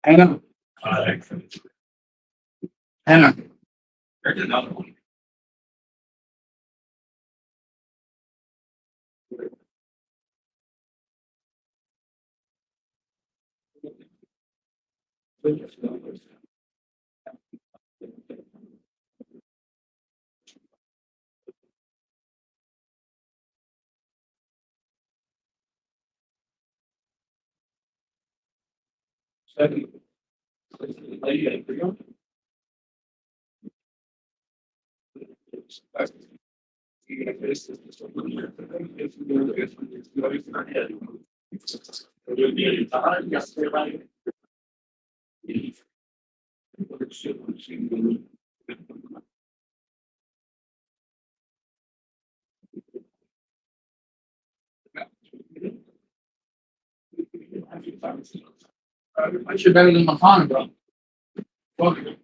Hannah, Hannah. I should better than my phone, bro. Fuck it.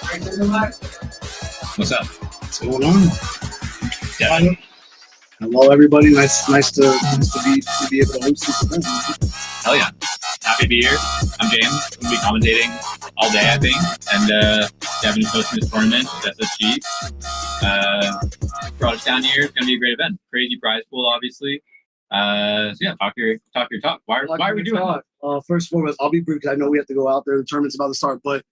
What's up? What's going on? Yeah. Hello, everybody. Nice to be able to host this event. Hell yeah. Happy to be here. I'm James. I'm going to be commentating all day, I think. And Devin is hosting this tournament with SSG. Brought us down here. It's going to be a great event. Crazy prize pool, obviously. So yeah, talk your talk. Why are we doing it? First and foremost, I'll be brief because I know we have to go out there. The tournament's about to start. But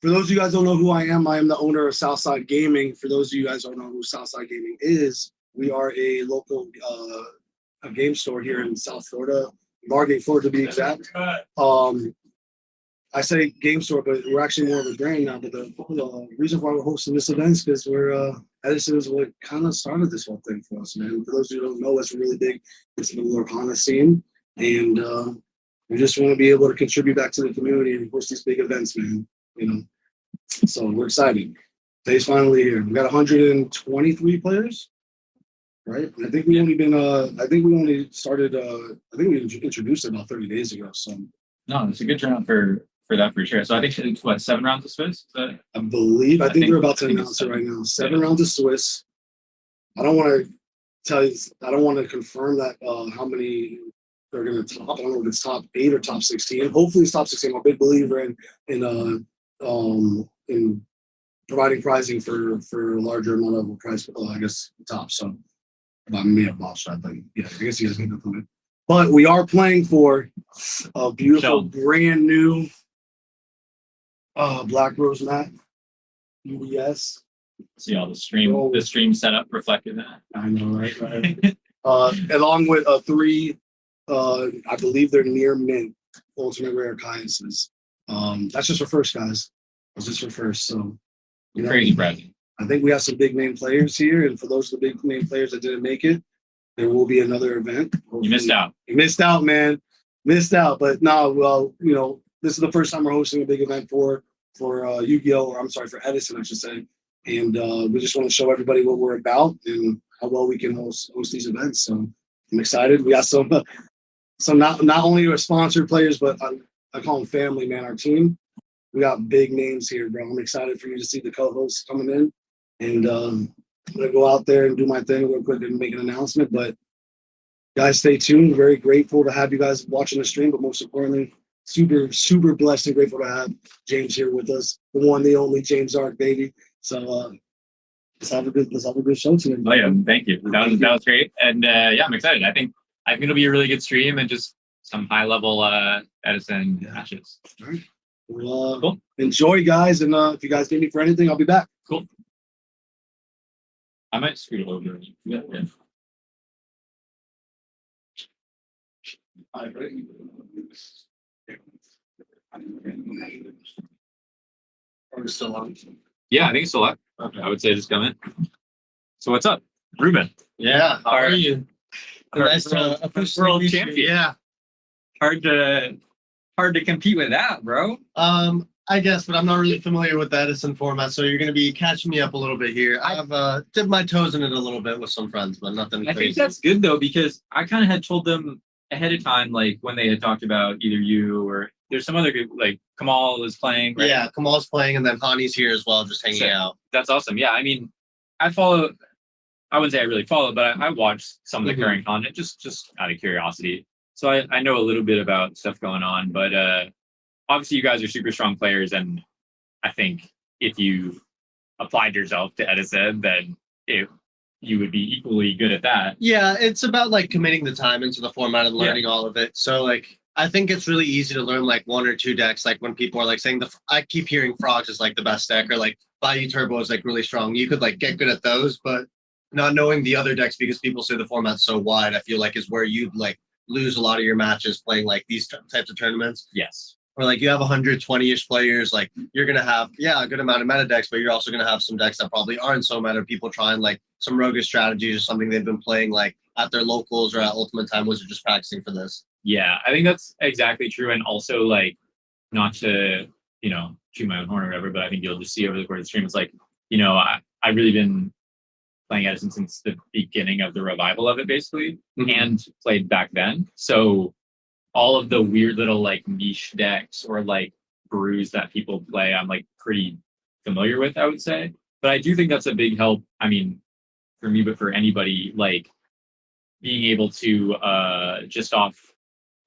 for those of you guys who don't know who I am the owner of Southside Gaming. For those of you guys who don't know who Southside Gaming is, we are a local a game store here in South Florida, Margate, Florida to be exact. I say game store, but we're actually more of a brand now. But the reason why we're hosting this event is because we're Edison is what kind of started this whole thing for us, man. For those of you who don't know, it's really big into the Lorcana scene, and we just want to be able to contribute back to the community and host these big events, man. You know, so we're excited. Today's finally here. We got 123 players, right? I think we only started. I think we introduced it about 30 days ago. So No, it's a good turnout for that for sure. So I think it's what, 7 rounds of Swiss? I think they're about to announce it right now. 7 rounds of Swiss. I don't want to confirm that how many they're going to top. I don't know if it's top 8 or top 16. Hopefully it's top 16. I'm a big believer in providing pricing for a larger amount of price. I guess top. So I may have botched that, but yeah, I guess you guys get the point. But we are playing for a beautiful, brand new Black Rose mat, UBS. See all the stream setup reflected that. I know, right? Along with 3, I believe they're near mint ultimate rare Kaises. That's just for first, guys. That's just for first. So Crazy present. I think we have some big name players here, and for those of the big name players that didn't make it, there will be another event. Hopefully. You missed out. You missed out, man. Missed out. But no, well, this is the first time we're hosting a big event for Yu-Gi-Oh! Or I'm sorry, for Edison, I should say. And we just want to show everybody what we're about and how well we can host these events. So I'm excited. We got some not only our sponsored players, but I call them family, man. Our team. We got big names here, bro. I'm excited for you to see the co-hosts coming in. And I'm gonna go out there and do my thing real quick and make an announcement. But guys, stay tuned. Very grateful to have you guys watching the stream, but most importantly, super, super blessed and grateful to have James here with us. The one, the only James Ark, baby. So let's have a good show today. Oh yeah, thank you. That was great. And yeah, I'm excited. I think it'll be a really good stream and just some high level Edison matches. All right. Well, cool. Enjoy, guys, and if you guys need me for anything, I'll be back. Cool. I might scoot over. Yeah. Are we still on? Yeah, I think it's still up. Okay. I would say just come in. So what's up, Ruben? Yeah, how are you? Nice world champion. Yeah, hard to compete with that, bro. I guess, but I'm not really familiar with the Edison format, so you're going to be catching me up a little bit here. I've dipped my toes in it a little bit with some friends, but nothing crazy. I think that's good though, because I kind of had told them ahead of time, like when they had talked about either you or there's some other good, like Kamal is playing. Right? Yeah, Kamal's playing, and then Hani's here as well, just hanging out. That's awesome. Yeah, I mean, I wouldn't say I really follow, but I watched some of the current content just out of curiosity. So I know a little bit about stuff going on, but obviously you guys are super strong players, and I think if you applied yourself to Edison, then you would be equally good at that. Yeah, it's about like committing the time into the format and learning all of it. So like I think it's really easy to learn like 1 or 2 decks. Like when people are like saying I keep hearing Frogs is like the best deck, or like Bayou Turbo is like really strong. You could like get good at those, but not knowing the other decks because people say the format's so wide, I feel like is where you'd like lose a lot of your matches playing like these types of tournaments. Yes. Or like you have 120-ish players, like you're gonna have a good amount of meta decks, but you're also gonna have some decks that probably aren't so meta. People trying like some roguish strategies or something they've been playing like at their locals or at Ultimate Time Wizard just practicing for this. Yeah, I think that's exactly true. And also like not to, chew my own horn or whatever, but I think you'll just see over the course of the stream, it's like, I've really been playing Edison since the beginning of the revival of it basically, and played back then. So all of the weird little like niche decks or like brews that people play, I'm like pretty familiar with, I would say. But I do think that's a big help. I mean, for me, but for anybody, like being able to just off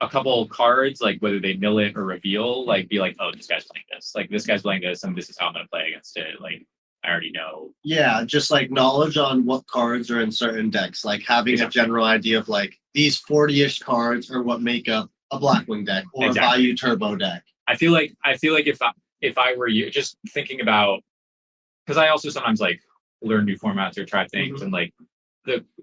a couple cards, like whether they mill it or reveal, like be like, oh, this guy's playing this, like this guy's playing this, and this is how I'm gonna play against it. Like I already know. Yeah, just like knowledge on what cards are in certain decks, like having a general idea of like these 40-ish cards are what make up a Blackwing deck or a Bayou Turbo deck. I feel like if I were you, just thinking about, because I also sometimes like learn new formats or try things, and like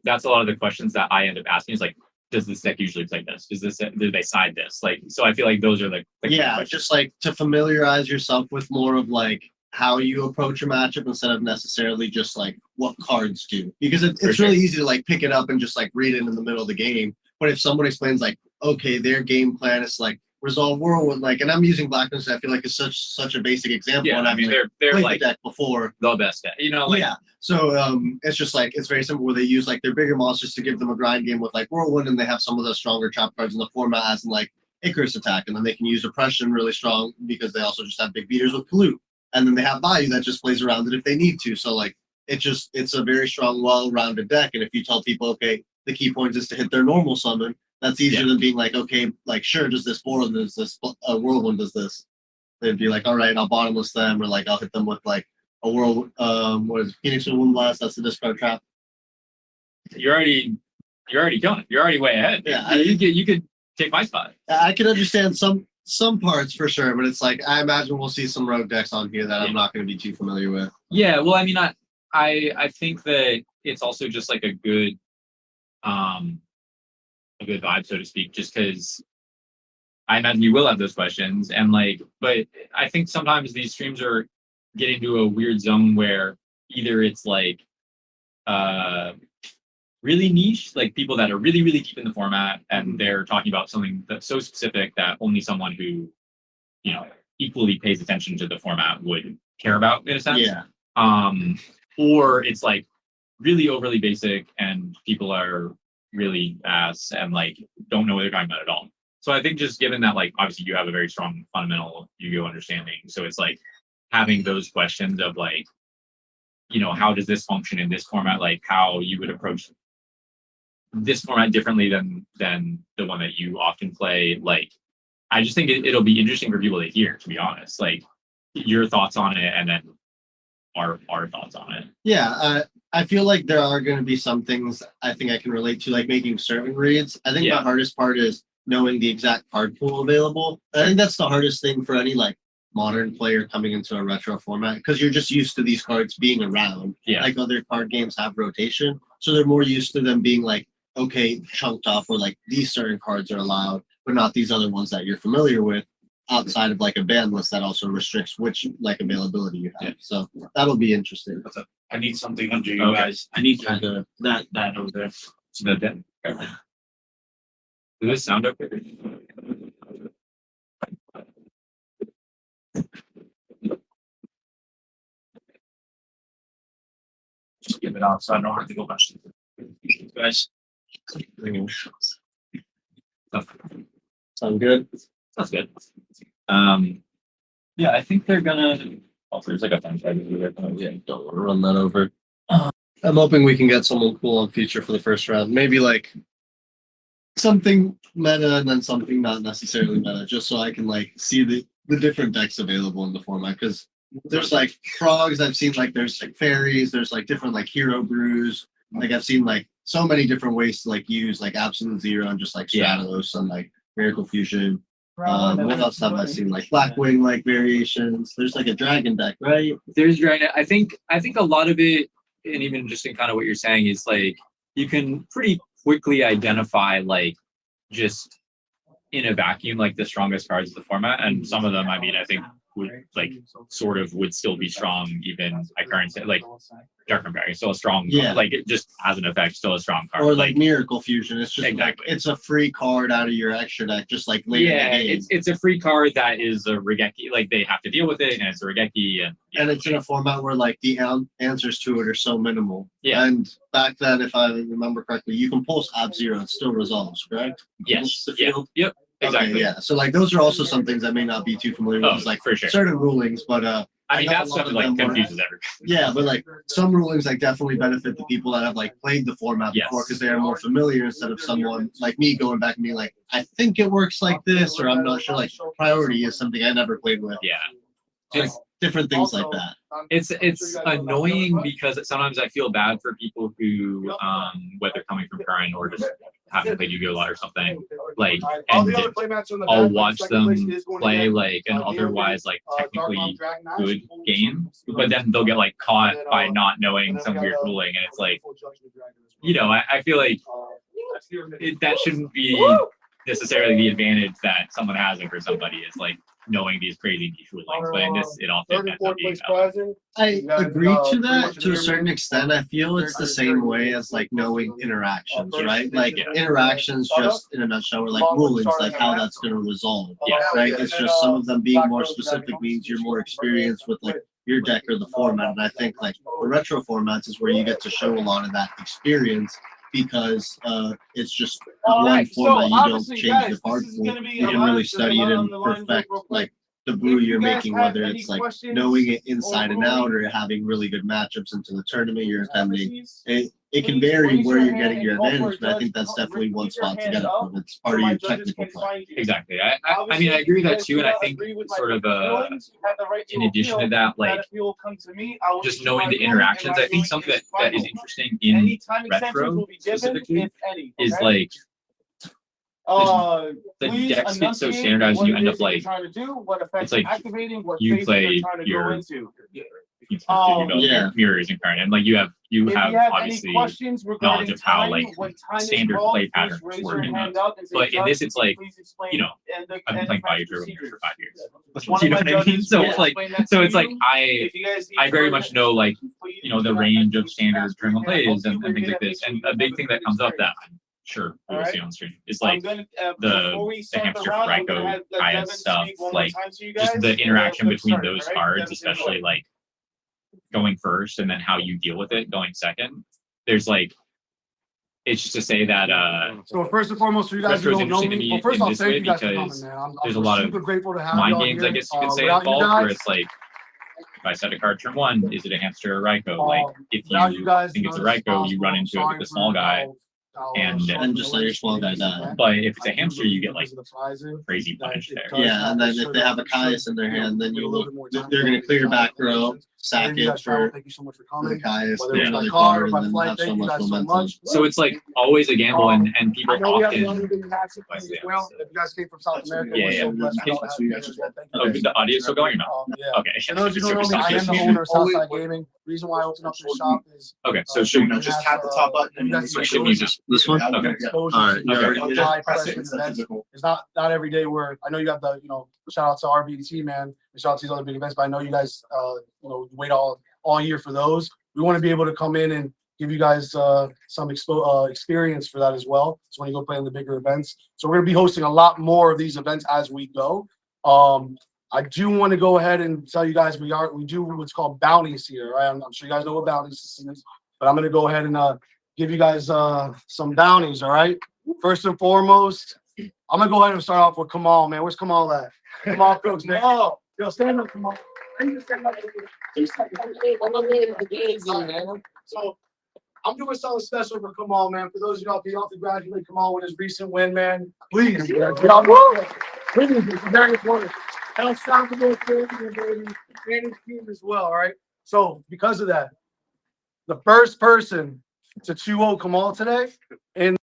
that's a lot of the questions that I end up asking is like, does this deck usually play this? Do they side this? Like, so I feel like those are the yeah, just like to familiarize yourself with more of like how you approach a matchup instead of necessarily just like what cards do, because it's really easy to like pick it up and just like read it in the middle of the game. But if someone explains like, okay, their game plan is like resolve whirlwind, like, and I'm using Blackness, I feel like it's such a basic example. Yeah, and I mean like, they're played like the deck before, the best deck, you know. Like, yeah. So it's just like it's very simple where they use like their bigger monsters to give them a grind game with like whirlwind, and they have some of the stronger trap cards in the format as in like Icarus attack, and then they can use oppression really strong because they also just have big beaters with Pollute, and then they have Bayou that just plays around it if they need to. So like it's a very strong, well-rounded deck. And if you tell people, okay, the key point is to hit their normal summon, that's easier than being like, okay, like sure, does this whirlwind, does this whirlwind, does this? They'd be like, all right, I'll bottomless them, or like I'll hit them with like a world, what is it, Phoenix with Wind Blast? That's the discard trap. You're already killing it. You're already way ahead. Yeah, you could take my spot. I can understand some parts for sure, but it's like I imagine we'll see some rogue decks on here that I'm not going to be too familiar with. Yeah, well, I mean, I think that it's also just like a good vibe, so to speak, just because I imagine you will have those questions, and like, but I think sometimes these streams are getting to a weird zone where either it's like really niche, like people that are really, really deep in the format, and they're talking about something that's so specific that only someone who, you know, equally pays attention to the format would care about, in a sense. Yeah. Or it's like really overly basic and people are really ass and like don't know what they're talking about at all. So I think just given that, like, obviously you have a very strong fundamental Yu-Gi-Oh understanding, so it's like having those questions of like, you know, how does this function in this format, like how you would approach this format differently than the one that you often play. Like, I just think it'll be interesting for people to hear, to be honest, like your thoughts on it and then our thoughts on it. Yeah, I feel like there are going to be some things I think I can relate to, like making certain reads. I think the hardest part is knowing the exact card pool available. I think that's the hardest thing for any like modern player coming into a retro format, because you're just used to these cards being around. Yeah. Like other card games have rotation, so they're more used to them being like, okay, chunked off, where like these certain cards are allowed, but not these other ones that you're familiar with, outside of like a ban list that also restricts which like availability you have. So that'll be interesting. I need something under you guys. I need that over there. So that does this sound okay? Just give it out so I don't have to go much. Guys. Sound good? That's good. Yeah, I think they're gonna. Oh, there's like a fun side here. Yeah, don't want to run that over. I'm hoping we can get someone cool on future for the first round. Maybe like something meta and then something not necessarily meta, just so I can like see the different decks available in the format. Because there's like frogs, I've seen like there's like fairies, there's like different like hero brews. Like I've seen like so many different ways to like use like Absolute Zero and just like Stratos and like Miracle Fusion. What else have I seen? Like Blackwing like variations. There's like a dragon deck, right? There's dragon. I think a lot of it, and even just in kind of what you're saying, is like you can pretty quickly identify like just in a vacuum like the strongest cards of the format, and some of them, I mean, I think would like sort of would still be strong even at current state. Like Darkman Dragon, still a strong card. Like it just has an effect, still a strong card. Or like Miracle Fusion, it's just exactly like, it's a free card out of your extra deck, just like later in the game. it's a free card that is a Regeki, like they have to deal with it, and it's a Regeki, and it's in a format where like the answers to it are so minimal. Yeah. And back then, if I remember correctly, you can pulse Ab-Zero, it still resolves, correct? Yes. The field? Yep. Exactly. Okay, yeah. So like those are also some things I may not be too familiar with. It's like for sure. certain rulings, but I mean, know that a lot stuff of like them were- confuses everybody. Yeah, but like some rulings like definitely benefit the people that have like played the format Yes. before because they are more familiar instead of someone like me going back and being like, I think it works like this, or I'm not sure. Like priority is something I never played with. Yeah. Like different things like that. It's annoying because sometimes I feel bad for people who, whether coming from current or just haven't played Yu-Gi-Oh! A lot or something, like, and I'll watch them play like an otherwise like technically good game, but then they'll get like caught by not knowing some weird ruling, and it's like, you know, I feel like that shouldn't be necessarily the advantage that someone has over somebody is like knowing these crazy niche rulings, but in this it often ends up being I agree to that to a certain extent. I feel it's the same way as like knowing interactions, right? Like interactions just in a nutshell are like rulings, like how that's going to resolve. Yeah. Right. It's just some of them being more specific means you're more experienced with like your deck or the format. And I think like the retro formats is where you get to show a lot of that experience because it's just one format. You don't change the card pool. You can really study it and perfect like the brew you're making, whether it's like knowing it inside and out or having really good matchups into the tournament you're attending. It can vary where you're getting your advantage, but I think that's definitely one spot to get it from. It's part of your technical play. Exactly. I mean, I agree with that too, and I think sort of in addition to that, like just knowing the interactions, I think something that is interesting in retro specifically is like the decks get so standardized, you end up like it's like you play your Yeah. mirrors incarnate, and like you have obviously knowledge of how like standard play patterns work in those. But in this, it's like, you know, I've been playing Bayou for 5 years. You know what I mean? So it's like, I very much know like, you know, the range of standard tournament plays and things like this. And a big thing that comes up that I'm sure we'll see on stream is like the hamster Franco Gaia stuff, like just the interaction between those cards, especially like going first and then how you deal with it going second. There's like, it's just to say that So first and foremost, for you guys who Retro's don't know interesting to me, me well, first in off, this thank way you guys for because coming, man. there's a I'm lot of super grateful to have mind y'all games, here. I guess you could say, Without you involved, where guys, it's like, if I set a card turn one, is it a hamster or a Raikou? Like, if without you guys, think it's a none of this Raikou, is you run into it with the small guy. And just let your small guy die. But if it's a hamster, you get like crazy punish there. Yeah, and then if they have a Caius in their hand, then you look, they're going to clear back row, sack it for the Caius, Whether then it's another by car card, or and by then flight, have so thank you much guys so momentum. much. So it's like always a gamble, and people I know we have often. another big match as well. If you guys came from South America, Yeah, we're so yeah. blessed. Okay. to have you guys as well. Thank you Oh, guys. the audio still going or not? Yeah. Okay. For those who don't know me, I am the owner of Southside Gaming. Reason why I opened up this shop is Okay, so should we just tap the top button and you guys So can should show we us just This one? Okay. exposure All right, to you already high did it. pressure events. It's not every day where I know you got the, you know, shout out to RBT, man, and shout out to these other big events, but I know you guys you know, wait all year for those. We want to be able to come in and give you guys some experience for that as well. So when you go play in the bigger events, so we're gonna be hosting a lot more of these events as we go. I do want to go ahead and tell you guys we do what's called bounties here, right? I'm sure you guys know what bounties is, but I'm gonna go ahead and give you guys some bounties, all right? First and foremost, I'm gonna go ahead and start off with Kamal, man. Where's Kamal at? Kamal Crooks, man. Oh, yo, stand up, Kamal. So I'm doing something special for Kamal, man. For those of y'all who congratulate Kamal with his recent win, man. Please, y'all, please, it's very important. And shout out to those baby and his team as well, all right? So because of that, the first person to 2-0 Kamal today in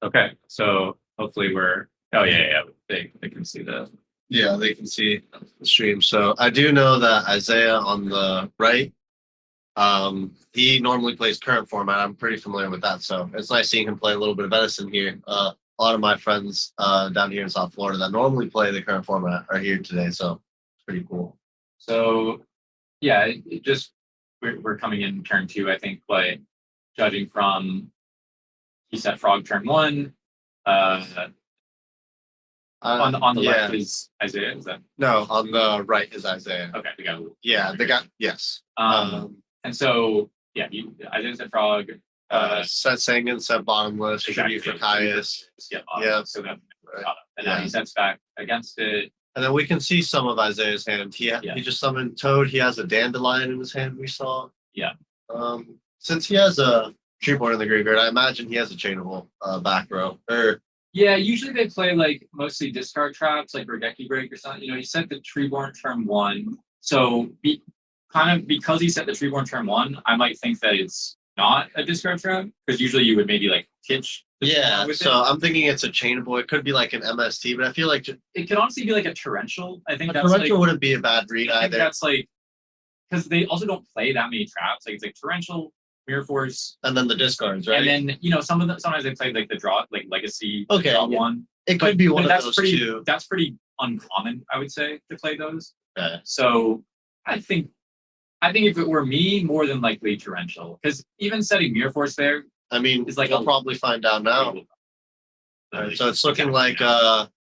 Okay, so hopefully we're. Oh yeah. They can see the. Yeah, they can see the stream. So I do know that Isaiah on the right, he normally plays current format. I'm pretty familiar with that, so it's nice seeing him play a little bit of Edison here. A lot of my friends down here in South Florida that normally play the current format are here today, so it's pretty cool. So yeah, it just we're coming in turn 2, I think, but judging from he set frog turn 1. On the left is Isaiah. Is that No, on the right is Isaiah. okay? We got Yeah, the guy. Yes. and so yeah, Isaiah said frog. Set Sangan, set bottomless. Exactly. Tribute for Caius. Yeah. So that and now Yeah. he sets back against it. And then we can see some of Isaiah's hand. He just summoned Toad. He has a dandelion in his hand. We saw. Yeah. Since he has a treeborn in the graveyard, I imagine he has a chainable back row. Or Yeah, usually they play like mostly discard traps, like Regeki Break or something. You know, he set the Treeborn turn 1. So because he set the Treeborn turn 1, I might think that it's not a discard trap, because usually you would maybe like pitch. yeah, with so it. I'm thinking it's a chainable. It could be like an MST, but I feel like It could honestly be like a torrential. I think a that's torrential like, wouldn't be a bad read I think either. that's like because they also don't play that many traps. Like it's like torrential, Mirror Force, And then the discards, right? and then sometimes they play like the draw, like Legacy Okay, draw yeah. one. It could be one of that's those pretty, two. That's pretty uncommon, I would say, to play those. Okay. So I think if it were me, more than likely torrential, because even setting Mirror Force there I mean, is like we'll probably find out now. Alright, so it's looking like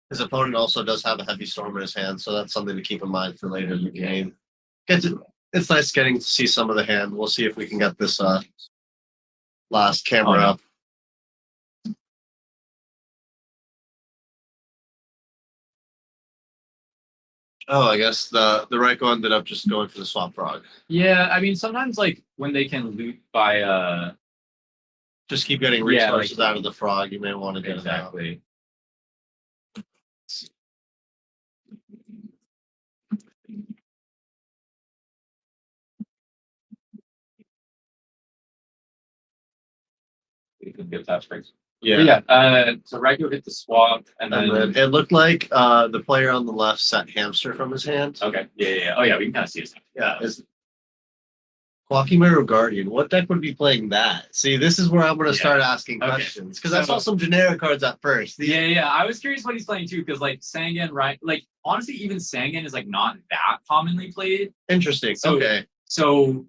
his opponent also does have a heavy storm in his hand, so that's something to keep in mind for later in the game. It's nice getting to see some of the hand. We'll see if we can get this last camera no. up. Oh, I guess the Raiko ended up just going for the swamp frog. Yeah, I mean sometimes like when they can loot by Just keep getting Yeah, resources like- out of the frog. You may want to get it out. exactly. We can get that straight. Yeah. So Raiko hit the swap, and And then then it looked like the player on the left set hamster from his hand. okay, yeah. Oh yeah, we can kind of see it. Yeah. Is Quackimero Guardian. What deck would be playing that? See, this is where I'm going to Yeah. start asking Okay. questions because I So- saw some generic cards at first. These- Yeah. I was curious what he's playing too, because like Sangan, right? Like honestly, even Sangan is like not that commonly played. Interesting. So- Okay. So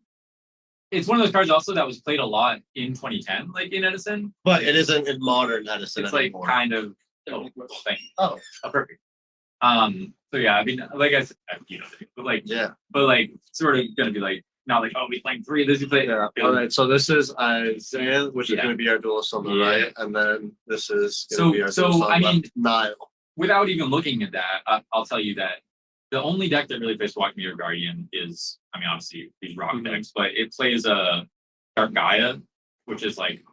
it's one of those cards also that was played a lot in 2010, like in Edison. But it isn't in modern Edison It's like anymore. kind of thing. Oh, Perfect. So yeah, I mean, like I said, but like yeah. sort of gonna be like not like, oh, we playing 3 of this, you play. Yeah. All right. So this is Isaiah, which is Yeah. going to be our duelist on the Yeah. right, and then this is going to be our So, duelist on I the left. mean- Nile. Without even looking at that, I'll tell you that the only deck that really plays Walk Meter Guardian is, I mean, obviously these rock Mhm. decks, but it plays a Dark Gaia, which is like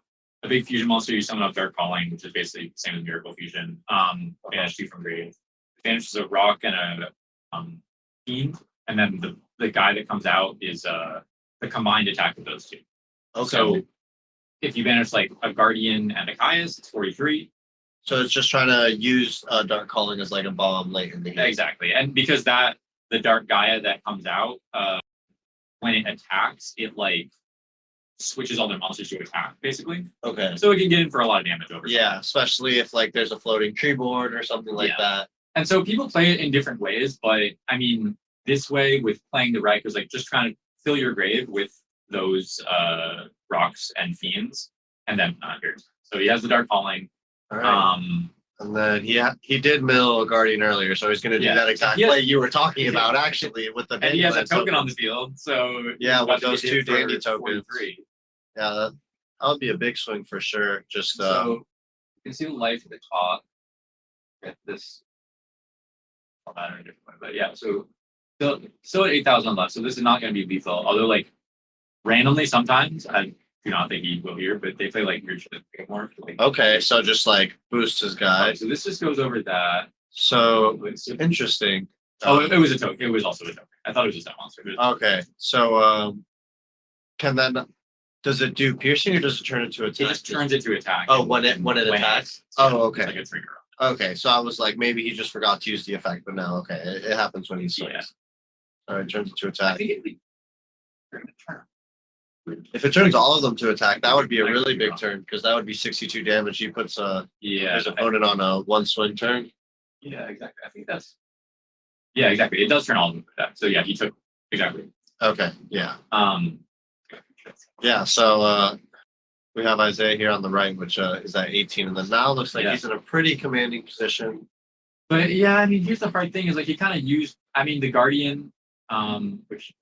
a big fusion monster. You summon up Dark Calling, which is basically the same as Miracle Fusion. Banish 2 from grave. Banishes a rock and a fiend, and then the guy that comes out is the combined attack of those two. Okay. So if you banish like a Guardian and a Caius, it's 43. So it's just trying to use Dark Calling as like a bomb late in the game. Exactly. And because the Dark Gaia that comes out, when it attacks, it like switches all their monsters to attack, basically. Okay. So it can get in for a lot of damage over time. Yeah, especially if like there's a floating tree board or something like Yeah. that. And so people play it in different ways, but I mean, this way with playing the right is like just trying to fill your grave with those rocks and fiends, and then here. So he has the Dark Calling. All right. And then he did mill a Guardian earlier, so he's going to do Yeah. that exact He has- play you were talking about actually with the. And he has a Dandelion token on the field, so Yeah, he's about with to those get two hit for dandy tokens. 43. Yeah, that would be a big swing for sure. Just So you can see the life at the top. Get this. Format in a different way, but yeah, so still at 8,000 left. So this is not going to be lethal. Although like randomly sometimes I do not think he will here, but they play like weird shit more. Like, okay, so just like boost his guy. so this just goes over that. So interesting. Oh, it was a token. It was also a token. I thought it was just that monster. But Okay, so can that Does it do piercing or does it turn into It attack? just turns it to attack. Oh, when it attacks? Oh, okay. It's like a trigger. Okay, so I was like, maybe he just forgot to use the effect, but no, okay, it happens when he swings. Yeah. All right, turns it to I attack. think it'd turn the turn. If it turns all of them to attack, that would be a really big turn because that would be 62 damage. He puts Yeah. his opponent on a 1 swing turn. Yeah, exactly. I think that's. Yeah, exactly. It does turn all of them to attack. So yeah, he took exactly. Okay, yeah. Um. Yeah, so we have Isaiah here on the right, which is at 18, and then now looks like Yeah. he's in a pretty commanding position. But yeah, I mean, here's the hard thing: is like he kind of used. I mean, the Guardian, which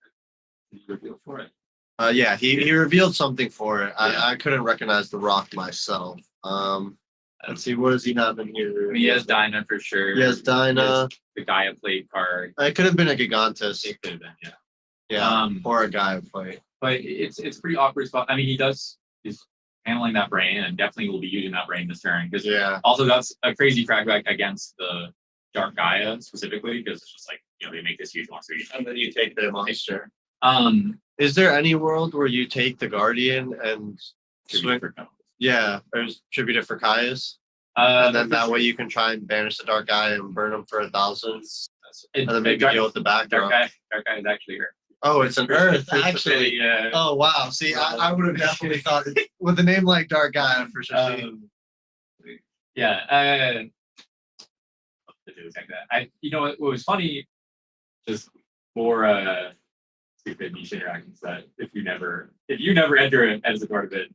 did you reveal for it? Yeah, he revealed something for it. Yeah. I couldn't recognize the rock myself. Let's see, what does he have in here? I mean, he has Dinah for sure. He has Dinah. The Gaia plate card. It could have been a Gigantus. It could have been, yeah. Yeah, or a Gaia plate. But it's a pretty awkward spot. I mean, he's handling that brain and definitely will be using that brain this turn because Yeah. also that's a crazy crackback against the Dark Gaia specifically because it's just like they make this huge monster. And then you take the monster. Um, Is there any world where you take the Guardian and swing? for Caius. Yeah, there's tribute it for Caius. And then that way you can try and banish the Dark Gaia and burn him for 1,000. And then maybe deal with the backdrop. Dark Gaia is actually her. Oh, it's an Earth, First actually. Yeah. Oh, wow. See, I would have definitely thought, with a name like Dark Gaia, for sure. Yeah. To do like that. What was funny, just for stupid niche interactions that if you never enter it as a part of it,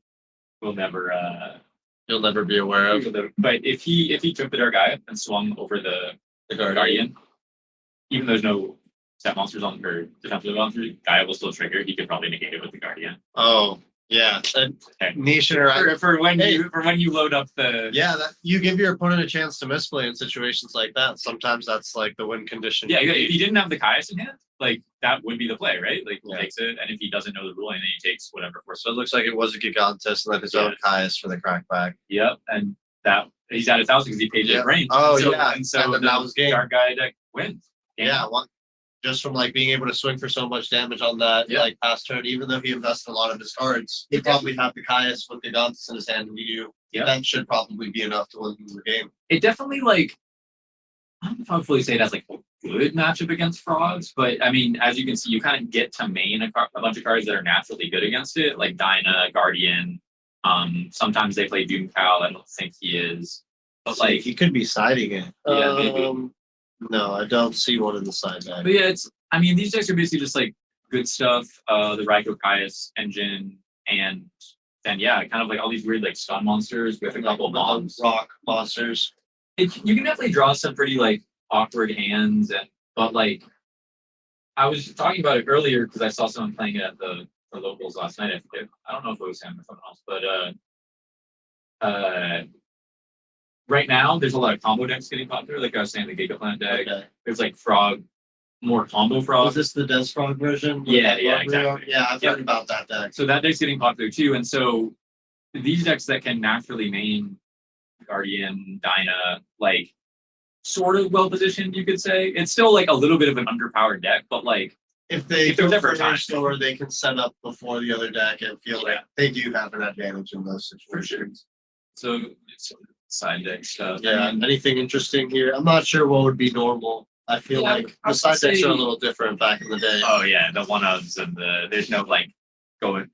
we'll never You'll never be aware of. But if he took the Dark Gaia and swung over the Guardian, even though there's no set monsters on or defensive monsters, Gaia will still trigger. He could probably negate it with the Guardian. Oh, yeah. Okay. Niche interaction. For when you load up the Yeah, you give your opponent a chance to misplay in situations like that. Sometimes that's like the win condition. Yeah, if he didn't have the Caius in hand, like that would be the play, right? Like he Yeah. takes it, and if he doesn't know the rule, and then he takes whatever force. So it looks like it was a Gigantus and then his own Caius for the crackback. Yep, and that he's at 1,000 because he paid his Yeah. brain. Oh, and so, yeah, and so and then the that was game. Dark Gaia deck wins. Game. Yeah, just from like being able to swing for so much damage on that like past turn, even though he invested a lot of his cards, he probably had the Caius with the Gigantus in his hand and you. Yep. That should probably be enough to win the game. It definitely I don't know if I would fully say it has like a good matchup against frogs, but I mean, as you can see, you kind of get to main a bunch of cards that are naturally good against it, like Dinah, Guardian. Sometimes they play Doom Cow. I don't think he is, but like he could be siding it. Yeah, maybe. No, I don't see one in the side deck. But yeah, these decks are basically just like good stuff. The Raiko Caius engine, and then kind of like all these weird like stun monsters with a couple of bombs. Rock monsters. You can definitely draw some pretty like awkward hands, but like I was talking about it earlier because I saw someone playing it at the locals last night. I don't know if it was him or someone else, but right now there's a lot of combo decks getting popular. Like I was saying, the Gigaplant deck. Okay. There's like more combo Was frogs. this the Death Frog version? Yeah, exactly. Yeah, I've heard about that deck. So that deck's getting popular too, and so these decks that can naturally main Guardian, Dinah, like sort of well positioned, you could say. It's still like a little bit of an underpowered deck, but like If they If there's go ever a time. first, or they can set up before the other deck and feel like they do have an advantage in those situations. so it's side deck stuff. Yeah. I mean, Anything interesting here? I'm not sure what would be normal. I feel Yeah, like I the would side decks say- are a little different back in the day. oh yeah, the one ofs and there's no like going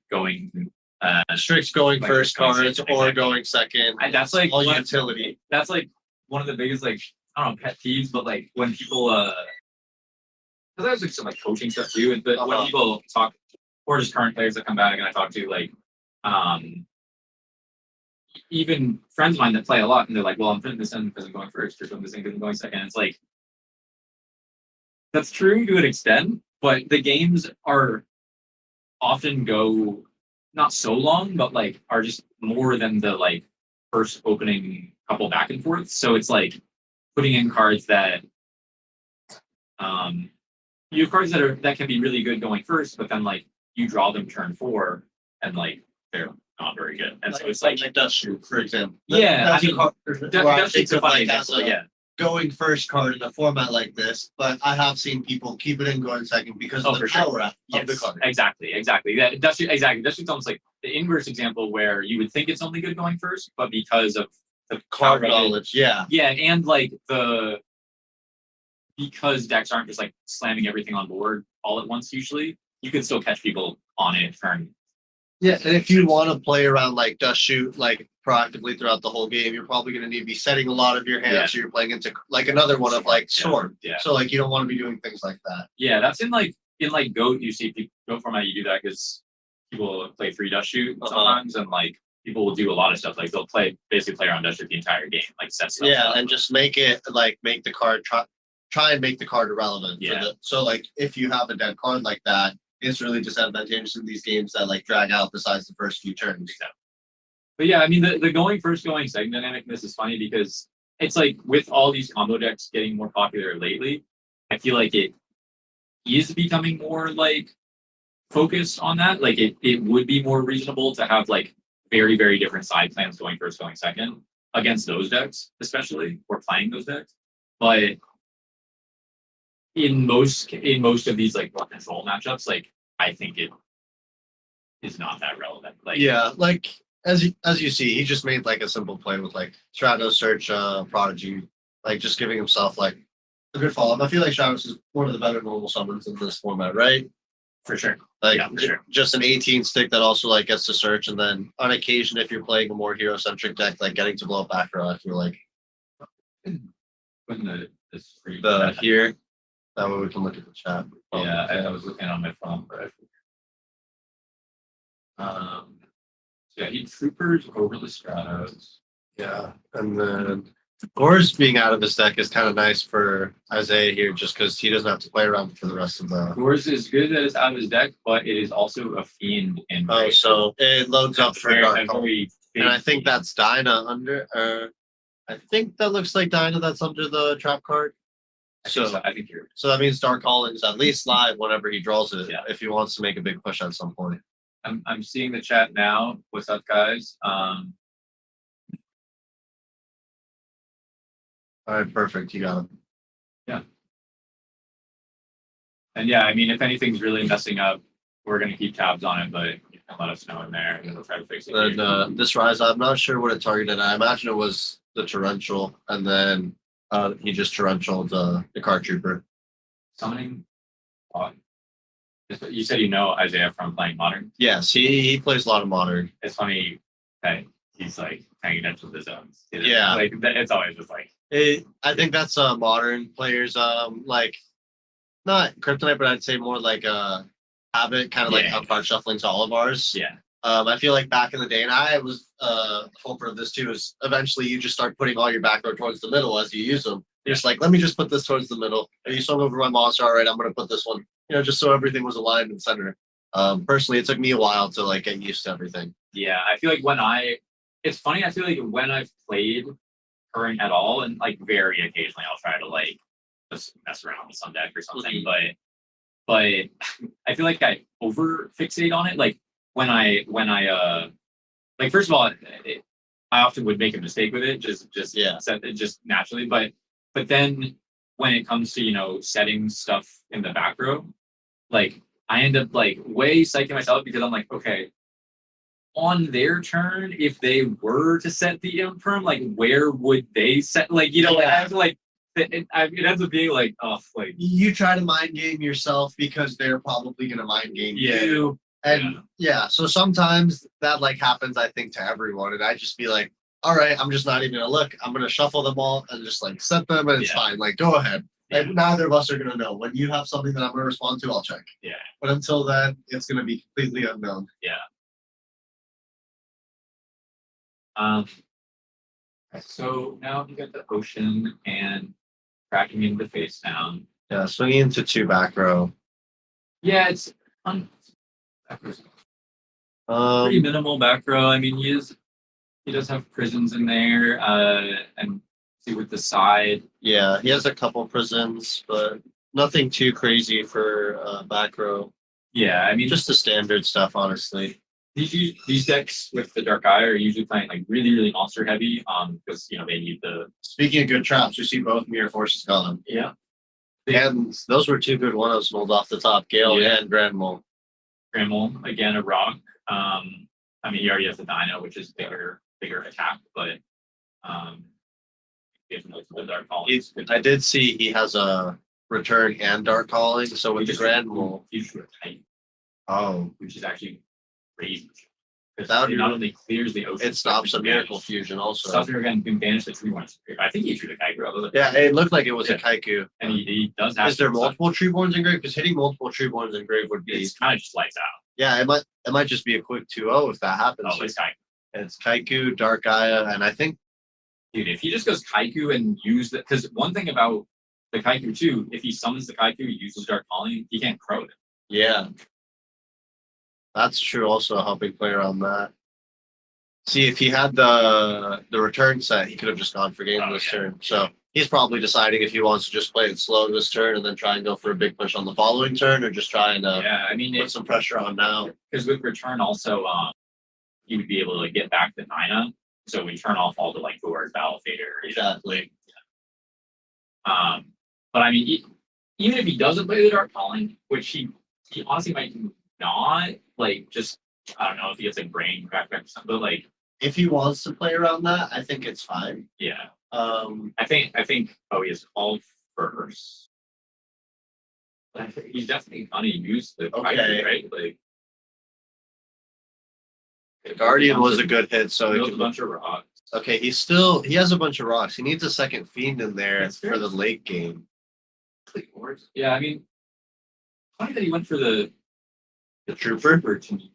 Strix going like first going cards second, or exactly. going second. And that's like all one- utility. that's like one of the biggest like I don't know pet peeves, but like when people because I was like some like coaching stuff too, and but when Uh-huh. people talk or just current players that come back and I talk to like even friends of mine that play a lot and they're like, well, I'm putting this in because I'm going first or putting this in because I'm going second. It's like that's true to an extent, but the games are often go not so long, but like are just more than the like first opening couple back and forth. So it's like putting in cards that you have cards that can be really good going first, but then like you draw them turn 4 and like they're not very good. And so it's like Dust Shoot, for example. Yeah, That's I mean, a card that, where I that's think just a of, funny like, as example. a- Yeah. going first card in a format like this, but I have seen people keep it in going second because Oh, of the for sure. power of the Yes, card. exactly. That's just almost like the inverse example where you would think it's only good going first, but because of the Card power of it- knowledge, yeah. yeah, and like because decks aren't just like slamming everything on board all at once. Usually, you can still catch people on it turn. Yeah, and if you want to play around like dust shoot like proactively throughout the whole game, you're probably going to need to be setting a lot of your hands. Yeah. So you're playing into like another one of like storm. Yeah. So like you don't want to be doing things like that. Yeah, that's in Goat. You see people Goat format. You do that because people play 3 dust shoot sometimes, and like people will do a lot of stuff. Like they'll basically play around dust shoot the entire game, like set stuff. Yeah, up. and just make it like make the card try and make the card irrelevant. Yeah. So like if you have a dead card like that, it's really disadvantageous in these games that like drag out besides the first few turns. But yeah, I mean the going first, going second dynamic in this is funny because it's like with all these combo decks getting more popular lately, I feel like it is becoming more like focused on that. Like it would be more reasonable to have like very, very different side plans going first, going second against those decks, especially or playing those decks. But in most of these like control matchups, like I think it is not that relevant. Like Yeah, like as you see, he just made like a simple play with like Stratos Search Prodigy, like just giving himself like a good follow up. I feel like Stratos is one of the better normal summons in this format, right? for sure. Like Yeah, for sure. just an 18 stick that also like gets to search, and then on occasion if you're playing a more hero centric deck, like getting to blow up back row, I feel like When this the here. That way we can look at the chat. yeah, I was looking on my phone, but so yeah, he troopers over the Stratos. Yeah, and then Gore's being out of his deck is kind of nice for Isaiah here, just because he doesn't have to play around for the rest of the. Gores is good that it's out of his deck, but it is also a fiend in Oh, so it loads up for Dark Hole. And I think that's Dinah under. I think that looks like Dinah that's under the trap card. I think you're So that means Dark Calling is at least live whenever he draws it. Yeah. If he wants to make a big push at some point. I'm seeing the chat now. What's up, guys? All right, perfect. You got him. And yeah, I mean, if anything's really messing up, we're gonna keep tabs on it, but you can let us know in there and we'll try to fix it. And this rise, I'm not sure what it targeted. I imagine it was the torrential, and then he just torrentialed the card trooper. Summoning. You said you know Isaiah from playing Modern. Yes, he plays a lot of modern. It's funny that he's like paying attention to the zones. You know? Yeah. Like it's always just like I think that's modern players like not kryptonite, but I'd say more like habit, kind of like how card shuffling's all of ours. yeah. I feel like back in the day, and I was a hopper of this too, is eventually you just start putting all your back row towards the middle as you use them. You're just like, let me just put this towards the middle. You swung over my monster, all right, I'm gonna put this one, just so everything was aligned in center. Personally, it took me a while to like get used to everything. Yeah, I feel like it's funny, I feel like when I've played current at all, and like very occasionally I'll try to like just mess around with some deck or something, but I feel like I over fixate on it. Like when I like first of all, I often would make a mistake with it, just set it just naturally, but then when it comes to setting stuff in the back row, like I end up like way psyching myself because I'm like, okay, on their turn, if they were to set the imperm, like where would they set? Like like I have to like it ends up being like, oh, like you try to mind game yourself because they're probably gonna mind game you. And so sometimes that like happens, I think, to everyone, and I just be like, all right, I'm just not even gonna look. I'm gonna shuffle them all and just like set them, and it's fine. Like, go ahead. Like, neither of us are gonna know. When you have something that I'm gonna respond to, I'll check. Yeah. But until then, it's gonna be completely unknown. Yeah. So now you got the ocean and cracking into face down. Yeah, swinging into 2 back row. Yeah, it's pretty minimal back row. I mean, he does have prisons in there, and see with the side. Yeah, he has a couple prisons, but nothing too crazy for back row. Yeah, I mean, Just the standard stuff, honestly. these decks with the Dark Gaia are usually playing like really monster heavy. Because you know they need the Speaking of good traps, we see both mirror forces gone. yeah. And those were two good one-ups rolled off the top, Gale Yeah. and Grand Mole. Grandmole again a rock. I mean he already has the Dino, which is bigger attack, but he has multiple Dark Calls. I did see he has a return and Dark Calling, so with the Grand Mole. He's tight, Oh, which is actually crazy. Because That would it be not really- only clears the ocean, it stops a Miracle Fusion also. Stops Miracle and can banish the tree ones. I think he threw the Kyber. Yeah, it looked like it was Yeah. a Kaiku. And he does have. Is there multiple Treeborns in grave? Because hitting multiple Treeborns in grave would be. It's kind of just lights out. Yeah, it might just be a quick 2-0 if that happens. Oh, it's Kyber. It's Kaiku, Dark Gaia, and I think Dude, if he just goes Kaiku and use the, because one thing about the Kaiku too, if he summons the Kaiku, uses Dark Calling, he can't crow it. yeah. That's true, also helping play around that. See, if he had the return set, he could have just gone for game this turn. So he's probably deciding if he wants to just play it slow this turn and then try and go for a big push on the following turn, or just trying to Yeah, I mean, put some pressure on now. because with return also, you would be able to get back the Dyna. So we turn off all the like Gourd, Battle Fader. Exactly. But I mean, even if he doesn't play the Dark Calling, which he honestly might not, like just I don't know if he gets like brain crack or something, but like If he wants to play around that, I think it's fine. yeah, Um, I think he has called first. But I think he's definitely gonna use the Okay. Kyber, right? Like Guardian was a good hit, so it build a could bunch of rocks. okay, he has a bunch of rocks. He needs a second fiend in there That's fair. for the late game. Yeah, I mean, funny that he went for the Trooper. to me.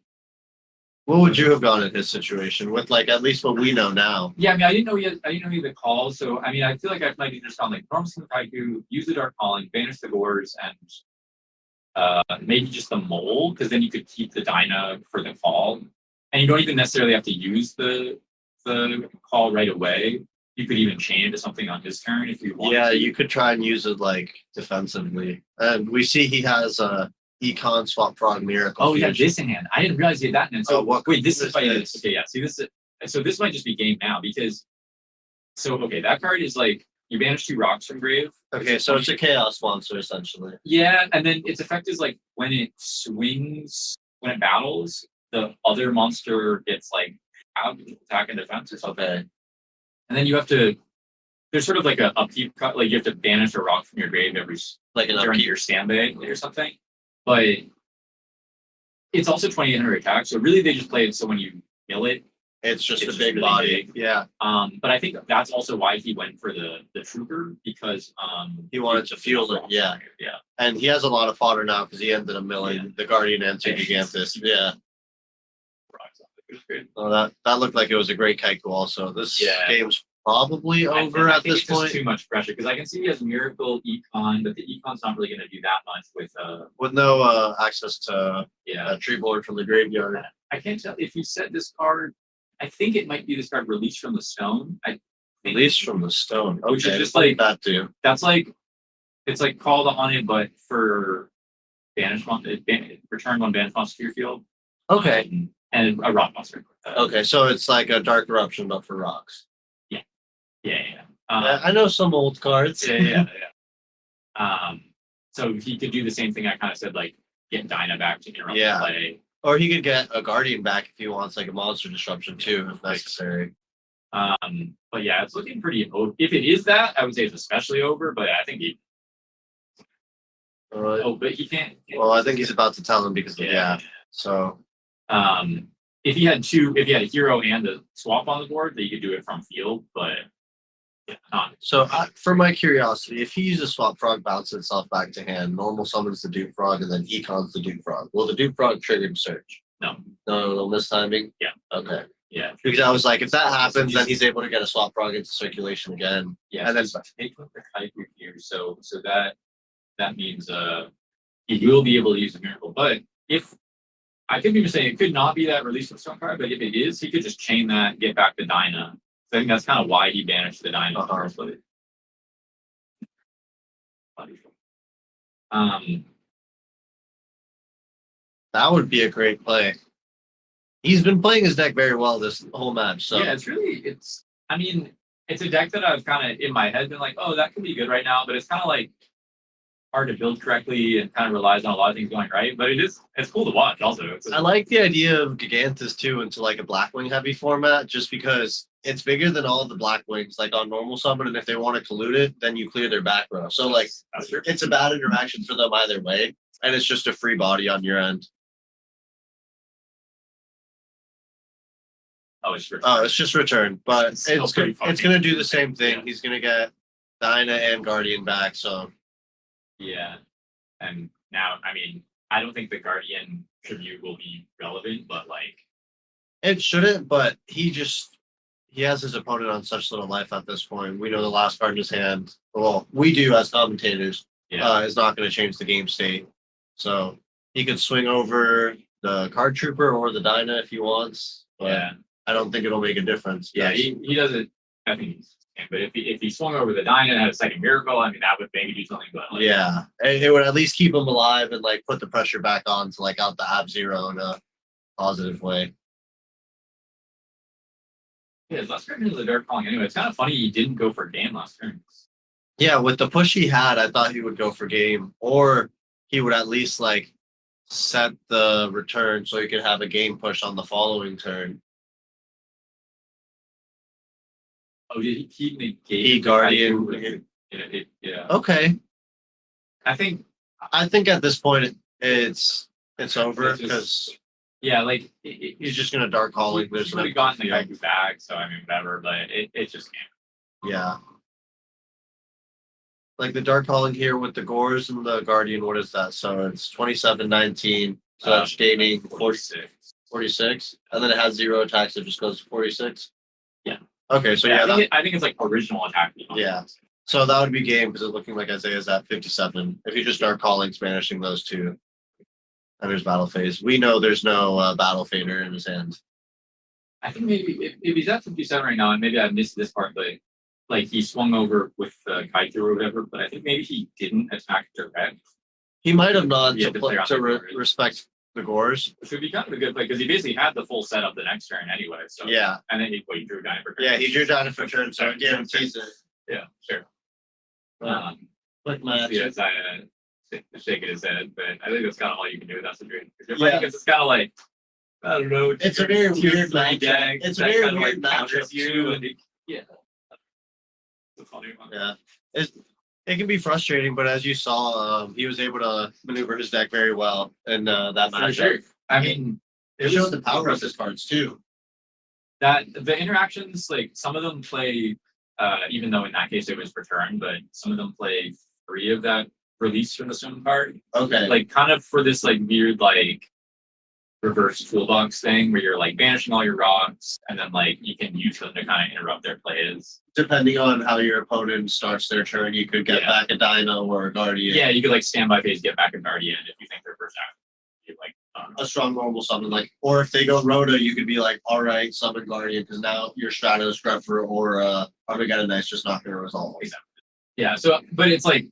What would you have gone in his situation with like at least what we know now? Yeah, I mean, I didn't know he had the call, so I mean, I feel like I might have just gone like Normal Summon Kaiku, use the Dark Calling, banish the Gores, and maybe just the Mole, because then you could keep the Dyna for the call, and you don't even necessarily have to use the call right away. You could even chain it to something on his turn if you want. Yeah, you could try and use it like defensively. And we see he has a Econ Swap Frog Miracle. Oh, yeah, Fusion. this in hand. I didn't realize he had that in hand. So Oh, what wait, this card is why is this? okay, yeah. See this so this might just be game now because that card is like you banish 2 rocks from grave. Okay, so it's a chaos monster essentially. Yeah, and then its effect is like when it swings, when it battles, the other monster gets like out attack and defense or something. Okay. And then you have to there's sort of like a upkeep cut, like you have to banish a rock from your grave every Like an during upkeep. your standby or something. But it's also 2800 attack, so really they just play it so when you kill it. It's just It's a just big really body. big. Yeah. But I think that's also why he went for the trooper because He wanted to fuel it, yeah. Yeah. And he has a lot of fodder now because he ended up milling Yeah. the Guardian and two Yeah. Gigantus. Yeah. It was great. Well, that looked like it was a great Kaiku also. This Yeah. game's probably I over think at this it's just point. too much pressure because I can see he has Miracle Econ, but the Econ's not really going to do that much with With no access to yeah. a tree board from the graveyard. I can't tell if you set this card. I think it might be this card Release from the Stone. I think Release from the stone. Okay, Which is just what did like- that do. that's like it's like Call the Haunted, but for banish return 1 banish monster to your field. Okay. And a rock monster. Okay, so it's like a dark eruption but for rocks. Yeah. Yeah, I know some old cards. yeah. So he could do the same thing I kind of said, like get Dyna back to interrupt Yeah. play. Or he could get a guardian back if he wants like a monster disruption too, if necessary. But yeah, it's looking pretty over. If it is that, I would say it's especially over. But I think he. But he can't. Well, I think he's about to tell him because yeah. So If he had a hero and a swap on the board, then you could do it from field. But yeah, not. So for my curiosity, if he uses Swap Frog, bounce itself back to hand, normal summons the Duke Frog, and then Econ's the Duke Frog. Will the Duke Frog trigger search? No. No mistiming? Yeah. Okay. Yeah. Because I was like, if that happens, then he's able to get a Swap Frog into circulation again. Yeah. And then take the type here. So that means he will be able to use a miracle. But if I could be saying it could not be that Release from Stone card, but if it is, he could just chain that, get back the Dyna. So I think that's kind of why he banished the Dyna in the first place. That would be a great play. He's been playing his deck very well this whole match. So Yeah, it's I mean, it's a deck that I've kind of in my head been like, oh, that could be good right now, but it's kind of like hard to build correctly and kind of relies on a lot of things going right. But it's cool to watch also. I like the idea of Gigantus too into like a Blackwing heavy format, just because it's bigger than all of the Blackwings, like on normal summon, and if they want to collude it, then you clear their back row. So like That's true. it's a bad interaction for them either way, and it's just a free body on your end. Oh, it's true. Oh, it's just return, but It's still pretty it's funny. gonna do the same thing. Yeah. He's gonna get Dinah and Guardian back, so Yeah. And now, I mean, I don't think the Guardian tribute will be relevant, but like, it shouldn't. But he has his opponent on such little life at this point. We know the last card in his hand. Well, we do as commentators. yeah, Is not going to change the game state. So he could swing over the card trooper or the Dinah if he wants. But yeah, I don't think it'll make a difference. yeah. He does it. I think he's. But if he swung over the Dyna and had a second miracle, I mean, that would maybe do something. But like, Yeah, it would at least keep him alive and like put the pressure back on to like out the Ab Zero in a positive way. yeah, his last turn is a dark calling anyway. It's kind of funny he didn't go for game last turn. Yeah, with the push he had, I thought he would go for game, or he would at least like set the return so he could have a game push on the following turn. Oh, did he negate He the Guardian. Kaiju? Yeah. Okay, I think I think at this point it's over It's just- because yeah, like he's just gonna dark calling. He would have gotten the Kaiju back, so I mean whatever. But it's just game. Yeah. Like the dark calling here with the Gores and the Guardian, what is that? So it's 27-19. So that's gaining 46. And then it has 0 attacks, it just goes to 46. Yeah. Okay, so Yeah, yeah, I think it's like original attack. Yeah. So that would be game because it's looking like Isaiah's at 57. If you just start calling, banishing those two. And there's battle phase. We know there's no battle fader in his hand. I think maybe if he's at 57 right now, and maybe I missed this part, but like he swung over with Kaiju or whatever, but I think maybe he didn't attack direct, He might have not Yeah, to, to play on the Gores. respect the Gores. which would be kind of a good play because he basically had the full setup the next turn anyway. So Yeah. and then he drew Dyna for turn. Yeah, he drew down for turn, so it guarantees it. Yeah, sure. Quick match. Yeah, Dyna shaking his head, but I think that's kind of all you can do with that situation. Yeah. Because it's kind of like I don't know. It's a very tier weird 3 matchup. deck It's a that very kinda, weird counters matchup, you, too. and yeah. It's a funny one. Yeah, it can be frustrating, but as you saw, he was able to maneuver his deck very well in that For matchup. sure. I mean, It showed the power of his cards too. that the interactions, like some of them play, even though in that case it was return, but some of them play 3 of that release from the stone card. Okay, Like kind of for this like weird like reverse toolbox thing where you're like banishing all your rocks and then like you can use them to kind of interrupt their plays. depending on how your opponent starts their turn, you could get Yeah. back a Dino or a Guardian. Yeah, you could like standby phase, get back a guardian if you think they're first out. You like A strong normal summon, like, or if they go Rhoda, you could be like, all right, summon Guardian, because now your Stratos, Greffer, or Armageddon Knight's just not going to resolve. Yeah, so but it's like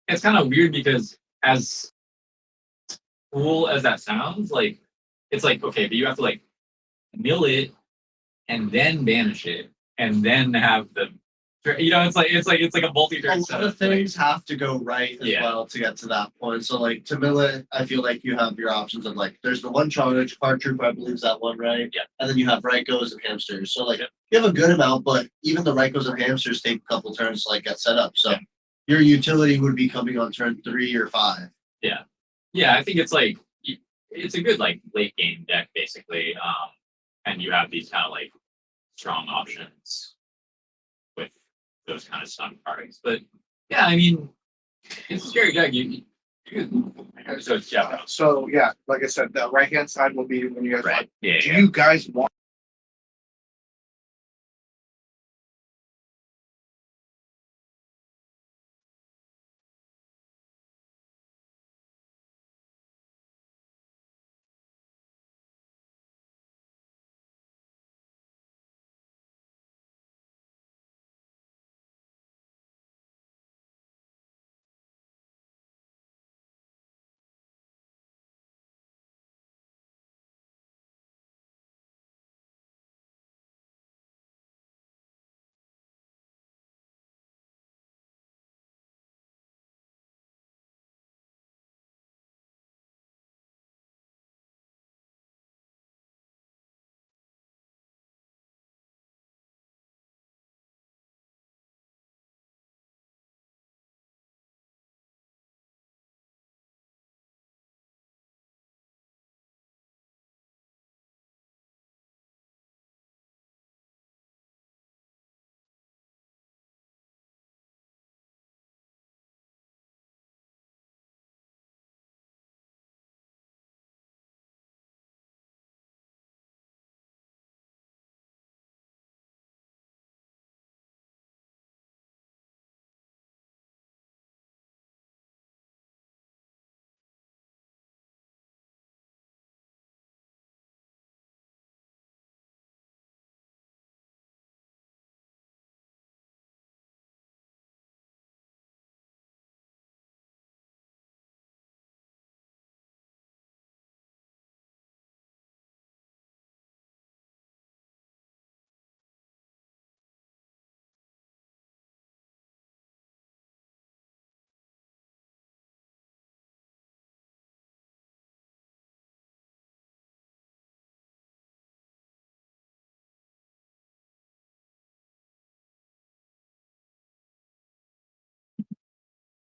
it's kind of weird because as cool as that sounds, like it's like okay, but you have to like mill it and then banish it and then have the it's like a multi-turn A lot setup. of things have to go right as Yeah. well to get to that point. So like to mill it, I feel like you have your options of like there's the one charge, card trooper, I believe is that one, right? Yeah. And then you have Rykos and hamsters. So like Yeah. you have a good amount, but even the Rykos and hamsters take a couple turns to like get set up. So Yeah. your utility would be coming on turn 3 or 5. Yeah, I think it's like it's a good like late game deck basically, and you have these kind of like strong options with those kind of stun cards. But yeah, I mean, it's a scary deck. So it's yeah, So yeah, like I said, the right hand side will be when you guys right. Yeah, do yeah. you guys want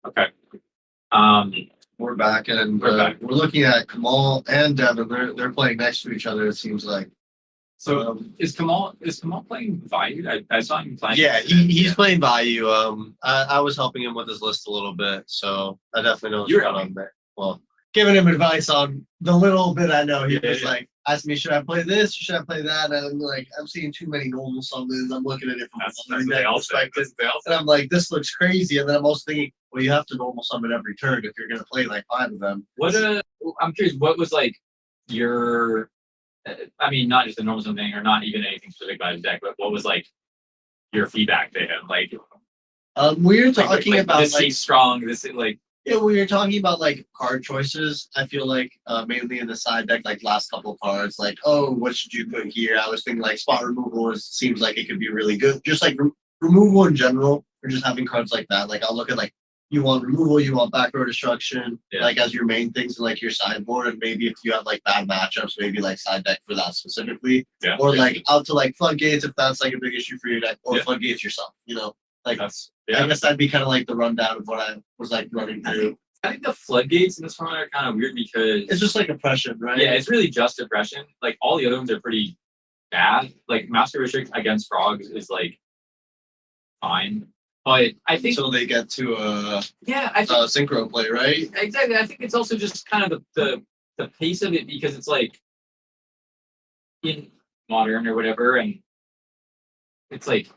Okay. Um, We're back and We're back. we're looking at Kamal and Devin. They're playing next to each other. It seems like. so is Kamal playing Bayou? I saw him playing. Yeah, he's playing Bayou. I was helping him with his list a little bit, so I definitely know what's You're going on there. Well, giving him advice on the little bit I know. He Yeah, was yeah. like, asked me, should I play this? Should I play that? And I'm like, I'm seeing too many normal summons. I'm looking at it from That's a what they all say. perspective. That's what they all say. And I'm like, this looks crazy. And then I'm also thinking, well, you have to normal summon every turn if you're going to play like 5 of them. What I'm curious. What was like your? I mean, not just the normal something, or not even anything specific about his deck, but what was like your feedback to him? Like, We were talking like, about this like seems strong. This like yeah, we were talking about like card choices. I feel like mainly in the side deck, like last couple of cards, like oh, what should you put here? I was thinking like spot removal seems like it could be really good. Just like removal in general, or just having cards like that. Like I'll look at like you want removal, you want back row destruction, like as your main things in like your sideboard, and maybe if you have like bad matchups, maybe like side deck for that specifically, or like out to like floodgates if that's like a big issue for your deck, or floodgates yourself. You know, like that's I guess that'd be kind of like the rundown of what I was like running through. I think the floodgates in this format are kind of weird because It's just like oppression, right? yeah, it's really just oppression. Like all the other ones are pretty bad. Like Master Restrict against frogs is like fine, but I think Until they get to yeah, I think synchro play, right? exactly. I think it's also just kind of the pace of it because it's like in modern or whatever, and it's like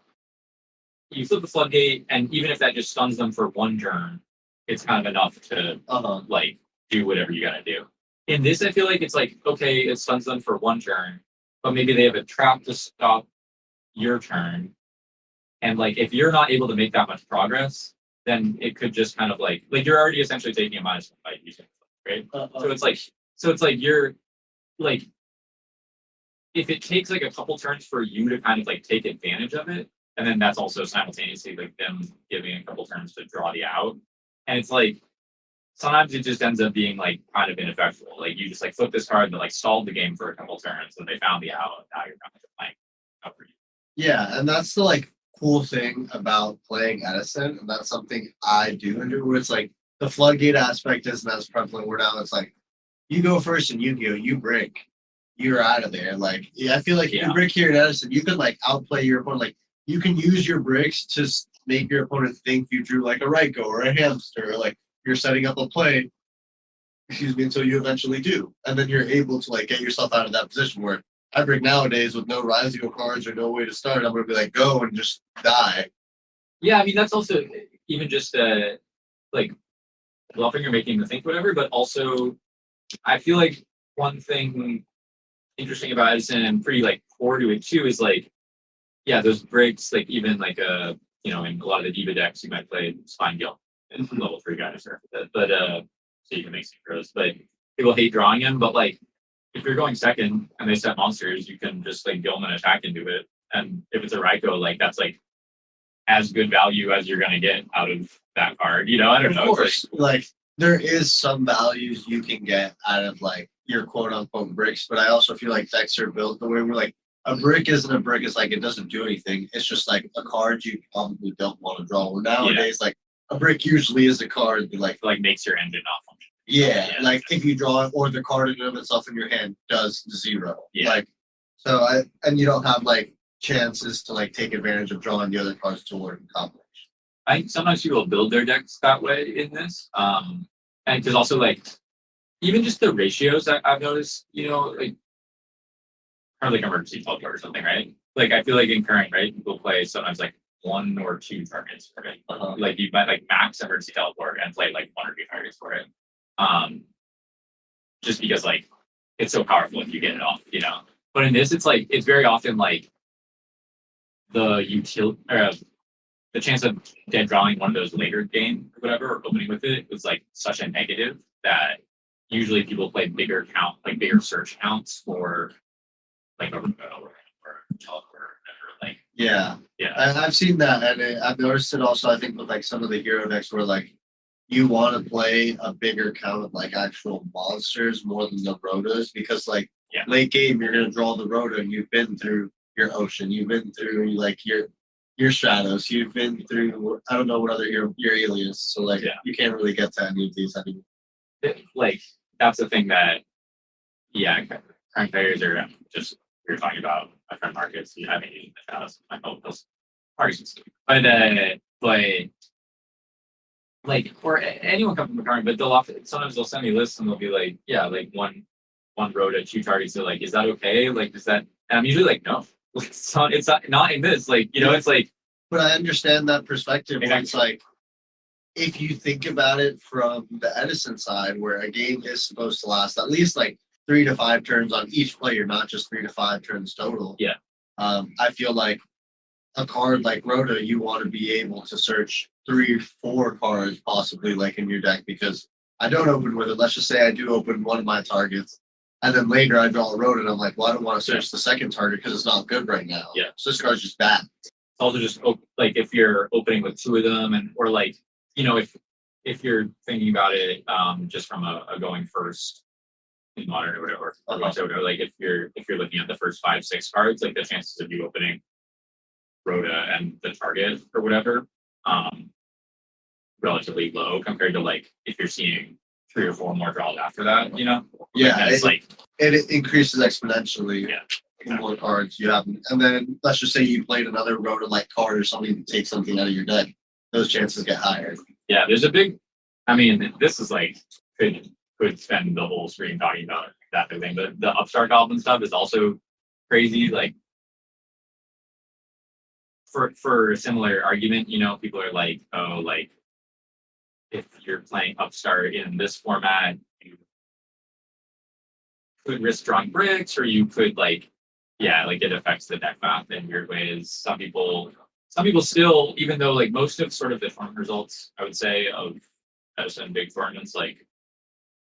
you flip the floodgate, and even if that just stuns them for one turn, it's kind of enough to like do whatever you gotta do. In this, I feel like it's like okay, it stuns them for one turn, but maybe they have a trap to stop your turn, and like if you're not able to make that much progress, then it could just kind of like you're already essentially taking a minus by using it, right? So it's like you're like if it takes like a couple turns for you to kind of like take advantage of it, and then that's also simultaneously like them giving a couple turns to draw the out. And it's like sometimes it just ends up being like kind of ineffectual. Like you just like flip this card and like stalled the game for a couple turns and they found the out. Now you're kind of playing up for you. Yeah, and that's the like cool thing about playing Edison, and that's something I do and do where it's like the floodgate aspect isn't as prevalent. Where now it's like you go first and you break. You're out of there. Like yeah, I feel like you break here at Edison, you can like outplay your opponent. Like you can use your bricks to make your opponent think you drew like a Ryko or a hamster, or like you're setting up a play, until you eventually do. And then you're able to like get yourself out of that position where I break nowadays with no Risio cards or no way to start. I'm gonna be like, go and just die. Yeah, I mean that's also even just like bluffing or making them think whatever, but also I feel like one thing interesting about Edison and pretty like core to it too is like yeah, those breaks like even like in a lot of the diva decks you might play Spine Guild and level 3 guys or that. But so you can make synchros. But people hate drawing him, but like if you're going second and they set monsters, you can just like Gilman attack into it. And if it's a Ryko, like that's like as good value as you're gonna get out of that card. You know, I don't know. Of course, like there is some values you can get out of like your quote unquote bricks, but I also feel like decks are built the way we're like a brick isn't a brick. It's like it doesn't do anything. It's just like a card you probably don't want to draw. Well, nowadays, like a brick usually is a card that like makes your engine not function. Yeah, like if you draw it or the card in and of itself in your hand does 0. Yeah. Like so and you don't have like chances to like take advantage of drawing the other cards to work in combination. I think sometimes people build their decks that way in this. And because also like even just the ratios that I've noticed, like kind of like emergency teleport or something, right? Like I feel like in current, right, people play sometimes like 1 or 2 targets for it. Like you might like max emergency teleport and play like 1 or 2 targets for it. Just because like it's so powerful if you get it off, But in this, it's like it's very often like the chance of dead drawing one of those later game or whatever, or opening with it was like such a negative that usually people play bigger search counts for like a or teleport or like yeah. And I've seen that, and I've noticed it also. I think with like some of the hero decks where like you want to play a bigger count of like actual monsters more than the rotas because like late game you're gonna draw the rota and you've been through your ocean, you've been through like your Stratos. You've been through. I don't know what other your aliens. So like, Yeah. you can't really get to any of these anymore. Like that's the thing that current players are just we were talking about my friend Marcus. You haven't used the Shadows. I hope those Marcus, but like or anyone come from a current, but sometimes they'll send me lists and they'll be like, yeah, like one road at 2 targets. So like, is that okay? Like, is that? And I'm usually like, no, it's not in this. Like, it's like. But I understand that perspective. When it's like, if you think about it from the Edison side, where a game is supposed to last at least like 3 to 5 turns on each player, not just 3 to 5 turns total. Yeah. I feel like a card like Rhoda, you want to be able to search 3 or 4 cards possibly like in your deck, because I don't open with it. Let's just say I do open one of my targets, and then later I draw a Rhoda and I'm like, well, I don't want to search the second target because it's not good right now. Yeah. So this card's just bad. Also just like if you're opening with 2 of them or like, if you're thinking about it just from a going first in modern or whatever, like if you're looking at the first 5-6 cards, like the chances of you opening Rhoda and the target or whatever relatively low compared to like if you're seeing 3 or 4 more draws after that, Yeah, it's like it increases exponentially. Yeah. The more cards you have, and then let's just say you played another Rhoda like card or something to take something out of your deck, those chances get higher. Yeah, there's a big. I mean, this is like could spend the whole stream talking about that thing, but the Upstart Goblin stuff is also crazy. Like for a similar argument, people are like, oh, like if you're playing Upstart in this format, you could risk drawing bricks, or you could like it affects the deck math in weird ways. Some people still, even though like most of sort of the tournament results, I would say, of Edison big tournaments, like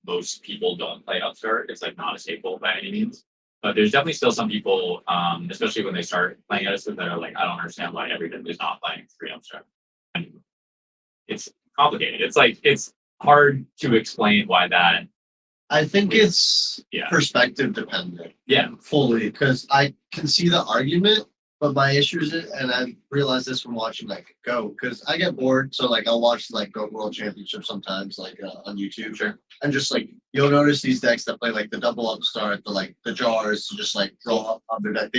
most people don't play Upstart. It's like not a staple by any means. But there's definitely still some people, especially when they start playing Edison, that are like, I don't understand why everybody is not playing 3 Upstart. And it's complicated. It's like it's hard to explain why that. I think it's Yeah. perspective dependent. Yeah. Fully, because I can see the argument, but my issue is and I realized this from watching like Go, because I get bored, so like I'll watch like Go World Championship sometimes, like on YouTube. Sure. And just like you'll notice these decks that play like the double Upstart, the jars to just like draw up on their deck.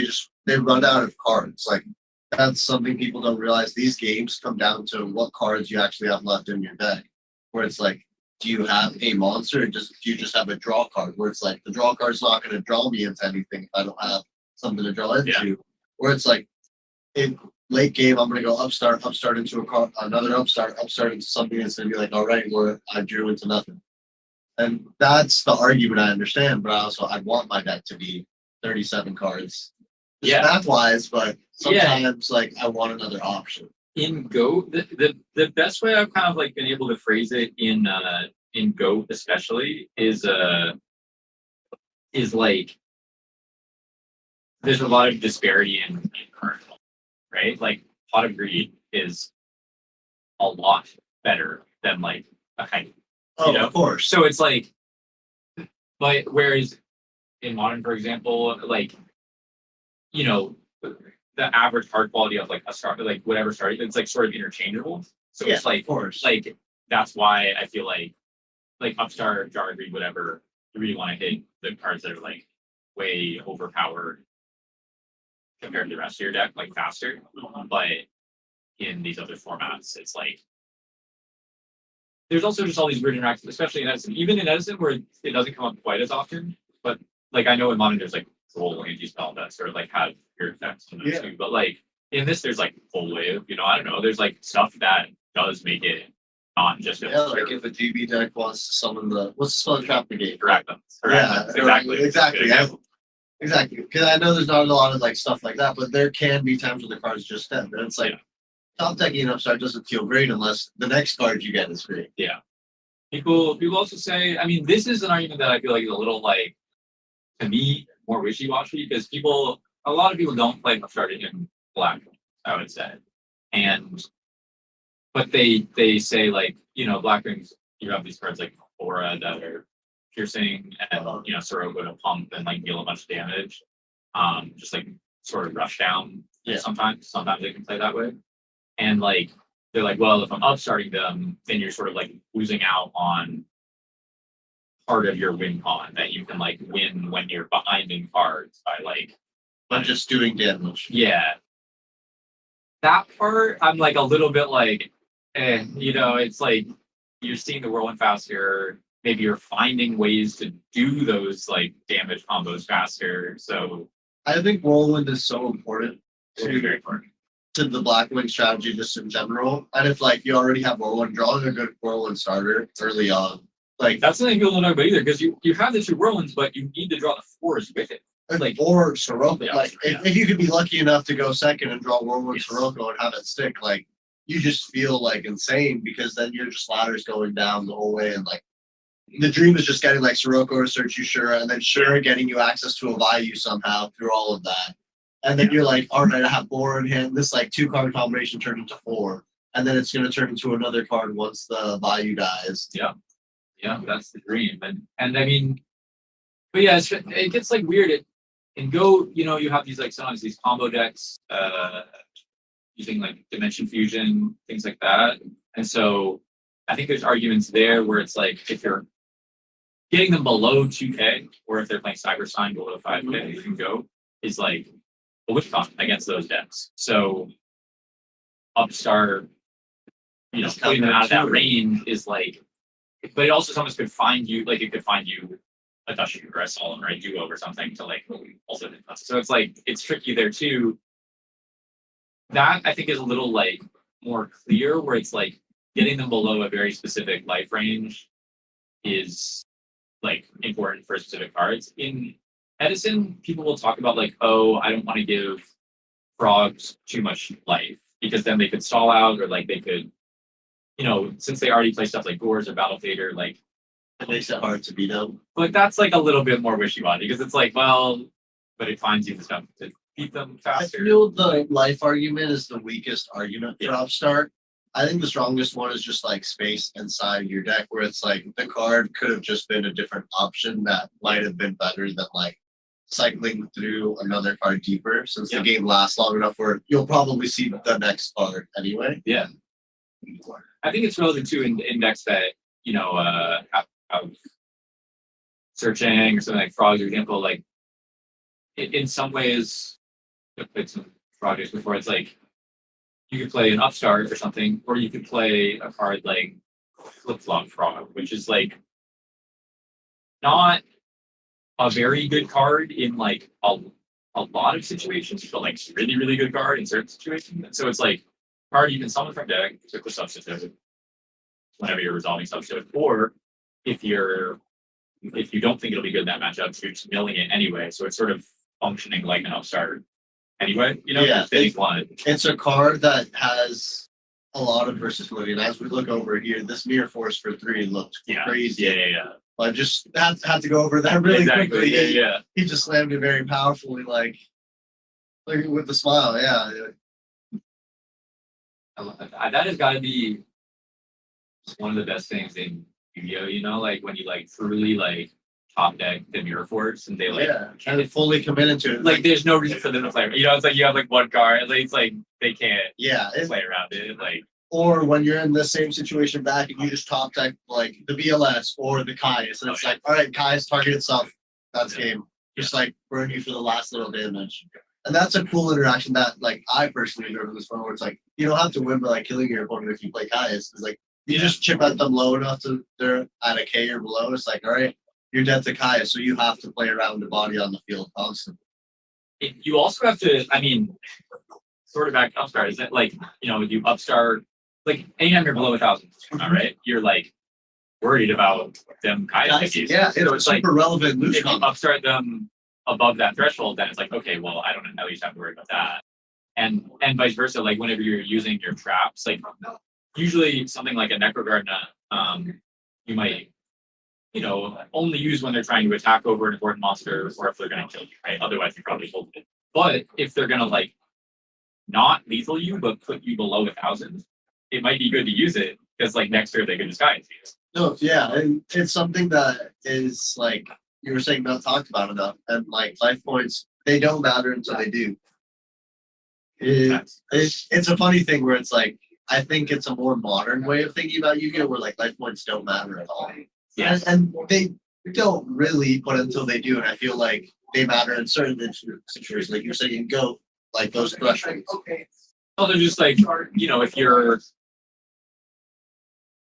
They run out of cards. Like that's something people don't realize. These games come down to what cards you actually have left in your deck. Where it's like, do you have a monster, or do you just have a draw card? Where it's like the draw card's not going to draw me into anything if I don't have something to draw into. Yeah. Where it's like in late game, I'm going to go Upstart into a card, another Upstart into something that's going to be like, all right, where I drew into nothing. And that's the argument I understand, but I want my deck to be 37 cards. Yeah. Math wise, but sometimes like I want another option. In Go, the best way I've kind of like been able to phrase it in Go especially is like there's a lot of disparity in current, right? Like Pot of Greed is a lot better than like a kind Oh, of course. So it's like, but whereas in Modern, for example, like the average card quality of like a start, like whatever starting, it's like sort of interchangeable. So it's like, of course. like that's why I feel like Upstart, Jar Greed, whatever, you really want to hit the cards that are like way overpowered compared to the rest of your deck, like faster. But in these other formats, it's like there's also just all these weird interactions, especially in Edison. Even in Edison, where it doesn't come up quite as often, but like I know in Modern there's like full anti-spell decks or like have your effects in those too. But like in this, there's like full wave. I don't know. There's like stuff that does make it not just like if a GB deck wants to summon what's the spell trap negate? Correct them. Exactly. Exactly. Because I know there's not a lot of like stuff like that, but there can be times when the card's just dead. And it's like top decking an Upstart doesn't feel great unless the next card you get is great. Yeah. People also say, I mean, this is an argument that I feel like is a little like, to me, more wishy-washy because a lot of people don't play Upstart in black, I would say. But they say like, Black Rings, you have these cards like Aura that are piercing and, Sorogo to pump and like deal a bunch of damage. Just like sort of rush down. Yeah. Sometimes they can play that way. And like they're like, well, if I'm upstarting them, then you're sort of like losing out on part of your win con that you can like win when you're behind in cards by like But just doing damage. yeah. That part I'm like a little bit like it's like you're seeing the whirlwind faster. Maybe you're finding ways to do those like damage combos faster. So I think whirlwind is so important it's very important. to the Blackwing strategy just in general. And if like you already have whirlwind, drawing a good whirlwind starter early on. Like That's something people don't know about either, because you have the two whirlwinds, but you need to draw the fours with it. Like or Sirocco. Yeah, Like yeah. if you could be lucky enough to go second and draw whirlwind Yes. Sirocco and have it stick, like you just feel like insane because then you're just ladders going down the whole way and like the dream is just getting like Sirocco or Search You Shura and then Shura getting you access to a Bayou somehow through all of that. And then you're like, all right, I have 4 in hand. This like 2-card combination turned into 4. And then it's gonna turn into another card once the Bayou dies. yeah, that's the dream. And I mean, but yeah, it gets like weird. In Go, you have these like sometimes these combo decks, using like Dimension Fusion, things like that. And so I think there's arguments there where it's like if you're getting them below 2K, or if they're playing Cyber Sign below 5K, you can go is like a witch con against those decks. So Upstart, It's putting them out of that counterintuitive. range is like, but it also sometimes could find you, like it could find you a Dushy or a Solemn, right? Do over something to like also. So it's like, it's tricky there too. That I think is a little like more clear where it's like getting them below a very specific life range is like important for specific cards. In Edison, people will talk about like, oh, I don't want to give frogs too much life because then they could stall out or like they could, since they already play stuff like Gores or Battle Fader, like, It makes it hard to beat them. but that's like a little bit more wishy-washy because it's like, well, but it finds you the stuff to beat them I faster. feel the life argument is the weakest argument for Yeah. Upstart. I think the strongest one is just like space inside your deck where it's like the card could have just been a different option that might have been better than like cycling through another card deeper since Yeah. the game lasts long enough where you'll probably see the next card anyway. Yeah. I think it's relevant too in decks that, have searching or something like frogs, for example, like in some ways, I've played some frog decks before, it's like you could play an upstart or something, or you could play a card like flip-flop frog, which is like not a very good card in like a lot of situations, but like really, really good card in certain situations. And so it's like card you can summon from deck to the substitute whenever you're resolving substitute, or if you don't think it'll be good in that matchup, you're just milling it anyway. So it's sort of functioning like an upstart anyway. Yeah, Phase one. It's a card that has a lot of versatility. And as we look over here, this Mirror Force for 3 looked Yeah. crazy. Yeah. I just had to go over that really quickly. Yeah. He just slammed it very powerfully, like with a smile. Yeah. That has got to be one of the best things in Yu-Gi-Oh, like when you like truly like top deck the Mirror Force and they like Yeah. And fully committed to it. like there's no reason for them to play. It's like you have like one card, like, it's like they can't yeah. play around it. Like Or when you're in the same situation back and you just top deck like the BLS or the Kai's, and it's like, all right, Kai's target itself. That's game. Just like burn you for the last little damage. And that's a cool interaction that like I personally enjoy from this one where it's like you don't have to win by like killing your opponent if you play Kai's. It's like you just chip at them low enough to they're at a K or below. It's like, all right, you're dead to Kaya, so you have to play around the body on the field constantly. you also have to, I mean, sort of back upstart, is that like, you upstart, like anytime you're below 1,000, right? You're like worried about them Kai's. Yeah, So it's super relevant loose if you combo. upstart them above that threshold, then it's like, okay, well, I don't at least have to worry about that. And vice versa, like whenever you're using your traps, like usually something like a Necrogardna, you might, only use when they're trying to attack over an important monster or if they're going to kill you, right? Otherwise, you probably hold it. But if they're going to like not lethal you, but put you below 1,000, it might be good to use it because like next turn they can disguise you. No, yeah, and it's something that is like you were saying not talked about enough, and like life points they don't matter until they do. It's a funny thing where it's like I think it's a more modern way of thinking about Yu-Gi-Oh, where like life points don't matter at all. Yes. And they don't really, but until they do, and I feel like they matter in certain situations, like you're saying, go like those thresholds. Well, they're just like, if you're,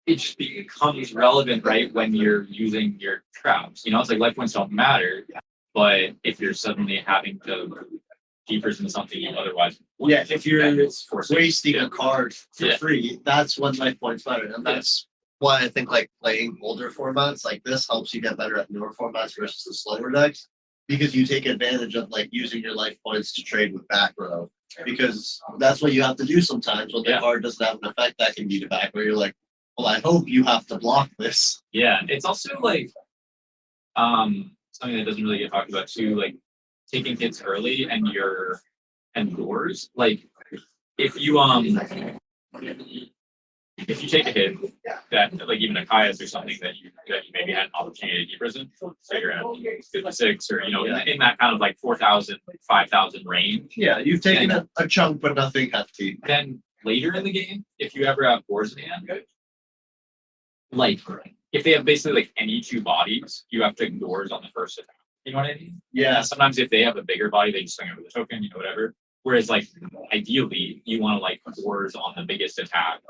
it just becomes relevant, right, when you're using your traps. It's like life points don't matter, but if you're suddenly having to keepers into something you otherwise Yeah, if you're then it's forcing wasting a card for Yeah. free, that's when life points matter, and that's why I think like playing older formats like this helps you get better at newer formats versus the slower decks, because you take advantage of like using your life points to trade with back row, because that's what you have to do sometimes when the Yeah. card doesn't have an effect that can be the back, where you're like, well, I hope you have to block this. Yeah, it's also like something that doesn't really get talked about too, like taking hits early and doors. Like if you take a hit that like even a Kaya's or something that you maybe had an opportunity to keep prison, so you're at 56 or in that kind of like 4,000, 5,000 range. Yeah, you've taken a chunk, but nothing hefty. Then later in the game, if you ever have boards in hand, like if they have basically like any two bodies, you have to ignore on the first attack. You know what I mean? Yeah, And sometimes if they have a bigger body, they just swing over the token, whatever. Whereas like ideally you want to like wars on the biggest attack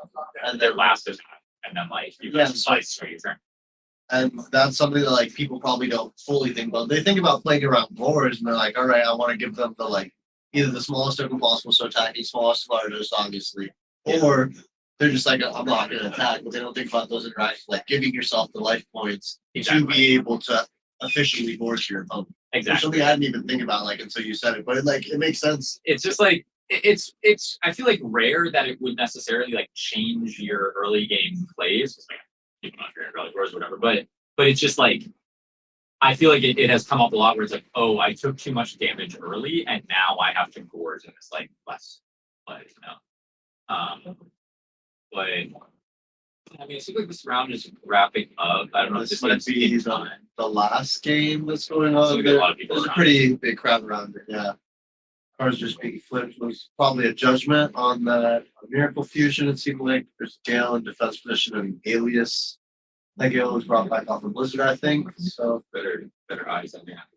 and their last attack, and then like you Yeah, can slice for your turn. and that's something that like people probably don't fully think about. They think about playing around boards, and they're like, all right, I want to give them the like either the smallest token possible, so attacking smallest, largest, obviously, or they're just like, I'm not going to attack, but they don't think about those interactions, like giving yourself the life points to be able to efficiently board your opponent. Which Exactly. something I didn't even think about like until you said it, but it makes sense. It's just like it's I feel like rare that it would necessarily like change your early game plays. 'Cause, like, people not hearing early wars or whatever, but it's just like I feel like it has come up a lot where it's like, oh, I took too much damage early and now I have to gorge and it's like less play, but I mean, it seems like this round is wrapping up. I don't know if This this might is be the last game that's going So on. we got a lot of people There's a around. pretty big crowd around it. Yeah, cards just being flipped was probably a judgment on the Miracle Fusion. It seemed like there's Gale in defense position and Alias. That Gale was brought back off of Blizzard, I think. So better eyes on that.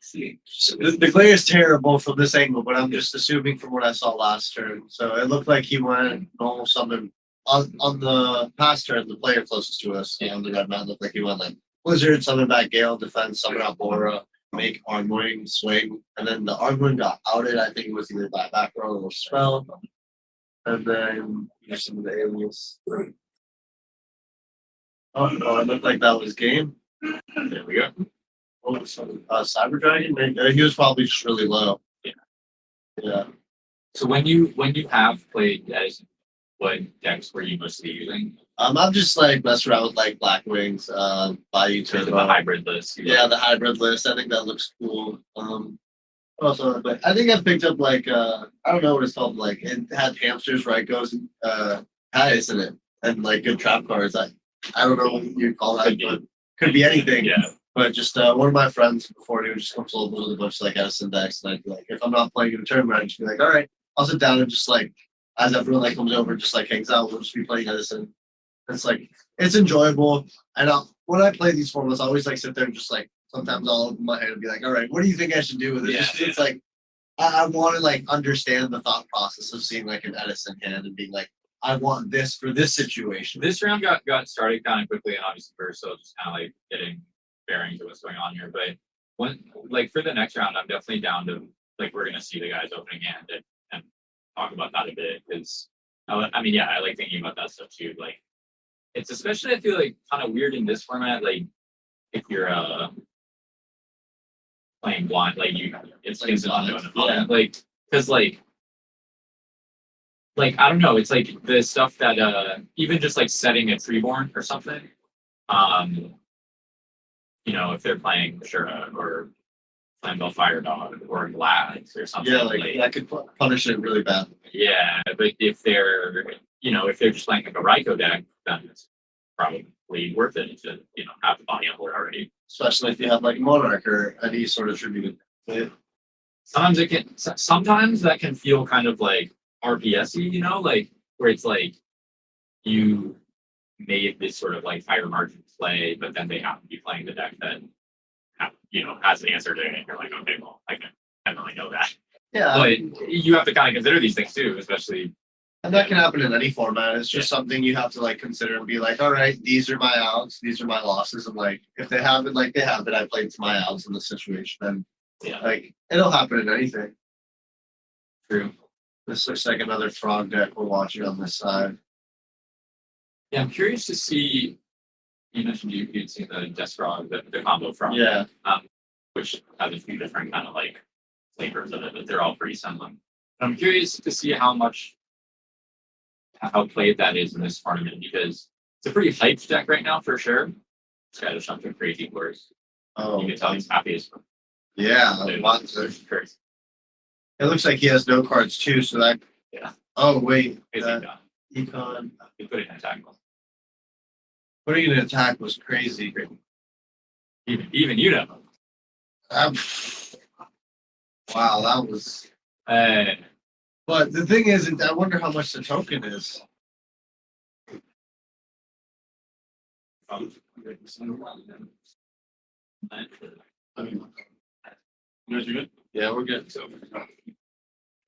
See. the glare is terrible from this angle, but I'm just assuming from what I saw last turn. So it looked like he went normal summon on the past turn. The player closest to us on the red man looked like he went like Blizzard, summon back Gale, defense, summon out Bora, make Armwing, swing, and then the Armwing got outed. I think it was either by back row or spell, and then some of the alias. Oh, it looked like that was game. There we go. Cyber Dragon. He was probably just really low. Yeah. Yeah. So when you have played Edison, what decks were you mostly using? I'm just like messing around with like Black Wings, Bayou Sort of the Turbo. hybrid list. Yeah, the hybrid list. I think that looks cool. Also, but I think I picked up like I don't know what it's called. Like it had hamsters, right? Goes Hats in it, and like good trap cards. I don't know what you call that, Could be. but could be anything. Yeah. But just one of my friends before he would just come sold with a bunch of like Edison decks, and I'd be like, if I'm not playing in a tournament, I'd just be like, all right, I'll sit down and just like as everyone like comes over, just like hangs out, we'll just be playing Edison. It's like it's enjoyable, and when I play these formats, I always like sit there and just like sometimes I'll open my head and be like, all right, what do you think I should do with this? Yeah, Just 'cause it's like I want to like understand the thought process of seeing like an Edison hand and being like, I want this for this situation. This round got started kind of quickly, and obviously first, so just kind of like getting bearings of what's going on here. But when like for the next round, I'm definitely down to like we're gonna see the guys opening hand and talk about that a bit because I mean I like thinking about that stuff too. Like it's especially I feel like kind of weird in this format. Like if you're playing blind, like it's Playing instant blind, unknown opponent. Like because like I don't know, it's like the stuff that even just like setting a Treeborn or something. If they're playing Shura or Flamebell Fire Dog or Glads or something. Yeah, like that could punish it really bad. Yeah, but if they're just playing like a Raikou deck, then it's probably worth it to have the body on board already. Especially if you have like Monarch or any sort of tribute. sometimes that can feel kind of like RPS-y, you know, like where it's like you made this sort of like higher margin play, but then they happen to be playing the deck that has an answer to it, and you're like, okay, well, I can't really know that. Yeah, But you have to kind of consider these things too, especially. and that can happen in any format. It's just something you have to like consider and be like, all right, these are my outs, these are my losses, and like if they have it, like they have it, I played to my outs in the situation, and Yeah, like it'll happen in anything. true. This looks like another frog deck we're watching on this side. Yeah, I'm curious to see. You mentioned you'd seen the Death Frog, the combo frog. Yeah. Which has a few different kind of like flavors of it, but they're all pretty similar. I'm curious to see how played that is in this tournament because it's a pretty hyped deck right now for sure. This guy just something crazy worse. Oh, You can tell he's happy as yeah. lots of crazy. It looks like he has no cards too, so that. Yeah. Oh wait, Crazy that guy. econ He put it in attack. putting in an attack was crazy. Even you know. Wow, that was. Uh, But the thing is, I wonder how much the token is. you good? Yeah, we're good.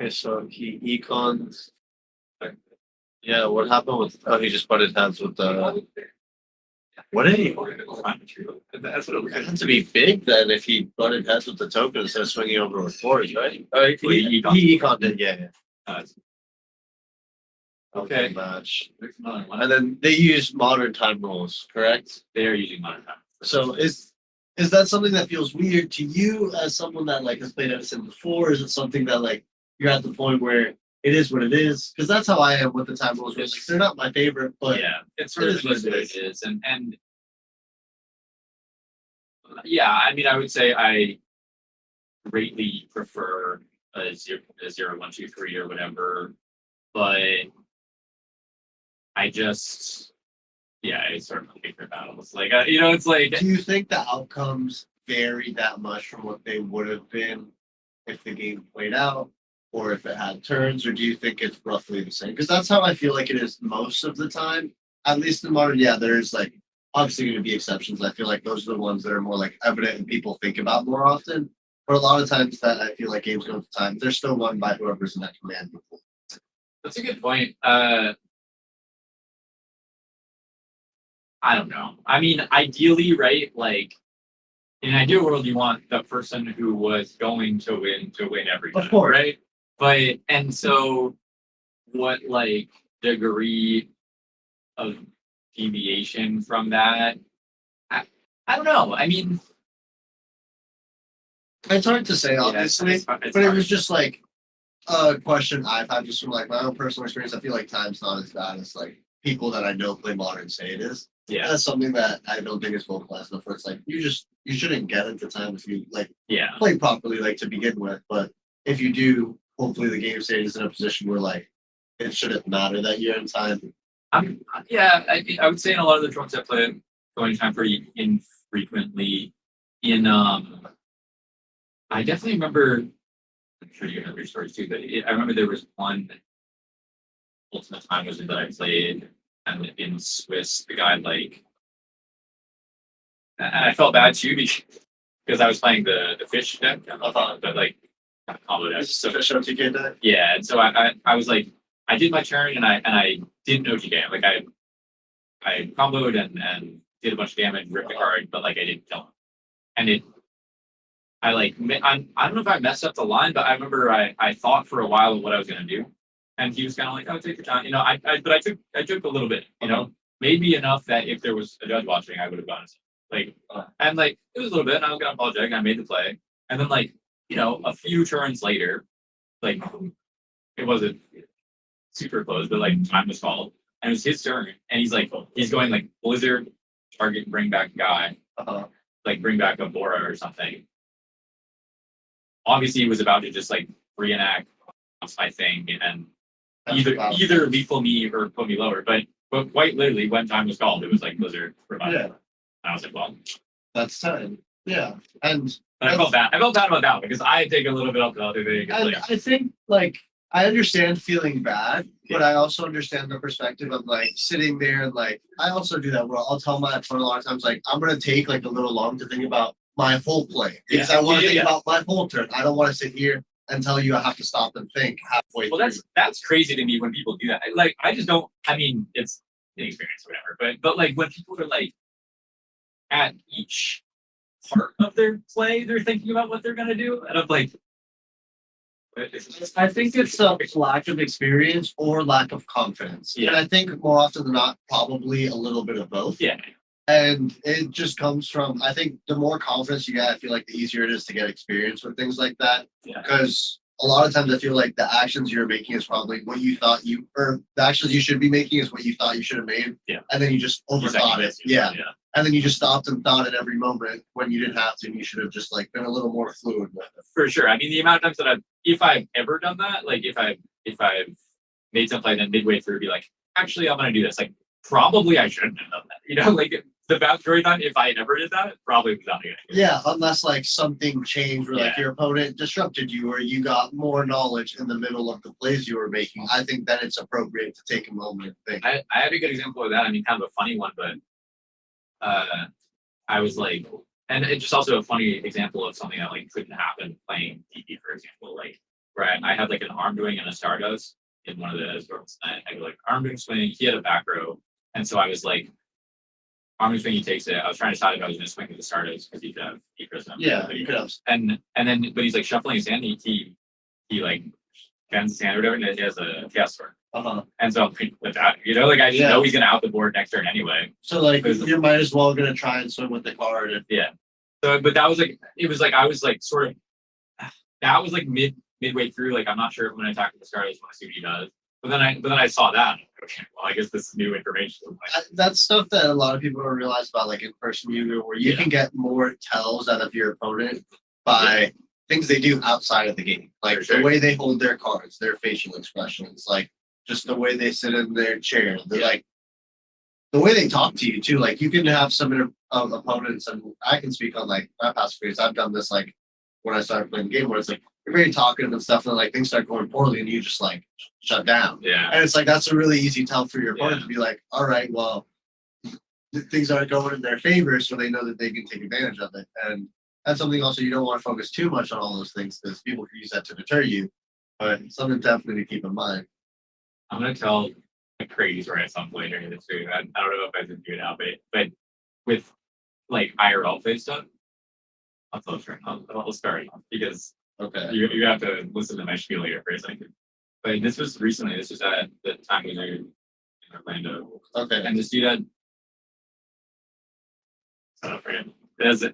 Okay, so he econs. Yeah, what happened with? Oh, he just butted heads with the. What did he? That's what it It had to be big then if he butted heads with the token instead of swinging over with fours, right? He econned it, yeah. Okay. Match. And And then they use modern time rules, correct? they are using modern time. So is that something that feels weird to you as someone that like has played Edison before? Is it something that like you're at the point where it is what it is? Because that's how I am with the time rules. Where, like, they're not my favorite, but Yeah, it's sort it of is what what it it is, and yeah, I mean, I would say I greatly prefer a 0, 1, 2, 3 or whatever, but I just it's sort of a favorite battles. Like it's like do you think the outcomes vary that much from what they would have been if the game played out, or if it had turns, or do you think it's roughly the same? Because that's how I feel like it is most of the time. At least in modern, yeah, there's like obviously going to be exceptions. I feel like those are the ones that are more like evident and people think about more often. But a lot of times that I feel like games go to time, they're still won by whoever's in that command. that's a good point. I don't know. I mean, ideally, right? Like in an ideal world, you want the person who was going to win every time, course. right? But and so, what like degree of deviation from that? I don't know. I mean, It's hard to say, obviously, it's but it hard. was just like a question I've had just from like my own personal experience. I feel like time's not as bad as like people that I know play modern say it is. Yeah, That's something that I don't think is vocalized enough. Where it's like you shouldn't get into time if you like yeah. play properly, like to begin with. But if you do, hopefully the game state is in a position where like it shouldn't matter that you're in time. I would say in a lot of the tournaments I play, going time pretty infrequently. I definitely remember. I'm sure you have your stories too, but I remember there was one ultimate time was that I played, and in Swiss, the guy like, and I felt bad too because I was playing the fish deck, but like combo deck. It's a show TK deck. Yeah, and so I was like, I did my turn and I didn't know TK. Like I comboed and did a bunch of damage, ripped the card, but like I didn't kill him. And I don't know if I messed up the line, but I remember I thought for a while of what I was gonna do, and he was kind of like, "Oh, take your time," but I took a little bit, maybe enough that if there was a judge watching, I would have gone and like it was a little bit, and I was gonna apologize, and I made the play, and then like a few turns later, like it wasn't super close, but like time was called, and it was his turn, and he's going like Blizzard, target, bring back guy, like bring back a Bora or something. Obviously, he was about to just like reenact my thing and either lethal me or put me lower. But quite literally, when time was called, it was like Blizzard provided. Yeah. And I was like, well, That's time. Yeah, and But I felt bad. I felt bad about that one because I take a little bit of the other thing. And Like, I think like I understand feeling bad, but I also understand the perspective of like sitting there and like I also do that where I'll tell my opponent a lot of times like I'm gonna take like a little long to think about my whole play because I want to think about my whole turn. I don't want to sit here and tell you I have to stop and think halfway. well, that's crazy to me when people do that. Like, I just don't. I mean, it's inexperience, or whatever. But like when people are like at each part of their play, they're thinking about what they're gonna do, and I'm like, I think it's a lack of experience or lack of confidence. Yeah. And I think more often than not, probably a little bit of both. yeah, And it just comes from, I think the more confidence you get, I feel like the easier it is to get experience with things like that. Yeah. Because a lot of times I feel like the actions you're making is probably what you thought or the actions you should be making is what you thought you should have made. Yeah. And then you just overthought it. Yeah. And then you just stopped and thought at every moment when you didn't have to, and you should have just like been a little more fluid with it. for sure. I mean, the amount of times that if I've ever done that, like if I've made some play, then midway through be like, actually, I'm gonna do this. Like, probably I shouldn't have done that. You know, like the vast majority of the time, if I never did that, probably was not gonna do it. Yeah, unless like something changed where like Yeah. your opponent disrupted you or you got more knowledge in the middle of the plays you were making. I think then it's appropriate to take a moment and think. I had a good example of that. I mean, kind of a funny one, but I was like, and it's just also a funny example of something that like couldn't happen playing DP, for example, like where I had like an arm doing and a stardust in one of the sports. I go like arm doing swing. He had a back row, and so I was like, arm doing swing. He takes it. I was trying to decide if I was going to swing with the stardust because he could have prism. Yeah, you could have. And then, but he's like shuffling his hand. He like bends his hand or whatever, and he has a chaos sword. And so with that, you know, like I just know he's gonna out the board next turn anyway. So like you might as well gonna try and swim with the card. And So, but that was like it was like I was like sort of that was like midway through. Like I'm not sure if I'm gonna attack with the start. I just want to see what he does. But then I saw that. Okay, well I guess this is new information. That's stuff that a lot of people don't realize about like in-person Yu-Gi-Oh, where you can get more tells out of your opponent by things they do outside of the game, like the way they hold their cards, their facial expressions, like just the way they sit in their chair, like the way they talk to you too. Like you can have some opponents, and I can speak on like my past experience. I've done this like when I started playing the game, where it's like you're very talkative and stuff, and like things start going poorly, and you just like shut down. Yeah. And it's like that's a really easy tell for your opponent to be like, all right, well, things aren't going in their favor, so they know that they can take advantage of it. And that's something also you don't want to focus too much on all those things because people can use that to deter you. But something definitely to keep in mind. I'm gonna tell a crazy story at some point during this video. I don't know if I can do it now, but with like IRL play stuff, I'll tell you. I'll start because you have to listen to my spiel here for a second. But this was recently. This was at the time we were in Orlando. Okay. And this dude had.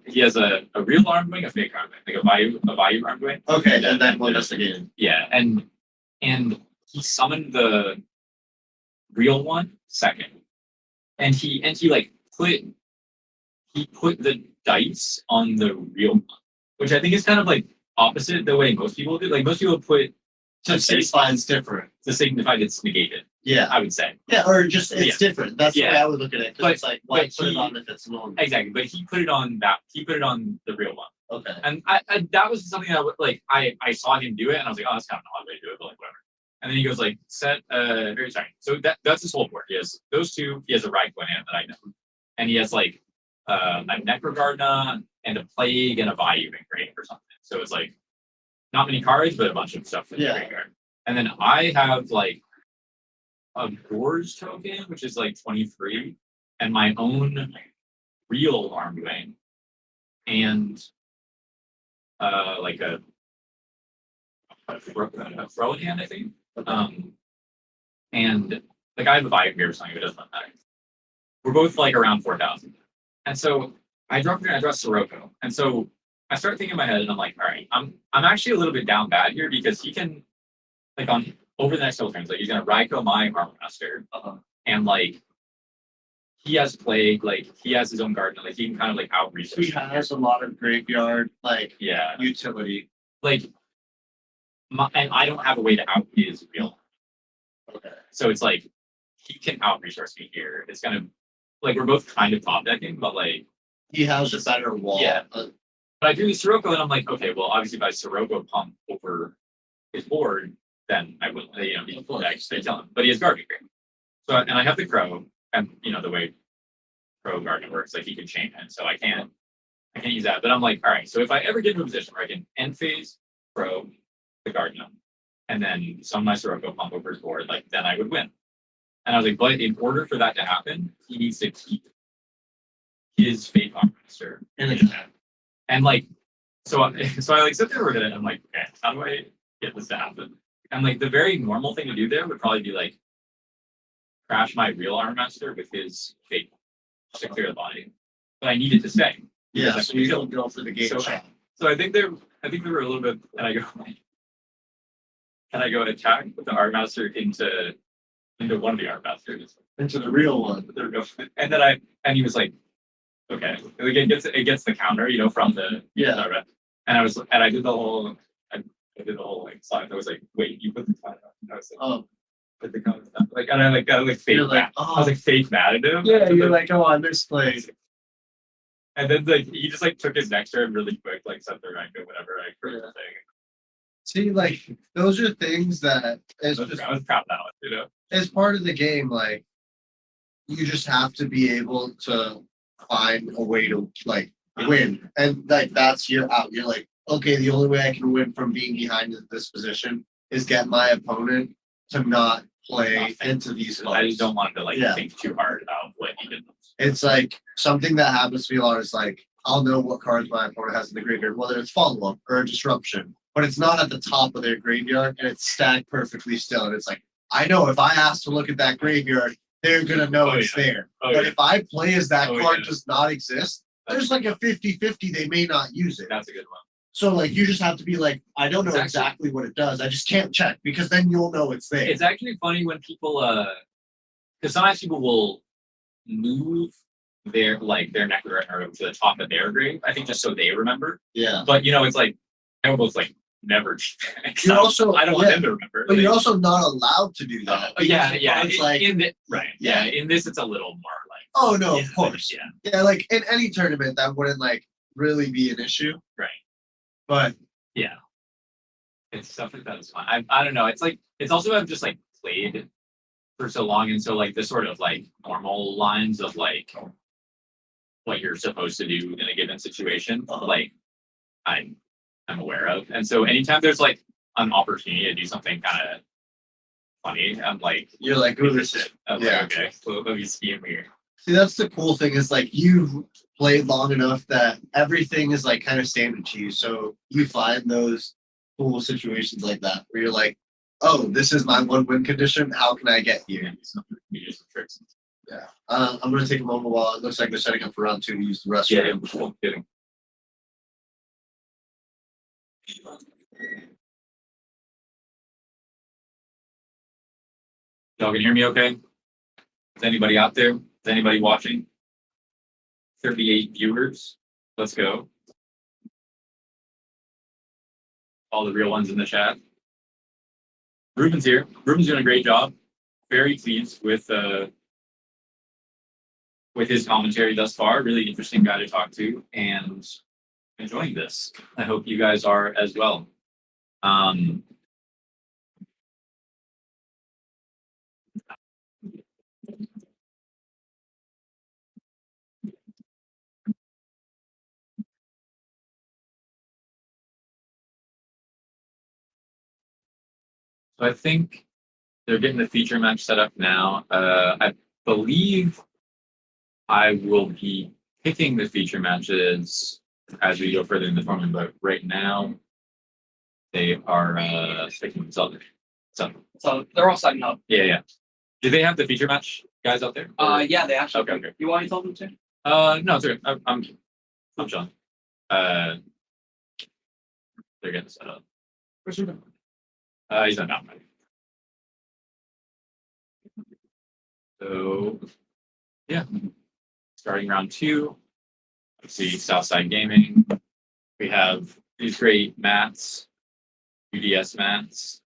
He has a real arm wing, a fake arm wing, like a Bayou arm wing. Okay, and then one that's the game. Yeah, and he summoned the real one second, and he like put the dice on the real one, which I think is kind of like opposite the way most people do. Like most people put to signify it's different. To signify it's negated. Yeah, I would say. Yeah, or just it's different. That's the way I would look at it. But it's like why put it on if it's normal? Exactly, but he put it on that. He put it on the real one. Okay. And I that was something that like I saw him do it, and I was like, oh, that's kind of an odd way to do it, but like whatever. And then he goes like set very sorry. So that's his whole board. He has those two. He has a Raikou hand that I know, and he has like a Necrogardna and a Plague and a Bayou grade or something. So it's like not many cards, but a bunch of stuff for the graveyard. And then I have like a Gorge token, which is like 23, and my own real arm wing, and like a throw in hand, I think. And like I have a Vibe here or something, it doesn't matter. We're both like around 4,000. And so I draw Sirocco. And so I start thinking in my head and I'm like, all right, I'm actually a little bit down bad here because he can like on over the next couple turns, like he's gonna Raikou my Armor Master. And like he has Plague, like he has his own garden, like he can kind of like outreach. He has a lot of graveyard utility. Like and I don't have a way to out his real. Okay. So it's like he can out resource me here. It's gonna like we're both kind of top decking, but like He has a better wall. Yeah. But I do the Sirocco, and I'm like, okay, well, obviously, if I Sirocco pump over his board, then I will, Of course. I tell him. But he has gardening green. So, and I have the crow, and the way crow gardening works, like he can chain it, so I can't use that. But I'm like, all right, so if I ever get into a position where I can end phase crow the garden, and then some my Sirocco pump over his board, like then I would win. And I was like, but in order for that to happen, he needs to keep his fate master and like so I like sit there with it and I'm like, okay, how do I get this to happen? And like the very normal thing to do there would probably be like crash my real armor master with his fate just to clear the body. But I needed to stay. Yeah, because so you don't go for the game So- shot. So I think they were a little bit, and I go, can I go attack with the armor master into one of the armor masters? Into the real one. There we go. And then and he was like, okay, like it gets the counter, from the and I did the whole like slide. I was like, wait, you put the counter on. And I was like, Oh, put the counter on. Like, and I got like fake You're like, mad. I was like fake mad at him. yeah, And you're then- like, oh, I misplayed. And then like he just like took his next turn really quick, like set the rank or whatever. I the thing. See, like those are things that is I was, just I was proud of that one, as part of the game. Like you just have to be able to find a way to like win, and like that's your out. You're like, okay, the only way I can win from being behind in this position is get my opponent to not play into these. So I just don't want him to like Yeah. think too hard about what he did. It's like something that happens to me a lot is like I'll know what cards my opponent has in the graveyard, whether it's follow up or a disruption, but it's not at the top of their graveyard and it's stacked perfectly still. And it's like I know if I ask to look at that graveyard, they're gonna know Oh, it's there. Oh, But yeah. if I play as that Oh, card yeah. does not exist, there's like a 50-50 they may not use it. That's a good one. So like you just have to be like, I don't know It's actually- exactly what it does. I just can't check because then you'll know it's there. It's actually funny when people because sometimes people will move their nectar to the top of their grave, I think just so they remember. Yeah. But it's like I almost like never You're also I don't want yeah, them to remember. but you're also not allowed to do that. yeah, because yeah. It's like Right. Yeah. In this it's a little more like oh no, yeah, of course. Yeah. Yeah, like in any tournament that wouldn't like really be an issue. Right. But Yeah. It's stuff like that is fun. I don't know. It's like it's also I've just like played for so long and so like the sort of like normal lines of like what you're supposed to do in a given situation, like I'm aware of. And so anytime there's like an opportunity to do something kind of funny, I'm like, you're like, ooh, this is I'm yeah. like, okay, so let me scheme here. See, that's the cool thing is like you've played long enough that everything is like kind of standard to you. So you find those cool situations like that where you're like, oh, this is my one win condition. How can I get here? Some tricks. Yeah. I'm gonna take a moment while it looks like they're setting up for round 2 to use the restroom. Yeah, cool. Kidding. Y'all can hear me okay? Is anybody out there? Is anybody watching? 38 viewers. Let's go. All the real ones in the chat. Ruben's here. Ruben's doing a great job. Very pleased with his commentary thus far. Really interesting guy to talk to and enjoying this. I hope you guys are as well. So I think they're getting the feature match set up now. I believe I will be picking the feature matches as we go further in the tournament, but right now they are picking themselves. So they're all signing up. Yeah. Do they have the feature match guys out there? Yeah, they actually. Okay. You want me to tell them to? No, it's okay. I'm Sean. They're getting set up. Where's your He's not down. So, yeah. Starting round 2. Let's see, Southside Gaming. We have these great mats, UDS mats,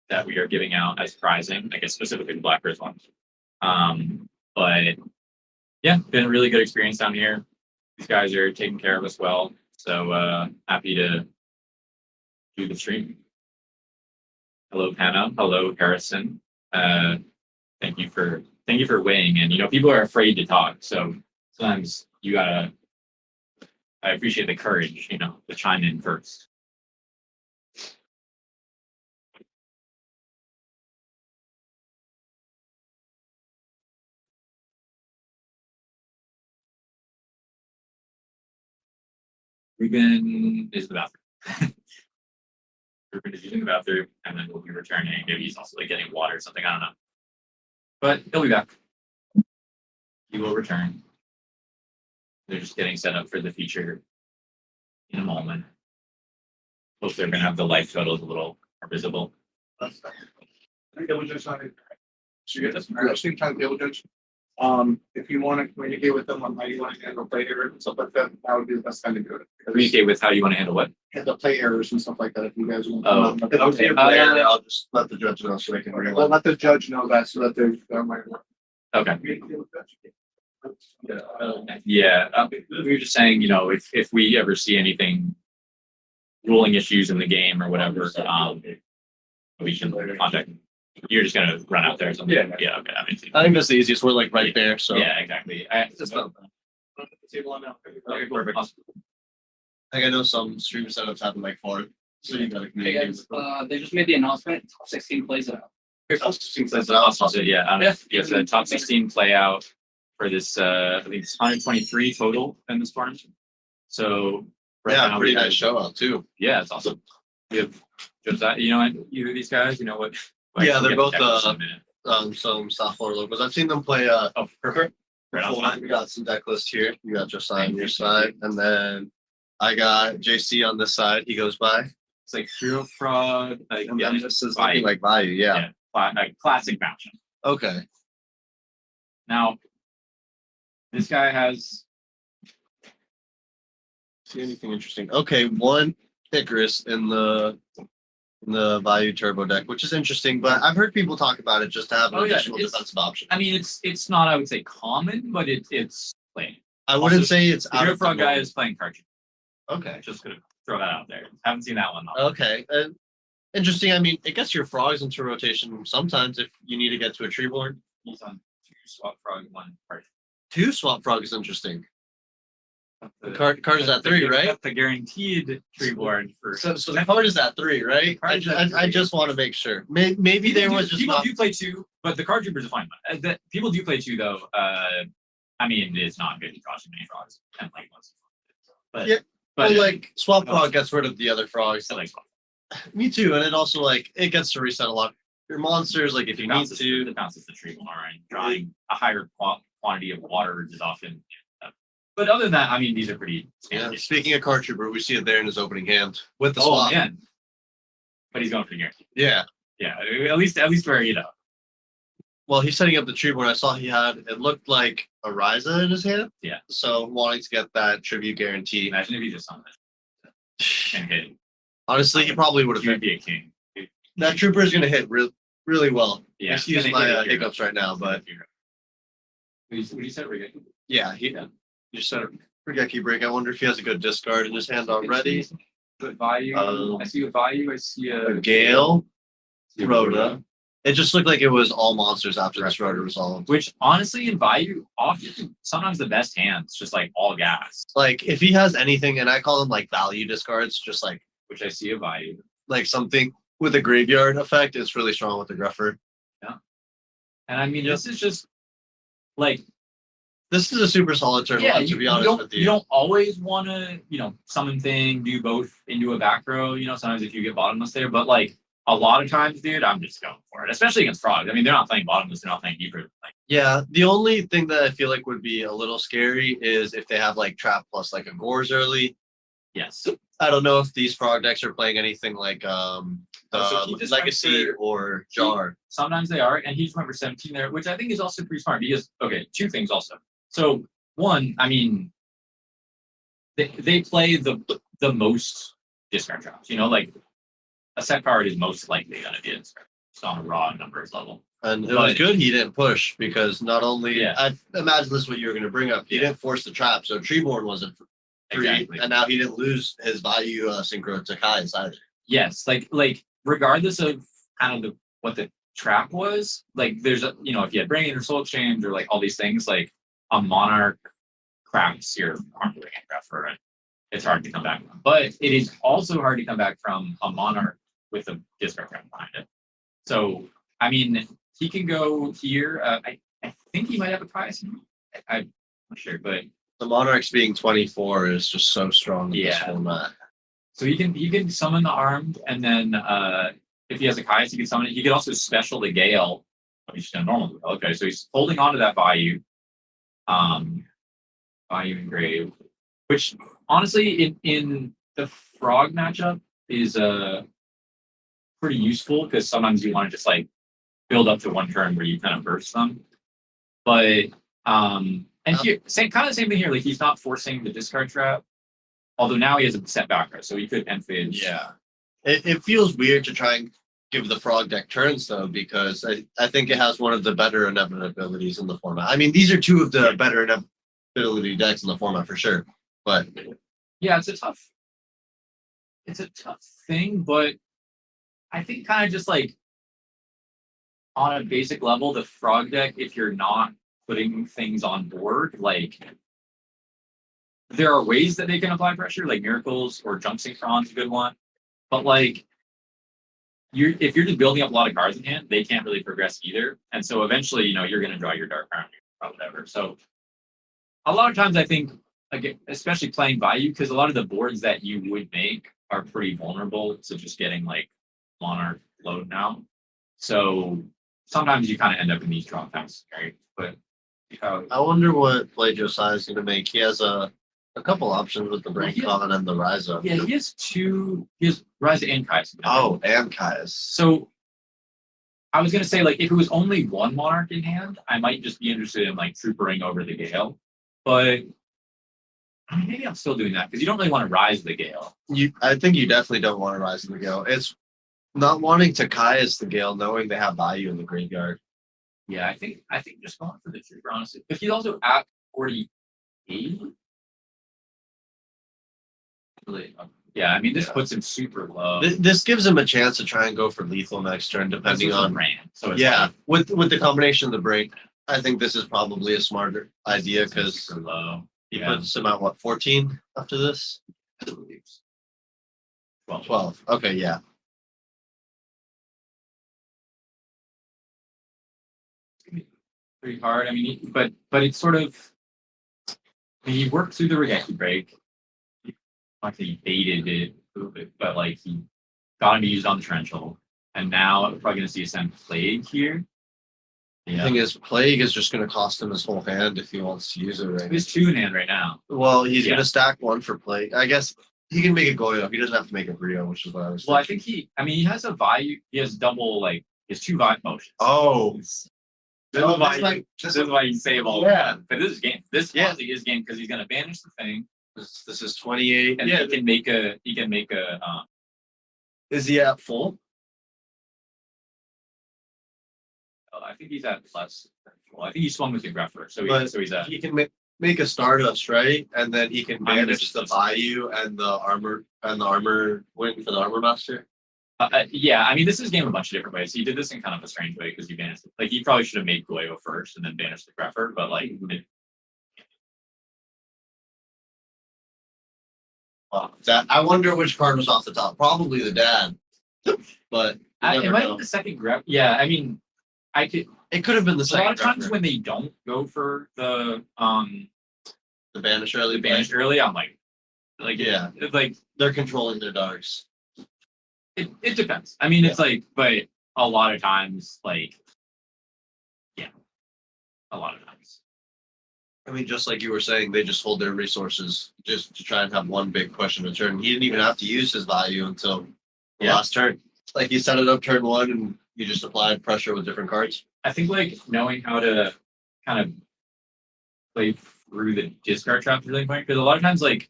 that we are giving out as prizing, I guess specifically the Black Bears ones. But yeah, been a really good experience down here. These guys are taking care of us well. So happy to do the stream. Hello, Hannah. Hello, Harrison. Thank you for weighing in. You know, people are afraid to talk, so sometimes you gotta. I appreciate the courage, you know, to chime in first. Ruben is the bathroom. Ruben is using the bathroom, and then we'll be returning. Maybe he's also like getting water or something. I don't know. But he'll be back. He will return. They're just getting set up for the feature in a moment. Hope they're gonna have the life totals a little more visible. Double judge on it. Should you get this? Same time double judge. If you want to communicate with them on how you want to handle play errors and stuff like that, that would be the best time to do it. Communicate with how you want to handle what? Handle play errors and stuff like that. If you guys want. Oh, okay. I'll just let the judge know so they can. Well, let the judge know that so that they might. Okay. Yeah, we were just saying, you know, if we ever see anything ruling issues in the game or whatever, we can contact. You're just gonna run out there or something. Yeah. Okay. That makes sense. I think that's the easiest. We're like right there. So Yeah, exactly. Just the table on now. Okay, perfect. I know some stream setups have like 4. So you gotta Hey communicate guys, with them. they just made the announcement, top 16 plays it out. Yeah, yes, the top 16 play out for this. I think it's 123 total in this tournament. So Yeah, now pretty we have- nice show out too. Yeah, it's awesome. We have Josiah. You know what? Either of these guys, you know what? Yeah, they're we'll both, get to Texas in a minute. Some South Florida locals. I've seen them play Oh, perfect. Right on before. time. We got some deck list here. You got Josiah on your side, and then I got JC on this side. He goes by. It's like Hero Frog. Like, And yeah, then this is Bayou. looking like Bayou. Yeah. Like classic matchup. Okay. Now, this guy has See anything interesting? Okay, one Icarus in the Bayou Turbo deck, which is interesting, but I've heard people talk about it just to have an Oh, yeah, additional it's- defensive option. I mean, it's not, I would say, common, but it's playing. I wouldn't also, say it's The out Hero of the Frog guy norm. is playing cartridge. Okay. Just gonna throw that out there. Haven't seen that one though. Okay. Interesting. I mean, it gets your frogs into rotation sometimes if you need to get to a tree board. He's on 2 swap frog, 1 cartridge. 2 swap frog is interesting. The card is at 3, right? Got the guaranteed tree board for. So the card is at 3, right? Card is at I 3. just want to make sure. Maybe there was just people not. do play 2, but the card troopers are fine. People do play 2 though. I mean, it's not good to draw too many frogs and like once. But Yeah, but Well, like swap frog gets rid of the other frogs. I like swap. Me too, and it also like it gets to reset a lot of your monsters. Like if you need to. It bounces the tree more, and drawing a higher quantity of water is often. But other than that, I mean, these are pretty Yeah. standard. Speaking of card trooper, we see it there in his opening hand with the Oh swap. man, but he's going for the guarantee. Yeah. Yeah, at least where you know. Well, he's setting up the tree board. I saw he had it looked like a Ryza in his hand. Yeah. So wanting to get that tribute guarantee. Imagine if he just saw that and hit. Honestly, he probably would have He would hit. be a king. That trooper is going to hit really well. Yeah, Excuse he's my gonna hit a hero. hiccups right now, but What you said, Rick? yeah, he just said a Regeki break. I wonder if he has a good discard in his hand already. Good value. I see a value. I see A a Gale, see a Rhoda. It just looked like it was all monsters after this Rhoda resolved. Which honestly, in value, often sometimes the best hands just like all gas. Like if he has anything, and I call them like value discards, just Which I see a value. like something with a graveyard effect, it's really strong with the Gruffer. And I mean, this is just like This is a super solid turn one, to be honest with you you. don't always want to, summon thing, do both into a back row. Sometimes if you get bottomless there, but like a lot of times, dude, I'm just going for it, especially against frogs. I mean, they're not playing bottomless, they're not playing deeper. Like, Yeah, the only thing that I feel like would be a little scary is if they have like trap plus like a Gores early. yes, I don't know if these frog decks are playing anything like so he just went Legacy for- or Jar. sometimes they are, and he just went for 17 there, which I think is also pretty smart because okay, 2 things also. So one, I mean, they play the most discard traps. Like a set card is most likely going to be a discard. just on a raw numbers level. And it was But- good he didn't push because not only Yeah. I imagine this is what you were going to bring up. He didn't force the trap, so Treeborn wasn't free, Exactly. and now he didn't lose his value synchro to Kai's either. Yes, like regardless of kind of what the trap was, like there's a if you had brain or soul exchange or like all these things, like a monarch cracks your arm ring and grapher, and it's hard to come back from. But it is also hard to come back from a monarch with a discard trap behind it. So I mean, he can go here. I think he might have a prize. I'm not sure, but The Monarchs being 24 is just so strong in this Yeah. format. so you can summon the armed, and then if he has a Caius, he can summon it. He can also special the Gale. He's just a normal. Okay, so he's holding on to that Bayou. Bayou engrave, which honestly in the frog matchup is pretty useful because sometimes you want to just like build up to one turn where you kind of burst them. But and here kind of the same thing here. Like he's not forcing the discard trap. Although now he has a set back row, so he could end phase. Yeah. It feels weird to try and give the frog deck turns though, because I think it has one of the better inevitabilities in the format. I mean, these are two of the better inevitability decks in the format for sure. But Yeah, it's a tough thing, but I think kind of just like on a basic level, the frog deck, if you're not putting things on board, like there are ways that they can apply pressure, like miracles or junk synchron's a good one. But like if you're just building up a lot of cards in hand, they can't really progress either. And so eventually, you're gonna draw your dark crown or whatever. So a lot of times I think, again, especially playing Bayou, because a lot of the boards that you would make are pretty vulnerable to just getting like monarch load now. So sometimes you kind of end up in these draw packs, right? But I wonder what play Josiah is going to make. He has a couple options with the Brain He has- Common and the Rise Up. yeah, he has Rise and Kai's. Oh, and Kai's. So I was gonna say, like, if it was only one monarch in hand, I might just be interested in like troopering over the Gale. But I mean, maybe I'm still doing that because you don't really want to rise the Gale. I think you definitely don't want to Rise in the Gale. It's not wanting to Kai's the Gale, knowing they have Bayou in the graveyard. Yeah, I think just going for the trooper, honestly. But he's also at 48. Really, yeah, I mean, this puts him super low. This gives him a chance to try and go for lethal next turn, depending This is on a ran. So it's yeah, like, with the combination of the break, I think this is probably a smarter idea because super low. he Yeah, puts him at what 14 after this. 12. Okay, yeah. pretty hard. I mean, but it's sort of he worked through the Regeki break. Actually, he baited it a little bit, but like he got him used on the torrential, and now we're probably gonna see a send plague here. The Yeah, thing is, Plague is just going to cost him his whole hand if he wants to use it right. he's 2 in hand right now. Well, he's Yeah. going to stack one for Plague. I guess he can make a Goyo. He doesn't have to make a Brio, which is what I was Well, I thinking. think he has a value. He has double like he has 2 vibe motions. Oh. This is why this is why you save all. Yeah. But this is game. This Yeah. honestly is game because he's gonna banish the thing, This is 28. and Yeah. he can make a Is he at full? I think he's at less. Well, I think he swung with the grapher, so But he's at. He can make a Stardust, right? And then he can I mean, this banish is the just- Bayou and the armor win for the Armor Master. Yeah, I mean, this is game a bunch of different ways. He did this in kind of a strange way because he banished. Like he probably should have made Goyo first and then banished the grapher, but like. Well, that I wonder which card was off the top. Probably the dad, but you It never might know. be the second grab. Yeah, I mean, I could. It could have been the A lot second. of times grapher. when they don't go for the the early banish early, I'm like Yeah. it's like they're controlling their darks. it depends. I mean, it's like, but a lot of times, like, yeah, a lot of times. I mean, just like you were saying, they just hold their resources just to try and have one big question in turn. He didn't even have to use his value until the Yeah. last turn. Like he set it up turn one and you just applied pressure with different cards. I think like knowing how to kind of play through the discard trap is really important because a lot of times like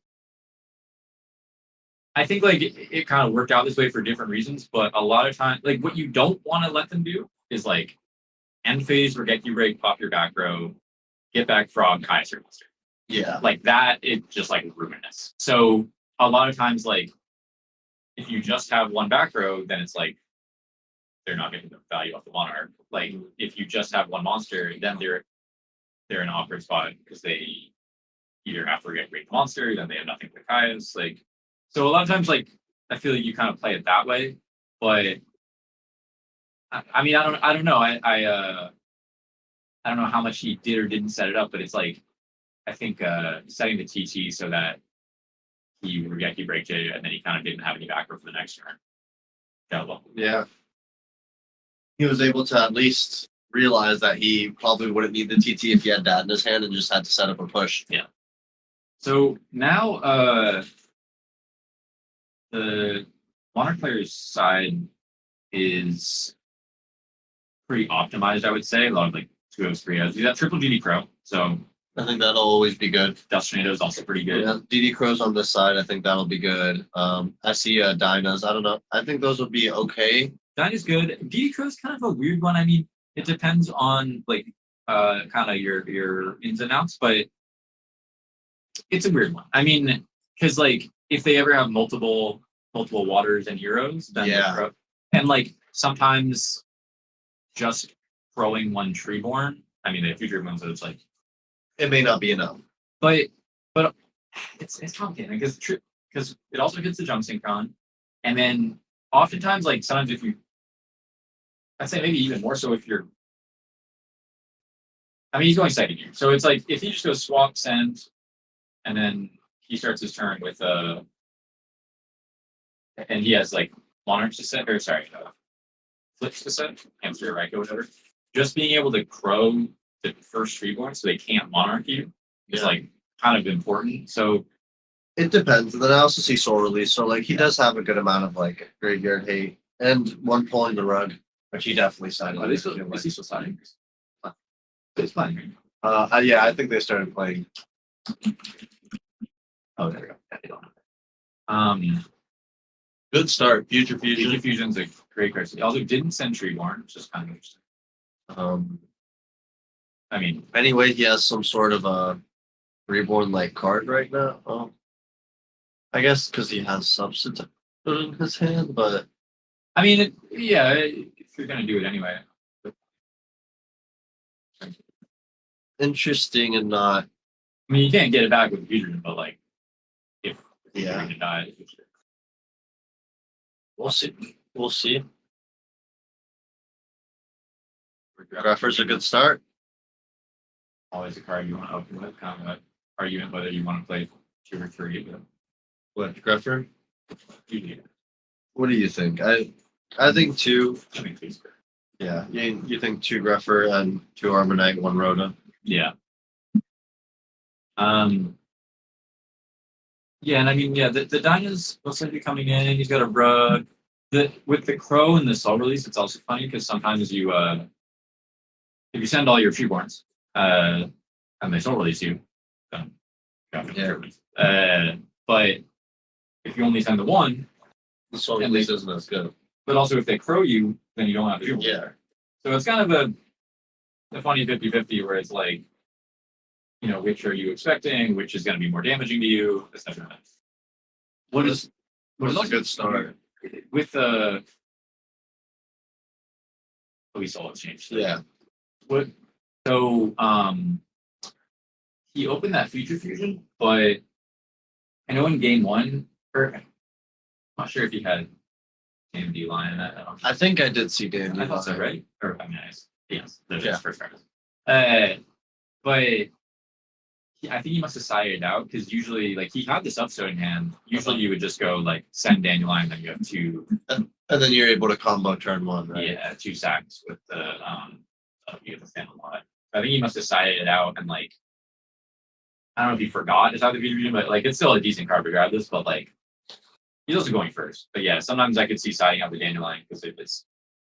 I think like it kind of worked out this way for different reasons, but a lot of times, like what you don't want to let them do is like end phase, Regeki break, pop your back row, get back frog, Kaiser monster. Yeah. Like that, it just like ruinous. So a lot of times, like if you just have one back row, then it's like they're not getting the value off the monarch. Like if you just have one monster, then they're in an awkward spot because they either have to get great monster, then they have nothing for Kai's. Like so a lot of times, like I feel like you kind of play it that way, but I mean I don't know. I don't know how much he did or didn't set it up, but it's like I think setting the TT so that he Regeki breaked it and then he kind of didn't have any back row for the next turn. Yeah, well, Yeah. He was able to at least realize that he probably wouldn't need the TT if he had that in his hand and just had to set up a push. so now the Monarch player's side is pretty optimized, I would say. A lot of like 2Os, 3Os. You got triple GD Crow, so I think that'll always be good. Dust Tornado is also pretty good. Yeah, DD Crows on this side, I think that'll be good. I see Dynas. I don't know. I think those would be okay. That is good. DD Crow is kind of a weird one. I mean, it depends on like kind of your ins and outs, but it's a weird one. I mean, because like if they ever have multiple waters and heroes, then Yeah. Crow, and like sometimes just throwing one Treeborn. I mean, they have future ones, so it's like, It may not be enough. but it's complicated because it also hits the jump synchron, and then oftentimes like sometimes if you, I'd say maybe even more so if you're, I mean he's going second year, so it's like if he just goes swap send, and then he starts his turn with and he has like monarchs to set or sorry flips to set hamster right or whatever. Just being able to crow the first Treeborn so they can't monarch you is Yeah. like kind of important. So It depends. And then I also see Soul Release. So like he does have a good amount of like graveyard hate and one pulling the rug, which he definitely signed. are they still is he still signing? It's fine. Yeah, I think they started playing. Oh, there we go. Yeah, they don't have it. Good start. Future Fusion Fusion. Fusion's a great card. He also didn't send Treeborn, which is kind of interesting. I mean, Anyway, he has some sort of a reborn like card right now. I guess because he has substitute in his hand, but yeah, if you're gonna do it anyway. interesting and not. I mean, you can't get it back with Fusion, but like, if Yeah. you're gonna die, We'll see. We'll see. Grapher's a good start. Always a card you want to open with, kind of an argument whether you want to play 2 or 3. But What, Grapher? usually, What do you think? I think 2. I mean, please. Yeah. You think 2 Grapher and 2 Armonite, 1 Rhoda? Yeah. Yeah, and I mean, yeah, the Dyna's looks like he's coming in. He's got a rug. With the Crow and the Soul Release, it's also funny because sometimes you if you send all your Treeborns, and they Soul Release you, Yeah. but if you only send the one, The Soul And Release they- isn't as good. but also if they Crow you, then you don't have Treeborn. Yeah. So it's kind of a funny 50-50 where it's like, which are you expecting? Which is going to be more damaging to you? Etc. What is What is a also- good start? with the we saw it change. Yeah. What? So he opened that Future Fusion, but I know in game 1, or I'm not sure if he had AMD line in that. I don't know. I think I did see Dan. I thought so, right? Or I mean, yes, there's Yeah. his first card. But I think he must have sided it out because usually, like, he had this upstone in hand. Usually, you would just go like send Dandelion, then you have 2, And then you're able to combo turn 1, right? yeah, 2 sacks with the you get the stand lot. I think he must have sided it out and like, I don't know if he forgot his other video, but like it's still a decent card regardless. But like, he's also going first. But yeah, sometimes I could see siding out the Dandelion because if it's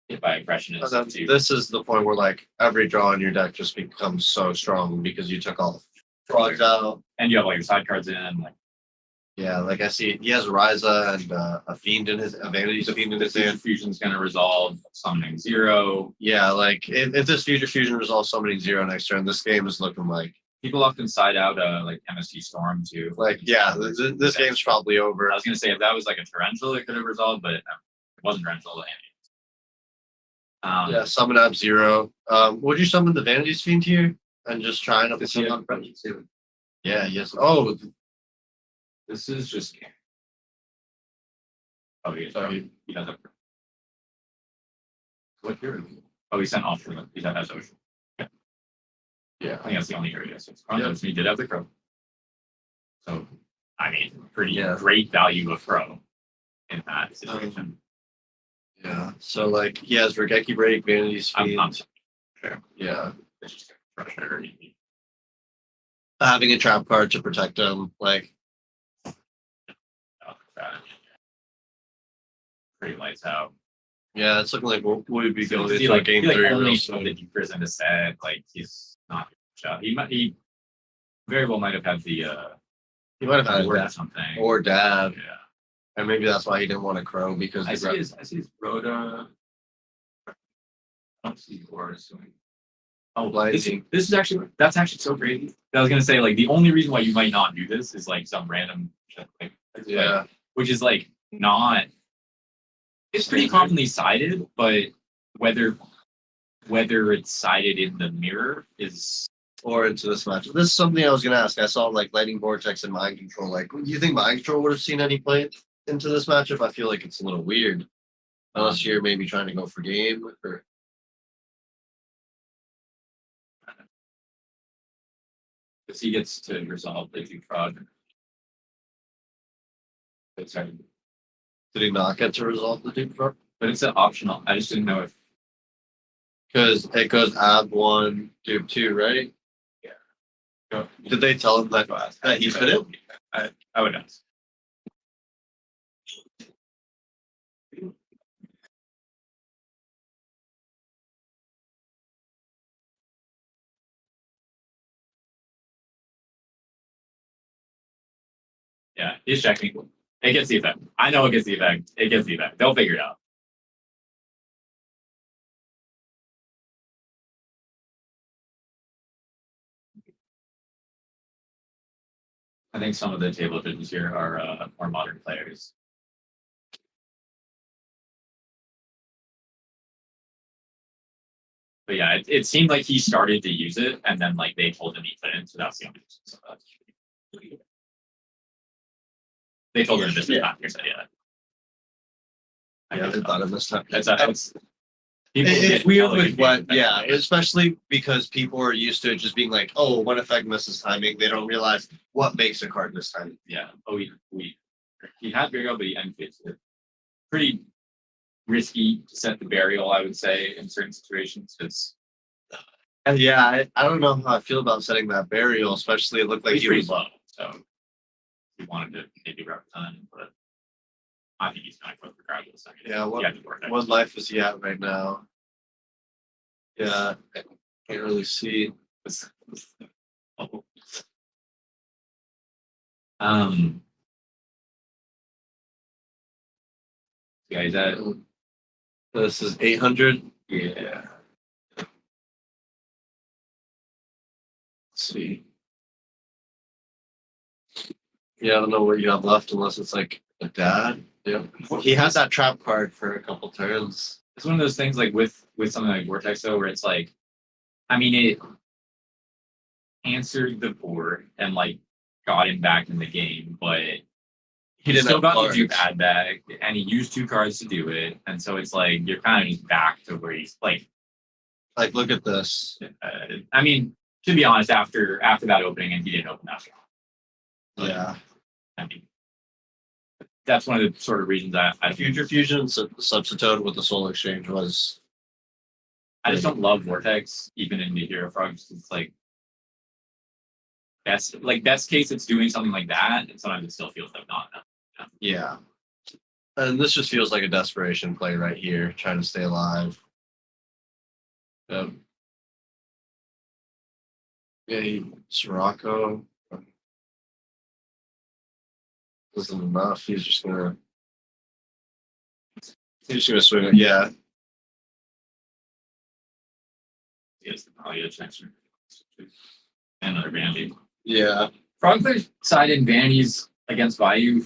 hit by aggression and And stuff then too. this is the point where like every draw in your deck just becomes so strong because you took all the frogs out. And you have all your side cards in, like Yeah, like I see he has Ryza and a fiend in his a vanity's fiend in his Fusion hand. Fusion's gonna resolve summoning 0. Yeah, like if this future fusion resolves summoning 0 next turn, this game is looking People often side out like MST Storm too. like yeah, this game's probably over. I was gonna say if that was like a torrential, it could have resolved, but it wasn't torrential. Yeah, summon up 0. Would you summon the vanity's fiend here and just try and Does he up have- Yeah, yes. Oh, This is just. Oh, he has a. What hero? Oh, he sent off the. He's at Ocean. yeah. I think that's the only area. So it's Chronos, and he did have the Crow. So, I mean, pretty Yeah. great value of Crow in that situation. Yeah. So like he has Regeki Break, Vanity's Fiend. I'm sure. Yeah. It's just pressure. Having a trap card to protect him, like Pretty lights out. yeah, it's looking like we'd be going He into like, game he like 3 only real showed soon. the Deepers in the set. Like he's not shot. He very well might have had the He might have had word or that something. or Dab, Yeah. and maybe that's why he didn't want to Crow because I the see his Rhoda. I don't see Horus doing. Oh, Blinding. this is actually that's actually so crazy. I was gonna say like the only reason why you might not do this is like some random shit, like yeah. which is like not. It's pretty commonly cited, but whether it's cited in the mirror is Or into this match. This is something I was gonna ask. I saw like Lightning Vortex and Mind Control. Like, do you think Mind Control would have seen any play into this matchup? I feel like it's a little weird, unless you're maybe trying to go for game or. because he gets to resolve the two frog. It's Did he not get to resolve the deep front? but it's an optional. I just didn't know if Because it goes ab 1, dupe 2, right? Did they tell him that he fit it? I would ask. Yeah, he's checking. It gets the effect. I know it gets the effect. It gets the effect. They'll figure it out. I think some of the table judges here are more modern players. But yeah, it seemed like he started to use it, and then like they told him he couldn't, so that's the only reason. So that's they told him this is not your idea. Yeah, they thought of this time. It's It's get weird elegant with what, games. yeah, especially because people are used to it just being like, oh, one effect misses timing. They don't realize what makes a card miss timing. Yeah. Oh, he had burial, but he unfits it. Pretty risky to set the burial, I would say, in certain situations because And yeah, I don't know how I feel about setting that burial, especially it looked like he's he pretty was low. So he wanted to maybe represent him, but I think he's going to put regardless. I mean, Yeah, what- he had to work what life is he at right now? Yeah, I can't really see. Yeah, he's at This is 800. yeah. Let's see. Yeah, I don't know what you have left unless it's like a dad. Yeah. He has that trap card for a couple turns. It's one of those things like with something like Vortex though, where it's like, I mean, it answered the board and like got him back in the game, but he didn't still have got the dupe cards. ad bag, and he used 2 cards to do it, and so it's like you're kind of just back to where he's like. Like, look at this. I mean, to be honest, after that opening, and he didn't open that strong. Yeah. I mean, that's one of the sort of reasons I Future Fusion substitute with the Soul Exchange was. I just don't love Vortex, even in the Hero Frogs. It's like best case, it's doing something like that, and sometimes it still feels like not enough. Yeah. And this just feels like a desperation play right here, trying to stay alive. Yeah, Sirocco. isn't enough. He's just gonna swing it. Yeah. Yes, probably a next turn. And another vanity. Yeah. Frog players side in vanities against Bayou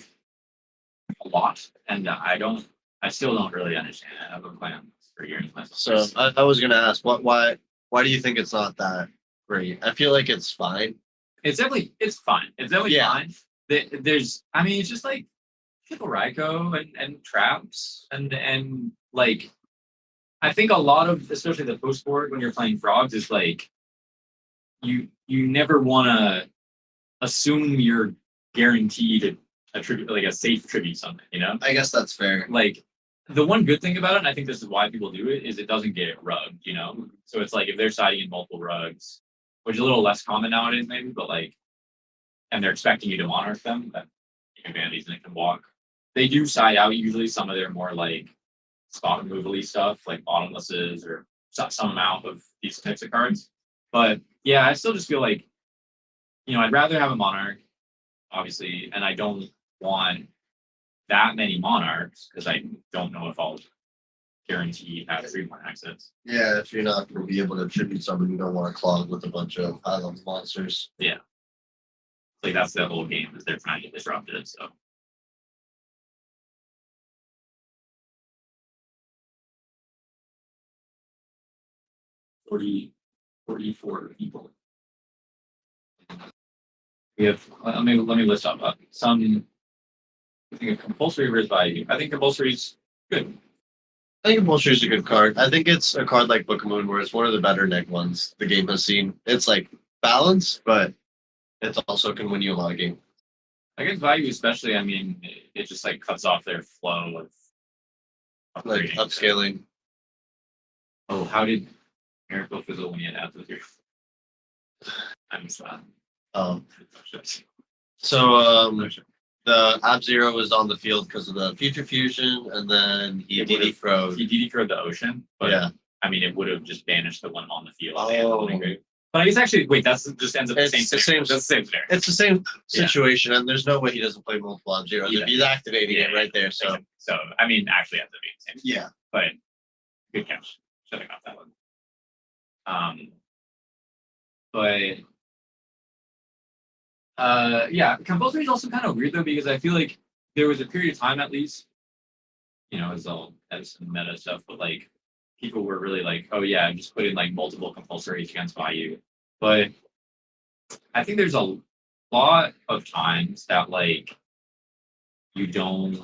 a lot, and I still don't really understand it. I've been playing this for years myself. So I was gonna ask why do you think it's not that great? I feel like it's fine. It's fine. It's definitely Yeah. fine. There's, I mean, it's just like triple Ryko and traps and like, I think a lot of, especially the post board when you're playing frogs, is like you never want to assume you're guaranteed a tribute, like a safe tribute something, you know? I guess that's fair. Like the one good thing about it, and I think this is why people do it, is it doesn't get rugged, you know? So it's like if they're siding in multiple rugs, which is a little less common nowadays, maybe, but like, and they're expecting you to monarch them, that you can vanities and it can walk. They do side out usually some of their more like spot removal-y stuff, like bottomlesses or some amount of these types of cards. But yeah, I still just feel like, you know, I'd rather have a monarch, obviously, and I don't want that many monarchs because I don't know if I'll guarantee have 3 more exits. Yeah, if you're not gonna be able to tribute somebody, you don't want to clog with a bunch of high level monsters. Like that's the whole game, is they're trying to disrupt it. So Forty 44 people. We have, let me list up some. I think of compulsory versus Bayou. I think compulsory is good. I think Compulsory is a good card. I think it's a card like Book of Moon where it's one of the better neck ones the game has seen. It's like balanced, but it also can win you a lot of games. Against Bayou especially, I mean, it just like cuts off their flow of Like upgrading. upscaling. Oh, how did Miracle Fizzle when you had ads with your? I missed that. So the Ab Zero was on the field because of the Future Fusion, and then he It would've- DD froze. He DD the ocean, but Yeah. I mean, it would have just banished the one on the field. Oh. But I guess actually, wait, that's just ends up the It's same. the same- That's the same scenario. It's the same Yeah. situation, and there's no way he doesn't play multiple Ab Zeros Yeah. if he's activating Yeah. it right there. So So I mean, actually, ends up being the same. yeah, But good catch. Should have got that one. But yeah, compulsory is also kind of weird though, because I feel like there was a period of time, at least, you know, it's all Edison meta stuff, but like people were really like, oh yeah, just put in like multiple compulsories against Bayou. But I think there's a lot of times that like you don't.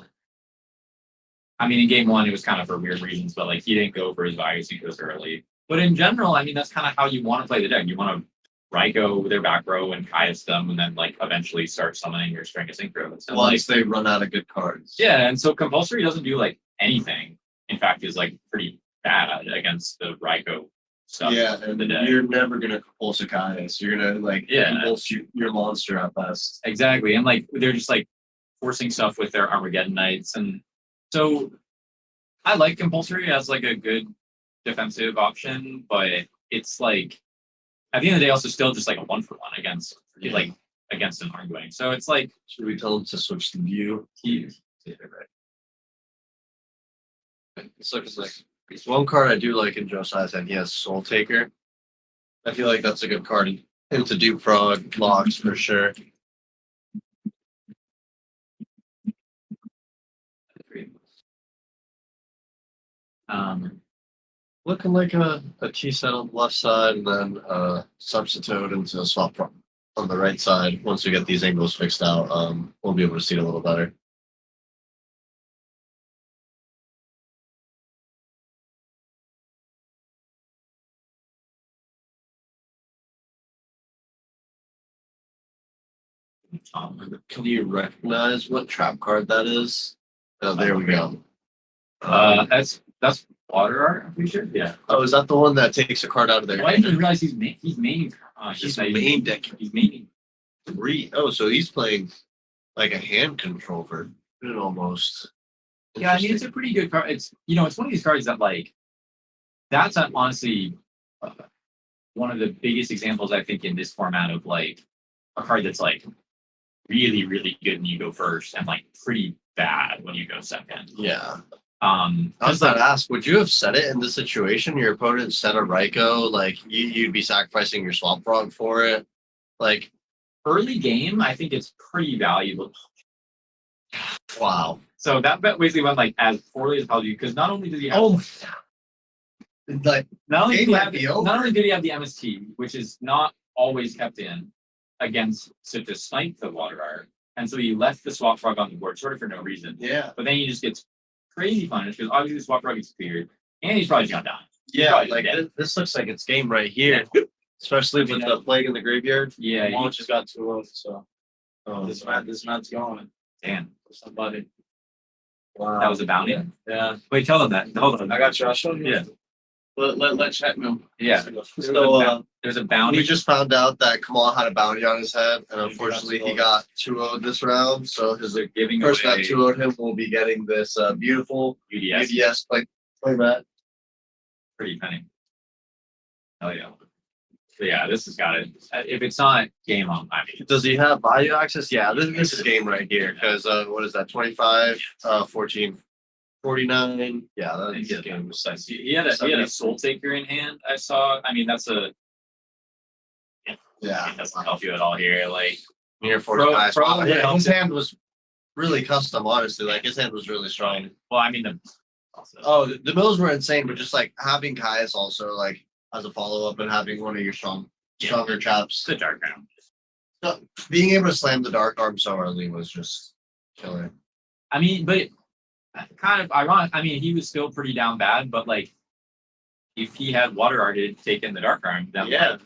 I mean, in game one, it was kind of for weird reasons, but like he didn't go for his Bayou synchros early. But in general, I mean, that's kind of how you want to play the deck. You want to Ryko their back row and Caius them, and then like eventually start summoning your string of synchros. And like, once they run out of good cards. yeah, and so compulsory doesn't do like anything. In fact, is like pretty bad against the Ryko stuff. Yeah, of and the deck. you're never gonna compulse a Caius. You're gonna like Yeah. compulse your monster at best. Exactly, and like they're just like forcing stuff with their Armageddon Knights, and so I like compulsory as like a good defensive option, but it's like at the end of the day, also still just like a 1-for-1 against like against an Arguing. So it's like Should we tell him to switch to view? he, It's like one card I do like in Josiah's hand. He has Soul Taker. I feel like that's a good card into Dupe Frog blocks for sure. Looking like a T set on the left side, and then substitute into a swap prop on the right side. Once we get these angles fixed out, we'll be able to see it a little better. Can you recognize what trap card that is? Oh, there we go. that's water art, I'm pretty sure. Yeah. Oh, is that the one that takes a card out of there? Why didn't you realize he's main? He's main deck. He's maining. Three. Oh, so he's playing like a hand control version almost. Yeah, I mean it's a pretty good card. It's it's one of these cards that like that's honestly one of the biggest examples I think in this format of like a card that's like really, really good when you go first and like pretty bad when you go second. Yeah. I I was about to ask, would you have set it in this situation? Your opponent set a Ryko, like you'd be sacrificing your Swamp Frog for it. Like, early game, I think it's pretty valuable. wow. So that bet basically went like as poorly as possible because not only does he have Oh, like not only game did he might have be over. not only did he have the MST, which is not always kept in against such a snipe the water art, and so he left the swap frog on the board sort of for no reason. yeah. But then he just gets crazy punished because obviously the swap frog gets cleared, and he's probably gonna die. Yeah, Probably like dead. this looks like it's game right here. Especially with the plague in the graveyard. Yeah, he Launch has got 2 votes, so Oh, this man's going damn. for somebody. wow. That was a bounty. Yeah, Wait, tell them that. Hold on. I got you. I'll show you. Yeah. Let chat know. Yeah. So There's a we bounty. just found out that Kamal had a bounty on his head, and He unfortunately got he got 2-0'd this round. So his They're giving person away that 2-0'd him will be getting this beautiful UDS. UDS playmat. Pretty penny. Oh yeah. So yeah, this has got it. If it's not game on, I mean, Does he have Bayou access? Yeah, this is game right here. Because what is that? 25, 14, 49. Yeah, that's Yeah. game. he had a soul taker in hand. I saw. I mean, that's a. Yeah. It doesn't help you at all here. Like Near 45. Pro Yeah, helps his it. hand was really custom, honestly. Like his hand was really strong. well, I mean the. Oh, the mills were insane, but just like having Caius also like as a follow up and having one of your stronger chaps. It's a dark round. Being able to slam the dark arm so early was just killer. I mean, but kind of ironic. I mean, he was still pretty down bad, but like, if he had water arted taken the dark arm, then Yeah. like,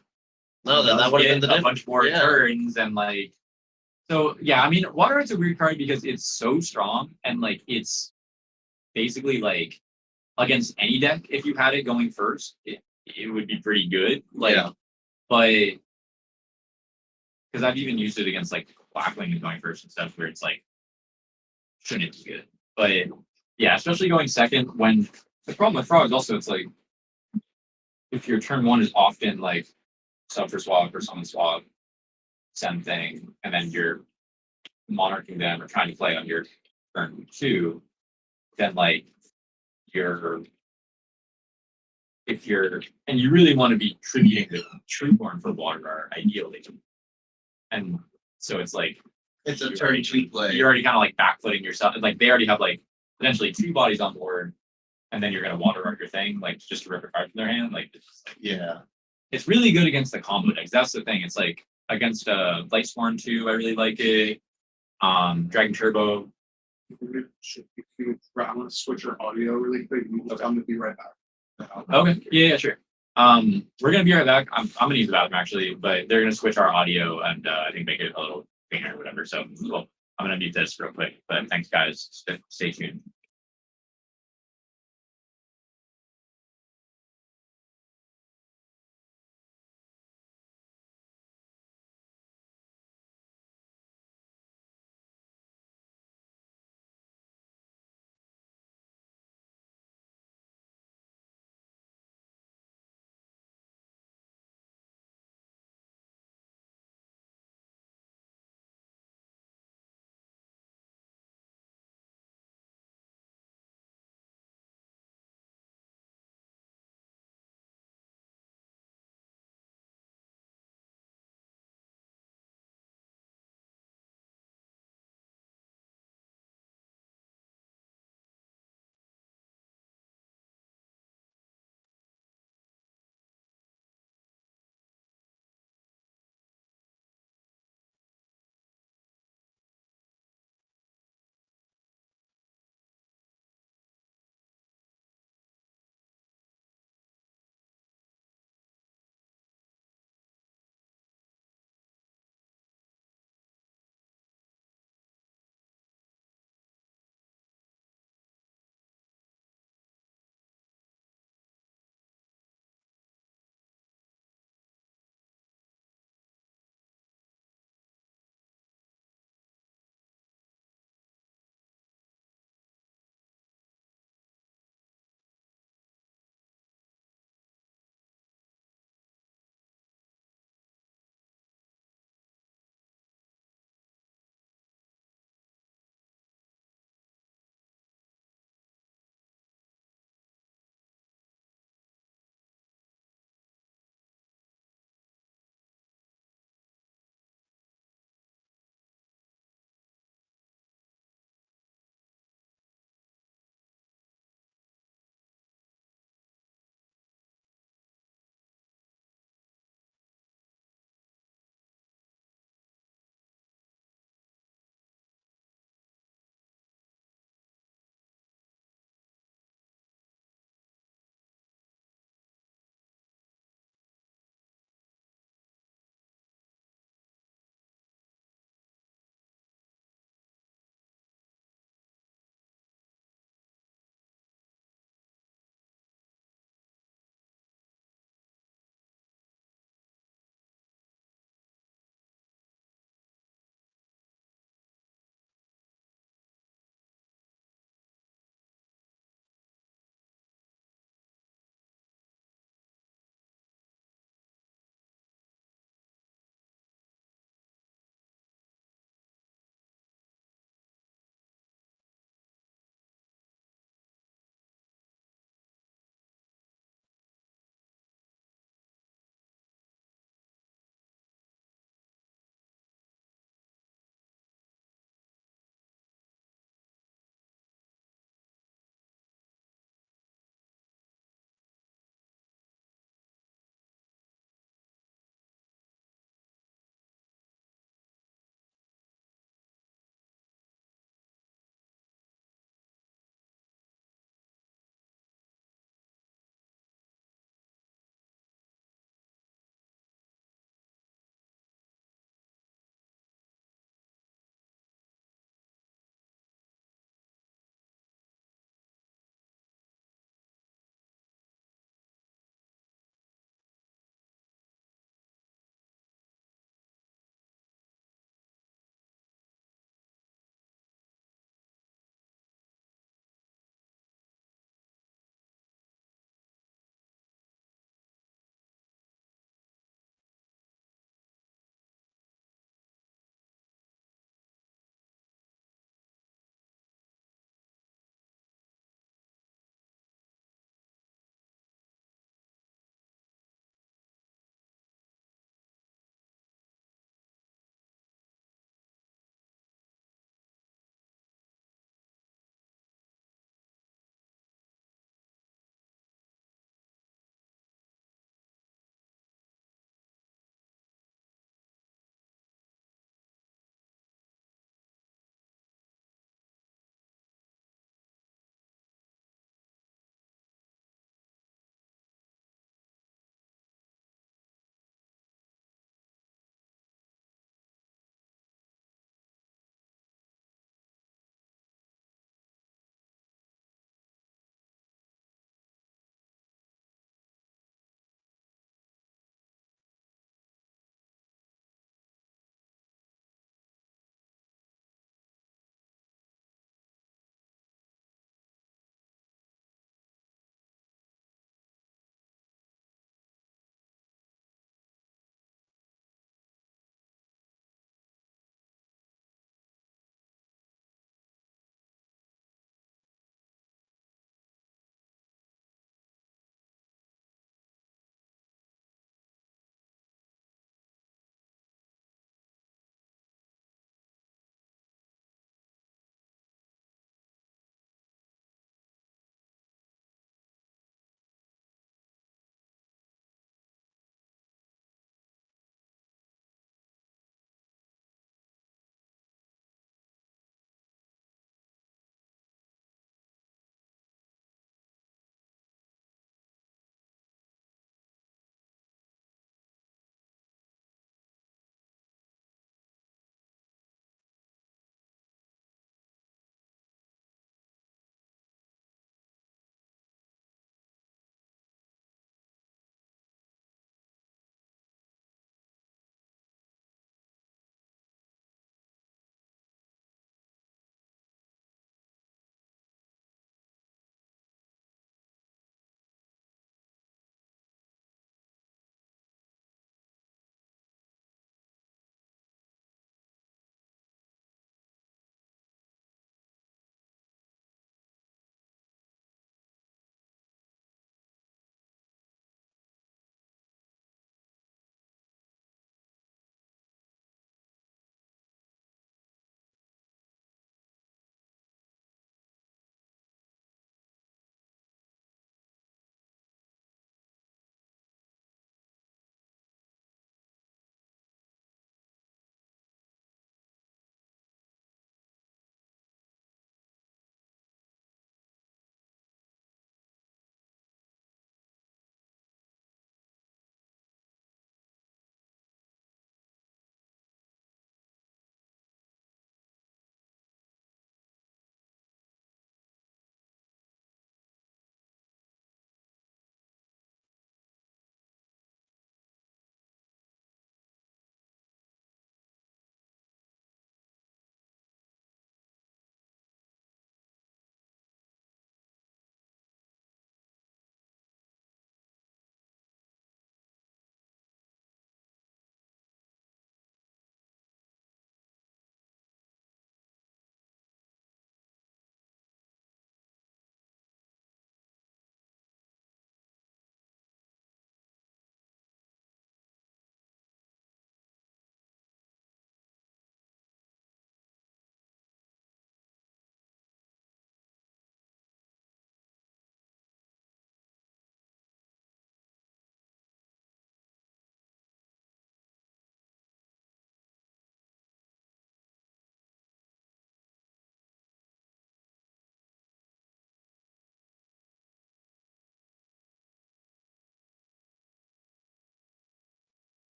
No, then that would have been the a difference. bunch more Yeah. turns and like. So yeah, I mean, water art's a weird card because it's so strong and like it's basically like against any deck if you had it going first, it would be pretty good. Like, Yeah. but because I've even used it against like Blackwing going first and stuff where it's like shouldn't be good. But yeah, especially going second when the problem with frogs also it's like if your turn one is often like suffer swap or summon swap, send thing, and then you're monarching them or trying to play on your turn two, then like if you're and you really want to be tributing the Trueborn for water art, ideally. And so it's like It's a You're turn already- two play. you're already kind of like backfooting yourself. Like they already have like potentially 2 bodies on board, and then you're gonna water art your thing, like just to rip a card from their hand. Like Yeah. it's really good against the combo decks. That's the thing. It's like against Lightsworn 2, I really like it. Dragon Turbo. I want to switch your audio really quick. I'm gonna be right back. Okay. Yeah, sure. We're gonna be right back. I'm gonna use the bathroom actually, but they're gonna switch our audio and I think make it a little cleaner or whatever. So well, I'm gonna mute this real quick. But thanks guys. Stay tuned.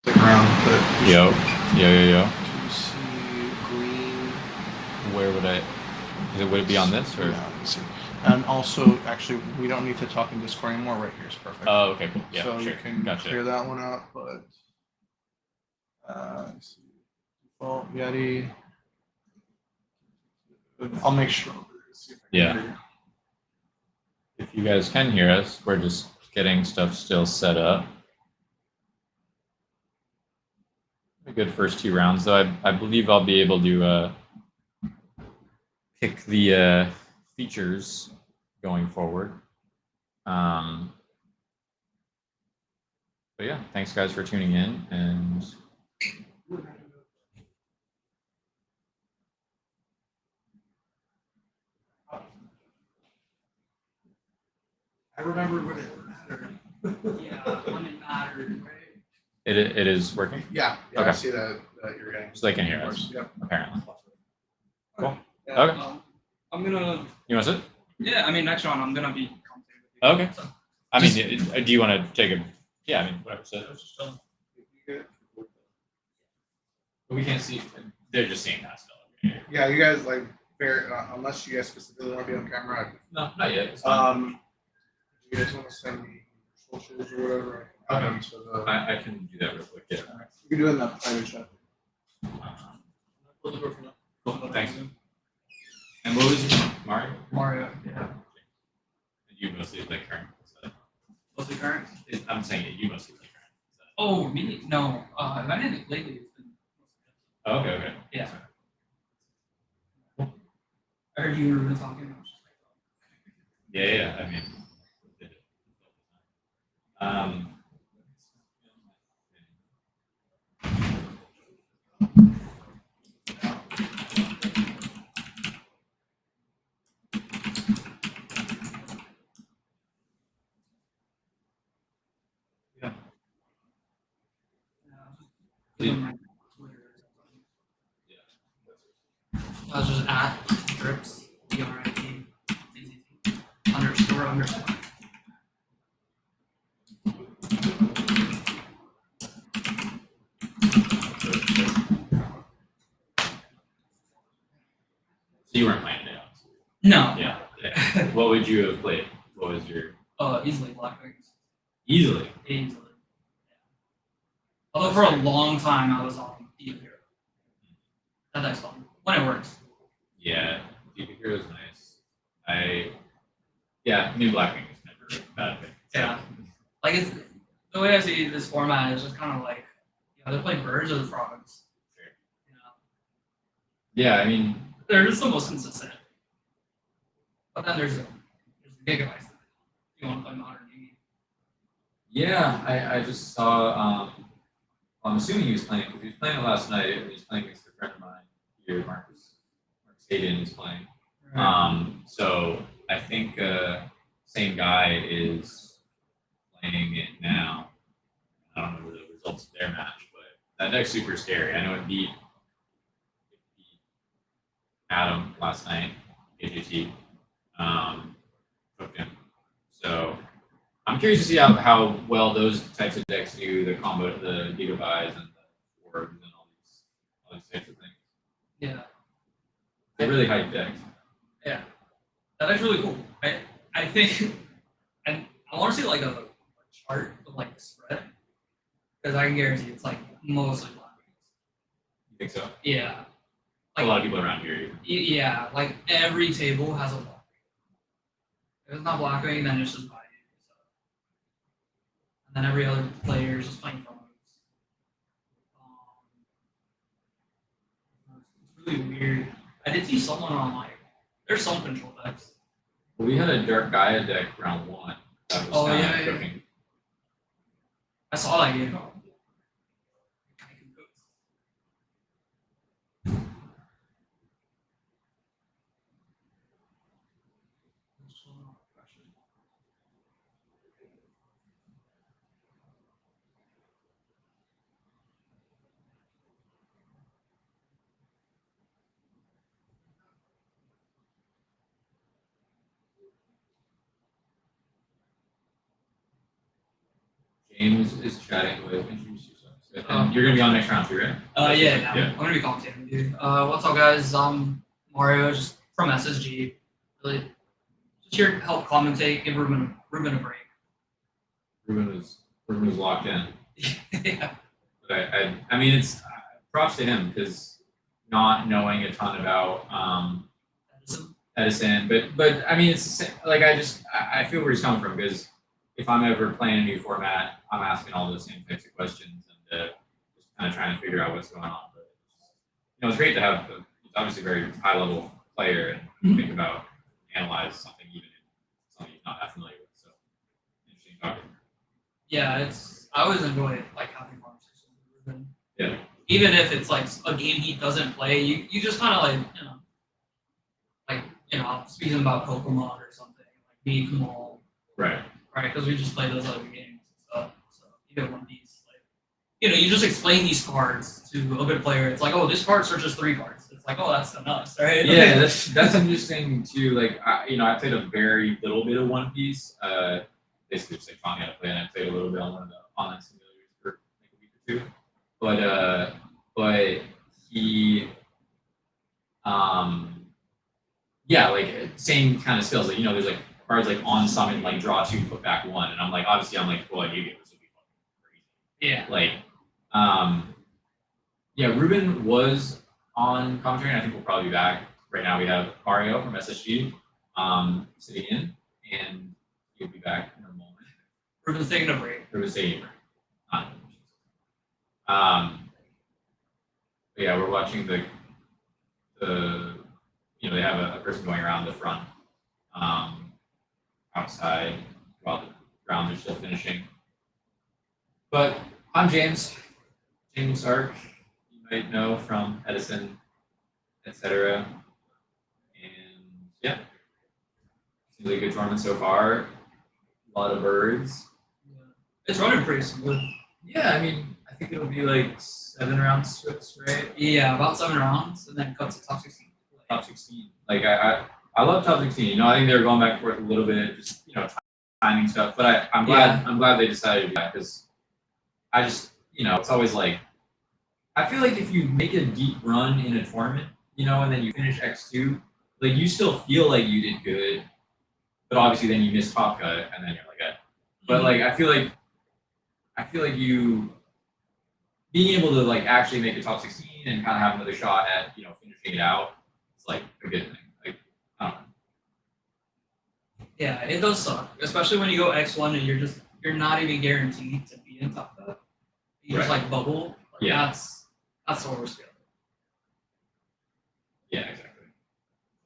Stick around, but. Yo. Do you see green? Where would I? Would it be on this or? Yeah, let me see. And also, actually, we don't need to talk in Discord anymore. Right here is perfect. Oh, okay, cool. Yeah, So sure. you can Gotcha. clear that one up, but let's see. Default Yeti. I'll make sure. See if I can Yeah. hear you. If you guys can hear us, we're just getting stuff still set up. A good first 2 rounds, though. I believe I'll be able to pick the features going forward. But yeah, thanks guys for tuning in, and I remember when it mattered. Yeah, when it mattered, right? it is working Yeah, I Okay. see that you're getting. so they can hear us Yep. apparently. Cool. Yeah, Okay. I'm gonna. You want to sit? Yeah, I mean, next round I'm gonna be commentating with you. Okay. So, I mean, do you want to take a? Yeah, I mean, whatever. So we can't see. They're just seeing that still. Yeah, you guys like fair unless you guys specifically want to be on camera. No, not yet. It's fine. You guys want to send me your socials or whatever? I can add them to the. I can do that real quick. Yeah. You can do it in the private chat. Cool. Thanks. And what was your name? Mario? Mario. Yeah. You mostly play current. What's the current? I'm saying it. You mostly play current. Oh, me? No. I didn't lately. It's been. Oh, okay. Yeah. I heard you were talking. I was just like, Yeah. I mean. Yeah. yeah, on my Twitter or something. I was just at drips DRIP __. So you weren't playing it. No. Yeah. What would you have played? What was your Easily Black Wings. easily? Easily. Although for a long time I was on Deep Hero. That's fun when it works. Yeah, Deep Hero is nice. I mean Blackwing is never a bad thing. Yeah. Like it's the way I see this format is just kind of like they're playing birds or the frogs. You know, Yeah, I mean, they're just the most consistent. But then there's gigabytes. If you want to play modern gaming. yeah, I just saw. I'm assuming he was playing because he was playing it last night, and he was playing against a friend of mine here, Marcus Hayden is playing. So I think same guy is playing it now. I don't know the results of their match, but that deck's super scary. I know it beat Adam last night, AGT. Took him. So I'm curious to see how well those types of decks do, the combo, the gigabytes and the orbs and all these types of things. Yeah. They're really hype decks. Yeah. That is really cool. I think and I want to see like a chart of like the spread. Because I can guarantee it's like mostly Black Wings. You think so? Yeah. A lot of people around here. Yeah, like every table has a Blackwing. If it's not Blackwing, then it's just Bayou. So. And then every other player is just playing frogs. It's really weird. I did see someone on like there's some control decks. Well, we had a Dark Gaia deck round 1 that was kind of cooking. I saw that game. James is chatting with, introduce yourself. And you're gonna be on next round too, right? Yeah, Yeah. I'm gonna be commentating with you. What's up, guys? I'm Mario, just from SSG. Really, just here to help commentate, give Ruben a break. Ruben was locked in. Yeah. But I mean, it's props to him because not knowing a ton about Edison, but I mean, it's the same, like I feel where he's coming from because if I'm ever playing a new format, I'm asking all those same types of questions and just kind of trying to figure out what's going on. But it's great to have. He's obviously a very high level player and think about analyze something even if something he's not that familiar with. So interesting topic. Yeah, I always enjoy like having conversations with Ruben. Yeah. Even if it's like a game he doesn't play, you just kind of like speaking about Pokemon or something, like me, Kamal, Right. right? Because we just play those other games and stuff. So even One Piece, like you just explain these cards to a good player. It's like, oh, this card searches 3 cards. It's like, oh, that's nuts, right? Yeah, that's interesting too. Like I played a very little bit of One Piece. Basically just like taught me how to play, and I played a little bit on one of the online simulators for like a week or 2. But he, yeah, like same kind of skills. Like there's like cards like on summon, like draw 2, put back 1, and I'm like, obviously, I'm like, well, you get this would be fucking crazy. Yeah. Like, yeah, Ruben was on commentary, and I think we'll probably be back. Right now, we have Mario from SSG sitting in, and he'll be back in a moment. Ruben's taking a break. Ruben's taking a break. But yeah, we're watching the they have a person going around the front outside while the rounds are still finishing. But I'm James Ark, you might know from Edison, etc. And yeah, seems like a good tournament so far. A lot of birds. Yeah. It's running pretty smooth. Yeah, I mean, I think it'll be like 7 rounds Swiss, right? Yeah, about 7 rounds, and then cut to top 16. Top 16. Like I love top 16. I think they were going back and forth a little bit, just timing stuff. But I'm glad they decided to do that because I just it's always like I feel like if you make a deep run in a tournament, and then you finish X2, like you still feel like you did good, but obviously then you miss top cut and then you're like, but like I feel like you being able to like actually make a top 16 and kind of have another shot at finishing it out, it's like a good thing. Like I don't know. Yeah, it does suck, especially when you go X1 and you're not even guaranteed to be in top cut. You just like bubble. Like, Yeah. That's the worst feeling. Yeah, exactly.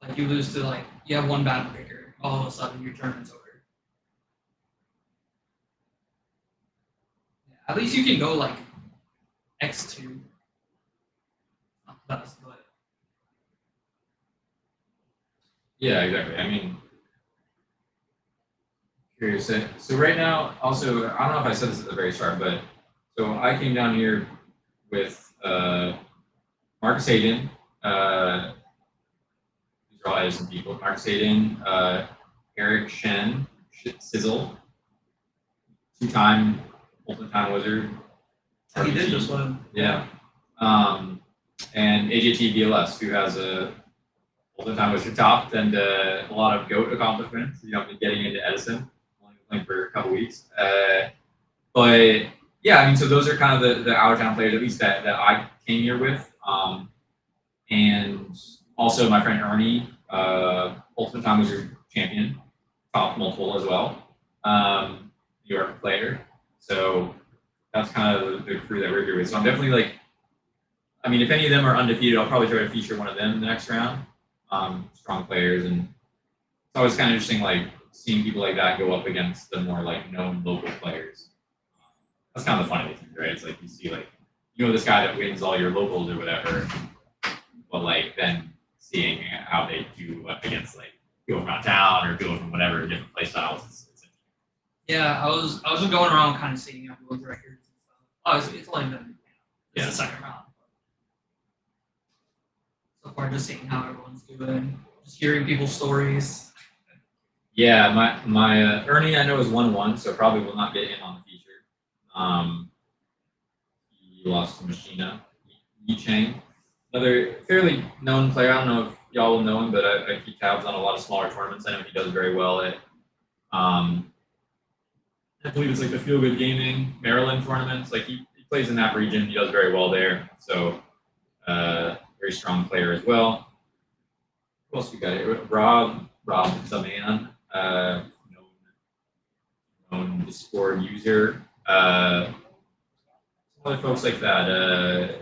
Like you lose to you have one bad picker, all of a sudden your tournament's over. Yeah, at least you can go X2. Not the best, but Yeah, exactly. I mean, curious. So right now, also, I don't know if I said this at the very start, but so I came down here with Marcus Hayden. These are all Edison people. Marcus Hayden, Eric Shen, Sizzle, 2-time Ultimate Time Wizard. he did RBT. just win. Yeah. And AJT BLS, who has a Ultimate Time Wizard top and a lot of GOAT accomplishments. Been getting into Edison, only been playing for a couple weeks. But yeah, I mean, so those are kind of the out of town players, at least that I came here with. And also my friend Ernie, Ultimate Time Wizard champion, top multiple as well. New York player. So that's kind of the crew that we're here with. So I'm definitely I mean, if any of them are undefeated, I'll probably try to feature one of them in the next round. Strong players, and it's always kind of interesting, seeing people like that go up against the more known local players. That's kind of the fun of it, right? It's like you see this guy that wins all your locals or whatever, but then seeing how they do up against people from out of town or people from whatever different play styles. It's Yeah, I was just going around kind of seeing everyone's records and stuff. Oh, it's only been the second round. So far, just seeing how everyone's doing, just hearing people's stories. Yeah, my Ernie I know is 1-1, so probably will not get in on the feature. he lost to Machina. Yi Chang, another fairly known player. I don't know if y'all will know him, but I keep tabs on a lot of smaller tournaments. I know he does very well at, I believe it's like the Feel Good Gaming Maryland tournaments. Like he plays in that region. He does very well there. So very strong player as well. Who else we got here? Rob Zaman, known Discord user. Some other folks like that.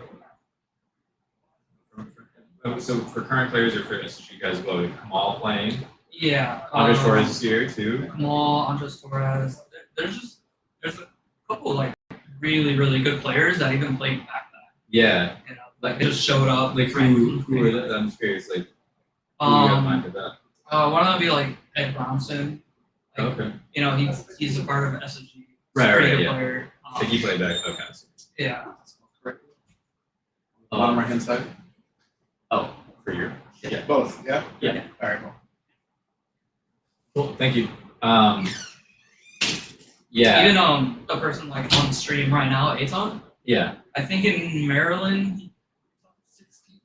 So for current players or for SSG guys as well, we have Kamal playing. Yeah. Andres Torres is here too. Kamal, Andres Torres. There's a couple like really good players that even played back then. Yeah. You know, like they just showed up. Like who are that? I'm curious. Like who you got in mind for that? One of them would be like Ed Brownson. Like, Okay. You know, he's a part of SSG. He's Right, a pretty right, good yeah. player. Like he played back. Okay. Yeah. Bottom right hand side. Oh, for your. Yeah. Both. Yeah. Yeah. All right. Cool. Cool. Thank you. Yeah. Even a person like on stream right now, Aton. Yeah. I think in Maryland, he's 16.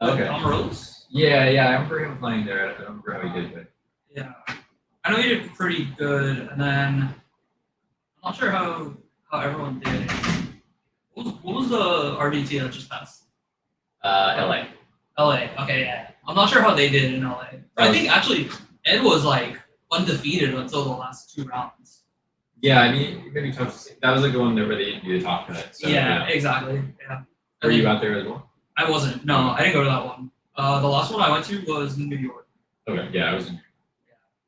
Okay. Rose. Yeah. I remember him playing there. I don't remember how he did, but. Yeah. I know he did pretty good, and then I'm not sure how everyone did. What was the RDT that just passed? LA. LA. Okay, yeah. I'm not sure how they did in LA. But I think actually Ed was like undefeated until the last 2 rounds. Yeah, I mean, it may be tough to see. That was like the one where they didn't do the top cut. So, yeah, exactly. Yeah. Were you out there as well? I wasn't. No, I didn't go to that one. The last one I went to was New York. Okay. Yeah, I was in.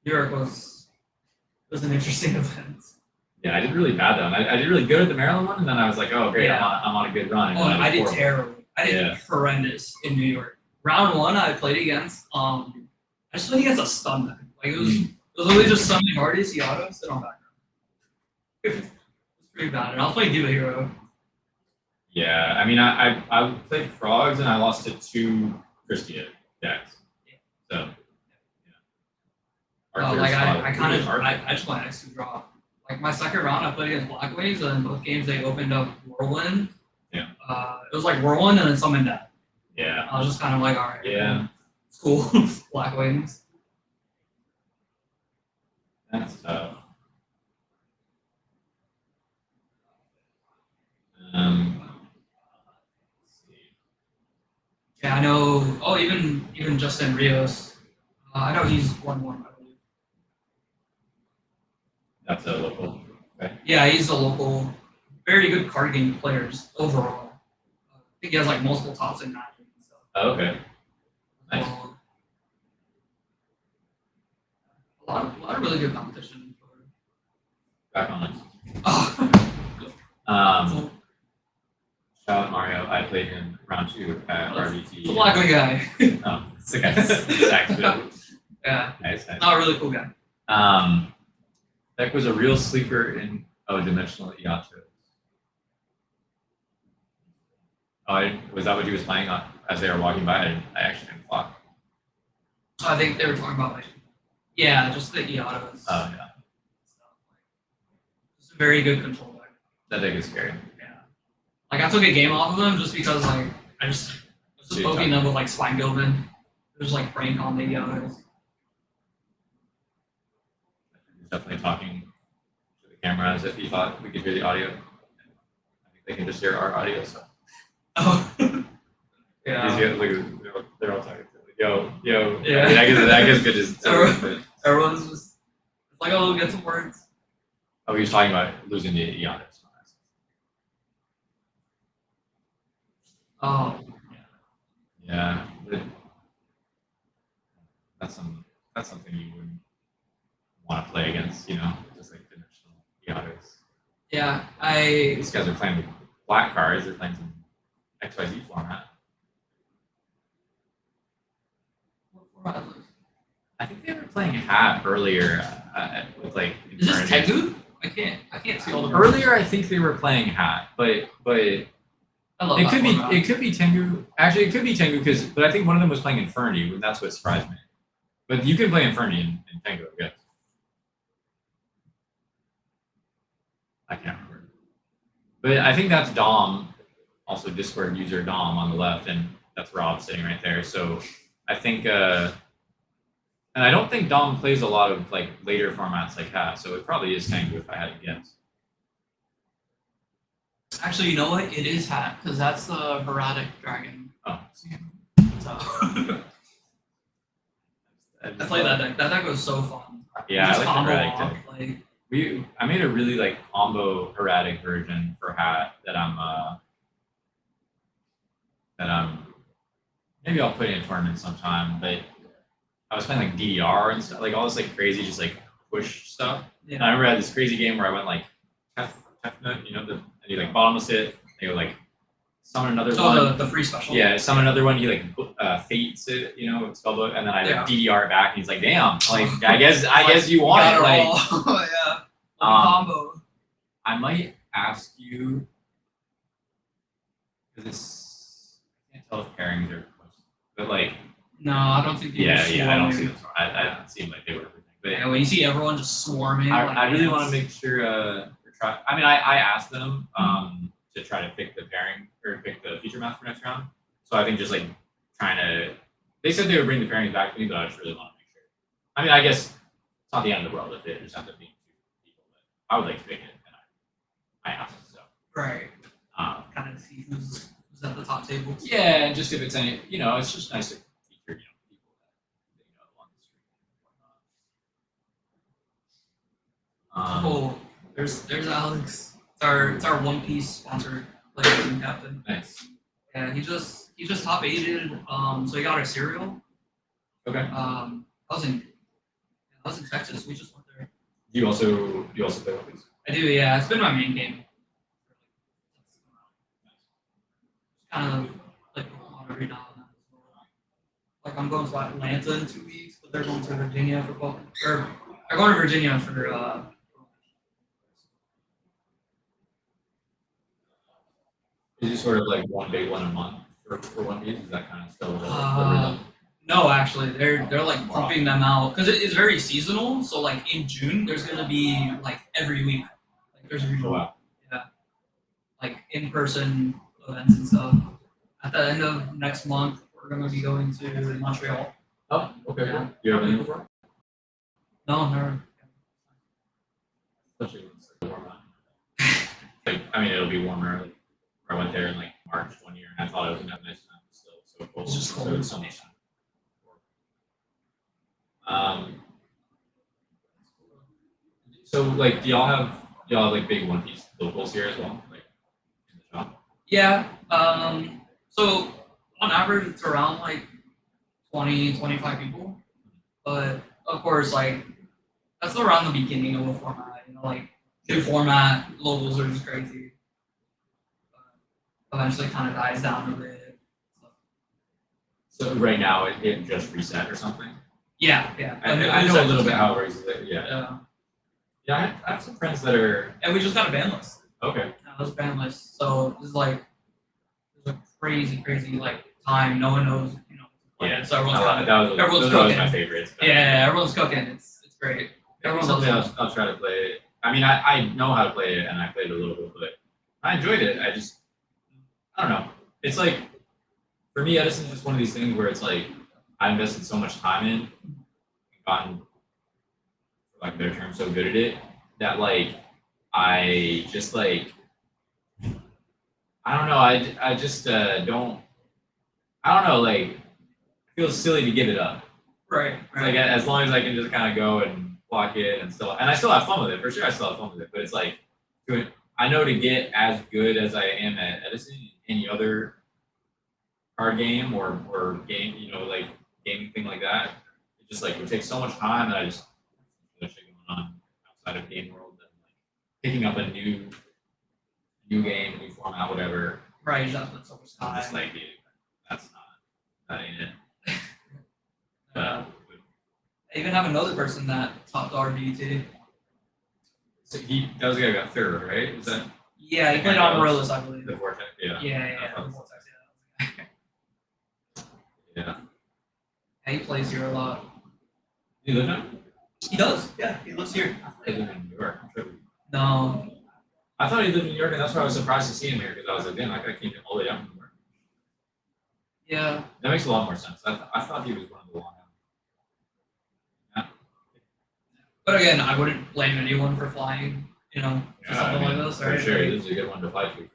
New York was an interesting event. Yeah, I did really bad though. I did really good at the Maryland one, and then I was like, oh great, Yeah. I'm on a good run. And Oh, then I did horrible. terrible. I did Yeah. horrendous in New York. Round 1, I played against. I just played against a stun deck. Like it was literally just summoning artists, Yado, sit on background. It was pretty bad, and I was playing Diva Hero. Yeah, I mean, I played frogs and I lost to 2 Christia decks. So, yeah. Arthur's Like spot- I kind of Arthur. I just went X2 draw. Like my second round, I played against Black Waves, and in both games they opened up Whirlwind. Yeah. It was like Whirlwind and then summoned that. Yeah. I was just kind of like, all right. Yeah. It's cool. Black Wings. That's tough. Let's see. Yeah, I know. Oh, even Justin Rios. I know he's 1-1, I believe. That's a local. Okay. Yeah, he's a local, very good card game players overall. I think he has like multiple tops in Magic and stuff. Oh, okay. Nice. A lot of really good competition. Back on this. Oh. Shout out Mario. I played him round 2 at RVT. It's a Black Wing guy. Oh, it's the guy. Saxville. Yeah, Nice. not a really cool guy. That was a real sleeper in Dimensional Iato. Oh, was that what he was playing on as they were walking by? I actually didn't clock. I think they were talking about like, yeah, just the Iatos. Oh yeah, It's a very good control deck. that deck is scary. Yeah. Like I took a game off of them just because like I was just poking them with like Swine Gilman. It was like brain on the Iatos. He's definitely talking to the camera as if he thought we could hear the audio. I think they can just hear our audio. So Oh. these Yeah. guys, look, they're all talking. Yo. Yeah. I guess good just. Everyone's just it's like, oh, get some words. Oh, he was talking about losing the Iatos. Oh. Yeah, that's something you wouldn't want to play against, you know, just like dimensional Iatos. Yeah, These guys are playing with black cards. They're playing some XYZ format. what format is this? I think they were playing Hat earlier with like. Is this Inferno. Tengu? I can't see all the Earlier, I think they were playing Hat, but I love it that could be format. Tengu. Actually, it could be Tengu but I think one of them was playing Inferni, and that's what surprised me. But you can play Inferni in Tengu, I guess. I can't remember. But I think that's Dom also Discord user Dom on the left, and that's Rob sitting right there. So I think, and I don't think Dom plays a lot of like later formats like that. So it probably is Tengu if I had to guess. Actually, you know what? It is Hat, because that's the Herodic Dragon. Oh. So I played that deck. That deck was so fun. Yeah, Just I like the combo Herodic off, deck. like, I made a really like combo Herodic version for Hat that I'm maybe I'll put it in a tournament sometime, but I was playing like DDR and stuff, like all this like crazy just like push stuff. yeah. And I remember I had this crazy game where I went like Tefnut, you know, and you like bottomless it, they go like summon another one. Oh, the free special. Yeah, summon another one, he like fates it, you know, spellbook, and then I like DDR it back and he's like, damn, like I guess you want it. Like yeah. Combo. I might ask you because it's I can't tell if pairings are but like No, I don't think you yeah, I don't see swarming. this. I don't seem like they were everything. But Yeah, when you see everyone just swarming. I really want ants. to make sure try. I mean, I asked them to try to pick the pairing or pick the feature mask for next round. So I think just like trying to. They said they would bring the pairings back to me, but I just really want to make sure. I mean, I guess it's not the end of the world if it just ends up being 2 people, but I would like to pick it, and I asked. So Right. um, Kind of see who's at the top table. yeah, and just if it's any, you know, it's just nice to feature, you know, people that they know on the stream and whatnot. Oh, there's Alex. It's our One Piece sponsored player team captain. Nice. Yeah, he just top aided. So he got our cereal. Okay. I was in Texas. We just went there. Do you also play One Piece? I do. Yeah, it's been my main game. Kind of like on every now and then. Like I'm going to Atlanta in 2 weeks, but they're going to Virginia for both. Or they're going to Virginia for. Is it sort of like one big one a month for One Piece? Is that kind of still the Uh, no, actually, they're like pumping them out because it is very seasonal. So like in June, there's gonna be like every week, like there's rhythm? usually Oh, wow. like in person events and stuff. At the end of next month, we're gonna be going to Montreal. Oh, okay. Yeah. You ever been before? No, never. Especially when it's like warm out. Like, I mean, it'll be warmer. Like, I went there in like March 1 year, and I thought it was gonna have a nice time. But still, so cold. It's just So cold. it's so much fun. So like, do y'all have like big One Piece locals here as well, like in the shop? Yeah. So on average, it's around like 20, 25 people. But of course, like that's around the beginning of a format. You know, like new format, locals are just crazy. But eventually, kind of dies down a bit. So right now it just reset or something. Yeah. I know a little bit how it works. Yeah. Yeah. Yeah, I have some friends that are And we just got a ban list. okay. Now there's ban list. So it's like there's a crazy like time. No one knows, you know. Yeah, So everyone's that kind of was everyone's those are always cooking. my favorites. but- yeah, everyone's cooking. It's great. Everyone's something I'll try to play. I mean, I know how to play it, and I played a little bit, but I enjoyed it. I don't know. It's like for me, Edison's just one of these things where it's like I invested so much time in, and gotten, for lack of a better term, so good at it that like I just like I don't know. I just don't. I don't know. Like it feels silly to give it up. Right. It's like as long as I can just kind of go and block it and I still have fun with it for sure. I still have fun with it, but it's like, I know to get as good as I am at Edison, any other card game or game, you know, like gaming thing like that, it just like would take so much time that I just there's shit going on outside of game world and like picking up a new game, new format, whatever. Right. That's what's so much I'm time. just like, dude, that ain't it. I even have another person that topped RBT. So that was the guy who got third, right? Is that Yeah, he played on Morillus, I believe. the vortex? Yeah. Yeah. thought The so. Vortex, Yeah. yeah, he plays here a lot. You live in? He does. Yeah, he lives here. I live in New York. I'm sure. No. I thought he lived in New York, and that's why I was surprised to see him here because I was like, damn, that guy came all the way down from New York. Yeah. That makes a lot more sense. I thought he was one of the Long Island. But again, I wouldn't blame anyone for flying, to something like this, For right? sure, Like, this is a good one to fly to.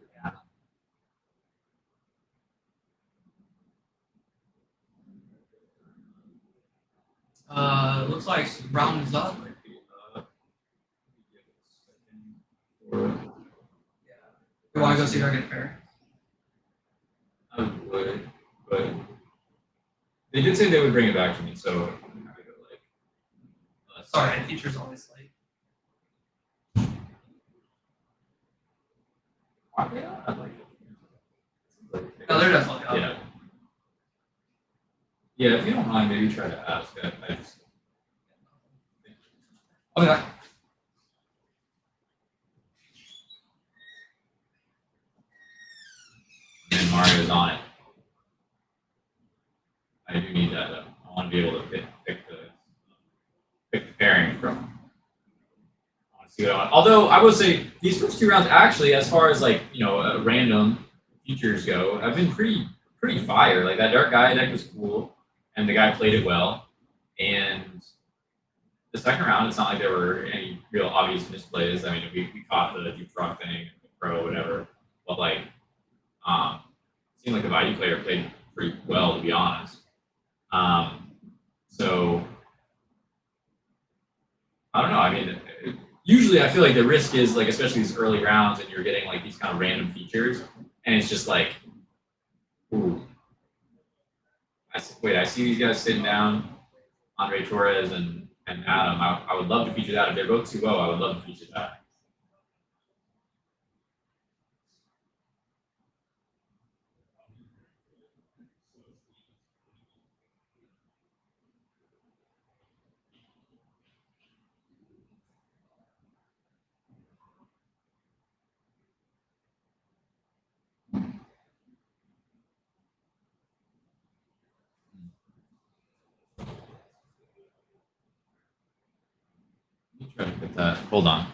looks like round is up. Yeah. You want to go see if I can pair? I would, but they did say they would bring it back to me, so I'm happy to Sorry, features always late. Yeah, I like it. No, they're definitely up. Yeah. Yeah, if you don't mind, maybe try to ask. I just. I'll be back. And Mario's on it. I do need that though. I want to be able to pick the pairing from. I want to see what I want. Although I will say these first two rounds actually, as far as random features go, have been pretty fire. Like that Dark Gaia deck was cool, and the guy played it well. And the second round, it's not like there were any real obvious misplays. I mean, we caught the deep frog thing, the pro, whatever. But it seemed like the Bayou player played pretty well, to be honest. So I don't know. I mean, usually I feel like the risk is especially these early rounds, and you're getting these kind of random features, and it's just ooh. I see these guys sitting down, Andre Torres and Adam. I would love to feature that. If they're both 2-0, I would love to feature that. Let me try to put that. Hold on.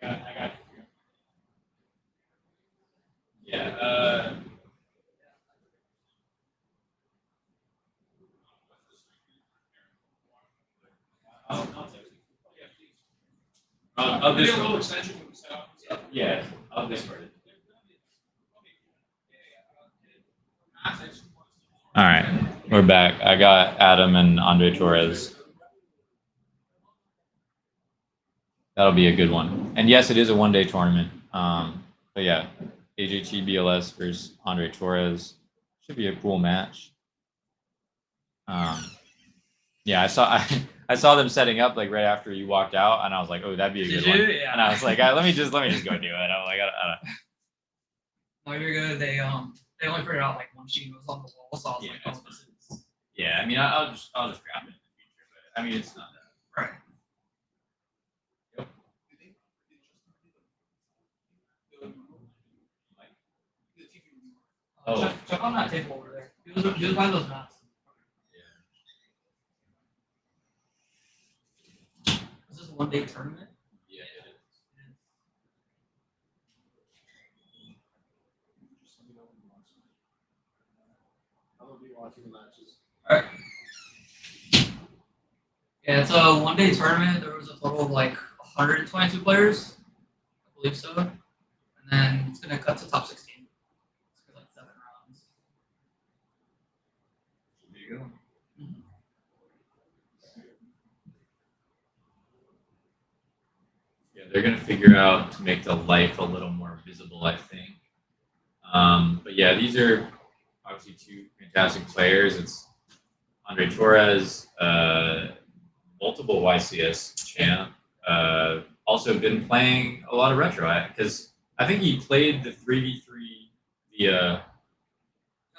I got it. Yeah. I'll Discord. A little extension from the setup. Yeah, I'll Discord it. All right, we're back. I got Adam and Andre Torres. That'll be a good one. And yes, it is a one-day tournament. But yeah, AJT BLS versus Andre Torres should be a cool match. Yeah, I saw them setting up right after you walked out, and I was like, oh, that'd be a good one. Yeah. And I was like, let me just go do it. I'm like, I don't. No, you're good. They only printed out one sheet. It was on the wall, so I was Yeah, like, that's oh, this is Yeah, I mean, I'll just grab it in the future. But I mean, it's not that. right. Yep. Oh. Check on that table over there. He was buying those maps. Is this a one-day tournament? Yeah, it is. I'm gonna be watching the matches. All right. Yeah, it's a one-day tournament. There was a total of 122 players, I believe so. And then it's gonna cut to top 16. It's gonna be 7 rounds. There you go. Yeah, they're gonna figure out to make the life a little more visible, I think. But yeah, these are obviously two fantastic players. It's Andre Torres, multiple YCS champ. Also been playing a lot of retro because I think he played the 3v3 via.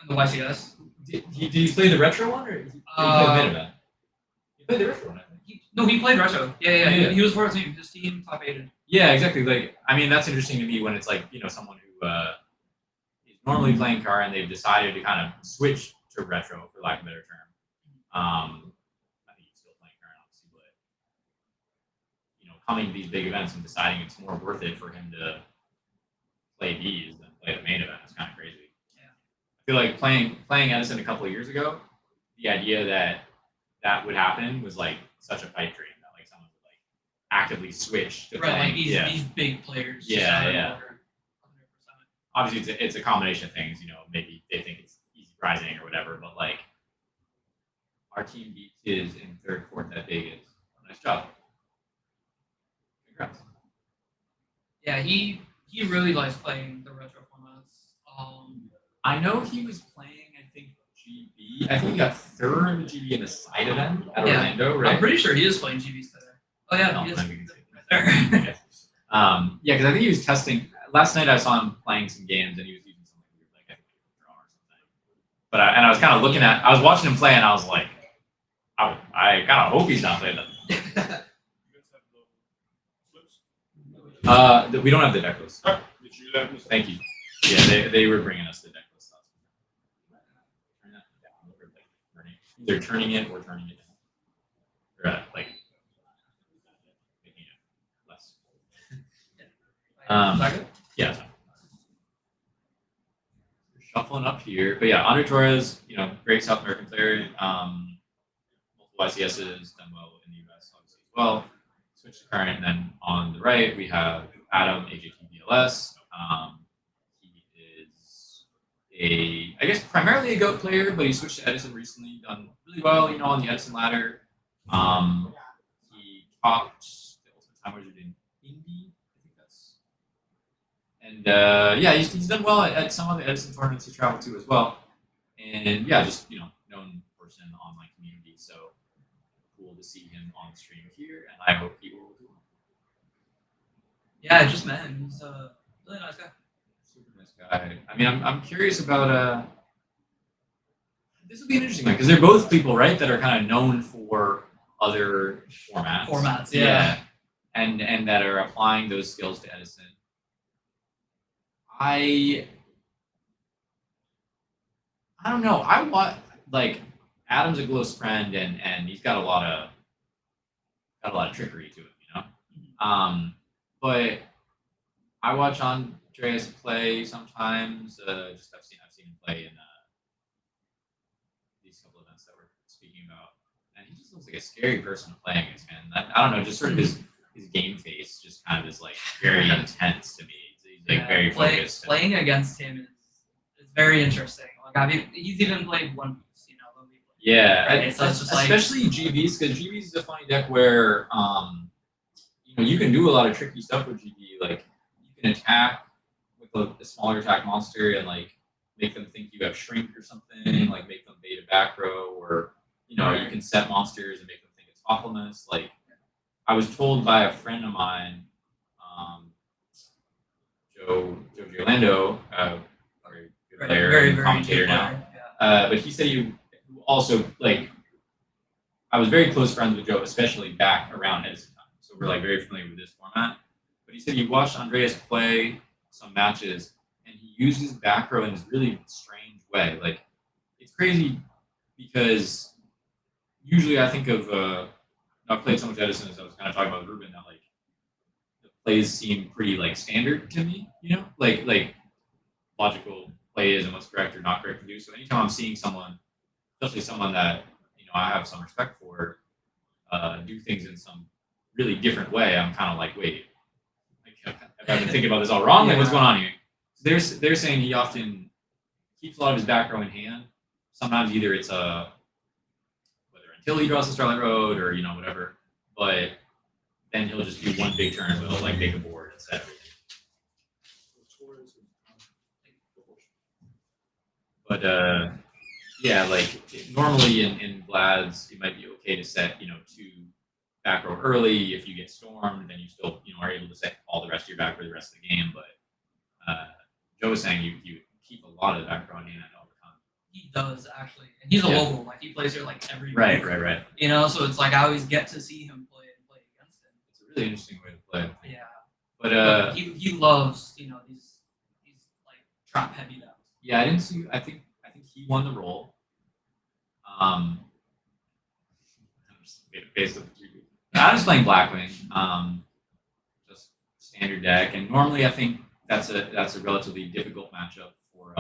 The YCS. Did he play the retro one or did he play the main event? He played the retro one, I think. He played retro. Yeah. Yeah. He was part of the team. His team top 8'd. Yeah, exactly. Like, I mean, that's interesting to me when it's like, someone who is normally playing car and they've decided to kind of switch to retro, for lack of a better term. I think he's still playing car, obviously, but coming to these big events and deciding it's more worth it for him to play these than play the main event is kind of crazy. Yeah. I feel like playing Edison a couple of years ago, the idea that would happen was like such a pipe dream that like someone would like actively switch to Right, playing. like these big players. just Yeah, out of yeah. nowhere. 100%. Obviously, it's a combination of things. Maybe they think it's easy rising or whatever, but like our team beat his in third, fourth at Vegas. Nice job. Congrats. Yeah, he really likes playing the retro formats. I know he was playing, I think, GB. I think he got third in the GB in the side event at Yeah. Orlando, right? I'm pretty sure he is playing GBs today. Oh yeah, No, he is. then we can see. Right there. Yeah, because I think he was testing. Last night I saw him playing some games, and he was using something weird, like I think draw or something. But I was kind of looking at. I was watching him play, and I was like, I kind of hope he's not playing that. We don't have the deck list. Thank you. Yeah, they were bringing us the deck list. They're turning it or turning it down. Or like making it less. Yeah. So. Shuffling up here, but yeah, Andre Torres, great South American player. Multiple ICSs, done well in the US, obviously as well. Switch to current, and then on the right we have Adam, AJT He is I guess primarily a GOAT player, but he switched to Edison recently, done really well, on the Edison ladder. He topped the Ultimate Time Wizard in Indy, I think that's. And yeah, he's done well at some of the Edison tournaments he traveled to as well. And yeah, just known person in the online community, so cool to see him on the stream here, and I hope he will do well. Yeah, I just met him. He's a really nice guy. Super nice guy. I mean, I'm curious about this will be an interesting one because they're both people, right, that are kind of known for other formats. Yeah. And that are applying those skills to Edison. I don't know. I want like Adam's a close friend, and he's got a lot of trickery to him, But I watch Andreas play sometimes. I've seen him play in these couple events that we're speaking about, and he just looks like a scary person to play against, man. I don't know, just sort of his game face just kind of is like very intense to me. He's like very focused. Playing against him is very interesting. Like I mean, he's even played One Piece, Yeah, right? So it's just especially GBs, because GBs is a funny deck where you can do a lot of tricky stuff with GB. Like you can attack with a smaller attack monster and like make them think you have shrink or something, like make them beta back row, or you can set monsters and make them think it's awfulness. Like I was told by a friend of mine, Joe Giolando, very good player, very commentator good now. player, yeah. But he said he also like I was very close friends with Joe, especially back around Edison time. So we're like very familiar with this format. But he said he watched Andreas play some matches and he uses back row in this really strange way. Like it's crazy because usually I think of I've played so much Edison as I was kind of talking about with Ruben that like the plays seem pretty like standard to me, like logical plays and what's correct or not correct to do. So anytime I'm seeing someone, especially someone that I have some respect for, do things in some really different way, I'm kind of like, wait, have I been thinking about this all wrong? Like, what's going on here? They're saying he often keeps a lot of his back row in hand. Sometimes either it's whether until he draws the Starlight Road or whatever. But then he'll just do one big turn. We'll like make a board and set everything. But yeah, like normally in Vlad's, it might be okay to set, 2 back row early. If you get stormed, then you still, are able to set all the rest of your back row the rest of the game. But Joe was saying you keep a lot of the back row in hand all the time. He does actually, and he's a Yeah. local. Like he plays here like every week. Right. So it's like I always get to see him play and play against him. It's a really interesting way to play. Yeah. But he loves these like trap heavy decks. yeah, I didn't see. I think he won the role. I'm just playing Blackwing. Just standard deck, and normally I think that's a relatively difficult matchup for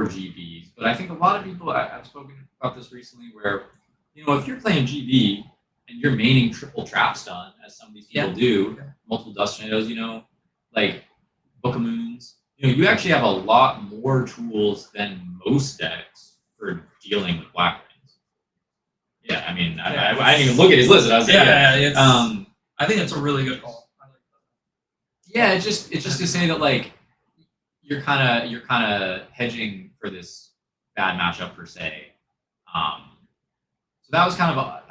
GBs. But I think a lot of people I've spoken about this recently, where if you're playing GB and you're maining triple trap stun, as some of these people do, multiple dust tornadoes, like Book of Moons. You actually have a lot more tools than most decks for dealing with Blackwings. Yeah, I mean, I didn't even look at his list. And I was like, I think it's a really good call. I like that. yeah, it's just to say that like you're kind of hedging for this bad matchup per se. So that was kind of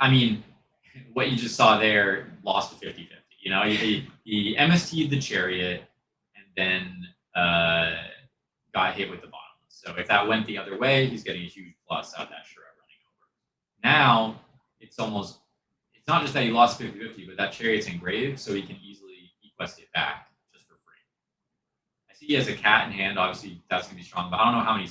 what you just saw there lost to 50-50. He MST'd the Chariot and then got hit with the bottomless. So if that went the other way, he's getting a huge plus out of that Shura running over. Now it's not just that he lost 50-50, but that Chariot's engraved, so he can easily equest it back just for free. I see he has a cat in hand. Obviously, that's gonna be strong, but I don't know how many. I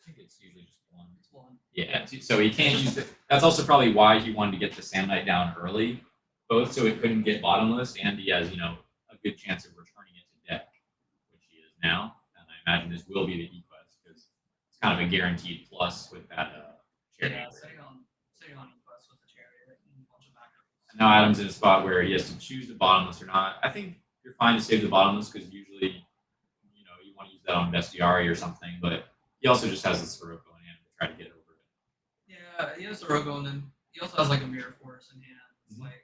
think it's usually just one. It's one. Yeah, so he can't use it. That's also probably why he wanted to get the Samnite down early, both so it couldn't get bottomless, and he has a good chance of returning it to deck, which he is now. And I imagine this will be the equest because it's kind of a guaranteed plus with that Chariot. Yeah, sitting on Equest with the Chariot and a bunch of backers. And now Adam's in a spot where he has to choose the bottomless or not. I think you're fine to save the bottomless because usually, you want to use that on Bestiari or something, but he also just has the Sirocco in hand to try to get over it. Yeah, he has Sirocco, and then he also has like a Mirror Force in hand. It's like,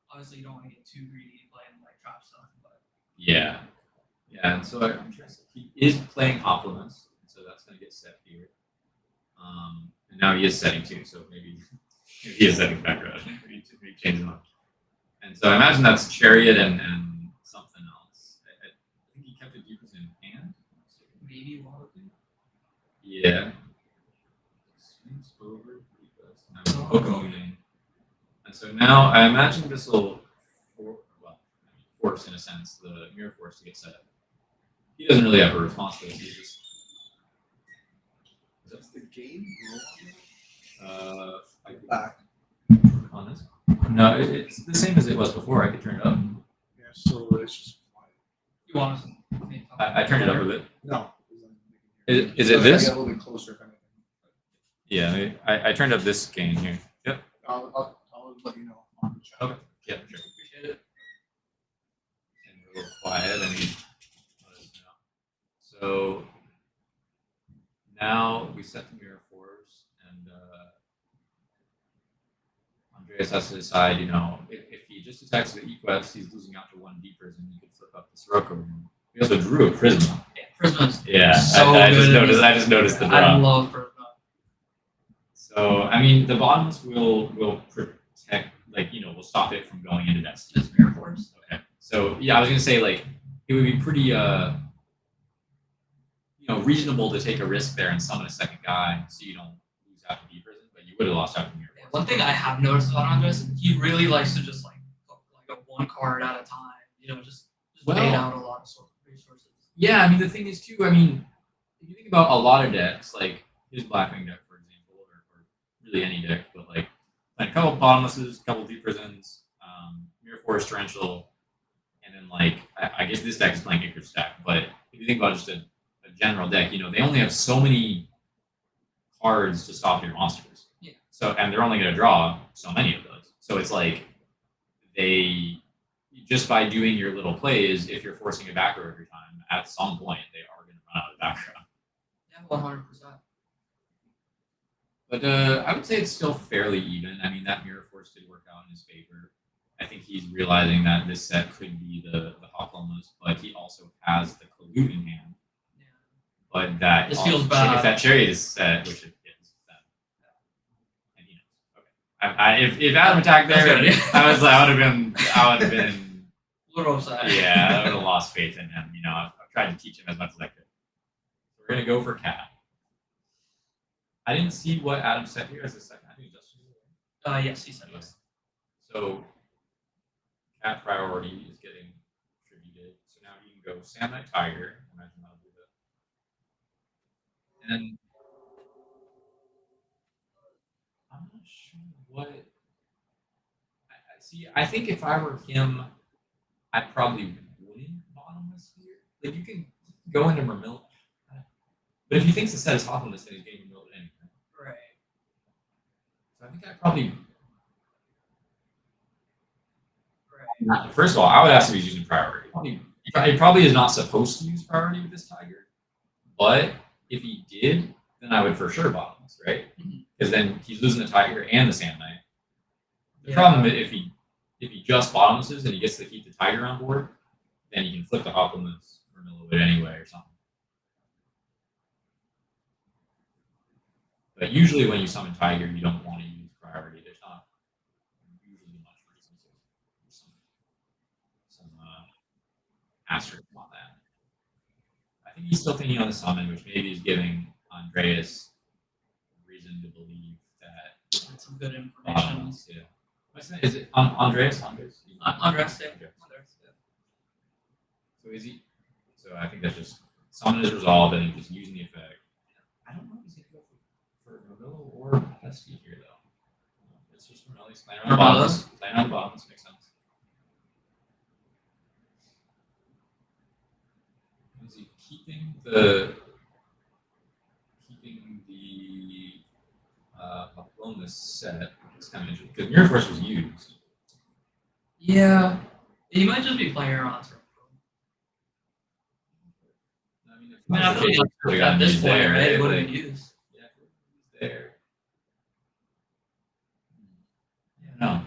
obviously, you don't want to get too greedy playing like trap stuff, but Yeah, and so I'm curious. He is playing Optimus, so that's going to get set here. And now he is setting 2, so maybe he is setting back row. Maybe change them up. And so I imagine that's Chariot and something else. I think he kept the Deepers in hand. maybe Water. Yeah. Swings over. Now Book of Mooning. And so now I imagine this will force, in a sense, the Mirror Force to get set up. He doesn't really have a response to this. He's just. That's the game. I could Back. on this. No, it's the same as it was before. I could turn it up. Yeah, so it's just quiet. You want us? I turned it up a bit. No. Is it this? Get a little bit closer if anything. Yeah, I turned up this gain here. Yep. I'll let you know on the chat. Okay. Yeah, sure. Appreciate it. And we're a little quiet. Let us know. So now we set the Mirror Force, and Andreas has to decide, if he just attacks the Equest, he's losing out to 1 Deepers, and he could flip up the Sirocco. He also drew a Prisma. Yeah, Prisma's Yeah, so I good. just noticed the I draw. love Prisma. So the bottomless will protect, will stop it from going into Destiny. Just Mirror Force. Okay. So yeah, I was gonna say it would be pretty reasonable to take a risk there and summon a second guy so you don't lose out to Deep Prison, but you would have lost out to Mirror Force. One thing I have noticed about Andres, he really likes to just hook a 1 card at a time. Just bait out a lot of resources. Yeah, the thing is too, if you think about a lot of decks, like his Blackwing deck, for example, or really any deck, but like a couple of bottomlesses, a couple of Deep Prisons, Mirror Force, Torrential, and then I guess this deck is playing Icarus stack, but if you think about just a general deck, they only have so many cards to stop your monsters. Yeah. So, and they're only going to draw so many of those. So it's they just by doing your little plays, if you're forcing a back row every time, at some point they are going to run out of back row. Yeah, 100%. But I would say it's still fairly even. I mean, that mirror force did work out in his favor. I think he's realizing that this set could be the Hawklomas, but he also has the Collude in hand. Yeah. But that This feels if bad. that Chariot is set, which it is, then and he knows. Okay. If Adam attacked That's there, good, yeah. I would have been A little upset. yeah, I would have lost faith in him. You know, I've tried to teach him as much as I could. So we're gonna go for Cat. I didn't see what Adam said here as a second. I think Justin. Yes, he said yes. So Cat priority is getting attributed. So now you can go Sam Knight Tiger. Imagine that'll do that. And I'm not sure what. See, I think if I were him, I probably wouldn't bottomless here. Like you can go into Mermill, but if he thinks the set is bottomless, then he's getting Mermill anyway. Right. So I think I probably. Right. First of all, I would ask if he's using priority. He probably is not supposed to use priority with this Tiger, but if he did, then I would for sure bottomless, right? Because then he's losing the Tiger and the Sand Knight. The problem is if he just bottomlesses and he gets to keep the Tiger on board, then he can flip the Hawklomas or Millowit anyway or something. But usually when you summon Tiger, you don't want to use priority. There's not usually much reason to. Some asterisk on that. I think he's still thinking on the summon, which maybe is giving Andreas reason to believe that That's some good information. bottomless, yeah. What's that? Is it Andreas? Andres? Andres, yeah. Andres. So is he? So I think that's just summon is resolved and he's just using the effect. I don't know if he's gonna go for Marilla or Pesty here though. It's just Marilla. He's playing around the bottoms. Playing around the bottoms makes sense. Is he keeping the Hawklomas set? It's kind of interesting because Mirror Force was used. Yeah. He might just be playing around. I mean, if I mean, that's the case, we got at this these point, there, right? It would like- have been used. Yeah, he's there. No.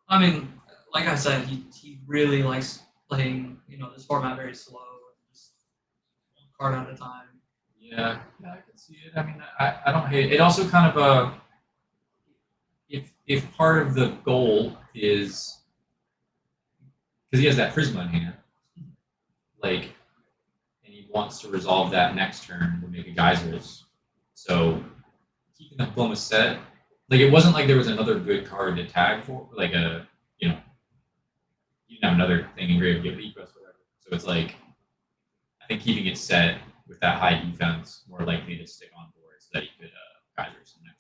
I mean, like I said, he really likes playing, this format very slow, just one card at a time. Yeah, I can see it. I mean, I don't hate it. It also kind of if part of the goal is because he has that Prisma in hand, like, and he wants to resolve that next turn to make a geysers. So keeping the Diploma set, like it wasn't like there was another good card to tag for, like you didn't have another thing engraved to give Equus, whatever. So it's like I think keeping it set with that high defense more likely to stick on board so that he could geysers the next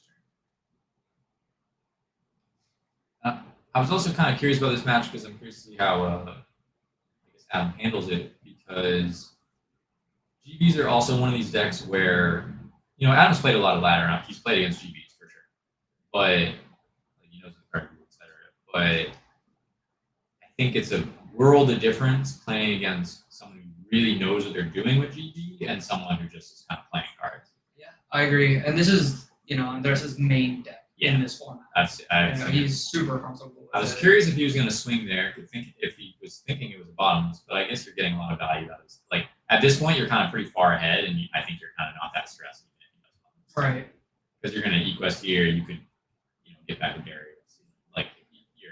turn. I was also kind of curious about this match because I'm curious to see how I guess Adam handles it because GBs are also one of these decks where Adam's played a lot of ladder round. He's played against GBs for sure, but like, he knows the card rules, etc. But I think it's a world of difference playing against someone who really knows what they're doing with GB and someone who just is kind of playing cards. Yeah, I agree. And this is, Andres' main deck in this format. He's super comfortable with I was it. curious if he was going to swing there. If he was thinking it was a bottomless, but I guess you're getting a lot of value out of this. Like at this point, you're kind of pretty far ahead, and I think you're kind of not that stressed. Right. Because you're going to Equest here, you could, get back to Darius. Like you're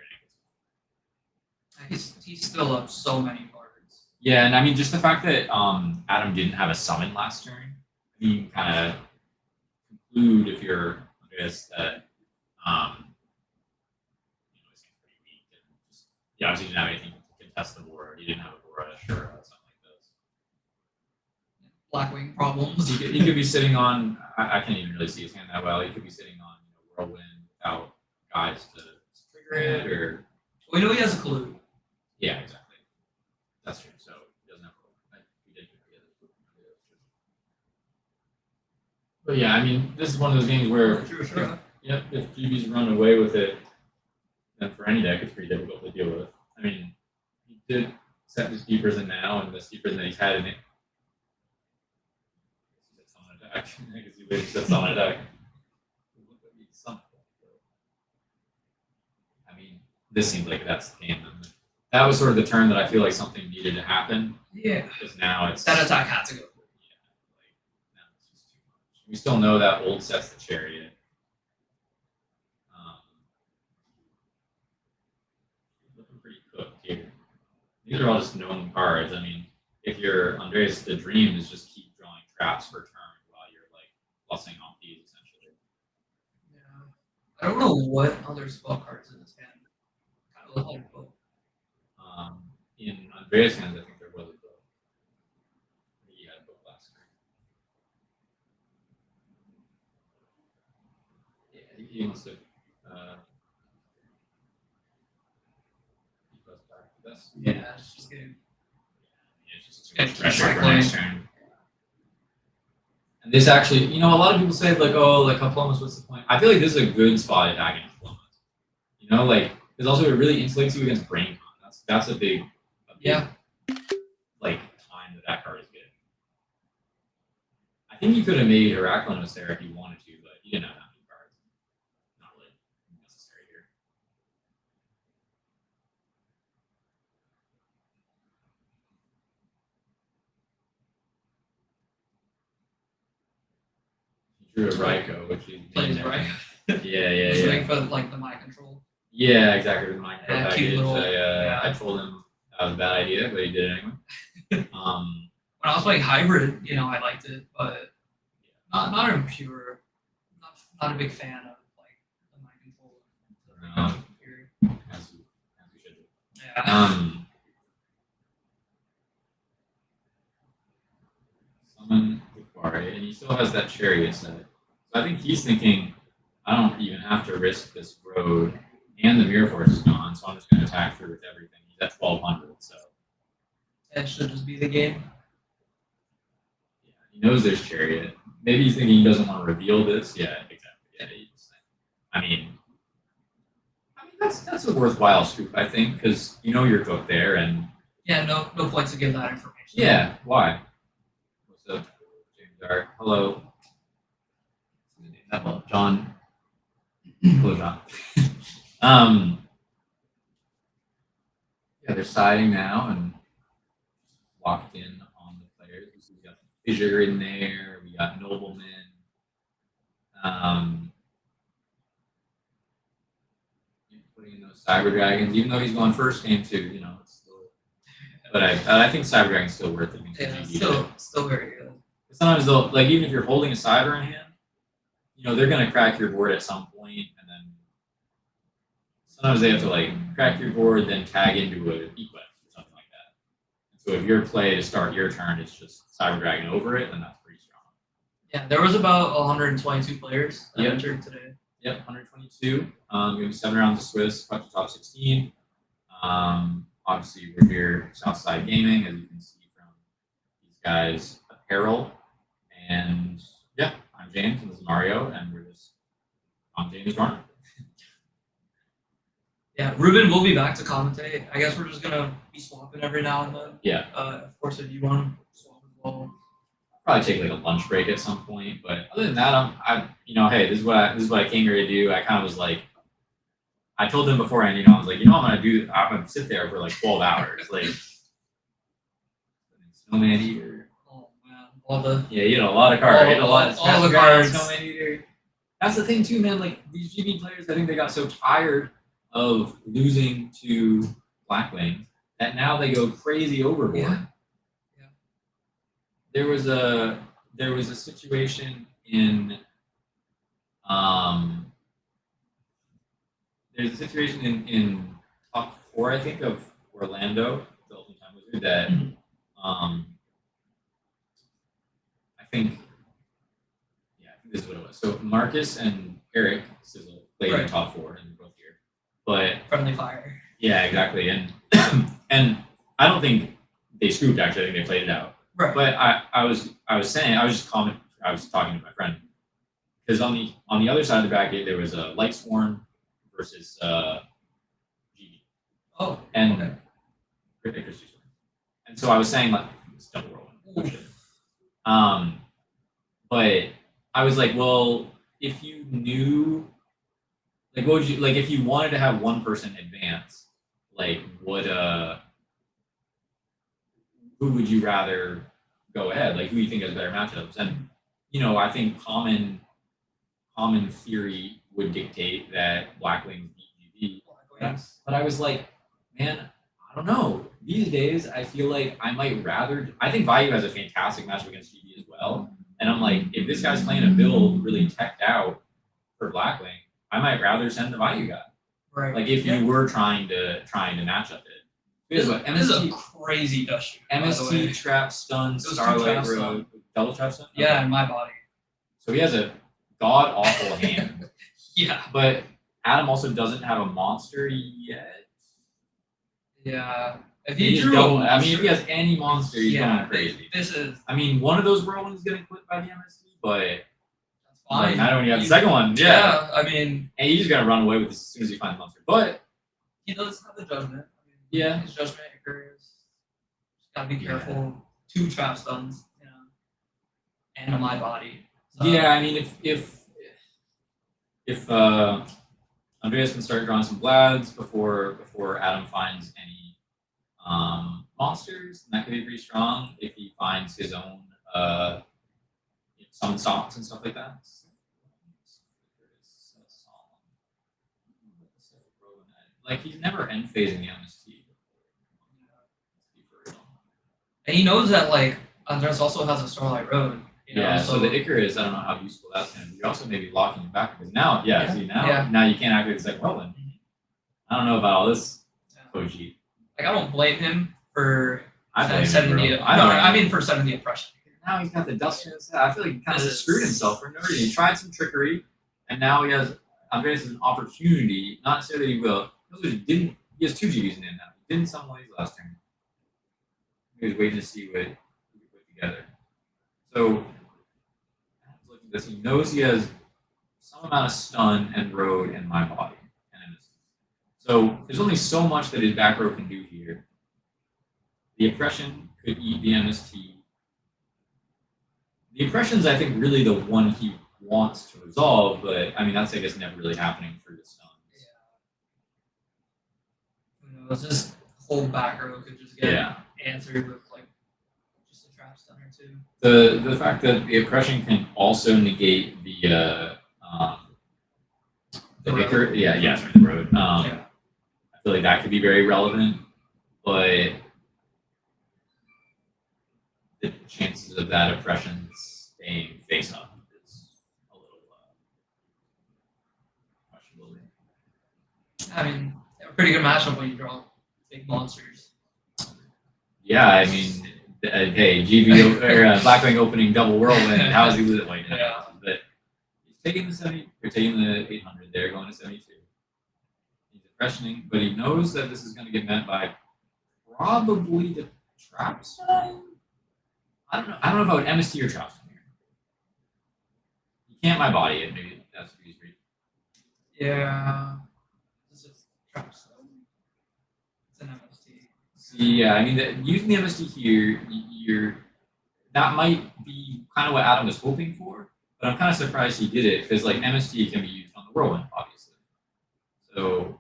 in it. He's still up so many cards. Yeah, and I mean just the fact that Adam didn't have a summon last turn, you can kind of conclude if you're Andreas that it seems pretty weak. And just, obviously he didn't have anything to contest the board. He didn't have a Bora, sure, or something like this. Blackwing problems. He could be sitting on. I can't even really see his hand that well. He could be sitting on Whirlwind without guys to trigger it, or We know he has a clue. yeah, exactly. That's true. So he doesn't have Whirlwind. We did forget it. But yeah, I mean, this is one of those games where Sure. if GB's run away with it, then for any deck it's pretty difficult to deal with. I mean, he did set his Deep Prison now, and the Deep Prison that he's had in it. I guess he sets on attack. I guess he waited to set on attack. this seems like that's the game. And that was sort of the turn that I feel like something needed to happen Yeah. because now it's That attack had to go. yeah, like now it's just too much. We still know that old set's the chariot. Looking pretty cooked here. These are all just known cards. I mean, if you're Andres, the dream is just keep drawing traps for turn while you're like plussing off these essentially. Yeah. I don't know what other spell cards in this hand kind of look like both. In Andreas' hands, I think there was a book. He had a book last turn. Yeah, he wants to. He goes back to this. Yeah, it's just getting. Yeah, it's just too Yeah, much keep pressure for cycling. next turn. And this actually, you know, a lot of people say like, oh, like Diplomas, what's the point? I feel like this is a good spot attacking Diplomas. You know, like, because also it really insulates you against brain con. That's a big Yeah. like time that card is good. I think you could have made Heraclinos there if you wanted to, but you didn't have that many cards. Not really necessary here. He drew a Raiko, which he's Plays named right. Yeah, Just yeah. waiting for like the mind control. Yeah, exactly. With my Yeah, package, cute little- I told him that was a bad idea, but he did it anyway. When I was playing hybrid, you know, I liked it, but not in pure. Not a big fan of like the mind control. No. As you should do. Yeah. Summon Aquari, and he still has that chariot set. So I think he's thinking, I don't even have to risk this road, and the mirror force is gone, so I'm just going to attack through with everything. He's at 1200, so That should just be the game. yeah, he knows there's chariot. Maybe he's thinking he doesn't want to reveal this. Yeah, exactly. Yeah, I mean that's a worthwhile scoop, I think, because you know you're cooked there, and Yeah, no point to give that information. yeah, why? What's up, James Dark? Hello. Hello, John. Hello, John. Yeah, they're siding now and locked in on the players. So we got Fissure in there. We got Nobleman. Putting in those Cyber Dragons, even though he's going first game too, you know. It's still, but I think Cyber Dragon's still worth it. Yeah, still very good. Sometimes they'll like even if you're holding a Cyber in hand, you know they're gonna crack your board at some point, and then sometimes they have to like crack your board, then tag into an Eclipse or something like that. And so if your play to start your turn is just Cyber Dragon over it, then that's pretty strong. Yeah, there was about 122 players that Yep. entered today. Yep, 122. Gonna be 7 rounds of Swiss, cut to top 16. Obviously we're here Southside Gaming, as you can see from these guys' apparel. And yeah, I'm James and this is Mario, and we're just on James' runner. Yeah, Ruben will be back to commentate. I guess we're just gonna be swapping every now and then. Yeah. Of course, if you want to swap as well. Probably take like a lunch break at some point, but other than that, I you know, hey, this is what I came here to do. I kind of was like, I told them beforehand, you know, I was like, you know, I'm gonna sit there for like 12 hours, like Snowman Eater. Oh man, all the Yeah, you know, a lot of cards. All- You know, a lot of all the cards. cards. Snowman Eater. That's the thing too, man. Like these GB players, I think they got so tired of losing to Blackwing that now they go crazy overboard. Yeah. There was a situation in there's a situation in top 4, I think, of Orlando, the Ultimate Time Wizard, that I think this is what it was. So Marcus and Eric Sizzle played in Right. top 4 and they're both here. But friendly fire. yeah, exactly. And and I don't think they scooped actually, I think they played it out. Right. But I was talking to my friend because on the other side of the bracket there was a Lightsworn versus GB Oh. and Okay. and so I was saying like it's double rolling. But I was like, well, if you knew Like, what would you like if you wanted to have one person advance? Like, who would you rather go ahead? Like, who do you think has better matchups? And I think common theory would dictate that Blackwings beat GB. But I was like, man, I don't know. These days, I feel like I might rather. I think Bayou has a fantastic matchup against GB as well. And I'm like, if this guy's playing a build really teched out for Blackwing, I might rather send the Bayou guy. Right. Like if you were trying to match up it. Because what This is a MST crazy dust shoot, by the way. MST trap stun was two Starlight trap stun. Road double trap stun. Yeah, Okay. in my body. So he has a god awful hand, Yeah. but Adam also doesn't have a monster yet. Yeah. If He's he drew double- a I mean, if he monster- has any monster, he's going crazy. This is I mean, one of those whirlwinds is getting clipped by the MST, but that's fine. I don't even have the second one. Yeah. I mean, And he's just gonna run away with this as soon as he finds the monster. But he does have the judgment. I mean, Yeah. his judgment occurs. Just gotta be Yeah. careful. 2 trap stuns, and a my body. So, yeah, I mean, if Andreas can start drawing some Vlads before Adam finds any monsters, then that could be pretty strong. If he finds his own summon songs and stuff like that. Like he's never end phasing the MST. And he knows that like Andres also has a Starlight Road. Yeah, so the so Icarus, I don't know how useful that's going to be. You're also maybe locking him back because now, see, Yeah. now you can't activate the second whirlwind. I don't know about all this Yeah. OG. like I don't blame him for I blame him, 70. bro. I mean for 70 oppression. Now he's got the dust in his head. I feel like he kind of This is- screwed himself for no reason. He tried some trickery, and now he has Andreas has an opportunity. Not necessarily he will. He has 2 GBs in him now. He didn't summon these last turn. He was waiting to see what he could put together. So look at this. He knows he has some amount of stun and road in my body. So there's only so much that his back row can do here. The oppression could eat the MST. The oppression's, I think, really the one he wants to resolve, but I mean that's I guess never really happening for the stuns. Who knows? This whole back row could just get Yeah. answered with like just a trap stun or 2. The fact that the oppression can also negate the road. sorry, the road. Yeah. I feel like that could be very relevant, but the chances of that oppression staying face up is a little questionable. I mean, a pretty good matchup when you draw big monsters. Yeah, I mean, hey, GB or Blackwing opening double whirlwind. How is he losing? Like, Yeah. but he's taking the 70. They're taking the 800. They're going to 72. He's oppressioning, but he knows that this is going to get met by probably the trap stun. I don't know if I would MST or trap stun here. You can't my body it. Maybe that's what he's reading. Yeah. This is trap stun. It's an MST. Yeah, I mean, using the MST here, that might be kind of what Adam was hoping for, but I'm kind of surprised he did it because like MST can be used on the whirlwind, obviously. So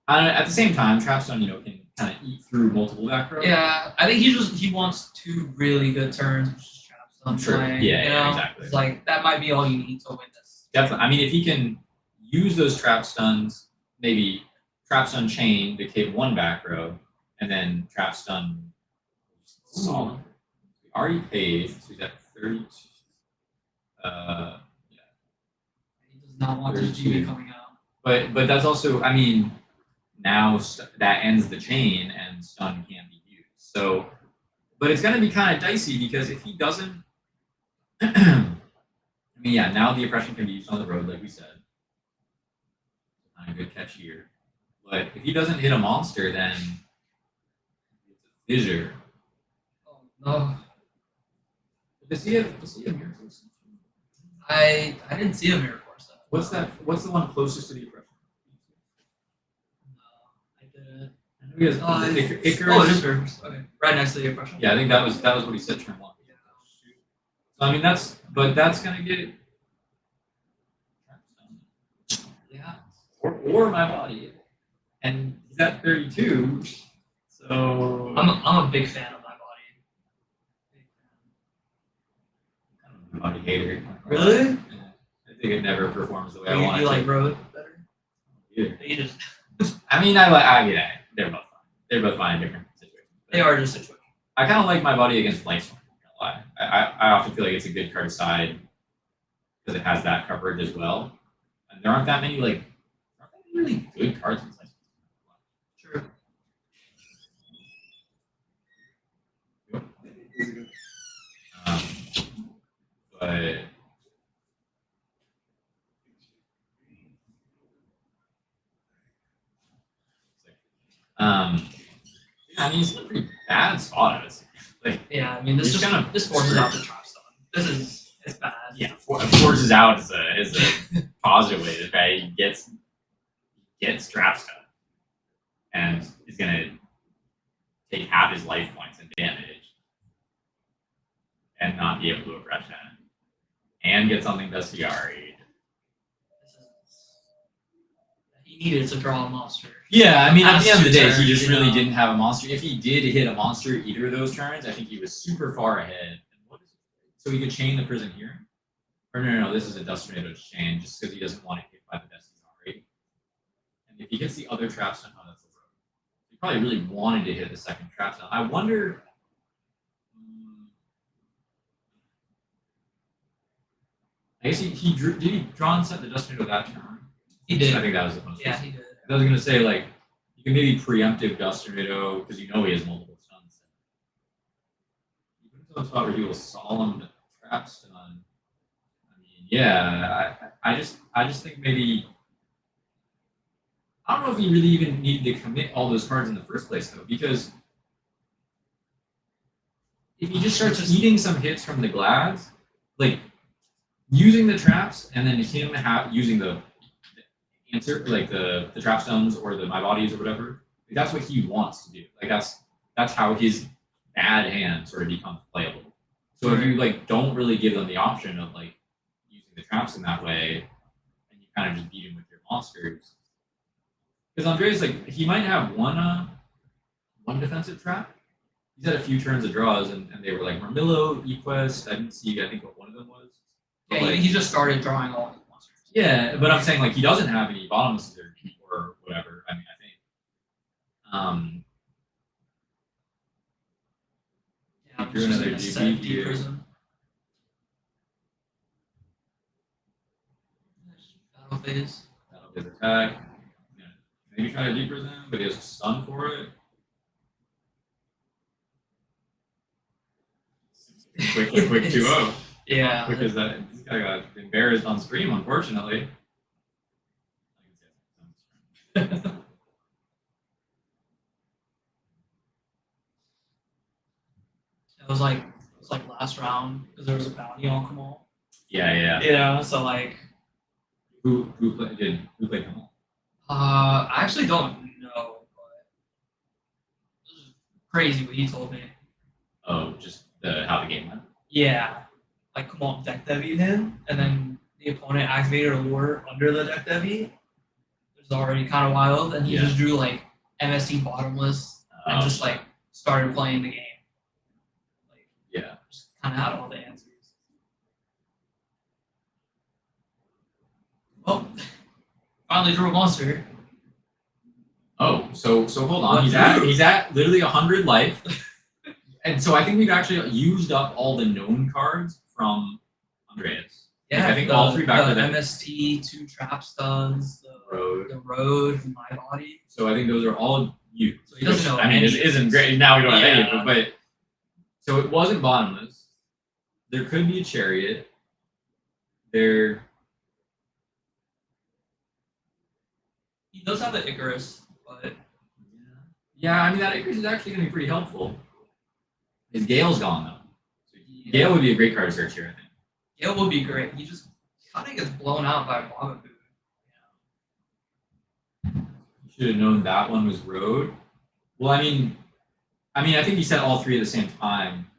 at the same time, Trapstone, can kind of eat through multiple back rows. Yeah, I think he wants 2 really good turns, which is trap stun Sure. playing. Yeah, exactly. It's like that might be all you need to win this. Definitely. I mean, if he can use those trap stuns, maybe trap stun chain to hit 1 back row, and then trap stun solid. We already paid, so he's at 32. He does not want this 32. GB coming out. But that's also, I mean, now that ends the chain and stun can't be used. So, but it's going to be kind of dicey because if he doesn't, I mean, yeah, now the oppression can be used on the road, like we said. Not a good catch here. But if he doesn't hit a monster, then it's a fissure. Oh no. Does he have mirror force? I didn't see a mirror force. What's that? What's the one closest to the oppression? No, I didn't. I know he has Icarus. Oh, it is mirror force. Okay, right next to the oppression. Yeah, I think that was what he said turn 1. So I mean that's gonna get Yeah. or my body. And he's at 32. So I'm a big fan of my body. I'm a body hater. Really? Yeah. I think it never performs the way I want You it like to. road better? Yeah. You just I mean, yeah, they're both fine. They're both fine in different situations. they are just situations. I kind of like my body against Lightstorm. I often feel like it's a good card side because it has that coverage as well. And there aren't that many really good cards in Lightstorm. True. Um, but yeah, I mean, it's a pretty bad spot. I would say. Like, Yeah, I mean this It's just kind of this forces out the screwed. trap stone. It's bad. yeah, forces out is a positive way to say he gets trap stuff and is gonna take half his life points in damage and not be able to oppression and get something bestiaried. He needed to draw a monster. Yeah, I mean, at the end of the day, Turns, he just you really know. didn't have a monster. If he did hit a monster either of those turns, I think he was super far ahead. So he could chain the prison here. Or no, this is a Dust Tornado chain just because he doesn't want to hit by the Bestiari. And if he hits the other trap stone, oh, that's a road. He probably really wanted to hit the second trap stone. I wonder. I guess he drew. Did he draw and set the Dust Tornado that turn? He did. I think that was the most. Yeah, he did. I was gonna say like you can maybe preemptive Dust Tornado because you know he has multiple stuns. You put him to a spot where he will solemn the trap stun. I mean, yeah, I just think maybe I don't know if he really even needed to commit all those cards in the first place though, because if he just starts eating some hits from the glads, like using the traps and then him using the answer like the trap stones or the my bodies or whatever, like, that's what he wants to do. Like that's how his bad hand sort of becomes playable. So if you like don't really give them the option of like using the traps in that way, and you kind of just beat him with your monsters, because Andreas like he might have one defensive trap. He's had a few turns of draws, and they were like Marmillo, Equest. I didn't see. I think what one of them was. But, Yeah, like, he just started drawing all his monsters. yeah, but I'm saying like he doesn't have any bottomless or whatever. I mean, I think. Yeah, I'm Drew just another gonna GP set here. deep prison. Battle phase. That'll be his attack. Yeah. Maybe try to deeper them, but he has a stun for it. Quick 2-0. Yeah. Because this guy got embarrassed on stream, unfortunately. It was like last round because there was a bounty on Kamal. Yeah. You know, so like Who played Kamal? I actually don't know, but this is crazy what he told me. Oh, just how the game went. Yeah. Like Kamal deck devied him and then the opponent activated a lure under the deck devi. It was already kind of wild, and he Yeah. just drew like MST bottomless and just like started playing the game. Like Yeah. just kind of had all the answers. Well, finally drew a monster. Oh, so hold on. He's at literally 100 life, and so I think we've actually used up all the known cards from Andreas. Yeah, I think all three back the to the MST, 2 trap stuns, road. the road, my body. So I think those are all used. So he doesn't know I mean, any it of isn't these. great. Now we don't have any of Yeah. them, but so it wasn't bottomless. There could be a chariot. There. He does have the Icarus, but Yeah, I mean that Icarus is actually going to be pretty helpful. His Gale's gone though. So Gale would be a great card to search here, I think. it would be great. He just kind of gets blown out by Bogaboo. You should have known that one was road. Well, I mean, I think he said all three at the same time,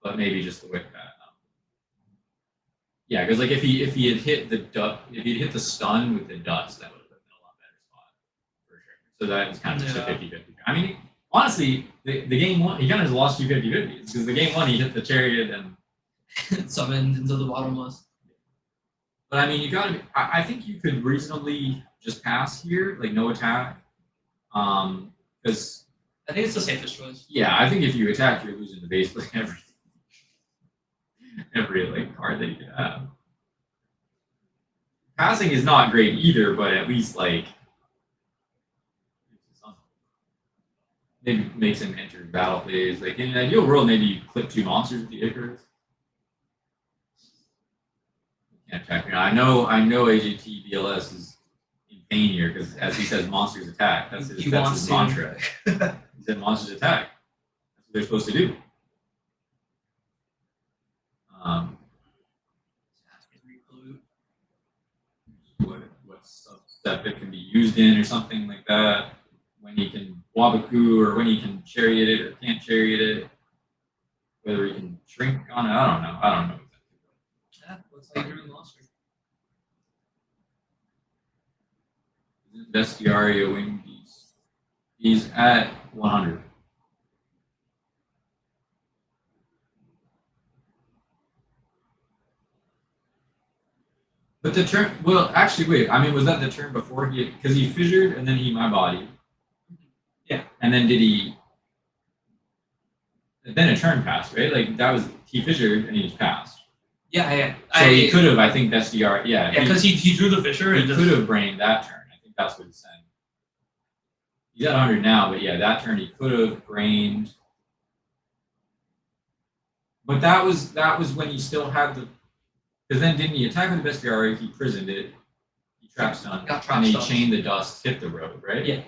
but maybe just the whip that. Yeah, because like if he had hit the stun with the dust, that would have been a lot So that is kind of just a Yeah. 50-50. I mean, honestly, the game one, he kind of lost you 50-50 because the game one, he hit the chariot and. Summoned into the bottomless. But I mean, you gotta. I think you could reasonably just pass here, like no attack. Because I think it's the safest choice. yeah, I think if you attack, you're losing the base like every like card that you can have. Passing is not great either, but at least like maybe makes him enter battle phase. Like in an ideal world, maybe you clip 2 monsters with the Icarus. Can't attack. I know AJT BLS is in pain here because as he says, monsters attack. That's his mantra. He said monsters attack. That's what they're supposed to do. What step it can be used in or something like that. When he can Wabaku or when he can chariot it or can't chariot it. Whether he can shrink on it, I don't know. Yeah, looks like you're doing monster. Bestiaria wing beast. He's at 100. But the turn, well, actually, wait. I mean, was that the turn before he? Because he fissured and then he my body. Yeah. And then did he? Then a turn passed, right? Like that was he fissured and he just passed. Yeah. So he could have, I think, Bestiaria. Yeah. Yeah, because he drew the Fisher He and could have brained that turn. I think that's what he's saying. He's at 100 now, but yeah, that turn he could have brained. But that was when he still had the. Because then didn't he attack with the Bestiaria? He prisoned it. He trap stunned. Got trap and he stunned. chained the dust, hit the road, right? Yeah.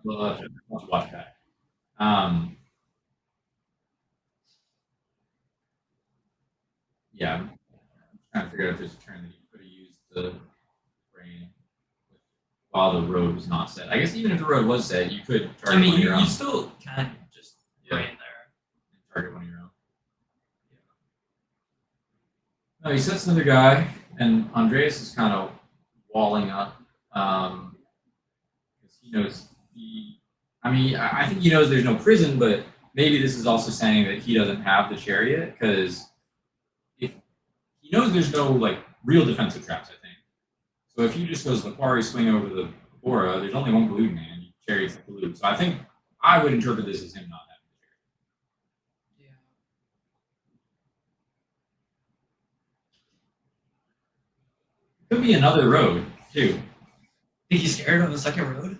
We'll have to watch that. Yeah, I'm trying to figure out if there's a turn that he could have used the brain while the road was not set. I guess even if the road was set, you could target I mean, one of your own. you still can just Yeah. brain there. Target one of your own. No, he sets another guy, and Andreas is kind of walling up. Because he knows I think he knows there's no prison, but maybe this is also saying that he doesn't have the chariot because if he knows there's no like real defensive traps, I think. So if he just goes Lapari, swing over the Bora, there's only one Galoot man. He chariots the Galoot. So I think I would interpret this as him not having the chariot. Yeah. Could be another road too. Think he's scared of the second road?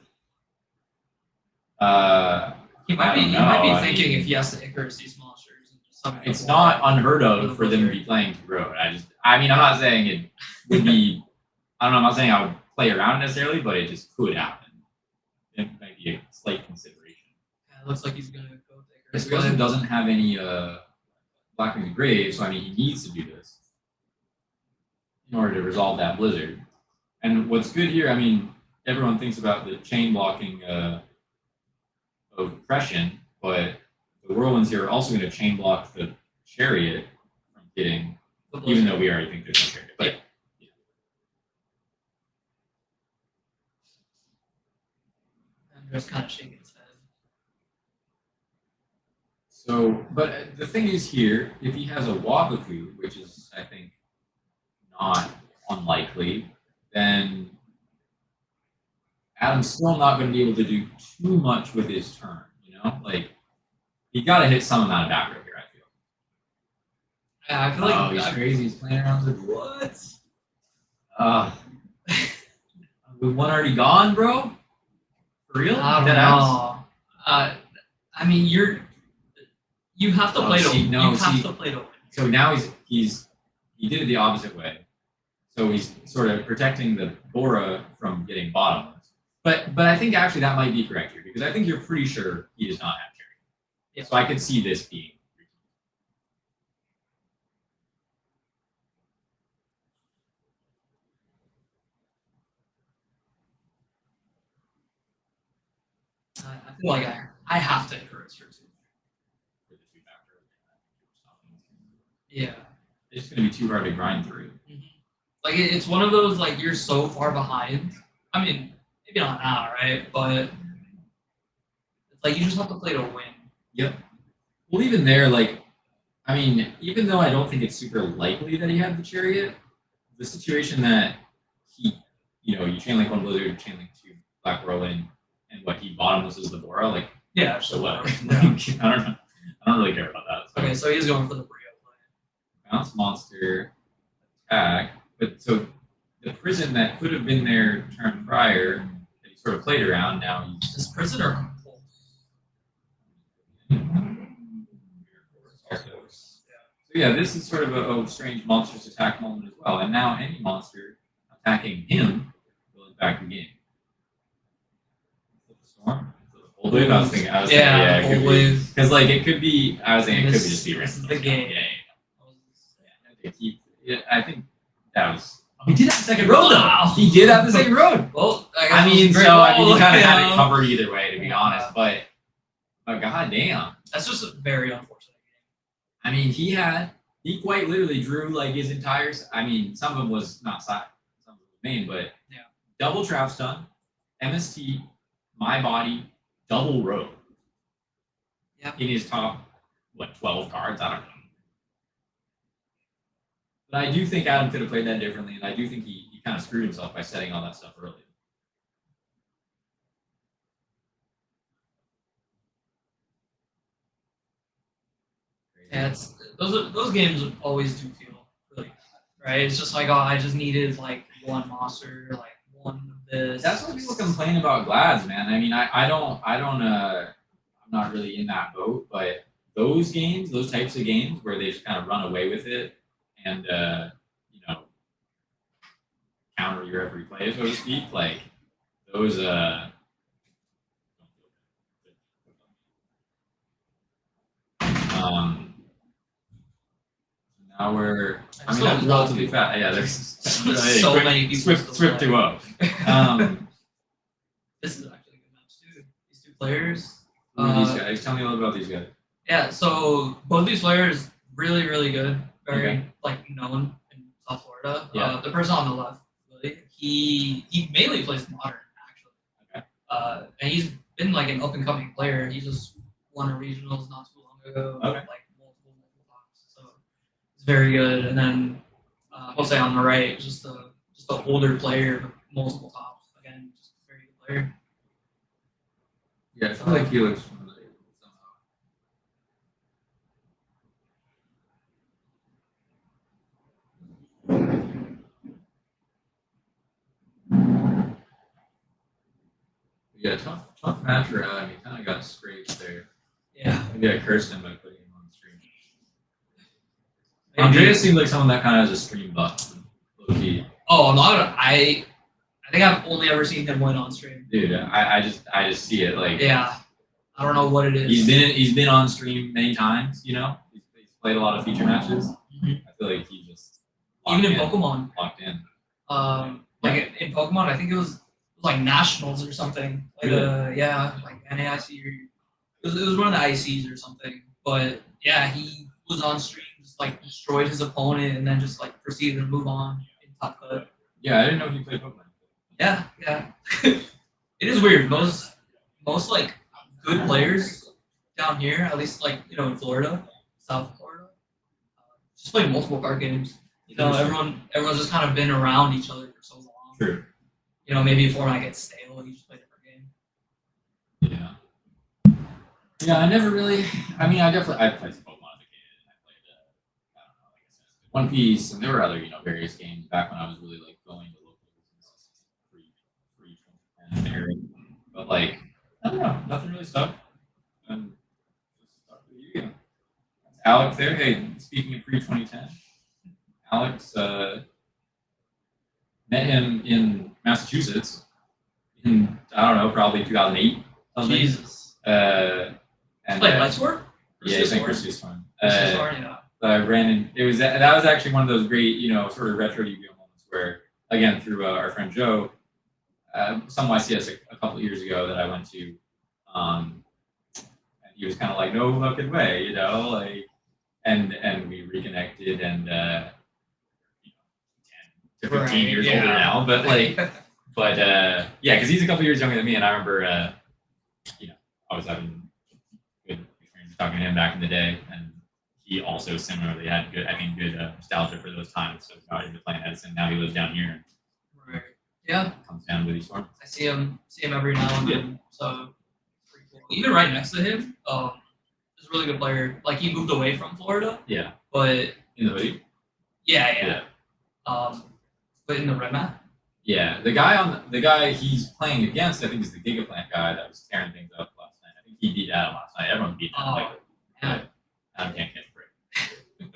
He I might be. don't He know, might be I thinking mean- if he has to Icarus these monsters and just summon. It's them not all. unheard of for them to be playing to road. I'm not saying it would be. I don't know. I'm not saying I would play around necessarily, but it just could happen. It might be a slight consideration. Yeah, it looks like he's gonna go with This Icarus. person doesn't have any Black Wings Grave, so I mean he needs to do this in order to resolve that blizzard. And what's good here, I mean, everyone thinks about the chain blocking of Oppression, but the Whirlwinds here are also going to chain block the Chariot from getting, The even though we already think there's no Chariot. But And just kind of shaking his head. so, but the thing is here, if he has a Wabaku, which is, I think, not unlikely, then Adam's still not going to be able to do too much with his turn, you know? Like, he got to hit some amount of back row here, I feel. Yeah, I feel like He's crazy. He's playing around with what? With one already gone, bro? For real? I don't Dead know. I mean, you have to Oh, play to see, win. no, You have see. to play to win. So now he did it the opposite way. So he's sort of protecting the Bora from getting bottomless. But I think actually that might be correct here because I think you're pretty sure he does not have Chariot. Yeah. So I could see this being. I feel like I have to Icarus for two. Yeah. It's just gonna be too hard to grind through. Like it's one of those like you're so far behind. I mean, maybe not now, right? But it's like you just have to play to win. Yep. Well, even there, like, I mean, even though I don't think it's super likely that he had the chariot, the situation that he, you chain link one blizzard, chain link two black whirlwind, and what he bottomless is the Bora, like, Yeah. so what? Yeah. I don't know. I don't really care about that. So. Okay, so he's going for the Brio play. Bounce monster, attack. But so the prison that could have been there turn prior, that he sort of played around, now he's. Is prison or compulse? So yeah, this is sort of a strange monstrous attack moment as well. And now any monster attacking him will in fact be game. Flip the storm. Flip the cold wave. I was thinking, Yeah, cold wave. Because like it could be. I was thinking it could be just be This is random. the game. I think that was. He did have the second road though. Wow. He did have the second road. Well, I mean, you kind of had it covered. covered either way, to be honest. But goddamn, That's just very unfortunate. I mean, he quite literally drew like his entire. I mean, some of them was not side, some of them was main, but Yeah. double trap stun, MST, my body, double road. Yeah. In his top, 12 cards? I don't know. But I do think Adam could have played that differently, and I do think he kind of screwed himself by setting all that stuff early. Yeah, it's those games always do feel really good, right? It's just like, oh, I just needed like one monster, like one of this. That's what people complain about Glads, man. I mean, I don't I'm not really in that boat, but those games, those types of games where they just kind of run away with it and counter your every play, so to speak, like those now we're that's relatively fast. Yeah, there's so many people. Swift 2-0. This is actually a good match too. These two players. Who are these guys? Tell me a little about these guys. Yeah, so both these players really, really good. Very Okay. like known in South Florida. Yeah. The person on the left, really, he mainly plays modern actually. Okay. And he's been like an up and coming player. He just won a regionals not too long ago. Okay. Like multiple times. So it's very good. And then Jose on the right, just a older player, with multiple tops. Again, just a very good player. Yeah, I feel like he looks familiar somehow. Yeah, tough match for Adam. He kind of got scraped there. Yeah. Maybe I cursed him by putting him on the stream. Andreas seemed like someone that kind of has a stream buff. Low key. Oh, I think I've only ever seen him win on stream. Dude, I just see it like. Yeah. I don't know what it is. He's been on stream many times. He's played a lot of feature matches. Mhm. I feel like he just Even in locked Pokemon. locked in. Like in Pokemon, I think it was like nationals or something. Like like NAIC or it was one of the ICs or something. But yeah, he was on stream, just like destroyed his opponent and then just like proceeded to move on in top cut. Yeah, I didn't know he played Pokemon. Yeah. it is weird. Most like good players down here, at least like in Florida, South Florida, just play multiple card games. Everyone's just kind of been around each other for so long. True. Maybe a format gets stale, you just play a different game. Yeah. Yeah, I never really. I mean, I played some Pokemon as a kid. I played, I don't know, like I said, One Piece, and there were other, various games back when I was really like going to local businesses pre era. But like, I don't know, nothing really stuck. And just stuck with you. That's Alex there. Hey, speaking of pre-2010, Alex met him in Massachusetts in probably 2008. Something. Jesus. And Like Light Sword? yeah, I think Christie's fun. Yeah. I ran in. That was actually one of those great, sort of retro Yu-Gi-Oh moments where, again, through our friend Joe, some YCS a couple of years ago that I went to, and he was kind of like, no fucking way, and we reconnected, and 10 to 15 Right, years yeah. older now, but yeah, because he's a couple years younger than me, and I remember, I was having good experience talking to him back in the day, and he also similarly had good nostalgia for those times. So got into playing Edison. Now he lives down here. Right. Yeah, Comes down with these storms. I see him every now and then. So it's pretty cool. Even right next to him, is a really good player. Like he moved away from Florida, Yeah, but in the hoodie. yeah. But in the red mat. Yeah, the guy he's playing against, I think, is the Gigaplant guy that was tearing things up last night. I think he beat Adam last night. Everyone beat him. Oh, yeah. Adam can't catch a break.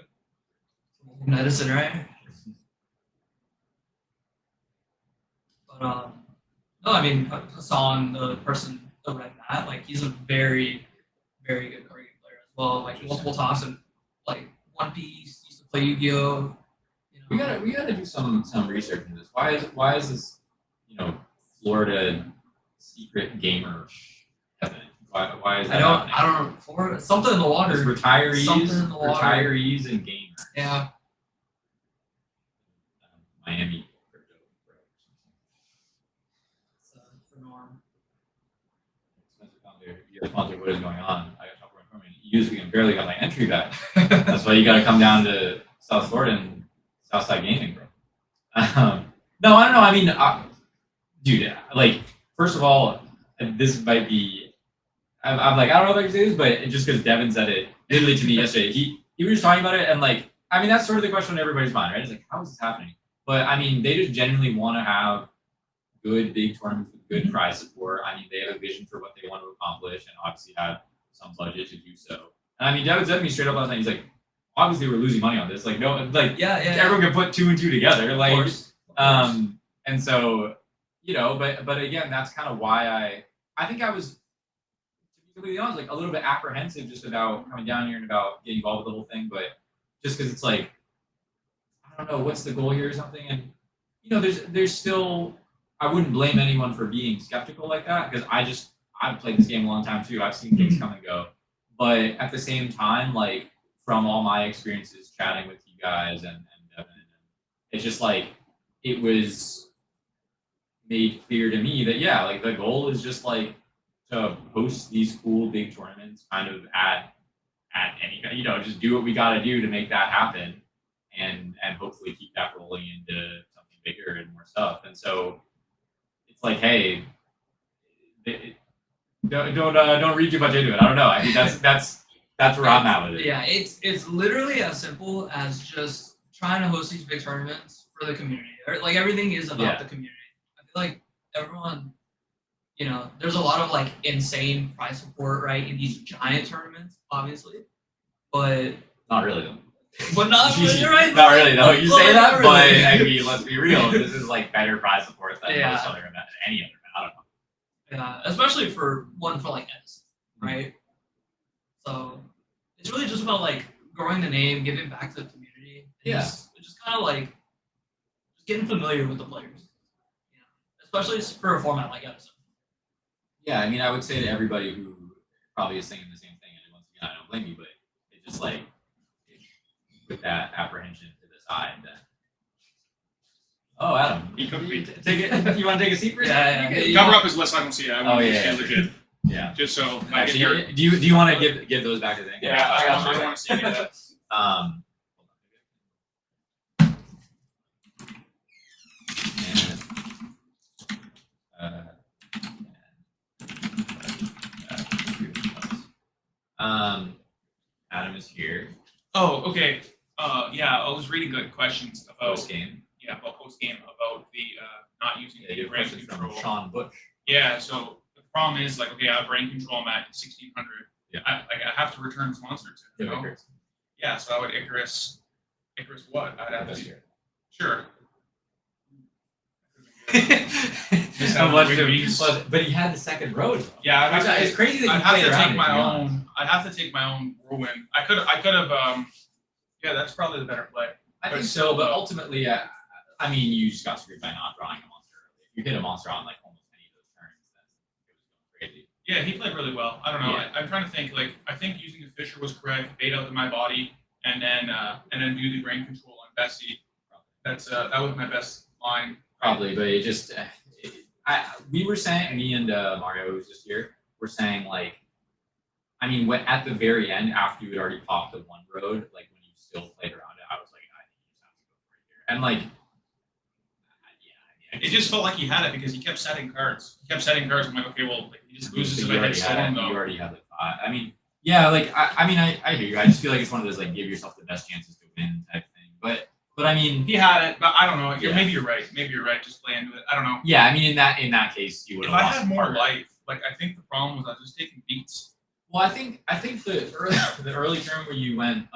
From Edison, right? But no, I mean Hassan, the red mat, like he's a very, very good card game player as well. Like multiple tops and like One Piece, used to play Yu-Gi-Oh. We gotta do some research into this. Why is this Florida secret gamer heaven? Why is that? I don't know. Florida, something in the water. It's retirees, Something in the water. retirees and gamers. Yeah. Miami crypto. It's the norm. You guys wonder what is going on. I got trouble informing. Usually I barely got my entry back. That's why you got to come down to South Florida and Southside Gaming, bro. No, I don't know. I mean, dude, like, first of all, this might be. I'm like, I don't know if I can say this, but just because Devin said it literally to me yesterday, he was just talking about it, and like, I mean, that's sort of the question on everybody's mind, right? It's like, how is this happening? But I mean, they just genuinely want to have good big tournaments with good prize support. I mean, they have a vision for what they want to accomplish, and obviously have some budget to do so. And I mean, Devin said to me straight up last night, he's like, obviously we're losing money on this. Like, no, like, Yeah. everyone can put 2 and 2 together. Like, Of course. and so, but again, that's kind of why I think I was, to be completely honest, like a little bit apprehensive just about coming down here and about getting involved with the whole thing. But just because it's like, I don't know, what's the goal here or something. And, there's still, I wouldn't blame anyone for being skeptical like that, because I've played this game a long time too. I've seen things come and go. But at the same time, like, from all my experiences chatting with you guys and Devin, it's just like, it was made clear to me that, yeah, like the goal is just like to host these cool big tournaments kind of at any, just do what we got to do to make that happen, and hopefully keep that rolling into something bigger and more stuff. And so it's like, hey, don't read too much into it. I don't know. I mean, that's where I'm at with it. Yeah, it's literally as simple as just trying to host these big tournaments for the community. Like everything is about the community. I feel like everyone, there's a lot of like insane prize support, right, in these giant tournaments, obviously, but Not really though. but not you're right. Not really though. You say that, Not but really. I mean, let's be real. This is like better prize support than Yeah. most other event, any other event. I don't know. Yeah, especially for like Edison, right? So it's really just about like growing the name, giving back to the community. And just kind of like just getting familiar with the players. Especially for a format like Edison. Yeah, I mean, I would say to everybody who probably is thinking the same thing, and once again, I don't blame you, but it's just like, put that apprehension to the side. Then, oh, Adam, He could be- take it. You want to take a seat for a second? Yeah. Cover up his list so I don't see it. I want to yeah. see legit. Yeah. Just so I can hear. Actually, do you want to give those back to the thing? Yeah, I don't want to see any of that. Adam is here. Oh, okay. Yeah, I was reading good questions about Post game. post game about the not using Yeah, you the have brain questions from control. Sean Bush. Yeah, so the problem is like, okay, I have brain control. I'm at 1600. Yeah. I have to return this monster to. Yeah, so I would Icarus what? I'd have to. Sure. But he had the second road. Though. Yeah, I'd have to, It's crazy that I'd you have played to around take it, my to be honest. own. I'd have to take my own whirlwind. I could have. Yeah, that's probably the better play. I think so, but ultimately, I mean, you just got screwed by not drawing a monster early. If you hit a monster on like almost any of those turns, then it was going crazy. Yeah, he played really well. I don't know. Yeah. I'm trying to think. Like, I think using the Fisher was correct. Bait out to my body, and then do the brain control on Bessie. That was my best line. Probably, but it just we were saying, me and Mario, who was just here, were saying like, I mean, when at the very end, after you had already popped the one road, like when you still played around it, I was like, I think you just have to go right here. And like, It just felt like he had it because he kept setting cards. I'm like, okay, well, like, he just loses if I hit You Storm though. already had like five. I mean, yeah, like I mean, I hear you. I just feel like it's one of those like give yourself the best chances to win type thing. But I mean, He had it, but I don't know. Yeah. Maybe you're right. Just play into it. I don't know. yeah, I mean, in that case, you would If have I lost had more harder. life, like I think the problem was I was just taking beats. Well, I think the early term where you went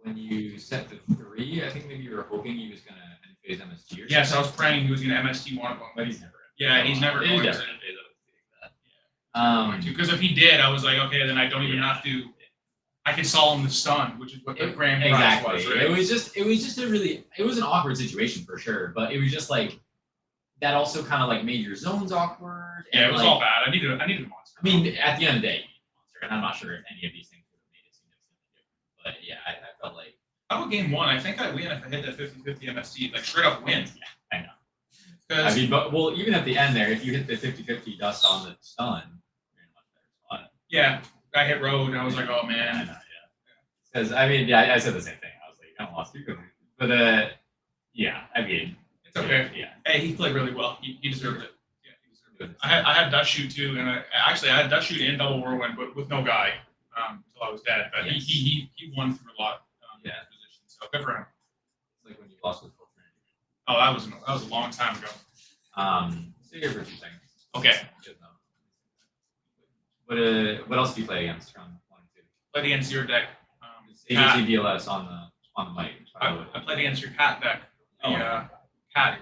when you set the 3, I think maybe you were hoping he was gonna end phase MST or Yes, I was something. praying he was going to MST one of them. But he's never. Yeah, he's never He's going never to. gonna phase that. Because if he did, I was like, okay, then I don't even have to. I can solve him the stun, which is what the grand prize Exactly. was, right? It was just it was an awkward situation for sure, but it was just like that also kind of like made your zones awkward. Yeah, and it was like, all bad. I needed a monster. I mean, at the end of the day, you need a monster, and I'm not sure if any of these things would have made it significantly different. But yeah, I felt like How about game 1? I think I win if I hit that 50-50 MST, like straight up win. I know. I Because mean, but well, even at the end there, if you hit the 50-50 dust on the stun, you're in a much better spot. yeah, I hit road and I was like, oh I man. know, yeah. Because I mean, yeah, I said the same thing. I was like, I lost you, but yeah, I mean, It's okay. Yeah, Hey, he played really well. He deserved it. Yeah, he deserved it. yeah. I had dust shoot too, and I had dust shoot and double whirlwind, but with no guy until I was dead. But Yes. he won through a lot. In Yeah. his position, so good for him. It's like when you lost with full trinity. Oh, that was a long time ago. Stay here for 2 seconds. Okay, Good enough. What else do you play against round 1 and 2? played against your deck. ABC BLS on the mic. I played against your cat deck. The Oh. cat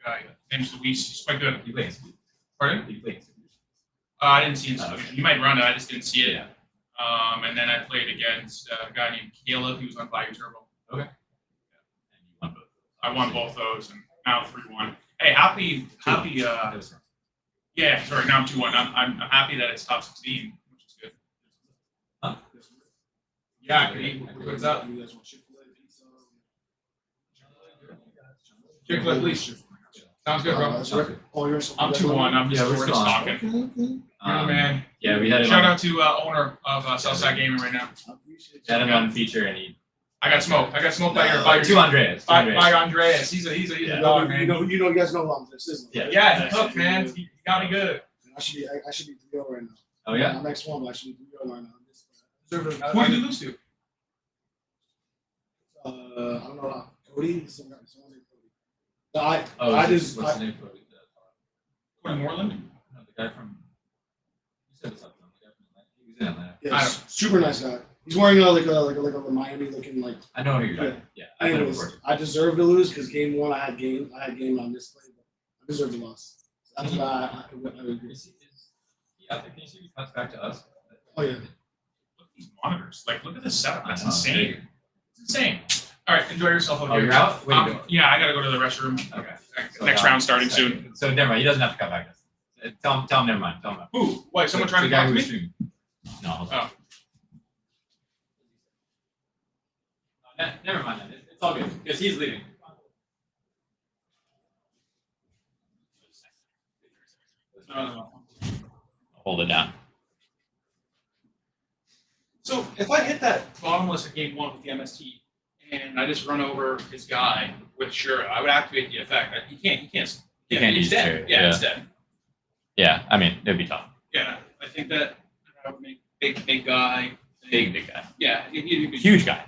guy, name's Luis. He's quite good. You play against who? Pardon? You play against who? I didn't see Oh, it. okay. You might run it. I just didn't see it. Yeah. And then I played against a guy named Caleb. He was on Bayou Turbo. And you won both. I won both those, and now 3-1. Hey, happy. That was wrong. Yeah, sorry. Now I'm 2-1. I'm happy that it's top 16, which is good. Huh? Yeah, what's up? You guys want Chick-fil-A pizza? Chick-fil-A, please. Sounds good, bro. That's right. Oh, you're. I'm 2-1. I'm just Yeah, we're we're still just on. talking. Okay, okay. You're the man. Yeah, we had him Shout on, out to owner of Southside Gaming right now. I appreciate we had him you. on feature, and he I got smoked. by your two Andreas. by Andreas. He's a Yeah, dog, you man. know, you guys know who I'm this is. Yeah. Yeah, he hooked, man. He got me good. I should be 3-0 right now. Oh yeah. I'm X1, but I should be 3-0 right now. Who did you lose to? I don't know. Cody. Someone named Cody. No, I What's just. his name? Cody Moreland? No, the guy from. You said this up to him. The guy from Atlanta. He was in Atlanta. Yeah, I don't- super nice guy. He's wearing like a Miami looking like. I know who you're talking. Yeah. I played him Anyways, before. I deserve to lose because game 1 I had game on this play, but I deserve to loss. So that's why I agree. Is he out there? Can you see if he cuts back to us? Oh yeah. Look at these monitors. Like, look at this setup. That's I know, insane. It's insane. All right, enjoy yourself over Oh, here. you're out? Way to go. Yeah, I gotta go to the restroom. Okay. So, Next round starting soon. So never mind. He doesn't have to cut back to us. Tell him never mind. Tell him. Who? Wait, someone The trying to guy talk to who was me? streaming. No. hold Oh. on. Never mind. Then. It's all good because he's leaving. Hold it down. So if I hit that bottomless at game 1 with the MST and I just run over his guy with Shura, I would activate the effect. He can't. can't He's use dead. Shura, Yeah, yeah. it's dead. Yeah, I mean it'd be tough. Yeah, I think that would make big guy. Big guy. Yeah, he'd be Huge guy.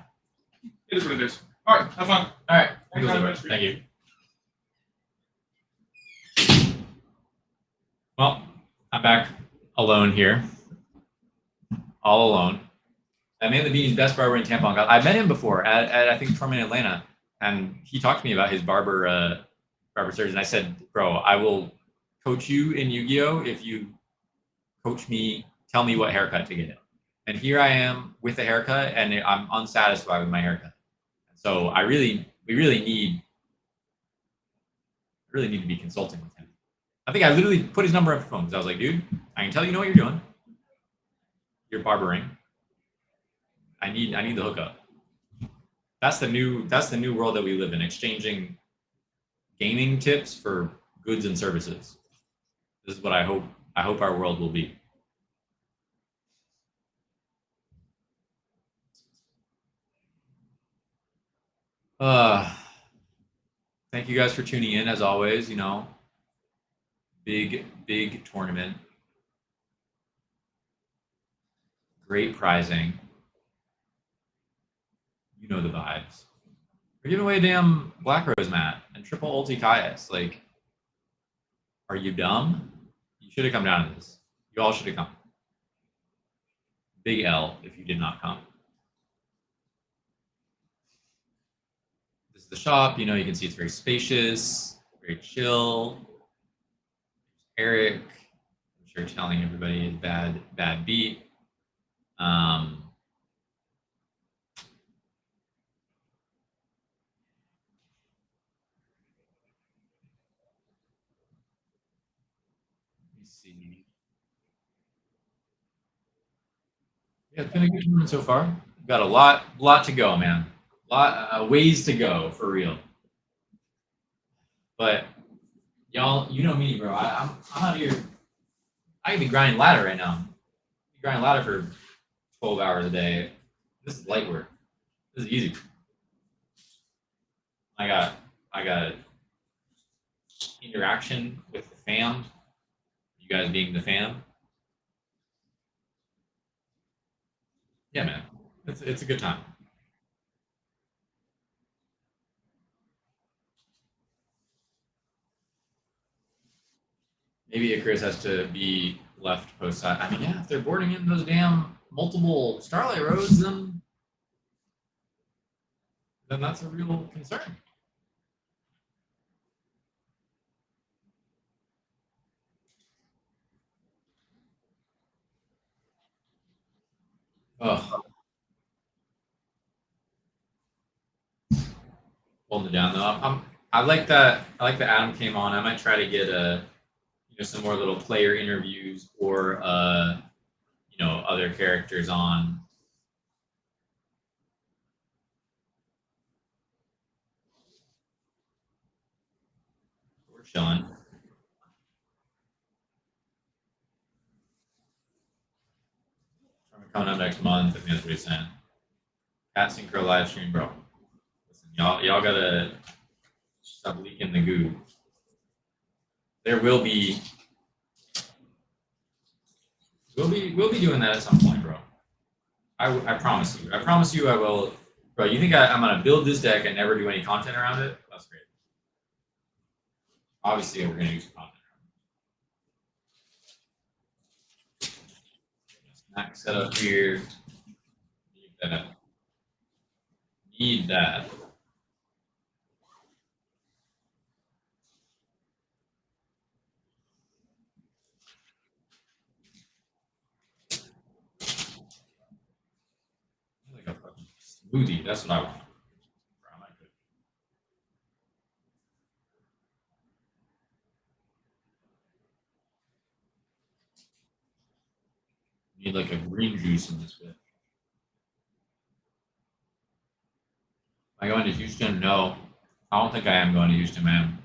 It is what it is. All right, have fun. All right. Thanks very much. Thank you. Well, I'm back alone here. All alone. I made the Beanie's best barber in Tampon. I met him before at I think Tournament in Atlanta, and he talked to me about his barber surgery. And I said, bro, I will coach you in Yu-Gi-Oh if you coach me, tell me what haircut to get. And here I am with a haircut, and I'm unsatisfied with my haircut. So we really need to be consulting with him. I think I literally put his number on the phone because I was like, dude, I can tell you know what you're doing. You're barbering. I need the hookup. That's the new world that we live in, exchanging gaming tips for goods and services. This is what I hope our world will be. Thank you guys for tuning in as always, you know. Big tournament. Great prizing. You know the vibes. We're giving away a damn Black Rose mat and triple ulti Caius. Like, are you dumb? You should have come down to this. You all should have come. Big L if you did not come. This is the shop. You know, you can see it's very spacious, very chill. Eric, I'm sure telling everybody is bad beat. Let me see. Yeah, it's been a good tournament so far. We've got a lot to go, man. Ways to go for real. But y'all, you know me, bro. I'm out here. I can be grinding ladder right now. Grinding ladder for 12 hours a day. This is light work. This is easy. I got interaction with the fam. You guys being the fam. Yeah, man. It's a good time. Maybe Icarus has to be left post side. I mean, yeah, if they're boarding in those damn multiple Starlight Roads, then that's a real concern. Oh, holding it down though. I like that. I like that Adam came on. I might try to get some more little player interviews or other characters on. We're chilling. Coming up next month. I think that's what he's saying. Cat Synchro live stream, bro. Listen, y'all gotta stop leaking the goo. There will be. We'll be doing that at some point, bro. I promise you. I promise you I will. Bro, you think I'm gonna build this deck and never do any content around it? That's great. Obviously, we're gonna use content. Snack setup here. Need that. Like a fucking smoothie. That's what I want. Need like a green juice in this bit. Am I going to Houston? No. I don't think I am going to Houston, man.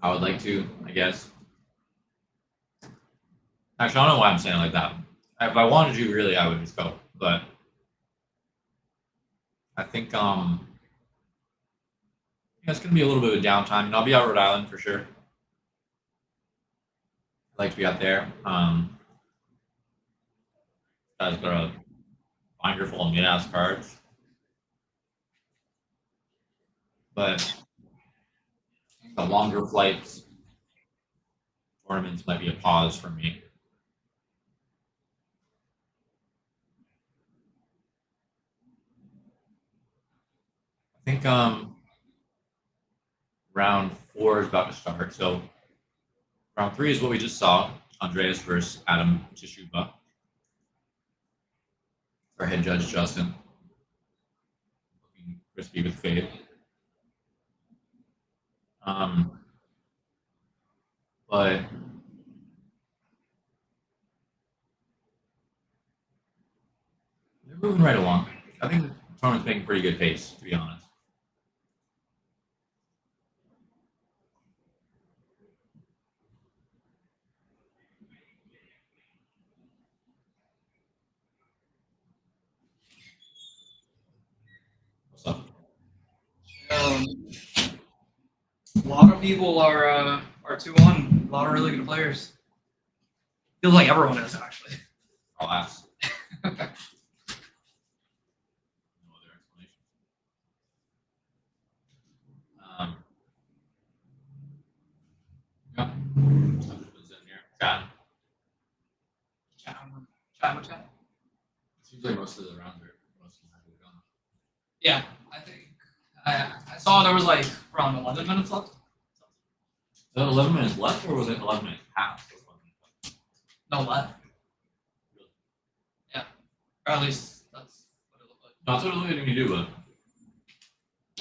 I would like to, I guess. Actually, I don't know why I'm saying it like that. If I wanted to, really, I would just go. But I think it's gonna be a little bit of downtime, and I'll be out Rhode Island for sure. I'd like to be out there. Guys got a binder full of mid-ass cards. But the longer flights, tournaments might be a pause for me. I think round 4 is about to start. So round 3 is what we just saw. Andreas versus Adam Chishuba. Our head judge, Justin. Looking crispy with fade. But they're moving right along. I think the tournament's making pretty good pace, to be honest. What's up? A lot of people are 2-1. A lot of really good players. Feels like everyone is actually. I'll ask. No other explanation. Yeah. What's in here? Chat. Chat. Seems like most of the rounds are most of them are gone. Yeah, I think I saw there was like around 11 minutes left. Was that 11 minutes left, or was it 11 minutes past? No left. Yeah, or at least that's what it looked like. No, that's what it looked like to me too, but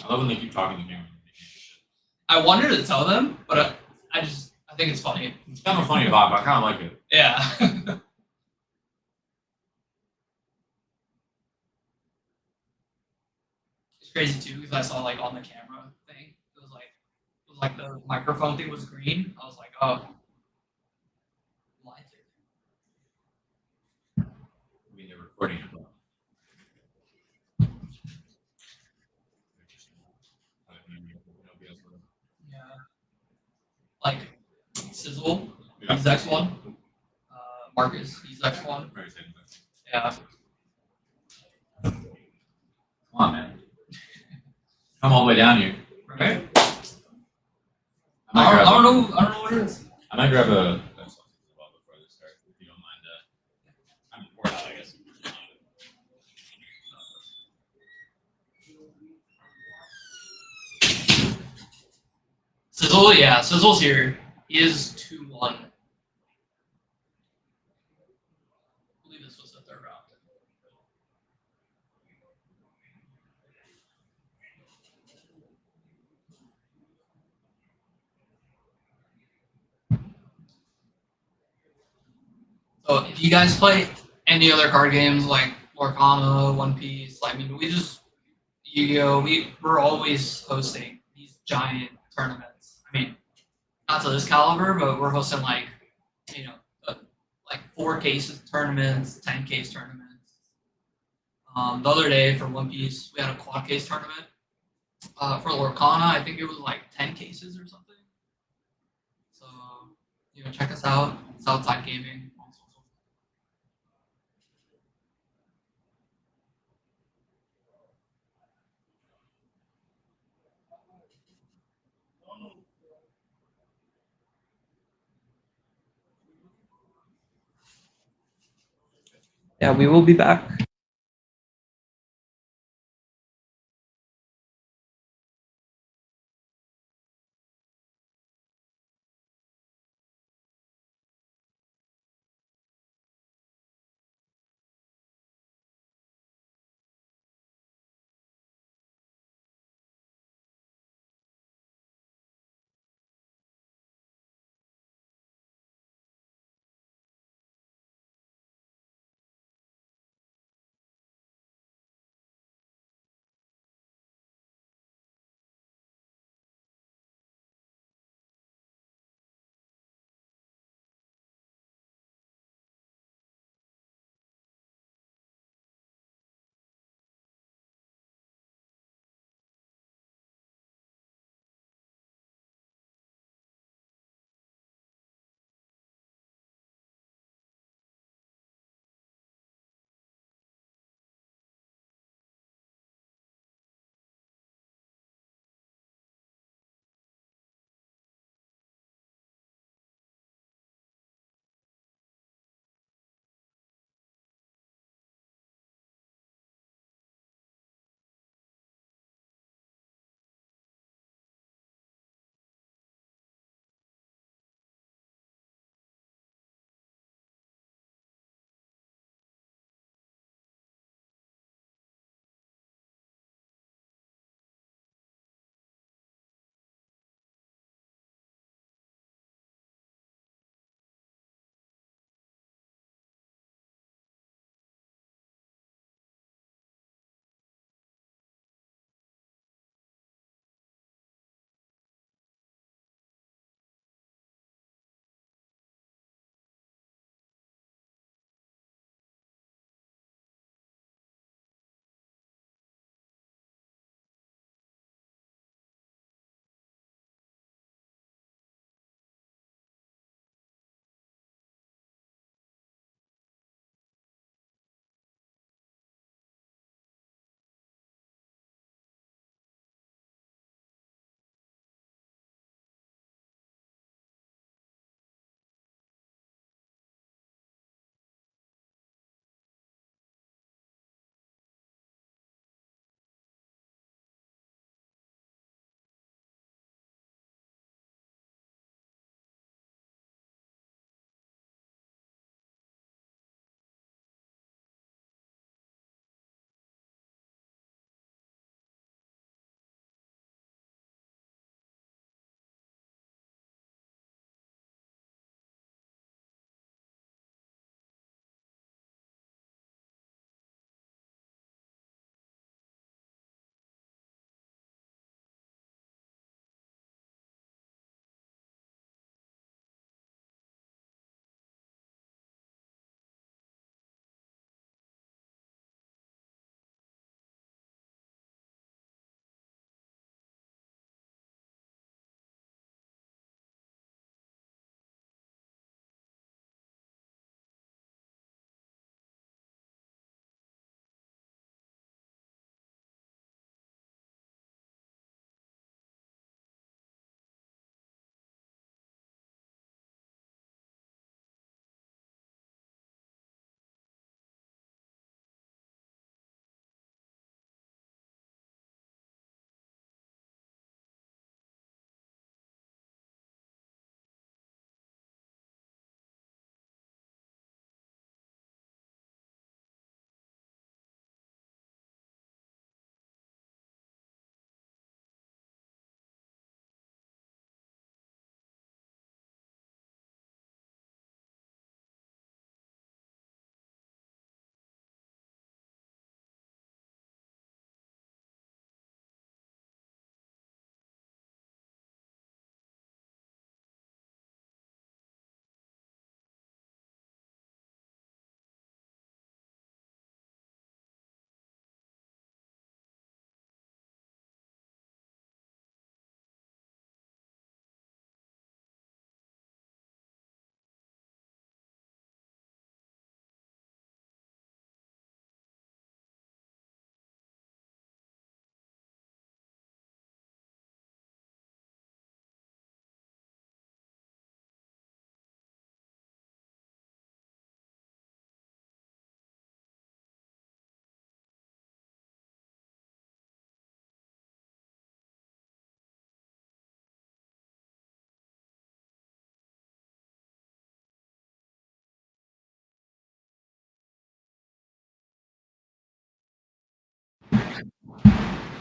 I love when they keep talking to the camera. I wanted to tell them, but I think it's funny. It's kind of a funny vibe. I kind of like it. Yeah. It's crazy too because I saw like on the camera thing, it was like the microphone thing was green. I was like, oh, lied to. I mean, they're recording it. But... Yeah. Like Sizzle, Yeah. he's X1. Marcus, he's X1. Very same thing. Yeah. Come on, man. Come all the way down here. Right. I I don't know what it is. I might grab a before this start, if you don't mind. I mean, pour it out, I guess. Sizzle, yeah, Sizzle's here. He is 2-1. I believe this was the third round. So if you guys play any other card games like Lorcana, One Piece, I mean, we just Yu-Gi-Oh, we're always hosting these giant tournaments. I mean, not to this caliber, but we're hosting like, you know, like 4 cases tournaments, 10 case tournaments. The other day for One Piece, we had a quad case tournament. For Lorcana, I think it was like 10 cases or something. So, check us out. Southside Gaming. Yeah, we will be back.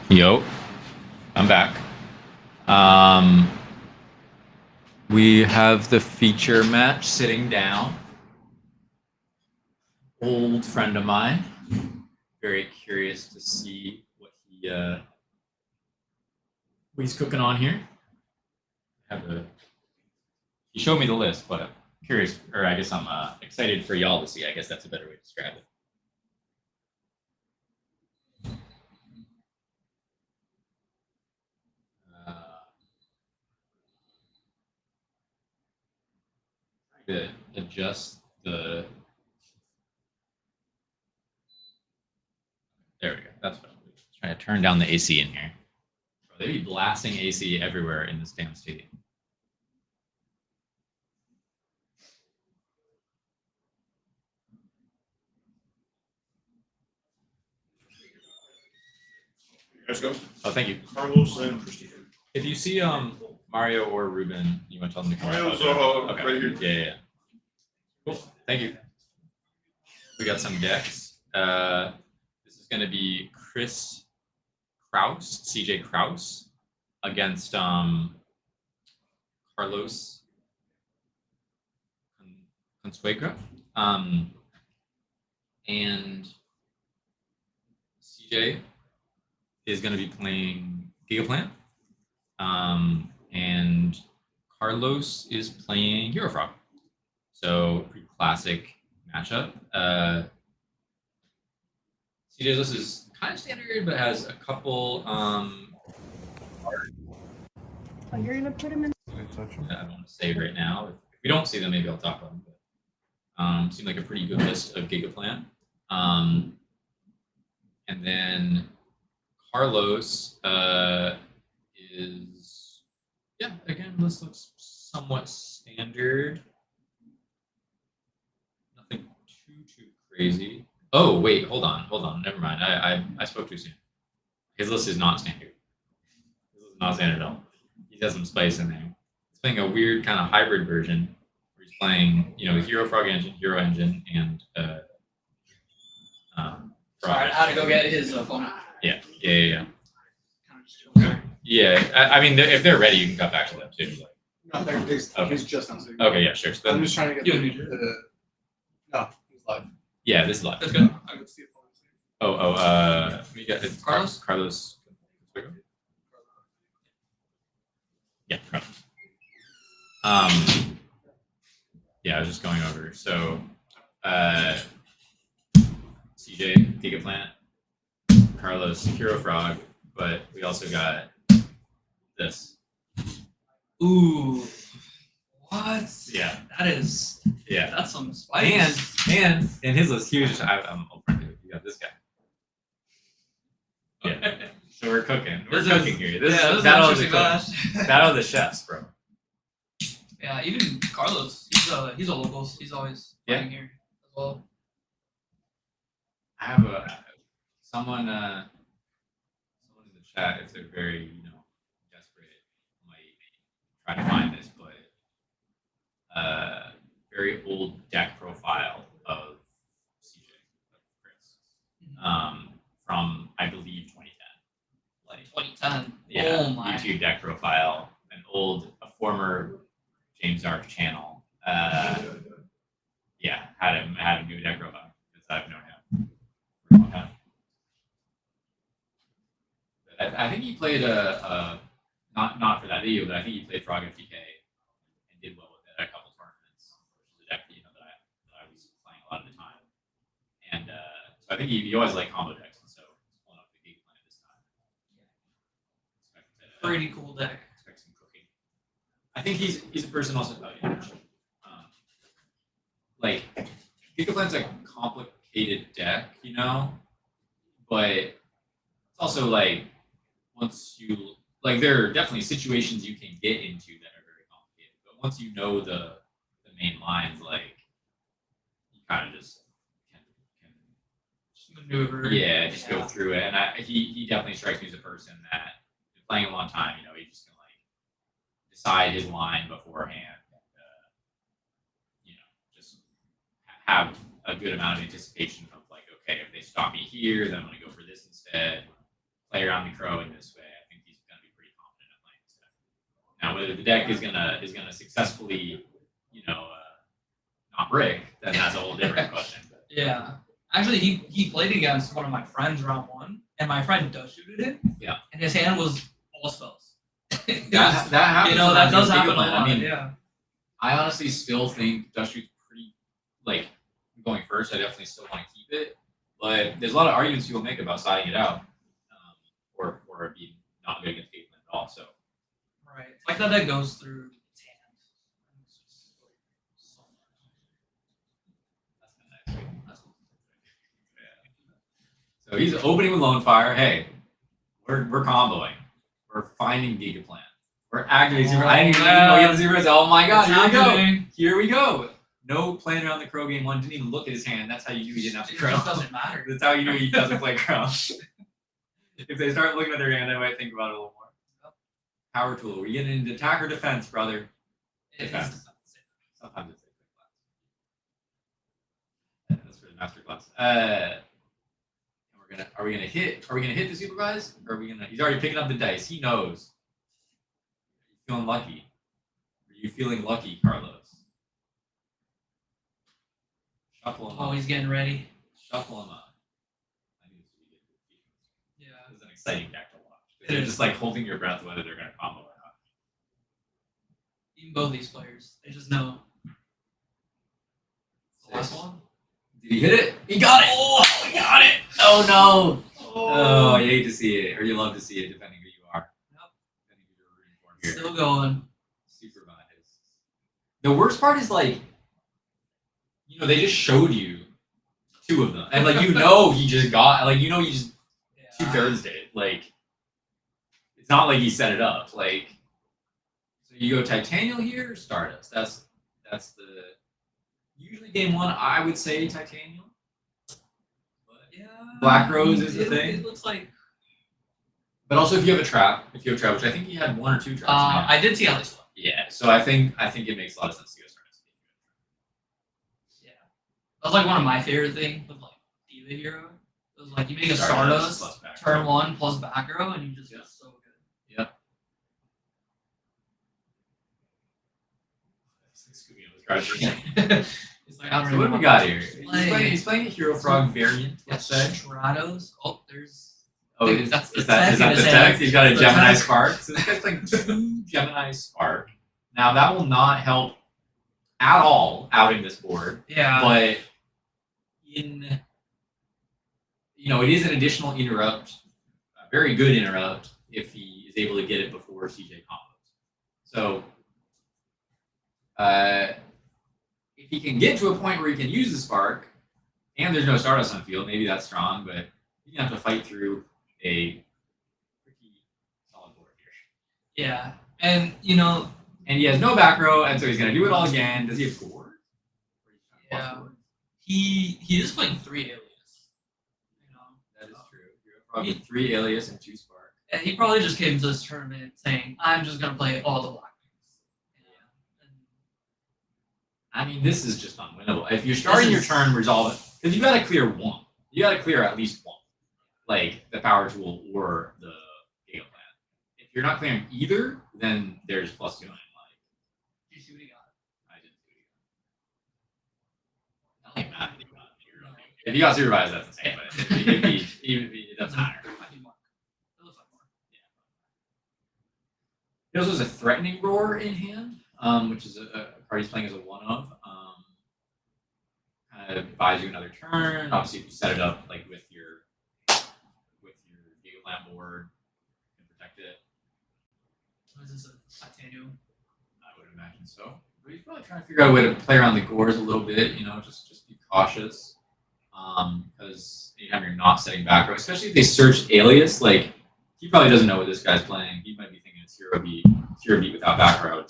Yo, I'm back. We have the feature match sitting down. Old friend of mine. Very curious to see what he's cooking on here. He showed me the list, but I'm curious, or I guess I'm excited for y'all to see. I guess that's a better way to describe it. To adjust the. There we go. That's what I'm doing. Trying to turn down the AC in here. Bro, they be blasting AC everywhere in this damn stadium. Let's go. Oh, thank you. Carlos and Christine. If you see Mario or Ruben, you want to tell them to come. Mario's, okay. right here. Yeah. Cool. Thank you. We got some decks. This is going to be Chris Kraus, CJ Kraus, against Carlos Consuegra. And CJ is going to be playing Gigaplant. And Carlos is playing Hero Frog. So pretty classic matchup. CJ's list is kind of standard, but has a couple You're gonna put him in. I don't want to say right now. If we don't see them, maybe I'll talk about them. But seemed like a pretty good list of Gigaplant. And then Carlos is, yeah, again, this looks somewhat standard. Nothing too crazy. Oh, wait, hold on. Never mind. I spoke too soon. His list is not standard. His list is not standard at all. He has some spice in there. He's playing a weird kind of hybrid version where he's playing, Hero Frog Engine, Hero Engine, and Sorry, I had to go get his phone. Yeah. Kind of just chill. Yeah, I mean, if they're ready, you can cut back to them too. No, he's just on. Okay, yeah, sure. So I'm then, just trying to get You the, need it. no, he's live. yeah, this is live. That's good. I would see it. We got it's Carlos? Carlos. Yeah, Carlos. Yeah, I was just going over. So, CJ, Gigaplant, Carlos, Hero Frog, but we also got this. Ooh. What? Yeah. Yeah. That's some spice. And in his list, he was just, I'm upfront with you. You got this guy. Yeah. So we're cooking. We're This cooking is- here. This yeah, is this battle of is the interesting cooks. match. Battle of the chefs, bro. Yeah, even Carlos, he's a local. He's always playing here as well. I have someone in the chat, if they're very desperate, might try to find this, but very old deck profile of CJ, of Chris, from I believe 2010. Like 2010. yeah, Oh my. YouTube deck profile, a former James Arc channel. Yeah, had him do a deck profile because I've known him for a long time. I think he played not for that video, but I think he played Frog FTK and did well with it at a couple tournaments, which is a deck that I was playing a lot of the time. And so I think he always liked combo decks, and so he's pulling up the Gig Plan this time. Pretty cool deck. Expect some cooking. I think he's a person also. Like Gigaplan's a complicated deck, but it's also like once you there are definitely situations you can get into that are very complicated, but once you know the main lines, you kind of just can Maneuver. yeah, just go through it. And he definitely strikes me as a person that been playing a long time. He just can decide his line beforehand. Just have a good amount of anticipation of okay, if they stop me here, then I'm going to go for this instead. around the crow in this way, I think he's going to be pretty confident at playing this deck. Now, whether the deck is gonna successfully, not break, then that's a whole different question. Yeah. Actually, he played against one of my friends round 1, and my friend does shoot him. Yeah. And his hand was all spells. That happens. That does sometimes in happen a Giga Plan. lot. I mean, yeah. I honestly still think Dust Shoot's pretty, going first. I definitely still want to keep it, but there's a lot of arguments people make about siding it out, or it being not good against Giga Plan at all. So. Right. It's like that goes through its hand. It's just so much. So he's opening with Lone Fire. Hey, we're comboing. We're finding Giga Plan. We're activating Super. I didn't even know he had the Super. Oh my god, It's here we go. happening. Here we go. No plan around the Crow game 1. Didn't even look at his hand. That's how you knew he didn't have the It Crow. just doesn't matter. That's how you knew he doesn't play Crow. If they start looking at their hand, I might think about it a little more. Power tool. We're getting into attack or defense, brother. It's Defense. Sometimes it's class. That's for the master class. Are we gonna hit the supervise? Or are we gonna? He's already picking up the dice. He knows. Are you feeling lucky? Are you feeling lucky, Carlos? Shuffle him Oh, up. he's getting ready. Shuffle him up. I need to see it. Yeah. This is an exciting deck to watch. It They're is. just like holding your breath whether they're gonna combo or not. Even both these players, they just know. The last Six. one. Did he hit it? He got it! Oh, he got it! Oh no! Oh, you hate to see it, or you love to see it, depending who you are. Yep. Depending who you're rooting for here. Still going. Supervise. The worst part is they just showed you 2 of them, and he just got he just Yeah. 2/3 did. It's not like he set it up. So you go Titanial here, or Stardust. That's the usually game 1. I would say Titanial. Yeah. Black Rose is the it, thing. It looks like. But also, if you have a trap, which I think he had 1 or 2 traps. now. I did see at least one. Yeah, so I think it makes a lot of sense to go Stardust. Yeah. That's one of my favorite things with Diva Hero. It was you make a Stardust Stardust, plus back turn row. 1 plus back row, and you just Yeah. get so good. Yep. It's I don't So really what do we want got to here? play. He's playing a Hero Frog variant, let's say. Stratos. Oh, there's. Oh, Dude, that's the is that tech in the his tech? hand. He's got a The Gemini tech. Spark. So this guy's playing 2 Gemini Spark. Now that will not help at all outing this board, Yeah. but it is an additional interrupt, a very good interrupt if he is able to get it before CJ combos. So if he can get to a point where he can use the Spark, and there's no Stardust on field, maybe that's strong, but you're gonna have to fight through a pretty solid board here. Yeah. And And he has no back row, and so he's gonna do it all again. Does he have 4? Yeah. he is playing 3 alias. That is true. You're probably 3 alias and 2 Spark. And he probably just came to this tournament saying, "I'm just gonna play all the black things." I mean, this is just unwinnable. If you're starting your is- turn, resolve it. Because you gotta clear 1. You gotta clear at least 1. The power tool or the Giga Plan. If you're not clearing either, then there's +2. Did you see what he got? I didn't do it. I don't even know if he got it. If you got supervised, that's insane. But it doesn't matter. Might be Mark. It looks like Mark. He also has a threatening roar in hand, which is a card he's playing as a 1-of. Kind of buys you another turn. Obviously, if you set it up with your Giga Plan board, you can protect it. Is this a Titanium? I would imagine so. But he's probably trying to figure out a way to play around the gores a little bit. Just be cautious. Because anytime you're not setting back row, especially if they search alias, he probably doesn't know what this guy's playing. He might be thinking it's hero beat without back row.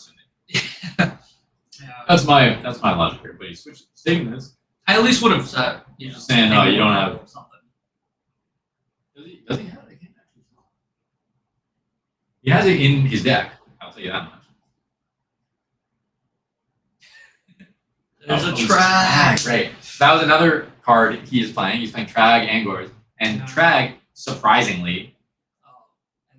Yeah. That's my logic here. But he's saying this. I at least would have said. You're just saying, no, maybe you don't one have. or something. Does he have it? I can't actually tell. He has it in his deck. I'll tell you that much. There's Oh, a it's track. Right. That was another card he is playing. He's playing Trag and Gores. And Yeah. Trag, surprisingly,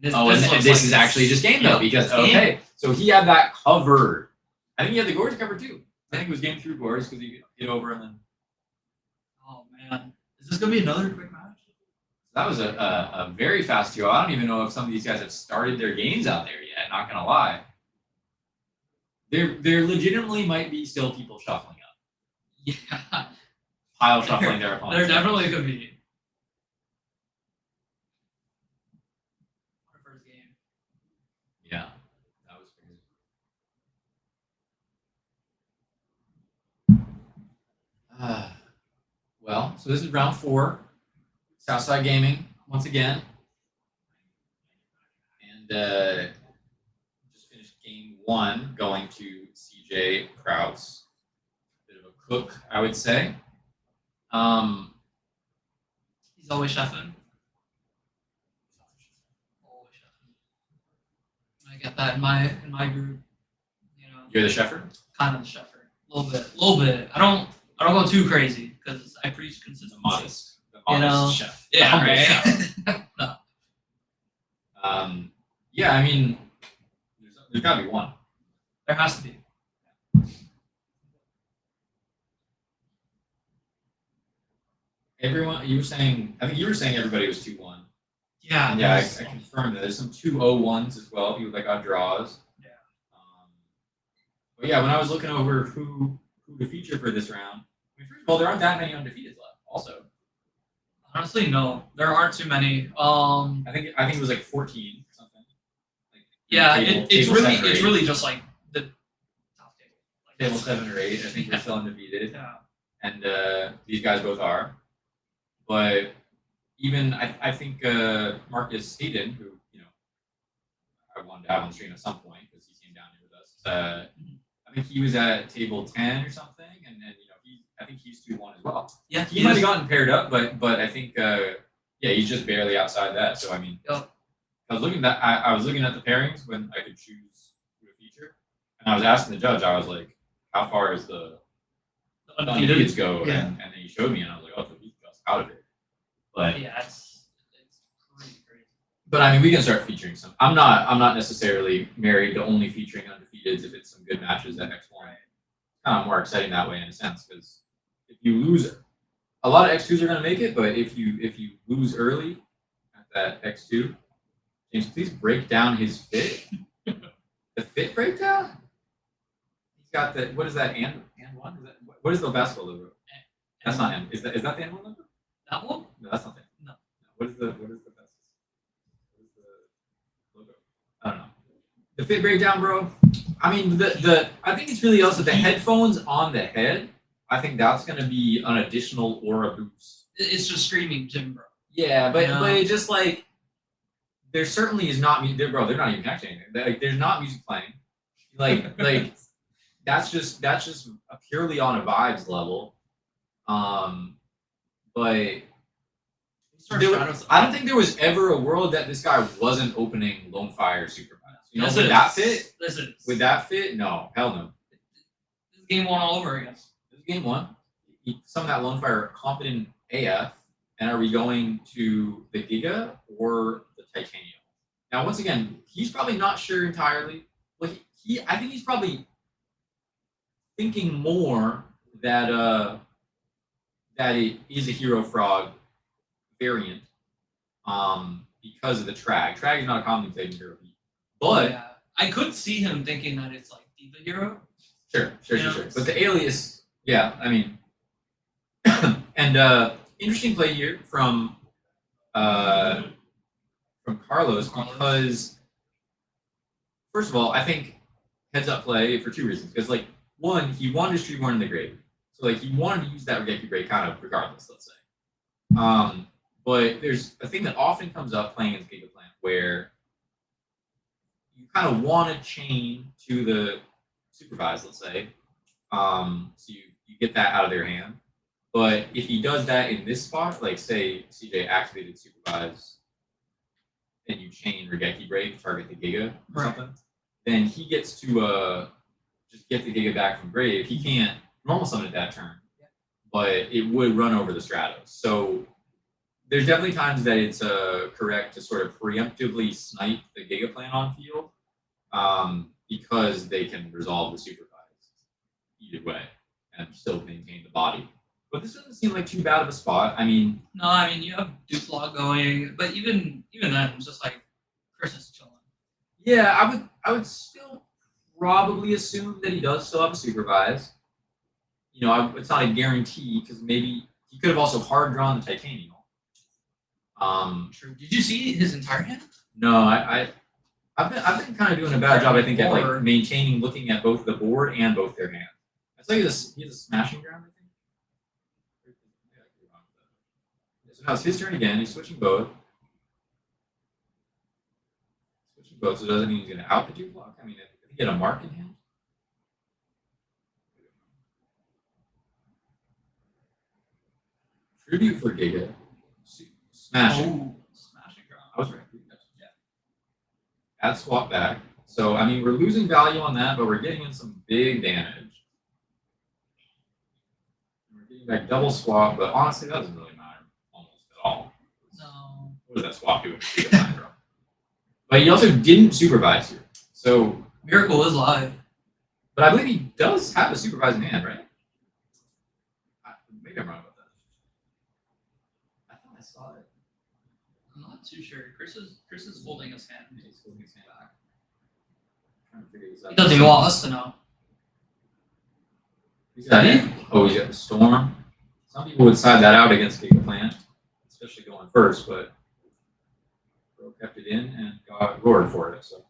This, Oh, and looks this like is actually just game though, Yep, because it's game. okay, so he had that covered. I think he had the Gores covered too. I think it was game through Gores because he could get over and then Oh man, is this gonna be another quick match? that was a very fast duo. I don't even know if some of these guys have started their games out there yet, not gonna lie. There legitimately might be still people shuffling up. Yeah, Pile shuffling their opponents. there definitely could be. What a first game. Yeah. That was crazy. Well, so this is round 4. Southside Gaming once again. And just finished game 1 going to CJ Krause. Bit of a cook, I would say. He's always chefing. Always chefing. I get that in my group. You know, You're the chefer? kind of the cheffer. A little bit. I don't go too crazy because I preach The consistency. modest. The You modest know? chef. The Yeah, humble right. chef. No, Yeah, I mean, there's got to be one. there has to be. Everyone, you were saying, I think you were saying everybody was 2-1. Yeah. And yeah, I there's- confirmed that there's some 2-0-1s as well, people that got draws. Yeah. But yeah, when I was looking over who to feature for this round, I mean, first of all, there aren't that many undefeateds left. Also, Honestly, no, there aren't too many. I think it was like 14 or something. Like Yeah, table- it's table really 7 or it's 8. really just like the top table. Like, Table 7 or 8. I think we're still undefeated, Yeah. and these guys both are. But even I think Marcus Hayden, who I wanted to have on stream at some point because he came down here with us. I think he was at table 10 or something, and then I think he's 2-1 as well. Yeah, He might have gotten paired up, but I think he's just barely outside that. So I mean, Yep. I was looking at the pairings when I could choose who to feature, and I was asking the judge, I was like, how far is the undefeateds go? Yeah. And then he showed me, and I was like, oh, so he's just out of it. But Yeah, it's pretty crazy. But I mean, we can start featuring some. I'm not necessarily married to only featuring undefeateds if it's some good matches at X1. It's kind of more exciting that way in a sense because if you lose, a lot of X2s are going to make it, but if you lose early at that X2, James, please break down his fit. The fit breakdown. He's got the what is that and one? Is that what is the basketball logo? That's not him. Is that the and one logo? That one? No, that's not him. No. What is the best? Logo. I don't know. The fit breakdown, bro. I mean, the I think it's really also the headphones on the head. I think that's gonna be an additional aura boost. It's just screaming Jim, bro. Yeah, but Yeah. but it just like there certainly is not music. Bro, they're not even catching anything. Like, there's not music playing. Like that's just purely on a vibes level. But I don't think there was ever a world that this guy wasn't opening Lone Fire Supervise. Yes, with it that is. fit? This is. With that fit? No, hell no. This is game 1 all over again. This is game 1. Some of that Lone Fire are confident AF. And are we going to the Giga or the Titanium? Now, once again, he's probably not sure entirely. Well, I think he's probably thinking more that that it is a Hero Frog variant because of the Trag. Trag is not a commonly played Hero Beat. But yeah, I could see him thinking that it's like Diva Hero. Sure. Yeah. But the alias, yeah, I mean, and interesting play here from Carlos because first of all, I think heads up play for 2 reasons. Because like one, he wanted to stream more in the grade, so like he wanted to use that Regeki break kind of regardless. Let's say, but there's a thing that often comes up playing in Giga Plant where you kind of want to chain to the supervise, let's say, so you get that out of their hand. But if he does that in this spot, like say CJ activated supervise, and you chain Regeki break, target the Giga or something, then he gets to just get the Giga back from grave. He can't normal summon it that turn, but it would run over the Stratos. So there's definitely times that it's correct to sort of preemptively snipe the Gigaplant on field, because they can resolve the supervise either way and still maintain the body. But this doesn't seem like too bad of a spot. I mean, No, I mean you have Duplo going, but even then, it's just like Chris is chilling. yeah, I would still probably assume that he does still have a supervise. You know, it's not a guarantee because maybe he could have also hard drawn the titanium. True. Did you see his entire hand? No, I've been kind of doing a bad job, I think, at like Board. maintaining, looking at both the board and both their hands. I tell you this, he has a smashing ground, I think. So now it's his turn again. He's switching both. So it doesn't mean he's going to out the two block. I mean, if he get a mark in hand. Tribute for Giga. Smashing. Oh, smashing ground. I was right. Yeah. Add swap back. So, I mean, we're losing value on that, but we're getting in some big damage. We're getting back double swap, but honestly, that doesn't really matter almost at all. No. What does that swap do? But he also didn't supervise here. So, Miracle is live. but I believe he does have a supervising hand, right? Maybe I'm wrong about that. I thought I saw it. I'm not too sure. Chris is holding his hand. He's holding his hand back. Trying to figure this out. He doesn't even want us to know. He's got he's got the storm. Some people would side that out against Gigaplant, especially going first, but Bro kept it in and got roared for it. So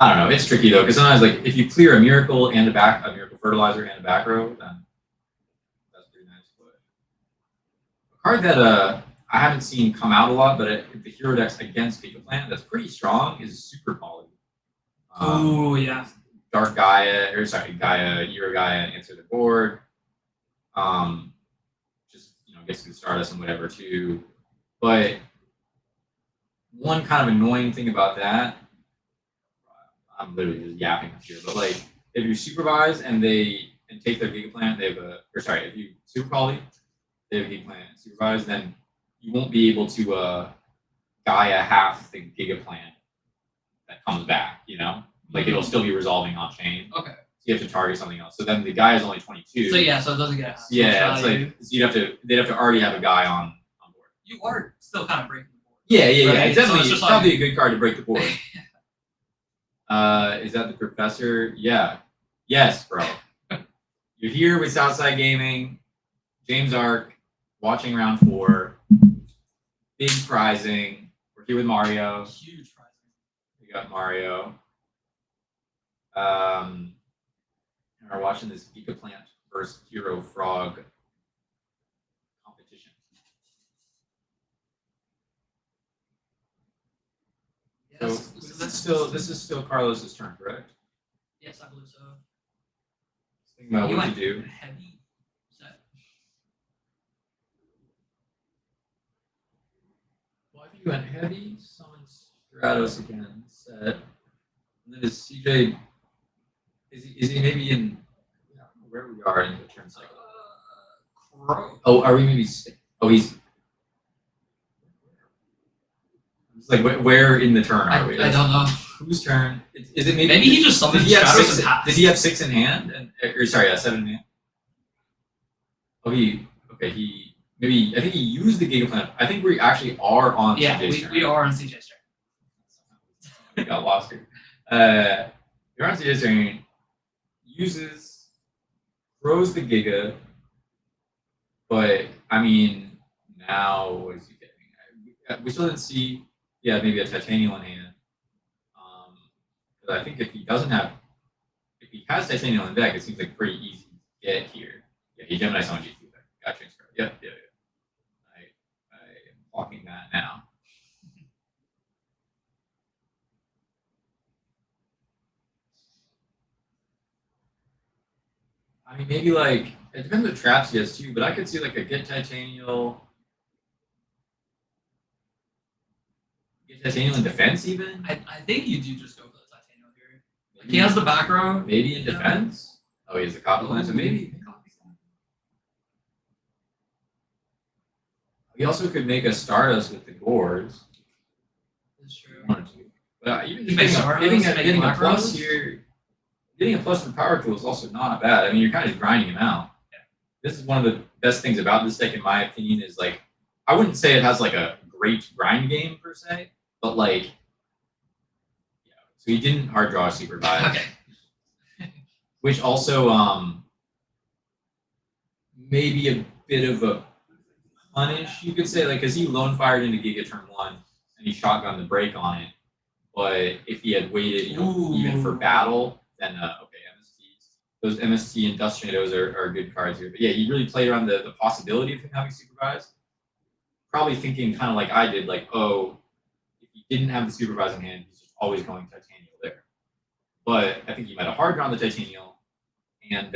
I don't know. It's tricky though, because sometimes like if you clear a miracle and a miracle fertilizer and a back row, then that's pretty nice. But a card that I haven't seen come out a lot, but the hero decks against Gigaplant that's pretty strong is Super Poly. Oh yeah. Dark Gaia, or sorry, Gaia, Euro Gaia, answer the board. Just gets through Stardust and whatever too. But one kind of annoying thing about that, I'm literally just yapping up here, but like if you supervise and take their Gigaplant, if you super poly, they have a Gigaplant and supervise, then you won't be able to Gaia half the Gigaplant that comes back, Like it'll still be resolving on chain. Okay. So you have to target something else. So then the guy is only 22. So yeah, so it doesn't get. Yeah, it's like they'd have to already have a guy on board. You are still kind of breaking the board. Yeah. Right? It's So definitely it's just probably a good card to break the board. Is that the professor? Yeah. Yes, bro. You're here with Southside Gaming, James Ark, watching round 4. Big prizing. We're here with Mario. Huge prize. We got Mario. And we're watching this Gigaplant versus Hero Frog competition. Yes. So this is still Carlos's turn, correct? Yes, I believe so. Think about You what went to do. heavy set. Well, I think you went heavy, summons Stratos again, set. And then is CJ, is he maybe in, I don't know where we are in the turn cycle. Crow. Oh, are we maybe, he's, it's like where in the turn I are we? don't know. Whose turn? Is it maybe? Maybe he just summoned did he have Stratos 6? and passed. Did he have 6 in hand? Or sorry, 7 in hand. Oh, he maybe I think he used the Gigaplant. I think we actually are on Yeah, CJ's turn. we are on CJ's turn. We got lost here. You're on CJ's turn. Throws the Giga, but I mean now what is he getting? We still didn't see. Yeah, maybe a titanium in hand. But I think if he has titanium in deck, it seems like pretty easy to get here. Yeah, he Gemini summon G2 deck. Got transfer. Yeah. I am blocking that now. I mean, maybe like it depends what traps he has too, but I could see like a get titanium in defense even. I think you do just go for the titanium here. Like, he has the back row. Maybe in defense. Oh, he has a copy line, so maybe. We also could make a Stardust with the Gores. That's true. Wanted to. But even You just make getting, Stardust, make getting a plus macros? here, getting a plus for power tool is also not bad. I mean, you're kind of just grinding him out. Yeah. This is one of the best things about this deck, in my opinion, is like, I wouldn't say it has like a great grind game per se, but like, yeah. So he didn't hard draw a supervise, Okay. which also maybe a bit of a punish, you could say, like, because he lone fired into Giga turn 1 and he shotgunned the break on it. But if he had waited, even for battle, then okay, MSTs. Those MST and Dust Tornadoes are good cards here. But yeah, he really played around the possibility of him having supervised. Probably thinking kind of like I did, like, oh, if he didn't have the supervising hand, he's just always going Titanial there. But I think he might have hard drawn the Titanial, and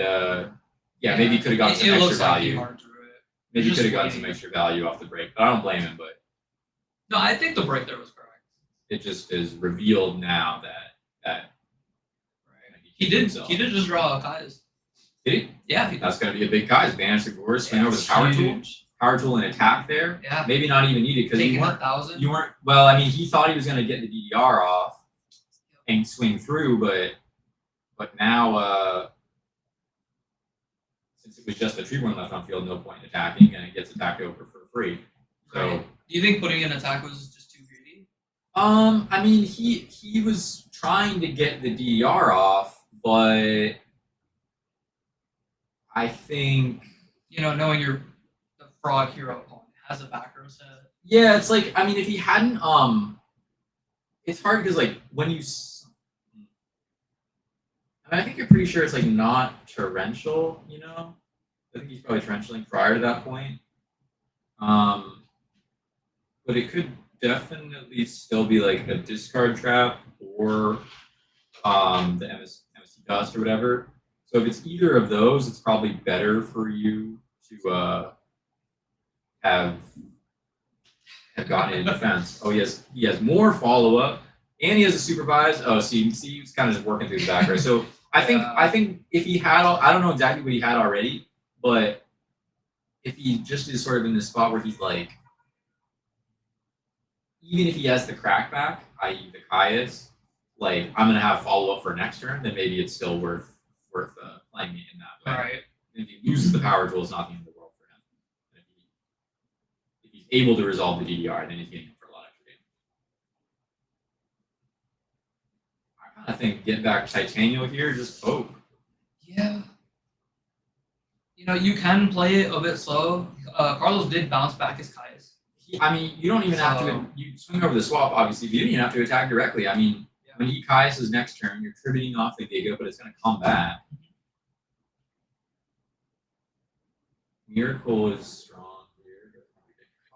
yeah, maybe he could have gotten some extra value. Maybe he could have gotten some extra value off the break, but I don't blame him. But No, I think the break there was correct. it just is revealed now that He did just draw a Kai's. did he? Yeah, he That's gonna be a big Kai's. Banish the Gores, swing over the power tool and attack there. Yeah. Maybe not even needed because Taking you weren't 1,000. you weren't well. I mean, he thought he was gonna get the DDR off and swing through, but now since it was just a Treeborn left on field, no point in attacking, and it gets attacked over for free. So. Right. Do you think putting in attack was just too greedy? I mean, he was trying to get the DDR off, but I think Knowing the frog hero opponent has a back row set. yeah, it's like, I mean, if he hadn't it's hard because like when you I think you're pretty sure it's like not torrential, I think he's probably torrentialing prior to that point. But it could definitely still be like a discard trap or the MST dust or whatever. So if it's either of those, it's probably better for you to have gotten in defense. Oh, he has more follow up, and he has a supervise. Oh, see, he's kind of just working through the back. Right? So I think if he had, I don't know exactly what he had already, but if he just is sort of in this spot where he's like, even if he has the crackback, i.e. the Caius, like I'm gonna have follow up for next turn, then maybe it's still worth playing it in that way. Right. And if he loses the power tool, it's not the end of the world for him. And if he's able to resolve the DDR, then he's getting it for a lot extra damage. I kind of think getting back Titanial here, just poke. Yeah. You can play it a bit slow. Carlos did bounce back his Kai's. I mean, you don't even have to. You swing over the swap, obviously, but you don't even have to attack directly. I mean, when he Caius' next turn, you're tributing off the Giga, but it's going to come back. Miracle is strong here.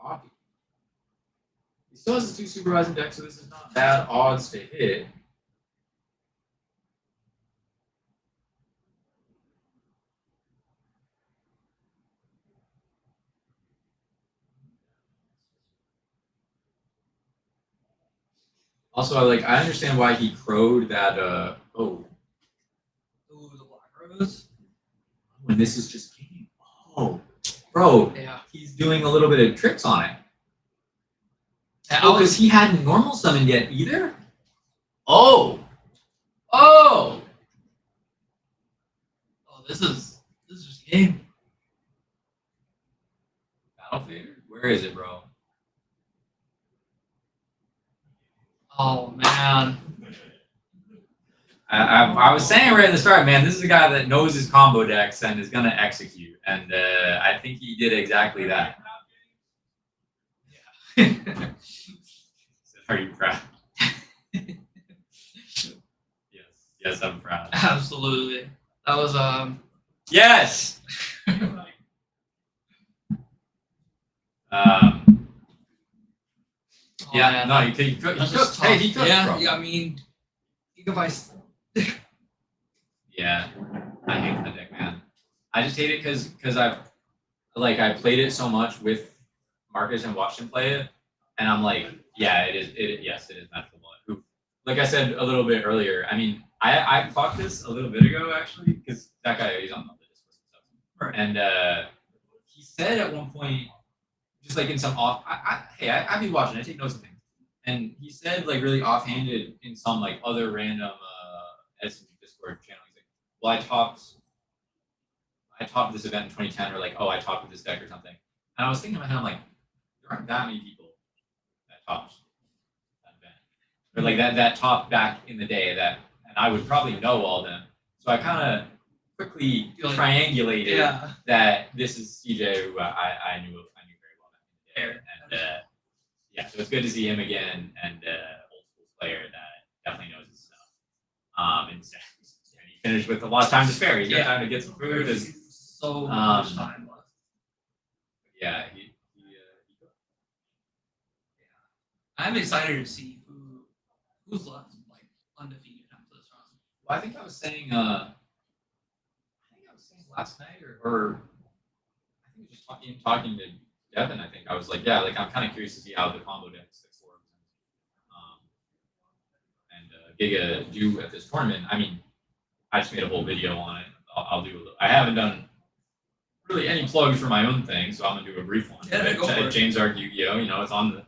Copy. He still has a 2 supervising deck, so this is not bad odds to hit. Also, I understand why he crowed that. Ooh, the Black Rose. When this is just game. Oh, bro. Yeah. He's doing a little bit of tricks on it. Yeah, Because he hadn't normal summoned yet either. Oh. Oh. Oh, this is just game. Battle fader? Where is it, bro? Oh man. I was saying right at the start, man, this is a guy that knows his combo decks and is gonna execute, and I think he did exactly that. Yeah. Are you proud? Yes, I'm proud. Absolutely. That was Yes. Yeah, man, no, he cooked. Hey, he cooked, yeah, bro. yeah, I mean, Gigabyte. Yeah, I hate that deck, man. I just hate it because I played it so much with Marcus and watched him play it, and I'm like, yeah, it is. Yes, it is Magical Bullet. Like I said a little bit earlier, I mean, I clocked this a little bit ago actually because that guy, he's on the Discord and stuff, and he said at one point, just like in some off. I'd be watching. I take notes of things. And he said like really offhanded in some like other random Edison Discord channel. He's like, well, I topped this event in 2010, or like, oh, I topped with this deck or something. And I was thinking in my head, I'm like, there aren't that many people that topped that event, or like that topped back in the day that, and I would probably know all of them. So I kind of quickly triangulated that this is CJ, who I knew very well back in the day, and yeah, so it's good to see him again, and old school player that definitely knows his stuff. And he finished with a lot of time to spare. He's got time to get some food. And, so much time left. Yeah, I'm excited to see who's left, like undefeated after this round. well, I think I was saying last night, or I think it was just talking to Devin. I think I was like, yeah, like I'm kind of curious to see how the combo deck 6-4 and Giga do at this tournament. I mean, I just made a whole video on it. I'll do. I haven't done really any plugs for my own thing, so I'm gonna do a brief one. Yeah, go for it. James Arc Yu-Gi-Oh. You know, it's on the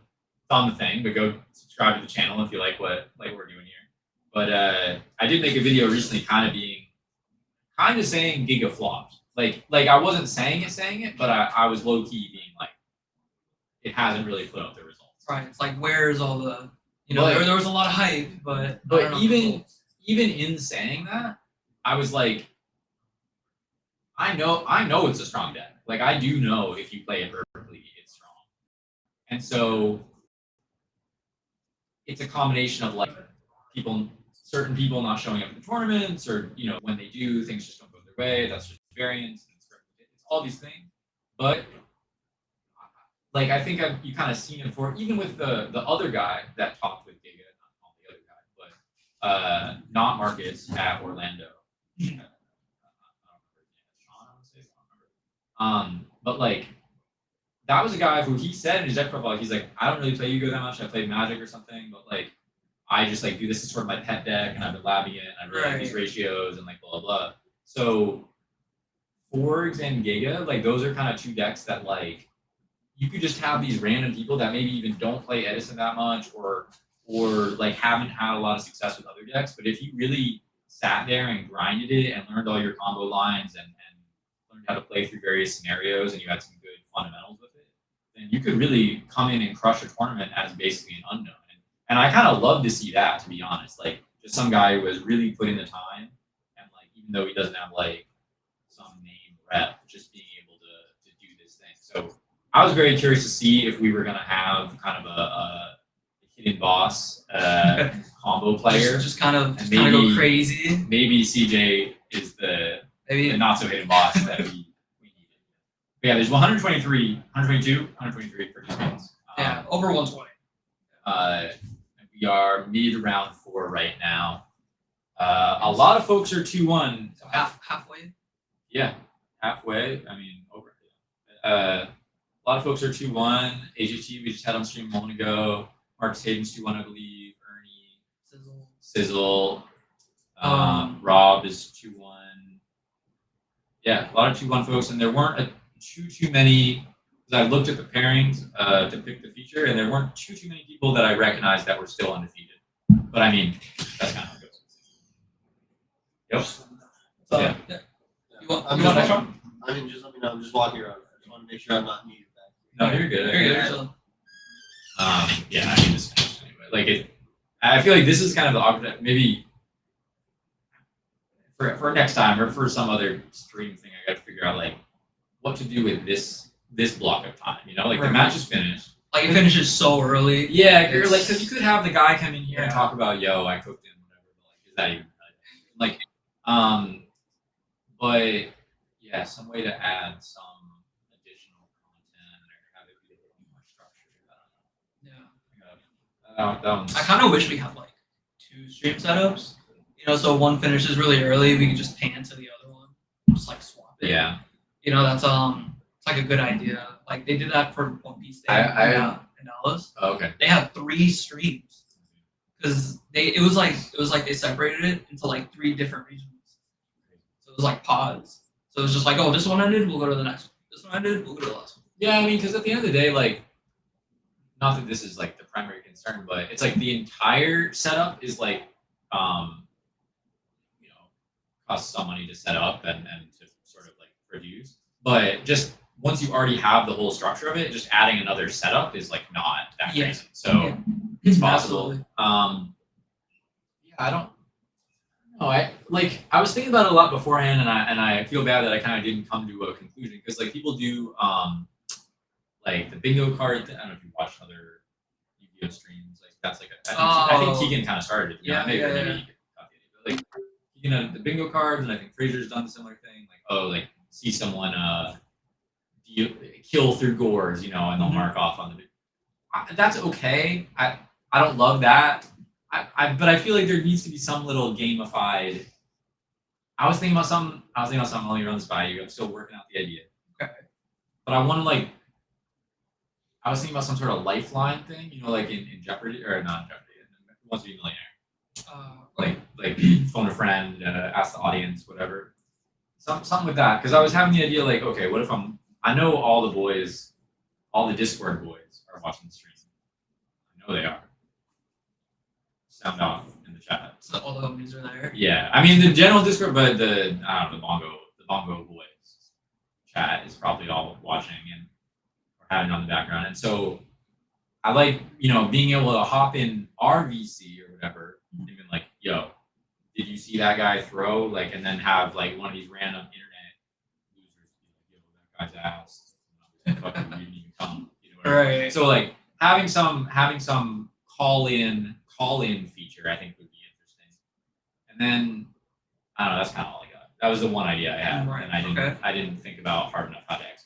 thing, but go subscribe to the channel if you like what we're doing here. But I did make a video recently, kind of saying Giga flopped. Like I wasn't saying it, but I was low key being like, it hasn't really put up the results. Right. It's like, where's all the, But- there was a lot of hype, but I don't know the even results. in saying that, I was like, I know it's a strong deck. Like I do know if you play it perfectly, it's strong. And so it's a combination of like certain people not showing up at the tournaments, or when they do, things just don't go their way. That's just variance. It's all these things. But like I think you kind of seen it before, even with the other guy that talked with Giga, not the other guy, but not Marcus at Orlando. But like that was a guy who he said in his deck profile, he's like, I don't really play Yu-Gi-Oh that much. I played Magic or something, but like I just like do this is sort of my pet deck, and I've been labbing it, and I really like these ratios and like blah blah blah. So Forgs and Giga, like those are kind of two decks that like you could just have these random people that maybe even don't play Edison that much, or like haven't had a lot of success with other decks. But if you really sat there and grinded it and learned all your combo lines and learned how to play through various scenarios, and you had some good fundamentals with it, then you could really come in and crush a tournament as basically an unknown. And I kind of love to see that, to be honest. Like just some guy who has really put in the time, and like even though he doesn't have like some name rep, just being able to do this thing. So I was very curious to see if we were gonna have kind of a hidden boss combo player. Just kind of maybe go crazy. Maybe CJ is the not so hidden boss that we needed. But yeah, there's 122 participants. Yeah, over 120. We are mid round 4 right now. A lot of folks are 2-1. So halfway. Yeah, halfway. I mean, over. A lot of folks are 2-1. AGT, we just had on stream a moment ago. Marcus Hayden's 2-1, I believe. Ernie. Sizzle. Rob is 2-1. Yeah, a lot of 2-1 folks, and there weren't too many. Because I looked at the pairings to pick the feature, and there weren't too many people that I recognized that were still undefeated. But I mean, that's kind of how it goes. Yep. Yeah. You want next one? I mean, just let me know. I'm just walking around. I just want to make sure I'm not muted back. No, you're good. You're good. Yeah, I mean, this finished anyway. I feel like this is kind of the opportunity, maybe for next time or for some other stream thing. I got to figure out like what to do with this block of time. The match is finished. Like it finishes so early. Yeah, you're like, because you could have the guy come in here and talk about, yo, I cooked him, whatever. But like, is that even like, but yeah, some way to add some additional content or have it be a little more structured. I don't know. That one's, I kind of wish we had like 2 stream setups. So one finishes really early, we could just pan to the other one, just like swap it. yeah. That's it's like a good idea. Like they did that for One Piece Day in Dallas. Oh, okay. They had 3 streams because it was like they separated it into like 3 different regions. So it was like pods. So it was just like, oh, this one ended, we'll go to the next one. This one ended, we'll go to the last one. Yeah, I mean, because at the end of the day, like, not that this is like the primary concern, but it's like the entire setup is like, you know, costs some money to set up and to sort of like produce. But just once you already have the whole structure of it, just adding another setup is like not that Yeah. crazy. So Yeah. it's possible. Absolutely. Yeah, I don't. No, I was thinking about it a lot beforehand, and I feel bad that I kind of didn't come to a conclusion because like people do like the bingo card. I don't know if you watched other Yu-Gi-Oh streams. Like that's like I think Oh. Keegan kind of started it. Yeah, maybe yeah, maybe yeah. he got the idea. But like Keegan the bingo cards, and I think Fraser's done a similar thing. Like like see someone kill through gores, and they'll Mhm. mark off on the. That's okay. I don't love that. But I feel like there needs to be some little gamified. I was thinking about something while you run this by you. I'm still working out the idea. Okay. But I want to I was thinking about some sort of lifeline thing, like in Jeopardy or not Jeopardy, Who Wants to Be a Millionaire? Like phone a friend, ask the audience, whatever. Something with that. Because I was having the idea okay, what if I know all the boys, all the Discord boys are watching the stream. I know they are. Sound off in the chat. So all the homies are there. Yeah, I mean the general Discord, but the bongo boys chat is probably all watching and having it on the background, and so I like being able to hop in our VC or whatever and be like, yo, did you see that guy throw and then have one of these random internet users be like, yo, that guy's ass. Fuck you, didn't even come. What I mean? Right. So having some call in feature I think would be interesting. And then I don't know, that's kind of all I got. That was the one idea I had, Right, and I didn't think about hard enough how to execute.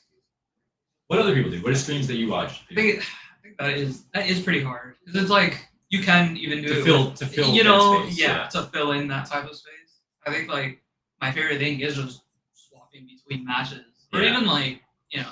What other people do? What are streams that you watch? I think that is pretty hard because it's like you can even do To it fill- with- to fill you that know space, yeah, yeah. to fill in that type of space. I think my favorite thing is just swapping between matches or Yeah. even just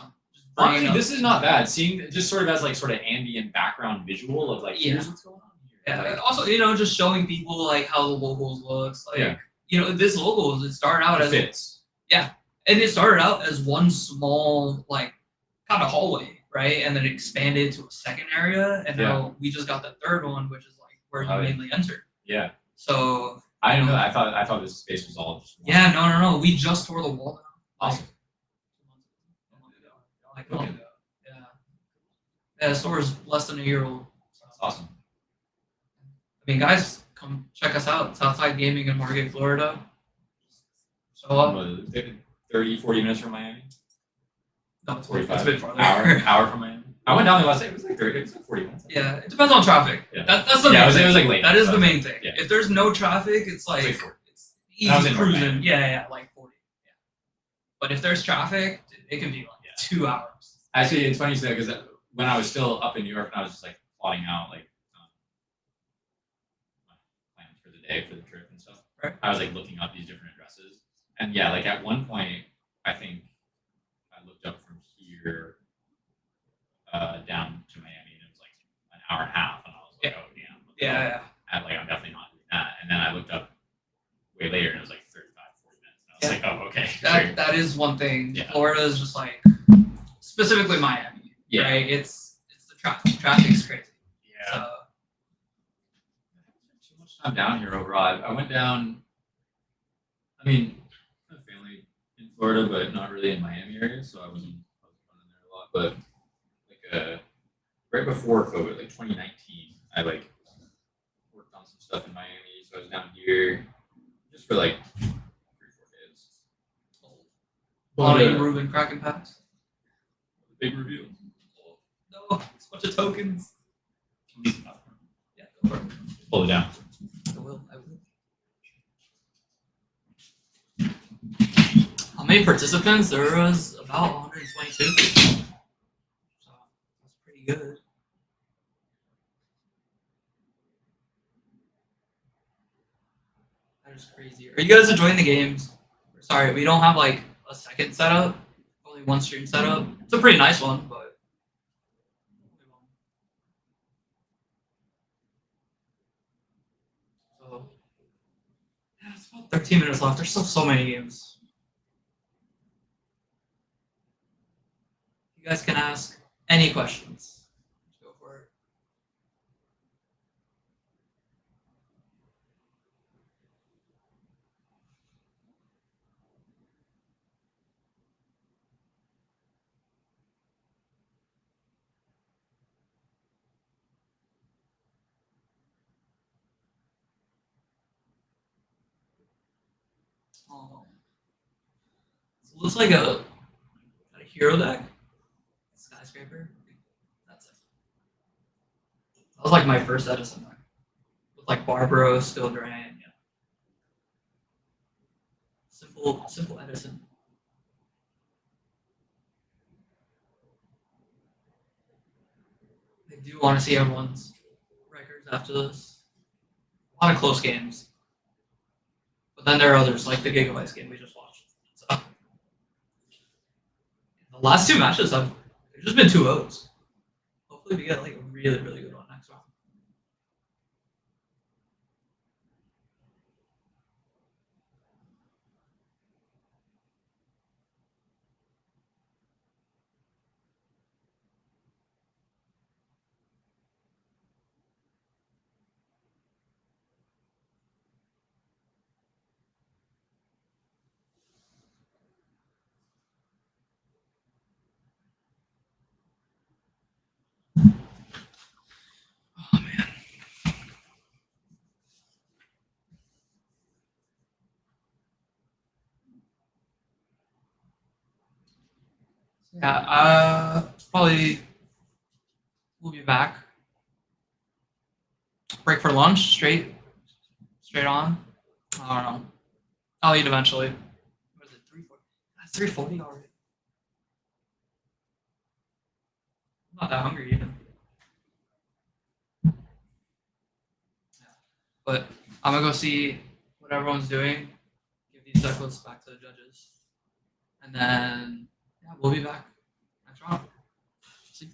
Honestly, bringing up. this is not bad. Seeing just sort of as sort of ambient background visual of Yeah. here's what's going on here. Yeah, also just showing people how the locals looks Yeah. this locals it started out It as fits. and it started out as one small kind of hallway, right? And then it expanded to a second area, and now we just got the third one, which is where you Oh, yeah. mainly enter. Yeah. So I didn't know that. I thought this space was all just one. yeah, no, we just tore the wall down. Awesome. Yeah. Yeah, the store is less than a year old. That's awesome. I mean, guys, come check us out. Southside Gaming in Margate, Florida. Show up. What, 30, 40 minutes from Miami? No, it's 45. a bit farther. Hour from Miami. I went down there last night. It was 30. It was 40 minutes. Yeah, it depends on traffic. Yeah. That's the Yeah, main it was thing. late. That is So, the main thing. yeah. If there's no traffic, it's It's like 40. it's And I was easy in North cruising. Miami. Yeah, 40. Yeah. But if there's traffic, it can be 2 hours. Actually, it's funny you say that because when I was still up in New York and I was just plotting out my plans for the day for the trip and stuff. Right. I was looking up these different addresses, and yeah, at one point I think I looked up from here down to Miami and it was an hour and a half, and I was like, oh damn. Yeah. I'm definitely not doing that. And then I looked up way later and it was 35, 40 minutes. And I was like, oh okay. That is one thing. Yeah. Florida is just specifically Miami. Yeah. Right? It's the traffic. Traffic's crazy. Yeah. So, Too much time down here overall. I went down. I mean, I have family in Florida, but not really in Miami area, so I wasn't going there a lot. But right before COVID, 2019, I worked on some stuff in Miami, so I was down here just for 3 or 4 days. Lonnie Ruben cracking packs. Big reveal. No, it's a bunch of tokens. Yeah, go for it. Pull it down. I will. How many participants? There was about 122. So that's pretty good. That is crazy. Are you guys enjoying the games? Sorry, we don't have a second setup. Only one stream setup. It's a pretty nice one, but. So, yeah, it's about 13 minutes left. There's still so many games. You guys can ask any questions. Go for it. So it looks like a hero deck. Skyscraper. That's it. That was like my first Edison deck. With like Barbaro, Still Drain, yeah. Simple Edison. I do want to see everyone's records after this. A lot of close games. But then there are others, like the Gigabytes game we just watched. So the last two matches have just been 2-0s. Hopefully we get like a really, really good one next round. Oh man. Yeah, probably we'll be back. Break for lunch, straight on. I don't know. I'll eat eventually. What is it, 3:40? That's 3:40 already. I'm not that hungry even. But I'm gonna go see what everyone's doing, give these deck lists back to the judges, and then yeah, we'll be back next round. See.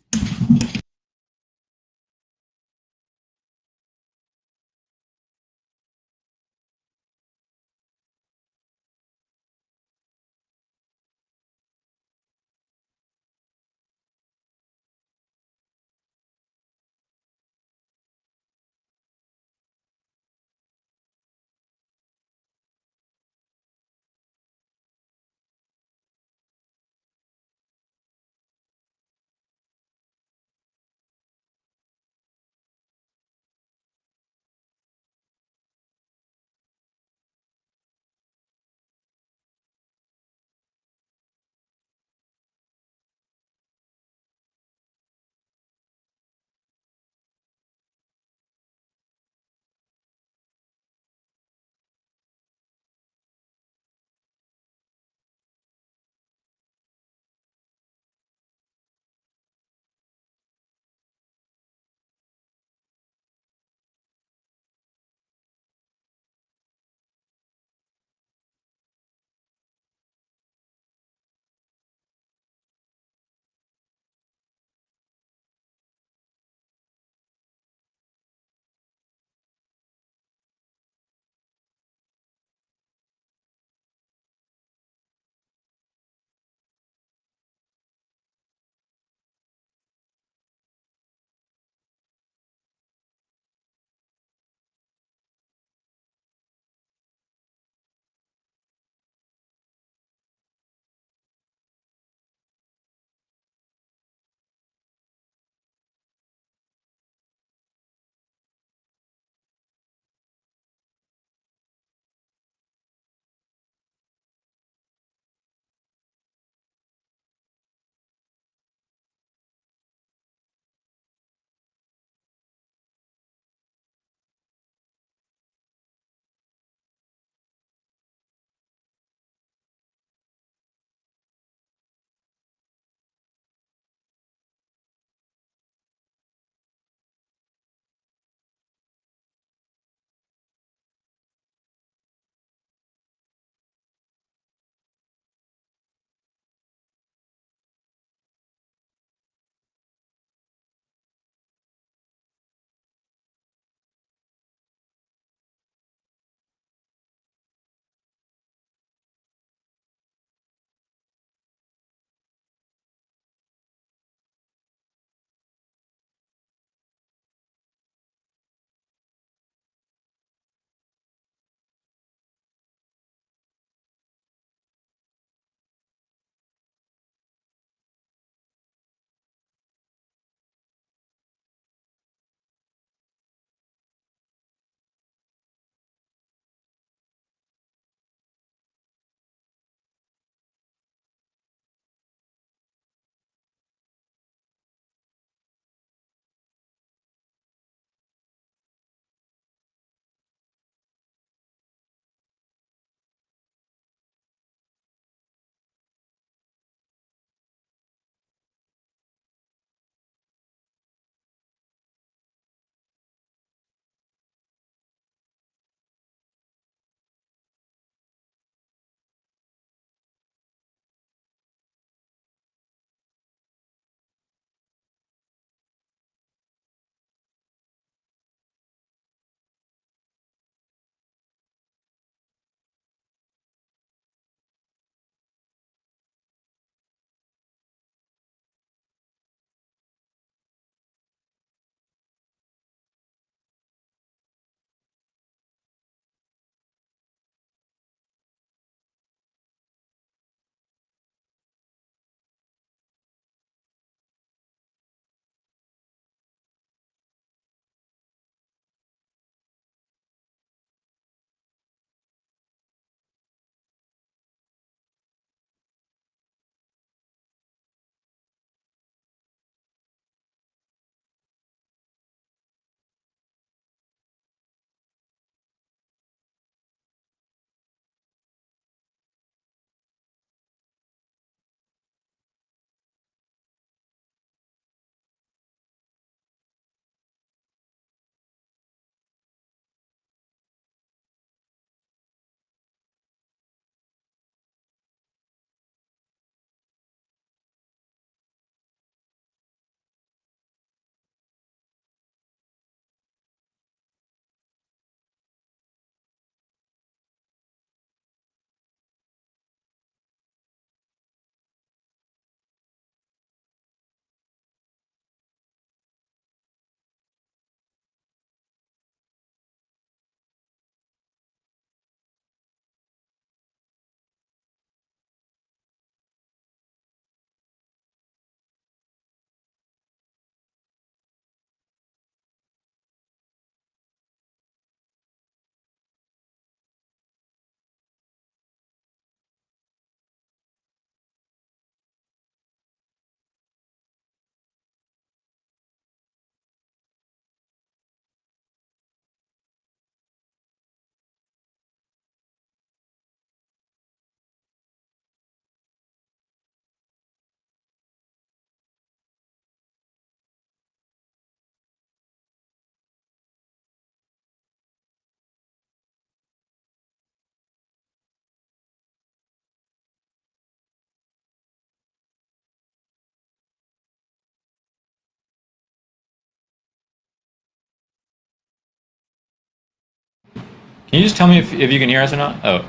Can you just tell me if you can hear us or not? Oh.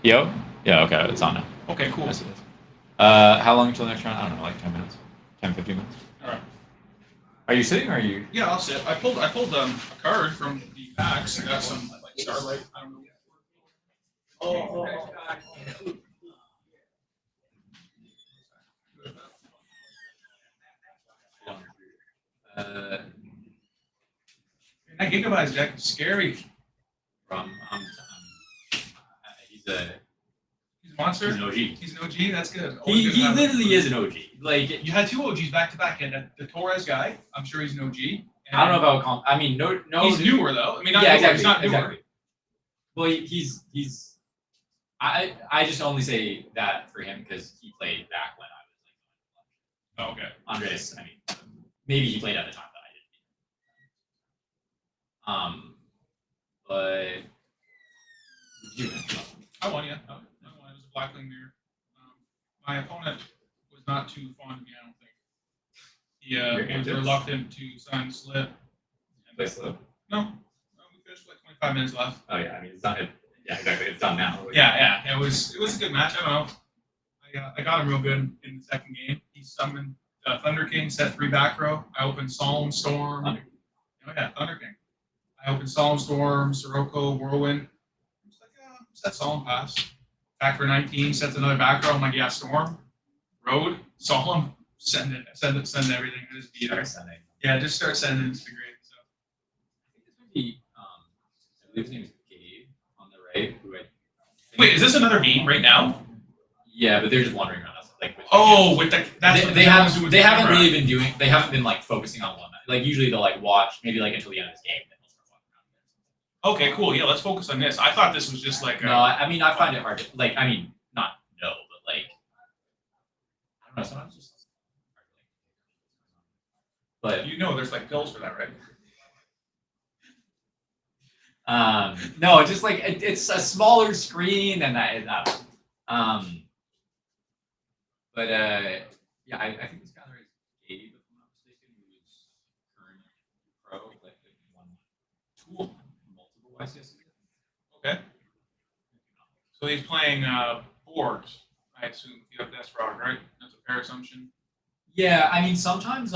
Yo? Yeah, okay, it's on now. Okay, cool. Yes, it is. How long until the next round? I don't know, like 10 minutes. 10, 15 minutes. All right. Are you sitting or are you? Yeah, I'll sit. I pulled a card from the packs. I got some like Starlight. I don't know. Uh, That Gigabyte's deck is scary. from, he's a He's a monster. he's an OG. He's an OG. That's good. Always He good to have literally is an OG. Like, You had two OGs back to back, and the Torres guy. I'm sure he's an OG. I don't know if I would call him. I mean, no. He's newer though. I mean, not Yeah, newer, exactly. He's not newer. Exactly. Well, he's. I just only say that for him because he played back when I was like. Oh, okay. Andres, I mean, maybe he played at the time that I didn't. But you I won, yeah. I won. It was a Blackling mirror. My opponent was not too fond of me, I don't think. He was reluctant to sign the slip. play slow. No, we finished with like 25 minutes left. Oh yeah, I mean it's not. Yeah, exactly. It's done now. Yeah. It was a good match. I don't know. I got him real good in the second game. He summoned Thunder King, set 3 back row. I opened Solemn Storm. Thunder. Oh yeah, Thunder King. I opened Solemn Storm, Sirocco, Whirlwind. I was like, set Solemn pass. Back for 19, sets another back row. I'm like, yeah, Storm, Road, Solemn, send everything. Just beat her. Start sending. Yeah, just start sending it to the grade. So I think this might be. I believe his name is Gabe on the right. Who I think- wait, is this another game right now? Yeah, but they're just wandering around us. Like. With the that's what they the haven't. ones do with They the haven't camera. really been doing. They haven't been like focusing on one. Like usually they'll like watch maybe like until the end of this game. Then they'll start walking around. Okay, cool. Yeah, let's focus on this. I thought this was just like No, I mean I find it hard to like. I mean not no, but like I don't know. Sometimes just. But you know there's like pills for that, right? no, just like it's a smaller screen and but yeah, I think this guy there is Gabe, if I'm not mistaken, who's current pro, like won multiple YCS. Okay. So he's playing boards, I assume. If you have Death Frog, right? That's a fair assumption. Yeah, I mean sometimes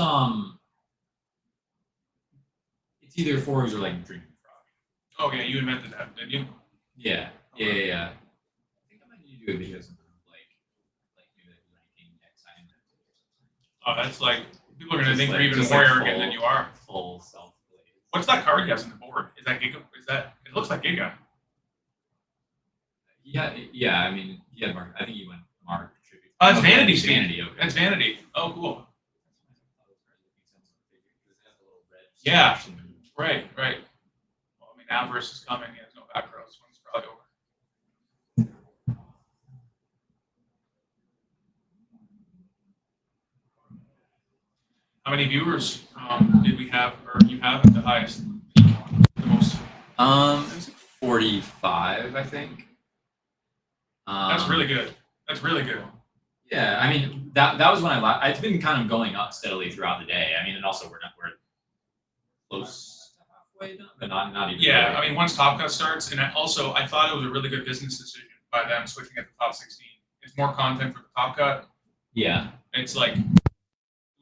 it's either fours or like Dream Frog. Oh yeah, you invented that, didn't you? Yeah. I think I might need to do a video sometime like maybe like ranking next time. Oh, that's like people are gonna Just think like- you're even just more like arrogant full- than you are. Full self blaze. What's that card he has on the board? Is that Giga? Is that? It looks like Giga. Yeah. I mean, he had Mark. I think he went Mark tribute. Oh, it's Okay, Vanity it's Speed. Vanity. Okay. That's Vanity. Oh, cool. Yeah. Right. Well, I mean, Avarice is coming. He has no back row. This one's probably over. How many viewers did we have, or you have at the highest, the most? It was like 45, I think. That's really good. That's really good. Yeah, I mean that was when it's been kind of going up steadily throughout the day. I mean, and also we're close to halfway done, but not even. Yeah, really. I mean, once Top Cut starts, and I thought it was a really good business decision by them switching at the top 16. It's more content for the Top Cut. Yeah. It's like,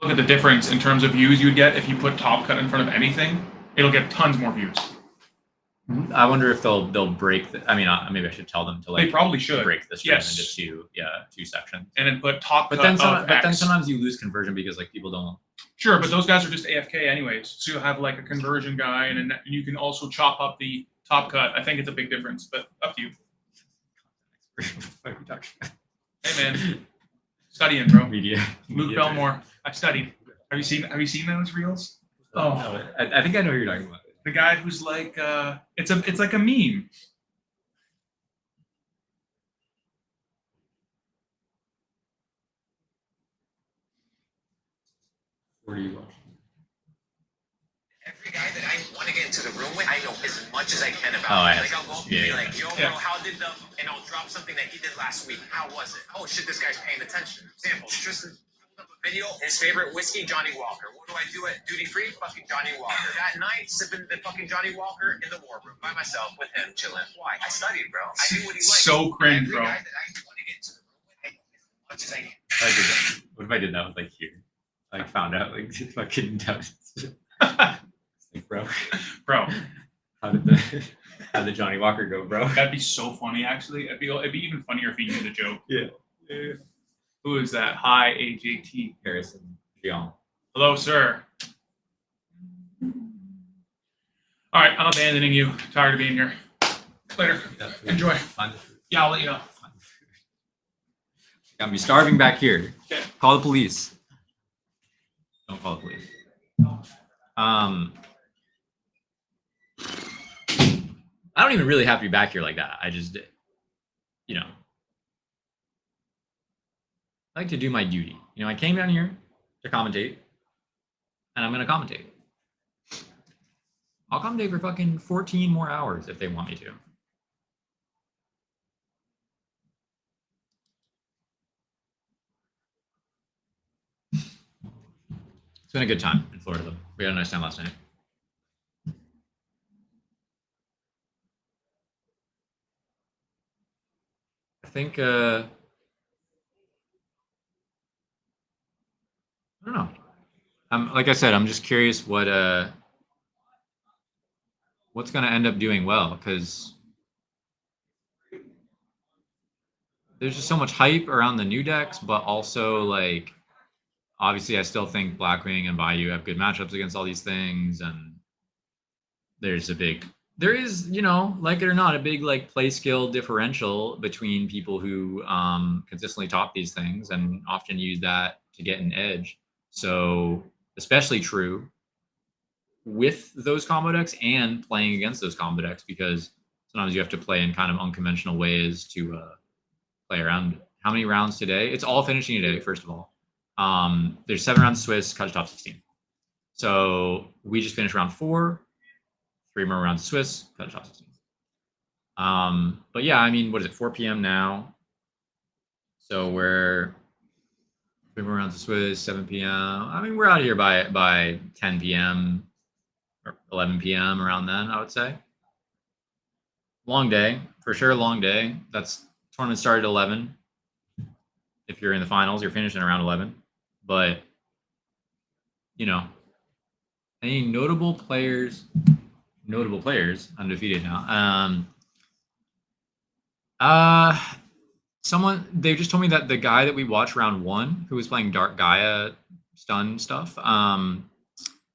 look at the difference in terms of views you'd get if you put Top Cut in front of anything. It'll get tons more views. I wonder if they'll break. I mean, maybe I should tell them to like. They probably should. break the stream Yes. into two sections. And then put Top But Cut then of X. sometimes you lose conversion because like people don't. Sure, but those guys are just AFK anyways. So you'll have like a conversion guy, and then you can also chop up the Top Cut. I think it's a big difference, but up to you. Hey man, studying, bro. Media. Luke Belmore. I've studied. Have you seen those reels? Oh. No, I think I know who you're talking about. The guy who's like, it's like a meme. What are you watching? Every guy that I want to get into the room with, I know as much as I can about. Oh, I Like have- I'll go up and yeah, be yeah. like, yo, Yeah. bro, how did the? And I'll drop something that he did last week. How was it? Oh shit, this guy's paying attention. Example, Tristan pulled up a video. His favorite whiskey, Johnny Walker. What do I do at duty free? Fucking Johnny Walker. That night, sipping the fucking Johnny Walker in the war room by myself with him chilling. Why? I studied, bro. I knew what he liked. So cringe, Every bro. guy that I want to get into the room with, as much as I can. If I did that, what if I did that with like here? Like found out like fucking like bro, Bro, how did Johnny Walker go, bro? that'd be so funny. Actually, it'd be even funnier if he knew the joke. Yeah. Who is that? Hi, AJT. Harrison, Jean. Hello, sir. All right, I'm abandoning you. Tired of being here. Later. Enjoy. Find the food. Yeah, I'll let you know. Find the food. Got me starving back here. Okay. Call the police. Don't call the police. I don't even really have to be back here like that. I just, you know, I like to do my duty. You know, I came down here to commentate, and I'm going to commentate. I'll commentate for fucking 14 more hours if they want me to. It's been a good time in Florida, though. We had a nice time last night. I think, I don't know. Like I said, I'm just curious what's going to end up doing well, because there's just so much hype around the new decks, but also like, obviously I still think Blackwing and Bayou have good matchups against all these things, and there is, you know, like it or not, a big like play skill differential between people who consistently top these things and often use that to get an edge. So especially true with those combo decks and playing against those combo decks, because sometimes you have to play in kind of unconventional ways to play around. How many rounds today? It's all finishing today, first of all. There's 7 rounds of Swiss, cut to top 16. So we just finished round 4, 3 more rounds of Swiss, cut to top 16. But yeah, I mean, what is it, 4 p.m. now? So we're 3 more rounds of Swiss, 7 p.m. I mean, we're out of here by 10 p.m. or 11 p.m. around then, I would say. Long day, for sure, long day. That's tournament started at 11. If you're in the finals, you're finishing around 11. But, you know, any notable players undefeated now. Someone, they just told me that the guy that we watched round 1, who was playing Dark Gaia stun stuff,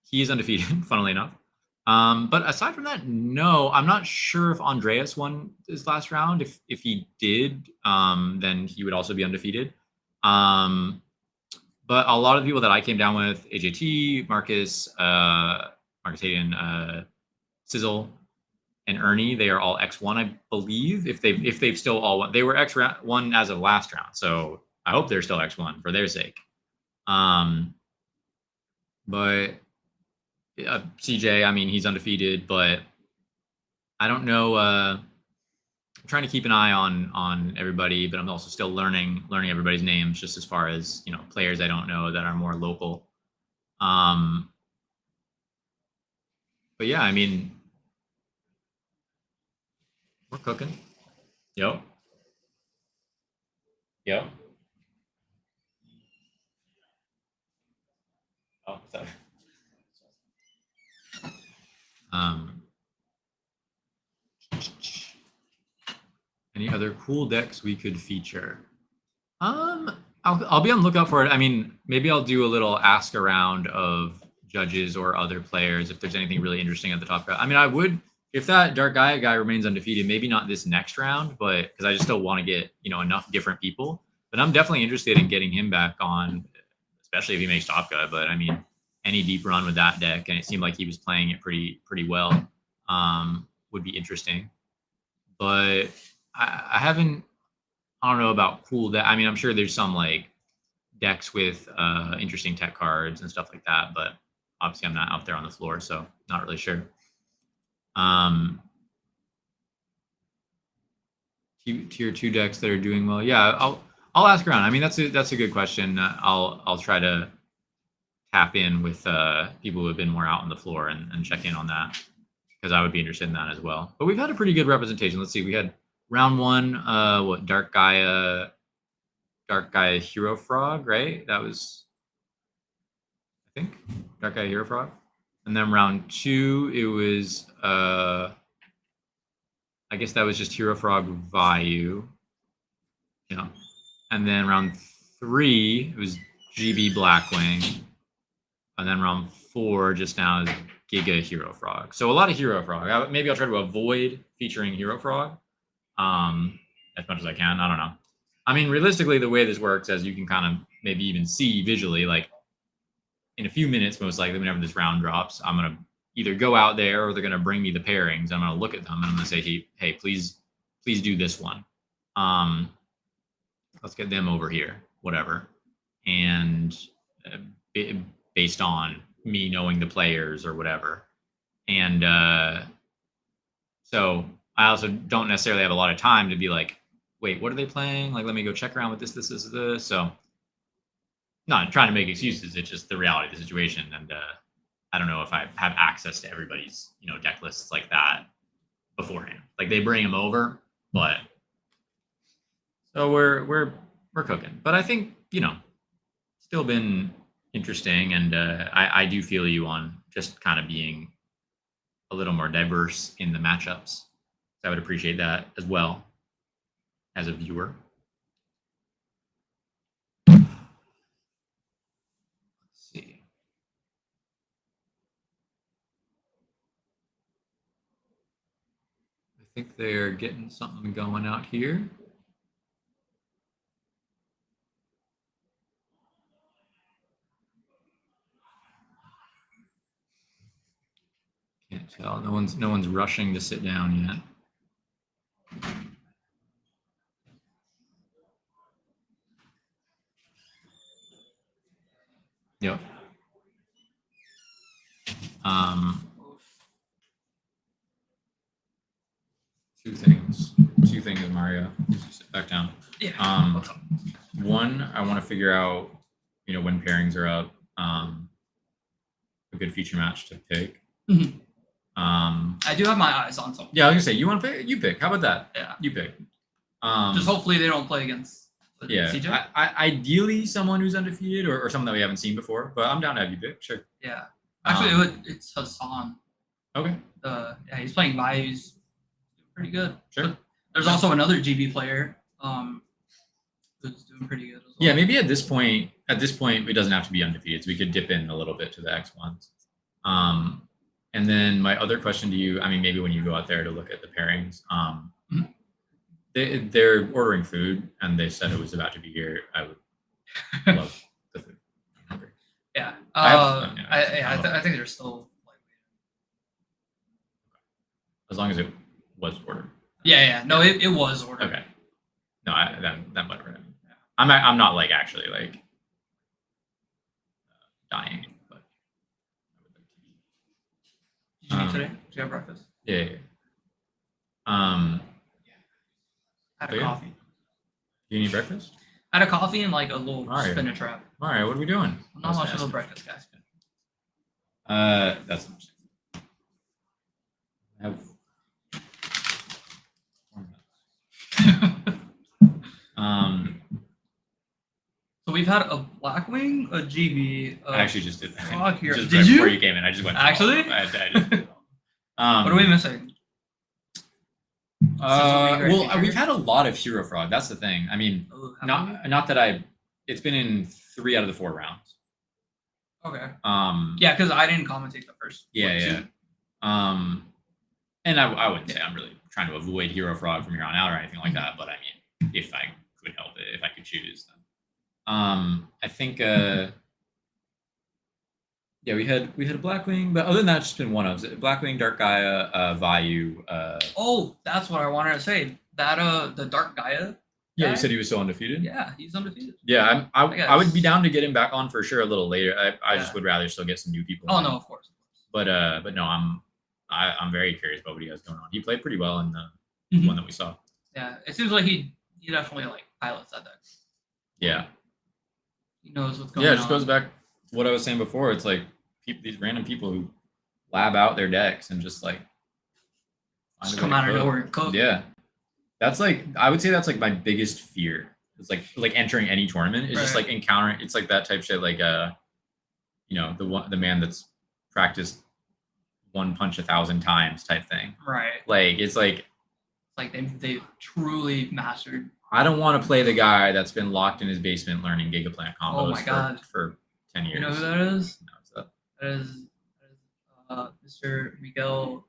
he's undefeated, funnily enough. But aside from that, no, I'm not sure if Andreas won his last round. If he did, then he would also be undefeated. But a lot of the people that I came down with, AJT, Marcus Hayden, Sizzle, and Ernie, they are all X1, I believe. If they've still all won, they were X1 as of last round. So I hope they're still X1 for their sake. But CJ, I mean, he's undefeated, but I don't know. I'm trying to keep an eye on everybody, but I'm also still learning everybody's names, just as far as, you know, players I don't know that are more local. But yeah, I mean, we're cooking. Yo. Oh, sorry. Any other cool decks we could feature? I'll be on the lookout for it. I mean, maybe I'll do a little ask around of judges or other players if there's anything really interesting at the top. I mean, I would, if that Dark Gaia guy remains undefeated, maybe not this next round, but because I just still want to get, you know, enough different people. But I'm definitely interested in getting him back on, especially if he makes Top Guy. But I mean, any deep run with that deck, and it seemed like he was playing it pretty well, would be interesting. But I haven't, I don't know about cool deck. I mean, I'm sure there's some like decks with interesting tech cards and stuff like that, but obviously I'm not out there on the floor, so not really sure. Tier 2 decks that are doing well. Yeah, I'll ask around. I mean, that's a good question. I'll try to tap in with people who have been more out on the floor and check in on that, because I would be interested in that as well. But we've had a pretty good representation. Let's see. We had round one. What Dark Gaia Hero Frog, right? That was, I think, Dark Gaia Hero Frog. And then round two, it was I guess that was just Hero Frog Bayou. Yeah. And then round three, it was GB Blackwing. And then round four just now is Giga Hero Frog. So a lot of Hero Frog. Maybe I'll try to avoid featuring Hero Frog as much as I can. I don't know. I mean, realistically, the way this works, as you can kind of maybe even see visually, like in a few minutes, most likely whenever this round drops, I'm going to either go out there or they're going to bring me the pairings. I'm going to look at them and I'm going to say, hey, please do this one. Let's get them over here, whatever. And based on me knowing the players or whatever. And so I also don't necessarily have a lot of time to be like, wait, what are they playing? Like, let me go check around with this. So not trying to make excuses. It's just the reality of the situation. And I don't know if I have access to everybody's, deck lists like that beforehand. Like they bring them over, but so we're cooking. But I think, still been interesting. And I do feel you on just kind of being a little more diverse in the matchups. So I would appreciate that as well as a viewer. Let's see. I think they're getting something going out here. Can't tell. No one's rushing to sit down yet. Yep. Two things, Mario. Just sit back down. Yeah. One, I want to figure out, when pairings are up, a good feature match to pick. Mhm. I do have my eyes on something. Yeah, I was gonna say, you want to pick? You pick. How about that? Yeah. You pick. Just hopefully they don't play against CJ. I ideally someone who's undefeated or someone that we haven't seen before, but I'm down to have you pick. Sure. Yeah. Actually, it's Hassan. Okay. Yeah, he's playing Bayou. He's pretty good. Sure. But there's also another GB player who's doing pretty good as well. Yeah, maybe at this point, it doesn't have to be undefeated. So we could dip in a little bit to the X1s. And then my other question to you, I mean, maybe when you go out there to look at the pairings, they're ordering food and they said it was about to be here. I would love the food. I'm hungry. Yeah. I I think they're still like. As long as it was ordered. Yeah. No, it was ordered. Okay. No, that might work. Yeah. I'm not like actually like dying, but Did you eat today? Did you have breakfast? yeah. Had Oh, a yeah. coffee. You need breakfast? I had a coffee and like a little Alright. spinach wrap. All right, what are we doing? I'm not much of a breakfast guy. That's interesting. I have 4 minutes. So we've had a Blackwing, a GB. I actually just did that. Frog here. Just Did right you? before you came in, I just went. through all of Actually? them. I just did all. What are we missing? Well, we've had a lot of Hero Frog. That's the thing. I mean, not that it's been in 3 out of the 4 rounds. Okay. Yeah, Yeah, because I didn't commentate the first. yeah. And I wouldn't say I'm really trying to avoid Hero Frog from here on out or anything like that. But I mean, if I could help it, if I could choose, then I think yeah, we had a Blackwing, but other than that, it's just been one of Blackwing, Dark Gaia, Bayou. Oh, that's what I wanted to say. That the Dark Gaia. Yeah, guy? you said he was still undefeated. Yeah, he's undefeated. Yeah, I guess. I would be down to get him back on for sure a little later. I Yeah. just would rather still get some new people. Oh in. no, of course. But no, I'm very curious about what he has going on. He played pretty well in the Mhm. one that we saw. Yeah, it seems like he definitely like pilots that deck. Yeah. He knows what's going Yeah, on. it just goes back to what I was saying before. It's like these random people who lab out their decks and just like find Just a way come to out of cook. nowhere and cook. Yeah, that's like I would say that's like my biggest fear. It's like entering any tournament is just Right. like encountering. It's like that type shit. Like you know, the man that's practiced one punch 1,000 times type thing. Right. Like it's like Like they've truly mastered. I don't want to play the guy that's been locked in his basement learning Gigaplant combos Oh my God. for 10 years. You know who that is? No, it's that- That is Mr. Miguel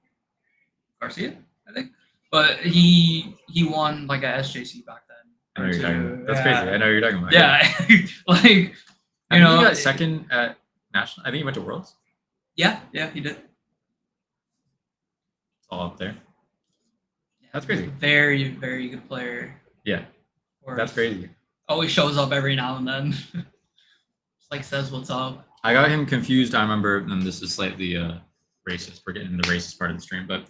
Garcia, I think. But he won like a SJC back then. I know who you're talking Or about. That's yeah. crazy. I know who you're talking about. Yeah, like I you think know, he got second at national. I think he went to Worlds. yeah, he did. It's all up there. Yeah, That's crazy. Very, very good player. Yeah, Or that's crazy. always shows up every now and then. Just like says what's up. I got him confused. I remember, and this is slightly racist. We're getting into the racist part of the stream, but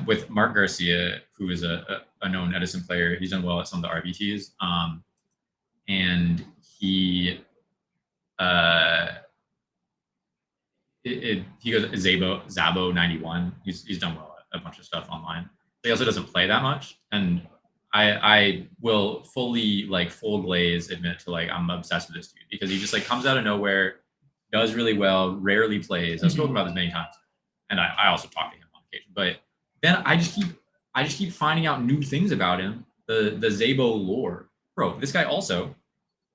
with Mark Garcia, who is a known Edison player. He's done well at some of the RBTs, and he he goes Zabo 91. He's done well at a bunch of stuff online. But he also doesn't play that much, and I will fully like full glaze admit to like I'm obsessed with this dude because he just like comes out of nowhere, does really well, rarely plays. I've spoken about this many times, and I also talk to him on occasion. But then I just keep finding out new things about him. The Zabo lore, bro. This guy also,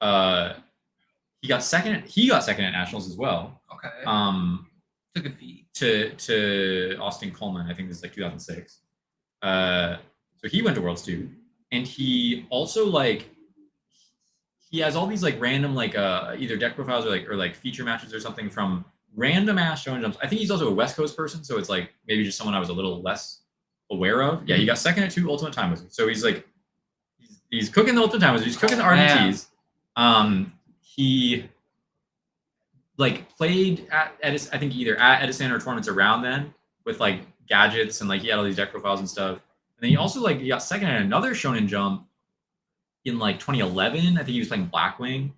he got second at nationals as well. Okay. It's a good feat. To Austin Coleman. I think this is like 2006. So he went to Worlds too, and he also like he has all these like random like either deck profiles or like feature matches or something from random ass show and jumps. I think he's also a West Coast person, so it's like maybe just someone I was a little less aware of. Yeah, he got second at 2 Ultimate Time Wizards. So he's like he's cooking the Ultimate Time Wizards, he's cooking the RBTs. He like played at Edison, I think either at Edison or tournaments around then with like gadgets and like he had all these deck profiles and stuff. And then he also like he got second at another Shonen Jump in like 2011. I think he was playing Blackwing. And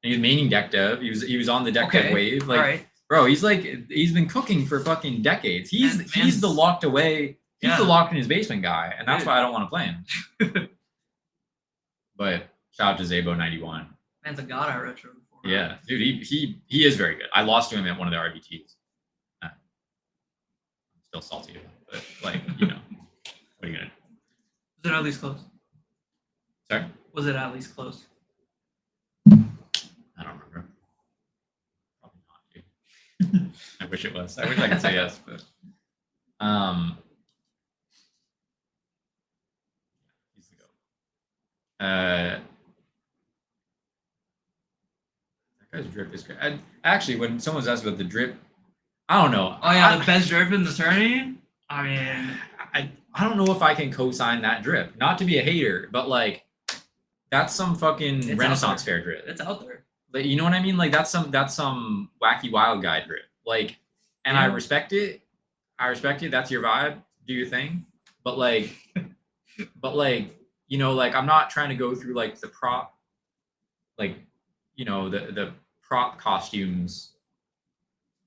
he was maining deck dev. He was on the deck dev wave. Like, right. bro, he's been cooking for fucking decades. He's the locked away. He's the locked in his basement guy, and that's why I don't want to play him. But shout out to Zabo 91. Man's a god at retro before. Yeah, dude, he is very good. I lost to him at one of the RBTs. I'm still salty, but like you know, what are you gonna do? Was it at least close? Sorry, Was it at least close? I don't remember. Probably not, dude. I wish it was. I wish I could say yes, but he's the goat. That guy's drip is great. Actually, when someone's asked about the drip, I don't know. Oh yeah, the best drip in the tourney. I mean, I don't know if I can co-sign that drip. Not to be a hater, but like that's some fucking It's Renaissance out fair drip. it's out there. Like, you know what I mean? Like that's some wacky wild guy drip. Like, and I Yeah. respect it. That's your vibe. Do your thing. But like, you know, like I'm not trying to go through like the prop, like, you know, the prop costumes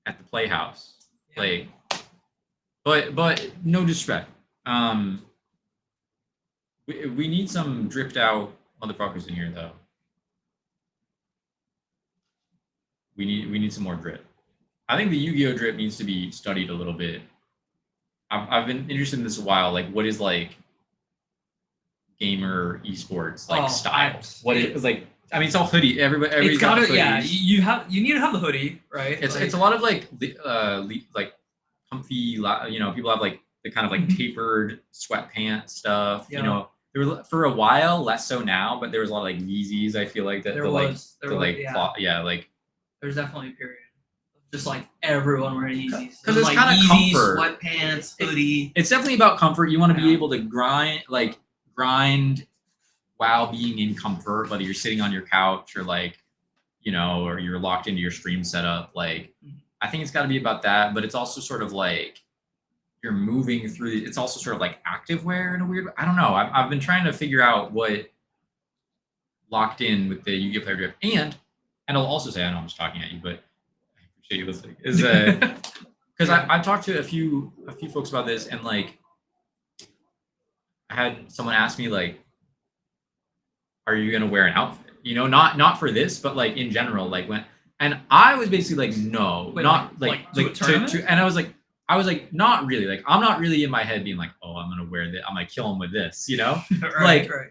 at the Playhouse. Yeah. Like, but no disrespect. We need some dripped out motherfuckers in here though. We need some more drip. I think the Yu-Gi-Oh drip needs to be studied a little bit. I've been interested in this a while. Like, what is like gamer esports like style? What is like? I mean, it's all hoodie. Everybody's It's gotta, got yeah. hoodies. You need to have the hoodie, right? It's a lot of like comfy. You know, people have like the kind of like tapered sweatpants stuff. Yeah. You know, there was for a while, less so now, but there was a lot of like Yeezys. I feel like that There the was, yeah, like there's definitely a period of just like everyone wearing Yeezys. 'Cause it's like kinda Yeezys, comfort. sweatpants, hoodie. it's definitely about comfort. You want to Yeah. be able to grind while being in comfort, whether you're sitting on your couch or like, you know, or you're locked into your stream setup. Like, I think it's got to be about that, but it's also sort of like you're moving through. It's also sort of like active wear in a weird way. I don't know. I've been trying to figure out what locked in with the Yu-Gi-Oh player drift, and I'll also say, I know I'm just talking at you, but I appreciate you listening. Is because I've talked to a few folks about this, and like I had someone ask me like, are you gonna wear an outfit? You know, not for this, but like in general, like when, and I was basically like, no, Wait, not like to a tournament? and I was like, not really. Like, I'm not really in my head being like, oh, I'm gonna wear this, I'm gonna kill him with this, you know? right, like- right.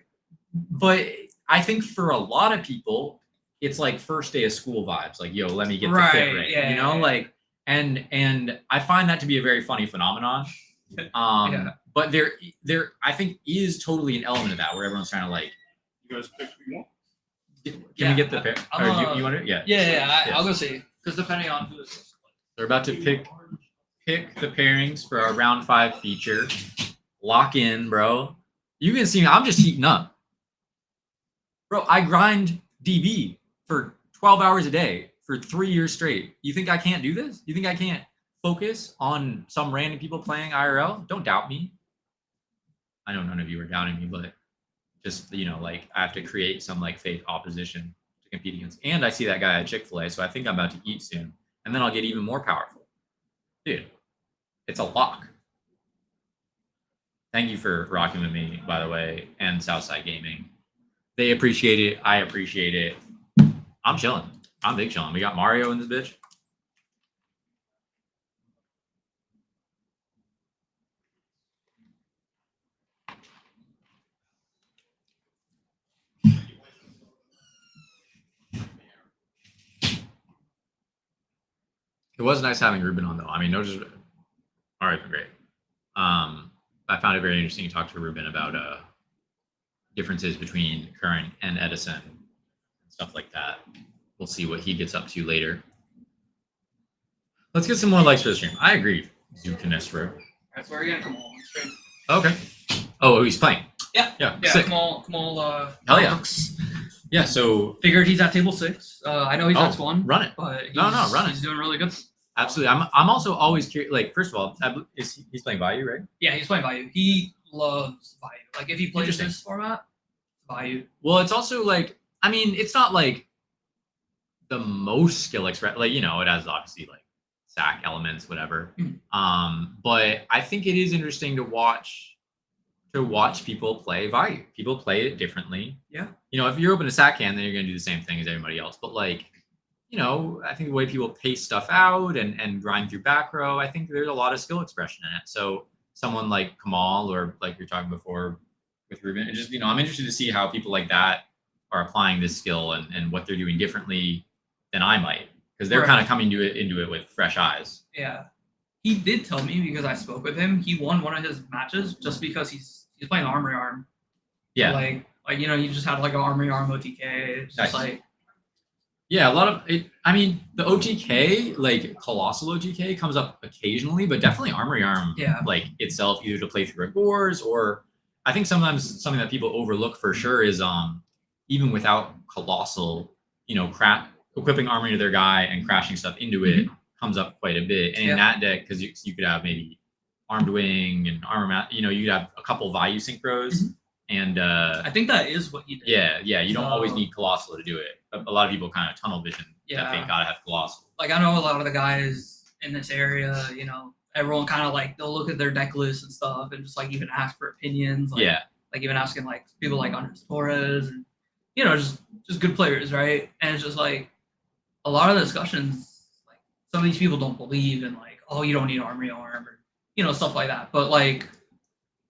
But I think for a lot of people, it's like first day of school vibes. Like, yo, let me get the Right, fit right. yeah, You know, yeah, yeah. like, and I find that to be a very funny phenomenon. Yeah. But there I think is totally an element of that where everyone's trying to like, You guys pick who you want. can Yeah, we get the pair? I'm, Or you want it? Yeah. Yeah, Yeah. I'll go see. Because depending on who this is. They're about to pick the pairings for our round 5 feature. Lock in, bro. You can see me. I'm just heating up. Bro, I grind DB for 12 hours a day for 3 years straight. You think I can't do this? You think I can't focus on some random people playing IRL? Don't doubt me. I know none of you are doubting me, but just, you know, like I have to create some like fake opposition to compete against. And I see that guy at Chick-fil-A, so I think I'm about to eat soon. And then I'll get even more powerful. Dude, it's a lock. Thank you for rocking with me, by the way, and Southside Gaming. They appreciate it. I appreciate it. I'm chilling. I'm big chilling. We got Mario in this bitch. It was nice having Ruben on, though. I mean, no, just Mario's been great. I found it very interesting to talk to Ruben about differences between Current and Edison and stuff like that. We'll see what he gets up to later. Let's get some more likes for the stream. I agree, Zucanestro. That's where you're gonna come on stream. Okay. Oh, he's playing. Yeah. Yeah. Yeah, Sick. come on. Hell yeah. Yeah. So Figured he's at table 6. I know he's at 1, run it. but he's, No, run it. He's doing really good. Absolutely. I'm also always curious. Like, first of all, he's playing Bayou, right? Yeah, he's playing Bayou. He loves Bayou. Like if he plays Interesting. this format, Bayou. Well, it's also like, I mean, it's not like the most skill express. Like, you know, it has obviously like sack elements, whatever. But I think it is interesting to watch people play Bayou. People play it differently. Yeah. You know, if you're open to sack hand, then you're gonna do the same thing as everybody else. But like, you know, I think the way people pace stuff out and grind through back row, I think there's a lot of skill expression in it. So someone like Kamal or like you're talking before with Ruben, it just, you know, I'm interested to see how people like that are applying this skill and what they're doing differently than I might, because they're kind of coming into it with fresh eyes. Yeah. He did tell me because I spoke with him. He won one of his matches just because he's playing Armory Arm. Yeah. Like you know, you just had like an Armory Arm OTK. It's just Nice. like Yeah, a lot of it. I mean, the OTK, like Colossal OTK, comes up occasionally, but definitely Armory Arm, like itself, either to play through a Gores or I think sometimes something that people overlook for sure is even without Colossal, you know, equipping Armory to their guy and crashing stuff into it comes up quite a bit. And in that deck, because you could have maybe Armed Wing and Armor, you know, you could have a couple Value synchros. And I think that is what he did. Yeah, you don't always need Colossal to do it. A lot of people kind of tunnel vision that they gotta have Colossal. Like I know a lot of the guys in this area, you know, everyone kind of like they'll look at their deck list and stuff and just like even ask for opinions. Like, like even asking like people like Andres Torres and you know just good players, right? And it's just like a lot of the discussions, like some of these people don't believe in like, oh, you don't need Armory Arm or you know stuff like that. But like,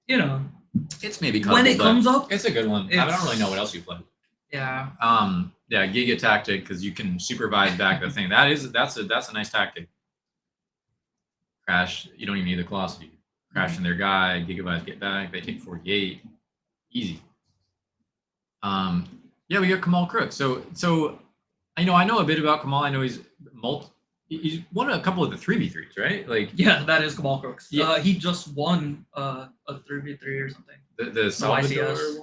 you know, it's maybe when it comes up, it's a good one. I don't really know what else you play. Yeah. Yeah, Giga tactic because you can supervise back the thing. That's a nice tactic. Crash. You don't even need the Colossal. Crash in their guy. Gigabytes get back. They take 48. Easy. Yeah, we got Kamal Crook. So I know a bit about Kamal. I know he's won a couple of the 3v3s, right? Like yeah, that is Kamal Crooks. Yeah. He just won a 3v3 or something. The Salvador one, YCS. is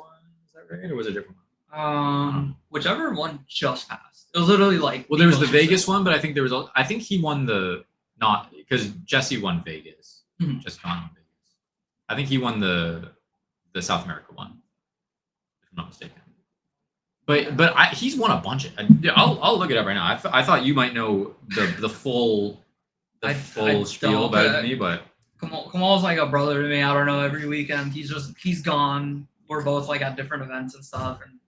that right? Or was it a different one? Whichever one just passed. It was literally like. Well, there was the Vegas one, but I think I think he won not because Jesse won Vegas. Jesse Conn won Vegas. I think he won the South America one, if I'm not mistaken. But he's won a bunch of. I'll look it up right now. I thought you might know the full I spiel don't, about it but- to me, but Kamal's like a brother to me. I don't know. Every weekend he's gone. We're both like at different events and stuff, and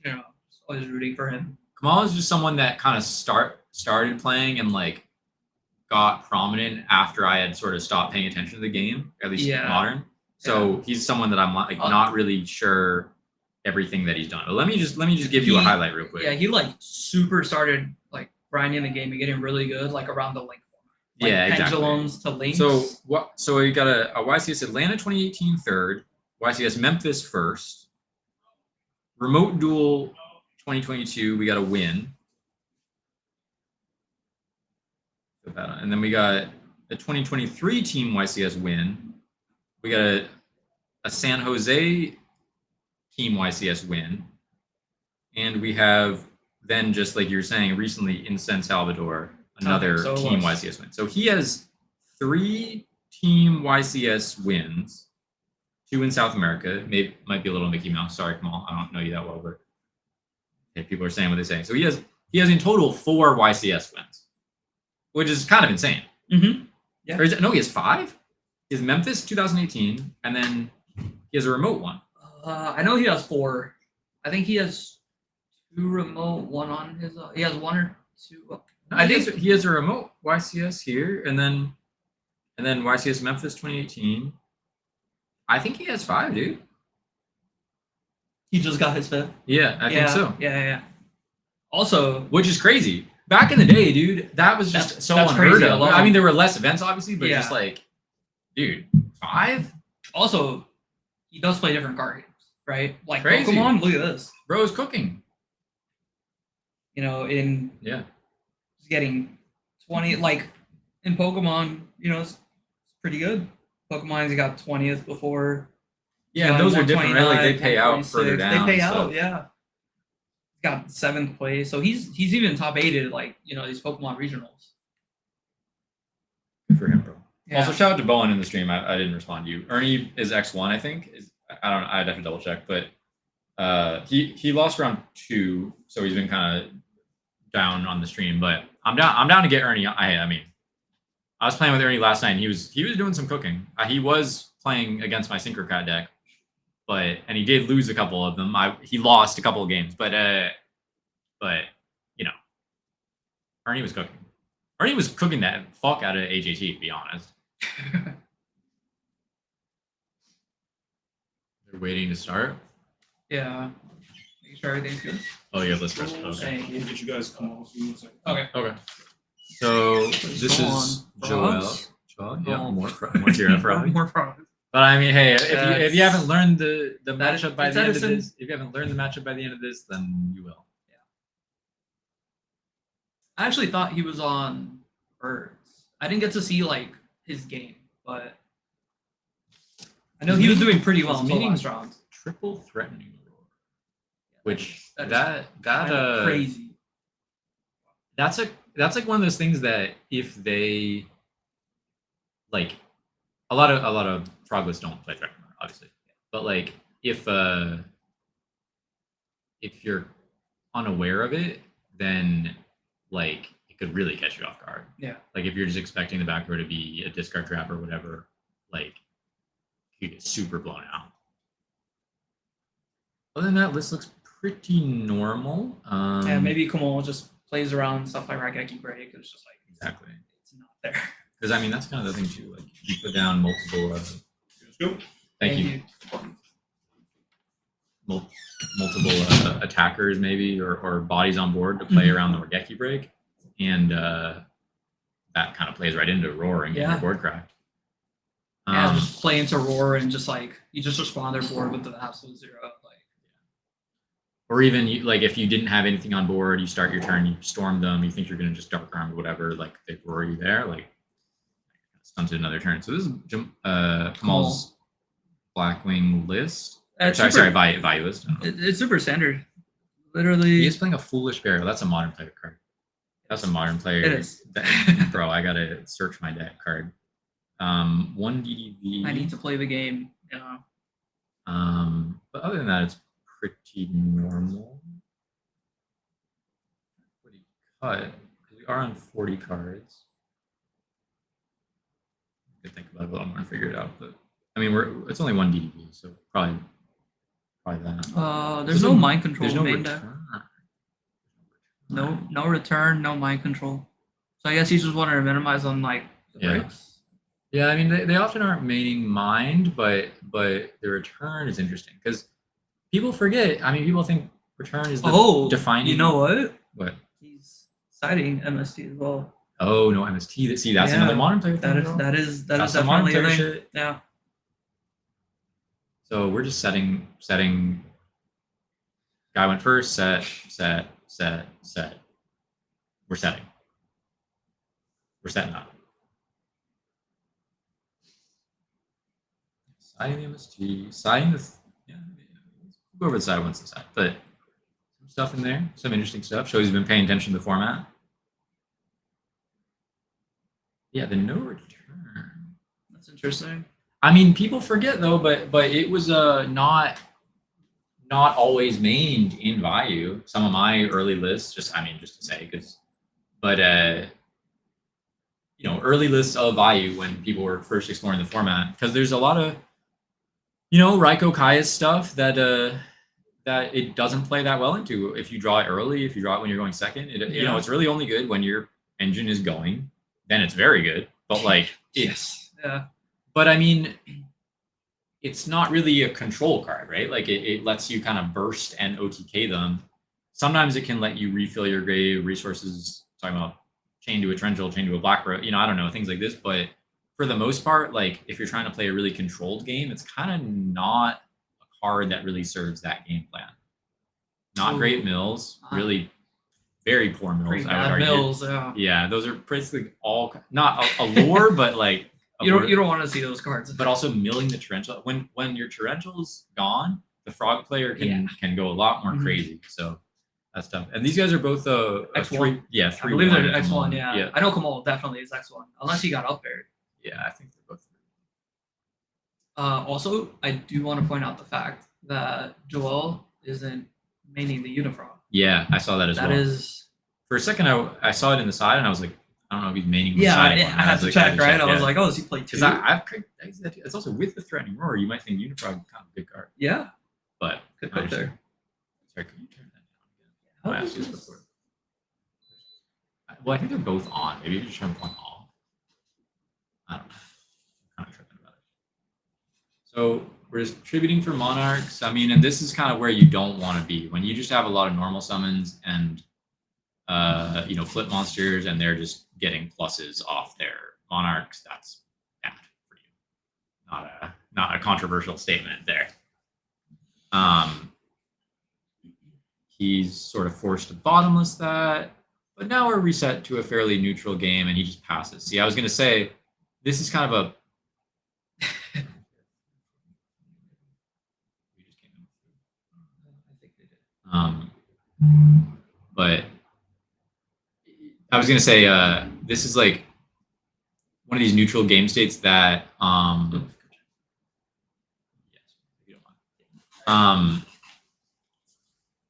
just always rooting for him. Kamal is just someone that kind of started playing and like got prominent after I had sort of stopped paying attention to the game, at least modern. So he's someone that I'm like not really sure everything that he's done. But let me just give you a highlight real quick. Yeah, he like super started like grinding the game and getting really good like around the link format. Like exactly. Pendulums to links. So you got a YCS Atlanta 2018 third, YCS Memphis first, Remote Duel 2022, we got a win. And then we got a 2023 Team YCS win. We got a San Jose Team YCS win. And we have then, just like you were saying, recently in San Salvador, another Team YCS win. So he has 3 Team YCS wins, 2 in South America. Maybe might be a little Mickey Mouse. Sorry, Kamal, I don't know you that well, but people are saying what they're saying. So he has in total 4 YCS wins, which is kind of insane. Mm-hmm. Yeah. Or no, he has 5. He has Memphis 2018, and then he has a remote one. I know he has 4. I think he has 2 remote, 1 on his. He has 1 or 2. I think he has a remote YCS here, and then YCS Memphis 2018. I think he has 5, dude. He just got his 5th. Yeah, I think so. Yeah. Also, which is crazy. Back in the day, dude, that was just so unheard of. I mean, there were less events, obviously, but just like, dude, 5? Also, he does play different card games, right? Like Crazy. Pokemon, look at this. Bro's cooking. He's getting 20, like in Pokemon, it's pretty good. Pokemon, he got 20th before. Yeah, those are different, right? Like they pay out further down. They pay out, yeah. Got 7th place, so he's even top 8 at like these Pokemon regionals. Good for him, bro. Yeah. Also, shout out to Bowen in the stream. I didn't respond to you. Ernie is X1, I think. I'd have to double check, but he lost round 2, so he's been kind of down on the stream. But I'm down to get Ernie. I mean, I was playing with Ernie last night, and he was doing some cooking. He was playing against my Synchrocat deck, and he did lose a couple of them. He lost a couple of games, but Ernie was cooking. Ernie was cooking that fuck out of AJT, to be honest. They're waiting to start. Yeah. Make sure everything's good. Oh, yeah, let's first. Okay. We'll get you guys come on. Okay. So this is Joel. Yeah, more here from. More frogs. But I mean, hey, if you haven't learned the matchup by the end of Edison. this, if you haven't learned the matchup by the end of this, then you will. Yeah. I actually thought he was on Birds. I didn't get to see like his game, but I know he was doing pretty well until last round. Triple threatening roar, which that crazy. That's like one of those things that if they like a lot of froglets don't play threatening roar, obviously, but like if you're unaware of it, then like it could really catch you off guard. Yeah. Like if you're just expecting the back row to be a discard trap or whatever, like you get super blown out. Other than that, list looks pretty normal. Yeah, maybe Kamal just plays around stuff like Raigeki Break. It's just like exactly. It's not there. Because I mean that's kind of the thing too. Like you put down multiple. Thank you. Multiple attackers maybe or bodies on board to play around the Raigeki Break, and that kind of plays right into Roar and getting your board cracked. Yeah, just play into Roar and just like you just respond their board with the absolute 0. Like, or even like if you didn't have anything on board, you start your turn, you storm them, you think you're gonna just dark arm or whatever, like they roar you there, like stunted another turn. So this is Kamal's Blackwing list. Sorry, Bayou list. It's super standard. Literally, he's playing a Foolish Burial. That's a modern player card. That's a modern player. It is. Bro, I gotta search my deck card. 1 DDV. I need to play the game. Yeah. But other than that, it's pretty normal. But we are on 40 cards. I could think about it a little more and figure it out. But I mean, it's only one DDB, so probably that. There's no mind control There's no main deck. return. No return, no mind control. So I guess you just wanted to minimize on like the Yeah. bricks. Yeah, I mean they often aren't maining mind, but the return is interesting because people forget. I mean, people think return is the defining. You know what? What? He's citing MST as well. Oh no, MST. See, that's another modern player thing. That is That's some modern definitely a player thing. shit. Yeah. So we're just setting. Guy went first. Set. We're setting. We're setting up. Siding the MST. Siding the. Yeah. We'll go over the side once the side, but some stuff in there. Some interesting stuff. Shows he's been paying attention to the format. Yeah, the no return. That's interesting. I mean, people forget though, but it was not always mained in Bayou. Some of my early lists, just to say, but early lists of Bayou when people were first exploring the format, because there's a lot of Raiko Kaya's stuff that it doesn't play that well into. If you draw it early, if you draw it when you're going second, it's really only good when your engine is going. Then it's very good. But Yeah. But I mean, it's not really a control card, right? Like it lets you kind of burst and OTK them. Sometimes it can let you refill your gray resources. Talking about chain to a torrential, chain to a black road, I don't know, things like this. But for the most part, like if you're trying to play a really controlled game, it's kind of not a card that really serves that game plan. Not great mills, really very poor mills. Pretty I would bad argue. mills, yeah. Yeah, those are basically all not a lore, but like You don't want to see those cards. but also milling the torrential. When your torrential's gone, the frog player can go a lot more crazy. So that's tough. And these guys are both X1. three. Yeah, I three. believe they're X1, yeah. I know Kamal definitely is X1, unless he got up there. Yeah, I think they're both. Also, I do want to point out the fact that Joel isn't maining the Unifrog. Yeah, I saw that as well. That is. For a second, I saw it in the side, and I was like, I don't know if he's maining. Yeah, I had to check, right? I was like, oh, does he play two? Because it's also with the threatening roar. You might think Unifrog kind of a good card. Yeah, but good pick there. Sorry, could you turn that down again? I asked you this before. Well, I think they're both on. Maybe you just turn one off. I don't know. I'm kind of tripping about it. So we're distributing for monarchs. I mean, and this is kind of where you don't want to be when you just have a lot of normal summons and flip monsters, and they're just getting pluses off their monarchs. That's bad for you. Not a controversial statement there. He's sort of forced to bottomless that, but now we're reset to a fairly neutral game, and he just passes. See, I was going to say, this is kind of a. But I was going to say, this is like one of these neutral game states that,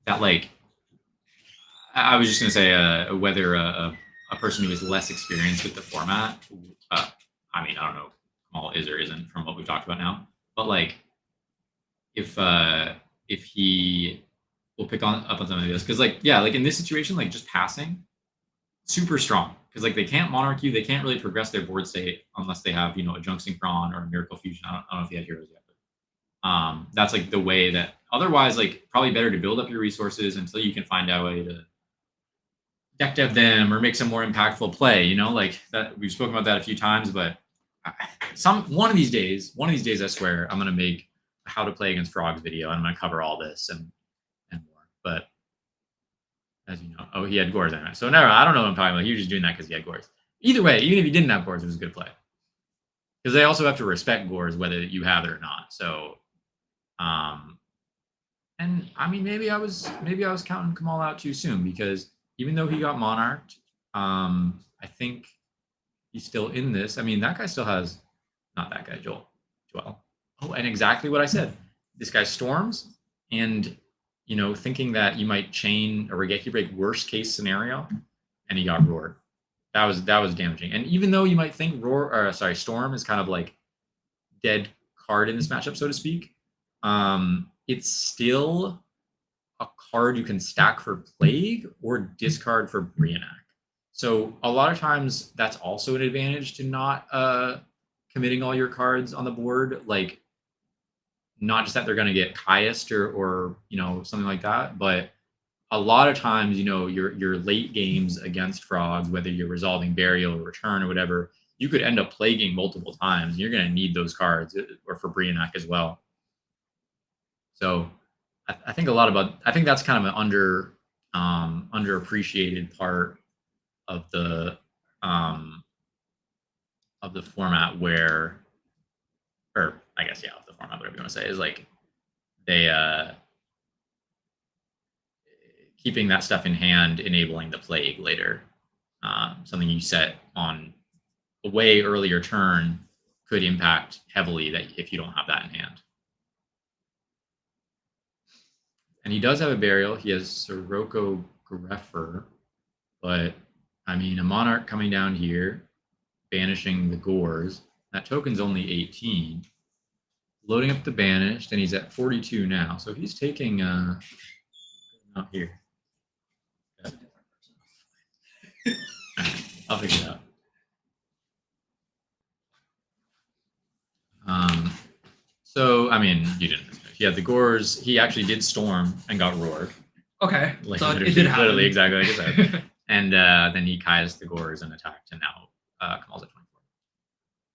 that like, I was just going to say, whether a person who is less experienced with the format, I mean, I don't know, Kamal is or isn't from what we've talked about now, but like, if he will pick up on some of this, because like, yeah, like in this situation, like just passing, super strong, because like they can't monarch you, they can't really progress their board state unless they have a junk synchron or a miracle fusion. I don't know if he had heroes yet, but that's like the way that. Otherwise, like probably better to build up your resources until you can find out a way to deck dev them or make some more impactful play. Like that we've spoken about that a few times, but one of these days, I swear I'm gonna make a how to play against frogs video, and I'm gonna cover all this and more. But as you know, he had Gores in it. So no, I don't know what I'm talking about. He was just doing that because he had Gores. Either way, even if he didn't have Gores, it was a good play. Because they also have to respect Gores whether you have it or not. So, and I mean, maybe I was counting Kamal out too soon, because even though he got monarched, I think he's still in this. I mean, that guy still has, not that guy, Joel. Oh, and exactly what I said. This guy storms, and thinking that you might chain a Regeki break worst case scenario and he got roared. That was damaging. And even though you might think Storm is kind of like dead card in this matchup, so to speak, it's still a card you can stack for Plague or discard for Brionac. So a lot of times that's also an advantage to not committing all your cards on the board. Like, not just that they're going to get Caiused or you know, something like that, but a lot of times, you know, your late games against frogs, whether you're resolving burial or return or whatever, you could end up plaguing multiple times. You're going to need those cards, or for Brionac as well. So I think I think that's kind of an underappreciated part of the format where, or I guess, yeah, of the format, whatever you want to say, is like they keeping that stuff in hand, enabling the plague later. Something you set on a way earlier turn could impact heavily that if you don't have that in hand. And he does have a burial. He has Sirocco Greffer, but I mean, a monarch coming down here, banishing the Gores. That token's only 18. Loading up the banished, and he's at 42 now. So he's taking not here. I'll figure it out. So I mean, you didn't. He had the Gores. He actually did storm and got roared. Okay. Like, So literally, it did happen. literally exactly like I said. And then he Caiused the Gores and attacked, and now Kamal's at 24.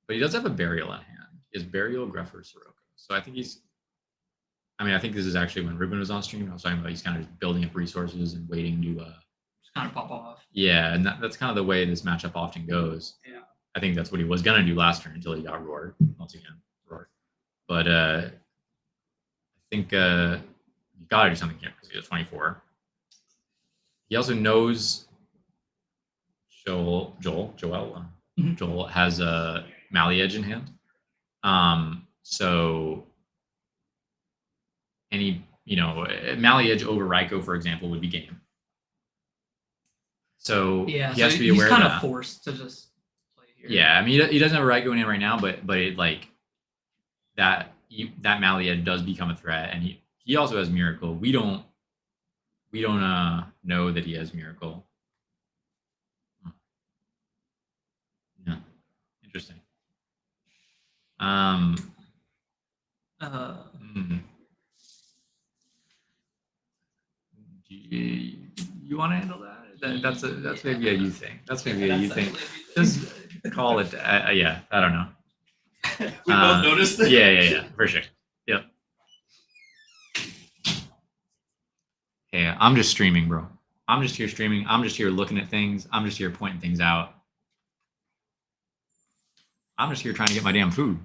But he does have a burial in hand. He has burial, Greffer, Sirocco. So I think he's. I mean, I think this is actually when Ruben was on stream. I was talking about he's kind of just building up resources and waiting to. Just kind of pop off. Yeah, and that's kind of the way this matchup often goes. Yeah. I think that's what he was gonna do last turn until he got roared once again. Roared. But I think you gotta do something here because he has 24. He also knows Joel has a Mally Edge in hand. So any, you know, Mally Edge over Ryko, for example, would be game. So Yeah. he has to be he's aware kind of of that. forced to just play here. Yeah, I mean, he doesn't have a right going in right now, but it, like that Mally Edge does become a threat, and he also has Miracle. We don't know that he has Miracle. Yeah, interesting. Do you want to handle that? That's maybe a you thing. That's maybe a you thing. Just call it. Yeah, I don't know. We both noticed it. Yeah, for sure. Yep. Yeah, I'm just streaming, bro. I'm just here streaming. I'm just here looking at things. I'm just here pointing things out. I'm just here trying to get my damn food.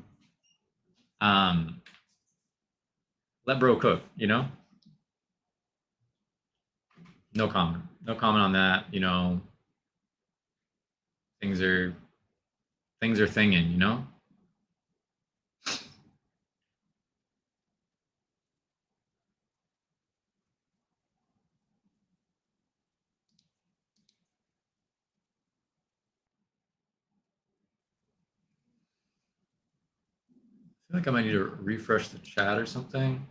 Let bro cook, you know? No comment. No comment on that, you know. Things are thinging, you know? I feel like I might need to refresh the chat or something.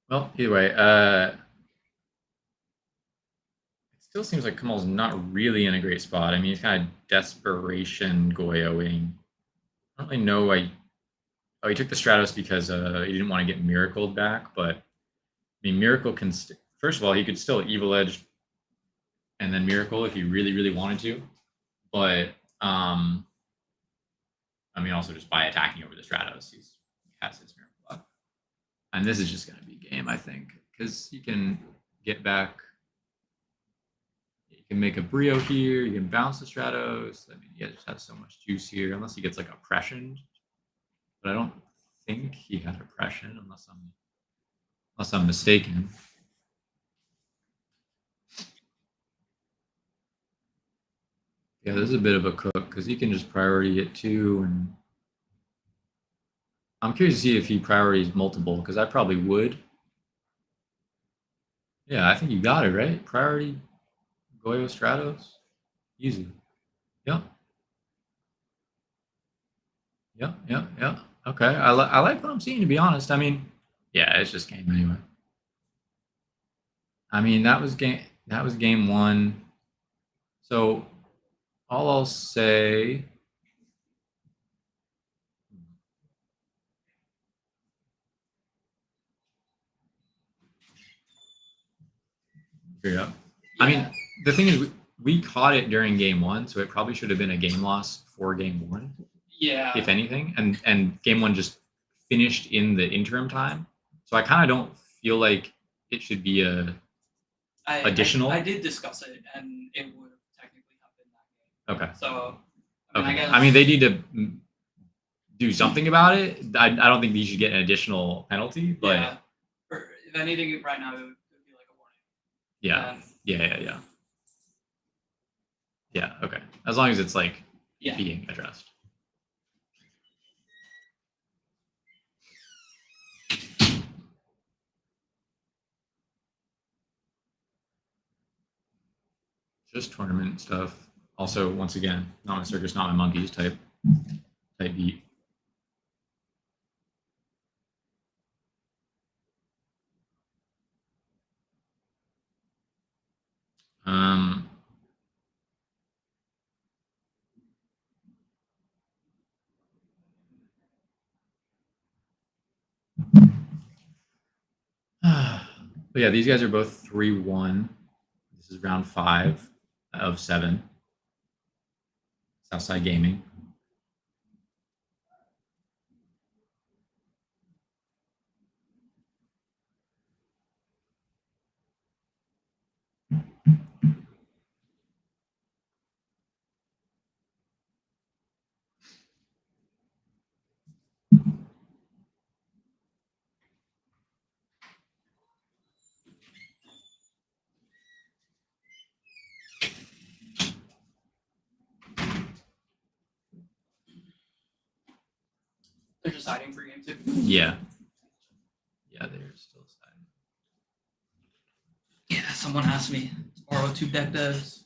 Well, either way, it still seems like Kamal's not really in a great spot. I mean, he's kind of desperation Goyoing. I don't really know. Oh, he took the Stratos because he didn't want to get Miracled back. But I mean, Miracle can. First of all, he could still Evil Edge and then Miracle if he really, really wanted to. But I mean, also just by attacking over the Stratos, he has his Miracle up. And this is just going to be game, I think, because you can get back. You can make a Brio here. You can bounce the Stratos. I mean, he just has so much juice here, unless he gets like Oppression. But I don't think he had Oppression, unless I'm unless I'm mistaken. Yeah, this is a bit of a cook because he can just priority it too, and I'm curious to see if he priorities multiple because I probably would. Yeah, I think you got it right. Priority Goyo Stratos, easy. Yep. Yep. Okay, I like what I'm seeing, to be honest. I mean, yeah, it's just game anyway. I mean, that was game one. So all I'll say. Yeah. I mean, the thing is, we caught it during game one, so it probably should have been a game loss for game one, Yeah. if anything. And game one just finished in the interim time, so I kind of don't feel like it should be a additional. I did discuss it, and it would have technically have been that game. Okay. So, I mean, Okay. I guess. I mean, they need to do something about it. I don't think they should get an additional penalty, but Yeah. Or if anything, right now it would be like a warning. yeah. And, Yeah. Okay. As long as it's like yeah. being addressed. Just tournament stuff. Also, once again, not my circus, not my monkeys type beat. Um, but yeah, these guys are both 3-1. This is round 5 of 7. Southside Gaming. They're just hiding for game 2. Yeah. Yeah, they're still siding. Yeah, someone asked me to borrow 2 deck devs.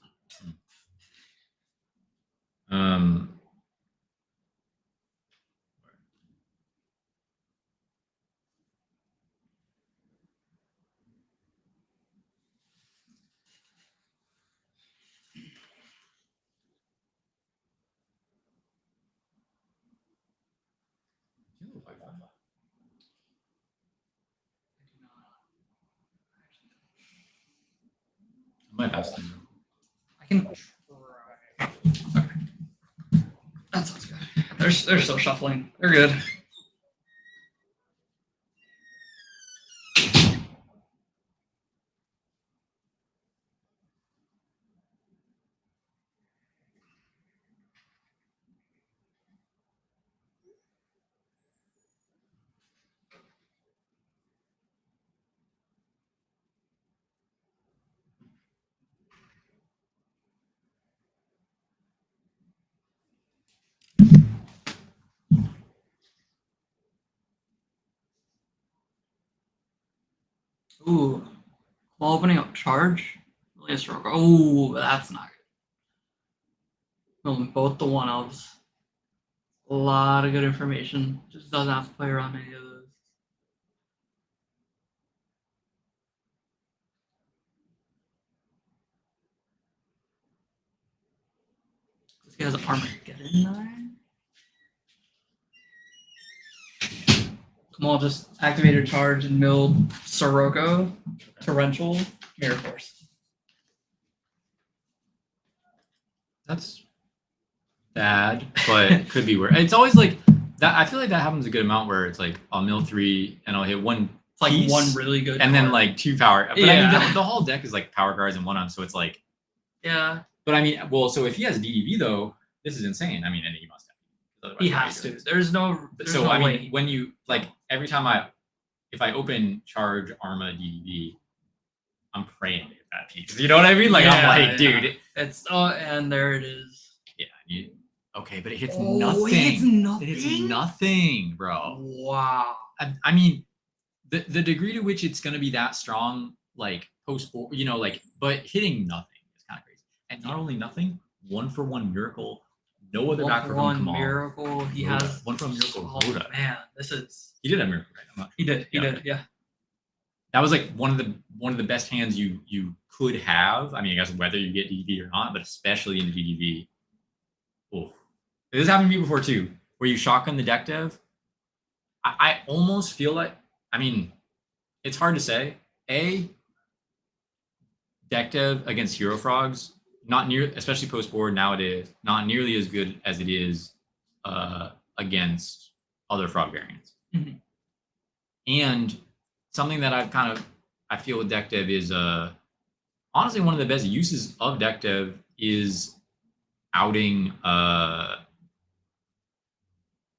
I might ask them. I can try. Okay. That sounds good. They're still shuffling. They're good. Ooh. While opening up charge. Really a stroke. Oh, that's not good. Building both the 1-ofs. A lot of good information. Just doesn't have to play around any of those. This guy has Armageddon 9. Kamal just activated charge and milled Sirocco, Torrential, Mirror Force. That's bad, but could be worse. It's always like that. I feel like that happens a good amount where it's like I'll mill 3 and I'll hit 1 It's like piece, one really good and then card. like 2 power. But I Yeah. mean, the whole deck is like power cards and 1-on, so it's like. Yeah, But I mean, well, so if he has DEV though, this is insane. I mean, and he must have. Otherwise, he why has do to. it? There's no So no I way. mean, when you like every time I if I open charge Arma DDV, I'm praying to get that piece. You know what I mean? Like I'm like, dude. It's and there it is. Yeah. Okay, but it hits Oh, nothing. it hits nothing? It hits nothing, bro. Wow. I mean, the degree to which it's going to be that strong, like post, you know, like, but hitting nothing is kind of crazy. And not only nothing, 1-for-1 miracle, no other backer from Kamal. Miracle. He Rhoda. has 1-for-1 miracle. Oh Rhoda. man, this is. He did have miracle, right? I'm not He did. He Yeah, did. okay. Yeah. That was like one of the best hands you could have. I mean, I guess whether you get DDV or not, but especially in the DDV. Oh, this happened to me before too, where you shotgun the deck dev. I almost feel like, I mean, it's hard to say. Deck dev against Hero Frogs, not near, especially post board nowadays, not nearly as good as it is against other frog variants. Mhm. And something that I feel with deck dev is honestly one of the best uses of deck dev is outing a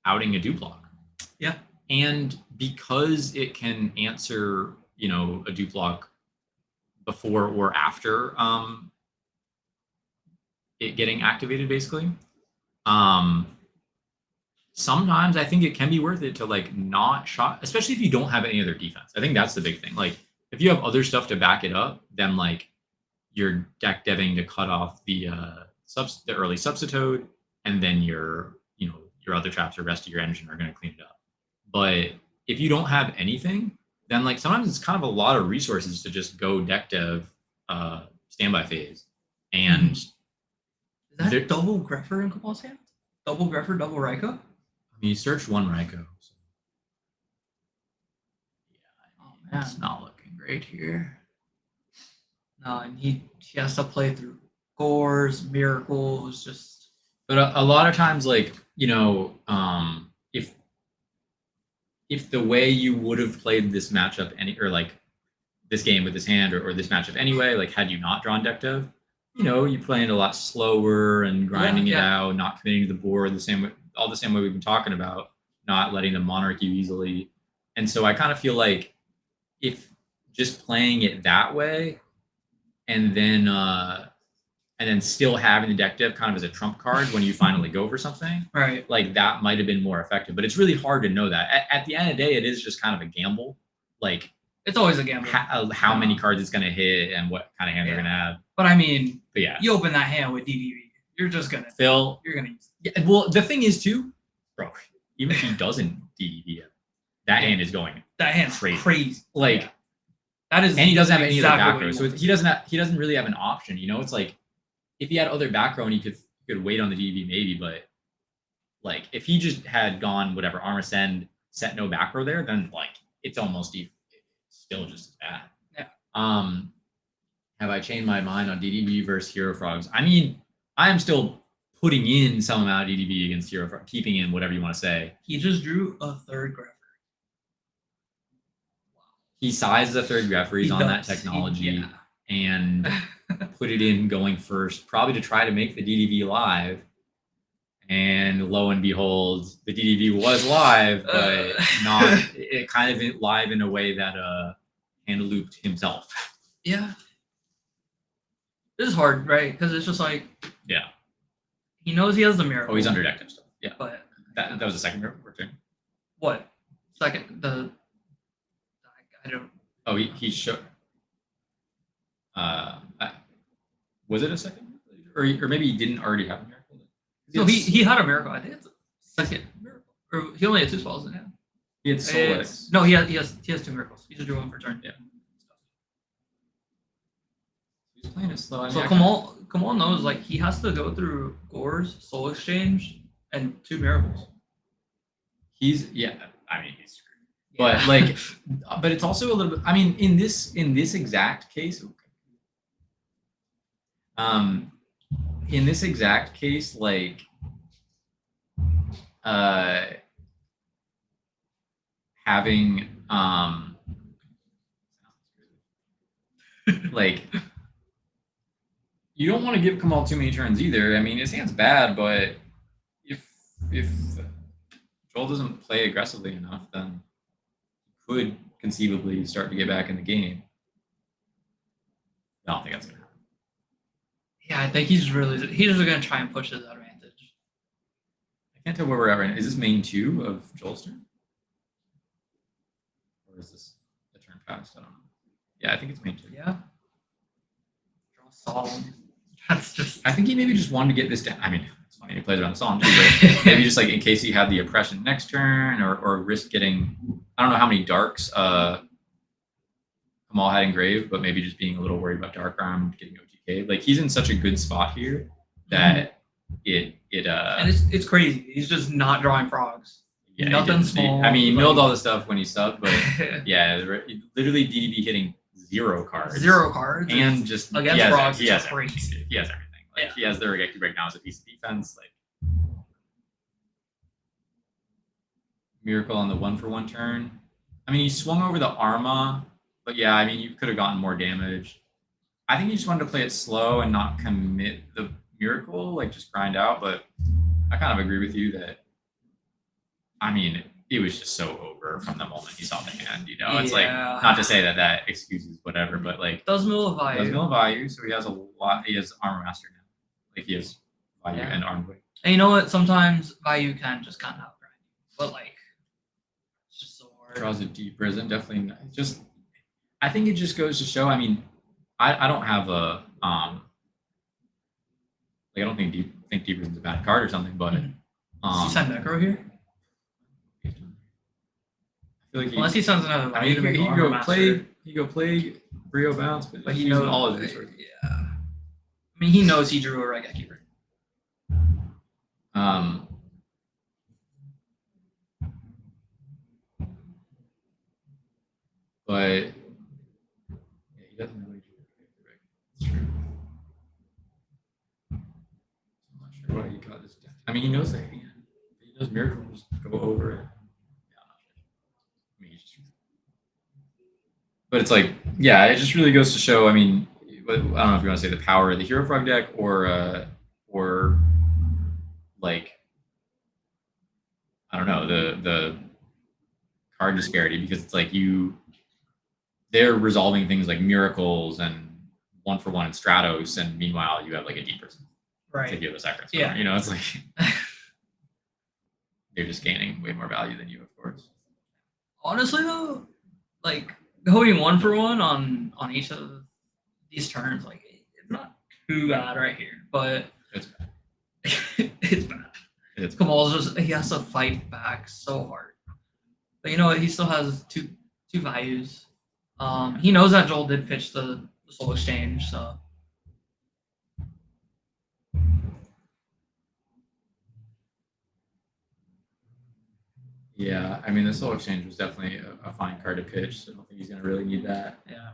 duplock. Yeah. And because it can answer, you know, a duplock before or after it getting activated, basically. Sometimes I think it can be worth it to like not shot, especially if you don't have any other defense. I think that's the big thing. Like if you have other stuff to back it up, then like you're deck deving to cut off the early substitute, and then your other traps or rest of your engine are going to clean it up. But if you don't have anything, then like sometimes it's kind of a lot of resources to just go deck dev standby phase. And Is that double Greffer in Kamal's hand? Double Greffer, double Raiko? I mean, you searched one Raiko. So. Yeah, Oh man, it's not looking great here. no, and he has to play through Gores, Miracles, just. But a lot of times, like, you know, if the way you would have played this matchup or like this game with this hand or this matchup anyway, like had you not drawn deck dev, you know, you're playing a lot slower and grinding it out, not committing to the board the same way we've been talking about, not letting them monarch you easily. And so I kind of feel like if just playing it that way and then still having the deck dev kind of as a trump card when you finally go for something, Right. like that might have been more effective. But it's really hard to know that. At the end of the day, it is just kind of a gamble. Like It's always a gamble. how many cards it's going to hit and what kind of hand they're going to have. But I mean, But yeah, you open that hand with DDV, you're just gonna. Phil. You're gonna use it. Yeah, well, the thing is too, bro. Even if he doesn't DDV it, that hand is going That hand's crazy. Like, that is. and he doesn't have any exactly other what back row, you so want. he doesn't really have an option. You know, it's like if he had other back row and he could wait on the DDV maybe, but like if he just had gone whatever armor send, set no back row there, then like it's almost still just as bad. Yeah. Have I changed my mind on DDV versus Hero Frogs? I mean, I am still putting in some amount of DDV against Hero Frogs, keeping in whatever you want to say. He just drew a third Greffer. He sizes a third Greffer. He's on that technology and put it in going first, probably to try to make the DDV live. And lo and behold, the DDV was live, but not it kind of live in a way that hand looped himself. Yeah. This is hard, right? Because it's just like. Yeah. He knows he has the miracle. Oh, he's under deck dev stuff. Yeah. But That was the second miracle turn. what? Second I don't. Oh, he showed. Was it a second, or maybe he didn't already have a miracle? No, he had a miracle. I think it's a second miracle. Or he only had 2 spells in hand. He had Solex. No, he has 2 miracles. He just drew 1 for turn. Yeah. He's playing it slow. I mean, So Kamal knows like he has to go through Gore's Soul Exchange and 2 miracles. He's I mean he's screwed. But like, but it's also a little bit. I mean, in this exact case, like, having like, you don't want to give Kamal too many turns either. I mean, his hand's bad, but if Joel doesn't play aggressively enough, then he could conceivably start to get back in the game. I don't think that's gonna happen. Yeah, I think he's just gonna try and push his advantage. I can't tell where we're at right now. Is this main 2 of Joel's turn? Or is this the turn past? I don't know. Yeah, I think it's main 2. Yeah. Draw Solemn. That's just. I think he maybe just wanted to get this down. I mean, it's funny he plays around the song too, but maybe just like in case he had the oppression next turn or risk getting, I don't know how many darks Kamal had engraved, but maybe just being a little worried about Dark Arm getting OTK. Like he's in such a good spot here that it And it's crazy. He's just not drawing frogs. yeah, Nothing small. I mean, he milled all the stuff when he subbed, but yeah, literally DDB hitting 0 cards. 0 cards. And just Against frogs, he has crazy. everything. He has everything. Like Yeah. he has the Regeki right now as a piece of defense. Like Miracle on the 1-for-1 turn. I mean, he swung over the Arma, but yeah, I mean, you could have gotten more damage. I think he just wanted to play it slow and not commit the Miracle, like just grind out. But I kind of agree with you that, I mean, it was just so over from the moment he saw the hand. You know, it's like not to say that excuses whatever, but like Does mill a value. does mill value, so he has a lot. He has Armor Master now, like he has value Yeah. and Armed Weight. And you know what? Sometimes value can just kind of outgrind you. But like, it's just so hard. Draws a deep prison, definitely. Just, I think it just goes to show. I mean, I don't have a like I don't think deep prison's a bad card or something, but Does he send Necro here? I feel like Unless he sends another I value to mean, make he Armor go Master. plague, Brio bounce, but But he he's using knows all his resources. Yeah. I mean, he knows he drew a Regeki. But yeah, he doesn't really do it. It's true. I'm not sure why he got this deck. I mean, he knows the hand. He knows Miracle will just go over it. Yeah, I'm not sure. I mean, but it's like, yeah, it just really goes to show. I mean, I don't know if you want to say the power of the Hero Frog deck or like, I don't know, the card disparity, because it's like they're resolving things like miracles and 1-for-1 and Stratos, and meanwhile you have like a deep person to Right. give a sacrifice. Yeah. You know, it's like they're just gaining way more value than you, of course. Honestly, though, like going 1-for-1 on each of these turns, like it's not too bad right here, but It's bad. it's bad. It's Kamal's just he has to fight back so hard. But you know what? He still has two values. He knows that Joel did pitch the Soul Exchange, so yeah, I mean, the Soul Exchange was definitely a fine card to pitch, so I don't think he's going to really need that. yeah.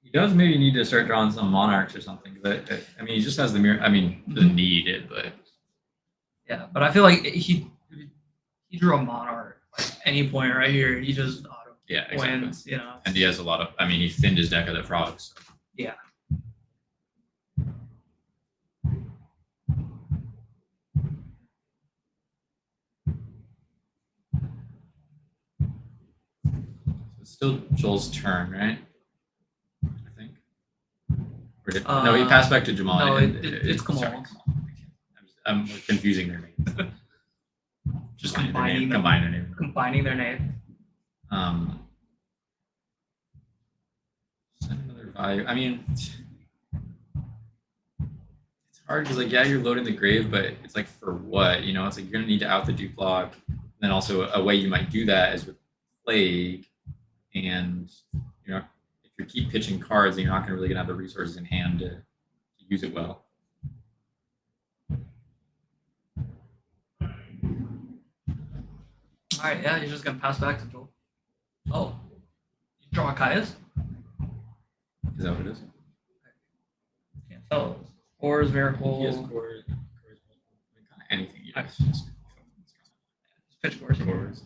He does maybe need to start drawing some Monarchs or something. But I mean, he just has the mirror. I mean, doesn't need it, but Yeah, but I feel like he drew a Monarch like any point right here. He just auto yeah, exactly. wins, you know. And he has a lot of. I mean, he thinned his deck of the frogs. So. Yeah. It's still Joel's turn, right? I think. Or no, he passed back to Jamal. no, and- it's Kamal. sorry, I'm confusing their names. Just Combine combining their name. combining their name. Send another value. I mean, it's hard because, like, yeah, you're loading the grave, but it's like for what? You know, it's like you're gonna need to out the dupe block. Then also a way you might do that is with plague, and you know, if you keep pitching cards, then you're not gonna really gonna have the resources in hand to use it well. All right, yeah, he's just gonna pass back to Joel. Oh, you draw a Caius? Is that what it is? Can't tell. Or is Miracle? He has chords, kind of anything. You know, Okay. it's just Pitch course. chords.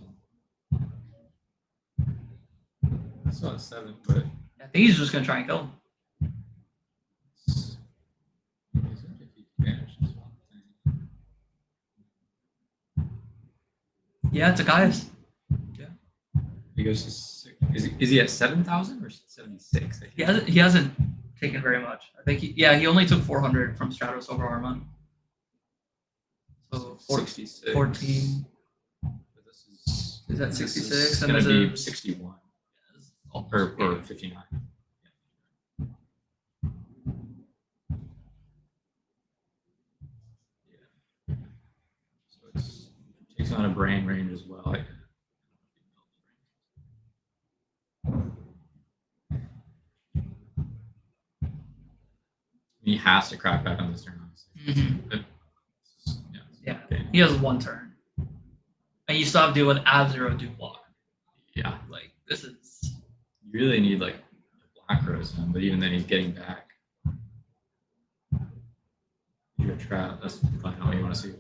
I saw a 7, but I think he's just gonna try and kill him. it's- is it if he vanishes one thing? Yeah, it's a Caius. Yeah. He goes to six. Is he at 7,000 or 76? He hasn't taken very much. I think he only took 400 from Stratos over Arma. So 66. 14. This Is that this 66? is And gonna this be is 61 almost or 80. 59. Yeah. So it takes on a brain range as well. He has to crack back on this turn. Mhm. Yeah. Okay. He has one turn. And you still have to deal with Ab-Zero Duke block. Yeah. Like, this is. You really need like a black rose, but even then he's getting back. You're a trap. That's probably not what you want to see.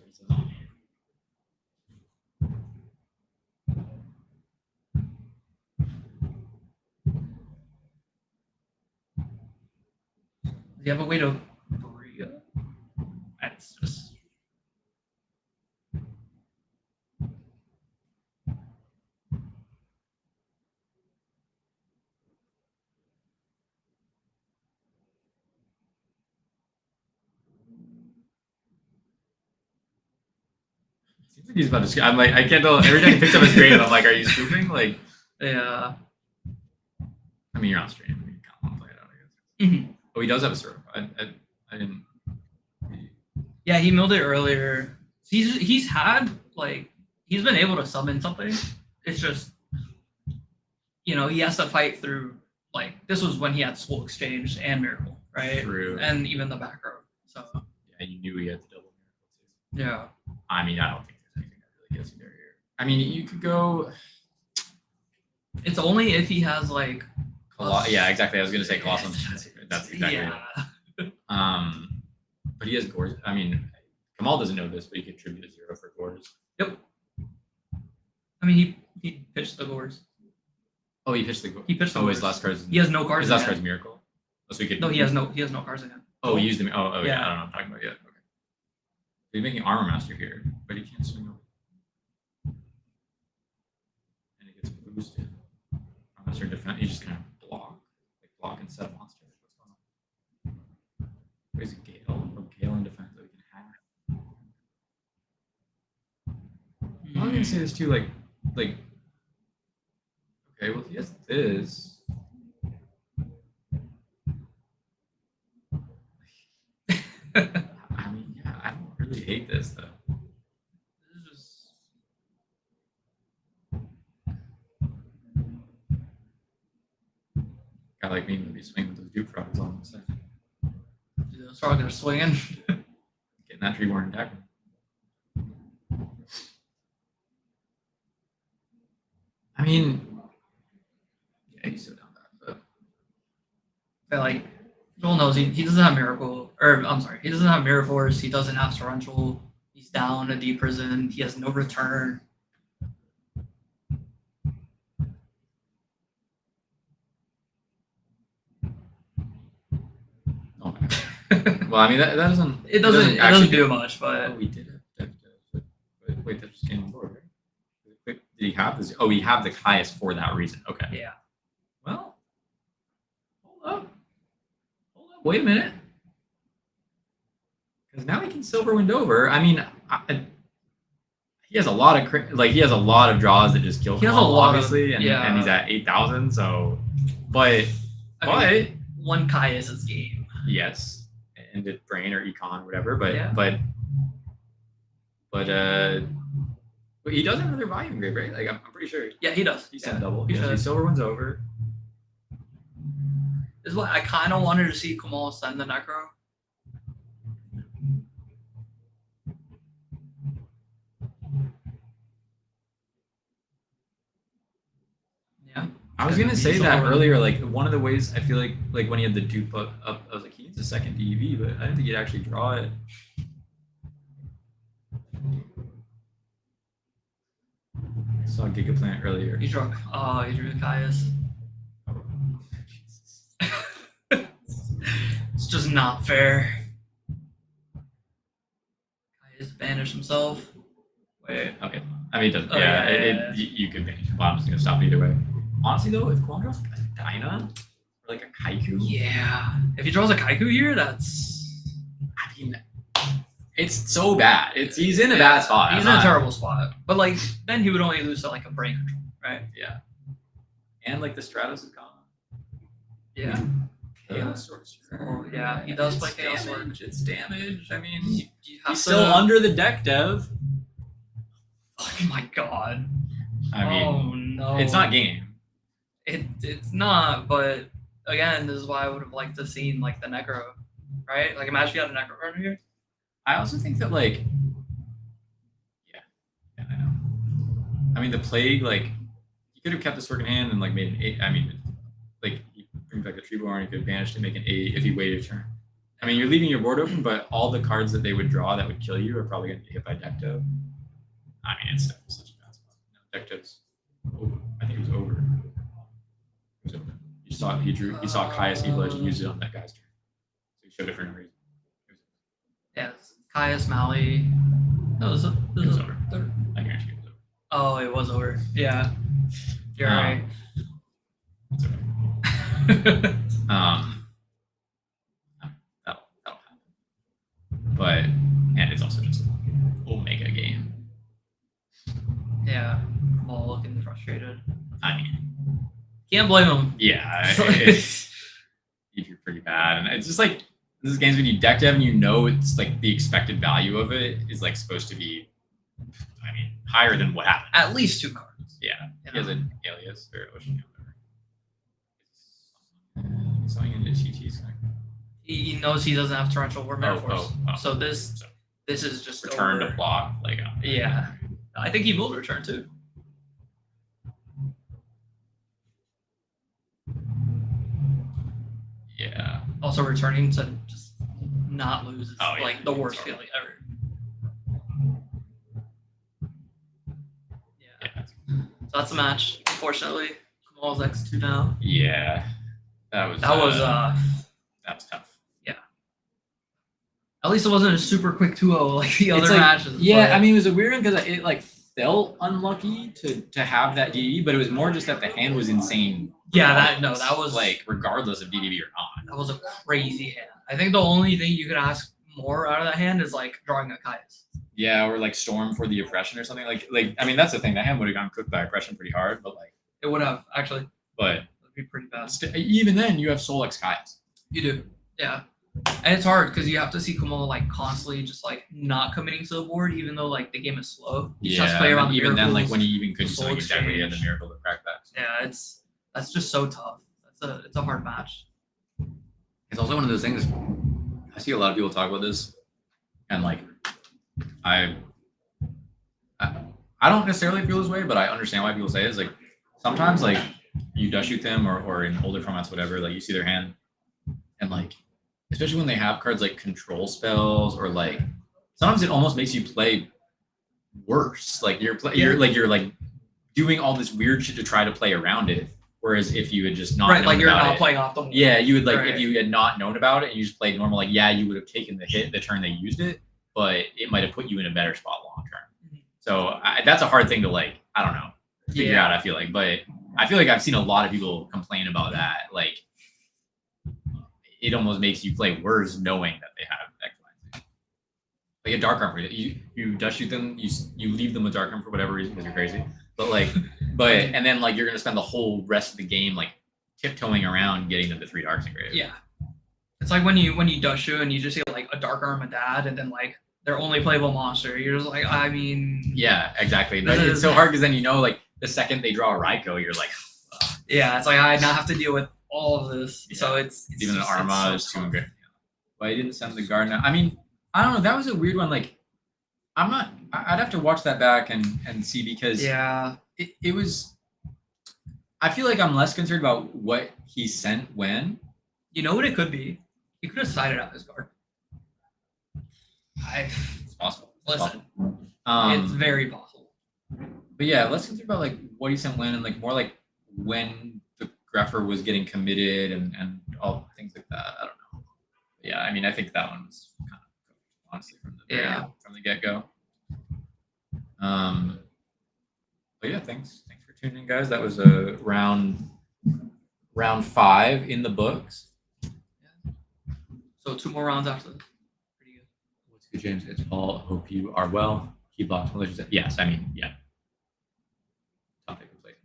Do you have a way to Bria? That's just. Seems like he's about to. I'm like, I can't tell. Every time he picks up his grave, I'm like, are you scooping? Like, Yeah. I mean, you're not streaming. You can't want to play it out, I guess. Mhm. Oh, he does have a syrup. I didn't. Yeah, he milled it earlier. He's had like he's been able to summon something. It's just he has to fight through like this was when he had Soul Exchange and Miracle, right? True. And even the back row. So Yeah, you knew he had the double miracle too. yeah. I mean, I don't think there's anything that really gets you there here. I mean, you could go. It's only if he has like Yeah, exactly. I was gonna say Colossal. That's exactly yeah. it. But he has Gores. I mean, Kamal doesn't know this, but he contributed 0 for Gores. Yep. I mean he pitched the Gores. Oh, he pitched the Gores. He pitched the Oh, his Gores. last card's. He has no cards His in last hand. card's Miracle. Oh, so he could. No, he has no cards in hand. Oh, he used them. Oh, yeah. Yeah. I don't know what I'm talking about yet. Okay. He's making Armor Master here, but he can't swing over. And it gets boosted. Armor Master defense. He's just gonna block and set a monster. What's going on? Where's Gale? Oh, Gale in defense that we can hack. I'm gonna say this too, like. Okay, well, if he has this. I mean, yeah, I don't really hate this though. This is Guy like me would be swinging with those Duke frogs on the side. just probably gonna swing in. Getting that tree worn deck. I mean, yeah, he's so down bad, but Like Joel knows he doesn't have Miracle, or I'm sorry, he doesn't have Mirror Force. He doesn't have Torrential. He's down a deep prison. He has no return. oh my god. Well, I mean that doesn't. It doesn't actually do much, but Oh, we did it. Wait, that just came on board, right? Wait, did he have this? Oh, we have the highest for that reason. Okay. yeah. Well, hold up. Wait a minute. Because now he can Silverwind over. I mean, he has a lot of draws that just kill He him, has a lot of- obviously, and yeah. he's at 8,000. So, but I mean, one Caius is game. yes, and the brain or econ or whatever. But Yeah. but he does have another volume grade, right? Like I'm pretty sure Yeah, he does. he's Yeah. sent double. He Yes, should. he Silverwind's over. This is what I kind of wanted to see Kamal send the Necro. Yeah. I was gonna He's say that over. earlier. Like one of the ways I feel like when he had the dupe up, I was like, he needs a second DEV, but I didn't think he'd actually draw it. I saw Gigaplant earlier. He drew. Oh, he drew Caius. Oh, Jesus. It's just not fair. Caius banished himself. Wait. Okay. I mean, it doesn't. Oh, yeah, yeah. you could banish. Bottom's gonna stop either way. Honestly, though, if Kwon draws like a Dyna or like a Kaiku, Yeah. If he draws a Kaiku here, that's. I mean, it's so bad. He's in a bad spot. He's in a terrible spot. But like then he would only lose to like a brain control, right? Yeah. And like the Stratos is gone. Yeah. Chaos Sorcerer. Oh, yeah, he does play It's Chaos damage. It's damage. I mean, You have he's still to- under the deck, Dev. Oh my god. I mean, oh no. it's not game. It's not, but again, this is why I would have liked to seen like the Necro, right? Like imagine if you had a Necro runner here. I also think that like, yeah, I know. I mean, the Plague, like, you could have kept the Sword in hand and like made an 8. I mean, like, you bring back the Treeborn, you could have banished to make an 8 if you waited a turn. I mean, you're leaving your board open, but all the cards that they would draw that would kill you are probably going to get hit by deck dev. I mean, it's still such a bad spot. No, deck dev's over. I think it was over. It was over. You saw he saw Caius Evil Edge and used it on that guy's turn. So he showed it for no reason. Yeah, Caius Mali. No, this It was is over. I guarantee it was over. Oh, it was over. Yeah. You're right. It's okay. That'll happen. But and it's also just an Omega game. Yeah. I'm all looking frustrated. I mean, Can't blame him. yeah, it's you're pretty bad, and it's just like these games when you deck dev and you know it's like the expected value of it is like supposed to be, I mean, higher than what happened. At least 2 cards. Yeah, you he has know? an alias or ocean, whatever. He's something into TT's. He knows he doesn't have torrential war metaphors. oh. So this is just Return over. to block, like Yeah. I think he will return too. Yeah. Also returning to just not lose is Oh, yeah. like the worst It's feeling ever. Yeah. Yeah. So that's a match. Unfortunately, Kamal's X2 now. Yeah. That was That was that was tough. at least it wasn't a super quick 2-0 like the other It's like- matches. Yeah, but- I mean, it was a weird one because it like felt unlucky to have that DDB, but it was more just that the hand was insane. Yeah, regardless. that was- like regardless of DDB or not. that was a crazy hand. I think the only thing you could ask more out of that hand is like drawing a Caius. Yeah, or like Storm for the oppression or something. Like I mean, that's the thing. That hand would have gone cooked by oppression pretty hard, but It would have actually. but That'd be pretty bad. even then, you have Soul X Kai's. You do, yeah. And it's hard because you have to see Kumo like constantly just like not committing to the board, even though like the game is slow. He just has to play around the even then, like miracles. when he even couldn't Soul swing exactly, he had the Exchange. miracle to crack back. Yeah, that's just so tough. It's a hard match. It's also one of those things. I see a lot of people talk about this, and like, I don't necessarily feel this way, but I understand why people say it. It's like sometimes like you dust shoot them or in older formats, whatever, like you see their hand, and like especially when they have cards like control spells or like sometimes it almost makes you play worse. Like you're doing all this weird shit to try to play around it. Whereas if you had just not Right, known like you're about not it, playing off the. yeah, you would like Right. if you had not known about it and you just played normal, like yeah, you would have taken the hit the turn they used it, but it might have put you in a better spot long term. So that's a hard thing to like, I don't know, figure Yeah. out. I feel like, but I feel like I've seen a lot of people complain about that. Like, it almost makes you play worse knowing that they have X, Y, and Z. Like a dark arm, you dust shoot them, you leave them with dark arm for whatever reason because you're crazy. But like, and then like you're gonna spend the whole rest of the game like tiptoeing around getting them to 3 darks engraved. Yeah. It's like when you dust shoot and you just get like a dark arm and dad and then like their only playable monster. You're just like, I mean. Yeah, exactly. But This it's is- so hard because then you know like the second they draw a Raiko, you're like, Yeah, it's like I now have to deal with all of this. So it's even an just- it's Armada so is too tough. engraved. Why he didn't send the Gardener? I mean, I don't know. That was a weird one. Like, I'd have to watch that back and see because Yeah. it was. I feel like I'm less concerned about what he sent when. You know what it could be? He could have sided out his card. It's possible. It's Listen, possible. it's very possible. But yeah, let's consider about like what he sent when and like more like when the Greffer was getting committed and all things like that. I don't know. But yeah, I mean, I think that one was kind of honestly from the Yeah. from the get go. But yeah, thanks for tuning in, guys. That was a round 5 in the books. So 2 more rounds after this. Pretty good. What's good, James? It's Paul. Hope you are well. Keep lots of religions. Yes, I mean, yeah.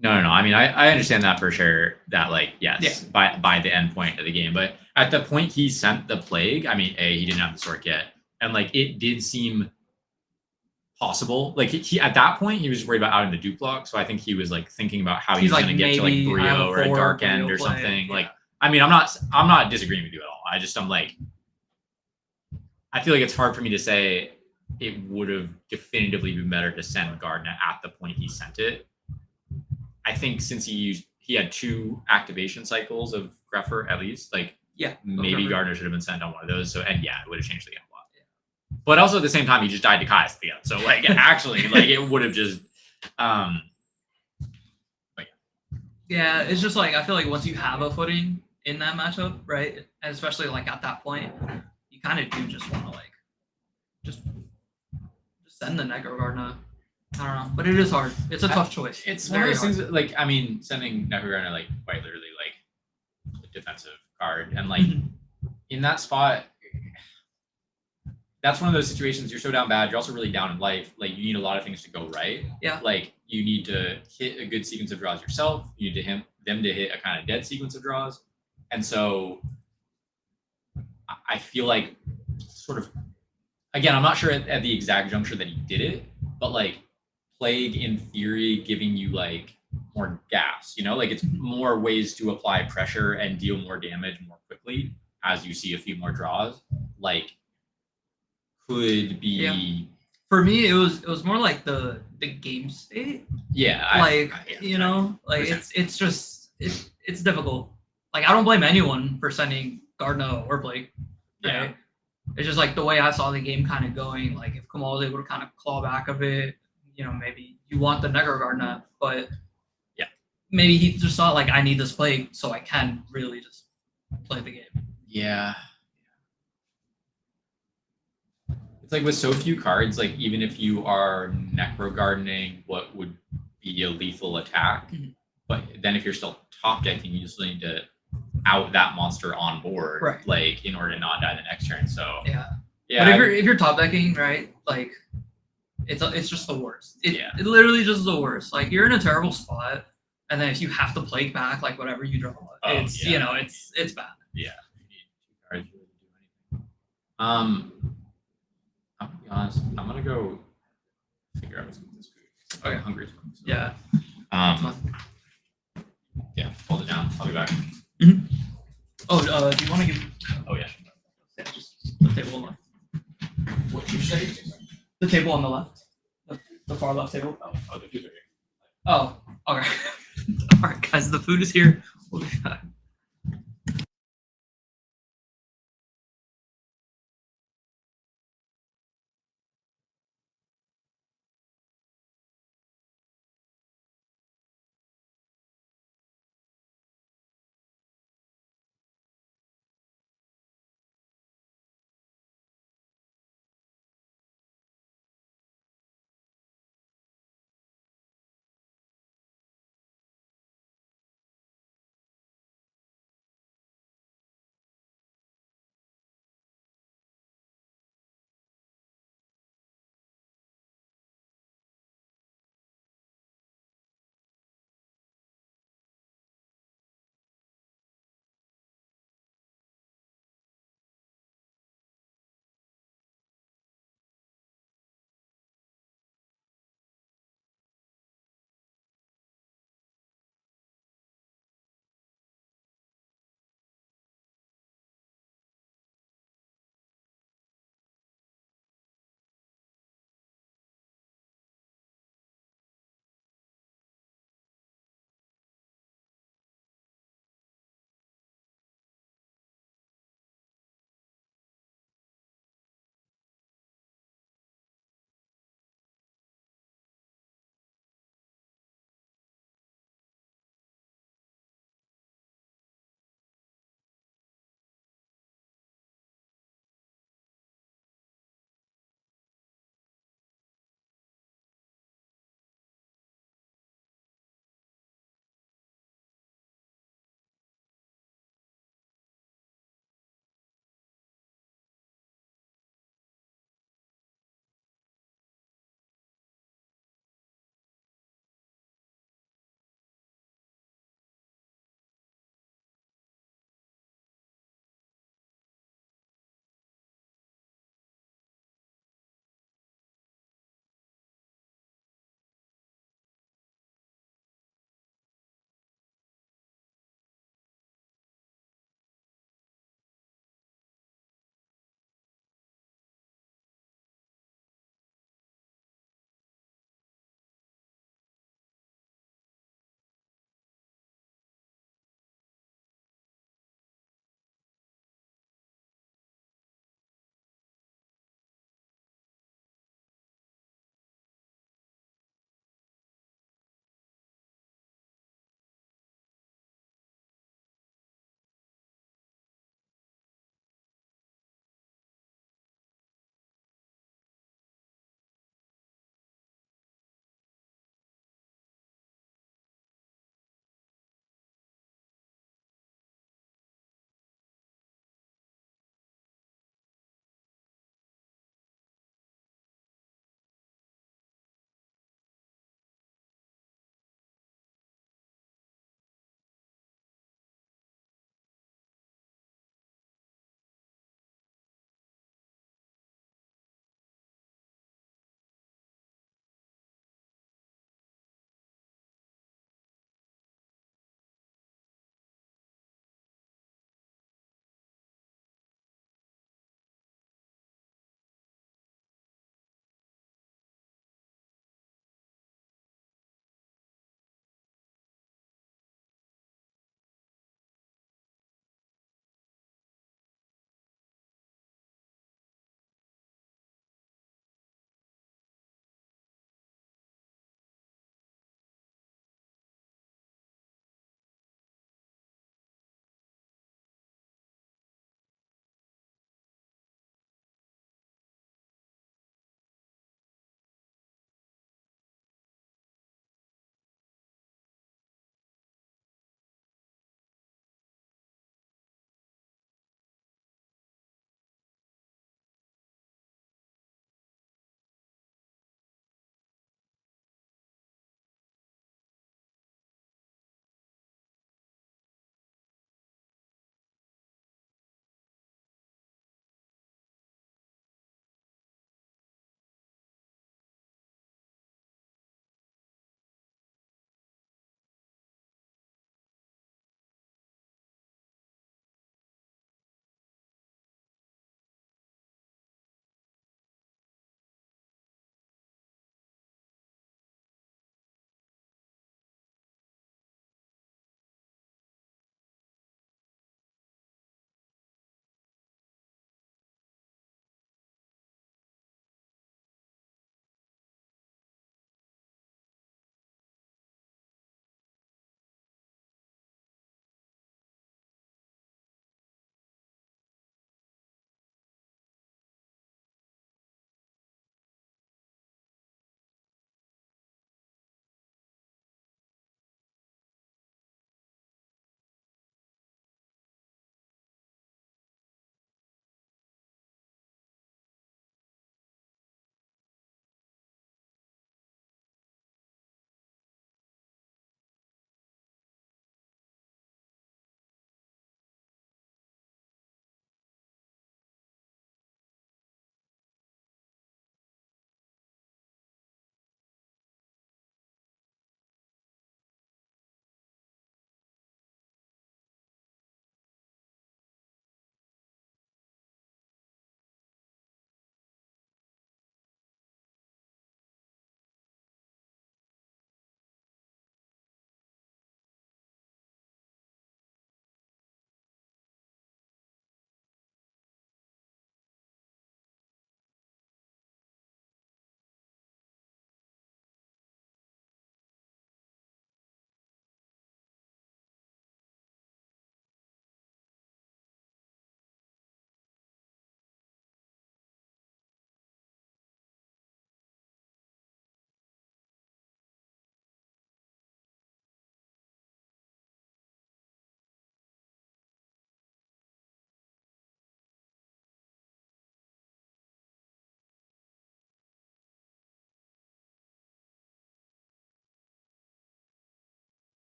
No. I mean, I understand that for sure. That like, yes, by the end point of the game, but at the point he sent the plague, I mean, he didn't have the sword yet, and like it did seem possible. Like he at that point he was worried about outing the Duplock, so I think he was like thinking about how he's like, going to get to like maybe I have Brio a or a forward Dark End Brio or play. something. Yeah. Like, I mean, I'm not disagreeing with you at all. I'm like, I feel like it's hard for me to say it would have definitively been better to send Gardner at the point he sent it. I think since he had 2 activation cycles of Greffer at least, like maybe Greffer. Gardner should have been sent on one of those. So and yeah, it would have changed the game a lot. Yeah. But also at the same time, he just died to Kai's at the end. So like actually, like it would have just Yeah, it's just like I feel like once you have a footing in that matchup, right? And especially like at that point, you kind of do just want to like just send the Necro Gardner. I don't know, but it is hard. It's a tough choice. It's one of very those hard. things that, like, I mean, sending Necrogardner like quite literally like a defensive card, and like in that spot, that's one of those situations you're so down bad. You're also really down in life. Like you need a lot of things to go right. Yeah. Like you need to hit a good sequence of draws yourself. You need to them to hit a kind of dead sequence of draws, and so I feel like sort of again, I'm not sure at the exact juncture that he did it, but like plague in theory giving you like more gas, like it's more ways to apply pressure and deal more damage more quickly as you see a few more draws, like could be for me it was more like the game state. It's just it's difficult. Like I don't blame anyone for sending Gardner or Plague. Right? It's just like the way I saw the game kind of going. Like if Kamal was able to kind of claw back a bit, maybe you want the Necro Gardner, but maybe he just thought like I need this Plague so I can really just play the game. Yeah. It's like with so few cards, like even if you are Necro Gardening what would be a lethal attack, but then if you're still top decking, you just need to out that monster on board, right? Like in order to not die the next turn. So yeah. But if you're top decking, right? Like it's just the worst. It literally just the worst. Like you're in a terrible spot, and then if you have to plague back like whatever you draw, it's bad. Yeah. You need 2 cards really to do anything. I'm gonna be honest. I'm gonna go figure out what's with this food. I'm hungry as well. So. Yeah. Yeah. Hold it down. I'll be back. Oh, do you want to give? Oh yeah. Yeah, just the table on the left. What you say? The table on the left. The far left table. Oh, the food are here. Oh, okay. All right, guys, the food is here. We'll be back.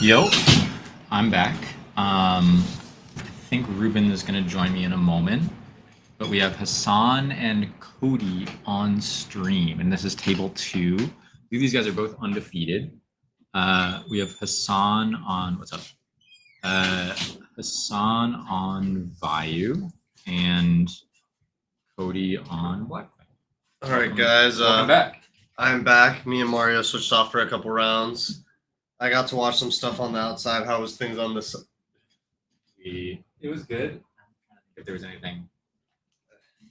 Yo, I'm back. I think Ruben is going to join me in a moment, but we have Hassan and Cody on stream, and this is table 2. These guys are both undefeated. We have Hassan on what's up? Hassan on Bayou and Cody on Black. All right, guys. Welcome back. I'm back. Me and Mario switched off for a couple rounds. I got to watch some stuff on the outside. How was things on this? It was good. I'm trying to think if there was anything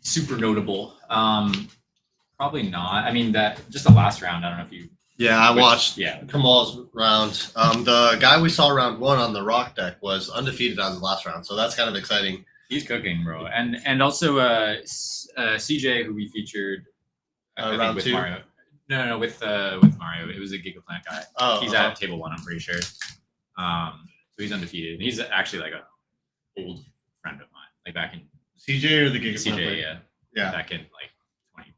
super notable. Probably not. I mean, that just the last round. I don't know if you. Yeah, I watched Yeah. Kamal's round. The guy we saw round 1 on the rock deck was undefeated on the last round, so that's kind of exciting. He's cooking, bro. And also CJ, who we featured I think round with 2? Mario. No, with Mario. It was a Gigaplant guy. Oh, He's at table 1, I'm pretty sure. So he's undefeated. And he's actually like a old friend of mine. Like back in CJ or the Giga CJ, Yeah. back in like 20.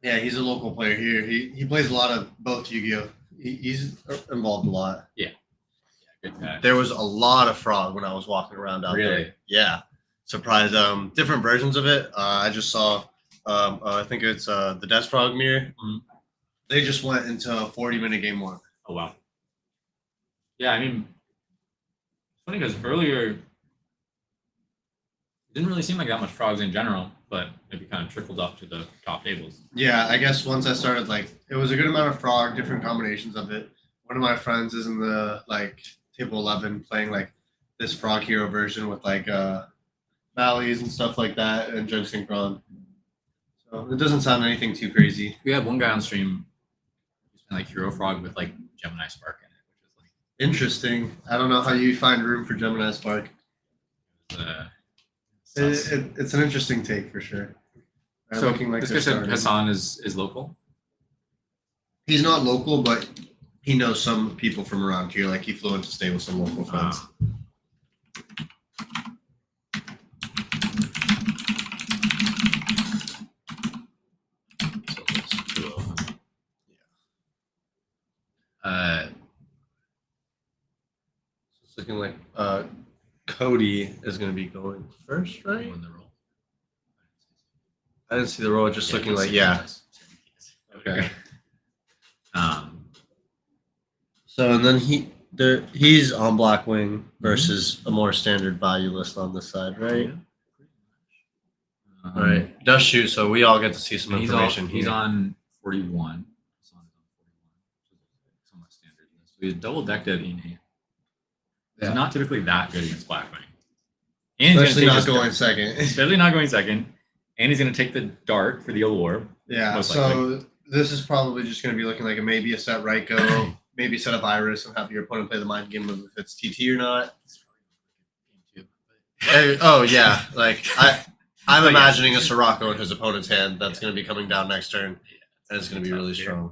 Yeah, he's a local player here. He plays a lot of both Yu-Gi-Oh. He's involved a lot. Good guy. There was a lot of frog when I was walking around out there. Really? Yeah. Surprise. Different versions of it. I just saw I think it's the Death Frog mirror. Mhm. They just went into a 40-minute game 1. Oh wow. Yeah, I mean, it's funny because earlier it didn't really seem like that much frogs in general, but maybe kind of trickled up to the top tables. Yeah, I guess once I started, like, it was a good amount of frog, different combinations of it. One of my friends is in the like table 11 playing like this frog hero version with like valleys and stuff like that and Judge Synchron. So it doesn't sound anything too crazy. We had one guy on stream who's been like Hero Frog with like Gemini Spark in it, which is like Interesting. I don't know how you find room for Gemini Spark. sus. It's an interesting take for sure. They're So looking like this they're guy said starting. Hassan is local. He's not local, but he knows some people from around here. Like he flew in to stay with some local friends. It's looking like Cody is going to be going first, right? Won the roll. I didn't see the roll. Just looking like Okay. So and then he's on Blackwing versus a more standard value list on this side, right? Right. Does shoot, so we all get to see some information. He's here. on 41. Hassan is on 41. Somewhat standard list. So he's double decked at E8. He's not typically that good against Blackwing. And he's Especially gonna not take going second. Especially not going second. And he's going to take the dart for the allure. Yeah, most so this is probably just going to be looking like maybe a set Raiko, maybe set up Iris and have your opponent play the mind game of if it's TT or not. Oh yeah, like I'm But imagining a Sirocco in his opponent's hand that's going to be coming down next turn, and it's going to be really strong.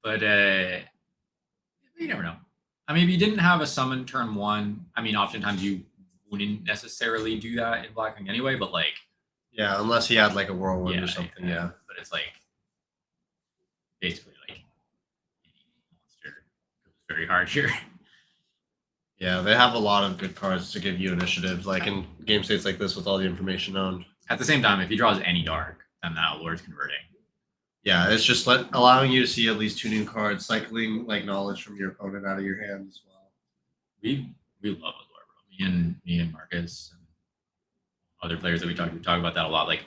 But you never know. I mean, if you didn't have a summon turn 1, I mean, oftentimes you wouldn't necessarily do that in Blackwing anyway, but like, Yeah, unless he had like a whirlwind or something. Yeah. But it's like basically like any monster goes very hard here. Yeah, they have a lot of good cards to give you initiative, like in game states like this with all the information owned. At the same time, if he draws any dark, then that allure is converting. Yeah, it's just allowing you to see at least 2 new cards, cycling like knowledge from your opponent out of your hand as well. We love allure, bro. Me and Marcus and other players that we talk about that a lot. Like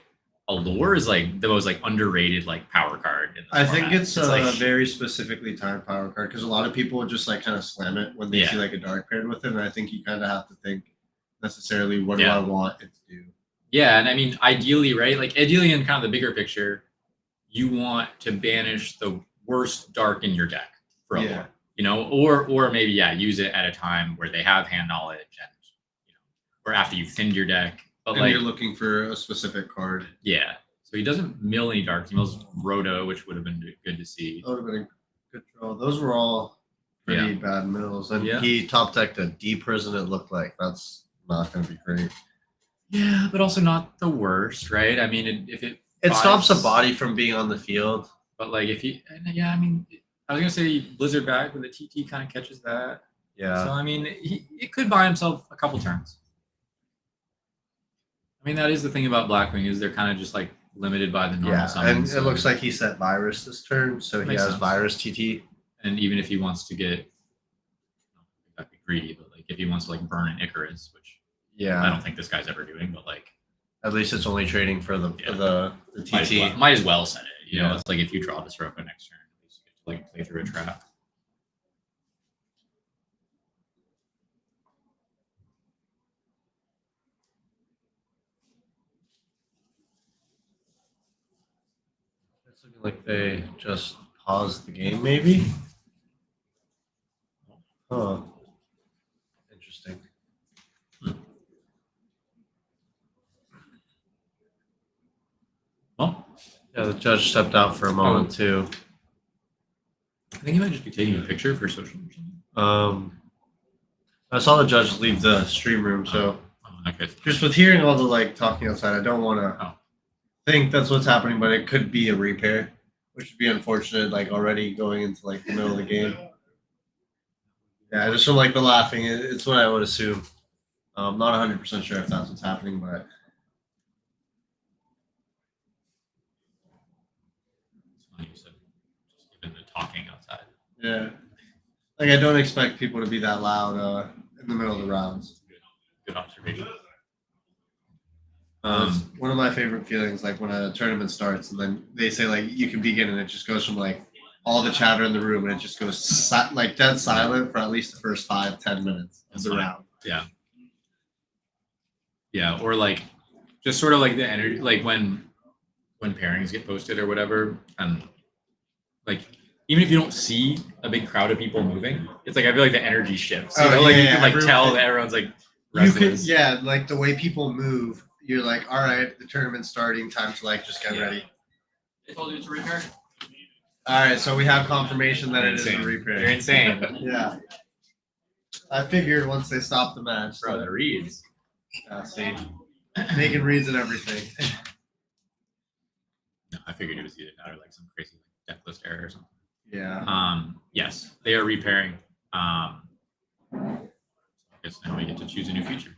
allure is like the most like underrated like power card in this I think format. it's like, a very specifically timed power card because a lot of people just like kind of slam it when they see like a dark paired with it, and I think you kind of have to think necessarily what do I want it to do. Yeah, and I mean ideally, right? Like ideally in kind of the bigger picture, you want to banish the worst dark in your deck for allure. You know, or maybe use it at a time where they have hand knowledge and or after you've thinned your deck. But and like you're looking for a specific card. Yeah. So he doesn't mill any darks. He mills Roto, which would have been good to see. That would have been a good draw. Those were all pretty bad mills. And he top decked a D prison, it looked like. That's not gonna be great. Yeah, but also not the worst, right? I mean if it stops a body from being on the field. But like if he I mean I was gonna say Blizzard back with the TT kind of catches that. Yeah. So I mean, it could buy himself a couple turns. I mean, that is the thing about Blackwing is they're kind of just like limited by the normal Yeah, summons. and it looks like he set virus this turn, so he Makes has sense. virus TT. And even if he wants to get not exactly greedy, but like if he wants to like burn an Icarus, which I Yeah, don't think this guy's ever doing, but like at least it's only trading for the TT. might as well set it. You know, Yeah. it's like if you draw this Roko next turn, at least you get to like play through a trap. It's looking like they just paused the game, maybe. Huh. Interesting. Well, Yeah, the judge stepped out for a moment too. I think he might just be taking a picture for social or something. I saw the judge leave the stream room, so Okay. just with hearing all the like talking outside, I don't want to Oh. think that's what's happening, but it could be a repair, which would be unfortunate. Like already going into like the middle of the game. Yeah, just from like the laughing, it's what I would assume. I'm not 100% sure if that's what's happening, but It's funny you said just given the talking outside. yeah, like I don't expect people to be that loud in the middle of the rounds. Good observation. It's one of my favorite feelings, like when a tournament starts and then they say like you can begin, and it just goes from like all the chatter in the room, and it just goes like dead silent for at least the first 5-10 minutes of the round. Yeah, or like just sort of like the energy, like when pairings get posted or whatever, and like even if you don't see a big crowd of people moving, it's like I feel like the energy shifts. You Oh, know, like you yeah, can like everyone- tell that everyone's like You could, restless. yeah, like the way people move, you're like, all right, the tournament's starting, time to like just get Yeah. ready. They told you it's a repair. All right, so we have confirmation that You're it is a insane. repair. You're insane, Yeah. I figured once they stopped the match. bro. The reads. See, making reads and everything. No, I figured it was either that or like some crazy like, deck list error or something. Yeah. Yes, they are repairing. I guess now we get to choose a new feature.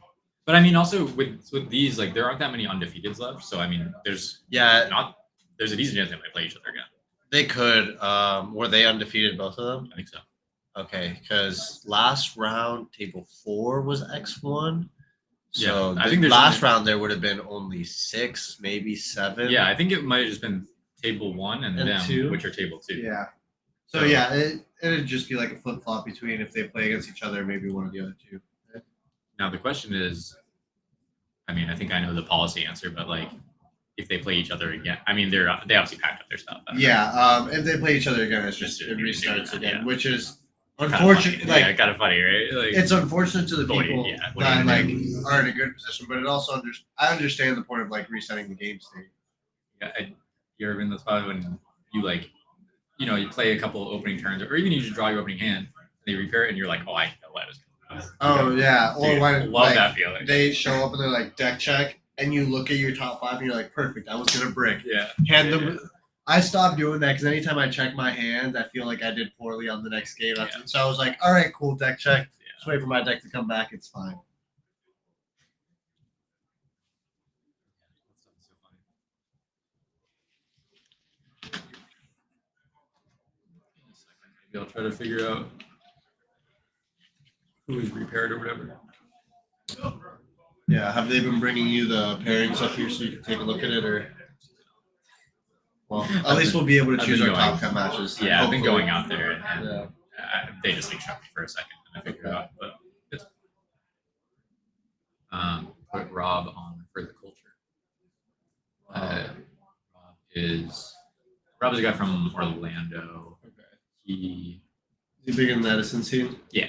But I mean, also with these, like there aren't that many undefeateds left. So I mean, there's a decent chance they might play each other again. They could. Were they undefeated, both of them? I think so. Okay, because last round, table 4 was X1. So Yeah, I think there's last only- round there would have been only 6, maybe 7. Yeah, I think it might have just been table 1 and them, 2. which are table 2. Yeah. So yeah, it'd just be like a flip flop between if they play against each other, maybe one of the other two. Now the question is, I mean, I think I know the policy answer, but like, if they play each other again, I mean, they obviously packed up their stuff. Yeah. If they play each other again, it's just Just it do it restarts again, again, yeah. which is Kinda unfortunate. funny. Like yeah, kind of funny, right? Like, it's unfortunate to the But people yeah, what are that you like gonna are in a good position, but it also I understand the point of like resetting the game state. yeah, you ever been in the spot when you like, you know, you play a couple opening turns, or even you just draw your opening hand, they repair it, and you're like, oh, I know what I was gonna do. Oh yeah, or Dude, when love like, that feeling. they show up and they're like deck check, and you look at your top 5 and you're like, perfect, I was gonna brick. Yeah. Hand them. I stopped doing that because anytime I check my hand, I feel like I did poorly on the next game. Yeah. So I was like, all right, cool, deck check. Yeah. Just wait for my deck to come back. It's fine. Maybe I'll try to figure out who is repaired or whatever. Yeah. Have they been bringing you the pairings up here so you can take a look at it, or? Well, at least we'll be able to I've choose been our going- top 10 matches. Yeah, I've been hopefully. going out there, and Yeah. they just like shut me for a second, and I figured it out. But it's put Rob on for the culture. Rob is a guy from Orlando. Okay. He Is he big in the Edison scene? yeah,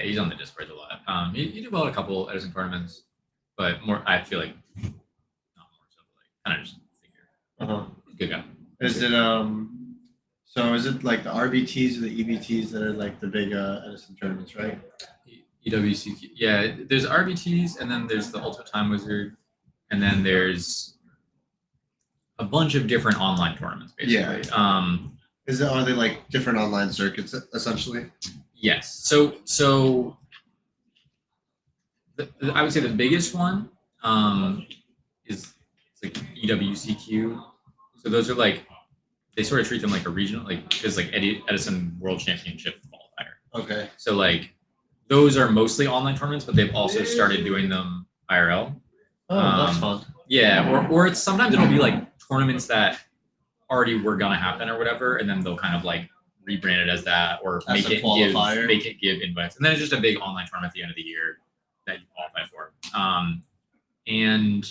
he's on the Discord a lot. He did well at a couple Edison tournaments, but more I feel like not more so, like kind of just figure. Uh-huh. Good guy. Is it so is it like the RBTs or the EBTs that are like the big Edison tournaments, right? EWCQ. Yeah, there's RBTs, and then there's the Ultimate Time Wizard, and then there's a bunch of different online tournaments, basically. Are they like different online circuits essentially? Yes. So I would say the biggest one is it's like EWCQ. So those are like they sort of treat them like a regional, like because like Edison World Championship qualifier. Okay. So like those are mostly online tournaments, but they've also started doing them IRL. Oh, that's fun. Yeah, or it's sometimes it'll be like tournaments that already were gonna happen or whatever, and then they'll kind of like rebrand it as that or As make a it qualifier. give invites, and then it's just a big online tournament at the end of the year that you qualify for. And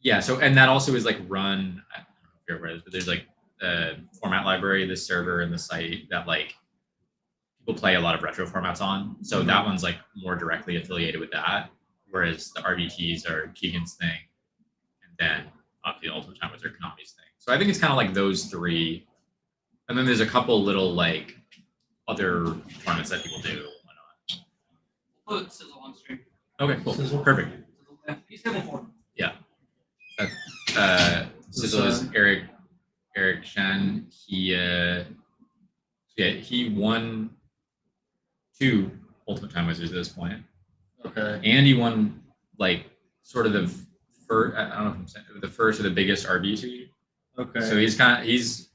yeah, so and that also is like run. I don't know if you're aware of this, but there's like a format library, this server, and the site that like people play a lot of retro formats on. So that one's like more directly affiliated with that, whereas the RBTs are Keegan's thing, and then obviously Ultimate Time was their Konami's thing. So I think it's kind of like those three, and then there's a couple little like other tournaments that people do. And whatnot. Put Sizzle on stream. Okay, cool, perfect. Yeah, he's table 4. Sizzle is Eric Shen. He won 2 Ultimate Time Wizards at this point, Okay. and he won like sort of the first. I don't know if I'm saying the first or the biggest RBT. Okay. So he's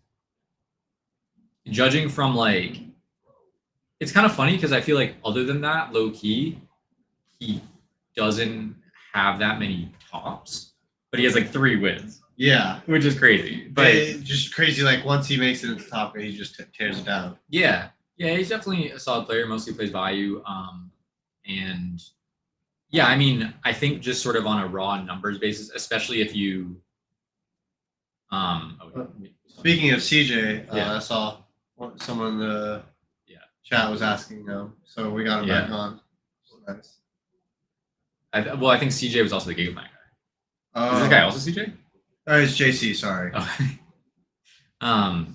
judging from like. It's kind of funny because I feel like other than that, low key, he doesn't have that many tops, but he has like 3 wins. Yeah. Which is crazy, but just crazy. Like once he makes it into the top, he just tears it down. yeah, he's definitely a solid player. Mostly plays Bayou, and yeah, I mean, I think just sort of on a raw numbers basis, especially if you, Speaking of CJ, Yeah. I saw someone in the chat was asking, so we got him back on. Nice. I think CJ was also the Giga Planet guy. Is Oh, this guy also CJ? it's JC. Sorry. Oh.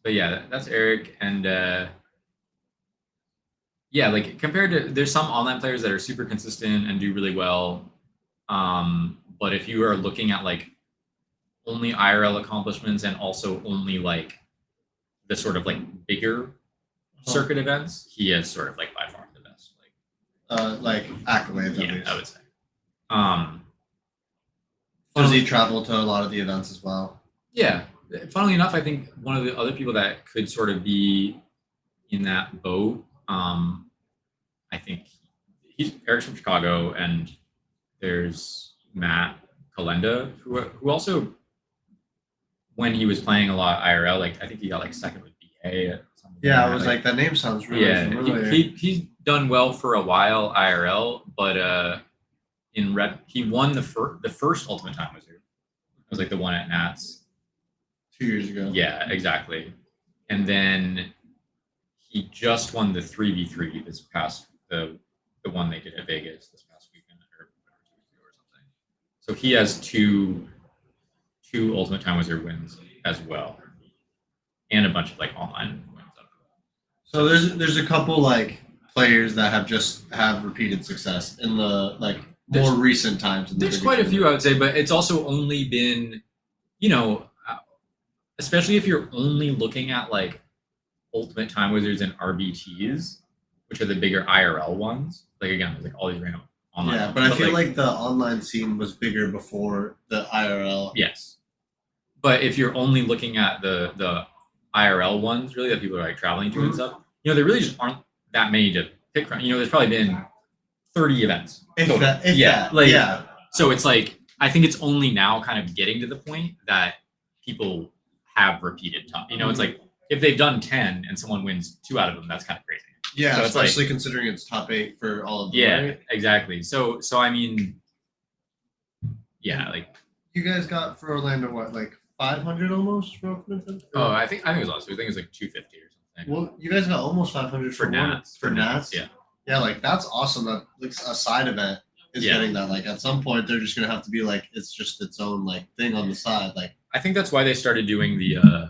But yeah, that's Eric, and yeah, like compared to there's some online players that are super consistent and do really well, but if you are looking at like only IRL accomplishments and also only like the sort of like bigger circuit events, he is sort of like by far the best. Like accolades. At Yeah, least. I would say. Does he travel to a lot of the events as well? Yeah. Funnily enough, I think one of the other people that could sort of be in that boat, I think Eric's from Chicago, and there's Matt Kalenda, who also, when he was playing a lot IRL, like I think he got like second with BA. Or something Yeah, I was like, that name sounds really familiar. he's done well for a while IRL, but in red he won the first Ultimate Time Wizard. It was like the one at Nats 2 years ago. Yeah, exactly. And then he just won the 3v3 this past the one they did at Vegas this past weekend or something. So he has two Ultimate Time Wizard wins as well, and a bunch of like online wins. So there's a couple like players that have repeated success in the like more recent times. There's quite a few, I would say, but it's also only been, especially if you're only looking at like Ultimate Time Wizards and RBTs, which are the bigger IRL ones. Like again, there's like all these random online. Yeah, but I feel like the online scene was bigger before the IRL. Yes, but if you're only looking at the IRL ones, really that people are like traveling to and stuff, there really just aren't that many to pick from. There's probably been 30 events. So it's like I think it's only now kind of getting to the point that people have repeated top. It's like if they've done 10 and someone wins 2 out of them, that's kind of crazy. Yeah, so especially like, considering it's top 8 for all of them. Yeah, right? exactly. So I mean, yeah, like you guys got for Orlando what, like 500 almost for Oakland? Oh, I think it was last. I think it was like 250 or something. Well, you guys got almost 500 for Nats. For Nats, yeah. Yeah, like that's awesome. That like a side event is getting that. Like at some point, they're just gonna have to be like it's just its own like thing on the side. Like I think that's why they started doing the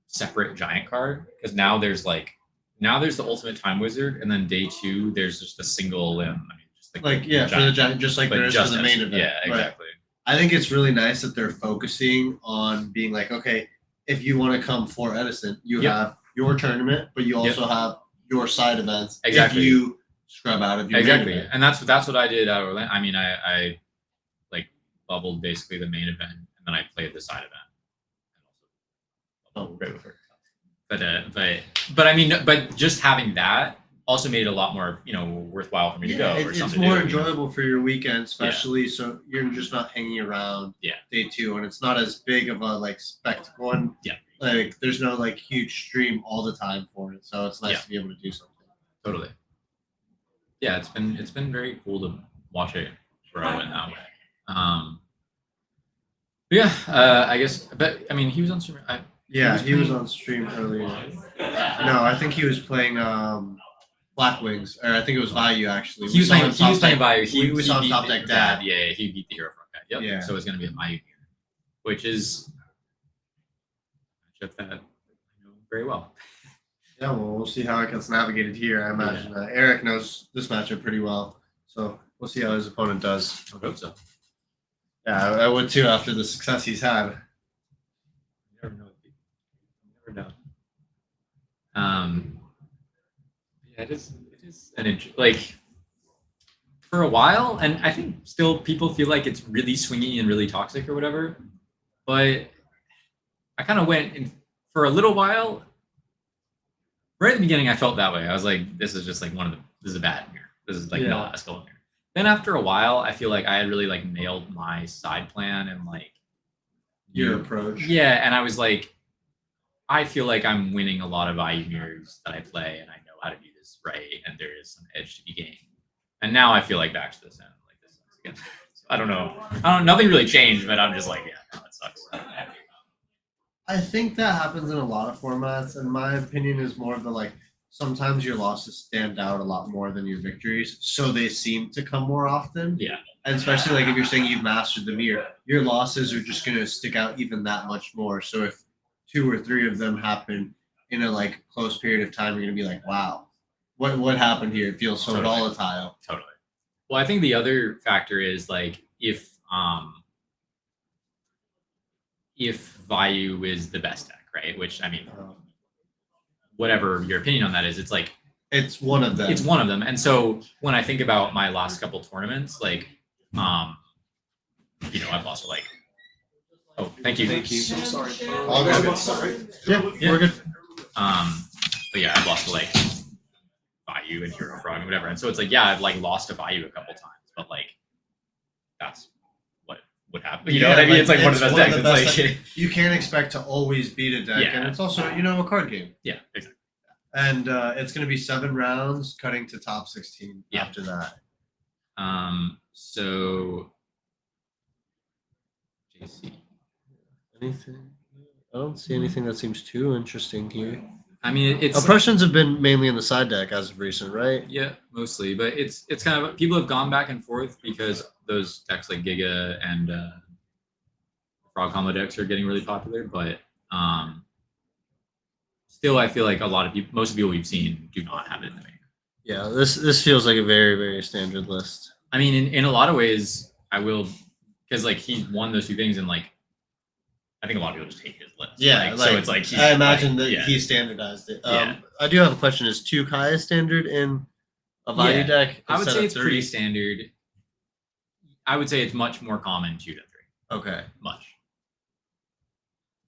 separate giant card, because now there's the Ultimate Time Wizard, and then day 2 there's just a single limb. I mean, just for the giant, just like there is for the main event. Yeah, exactly. Right. I think it's really nice that they're focusing on being like, okay, if you want to come for Edison, you have your tournament, but you also have your side events. Exactly. If you scrub out of your main Exactly, event. and that's what I did at Orlando. I mean, I like bubbled basically the main event, and then I played the side event. Oh, Right before. But I mean, but just having that also made it a lot more, worthwhile for me to go. Or It's something more to do, enjoyable for your weekend, especially so you're just not hanging around Yeah. day 2, and it's not as big of a like spectacle. And Yeah. like there's no like huge stream all the time for it, so it's nice Yeah. to be able to do something. Totally. Yeah, it's been very cool to watch it grow in that way. Yeah, I guess, but I mean, he was on stream. He was on stream earlier. No, I think he was playing Black Wings, or I think it was Bayou actually. He was playing Bayou. We saw him beat top deck dad. Yeah, he beat the Hero Front guy. Yep. Yeah. So it's gonna be a Bayou here, which is a matchup that I know very well. Yeah, well, we'll see how it gets navigated here. I imagine Eric knows this matchup pretty well, so we'll see how his opponent does. I hope so. Yeah, I would too after the success he's had. You never know. You never know. Yeah, it is like for a while, and I think still people feel like it's really swingy and really toxic or whatever. But I kind of went in for a little while. Right at the beginning, I felt that way. I was like, this is just like this is a bad mirror. This is like not a skull mirror. Then after a while, I feel like I had really like nailed my side plan and like Your approach. Yeah, and I was like, I feel like I'm winning a lot of IU mirrors that I play, and I know how to do this right, and there is some edge to be gained. And now I feel like back to this end, like this sucks again. So I don't know. Nothing really changed, but I'm just like, yeah, no, it sucks. I think that happens in a lot of formats, and my opinion is more of the like sometimes your losses stand out a lot more than your victories, so they seem to come more often. Yeah. And especially like if you're saying you've mastered the mirror, your losses are just gonna stick out even that much more. So if 2 or 3 of them happen in a like close period of time, you're gonna be like, wow, what happened here? It feels so Totally. volatile. Totally. Well, I think the other factor is like if Bayou is the best deck, right? Which I mean, whatever your opinion on that is, it's like It's one of them. it's one of them. And so when I think about my last couple tournaments, like I've lost to like thank you. I'm sorry. All good. Yeah, Yeah. we're good. But yeah, I've lost to like Bayou and Hero Frog and whatever. And so it's like, yeah, I've like lost to Bayou a couple times, but like that's what would happen. You know what I mean? It's like one of the best decks. It's like You can't expect to always beat a deck, Yeah. and it's also a card game. yeah, exactly. And it's going to be 7 rounds, cutting to top 16 Yeah. after that. So JC. Anything? I don't see anything that seems too interesting here. I mean, it's Oppressions have been mainly in the side deck as of recent, right? yeah, mostly, but it's kind of people have gone back and forth because those decks like Giga and Frog combo decks are getting really popular. But still, I feel like most of the people we've seen do not have it in the main. Yeah, this feels like a very, very standard list. I mean, in a lot of ways, I will, because like he's won those 2 things, and like I think a lot of people just hate his list. Yeah, so it's like I imagine that yeah. he standardized it. Yeah. I do have a question: is 2 Kaya standard in a Bayou Yeah, deck? I would instead say of it's 3? pretty standard. I would say it's much more common 2 to 3. Okay. Much.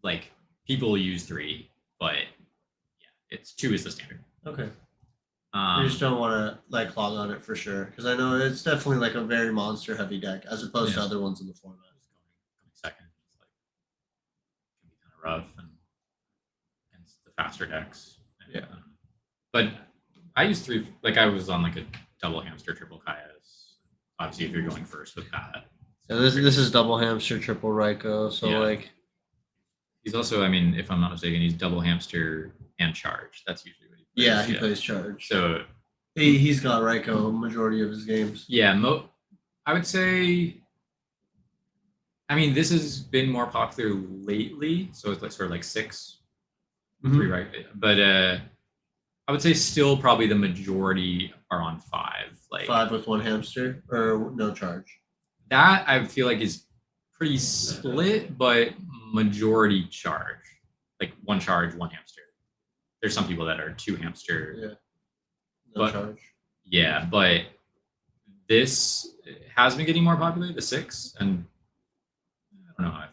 Like people use 3, but yeah, it's 2 is the standard. Okay. You just don't want to like clog on it for sure, because I know it's definitely like a very monster heavy deck as opposed to Yeah. other ones in the format. Coming second, it's like can be kind of rough and against the faster decks. And, Yeah. But I use 3. Like I was on like a double hamster, triple Kaias. Obviously, if you're going first with that, So this is double hamster, triple Ryko. So Yeah. like he's also, I mean, if I'm not mistaken, he's double hamster and charge. That's usually what he plays. yeah, he plays charge. So He's got Ryko majority of his games. yeah, I would say. I mean, this has been more popular lately, so it's like sort of like 6, Mhm. 3, right? But I would say still probably the majority are on 5. Like 5 with 1 hamster or no charge. that, I feel like is pretty split, but majority charge, like 1 charge, 1 hamster. there's some people that are 2 hamster. Yeah. No But- charge. Yeah, but this has been getting more popular, the 6, and I don't know.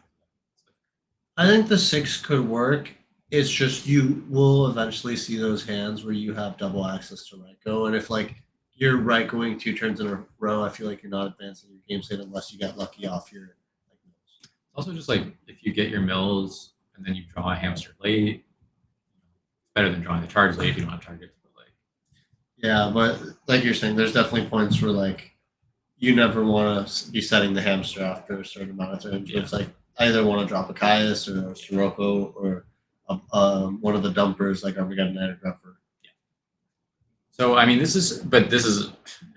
I think the 6 could work. It's just you will eventually see those hands where you have double access to Ryko, and if like you're right going 2 turns in a row, I feel like you're not advancing your game state unless you get lucky off your like mills. It's also just like if you get your mills and then you draw a hamster late, it's better than drawing the charge late if you don't have targets. But like, Yeah, but like you're saying, there's definitely points where like you never want to be setting the hamster after a certain amount of turns. Yeah. It's like I either want to drop a Caius or a Sirocco or one of the dumpers like Armageddon and Greffer. so I mean, this is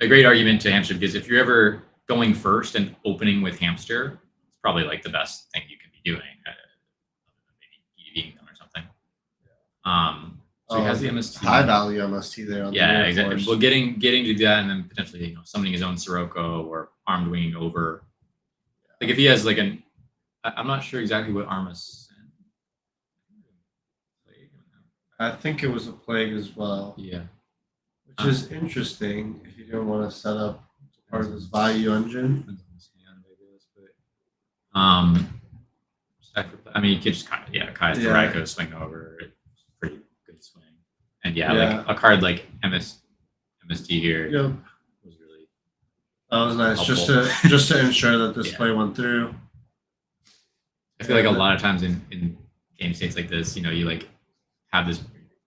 a great argument to hamster because if you're ever going first and opening with hamster, it's probably like the best thing you can be doing. Maybe eating them or something. So he has the MST. High value MST there. On Yeah, the exactly. Force. Well, getting to that and then potentially summoning his own Sirocco or armed winging over. Like if he has like I'm not sure exactly what Armus. I think it was a plague as well, Yeah. which is interesting if you don't want to set up part of this value engine. I mean, you could just kind of Kai's the Yeah. Ryko swing over. It's a pretty good swing, and yeah, Yeah. like a card like MST here Yep, was really that was nice. Helpful. Just to ensure that this Yeah. play went through. I feel like a lot of times in game states like this, you like have this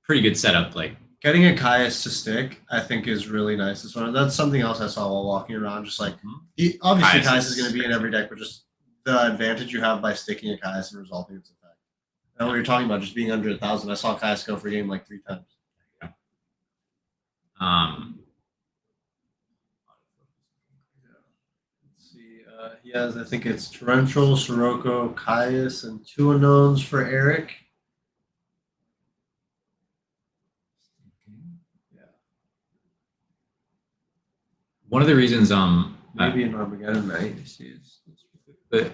pretty good setup. Like Getting a Caius to stick, I think, is really nice. That's something else I saw while walking around. Just like obviously, Caius Caius is is going to be in every deck, but just the advantage you have by sticking a Caius and resolving its effect. And when you're talking about just being under 1,000, I saw Caius go for game like 3 times. Let's see. He has, I think it's Torrential, Sirocco, Caius, and 2 unknowns for Eric. one of the reasons Maybe an Armageddon Knight. but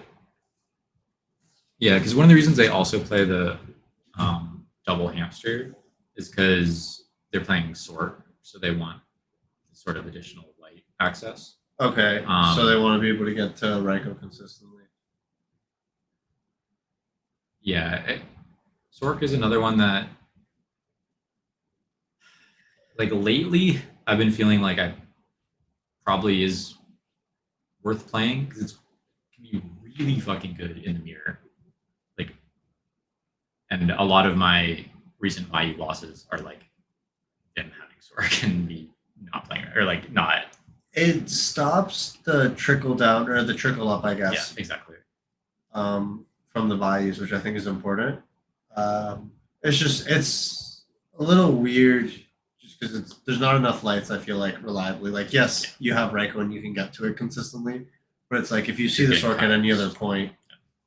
yeah, because one of the reasons they also play the double hamster is because they're playing sort, so they want sort of additional light access. Okay, so they want to be able to get to Ryko consistently. Yeah, Sork is another one that, like lately, I've been feeling like I probably is worth playing because it can be really fucking good in the mirror. Like, and a lot of my recent value losses are like them having Sork and me not playing or like not. It stops the trickle down or the trickle up, I Yeah, guess. exactly. From the values, which I think is important. It's a little weird just because there's not enough lights. I feel like reliably. Like yes, you have Ryko and you can get to it consistently, but it's like if you see the Getting Sork at any other Caius. point,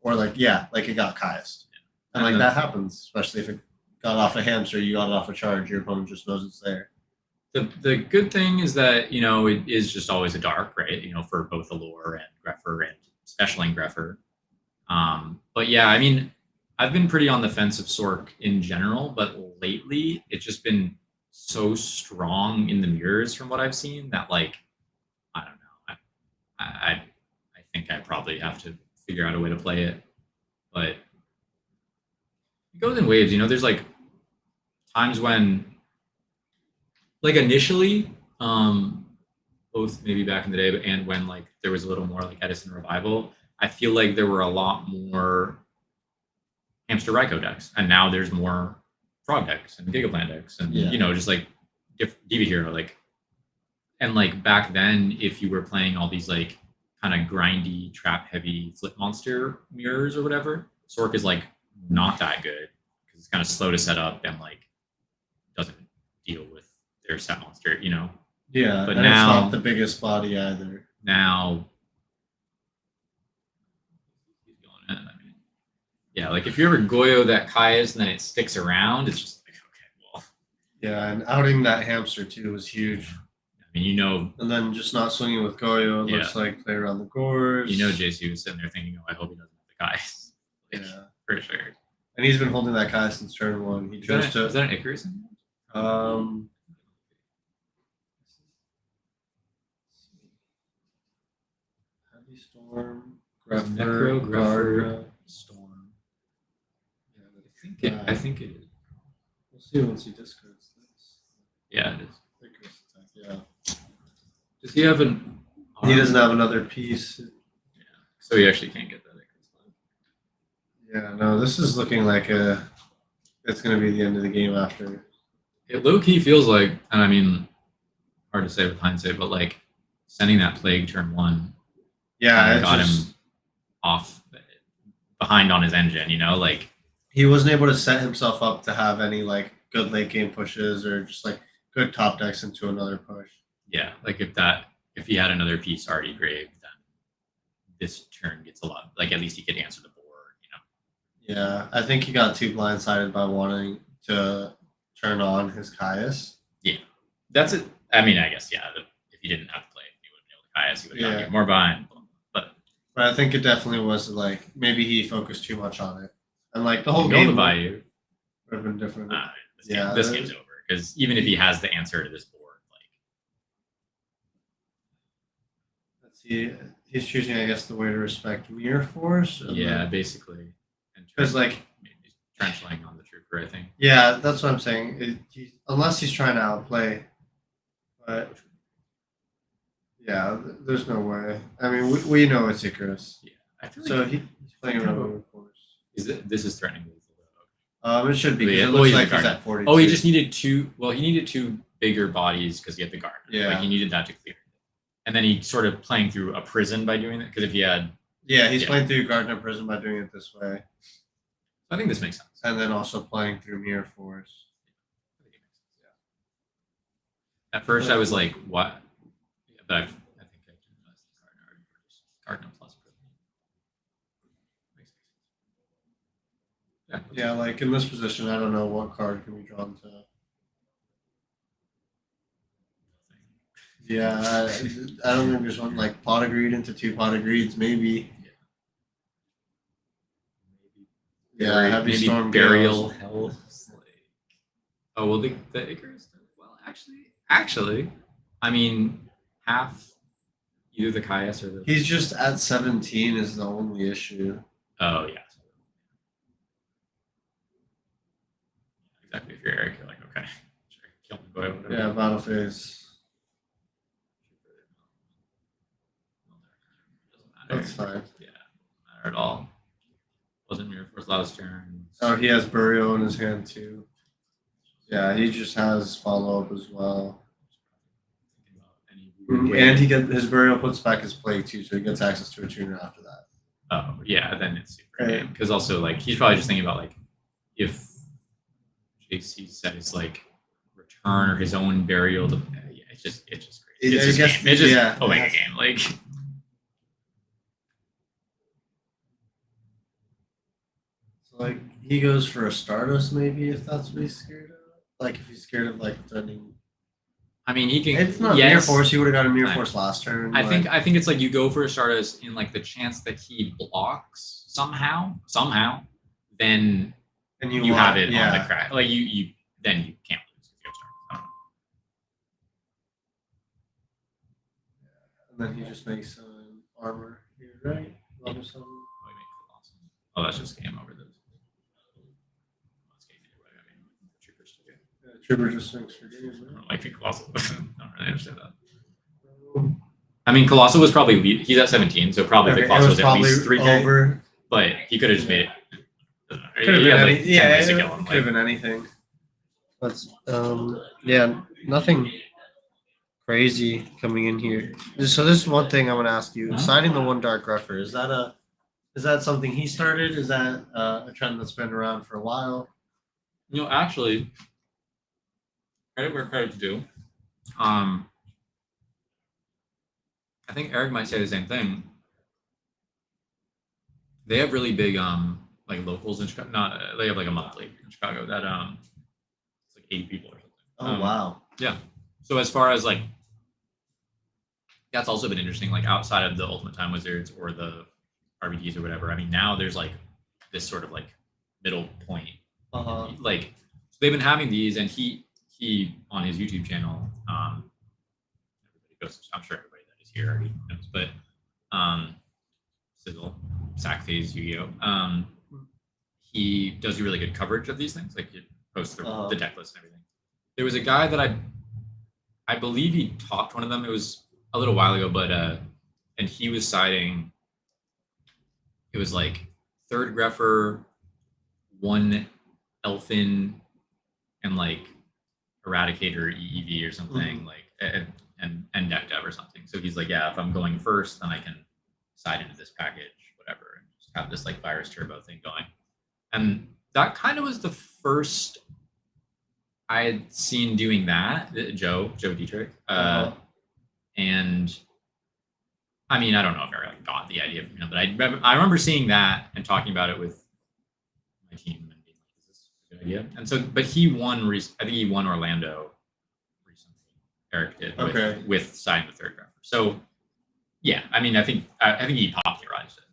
or like like it got Caius, and like And that happens, especially if it got off a hamster, you got it off a charge, your opponent just knows it's there. The good thing is that it is just always a dark, right? For both Allure and Greffer and especially Greffer. But yeah, I mean, I've been pretty on the fence of Sork in general, but lately it's just been so strong in the mirrors from what I've seen that like I don't know. I think I probably have to figure out a way to play it, but it goes in waves. There's like times when, like initially, both maybe back in the day, but and when like there was a little more like Edison revival, I feel like there were a lot more hamster Ryko decks, and now there's more frog decks and Gigaplan decks, and just like Diva Hero, like, and like back then, if you were playing all these like kind of grindy, trap heavy flip monster mirrors or whatever, Sork is like not that good because it's kind of slow to set up and like doesn't deal with their set monster, Yeah, But and now- it's not the biggest body either. Now he's going in. I mean, yeah, like if you ever Goyo that Caius and then it sticks around, it's just like okay, well, Yeah, and outing that hamster too was huge. I mean, And then just not swinging with Goyo, it looks like play around the gores. JC was sitting there thinking, oh, I hope he doesn't have the Caius, like, Yeah. for sure. And he's been holding that Gaia since turn 1. He chose Is that an Icarus? Heavy Storm, Necro, Greffer, Greffer, Storm. Yeah, I think it is. we'll see once he discards this. Yeah, it is. Icarus attack, yeah. Does he have an? He doesn't have another piece. Yeah, so he actually can't get that. Yeah, no, this is looking like it's going to be the end of the game after. It low key feels like, and I mean, hard to say with hindsight, but like sending that plague turn 1. Yeah, it got just, him off behind on his engine. You know, like he wasn't able to set himself up to have any like good late game pushes or just like good top decks into another push. yeah, like if he had another piece already graved, then this turn gets a lot. Like at least he could answer the board. You know. Yeah, I think he got too blindsided by wanting to turn on his Caius. Yeah, that's it. I mean, I guess if he didn't have to play, he would have nailed the Caius. He would have gotten more behind. But I think it definitely was like maybe he focused too much on it, and like the whole game game Bayou would have been different. This game's over because even if he has the answer to this board, like let's see, he's choosing, I guess, the way to respect Mirror Force. basically, because like trenchling on the trooper, I think. Yeah, that's what I'm saying. Unless he's trying to outplay, but yeah, there's no way. I mean, we know it's Icarus. Yeah, I feel So like he's playing around with force. this is threatening. It should be. 'Cause Yeah, it looks he's like a he's guard. at 42. Oh, he just needed two. Well, he needed 2 bigger bodies because he had the guard. Yeah. Like he needed that to clear. And then he sort of playing through a prison by doing that because if he had, Yeah, he's playing through Gardner Prison by doing it this way, I think this makes sense. and then also playing through Mirror Force. At first, I was like, "What?" Yeah, but I think I can invest the card already. Cardinal plus. Yeah. Yeah, like in this position, I don't know what card can be drawn to. Yeah, I don't think there's one like pot of greed into 2 pot of greeds, maybe. Yeah, heavy maybe storm burial gales. health. Oh well, the Icarus. Well, actually, I mean, half either the Caius or the. He's just at 17 is the only issue. Oh yeah. Exactly. If you're Eric, you're like, okay, sure, kill him, go ahead, whatever. Yeah, battle phase. Doesn't matter. That's fine. Yeah, doesn't matter at all. Wasn't Mirror Force last turn. Oh, he has burial in his hand too. Yeah, he just has follow up as well. And he gets his burial puts back his plague too, so he gets access to a tuner after that. Oh yeah, then it's super Right. game because also like he's probably just thinking about like if JC says like return or his own burial. Yeah, it's just great. It's just game. It's just Omega game. Like So like he goes for a Stardust maybe if that's what he's scared of. Like if he's scared of like threatening. I mean, he can. It's not Mirror Force. He would have got a Mirror Force last turn. I think it's like you go for a Stardust in like the chance that he blocks somehow, then and you have it on the crack. Like you then you can't lose if you have Stardust. I don't know. And then he just makes armor here, right? Level 7. Oh, that's just game over those. That's game anyway. I mean, the Trooper's still good. Yeah, Trooper just swings for games. I don't like the Colossal. I don't really understand that. I mean, Colossal was probably he's at 17, so probably the Colossal was at least 3K. Over. But he could have just made it. Could have been could have been anything. But yeah, nothing crazy coming in here. So this is one thing I want to ask you. Signing the 1 Dark Greffer, is that something he started? Is that a trend that's been around for a while? You know, actually, credit where credit's due. I think Eric might say the same thing. They have really big like locals in Chicago. They have like a monthly in Chicago that it's like 80 people or something. Oh wow. Yeah. So as far as like that's also been interesting, like outside of the Ultimate Time Wizards or the RBDs or whatever. I mean, now there's like this sort of like middle point. Uh-huh. So they've been having these, and he on his YouTube channel, everybody goes, I'm sure everybody that is here already knows, but Sizzle, Sack Phase Yu-Gi-Oh. He does really good coverage of these things. Like, he posts the deck list and everything. There was a guy that I believe he talked one of them. It was a little while ago, but and he was citing, it was like third Greffer, one Elfin, and like Eradicator EEV or something, like and deck dev or something. So he's like, yeah, if I'm going first, then I can side into this package, whatever, and just have this like virus turbo thing going. And that kind of was the first I had seen doing that, Joe Dietrich. And I mean, I don't know if I ever got the idea from him, but I remember seeing that and talking about it with my team and being like, is this a good idea? And so, but he won, I think he won Orlando recently. Eric did with signing the third grapher. So yeah, I mean, I think he popularized it.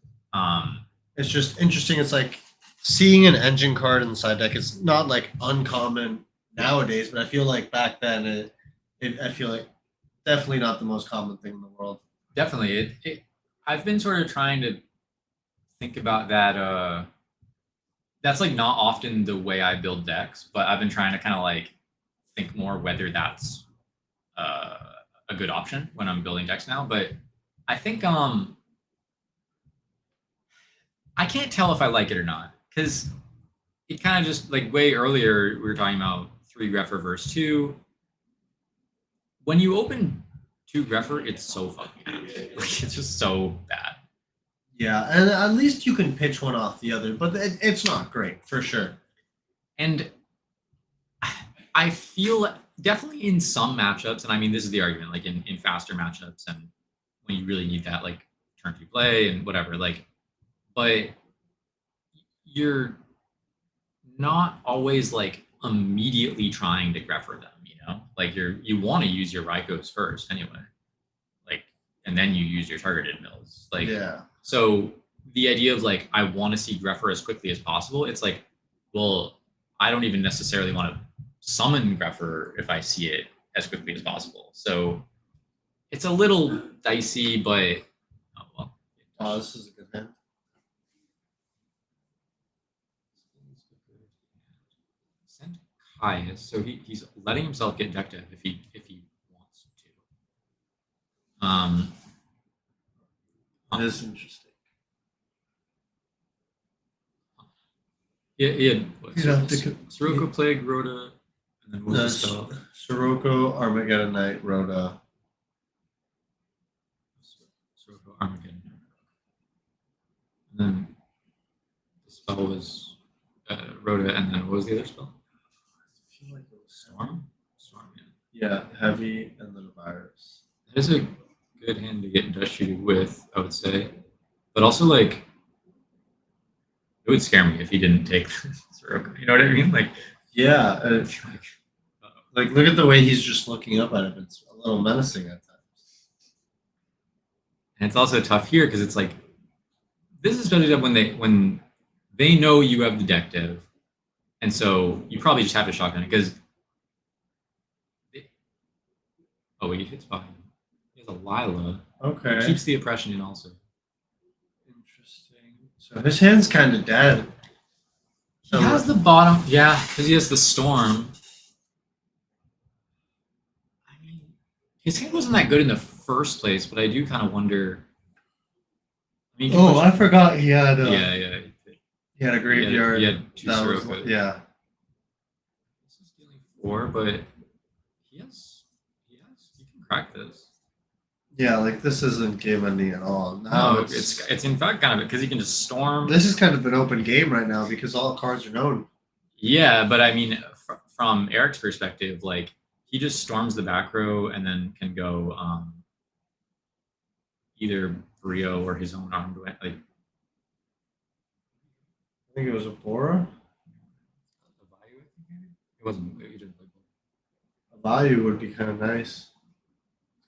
It's just interesting. It's like seeing an engine card in the side deck. It's not like uncommon nowadays, but I feel like back then I feel like definitely not the most common thing in the world. Definitely. I've been sort of trying to think about that. That's like not often the way I build decks, but I've been trying to kind of like think more whether that's a good option when I'm building decks now. But I think I can't tell if I like it or not, because it kind of just like way earlier we were talking about 3 Greffer versus 2. When you open 2 Greffer, it's so fucking bad. Like, it's just so bad. Yeah, and at least you can pitch one off the other, but it's not great for sure. And I feel definitely in some matchups, and I mean, this is the argument, like in faster matchups and when you really need that like turn 2 play and whatever, like, but you're not always like immediately trying to Greffer them, you know? Like you want to use your Rykos first anyway. Like, and then you use your targeted mills. Like, yeah. So the idea of like, I want to see Greffer as quickly as possible. It's like, well, I don't even necessarily want to summon Greffer if I see it as quickly as possible. So it's a little dicey, but oh well. Oh, this is a good hand. Send Caius, so he's letting himself get decked if he wants to. That is interesting. Yeah. Yeah, Sirocco Plague, Rhoda, and then what was the spell? Sirocco, Armageddon Knight, Rhoda. Sirocco, Armageddon. And then the spell was Rhoda, and then what was the other spell? I feel like it was Storm? Storm, yeah, heavy, and then virus. That is a good hand to get dust shooted with, I would say. But also, like, it would scare me if he didn't take Sirocco. You know what I mean? Like, yeah, like look at the way he's just looking up at him. It's a little menacing at times. And it's also tough here because it's like, this is especially tough when they know you have the deck dev, and so you probably just have to shotgun it because. Oh, wait, he hits 5. He has a Lila. Okay. He keeps the oppression in also. Interesting. So his hand's kind of dead. He has the bottom, yeah, because he has the storm. I mean, his hand wasn't that good in the first place, but I do kind of wonder. I mean, I forgot he had. Yeah. He had a graveyard. He had 2 Sirocco. Yeah. This is dealing 4, but he can crack this. Yeah, like this isn't game ending at all. No, it's in fact kind of because he can just storm. This is kind of an open game right now because all cards are known. Yeah, but I mean, from Eric's perspective, like he just storms the back row and then can go either Brio or his own armed way. Like, I think it was a Bora. It wasn't. He didn't play Bora. A Bayou would be kind of nice.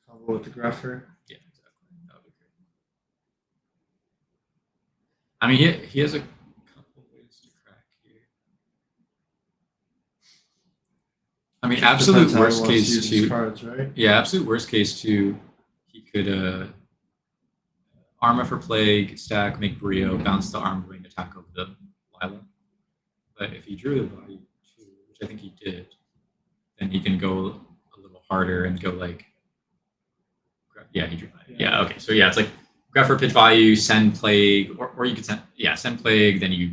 Combo with the Greffer. Yeah, exactly. That would be great. I mean, he has a couple ways to crack here. I mean, Just absolute depends how he worst wants to case use his too. cards, right? Yeah, absolute worst case too. He could Armor for Plague, stack, make Brio, bounce the Armed Wing, attack over the Lila. But if he drew the value 2, which I think he did, then he can go a little harder and go like, yeah, he drew value. Yeah, okay. So yeah, it's like grab for pitch value, send Plague, or you could send Plague, then you.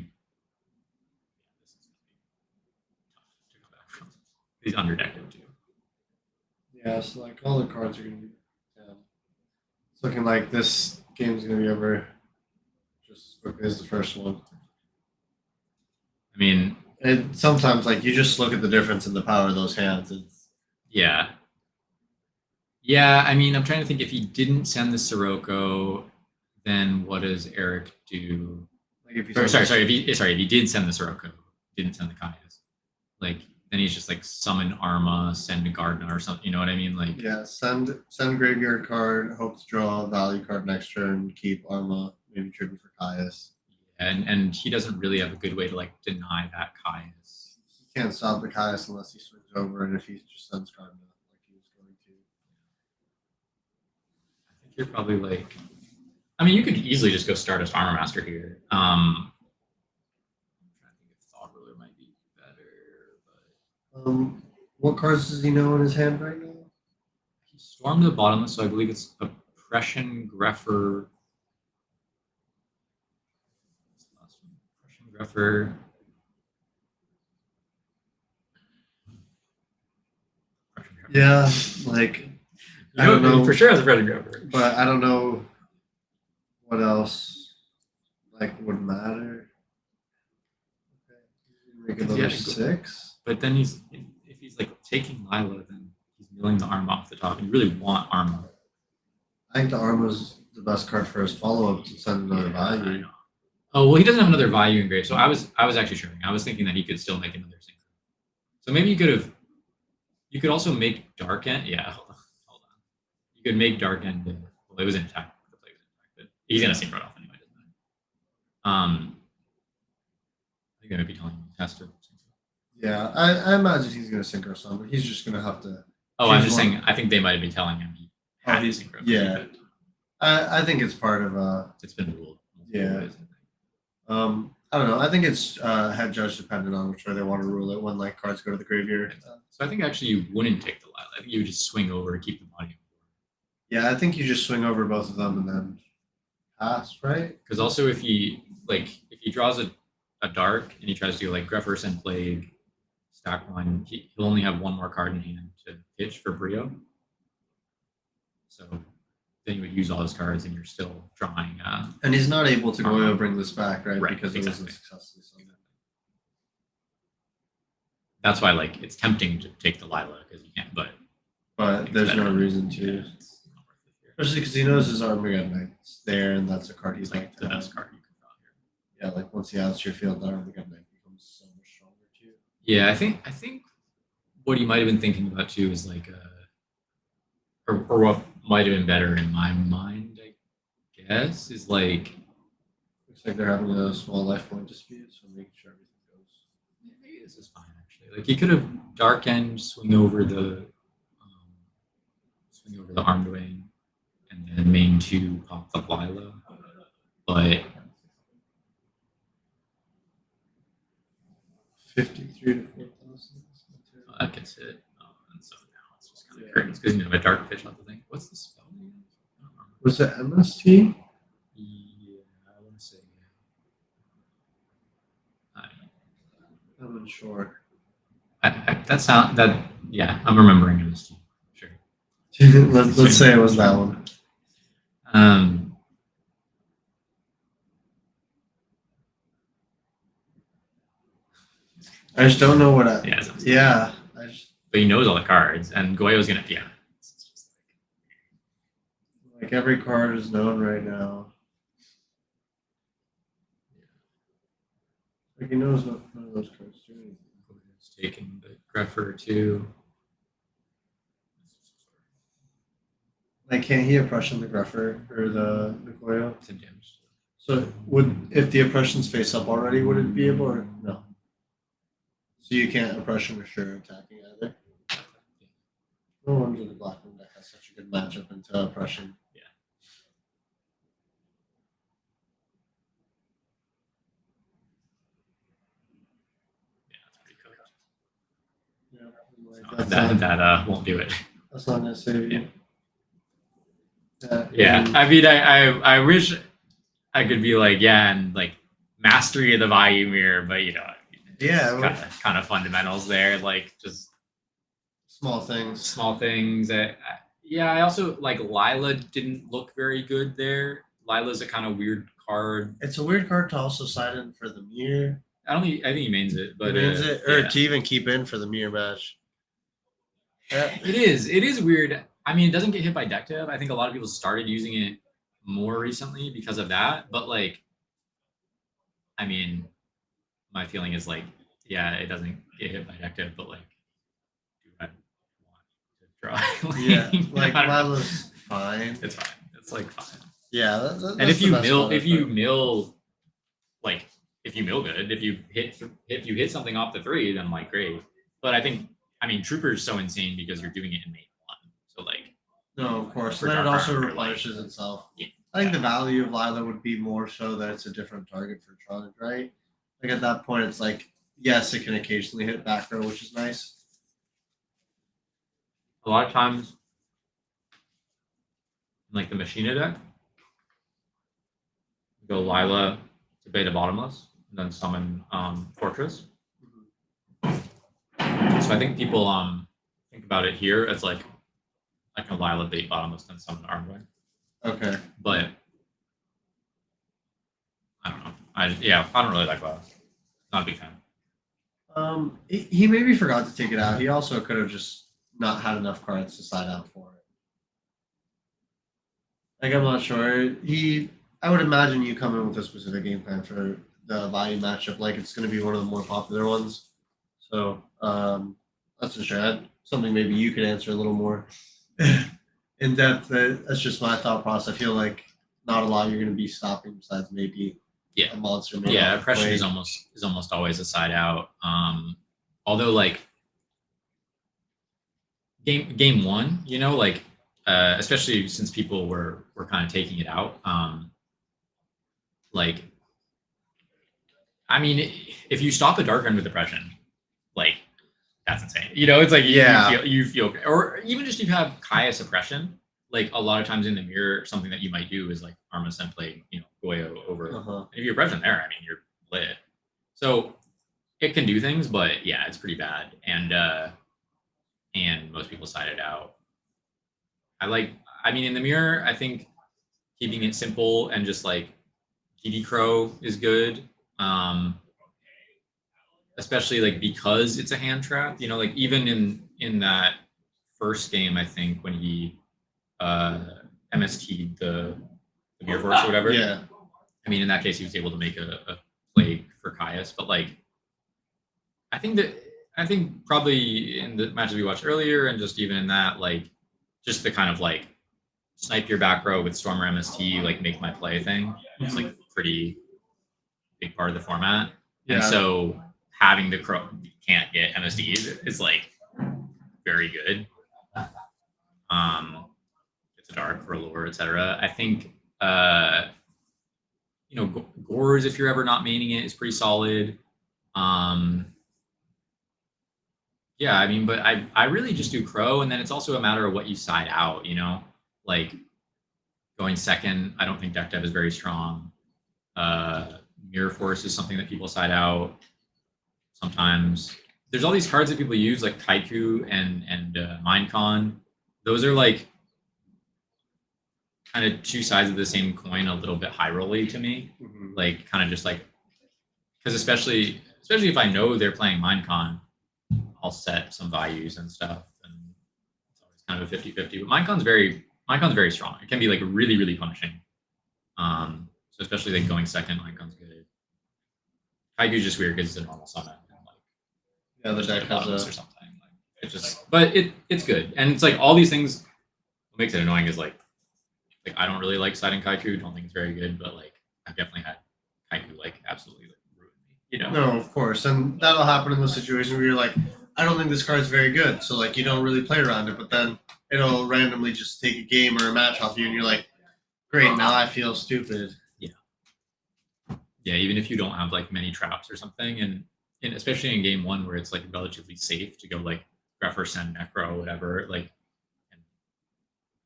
He's underdecked too. Yeah, so like all the cards are gonna be. Yeah. It's looking like this game's gonna be over just as quickly as the first one. I mean, And sometimes like you just look at the difference in the power of those hands. It's yeah. Yeah, I mean, I'm trying to think if he didn't send the Sirocco, then what does Eric do? like if you Sorry, if he did send the Sirocco, didn't send the Kaias, like then he's just like summon Arma, send a Gardner or something. You know what I mean? Like yeah, send graveyard card, hope to draw a value card next turn, keep Arma, maybe tribute for Caius. and he doesn't really have a good way to like deny that Caius. He can't stop the Caius unless he swings over, and if he just sends Gardner like he was going to. I think you're probably like, I mean, you could easily just go Stardust Armor Master here. I'm trying to think if Thought Ruler might be better, but What cards does he know in his hand right now? he stormed the Bottomless, so I believe it's Oppression, Greffer. What's the last one? Oppression, Greffer. Oppression, Greffer. Yeah, like I You don't know for sure has a Oppression, Greffer. but I don't know what else like would matter. Okay. Make another Yeah, 6. But then if he's like taking Lila, then he's milling the arm off the top, and you really want Arma. I think the Arma's the best card for his follow-up to send another I value. know. Oh well, he doesn't have another value engraved, so I was actually showing. I was thinking that he could still make another synchro. So maybe you could also make Dark End. Yeah, hold on. You could make Dark End. Well, it was in attack. The play was in attack, but he's gonna synchro it off anyway, doesn't it? I think I might be telling him he has to. Yeah, I imagine he's gonna synchro some, but he's just gonna have to. Oh, I'm choose just one. saying. I think they might have been telling him he had to synchro. but he yeah. couldn't. I think it's part of It's been ruled. Yeah. I don't know. I think it's head judge dependent on which way they want to rule it when like cards go to the graveyard. So I think actually you wouldn't take the Lila. I think you would just swing over and keep the body. Yeah, I think you just swing over both of them and then pass, right? Because also if he draws a dark and he tries to do like Greffers and Plague, stack one, he'll only have one more card in hand to pitch for Brio. So then you would use all his cards and you're still drawing. And he's not able to go bring this back, right? Right, Because exactly. it wasn't successfully summoned. That's why like it's tempting to take the Lila because you can't, but But there's no better. reason yeah, to. it's not worth it here. Especially because he knows his Armageddon Knight's there, and that's a card he's It's like the to best have. card you can draw here. Yeah, like once he outs your field, the Armageddon Knight becomes so much stronger too. Yeah, I think what he might have been thinking about too is like or what might have been better in my mind, I guess, is like Looks like they're having a small life point dispute, so making sure everything goes. maybe this is fine actually. Like he could have Dark End, swing over the Armed Wing, and then main 2 pop the Lila. But 53 to 4,000. that gets hit. And so now it's just kind of curtains because you have a dark pitch on the thing. What's the spell name? I don't remember. Was it MST? Yeah, I want to say. I'm unsure. Yeah, I'm remembering it as too. Sure. let's say it was that one. I just don't know what I. Yeah, Yeah. but he knows all the cards, and Goyo's gonna. Yeah. It's just Like every card is known right now. Like he knows none of those cards do anything. Goyo's taking the Greffer too. Like can't he oppression the Greffer or the Goyo? It's a damage. So would if the oppression's face up already, would it be able or no? So you can't oppression or sure attacking either? No wonder the black one deck has such a good matchup into oppression. Yeah, it's pretty cool. Yeah, So that's that won't do it. That's not necessarily. Yeah, I mean, I wish I could be like, yeah, and like mastery of the Bayou mirror, but you know, Yeah, kind of fundamentals there, like just small things. small things. Yeah, I also like Lila didn't look very good there. Lila's a kind of weird card. It's a weird card to also side in for the mirror. I think he mains it, but Or to even keep in for the mirror match. It is weird. I mean, it doesn't get hit by deck dev. I think a lot of people started using it more recently because of that. But like, I mean, my feeling is like, yeah, it doesn't get hit by deck dev, but like, do I want to try? Yeah, like I don't know. Lila's fine. It's fine. It's like fine. Yeah, And if you mill, if you mill good, if you hit something off the 3, then like great. But I mean, Trooper is so insane because you're doing it in main 1. So like, No, of course. For And then it Dark also Armor, replenishes like- itself. Yeah. I think the value of Lila would be more so that it's a different target for Tronic, right? Like at that point, it's like, yes, it can occasionally hit back row, which is nice. a lot of times, in like the Machina deck, you go Lila to Beta Bottomless, and then summon Fortress. So I think people think about it here as like a Lila bait bottomless then summon Armway. Okay. But I don't know. I don't really like Lila. Not a big fan. He maybe forgot to take it out. He also could have just not had enough cards to side out for it. Like I'm not sure. I would imagine you come in with a specific game plan for the Bayou matchup. Like it's going to be one of the more popular ones. So that's for sure. Something maybe you could answer a little more in depth. That's just my thought process. I feel like not a lot you're going to be stopping besides maybe a monster. Yeah, oppression is almost always a side out. Although like game 1, you know, like especially since people were kind of taking it out. Like, I mean, if you stop a Dark End with oppression, like that's insane. You know, it's like you feel, or even just if you have Gaia suppression, like a lot of times in the mirror, something that you might do is like Arma Sen play, you know, Goyo over. And if you oppression there, I mean, you're lit. So it can do things, but yeah, it's pretty bad. And most people side it out. I mean, in the mirror, I think keeping it simple and just like GD Crow is good. Especially like because it's a hand trap, you know, like even in that first game, I think when he MST'd the Mirror Force or whatever. Yeah. I mean, in that case, he was able to make a play for Caius, but like, I think probably in the matches we watched earlier, and just even in that, like, just the kind of like snipe your back row with Stormer MST, like make my play thing. It's like pretty big part of the format, and so having the Crow can't get MSD is like very good. It's a dark for a lure, etc. I think you know, Gores, if you're ever not maining it, is pretty solid. Yeah, I mean, but I really just do Crow, and then it's also a matter of what you side out, you know? Like, going second, I don't think deck dev is very strong. Mirror Force is something that people side out sometimes. There's all these cards that people use, like Kaiku and Minecon. Those are like kind of two sides of the same coin, a little bit high rolly to me. Like, kind of just like, because especially if I know they're playing Minecon, I'll set some values and stuff, and it's always kind of a 50-50. But Minecon's very strong. It can be like really, really punishing. So especially like going second, Minecon's good. Kaigu's just weird because it's a normal summon. And like, the deck has or something. Like, it just, but it's good, and it's like all these things. What makes it annoying is like I don't really like siding Kaiku. Don't think it's very good, but like I've definitely had Kaiku like absolutely like ruin me. You know? No, of course, and that'll happen in those situations where you're like, I don't think this card's very good. So like you don't really play around it, but then it'll randomly just take a game or a match off you, and you're like, great, now I feel stupid. Yeah, even if you don't have like many traps or something, and especially in game one where it's like relatively safe to go like grab first send necro, whatever, like and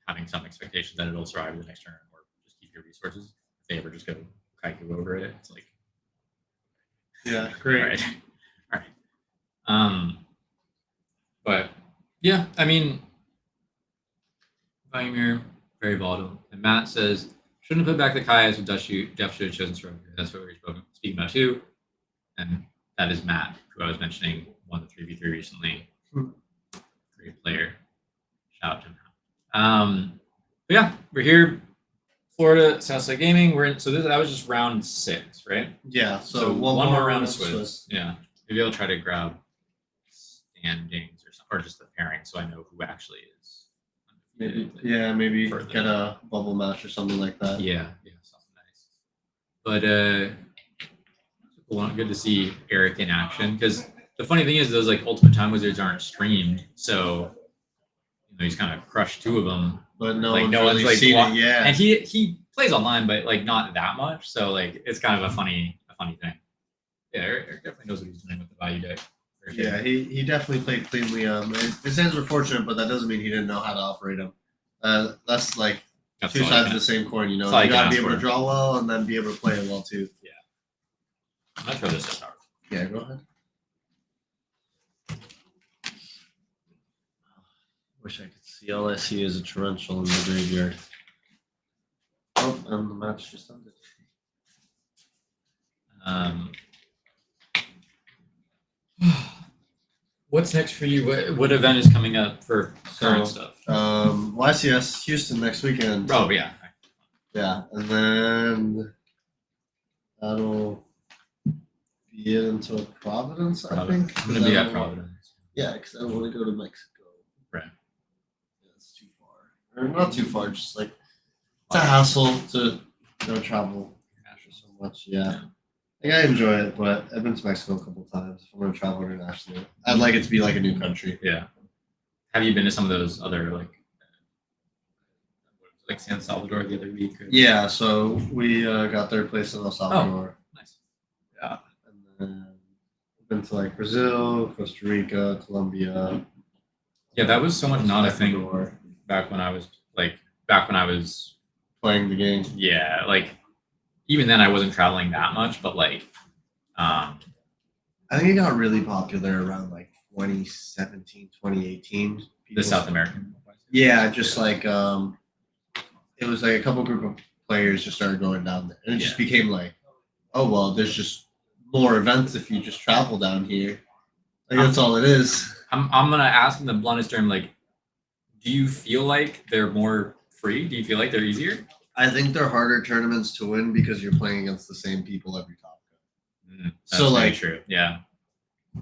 having some expectation that it'll survive the next turn or just keep your resources. If they ever just go kaiku over it, it's like Yeah, great. all right. All right. But yeah, I mean Vladimir, very volatile. And Matt says, shouldn't have put back the Kaias with Jeff should have chosen Stroker. That's what we were speaking about too. And that is Matt, who I was mentioning, won the 3v3 recently. Great player. Shout out to him. But yeah, we're here. Florida, Southside Gaming. We're in, so that was just round 6, right? Yeah, So one more round of Swiss. Yeah. Maybe I'll try to grab standings or just the pairing so I know who actually is. Maybe, yeah, maybe further. get a bubble match or something like that. Yeah, something nice. But good to see Eric in action because the funny thing is those like Ultimate Time Wizards aren't streamed, so he's kind of crushed 2 of them. But no Like, one's no really one's, like, seen it. Yeah, And he plays online, but like not that much. So like it's kind of a funny thing. Yeah, Eric definitely knows what he's doing with the Bayou deck. yeah, he definitely played cleanly. His hands were fortunate, but that doesn't mean he didn't know how to operate them. That's like That's two all I sides of can- the same coin. You know, that's all I you can gotta be ask able to for. draw well and then be able to play it well too. I'm gonna throw this at Yeah, go ahead. Wish I could see. All I see is a torrential in the graveyard. Oh, and the match just ended. What's next for you? What event is coming up for current So, stuff? YCS Houston next weekend. Oh yeah. Yeah, and then that'll be it until Providence, I think. I'm gonna be at Providence. Yeah, because I want to go to Mexico. Right. Yeah, it's too far. Or not too far, just like it's a hassle to travel so much. Yeah. Like, I enjoy it, but I've been to Mexico a couple of times. If I'm gonna travel internationally, I'd like it to be like a new country. Yeah. Have you been to some of those other like San Salvador the other week? Or... Yeah, so we got their place in El Salvador. Nice. Yeah, and then we've been to like Brazil, Costa Rica, Colombia. Yeah, that was so much not a thing Ecuador, back when I was playing the game. yeah, like even then I wasn't traveling that much, but like I think it got really popular around like 2017, 2018. the People- South American. Yeah, just like it was like a couple group of players just started going down there, and it just became like, oh well, there's just more events if you just travel down here. Like that's all it is. I'm gonna ask in the bluntest term, like, do you feel like they're more free? Do you feel like they're easier? I think they're harder tournaments to win because you're playing against the same people every time. That's So, very like, true. Yeah.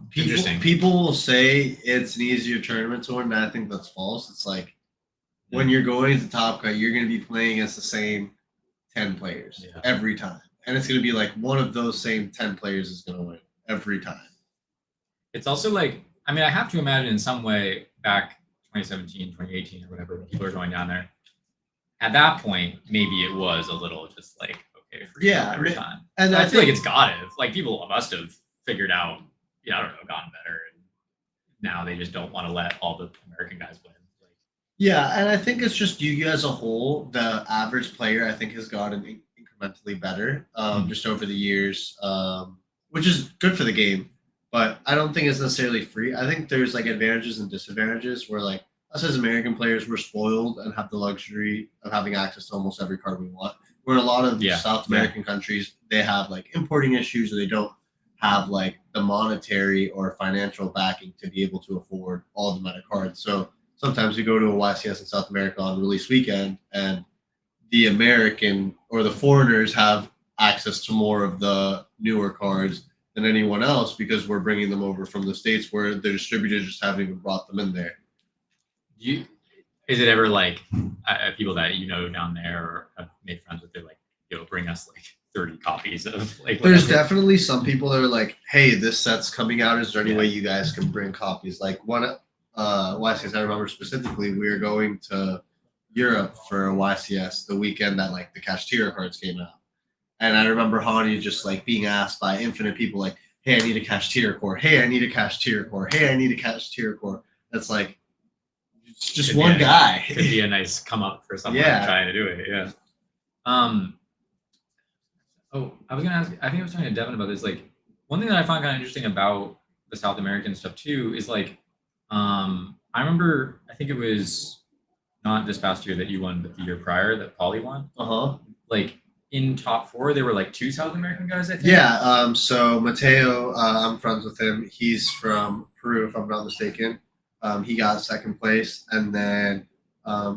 People, Interesting. people will say it's an easier tournament to win, and I think that's false. It's like when you're going to Top Cut, you're going to be playing against the same 10 players every time. And it's going to be like one of those same 10 players is going to win every time. It's also like, I mean, I have to imagine in some way back 2017, 2018 or whatever, when people are going down there, at that point, maybe it was a little just like, okay, free every time. And I feel like it's gotta have, like people must have figured out, I don't know, gotten better. And now they just don't want to let all the American guys win. Like, yeah, and I think it's just Yu-Gi-Oh as a whole. The average player, I think, has gotten incrementally better just over the years, which is good for the game. But I don't think it's necessarily free. I think there's like advantages and disadvantages where like us as American players, we're spoiled and have the luxury of having access to almost every card we want. Where a lot of South American countries, they have like importing issues or they don't have like the monetary or financial backing to be able to afford all the meta cards. So sometimes you go to a YCS in South America on release weekend and the American or the foreigners have access to more of the newer cards than anyone else because we're bringing them over from the States where the distributors just haven't even brought them in there. Is it ever like people that down there or have made friends with, they're like, yo, bring us like 30 copies of like. There's whatever. definitely some people that are like, hey, this set's coming out. Is there any way you guys can bring copies? Like one YCS I remember specifically, we were going to Europe for a YCS the weekend that like the Cashier cards came out. And I remember Hani just like being asked by infinite people like, hey, I need a Cashier core. Hey, I need a Cashier core. Hey, I need a Cashier core. That's like it's just Could be one a- guy. Could be a nice come up for someone Yeah. trying to do it. Yeah. Oh, I was gonna ask. I think I was talking to Devin about this. Like, one thing that I find kind of interesting about the South American stuff too is like, I remember. I think it was not this past year that you won, but the year prior that Polly won. Uh-huh. Like in top 4, there were like 2 South American guys. I think. Yeah. So Mateo, I'm friends with him. He's from Peru, if I'm not mistaken. He got 2nd place, and then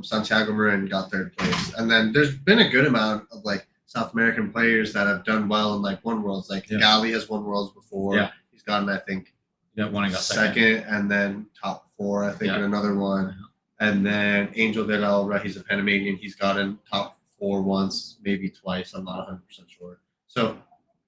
Santiago Marin got 3rd place. And then there's been a good amount of like South American players that have done well in like one worlds. Like Gali has won worlds before. Yeah. He's gotten, I think, That one I got second, and then top 4, I think, in another one. And then Angel de la Obra, he's a Panamanian. He's gotten top 4 once, maybe twice. I'm not 100% sure. So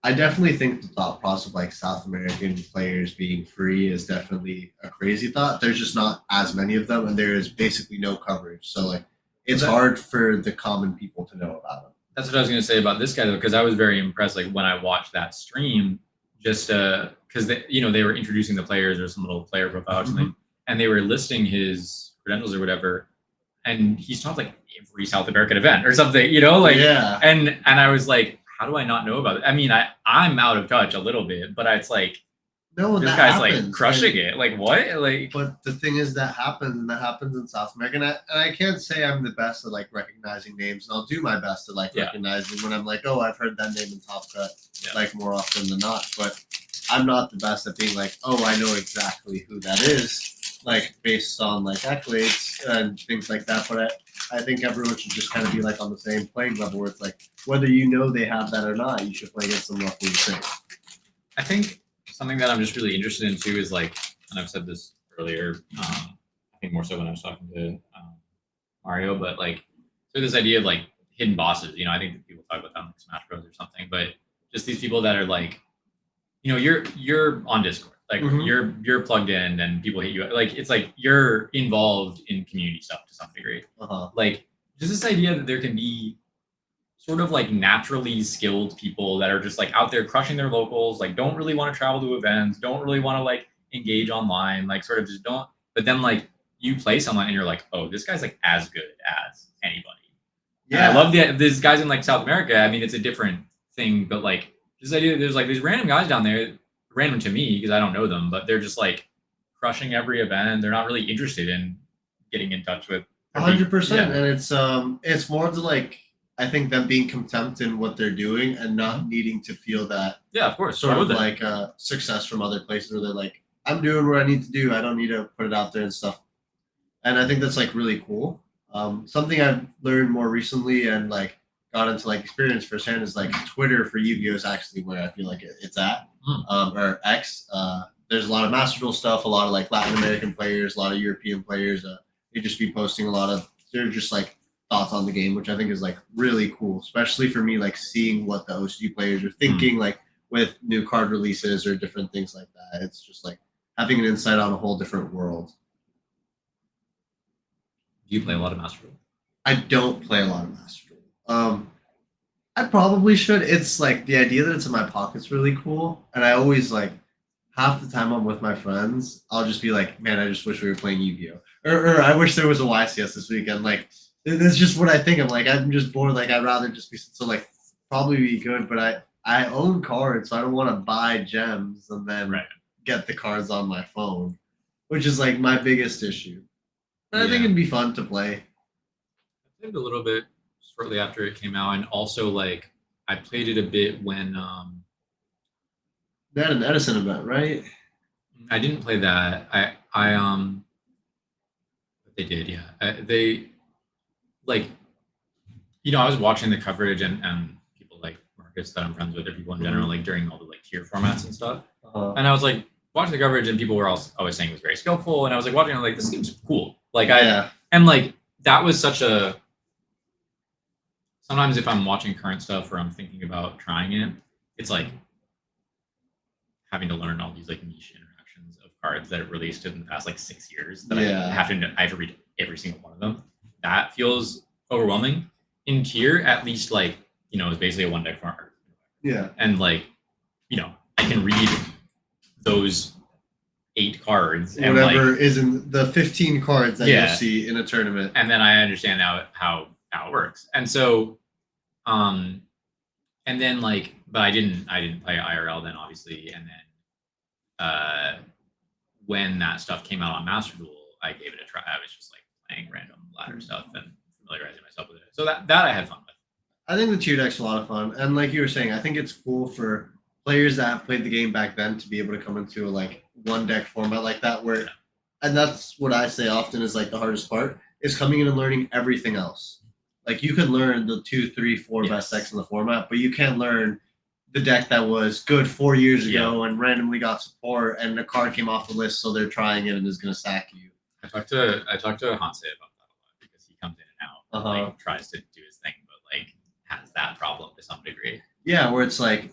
I definitely think the thought process of like South American players being free is definitely a crazy thought. There's just not as many of them, and there is basically no coverage. So like it's hard for the common people to know about them. That's what I was going to say about this guy though, because I was very impressed. Like when I watched that stream, just because they were introducing the players or some little player profile or something, and they were listing his credentials or whatever, and he's taught like every South American event or something, Yeah. and I was like, how do I not know about it? I mean, I'm out of touch a little bit, but it's like No, this that guy's happens. like crushing it. Like what? Like But the thing is that happens, and that happens in South America. And I can't say I'm the best at like recognizing names, and I'll do my best at like recognizing when I'm like, oh, I've heard that name in Top Cut like more often than not. But I'm not the best at being like, oh, I know exactly who that is, like based on like accolades and things like that. But I think everyone should just kind of be like on the same playing level where it's like whether you know they have that or not, you should play against them roughly the same. I think something that I'm just really interested in too is like, and I've said this earlier, I think more so when I was talking to Mario, but like, so this idea of like hidden bosses, I think that people talk about that in like Smash Bros or something, but just these people that are like, you're on Discord, like you're plugged in and people hit you. Like, it's like you're involved in community stuff to some degree. Like just this idea that there can be sort of like naturally skilled people that are just like out there crushing their locals, like don't really want to travel to events, don't really want to like engage online, like sort of just don't. But then like you play someone and you're like, oh, this guy's like as good as anybody. Yeah, and I love these guys in like South America. I mean, it's a different thing, but like this idea that there's like these random guys down there, random to me because I don't know them, but they're just like crushing every event. They're not really interested in getting in touch with. 100%, and it's more to like. I think them being contempt in what they're doing and not needing to feel that of course sort of like success from other places where they're like, I'm doing what I need to do. I don't need to put it out there and stuff. And I think that's like really cool. Something I've learned more recently and like got into like experience firsthand is like Twitter for Yu-Gi-Oh is actually where I feel like it's at, or X. There's a lot of Master Duel stuff, a lot of like Latin American players, a lot of European players. They just be posting a lot of, they're just like thoughts on the game, which I think is like really cool, especially for me, like seeing what the OCG players are thinking, like with new card releases or different things like that. It's just like having an insight on a whole different world. Do you play a lot of Master Duel? I don't play a lot of Master Duel. I probably should. It's like the idea that it's in my pocket's really cool, and I always like half the time I'm with my friends, I'll just be like, man, I just wish we were playing Yu-Gi-Oh, or I wish there was a YCS this weekend. Like that's just what I think. I'm like, I'm just bored. Like, I'd rather just be so like probably be good, but I own cards, so I don't want to buy gems and then get the cards on my phone, which is like my biggest issue. But I think it'd be fun to play. I played a little bit shortly after it came out, and also like I played it a bit when they had an Edison event, right? I didn't play that. They did, yeah. They. Like, I was watching the coverage and people like Marcus that I'm friends with, or people in general, like during all the like tier formats and stuff. And I was like watching the coverage and people were always saying it was very skillful. And I was like watching, I'm like, this seems cool. Like and like that was such sometimes if I'm watching current stuff or I'm thinking about trying it, it's like having to learn all these like niche interactions of cards that have released in the past like 6 years that Yeah. I have to read every single one of them. That feels overwhelming. In tier, at least like, you know, it's basically a one deck farmer. Yeah. And like, you know, I can read those 8 cards and Whatever like, is in the 15 cards that Yeah. you'll see in a tournament. and then I understand how it works. And so and then like, but I didn't play IRL then obviously, and then when that stuff came out on Master Duel, I gave it a try. I was just like playing random ladder stuff and familiarizing myself with it. So that I had fun with. I think the tier deck's a lot of fun, and like you were saying, I think it's cool for players that have played the game back then to be able to come into a like one deck format like that. Where, and that's what I say often is like the hardest part is coming in and learning everything else. Like you can learn the 2, 3, 4 best decks in the format, but you can't learn the deck that was good 4 years ago and randomly got support, and the card came off the list, so they're trying it and is going to sack you. I talked to Hanse about that a lot because he comes in and out, and, like tries to do his thing, but like has that problem to some degree. Yeah, where it's like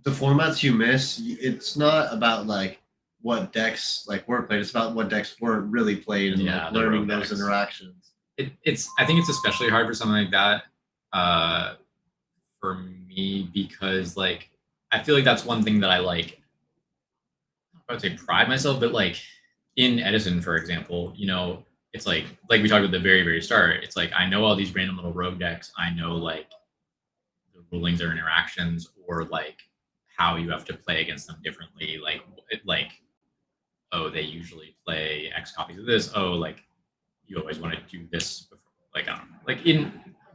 the formats you miss. It's not about like what decks like were played. It's about what decks were really played and like learning those decks. interactions. I think it's especially hard for something like that for me because like I feel like that's one thing that I like. I would say pride myself, but like in Edison, for example, you know, it's like we talked about the very, very start. It's like I know all these random little rogue decks. I know like the rulings or interactions or like how you have to play against them differently. Like oh, they usually play X copies of this. Oh, like you always want to do this before. Like I don't know. Like in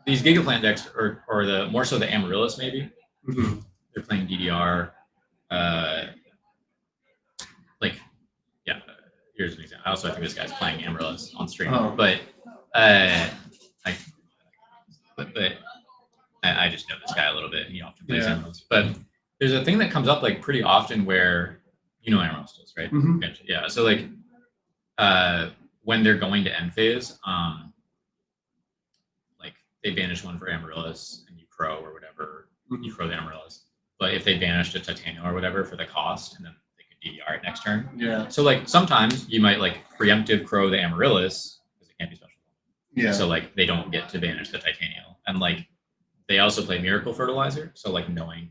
these Gigaplant decks or the more so the Amaryllis maybe. Mm-hmm. They're playing DDR. Like yeah. Here's an example. I also think this guy's playing Amaryllis on stream, but I just know this guy a little bit. He often plays Amaryllis, but there's a thing that comes up like pretty often where you know Amaryllis, right? Mm-hmm. Yeah. So like when they're going to end phase, like they banish one for Amaryllis and you crow or whatever, you crow the Amaryllis. But if they banish a Titanium or whatever for the cost, and then they could DDR it next turn. Yeah. So like sometimes you might like preemptive crow the Amaryllis because it can't be special. Yeah. So like they don't get to banish the Titanium, and like they also play Miracle Fertilizer, so like knowing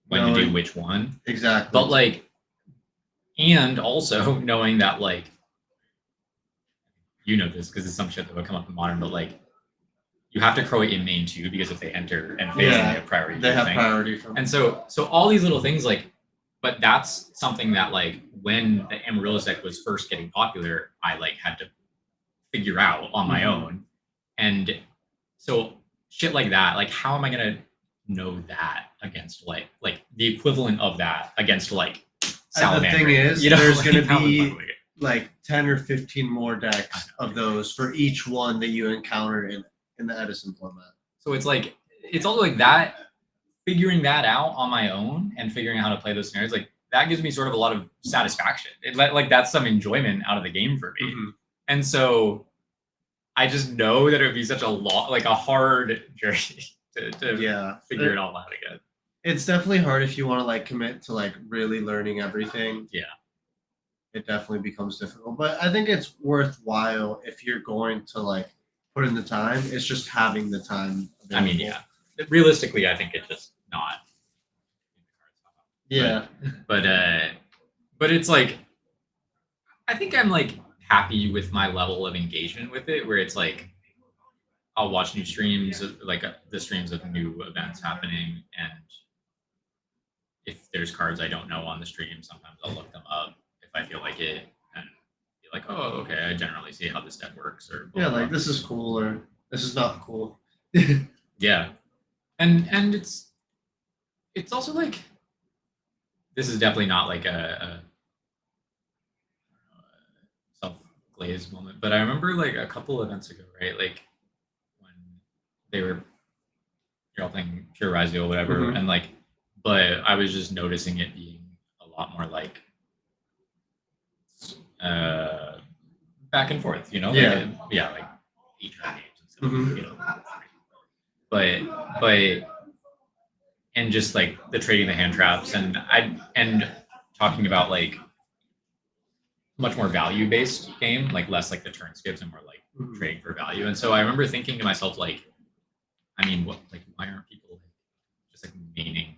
when to do which one. Exactly. But like, and also knowing that like, you know this because it's some shit that will come up in Modern, but like you have to crow it in main too because if they enter and phase, they have priority. They have priority from. And so all these little things like, but that's something that like when the Amaryllis deck was first getting popular, I like had to figure out on my own, and so shit like that, like how am I gonna know that against like the equivalent of that against like Salamander? The thing is, you know, there's like, gonna be like 10 or 15 more decks of those for each one that you encounter in the Edison format. So it's like it's also like that figuring that out on my own and figuring out how to play those scenarios, like that gives me sort of a lot of satisfaction. Like that's some enjoyment out of the game for me. Mm-hmm. And so I just know that it would be such a hard journey to figure it all out again. It's definitely hard if you want to like commit to like really learning everything. Yeah. It definitely becomes difficult. But I think it's worthwhile if you're going to like put in the time. It's just having the time available. I mean, yeah. Realistically, I think it's just not. Yeah. But it's like I think I'm like happy with my level of engagement with it, where it's like I'll watch new streams, like the streams of new events happening, and if there's cards I don't know on the stream, sometimes I'll look them up if I feel like it, and be like, oh, okay, I generally see how this deck works, or blah, blah, like this is cool or this is not cool. Yeah, and it's also like this is definitely not like a self-glazed moment, but I remember like a couple events ago, right? Like when you're all playing Pure Risio or whatever, and like, but I was just noticing it being a lot more like back and forth, you know? Yeah. Like, yeah, like 8 games instead of, you know, but and just like the trading the hand traps and talking about like much more value based game, like less like the turn skips and more like trading for value. And so I remember thinking to myself, like, I mean, what, like, why aren't people just like maining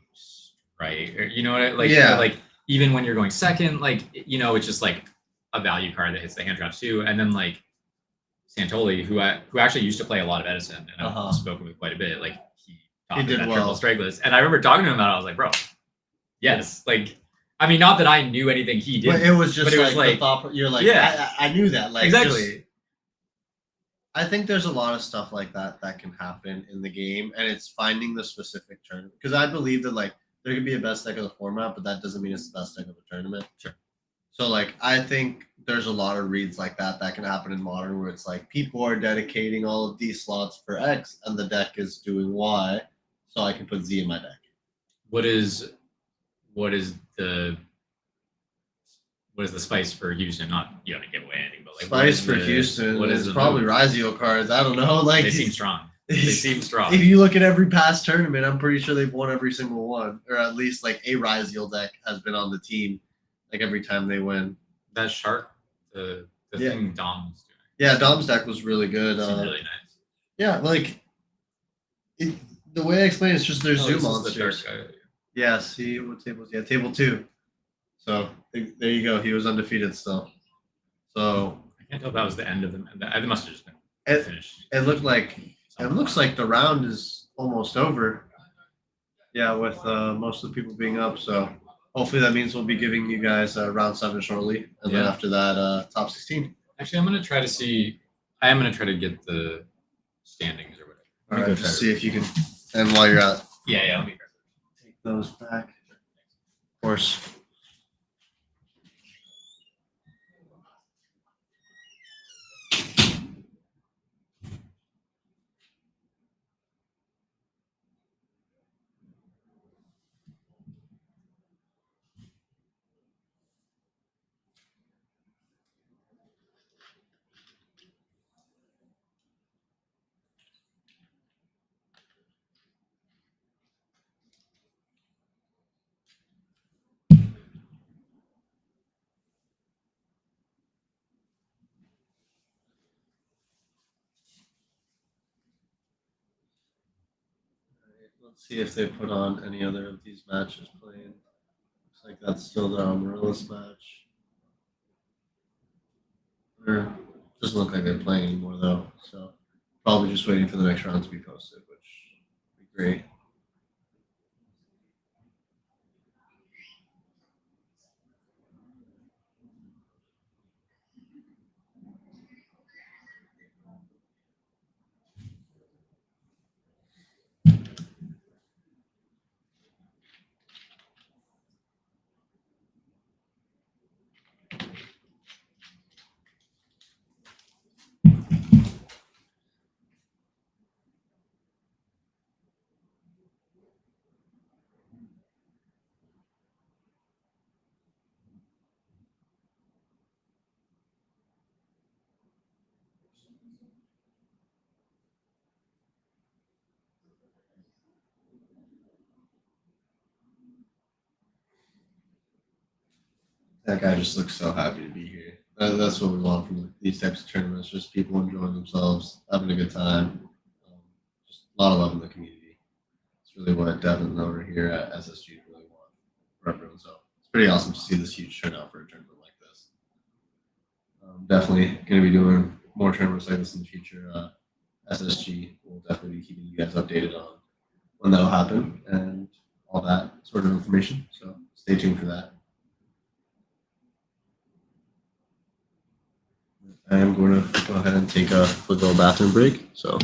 right? Or, you know what I like? Yeah. Like even when you're going second, like, you know, it's just like a value card that hits the hand traps too. And then like Santoli, who actually used to play a lot of Edison and I've spoken with quite a bit, like he taught me did that well. triple strike list. And I remember talking to him about it, I was like, bro, yes, like. I mean, not that I knew anything he did, But it was just but it was like the thought. You're like, yeah. I knew that. Like, Exactly. I think there's a lot of stuff like that that can happen in the game, and it's finding the specific tournament. Because I believe that like there could be a best deck of the format, but that doesn't mean it's the best deck of a tournament. Sure. So like I think there's a lot of reads like that can happen in Modern, where it's like people are dedicating all of these slots for X, and the deck is doing Y, so I can put Z in my deck. What is the spice for Houston? Not you haven't give away anything, but like Spice for Houston. What is it's probably Rizio cards. I don't know. Like they seem strong. They seem strong. If you look at every past tournament, I'm pretty sure they've won every single one, or at least like a Rizio deck has been on the team, like every time they win. That shark, the thing Dom's doing. Yeah, Dom's deck was really good. Seemed really nice. Yeah, like the way I explain it's just their zoo monsters. Yeah, see what tables? Yeah, table 2. So there you go. He was undefeated still. So I can't tell if that was the end of them. It must have just been finished. It looks like the round is almost over. Yeah, with most of the people being up. So hopefully that means we'll be giving you guys round 7 shortly, and then after that, top 16. Actually, I am gonna try to get the standings or whatever. All right, just see if you can. And while you're out, Yeah, let me take those back. Of course. Let's see if they put on any other of these matches playing. Looks like that's still the Amaryllis match. Or doesn't look like they're playing anymore though. So probably just waiting for the next round to be posted, which would be great. That guy just looks so happy to be here. That's what we want from these types of tournaments. Just people enjoying themselves, having a good time. Just a lot of love in the community. It's really what Devin over here at SSG really want for everyone. So it's pretty awesome to see this huge turnout for a tournament like this. Definitely going to be doing more tournaments like this in the future. SSG will definitely be keeping you guys updated on when that'll happen and all that sort of information. So stay tuned for that. I am going to go ahead and take a quick little bathroom break. So.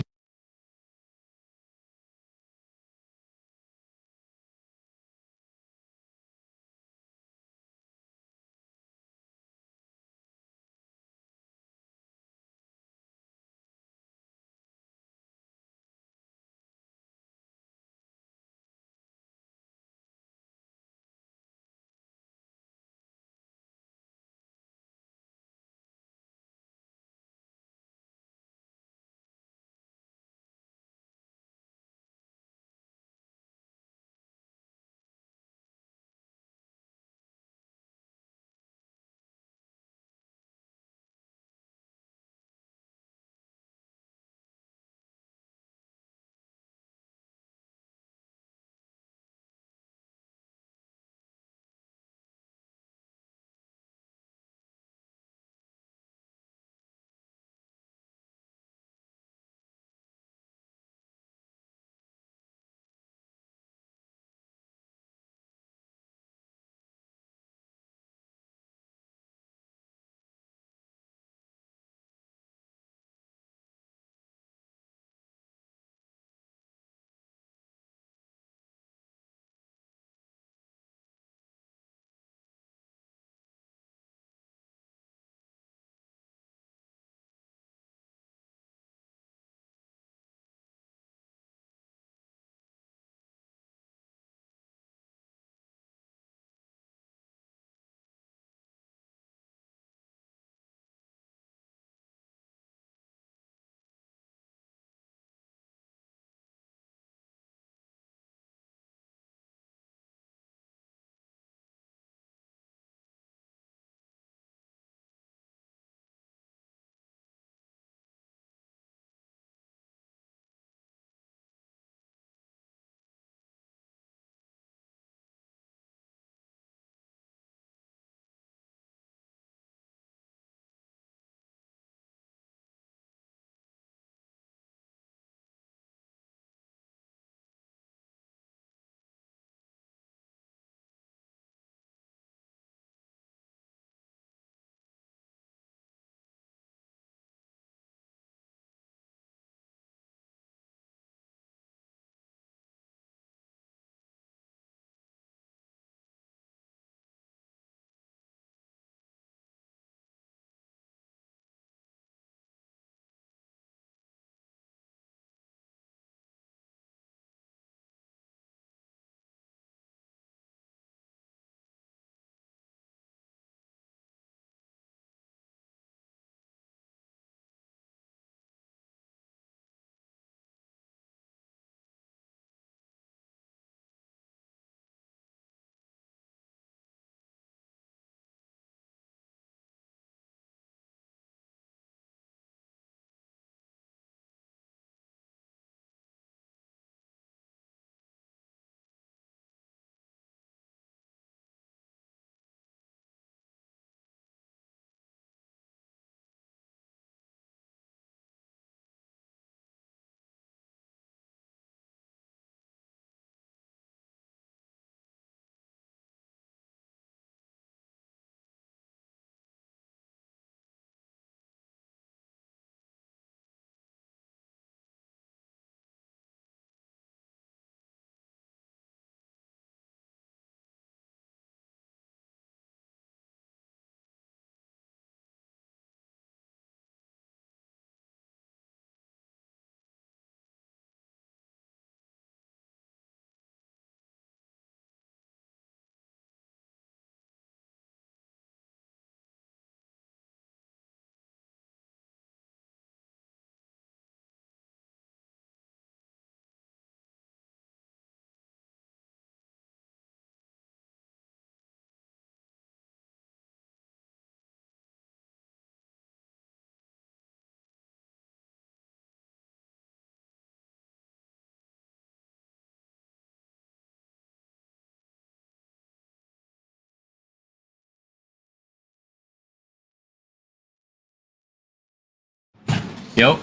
Yep.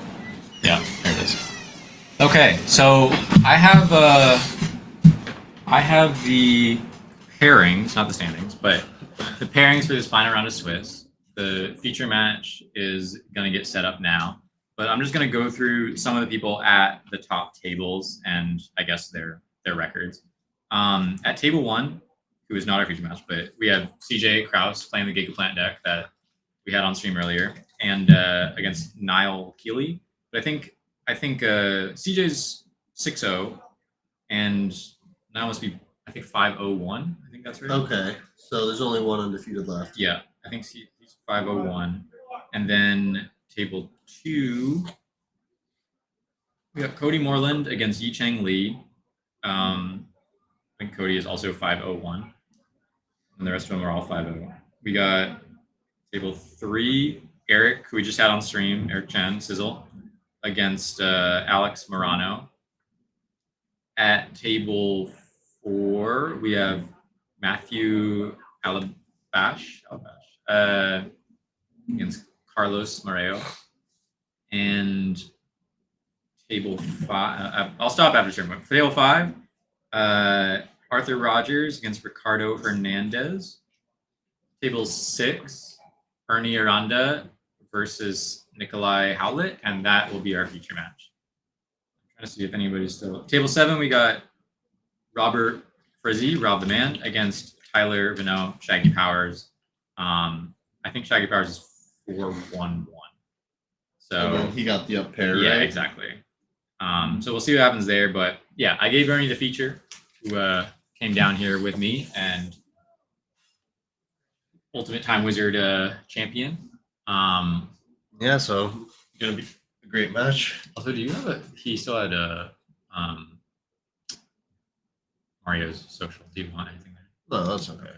Yeah, there it is. Okay, so I have the pairings, not the standings, but the pairings for this final round of Swiss. The feature match is gonna get set up now, but I'm just gonna go through some of the people at the top tables and I guess their records. At table 1, who is not our feature match, but we have CJ Kraus playing the Gigaplant deck that we had on stream earlier, and against Niall Keeley. But I think CJ's 6-0, and now must be I think 501. I think that's right. Okay, so there's only one undefeated left. Yeah, I think he's 501, and then table 2, we got Cody Moreland against Yi Chang Lee. I think Cody is also 501, and the rest of them are all 5-0. We got table 3, Eric, who we just had on stream, Eric Chen, Sizzle, against Alex Morano. At table 4, we have Matthew Alabash against Carlos Mareo. And table 5, I'll stop after turn 1. For table 5, Arthur Rogers against Ricardo Hernandez. Table 6, Ernie Aranda versus Nikolai Howlett, and that will be our feature match. I'm trying to see if anybody's still. Table 7, we got Robert Frizzy, Rob the Man, against Tyler Vino, Shaggy Powers. I think Shaggy Powers is 4-1-1. So And then he got the up pair, yeah, right? exactly. So we'll see what happens there. But yeah, I gave Ernie the feature, who came down here with me and Ultimate Time Wizard champion. Yeah, so gonna be a great match. Also, do you have a? He still had a Mario's social. Do you want anything there? No, that's okay.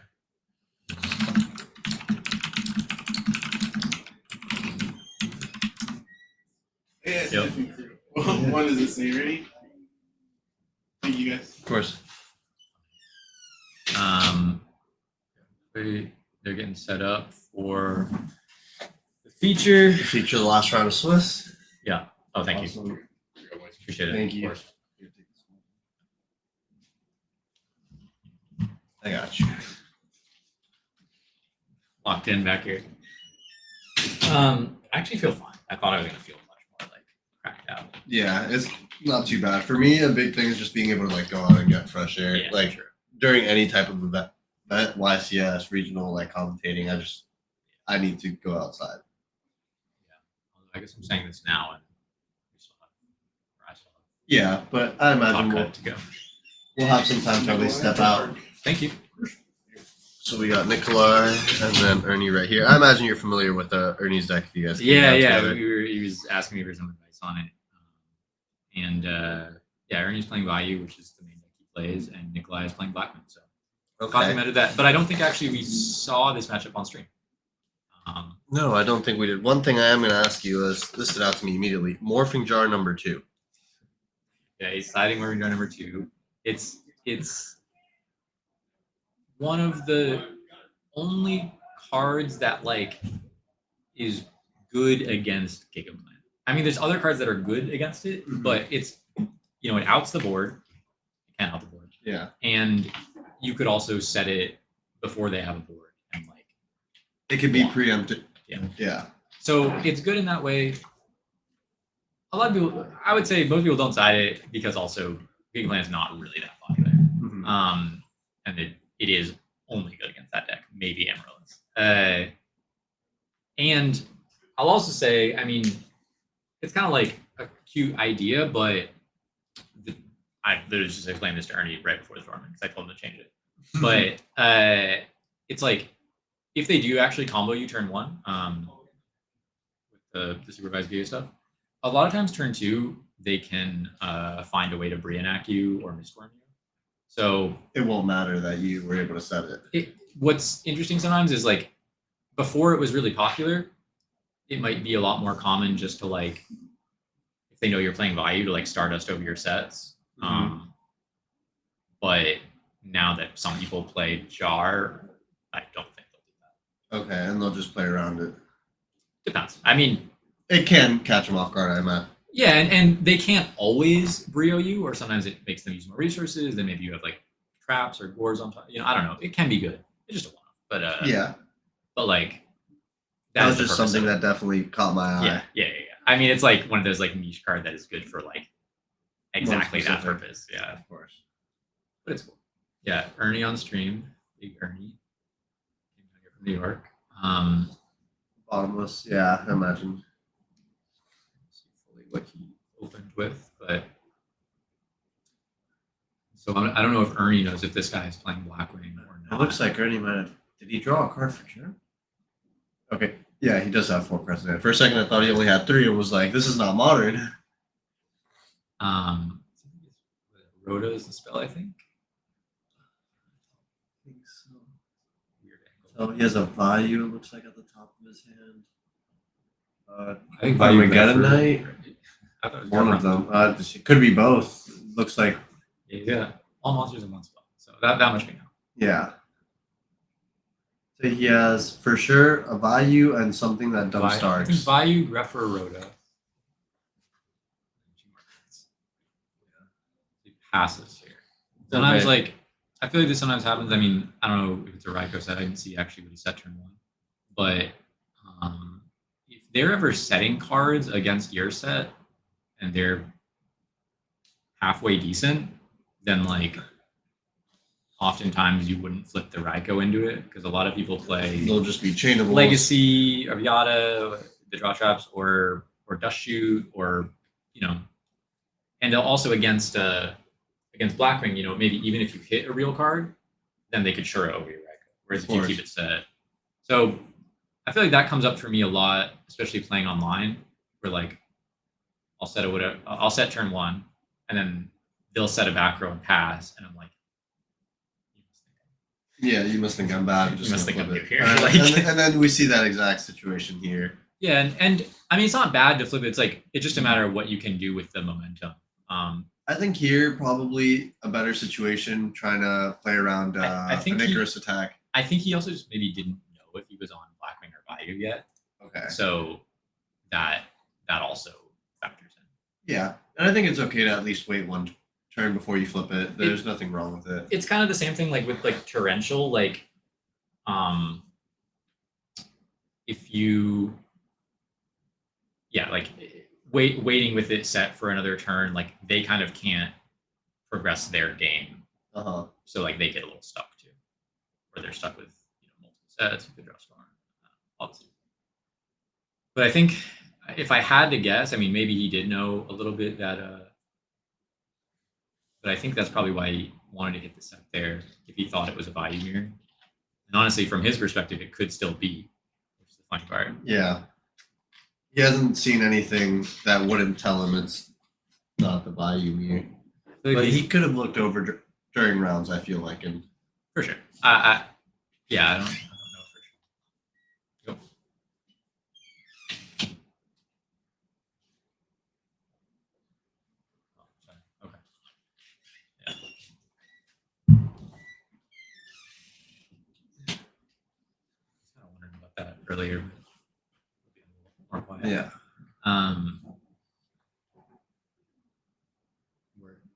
Yeah, it's Yep. different crew. What does it say? Ready? Thank you guys. Of course. They're getting set up for the feature. Feature the last round of Swiss. Yeah. Oh, thank you. Awesome. Appreciate it. Thank Of you. course. I got you. Locked in back here. I actually feel fine. I thought I was gonna feel much more like cracked out. Yeah, it's not too bad. For me, a big thing is just being able to like go out and get fresh air. Yeah, like sure. during any type of event, YCS, regional, like commentating, I need to go outside. I guess I'm saying this now, and we still have, or I still have Yeah, but I imagine vodka to go. we'll have some time to at least step out. Thank you. So we got Nikolai and then Ernie right here. I imagine you're familiar with Ernie's deck. If you guys came Yeah, down yeah. together. He was asking me for some advice on it, and yeah, Ernie's playing Bayou, which is the main deck he plays, and Nikolai is playing Blackman. So Okay. complimented that, but I don't think actually we saw this matchup on stream. No, I don't think we did. One thing I am going to ask you is this stood out to me immediately. Morphing jar number 2. Yeah, he's sliding where we go number 2. It's one of the only cards that like is good against Gigaplant. I mean, there's other cards that are good against it, but it's it outs the board. It can't out the board, Yeah. and you could also set it before they have a board, and like It could be preempted. Yeah. Yeah. so it's good in that way. A lot of people, I would say, most people don't side it because also Gigaplant is not really that popular. Mhm. And it is only good against that deck, maybe Amaryllis. And I'll also say, I mean, it's kind of like a cute idea, but I literally just explained this to Ernie right before the tournament because I told him to change it. But it's like if they do actually combo you turn 1 with the supervised view stuff, a lot of times turn 2 they can find a way to Brianac you or Mistorm you. So It won't matter that you were able to set it. what's interesting sometimes is like before it was really popular, it might be a lot more common just to like if they know you're playing Bayou to like Stardust over your sets. But now that some people play Jar, I don't think they'll do that. Okay, and they'll just play around it. Depends. I mean, It can catch them off guard, I imagine. Yeah, and they can't always brio you, or sometimes it makes them use more resources. Then maybe you have like traps or gores on top. I don't know. It can be good. It's just a one. But Yeah, but like that was is the just purpose something of it. that definitely caught my eye. Yeah. I mean, it's like one of those like niche card that is good for like exactly that specific. purpose. Yeah, Of course. but it's cool. Yeah, Ernie on stream, big Ernie, came down here from New York. Bottomless. Yeah, I imagine. See fully what he opened with, but so I don't know if Ernie knows if this guy is playing Blackwing or It not. looks like Ernie might have. Did he draw a card for Jim? Okay. Yeah, he does have 4 cards in it. For a second, I thought he only had 3. It was like, this is not modern. Rhoda is the spell, I think. I think so. Weird angle. So he has a Bayou, it looks like, at the top of his hand. I think Armageddon Knight. I thought it was One of different. them. It could be both. Looks like, Yeah, all monsters in one spell. So that much we know. yeah. So he has, for sure, a Bayou and something that dump I think starts. Bayou, Greffer, Rhoda. He passes here. Sometimes, Okay. like, I feel like this sometimes happens. I mean, I don't know if it's a Raiko set. I didn't see actually what he set turn 1. But if they're ever setting cards against your set and they're halfway decent, then, like, oftentimes you wouldn't flip the Raiko into it because a lot of people play They'll just be chainable. Legacy, Aviata, the draw traps, or Dust Shoot, or and they'll also against Blackwing, maybe even if you hit a real card, then they could sure over your Raiko. Whereas Of if you course. keep it set, so I feel like that comes up for me a lot, especially playing online, where like I'll set turn 1, and then they'll set a back row and pass, and I'm like. Yeah, you must think I'm bad. I'm You just must gonna think I'm flip new it. here. Like- And then we see that exact situation here. Yeah, and I mean it's not bad to flip it. It's like it's just a matter of what you can do with the momentum. I think here probably a better situation trying to play around I think an he- Icarus attack. I think he also just maybe didn't know if he was on Blackwing or Bayou yet, Okay. so that also factors in. Yeah, and I think it's okay to at least wait 1 turn before you flip it. There's nothing wrong with it. It's kind of the same thing like with like torrential, like if you like waiting with it set for another turn, like they kind of can't progress their game. So like they get a little stuck too, or they're stuck with multiple sets. You could draw storm, obviously. But I think if I had to guess, I mean maybe he did know a little bit that. But I think that's probably why he wanted to hit the set there if he thought it was a Bayou mirror. And honestly, from his perspective, it could still be, which is the funny part. Yeah. He hasn't seen anything that wouldn't tell him it's not the Bayou mirror. But he could have looked over during rounds, I feel like, and For sure. I don't know for sure. Go. Oh, sorry. Okay. Yeah. I was kind of wondering about that earlier. More quiet. yeah.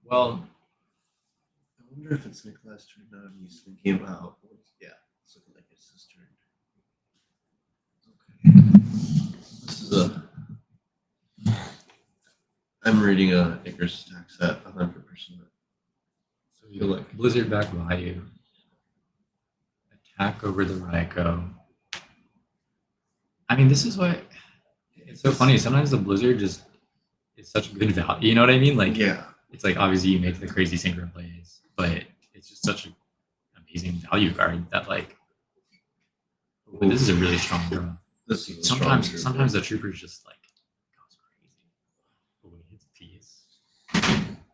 Well, I wonder if it's Nicholas' turn now and he's thinking about. Yeah, it's looking like it's his turn. Okay. This is I'm reading a Icarus attack set 100%. so you like Blizzard back Bayou. Attack over the Raiko. I mean, this is what it's so funny. Sometimes the Blizzard just is such good value. You know what I mean? Like, Yeah. it's like obviously you make the crazy synchro plays, but it's just such an amazing value card that like. But this is a really strong draw. This is a strong trooper. Sometimes the trooper's just like goes crazy. Oh, he hits piece.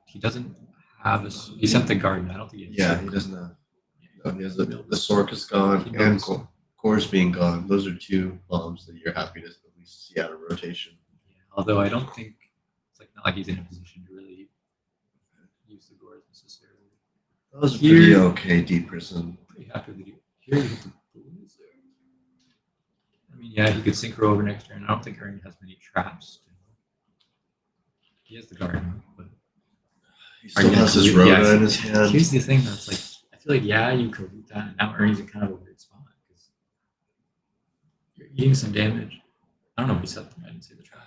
He doesn't have a. He sent the garden. I don't think he has. Yeah, he doesn't have. No, he has the Sork is gone and Core's being gone. Those are 2 bombs that you're happy to at least see out of rotation. Yeah, although I don't think it's like not like he's in a position to really use the gores necessarily. That was a Here- pretty okay deep prison. Pretty happy with it. Here you hit the Blizzard. I mean, yeah, he could synchro over next turn. I don't think Ernie has many traps. He has the garden, but He Are still you gonna has his collude? Yeah, Rhoda in his hand. here's the thing that's like, I feel like, yeah, you collude that, and now Ernie's in kind of a weird spot because you're eating some damage. I don't know if he set them. I didn't see the trap.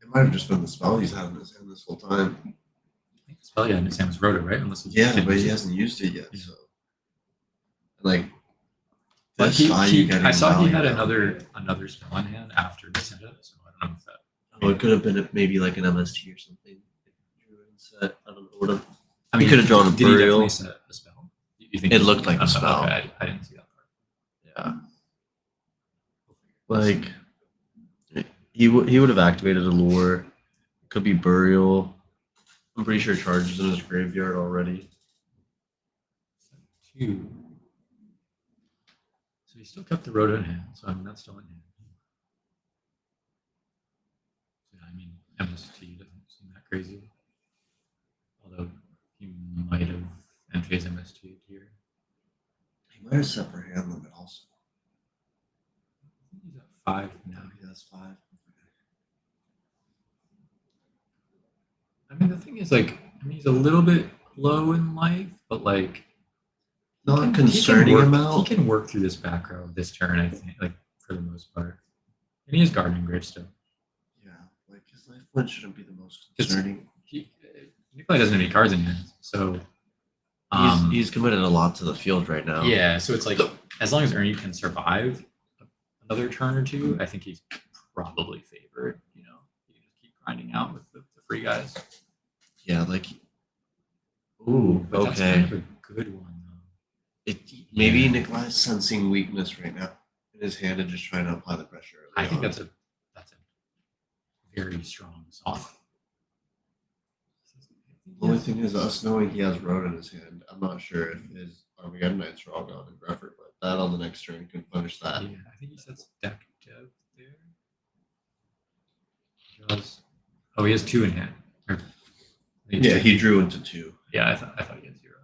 It might have just been the spell he's had in his hand this whole time. I think the spell he had in his hand was Rhoda, right? Unless he Yeah, didn't but use he it. hasn't used it yet. Yeah. So, like, But this value getting I saw he value had out. another spell in hand after the setup, so I don't know if that. Oh, it could have been maybe like an MST or something. Set. I don't know what. I He could have drawn a did he burial. definitely set a spell? You think It he- looked like a okay, spell. I didn't see that part. Yeah, like he would have activated a lure. Could be burial. I'm pretty sure charges in his graveyard already. Two. So he still kept the Rhoda in hand, so I mean that's still in hand. So, I mean MST doesn't seem that crazy. Although he might have end phase MST here. He might have set for hand limit also. He's at 5 now. No, he has 5. I mean the thing is like he's a little bit low in life, but like Not concerning work, amount. He can work through this back row this turn, I think, like for the most part. And he has gardening grave still. Yeah, like his life point shouldn't be the most It's- concerning. Nikolai doesn't have any cards in hand, so He's committed a lot to the field right now. yeah, so it's like as long as Ernie can survive another turn or two, I think he's probably favored. You know, you can just keep grinding out with the free guys. Yeah, like. Ooh, But that's okay. kind of a good one though. Maybe Yeah. Nikolai's sensing weakness right now in his hand and just trying to apply the pressure. I early think on. that's a very strong song. The only thing is, us knowing he has Road in his hand, I'm not sure if his Armageddonites are all gone in Grefford, but that on the next turn can punish that. Yeah, I think he sets deck dev there. Draws. Oh, he has 2 in hand. Or, Yeah, he drew into 2. Yeah, I thought he had 0.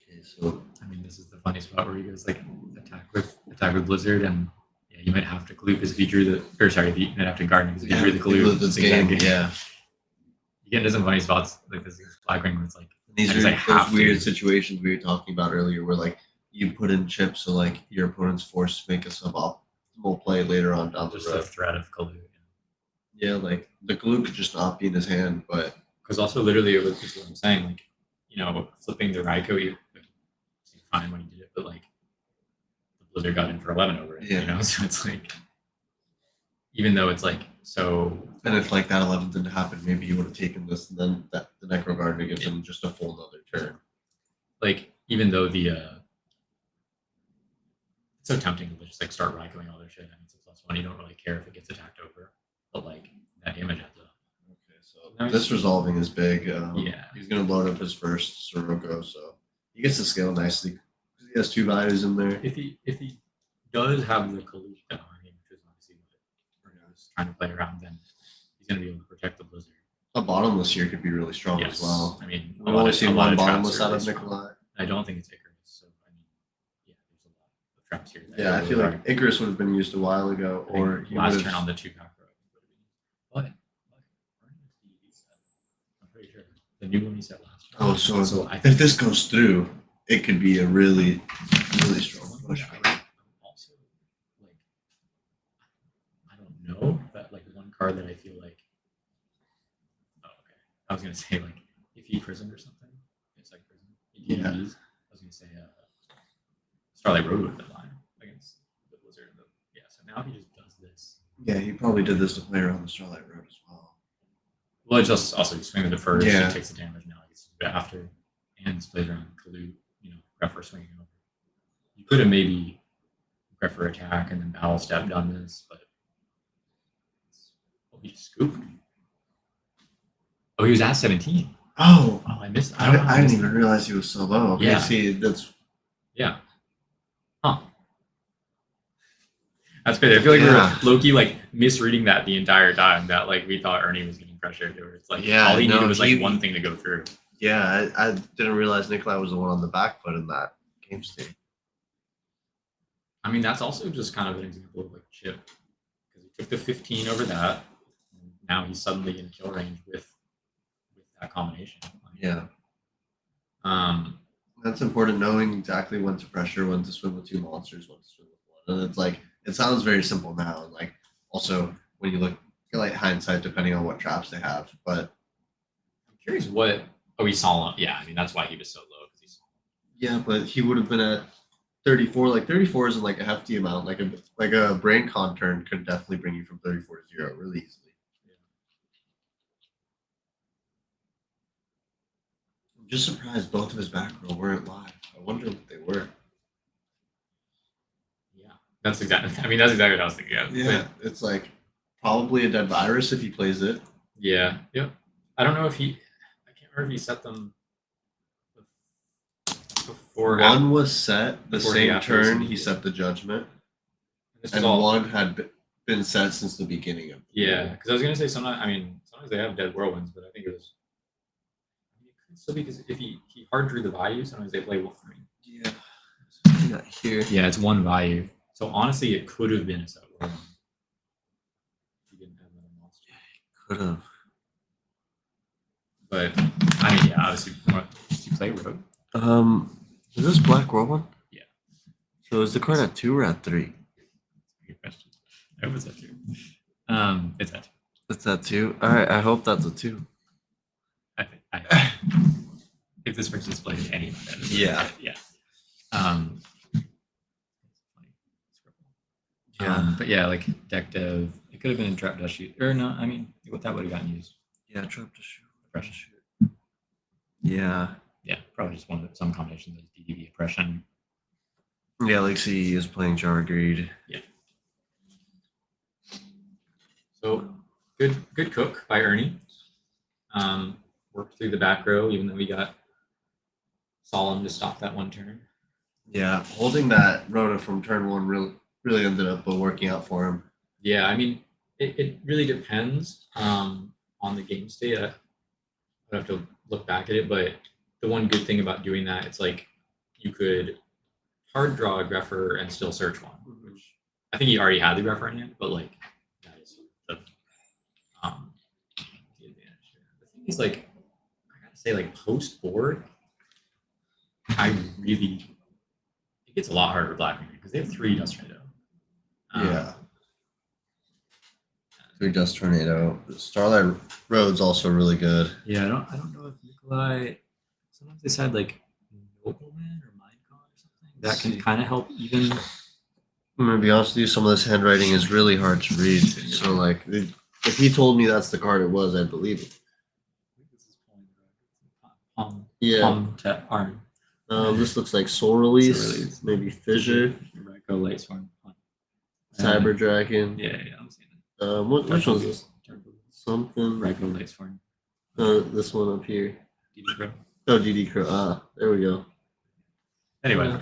Okay, so I mean, this is the funny spot where he goes like attack with Blizzard, and yeah, you might have to glue because if he drew the, or sorry, you might have to garden because if you drew the glue. this it's the exact game, yeah. You get into some funny spots like this Black Ring where it's like These I are just, like, have those to. weird situations we were talking about earlier where like you put in chips so like your opponent's forced to make a suboptimal play later on down the just the road. threat of glue. Yeah, like the glue could just not be in his hand, but Because also literally it was just what I'm saying, like, you know, flipping the Raiko, he seemed fine when he did it, but like the Blizzard got in for 11 over it, Yeah. you know, so it's like, even though it's like, so and if like that 11 didn't happen, maybe you would have taken this and then that the Necro Gardener gives him just a full another turn. like, even though the, it's so tempting to just like start Raikoing all their shit. I mean, it's a +1, you don't really care if it gets attacked over, but like that damage adds up. Okay, so this resolving is big. Yeah. He's gonna load up his first Sirocco, so he gets to scale nicely. He has 2 values in there. If he does have the collusion army, which is obviously what Bruno is trying to play around, then he's going to be able to protect the Blizzard. A bottomless here could be really strong Yes, as well. I mean, We've only seen one of traps bottomless are out really of strong. Nikolai. I don't think it's Icarus, so I mean, yeah, there's a lot of traps here. that Yeah, I really feel are- like Icarus would have been used a while ago, I think or he last would turn on have. the 2 pack row. But I'm pretty sure the new one he said last turn. Oh, so I if this goes through, it could be a really, really strong One push. thing I'm also like, I don't know, but like one card that I feel like, oh, okay, I was gonna say like if he prisoned or something, it's like prison. Yeah. I was gonna say Starlight Road would have been line against the Blizzard. Yeah, so now he just does this. Yeah, he probably did this to play around the Starlight Road as well. Well, it just also you swing with the first, Yeah. he takes the damage now, he gets to do it after, and this plays around Kalute, you know, Greffer swinging over. You could have maybe Greffer attack and then Battle Step done this, but oh, he just scooped. Oh, he was at 17. Oh, Oh, I missed. I don't know how I didn't missed even that. realize he was so low. Okay, Yeah. see, that's Yeah. Huh. That's crazy. I feel like Yeah. we were low-key like misreading that the entire time, that like we thought Ernie was getting pressured. It's like Yeah, all he no, needed was like he- one thing to go through. Yeah, I didn't realize Nikolai was the one on the back foot in that game state. I mean, that's also just kind of an example of like chip, because he took the 15 over that. And now he's suddenly in kill range with that combination. Yeah. Um, That's important, knowing exactly when to pressure, when to swim with two monsters, when to swim with one. And it's like, it sounds very simple now. And like, also, when you look at like hindsight, depending on what traps they have. But I'm curious what. Oh, he saw him. Yeah, I mean that's why he was so low. Because he's yeah, but he would have been at 34. Like 34 isn't like a hefty amount. Like a brain con turn could definitely bring you from 34 to 0 really easily. I'm just surprised both of his back row weren't live. I wonder what they were. yeah. That's exactly. I mean that's exactly what I was thinking of. Yeah, it's like probably a dead virus if he plays it. Yeah. Yep. I don't know if he. I can't remember if he set them before. One was set the before same after turn this. he set the judgment, This was and all. one had been set since the beginning of. The Yeah, game. because I was gonna say sometimes. I mean, sometimes they have dead whirlwinds, but I think it was. I mean, it could still be because if he hard drew the value, sometimes they play one. I mean, Yeah. Not here. yeah, it's one value. So honestly, it could have been a set whirlwind. If he didn't have another monster. Could have. But I mean, yeah, obviously, what does he play rogue? Is this Black World one? Yeah. So is the card at 2 or at 3? Good question. I hope it's that too. It's that. It's at 2. All right, I hope that's a 2. I think. If this person's playing any of that. Yeah. Yeah. Yeah. But yeah, like deck dev, it could have been in trap dust shoot, or no. I mean, that would have gotten used. Yeah, trap to shoot. Oppression. Yeah. Yeah, probably just one of some combination of DDV oppression. Yeah, like he is playing Jar Greed. So good cook by Ernie. Worked through the back row, even though we got Solemn to stop that one turn. Yeah, holding that Rhoda from turn 1 really ended up working out for him. Yeah, I mean, it really depends on the game state. I'd have to look back at it, but the one good thing about doing that, it's like you could hard draw a Greffer and still search one, which I think he already had the Greffer in hand, but like that is the advantage here. The thing is, like, I gotta say, like post board, it gets a lot harder for Black because they have 3 Dust Tornado. Yeah. 3 Dust Tornado. Starlight Road's also really good. Yeah, I don't know if Nikolai. Sometimes they said like Nobleman or Mindcon or something that can kind of help even. I'm gonna be honest with you, some of this handwriting is really hard to read. So like, if he told me that's the card it was, I'd believe it. Yeah. Arm. This looks like Soul Release, Soul Release. maybe Fissure, Go Light Swarm. Cyber Dragon. Yeah, I'm seeing it. Which one's this? Something. Ryko Light Swarm. This one up here. DD Pro. Oh, DD Crow. Ah, there we go. Anyway,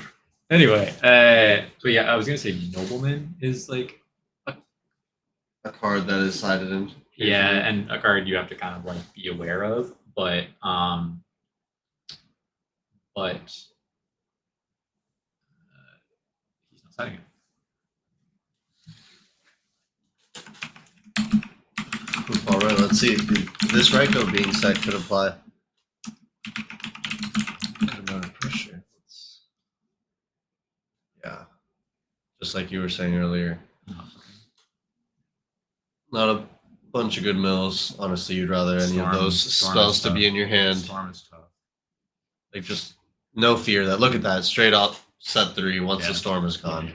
but yeah, I was gonna say Nobleman is like A card that is sided in. yeah, and a card you have to kind of like be aware of, but he's not setting it. All right, let's see. This Ryko being set could apply. Good amount of pressure. Yeah. Just like you were saying earlier. Not a bunch of good mills. Honestly, you'd rather any of those spells to be in your hand. Storm is tough. Like just no fear that. Look at that. Straight up set 3 once Yeah. the storm is gone. Yeah.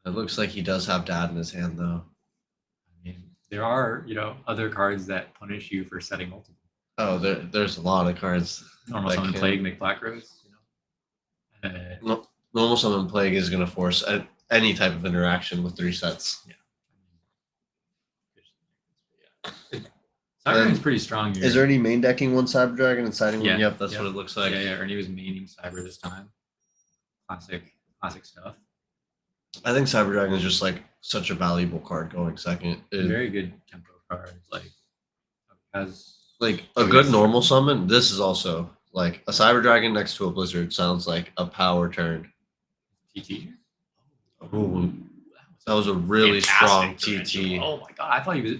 It looks like he does have Dad in his hand though. I mean, there are, other cards that punish you for setting multiple. Oh, there's a lot of cards. Normal that Summon can- Plague, make Black Rose. Normal Summon Plague is going to force any type of interaction with 3 sets. Cyber is pretty strong here. Is there any main decking one Cyber Dragon and siding one? Yeah, Yep, that's yeah. what it looks like. Yeah, Ernie was maining Cyber this time. Classic stuff. I think Cyber Dragon is just like such a valuable card going second. Very good tempo card. Like has Like a good normal summon. This is also like a Cyber Dragon next to a Blizzard sounds like a power turn. TT. Ooh, that was a really strong Fantastic TT. differential. Oh my god! I thought he was.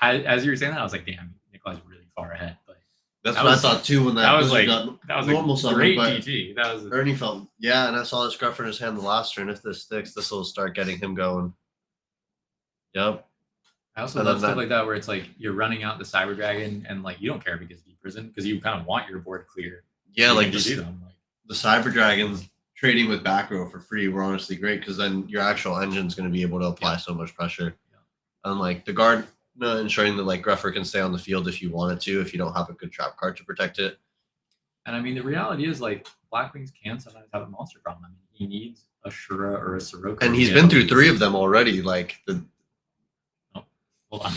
I as you were saying that, I was like, damn, Nikolai's really far ahead. But That's that what was- I thought too when that was Blizzard like got that was normal a summon, great but TT. That was Ernie felt yeah, and I saw the scruffer in his hand the last turn. If this sticks, this will start getting him going. Yep. I also And love then stuff that- like that where it's like you're running out the Cyber Dragon and like you don't care if it gets deep prison because you kind of want your board clear. Yeah, so you like can just the, do them. Like, the Cyber Dragons trading with back row for free were honestly great because then your actual engine's going to be able to apply so much pressure. And like the guard ensuring that like Gruffer can stay on the field if you wanted to, if you don't have a good trap card to protect it. and I mean the reality is like Blackwings can sometimes have a monster problem. I mean he needs a Shura or a Sirocco. And he's to been get through at 3 least- of them already. Like the Hold on.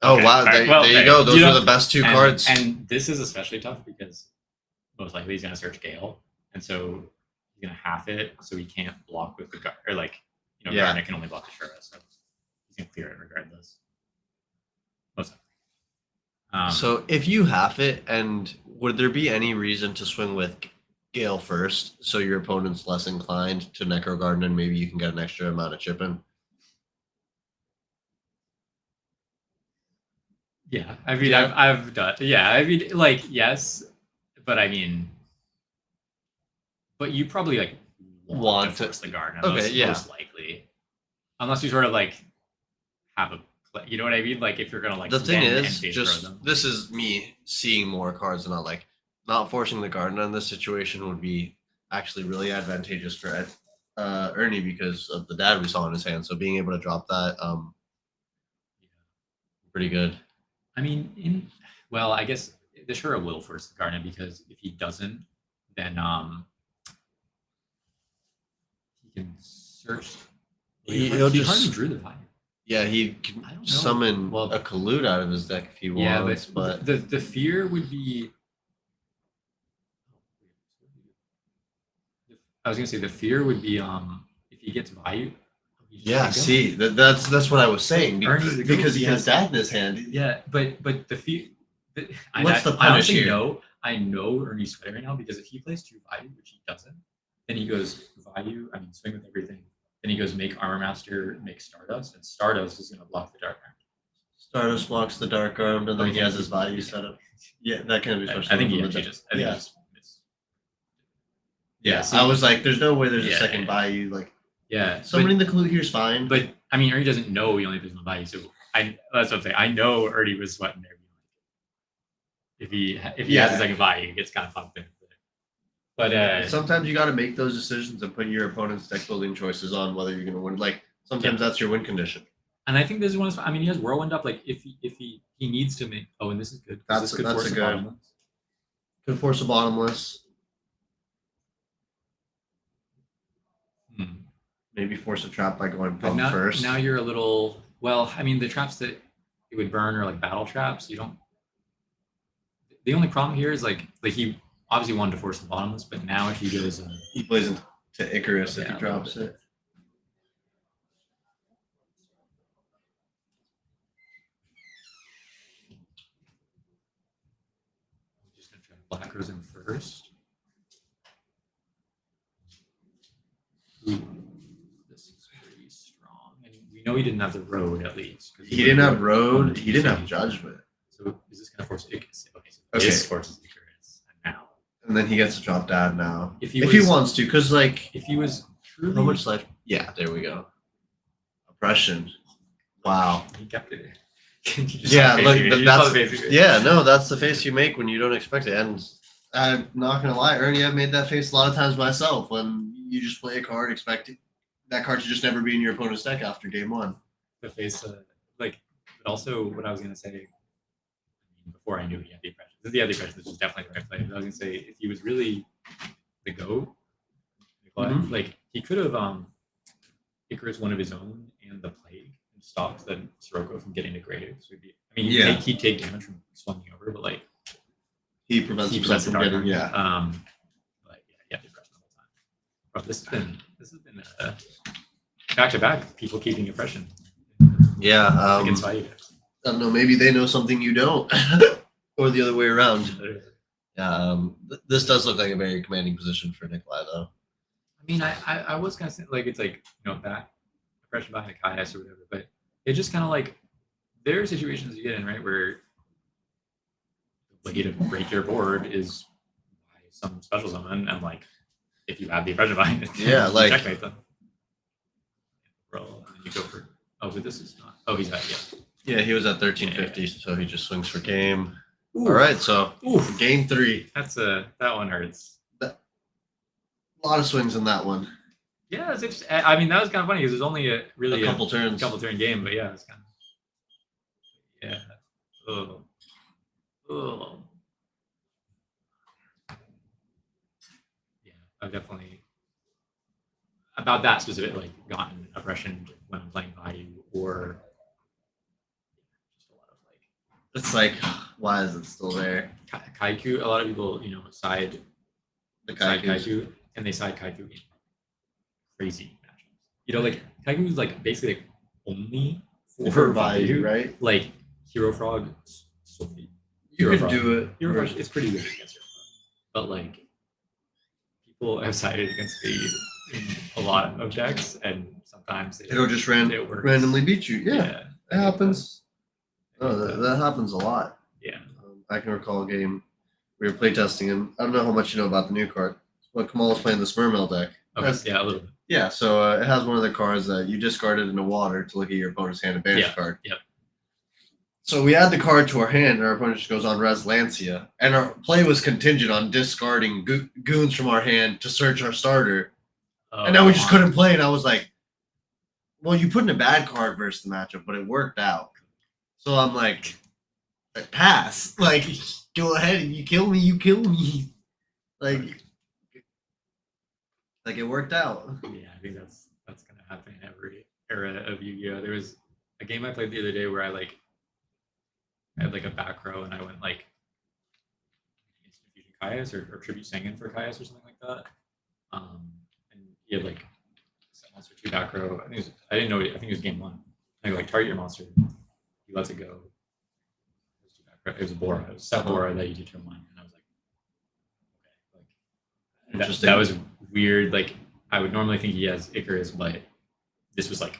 oh Okay, wow, all right, there, well, there you hey, go. Those you are know, the best 2 and, cards. And this is especially tough because most likely he's going to search Gale, and so he's going to half it, so he can't block with the guard, or like Yeah. Garnet can only block the Shura, so he's going to clear it regardless. Most likely. So if you half it, and would there be any reason to swing with Gale first, so your opponent's less inclined to Necro Garden, and maybe you can get an extra amount of chip in? yeah, I mean, Yeah. I've done, yeah, I mean, like yes, but I mean, but you probably like want to force the Garnet, Okay, yeah. most likely, unless you sort of like have a, you know what I mean? Like if you're gonna like The thing then is, end phase throw just them. this is me seeing more cards and not like not forcing the Garden in this situation would be actually really advantageous for Ernie because of the dad we saw in his hand. So being able to drop that, pretty good. I mean, well, I guess the Shura will force the Garnet because if he doesn't, then he can search. He'll He hardly just drew the Bayou. yeah, he can I don't know. summon Well, a Collude out of his deck if he Yeah, wants, but the fear would be. I was gonna say the fear would be if he gets Bayou. he's just yeah, gonna go. see that's what I was saying Ernie's the because goat, he has because- dad in his hand. Yeah, but the fear. What's the I punish honestly here? know I know Ernie's sweating right now because if he plays 2 Bayou, which he doesn't, then he goes Bayou. I mean, swing with everything. Then he goes make Armor Master, make Stardust, and Stardust is gonna block the Dark Arm. Stardust blocks the Dark Armed, and then he Okay. has his value set up. Yeah, that can be I special. think he from the actually deck. just. I think yeah. he just missed. Yeah, see- I was like, there's no way there's a Yeah. second Bayou. Like, Yeah, summoning the Collude here is fine. but I mean, Ernie doesn't know he only plays one Bayou, so that's what I'm saying. I know Ernie was sweating there. If he has Yeah. a second Bayou, he gets kind of fucked in. But sometimes you got to make those decisions and put your opponent's deck building choices on whether you're going to win. Like, sometimes that's your win condition. and I think this is one. I mean, he has Whirlwind up. Like if he needs to make. Oh, and this is good. 'cause That's this could a force good- bottomless. Could force a bottomless. Hmm. Maybe force a trap by going But pump now, first. now you're a little. Well, I mean, the traps that it would burn are like battle traps. You don't. The only problem here is like he obviously wanted to force the bottomless, but now if he goes. He plays into Icarus if Yeah, he a little drops bit. it. Just gonna try Black Rose in first. Ooh, this is pretty strong, and we know he didn't have the road at least. 'cause He didn't have road. Road. He didn't have Judgment. So is this gonna force Icarus? Okay, so Okay. this forces Icarus now. And then he gets to drop dad now. If If he he was- wants to, because, like, If he was truly, how much life? Yeah, there we go. Oppression. Wow. he kept it. Yeah, like that's basically. yeah, no, that's the face you make when you don't expect it. And I'm not gonna lie, Ernie, I've made that face a lot of times myself when you just play a card expecting that card to just never be in your opponent's deck after game one. The face, but also what I was gonna say. I mean, before I knew he had the impression, this is the other impression. This is definitely the right play. But I was gonna say if he was really the GOAT, Mhm. like he could have Icarus one of his own and the plague and stopped the Sirocco from getting to grave. So he'd take damage from swinging over, but like He prevents he himself prevents the from dark getting But yeah, he had to press the whole time. Bro, this has been back to back, people keeping impression Yeah. against Bayou. I don't know. Maybe they know something you don't, or the other way around. Yeah. This does look like a very commanding position for Nikolai, though. I mean, I was gonna say like it's like back impression behind a Kaias or whatever, but it just kind of like there are situations you get in right where the way to break your board is by some special summon, and like if you have the impression behind it, Yeah, you like- checkmate them. Roll and then you go for but this is not. Oh, he's at Yeah, he was at 1350, so he just swings for game. Ooh. All right, so Oof. game 3. That's that one hurts. A lot of swings in that one. Yeah, it's interesting. I mean, that was kind of funny because it was only a really A couple turns. turn game, but yeah, it's kind of Oh. Yeah, I've definitely about that specific like gotten oppression when I'm playing Bayou or just a lot of like It's like, why is it still there? Kaiku. A lot of people, side The side Kaikus. Kaiku, and they side Kaiku in crazy matchups. Like Kaiku is like basically like only For Bayou, right? Like Hero Frog. You Hero can Frog. do it. Hero Frog is pretty good against Hero Frog, but like people have sided against me in a lot of decks, and sometimes It'll just it works. randomly beat you. Yeah, it happens. I Oh, think that happens a lot. yeah. I can recall a game we were playtesting him. I don't know how much you know about the new card, but Kamal was playing the Smurmel deck. Okay, That's- yeah, a little bit. Yeah, so it has one of the cards that you discarded into water to look at your opponent's hand and banish Yeah, card. yep. So we add the card to our hand, and our opponent just goes on Res Lancia, and our play was contingent on discarding goons from our hand to search our starter, and now we just couldn't play. And I was like, "Well, you put in a bad card versus the matchup, but it worked out." So I'm like, "Pass, like, go ahead, you kill me, like it worked out." Yeah, I think that's gonna happen in every era of Yu-Gi-Oh. There was a game I played the other day where I had like a back row and I went like Instant Fusion Kaias or Tribute Sengen for Kaias or something like that. And he had like set monster 2 back row. I didn't know. I think it was game 1. I go like target your monster. He lets it go. It was a Bora. It was set Bora that you did turn 1, and I was like, okay, like Interesting. that was weird. Like I would normally think he has Icarus, but this was like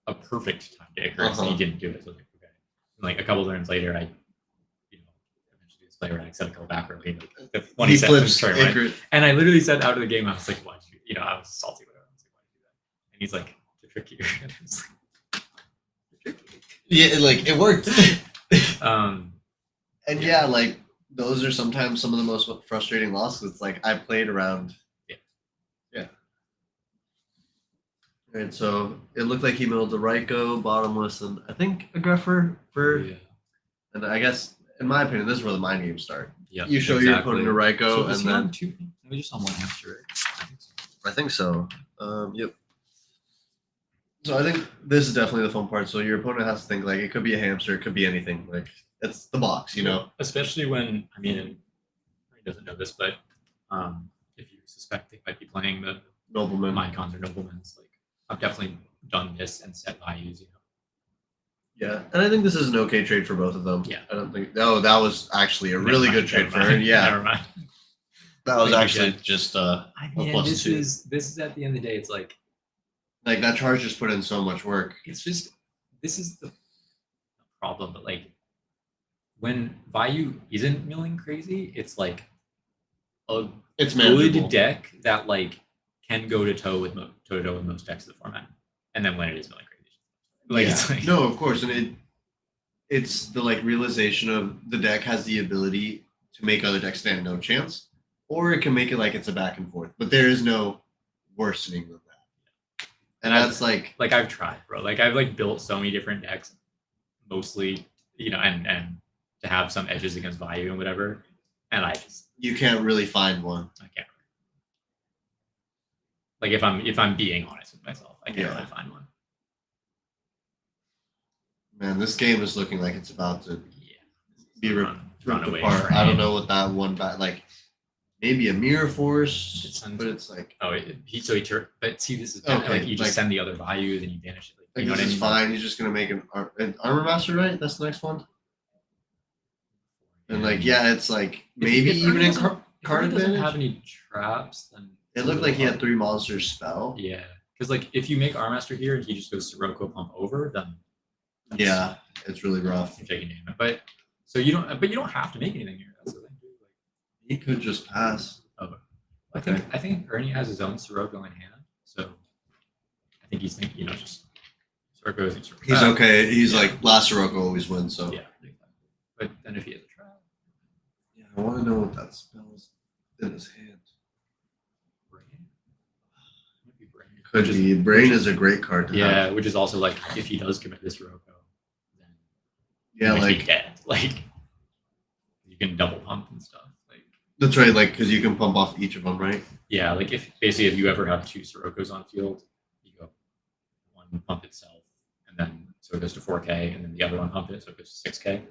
a perfect time to Icarus, and he didn't do it. So I was like, okay. And like a couple turns later, I eventually this player I set a couple back row. He flips Icarus. And I literally said out of the game, I was like, why did you? I was salty, whatever. I was like, why did you do that? And he's like, to trick you. And I was like, Yeah, like it worked. And Yeah. yeah, like those are sometimes some of the most frustrating losses. It's like I played around. Yeah. And so it looked like he milled the Raiko, bottomless, and I think a Greffer for. yeah. And I guess, in my opinion, this is where the mind games start. Yep, You show your opponent a Raiko, So and is he then on 2? We just on 1 hamster, right? I think so. Yep. So I think this is definitely the fun part. So your opponent has to think like it could be a hamster, it could be anything. Like it's the box, you know. Especially when, I mean, and he doesn't know this, but if you suspect they might be playing the Nobleman. Mind Cons or Noblemans, like I've definitely done this and set values, Yeah, and I think this is an okay trade for both of them. Yeah. I don't think. Oh, that was actually a really Never good mind, trade never for her. mind, Yeah, never mind. that was Thank you, actually Jen. just I mean, plus this 2. is at the end of the day, it's like like that charge just put in so much work. it's just this is the problem, but like when Bayou isn't milling crazy, it's like a It's good manageable. deck that like can go to toe with most decks of the format, and then when it is milling crazy, like Yeah. it's like No, of course, and it's the like realization of the deck has the ability to make other decks stand no chance, or it can make it like it's a back and forth, but there is no worsening of that. And that's like I've tried, bro. Like I've like built so many different decks, mostly and to have some edges against Bayou and whatever, and I just you can't really find one. I can't. Like if I'm being honest with myself, I can't Yeah. really find one. Man, this game is looking like it's about to Yeah. be Run ripped away. apart. I don't know what that one back like. maybe a mirror force, It sends- but it's like Oh, but see, this is Okay, like you just like- send the other Bayou, then you banish it. Like, you know this what I is mean? fine. He's just gonna make an armor master, right? That's the next one. And like, yeah, it's like maybe If even Ernie in doesn't- if card Ernie doesn't have advantage. any traps, then It it's a looked like he little had 3 monsters spell. hard. Yeah, because like if you make Armaster here and he just goes Sirocco pump over, then that's- Yeah, it's really rough. you're taking damage. But so you don't have to make anything here. That's the thing. Dude. Like, He could just pass. I think Ernie has his own Sirocco in hand, so I think he's thinking, just Sirocco is Sirocco. He's okay. He's yeah. like last Sirocco always wins. So Yeah, exactly. But then if he has a trap, yeah, I want to know what that spell is in his hand. brain. Might be brain. Could Which is- be. Brain is a great card to have. Yeah, which is also like if he does commit this Sirocco, then Yeah, he might be like dead. Like you can double pump and stuff. Like that's right. Like because you can pump off each of them, right? yeah, like if you ever have 2 Siroccos on field, you go one pump itself, and then so it goes to 4K, and then the other one pump it, so it goes to 6K.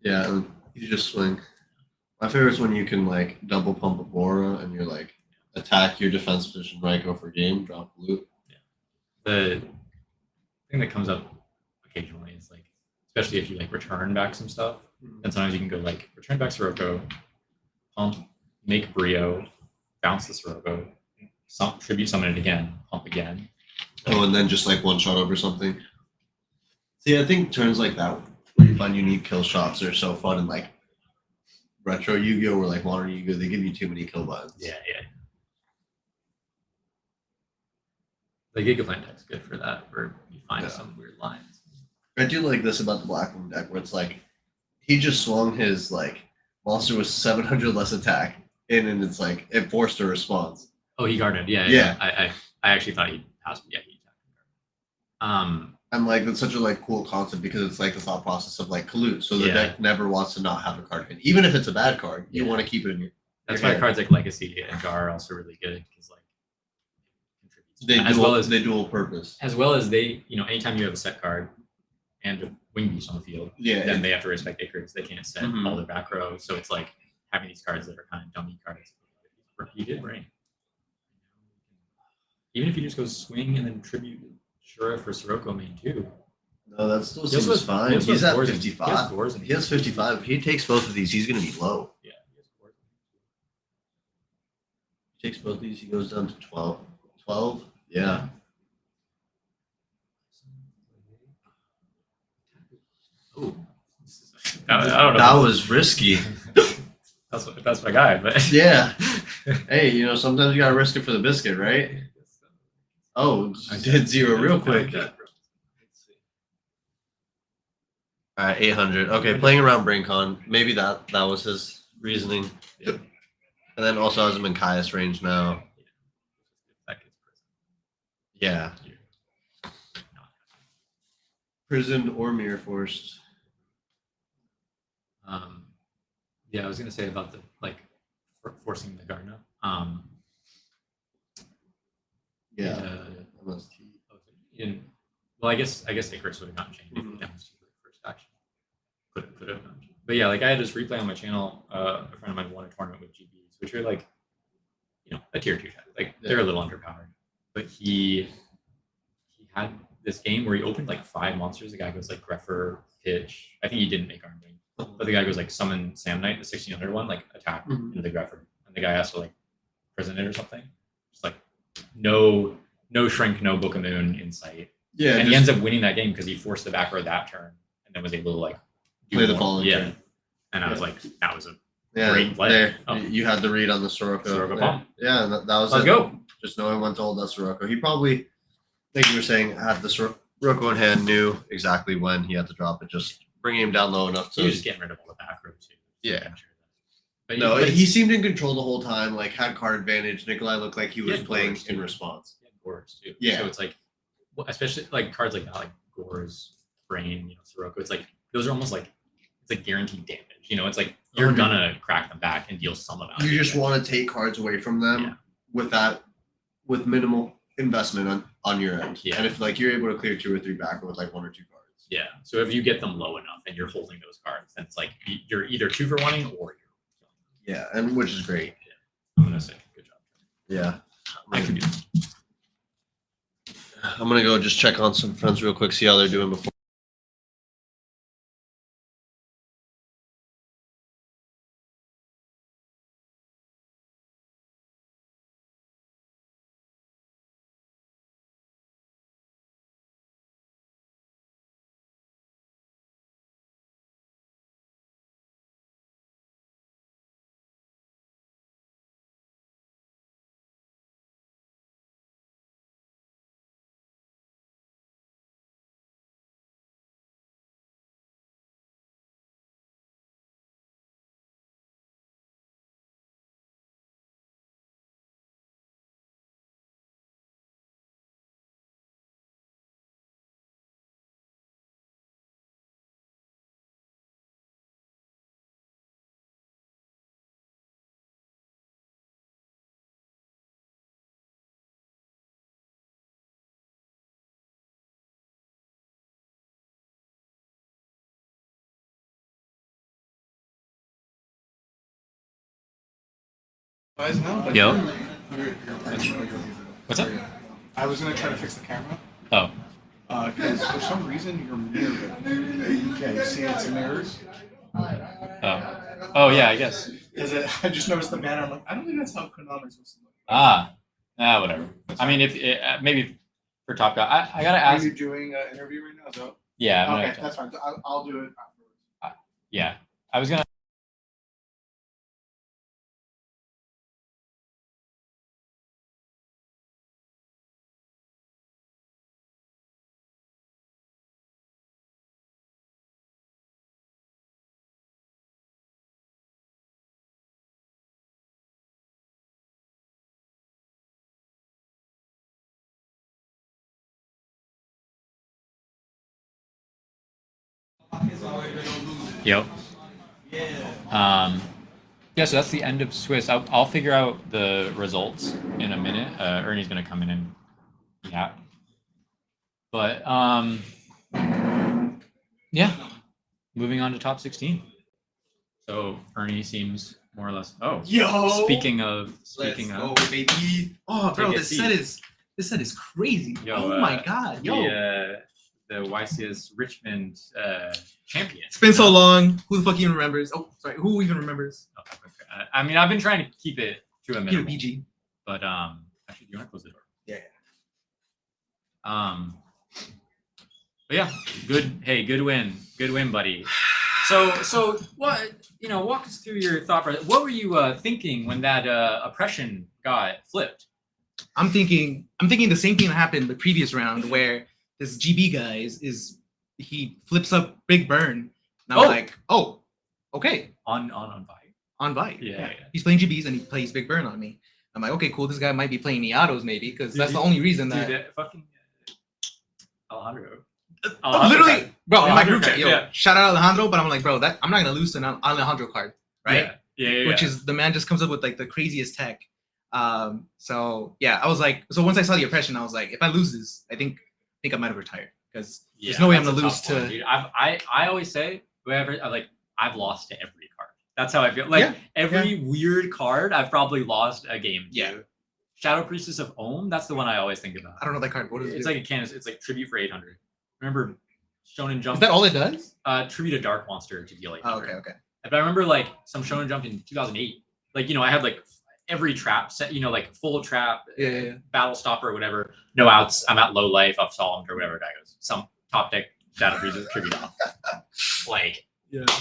Yeah, and you just swing. My favorite is when you can like double pump a Bora and you're like attack your defense position, right? Go for game, drop loot. The thing that comes up occasionally is like, especially if you like return back some stuff, and sometimes you can go like return back Sirocco, pump, make Brio, bounce the Sirocco, tribute summon it again, pump again. Oh, and then just like one shot over something. See, I think turns like that where you find unique kill shots are so fun and like retro Yu-Gi-Oh or like modern Yu-Gi-Oh, they give you too many kill buttons. Yeah. The Gigaplant deck's good for that, where you find Yeah. some weird lines. I do like this about the Black Moon deck where it's like he just swung his like monster with 700 less attack in and it's like it forced a response. Oh, he guarded. Yeah. Yeah. I actually thought he passed. Yeah, he attacked. And like that's such a like cool concept because it's like the thought process of like Kalut. So the Yeah. deck never wants to not have a card in. Even if it's a bad card, you Yeah. want to keep it in your That's your why hand. cards like Legacy and Gar are also really good because like contributes to They that. as dual, well as they dual purpose. they, anytime you have a set card and a wing beast on the field, Yeah. then they have to respect acres. They can't set Mhm. all their back row. So it's like having these cards that are kind of dummy cards. You did brain. Even if you just go swing and then tribute Shura for Sirocco main too. No, that still He also seems has- fine. he also He's has at Gores in- He has 55. Gores in- He has 55. If he takes both of these, he's going to be low. Yeah, he has Gores in- He takes both of these, he goes down to 12. 12? Yeah. Oh, I don't know. That was risky. That's my guy, but Yeah. Hey, sometimes you got to risk it for the biscuit, right? Oh, I did 0 real quick. All right, 800. Okay, playing around BrainCon. Maybe that was his reasoning. Yeah. And then also has him in Caius range now. Yeah. Prisoned or mirror forced. Yeah, I was gonna say about the forcing the Gardner. Yeah. MST. Well, I guess Icarus would have gotten changed Mhm. if that was too late first action. Could have gotten changed. But yeah, like I had this replay on my channel. A friend of mine won a tournament with GBs, which are like, a tier 2 shot. Like they're a little underpowered. But he had this game where he opened like 5 monsters. The guy goes like Greffer, Pitch. I think he didn't make Arm Ring. But the guy goes like summon Sam Knight, the 1600 one, like attack Mhm. into the Greffer. And the guy has to like prison it or something. Just like no shrink, no Book of Moon in sight. Yeah. And he ends up winning that game because he forced the back row that turn and then was able to like do Play the more. following Yeah. turn. And I was like, that was a Yeah, great play. there. Oh. You had the read on the Sirocco. Sirocco there. pump. Yeah, and that was let's it. go. Just knowing when to hold that Sirocco. He probably, like you were saying, had the Sirocco in hand, knew exactly when he had to drop it, just bringing him down low enough He to. was just getting rid of all the back row too. Yeah. But No, but he seemed in control the whole time, like had card advantage. Nikolai looked like he was had playing Gores, in too. response. He had Gores too. Yeah. So it's like, especially like cards like that, like Gores, Brain, Sirocco. It's like those are almost like it's like guaranteed damage. It's like you're Mhm. gonna crack them back and deal some amount. You of just damage. want to take cards away from them Yeah. with minimal investment on your end. Yeah. And if like you're able to clear 2 or 3 back with like 1 or 2 cards. Yeah. So if you get them low enough and you're holding those cards, then it's like you're either 2 for 1-ing or you're. Yeah, and which is great. I'm gonna say good job. Yeah. I can do it. I'm gonna go just check on some friends real quick, see how they're doing before. Guys, now, but Yo. you're- What's up? I was gonna try to fix the camera. Oh, Because for some reason your mirror. Yeah, you see it's mirrored. oh yeah, I guess. Because I just noticed the banner. I'm like, I don't think that's how Konami's supposed to look. Whatever. I mean, if maybe for Top Guy, I gotta Are ask. you doing an interview right now? So Yeah. I'm okay, gonna, that's fine. I'll do it afterwards. yeah. I was gonna. Yep. Yeah, so that's the end of Swiss. I'll figure out the results in a minute. Ernie's gonna come in and yeah. But yeah, moving on to top 16. So Ernie seems more or less. Oh, Yo. Speaking of, Baby. Oh, bro, Take a this seat. set is crazy. Yo, oh my god, yo. the YCS Richmond champion. It's been so long. Who the fuck even remembers? Oh, sorry. Who even remembers? I mean, I've been trying to keep it to a Keep it minimum. PG. But actually, do you want to close the door? Yeah. But yeah, good win, buddy. So what, walk us through your thought process. What were you thinking when that oppression got flipped? I'm thinking the same thing that happened the previous round where this GB guy he flips up Big Burn. And I'm like, oh, okay. On Bayou. On Bayou. Yeah. He's playing GBs and he plays Big Burn on me. I'm like, okay, cool. This guy might be playing Niatos maybe, because that's the only reason that. Dude, fucking Alejandro. Literally, bro, in my group chat, yeah. shout out Alejandro, but I'm like, bro, that I'm not gonna lose an Alejandro card, right? Yeah. Which is the man just comes up with like the craziest tech. So yeah, I was like, so once I saw the oppression, I was like, if I lose this, I think I might have retired because there's no way I'm gonna lose to. Dude. I always say whoever I've lost to every card. That's how I feel. Like every weird card, I've probably lost a game to. Yeah. Shadow Priestess of Ohm, that's the one I always think about. I don't know that card. What is it? It's like a canvas. It's like tribute for 800. Remember Shonen Jump? Is that all it does? Tribute a dark monster to deal 800. Oh, okay. But I remember like some Shonen Jump in 2008. Like, I had like every trap set, like full trap, battle stopper or whatever. No outs. I'm at low life. I've solved or whatever that goes. Some top deck Shadow Priestess tribute off. Like, yeah. Okay.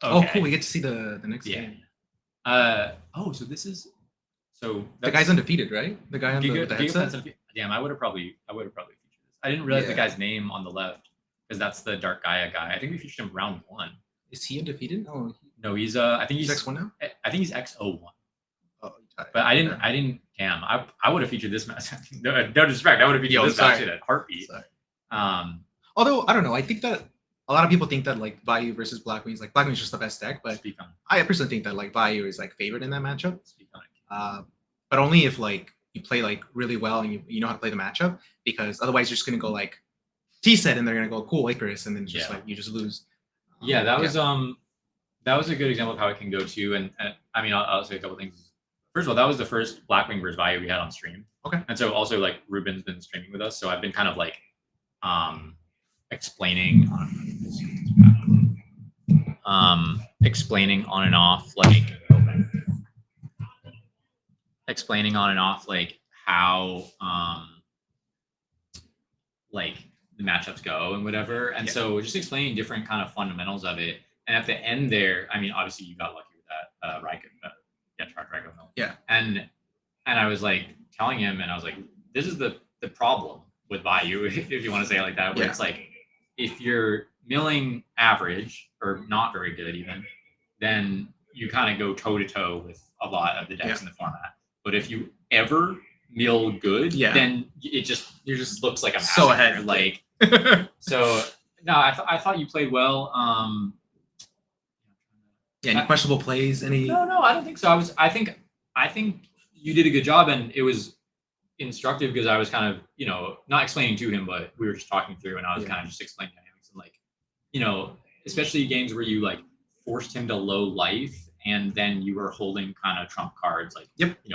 Oh, cool. We get to see the next game. So this is. So the guy's undefeated, right? The guy on the headset. Damn, I would have probably featured this. I didn't realize the guy's name on the left because that's the Dark Gaia guy. I think we featured him round 1. Is he undefeated? Oh, no, he's I think he's X1 now. I think he's X01. Oh, but I didn't. Damn, I would have featured this match. no disrespect, I would have featured this match in a heartbeat. Sorry. Although I don't know, I think that a lot of people think that like Bayou versus Black Wings, like Black Wings is just the best deck, but I personally think that like Bayou is like favored in that matchup. But only if like you play like really well and you know how to play the matchup, because otherwise you're just gonna go like T set and they're gonna go cool Icarus and then just like you just lose. Yeah, that was that was a good example of how it can go too. And I mean, I'll say a couple things. First of all, that was the first Blackwing versus Bayou we had on stream. Okay. And so also like Ruben's been streaming with us, so I've been kind of like explaining explaining on and off like how like the matchups go and whatever. And so just explaining different kind of fundamentals of it. And at the end there, I mean, obviously you got lucky with that charge Ryko mill. Yeah. And I was like telling him, and I was like, this is the problem with Bayou, if you want to say it like that, where it's like, if you're milling average or not very good even, then you kind of go toe to toe with a lot of the decks in the format. But if you ever mill good, then it just looks like a massacre. So ahead. Like so no, I thought you played well. Any questionable plays? Any? No, I don't think so. I think you did a good job, and it was instructive because I was kind of, not explaining to him, but we were just talking through, and I was kind of just explaining dynamics and like, especially games where you like forced him to low life, and then you were holding kind of trump cards like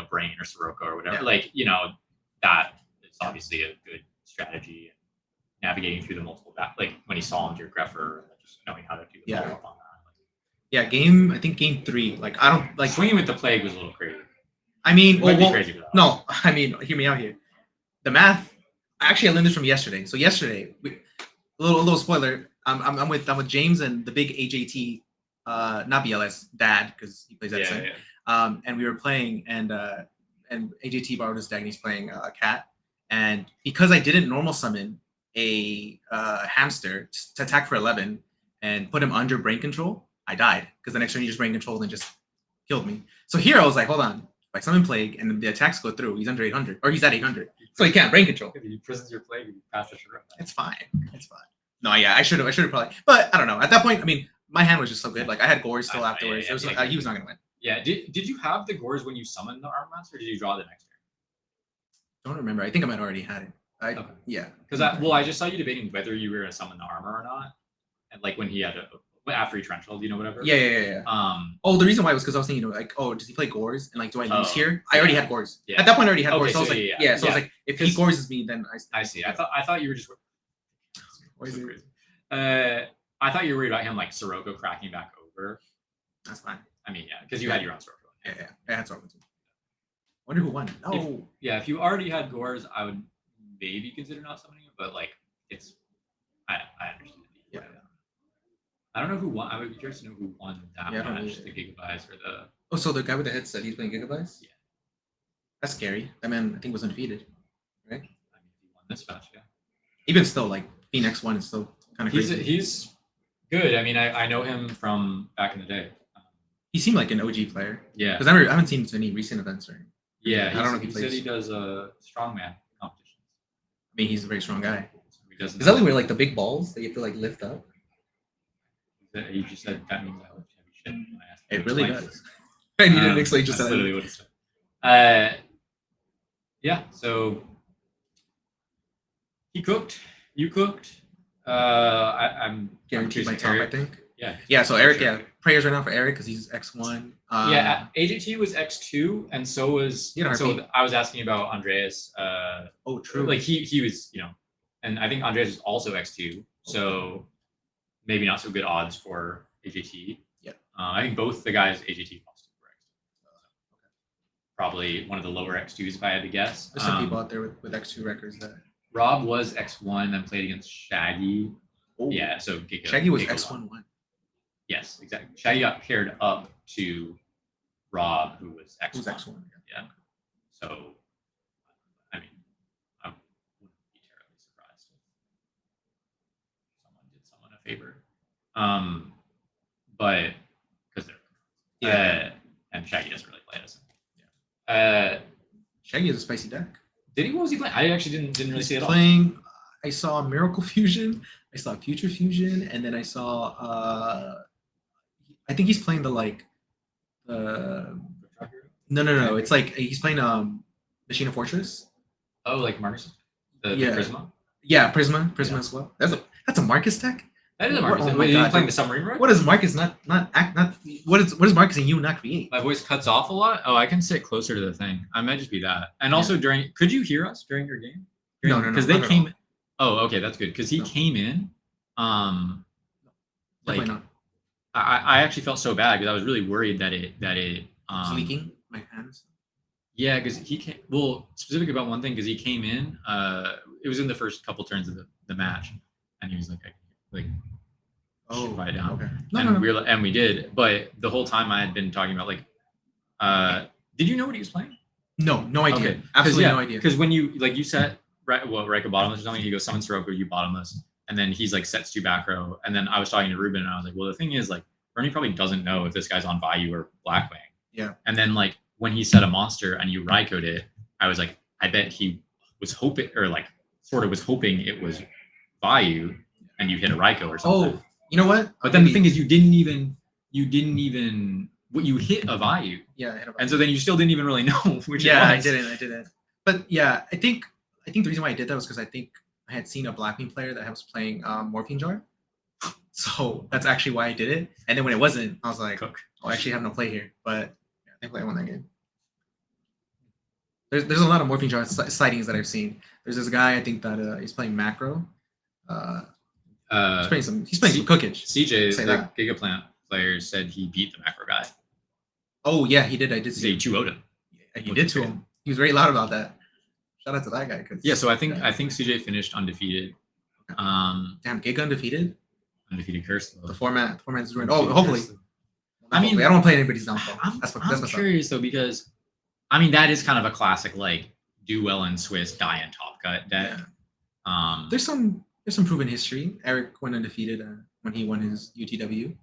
Brain or Sirocco or whatever. Like, that is obviously a good strategy. Navigating through the multiple like when he saw him to your Greffer, just knowing how to do the follow up on that. I think game 3. Like, I don't like swinging with the plague was a little crazy. I mean, Crazy for that. no, I mean, hear me out here. The math. Actually, I learned this from yesterday. So yesterday, a little spoiler. I'm with James and the big AJT, not BLS dad, because he plays Edison. And we were playing, and AJT borrowed his deck, and he's playing Cat. And because I didn't normal summon a hamster to attack for 11 and put him under brain control, I died because the next turn he just brain controlled and just killed me. So here I was like, hold on. If I summon Plague and the attacks go through, he's under 800, or he's at 800. So he can't brain control. If he prisons your Plague, you pass the shit around. It's fine. It's fine. No, yeah, I should have probably, but I don't know. At that point, I mean, my hand was just so good. Like I had Gores still afterwards. It was he was not gonna win. Yeah. Did you have the Gores when you summoned the Armor Master, or did you draw the next turn? Don't remember. I think I might already had it. Okay. Yeah. Because I just saw you debating whether you were gonna summon the armor or not, and like when he had after he trenchelled, whatever. Yeah. Oh, the reason why was because I was thinking, like, oh, does he play Gores? And like, do I lose here? I already had Gores. Yeah. At that point, I already had Gores. Okay, So I was like, so I was like, if he Gores me, then I see. I thought you were just. So crazy. I thought you were worried about him like Sirocco cracking back over. That's fine. I mean, because you had your own Sirocco. Yeah, I had Sirocco too. Wonder who won. Oh, if you already had Gores, I would maybe consider not summoning it, but like it's, I understand. Yeah. I don't know who won. I would be curious to know who won that match, the Gigabytes or the. Oh, so the guy with the headset, he's playing Gigabytes? Yeah. That's scary. That man, I think, was undefeated, right? I mean, he won this match, yeah. Even still, like Phoenix 1 is still kind of crazy. He's good. I mean, I know him from back in the day. He seemed like an OG player. Yeah. Because I haven't seen any recent events or anything. Yeah, I don't know if he said he does strongman competitions. I mean, he's a very strong guy. Is that like where like the big balls that you have to like lift up? You just said that means I lift heavy shit. When I asked it really does. And you didn't explain just that's that. Literally what it said. Yeah. So he cooked. You cooked. I'm guaranteed my top, Eric. I think. Yeah. Yeah. So Eric, prayers right now for Eric because he's X1. AJT was X2, and so was. So I was asking about Andreas. Oh, true. Like he was, and I think Andreas is also X2. So maybe not so good odds for AJT. Yeah. I think both the guys AJT lost were X2. Probably one of the lower X2s if I had to guess. There's some people out there with X2 records that. Rob was X1 and played against Shaggy. Oh. Yeah, so Shaggy was Giga X1. Yes, exactly. Shaggy got paired up to Rob, who was X1. Who's X1? Yeah. So, I mean, I wouldn't be terribly surprised if someone did someone a favor. But because they're and Shaggy doesn't really play Edison. Yeah. Shaggy is a spicy deck. Did he? What was he playing? I actually didn't really see it all. Playing. I saw Miracle Fusion. I saw Future Fusion, and then I saw. I think he's playing the No. It's like he's playing Machine of Fortress. Oh, like Marcus, the Prisma. Yeah, Prisma as well. That's a Marcus deck. That is a Marcus. Oh my Wait, are you God, playing dude. the submarine road? What does Marcus not act not? What is Marcus and you not create? My voice cuts off a lot. Oh, I can sit closer to the thing. I might just be that. And also could you hear us during your game? No, Because not they at came. Oh, okay, that's good. Because he No. came in. Definitely Like not. I actually felt so bad because I was really worried that it It's leaking my hands. Yeah, because he came. Well, specific about one thing because he came in. It was in the first couple turns of the match, and he was like. Oh, quiet down. okay. And we did, but the whole time I had been talking about did you know what he was playing? No idea. Okay. Absolutely no idea. Because when you set Reika bottomless or something, he goes summon Sirocco, you bottomless, and then he's like sets to back row, and then I was talking to Ruben and I was like, well, the thing is like Bernie probably doesn't know if this guy's on Bayou or Blackwing. Yeah. And then like when he set a monster and you Raiko'd it, I was like, I bet he was hoping or like sort of was hoping it was Bayou and you hit a Raiko or something. Oh, you know what? But then the thing is, you didn't even what you hit a Bayou. Yeah, I hit a and so then you still didn't even really know which. Yeah, it was. I didn't. But yeah, I think the reason why I did that was because I think I had seen a Blackwing player that was playing Morphine Jar. So that's actually why I did it. And then when it wasn't, I was like, oh, I actually have no play here. But yeah, I think I won that game. There's a lot of Morphine Jar sightings that I've seen. There's this guy I think that he's playing Macro. He's playing some cookage. CJ, Say the that. Gigaplant player, said he beat the Macro guy. Oh yeah, he did. I did see. He 2-0'd him. Yeah, he did to him. He was very loud about that. Shout out to that guy. Yeah, so I think CJ finished undefeated. Damn, Giga undefeated. Undefeated curse though. The format is ruined. Oh, hopefully. I mean, I don't want to play anybody's downfall. That's I'm curious though because, I mean, that is kind of a classic like do well in Swiss, die in Top Cut deck. Yeah. There's some proven history. Eric went undefeated when he won his UTW.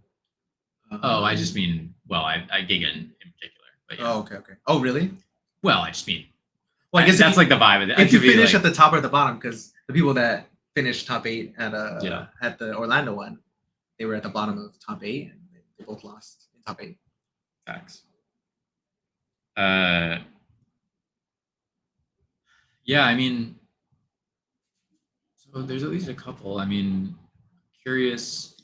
I just mean, well, I Giga in particular. But yeah. Oh, okay. Oh, really? Well, I just mean, well, I guess that's like the vibe of it. If you finish at the top or the bottom, because the people that finished top 8 at the Orlando one, they were at the bottom of top 8 and they both lost in top 8. Facts. Yeah, I mean, so there's at least a couple. I mean, curious.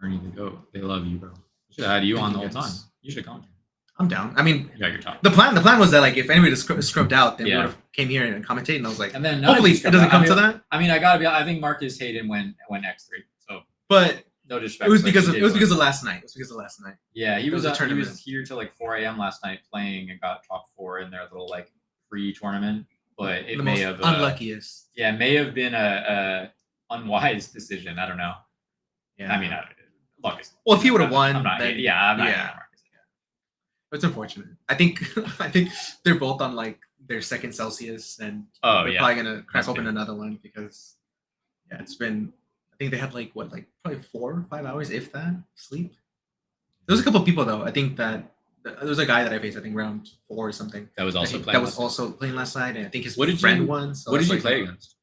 Ernie the goat. They love you, bro. Should have had you on the whole time. You should have commented. I'm down. I mean, you got your top. The plan was that like if anybody scrubbed out, then we would have came here and commentated, and I was like, and then hopefully it doesn't come to that. I mean, I think Marcus Hayden went X3. So, but no disrespect. It was because of last night. Yeah, he was here till like 4 a.m. last night playing and got top 4 in their little like pre-tournament. But it may have unluckiest. Yeah, it may have been a unwise decision. I don't know. Yeah, I mean, luck is. Well, if he would have won, I'm not. then, I'm not. Yeah. It's unfortunate. I think they're both on like their second Celsius, and they're probably gonna crack open another one because it's been. I think they had like probably 4 or 5 hours, if that, sleep. There was a couple of people though. I think that there was a guy that I faced. I think round 4 or something. That was also playing last night, and I think his friend won. So what did you play against?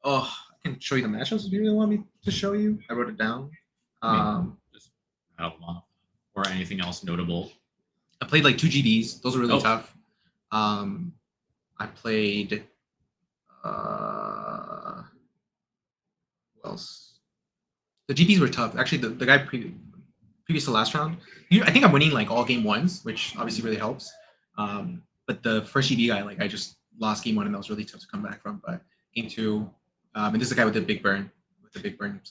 Oh, I can show you the matchups if you really want me to show you. I wrote it down. Just or anything else notable. I played like 2 GBs. Those were really tough. I played who else? The GBs were tough. Actually, the guy previous to last round, I think I'm winning like all game 1s, which obviously really helps. But the first GB guy, like I just lost game 1, and that was really tough to come back from. But game 2, and this is a guy with the big burn.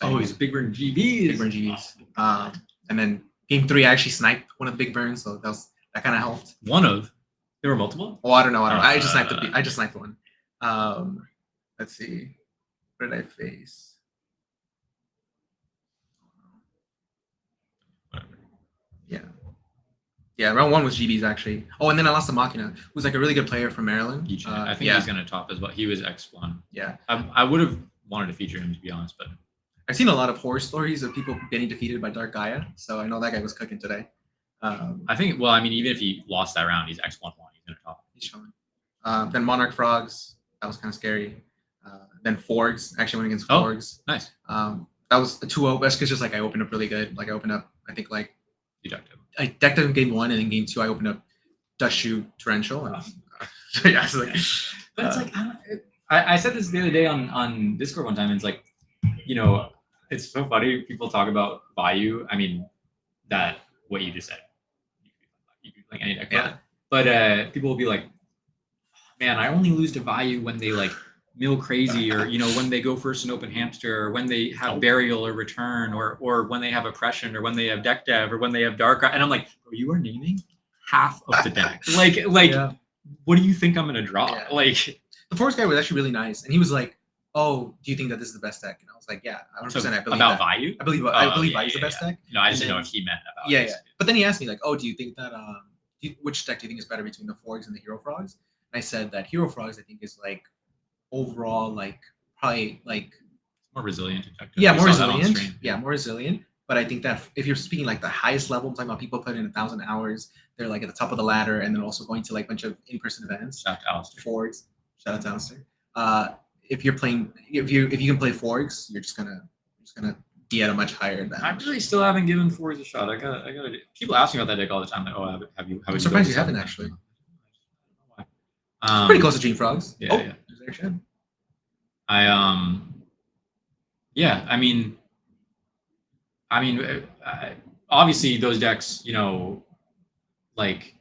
Oh, he's big burn GBs. Big burn GBs. And then game 3, I actually sniped one of the big burns, so that kind of helped. There were multiple? Oh, I don't know. I just sniped one. Let's see. What did I face? Yeah, round 1 was GB's actually. Oh, and then I lost to Machina, who's like a really good player from Maryland. I think he's gonna top as well. He was X1. Yeah. I would have wanted to feature him, to be honest, but I've seen a lot of horror stories of people getting defeated by Dark Gaia, so I know that guy was cooking today. I think. Well, I mean, even if he lost that round, he's X1-1. He's gonna top. He's showing. Then Monarch Frogs. That was kind of scary. Then Forgs. Actually went against Forgs. Nice. That was a 2-0. That's because just like I opened up really good. Like I opened up, I think like you decked him. I decked him in game 1, and in game 2 I opened up Dust Shoe Torrential. And, yeah, it's like, but it's like I said this the other day on Discord one time. And it's like you know, it's so funny. People talk about Bayou. I mean, that what you just said. You could like any deck. Yeah. But people will be like, man, I only lose to Bayou when they like mill crazy, or when they go first and open hamster, or when they have burial or return, or when they have oppression, or when they have deck dev, or when they have dark. And I'm like, bro, you are naming half of the deck. Like, Yeah. what do you think I'm gonna draw? Yeah. Like, The forest guy was actually really nice, and he was like, "Oh, do you think that this is the best deck?" And I was like, "Yeah, 100%. I believe about that. Bayou. I believe Oh, Bayou's the best deck." No, I just And didn't know then- if he meant about. Yeah, this. yeah. But then he asked me like, "Oh, do you think that which deck do you think is better between the Forgs and the Hero Frogs?" And I said that Hero Frogs I think is like overall like probably like More resilient. yeah We more saw that on resilient. stream. Yeah, more resilient. But I think that if you're speaking like the highest level, I'm talking about people put in 1,000 hours, they're like at the top of the ladder, and then also going to like a bunch of in-person events. Shout out to Alistair. Forgs. Shout out to Alistair. If you're playing, if you can play Forgs, you're just gonna be at a much higher I advantage. really still haven't given Fords a shot. I gotta. People ask me about that deck all the time. Like, oh, have you? I'm surprised you haven't, actually. Why? It's pretty close to Dream Frogs. Yeah, Oh, yeah. there's their shed. Yeah. Obviously those decks, like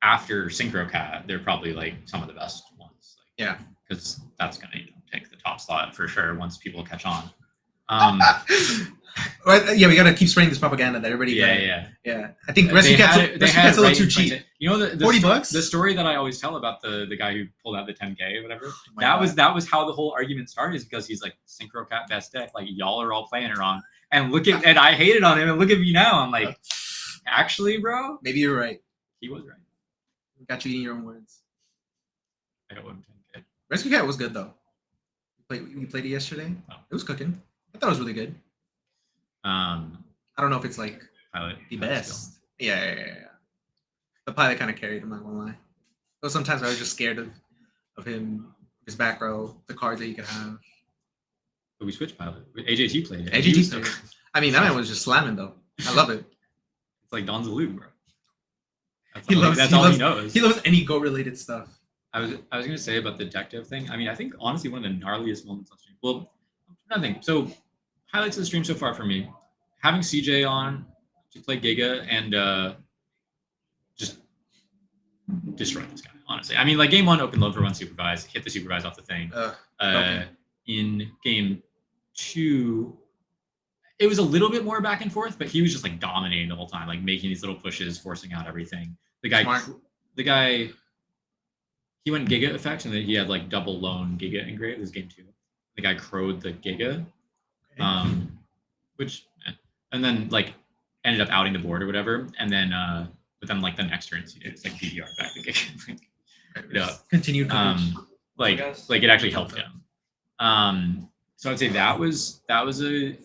after Synchro Cat, they're probably like some of the best ones. Like, Yeah. because that's gonna take the top slot for sure once people catch on. Right, yeah, we gotta keep spreading this propaganda that everybody. Yeah. I think Rescue Cat's a little too cheap. The $40? The story that I always tell about the guy who pulled out the 10K or whatever. my that was how the whole argument started, is because he's like, Synchro Cat best deck. Like, y'all are all playing it wrong. And and I hated on him, and look at me now. I'm like, actually, bro, Maybe you're right. he was right. Got you eating your own words. I got one 10K. Rescue Cat was good though. We played it yesterday. Oh. It was cooking. I thought it was really good. I don't know if it's like Pilot the pilot best. skill. Yeah. The pilot kind of carried him, I'm not gonna lie. Though sometimes I was just scared of him, his back row, the cards that he could have. But we switched pilot. AJT played it. AJT He was played so- it. I mean, that man was just slamming though. I love it. It's like Don Zalou, bro. That's all he knows. He loves any Go related stuff. I was gonna say about the deck dev thing. I mean, I think honestly one of the gnarliest moments on stream. Well, nothing. So highlights of the stream so far for me, having CJ on to play Giga and just destroy this guy. Honestly, I mean, like game one, open load for one supervise, hit the supervise off the thing. Okay. In game two, it was a little bit more back and forth, but he was just like dominating the whole time, like making these little pushes, forcing out everything. Smart. He went Giga effect, and then he had like double lone Giga engrave. It was game two. The guy crowed the Giga, and then like ended up outing the board or whatever. And then, but then like the next turn, it's like DDR back the Giga. Yeah. Continued coverage. Like it actually helped him. So I'd say that was a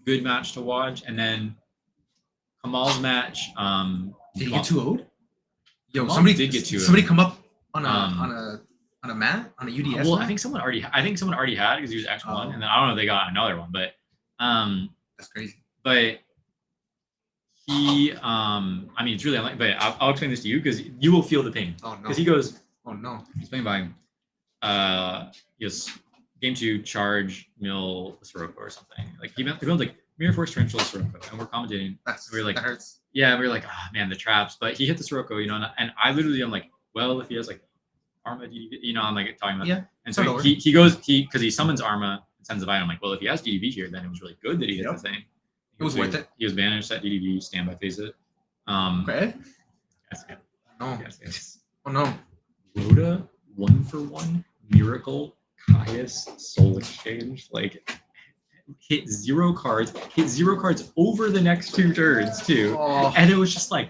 good match to watch. And then Kamal's match. Did he get 2-0'd? Yo, Kamal somebody did get 2-0'd. Somebody come up on a mat on a UDS. Well, mat? I think someone already had it because he was X1, Oh. and then I don't know if they got another one, but That's crazy. but he I mean, it's really unlikely, but I'll explain this to you because you will feel the pain. Oh no. Because he goes, Oh no. he's playing by yes, game two, charge, mill, Sirocco or something. Like he built like Mirror Force Torrential Sirocco, and we're commentating. We're like, that hurts. Yeah, we were like, man, the traps. But he hit the Sirocco, and I literally am like, well, if he has like Arma, DDV, I'm like talking about. Yeah. And start so over. he goes because he summons Arma and sends the Vine. I'm like, well, if he has DDV here, then it was really good that he hit Yep. the thing. It was worth it. He was banished, set DDV, standby phase it. Okay. Yes, yeah. No. Yes. Oh no. Rhoda 1-for-1 Miracle Caius Soul Exchange, like hit 0 cards over the next 2 turns too, Oh. and it was just like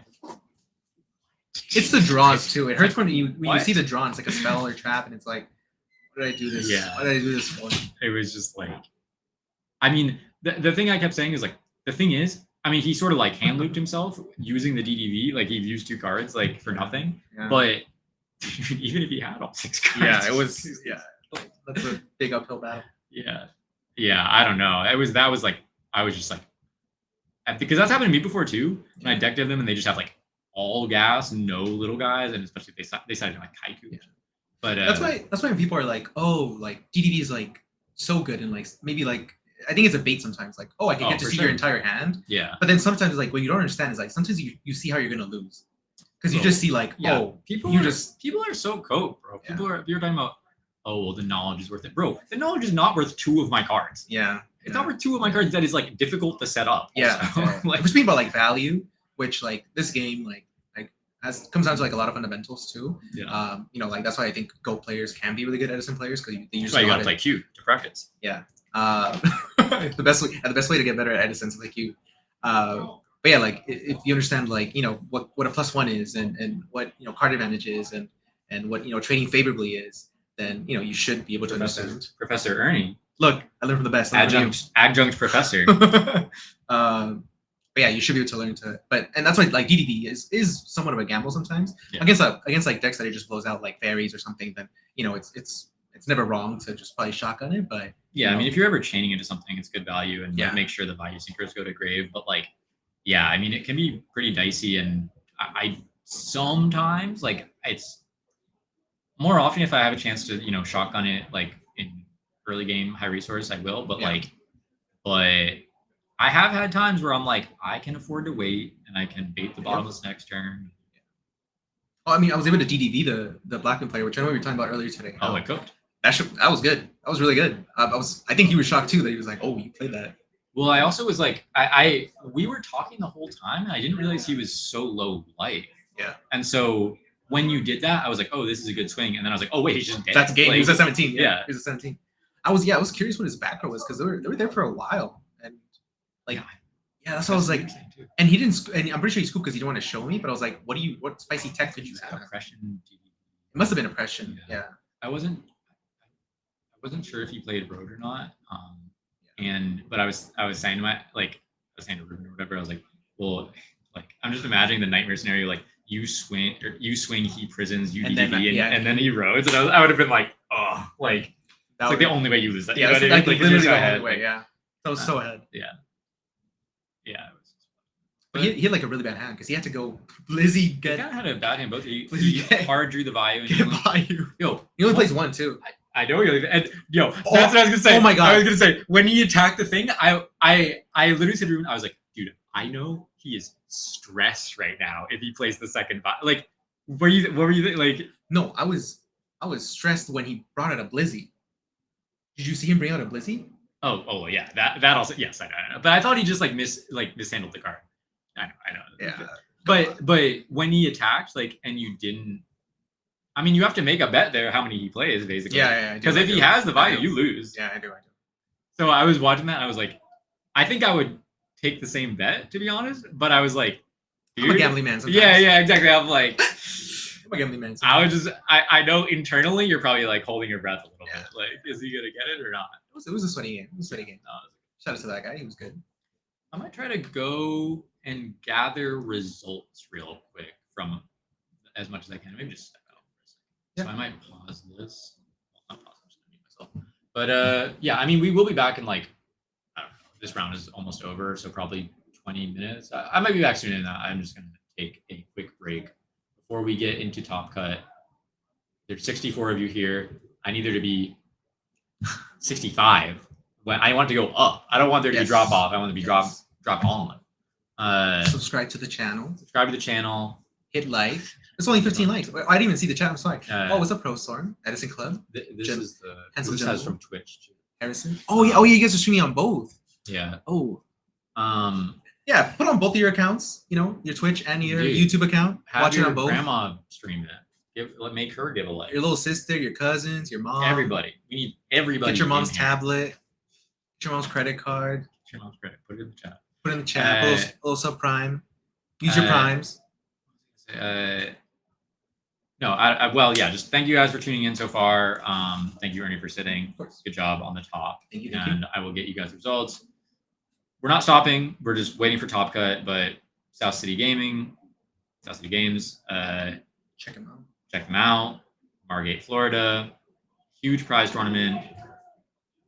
It's the draws too. It hurts when you What? see the draw. It's like a spell or trap, and it's like, what did I do this? Yeah. What did I do this for? it was just like, I mean, the thing I kept saying is like, the thing is, I mean, he sort of like hand looped himself using the DDV, like he used 2 cards like for nothing, Yeah. but even if he had all 6 cards, Yeah, it was. Yeah, that's a big uphill battle. yeah, I don't know. That was like, I was just like, because that's happened to me before too. When I decked them and they just have like all gas, no little guys, and especially if they decided to like Kaiku. Yeah. But That's why when people are like, oh, like DDV is like so good, and like maybe like I think it's a bait sometimes. Like, oh, I can Oh, get to for see sure. your entire hand. Yeah. But then sometimes like what you don't understand is like sometimes you see how you're gonna lose because you Oh, just see like Yeah. oh People you are just people are so cope, bro. Yeah. People are you're talking about, oh well, the knowledge is worth it. Bro, the knowledge is not worth 2 of my cards. yeah It's not worth 2 of my cards that is like difficult to set up. yeah. also. Like Like, we're speaking about like value, which like this game like comes down to like a lot of fundamentals too. yeah. You know, like that's why I think Go players can be really good Edison players because they use That's why you a lot gotta play Q to practice. the best way to get better at Edison is like you. But yeah, like if you understand like you know what a +1 is and what you know card advantage is and what you know trading favorably is, then you know you should be able to understand. Professor Ernie, Look, I learned from the best. I learned adjunct professor. from you. But yeah, you should be able to learn to. And that's why like DDV is somewhat of a gamble sometimes Yeah. against like decks that it just blows out like fairies or something. Then you know it's never wrong to just probably shotgun it, but Yeah, you I mean, know. if you're ever chaining into something, it's good value and like, Yeah. make sure the value sinkers go to grave. But like, yeah, I mean, it can be pretty dicey, and I sometimes like it's more often if I have a chance to shotgun it like in early game high resource, I will. But Yeah. but I have had times where I'm like, I can afford to wait and I can bait the bottomless next turn. Oh, I mean, I was able to DDV the Blackman player, which I know we were talking about earlier today. Oh, it cooked. That was good. That was really good. I think he was shocked too that he was like, oh, you played that. Well, I also was like, we were talking the whole time, and I didn't realize he was so low life. Yeah. And so when you did that, I was like, oh, this is a good swing. And then I was like, oh wait, he's just dead. That's a game. Like, He was at 17. yeah. He was at 17. I was curious what his back row was because they were there for a while and like yeah, that's what I was like. interesting, too. And he didn't. And I'm pretty sure he scooped because he didn't want to show me. But I was like, what spicy tech did you have? It Oppression. must have been oppression. Yeah. I wasn't sure if he played road or not. But I was saying to Ruben or whatever, I was like, well, like I'm just imagining the nightmare scenario, like you swing, he prisons, you And DDV, then, and then he roads, and I would have been like, oh, like That it's like would- the only way you lose that. Yeah, You know that's what I mean? like Like, literally you're so the ahead, only way. like, Yeah. That was so ahead. Yeah. But he had like a really bad hand because he had to go Blizzy He get kind of had a bad hand both. He Get- hard drew the Bayou. And get Bayou. yo, He only plays one too. I know you. And yo, Oh, that's what I was gonna say. oh my God. I was gonna say when he attacked the thing, I literally said to Ruben, I was like, dude, I know he is stressed right now if he plays the second. Like, what were you like? No, I was stressed when he brought out a Blizzy. Did you see him bring out a Blizzy? Oh yeah, that also yes, I know. But I thought he just like mishandled the card. I know. Yeah. But when he attacked, like, and you didn't. I mean, you have to make a bet there how many he plays, basically. Yeah. Because if he has the value, you lose. Yeah, I do. So I was watching that, and I was like, I think I would take the same bet, to be honest. But I was like, I'm a dude. gambling man sometimes. Yeah, exactly. I'm like, I'm a gambling man I sometimes. was just, I know internally you're probably like holding your breath a little Yeah. bit. Like, is he gonna get it or not? It was a sweaty game. It was a sweaty game. No, Shout out to that guy. He was good. I might try to go and gather results real quick from as much as I can. Maybe just step out for a second. Yeah. So I might pause this. Well, not pause. I'm just gonna mute myself. But yeah, I mean, we will be back in like, I don't know. This round is almost over, so probably 20 minutes. I might be back soon. I'm just gonna take a quick break before we get into Top Cut. There's 64 of you here. I need there to be 65. When I want to go up. I don't want there to be Yes. drop off. I want to be Yes. drop on. Subscribe to the channel. Subscribe to the channel. Hit like. It's only 15 likes. I didn't even see the chat. I'm sorry. Uh, Oh, what's up, Pro Storm? Edison Club. This Gen- is the Handsome this has General. from Twitch too. Harrison. Oh yeah. You guys are streaming on both. Yeah. Oh. Um, Yeah. Put on both of your accounts. You know, your Twitch and your Dude, YouTube account. have Watch it your on both. grandma stream it. Make her give a like. Your little sister, your cousins, your mom. Everybody. We need everybody. Get your mom's in here. tablet. Get your mom's credit card. Get your mom's credit. Put it in the chat. Put it in the chat. Little subprime. Use your primes. No, well, yeah, just thank you guys for tuning in so far. Thank you, Ernie, for sitting. course. Good job on the top. Thank you. And I will get you guys results. We're not stopping. We're just waiting for Top Cut, but South City Gaming, South City Games, Check them out. check them out. Margate, Florida. Huge prize tournament.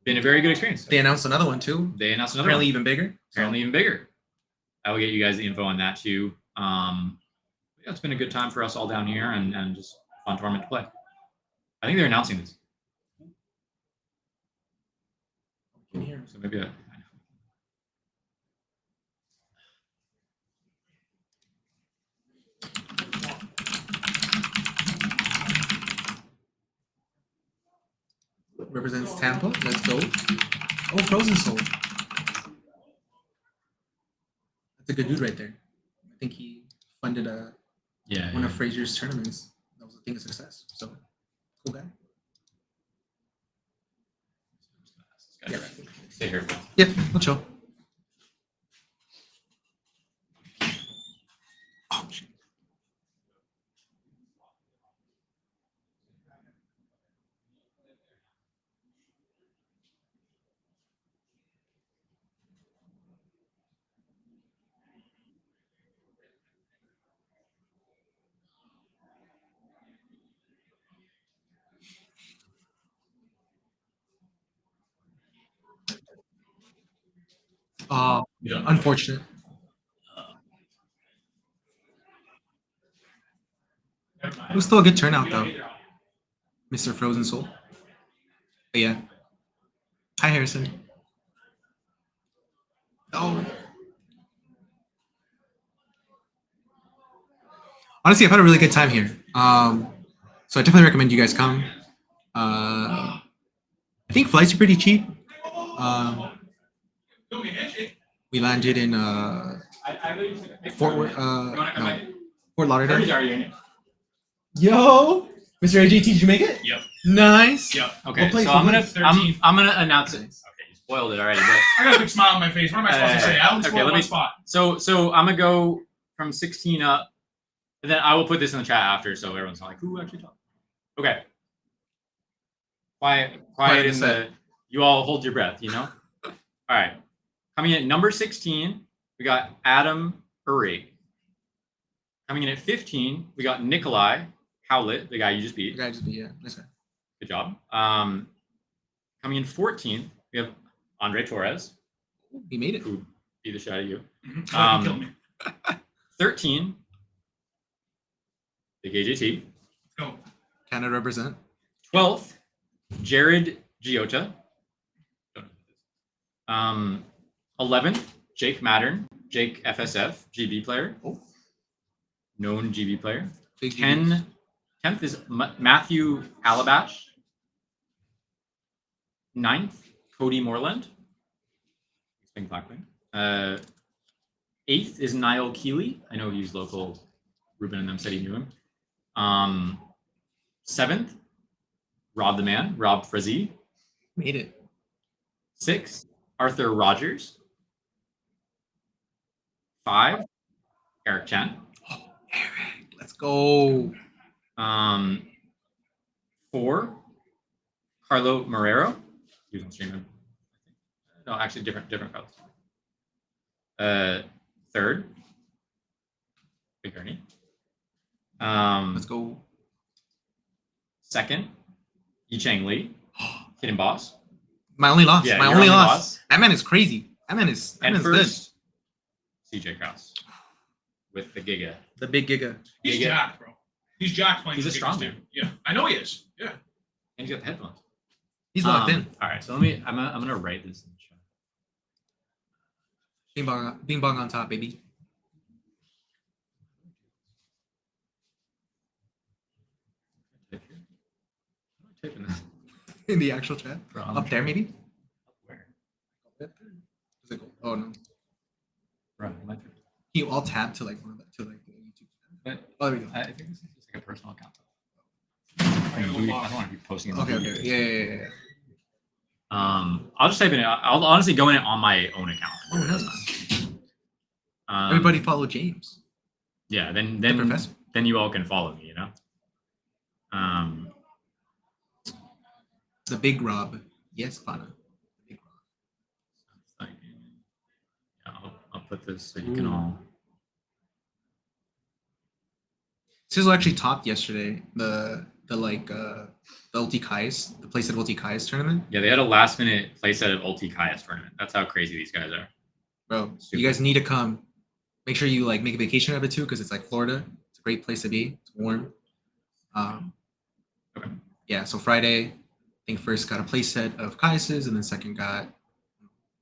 Been a very good experience. They announced another one too. They announced another Apparently one. even bigger. Apparently even bigger. I will get you guys the info on that too. Yeah, it's been a good time for us all down here and just a fun tournament to play. I think they're announcing this. in here. So maybe Represents Tampa. Let's go. Oh, Frozen Soul. That's a good dude right there. I think he funded yeah. one of Frazier's tournaments. That was a thing of success. So cool guy. Yeah. Stay here. Yeah, we'll chill. Oh shit. Yeah. Unfortunate. It was still a good turnout though, Mr. Frozen Soul. But yeah. Hi Harrison. Oh. Honestly, I've had a really good time here. So I definitely recommend you guys come. I think flights are pretty cheap. We landed in Fort Lauderdale. Yo, Mr. AJT, did you make it? Yep. Nice. Yep. Okay, What place? so What I'm gonna place? I'm gonna announce it. Okay, you spoiled it already. But I got a big smile on my face. What am I supposed to say? I only Okay, scored let one me- spot. so I'm gonna go from 16 up, and then I will put this in the chat after, so everyone's like, who actually talked? Okay. Quiet in the. You all hold your breath. You know. All right. Coming in at number 16, we got Adam Urig. Coming in at 15, we got Nikolai Howlett, the guy you just beat. The guy just beat, yeah. Nice guy. Good job. Coming in 14th, we have Andre Torres, He made it. who beat the shit out of you. He killed me. 13, Big AJT. Go. Canada represent. 12th, Jared Giota. 11th, Jake Mattern, Jake FSF, GB player. Oh. Known GB player. Big 10th is Matthew Alabash. 9th, Cody Moreland. Spring Blackwing. 8th is Niall Keeley. I know he's local. Ruben and them said he knew him. 7th, Rob the Man, Rob Frizzy. Made it. 6th, Arthur Rogers. 5, Eric Chan. Eric, let's go. 4, Carlo Marrero. He was on stream. No, actually different Carlos. 3rd, Big Ernie. Let's go. 2nd, Yichang Li, Hidden Boss. My only loss. Yeah, My your only only loss. loss. That man is crazy. That man is And good. first, CJ Kraus with the Giga. The big Giga. He's Giga. jacked, bro. He's jacked playing. He's a the strong games, man. too. Yeah, I know he is. Yeah. And he's got the headphones. He's locked in. All right, so I'm gonna write this in the chat. Bing bong on top, baby. Typing this. In the actual chat. From Up there, maybe? where? Is it go? Oh no. Right, my turn. You all tab to like one of the to like the YouTube channel. But Oh, there we go. I think this is just like a personal account. I don't want to be posting it. Okay, okay. Yeah. I'll just type in it. I'll honestly go in it on my own account. Oh, nice. Um, Everybody follow James. Yeah, then The professor. then you all can follow me. You know. The big Rob. Yes, Pana. The big Rob. Yeah, I'll put this so you can all. Sizzle actually topped yesterday the Ulti Kai's, the place at Ulti Kai's tournament. Yeah, they had a last minute playset of Ulti Kai's tournament. That's how crazy these guys are. Bro, Super. you guys need to come. Make sure you like make a vacation of it too, because it's like Florida. It's a great place to be. It's warm. Okay. Yeah, so Friday, I think first got a play set of Kais's, and then second got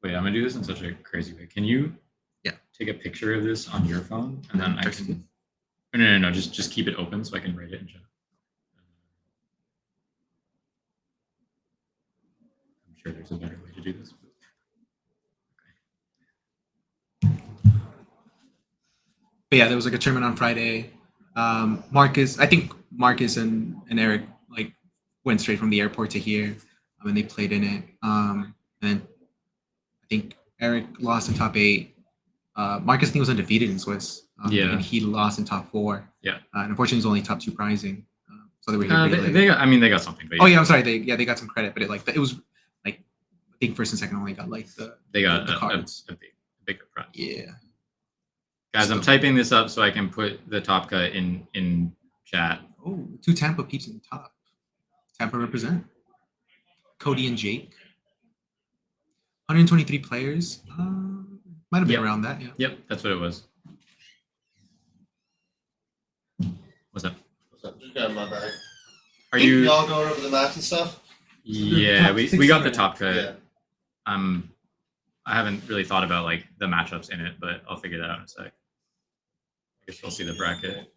Wait, I'm gonna do this in such a crazy way. Can you Yeah. take a picture of this on your phone and then I Text can it. no, just keep it open so I can write it in chat. I'm sure there's a better way to do this. But yeah, there was like a tournament on Friday. I think Marcus and Eric like went straight from the airport to here, and they played in it. And I think Eric lost in top 8. Marcus I think was undefeated in Swiss. Yeah. And he lost in top 4. Yeah. And unfortunately, it was only top 2 prizing. So they were here. pretty late. they got something. But Oh yeah, I'm sorry. They got some credit, but it was like I think first and second only got like they got the cards. a bigger prize. Yeah. Guys, I'm typing this up so I can put the top cut in chat. Oh, 2 Tampa peeps in the top. Tampa represent. Cody and Jake. 123 players. Might have been Yep. around that. Yeah. Yep, that's what it was. What's up? What's up? Just got my bag. Are you? Y'all going over the maps and stuff? Yeah, we got the top cut. Yeah. I haven't really thought about like the matchups in it, but I'll figure that out in a sec. I guess we'll see the bracket.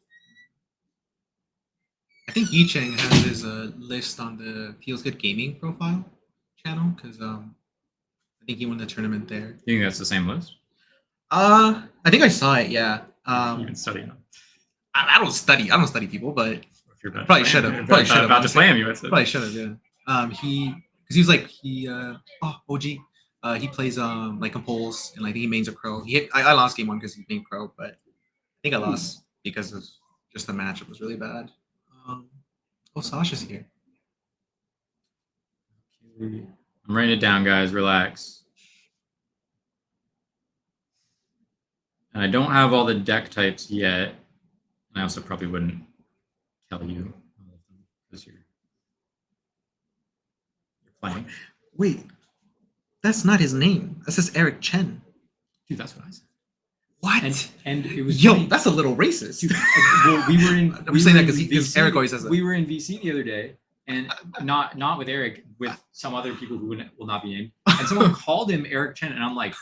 I think Yicheng has his list on the Feels Good Gaming profile channel because I think he won the tournament there. You think that's the same list? I think I saw it. Yeah. You've been studying them. I don't study people, but If you're about to Probably play should him, have. if Probably you're should have. about to play him, you would say. Probably should have. Yeah. Because he was like OG. He plays like Compulse and like he mains a Crow. I lost game 1 because he main Crow, but I think I lost because of just the matchup was really bad. Sasha's here. I'm writing it down, guys. Relax. And I don't have all the deck types yet. And I also probably wouldn't tell you because you're playing. Wait, that's not his name. That says Eric Chen. Dude, that's what I said. What? And it was Yo, funny. that's a little racist. Dude, well, we were in. I'm saying that because Eric always says that. We were in VC the other day, and not with Eric, with some other people who will not be named. And someone called him Eric Chen, and I'm like,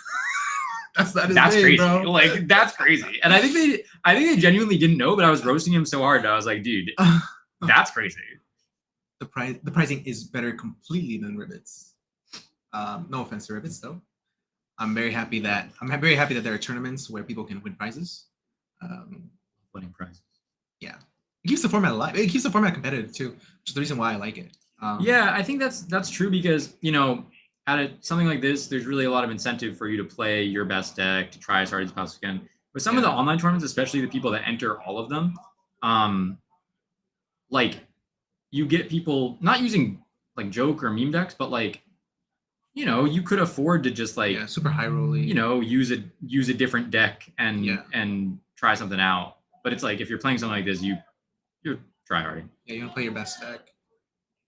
That's not his that's name, crazy. bro. Like that's crazy. And I think they genuinely didn't know, but I was roasting him so hard. I was like, dude, that's crazy. The pricing is better completely than Ribbits. No offense to Ribbits though. I'm very happy that there are tournaments where people can win prizes. Winning prizes. Yeah, it keeps the format alive. It keeps the format competitive too, which is the reason why I like it. Yeah, I think that's true because at something like this, there's really a lot of incentive for you to play your best deck to try as hard as possible can. With some of the online tournaments, especially the people that enter all of them, like you get people not using like joke or meme decks, but like you could afford to just like super high rolling. Use a different deck and try something out. But it's like if you're playing something like this, you're try harding. Yeah, you want to play your best deck.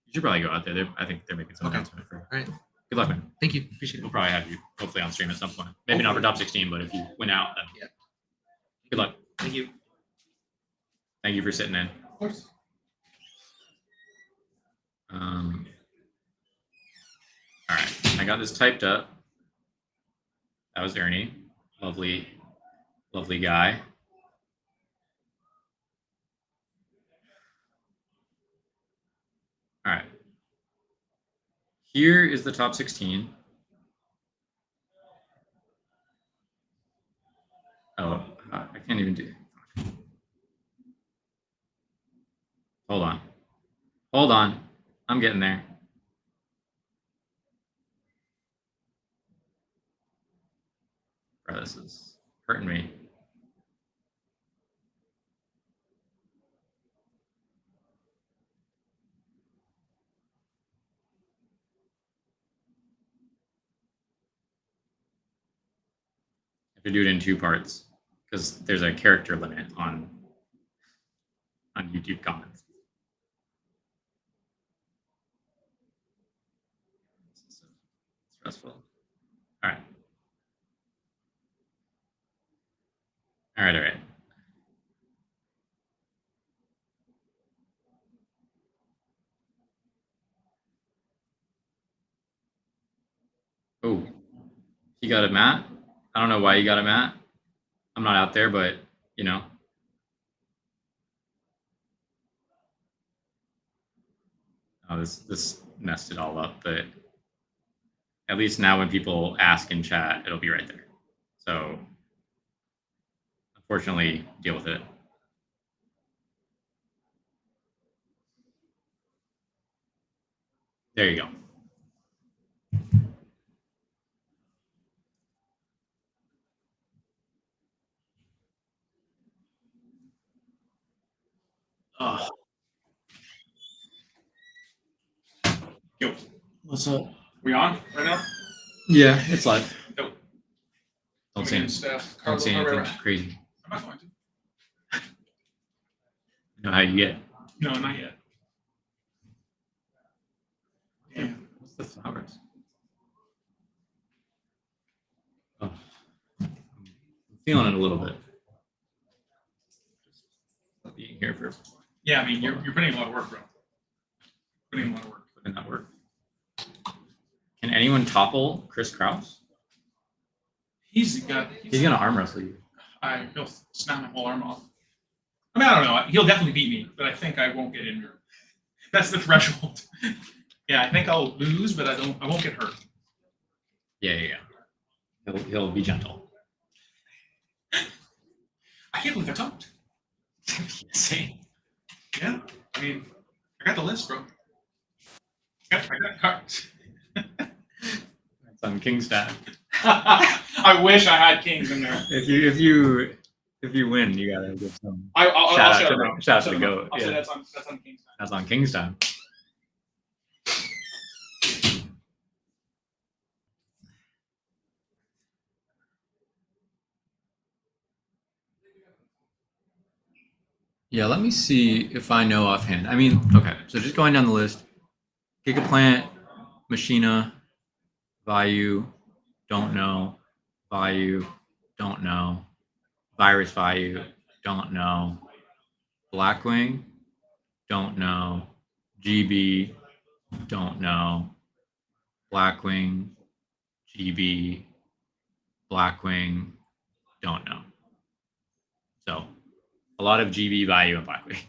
You should probably go out there. I think they're making some announcement for. All right. Good luck, man. Thank you. Appreciate it. We'll probably have you hopefully on stream at some point. Maybe not for top 16, but if you win out, then yeah. Good luck. Thank you. Thank you for sitting in. Of course. All right, I got this typed up. That was Ernie. Lovely guy. All right. Here is the top 16. Oh, I can't even do it. Hold on. I'm getting there. Bro, this is hurting me. I have to do it in 2 parts because there's a character limit on YouTube comments. This is so stressful. All right. All right. Oh, You got a mat? I don't know why you got a mat. I'm not out there, but you know. Oh, this messed it all up, but at least now when people ask in chat, it'll be right there. So unfortunately, deal with it. There you go. Oh, Yo, what's up? we on right now? Yeah, it's live. Yo. Don't say, Steph, don't say Carlo anything Herrera. crazy. I'm not going to. You know how you get. No, not yet. Damn. What's the flowers? Oh, I'm feeling it a little bit. I'll be here for Yeah, I mean, you're putting in a lot of work, bro. Putting in a lot of work. putting that work. Can anyone topple Chris Kraus? He's Gonna arm wrestle you. he'll snap my whole arm off. I mean, I don't know. He'll definitely beat me, but I think I won't get injured. That's the threshold. Yeah, I think I'll lose, but I won't get hurt. Yeah. He'll be gentle. I can't believe I don't. Insane. Yeah, I mean, I got the list, bro. I got cards. That's on King's Stab. I wish I had kings in there. If you win, you gotta give some. I'll Shout out shut to him the- out. shout out Shut to him the out. goat, I'll say yeah. that's on king's time. That's on King's Time. Yeah, let me see if I know offhand. I mean, okay, so just going down the list. Gigaplant, Machina, Bayou, don't know. Bayou, don't know. Virus Bayou, don't know. Blackwing, don't know. GB, don't know. Blackwing, GB, Blackwing, don't know. So a lot of GB, Bayou, and Blackwing.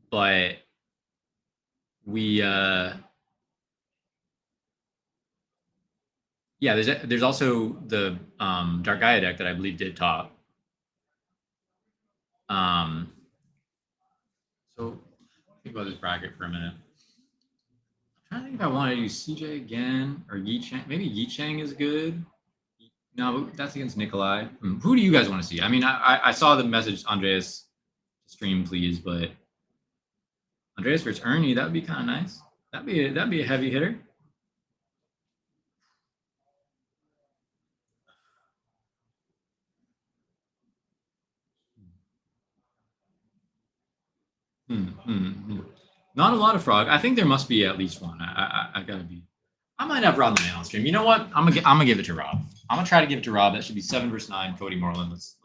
But we yeah, there's also the Dark Gaia deck that I believe did top. So think about this bracket for a minute. I'm trying to think if I want to use CJ again or Yi Chang. Maybe Yi Chang is good. No, but that's against Nikolai. Who do you guys want to see? I mean, I saw the message, Andreas, stream please, but Andreas versus Ernie, that would be kind of nice. That'd be a heavy hitter. Not a lot of frog. I think there must be at least one. I gotta be. I might have Rob the Man on stream. You know what? I'm gonna give it to Rob. I'm gonna try to give it to Rob. That should be 7 versus 9. Cody Moreland. Let's.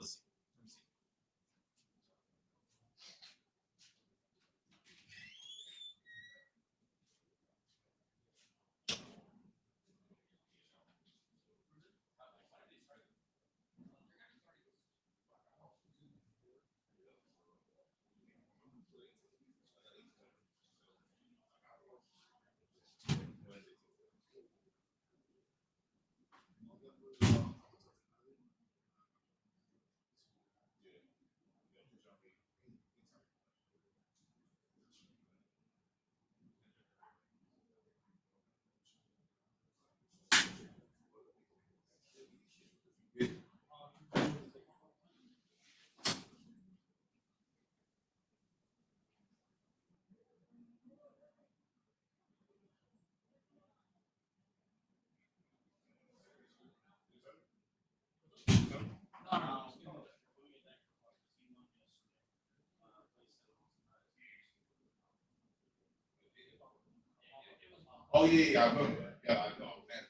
Oh, yeah, I remember. Yeah, I know, man.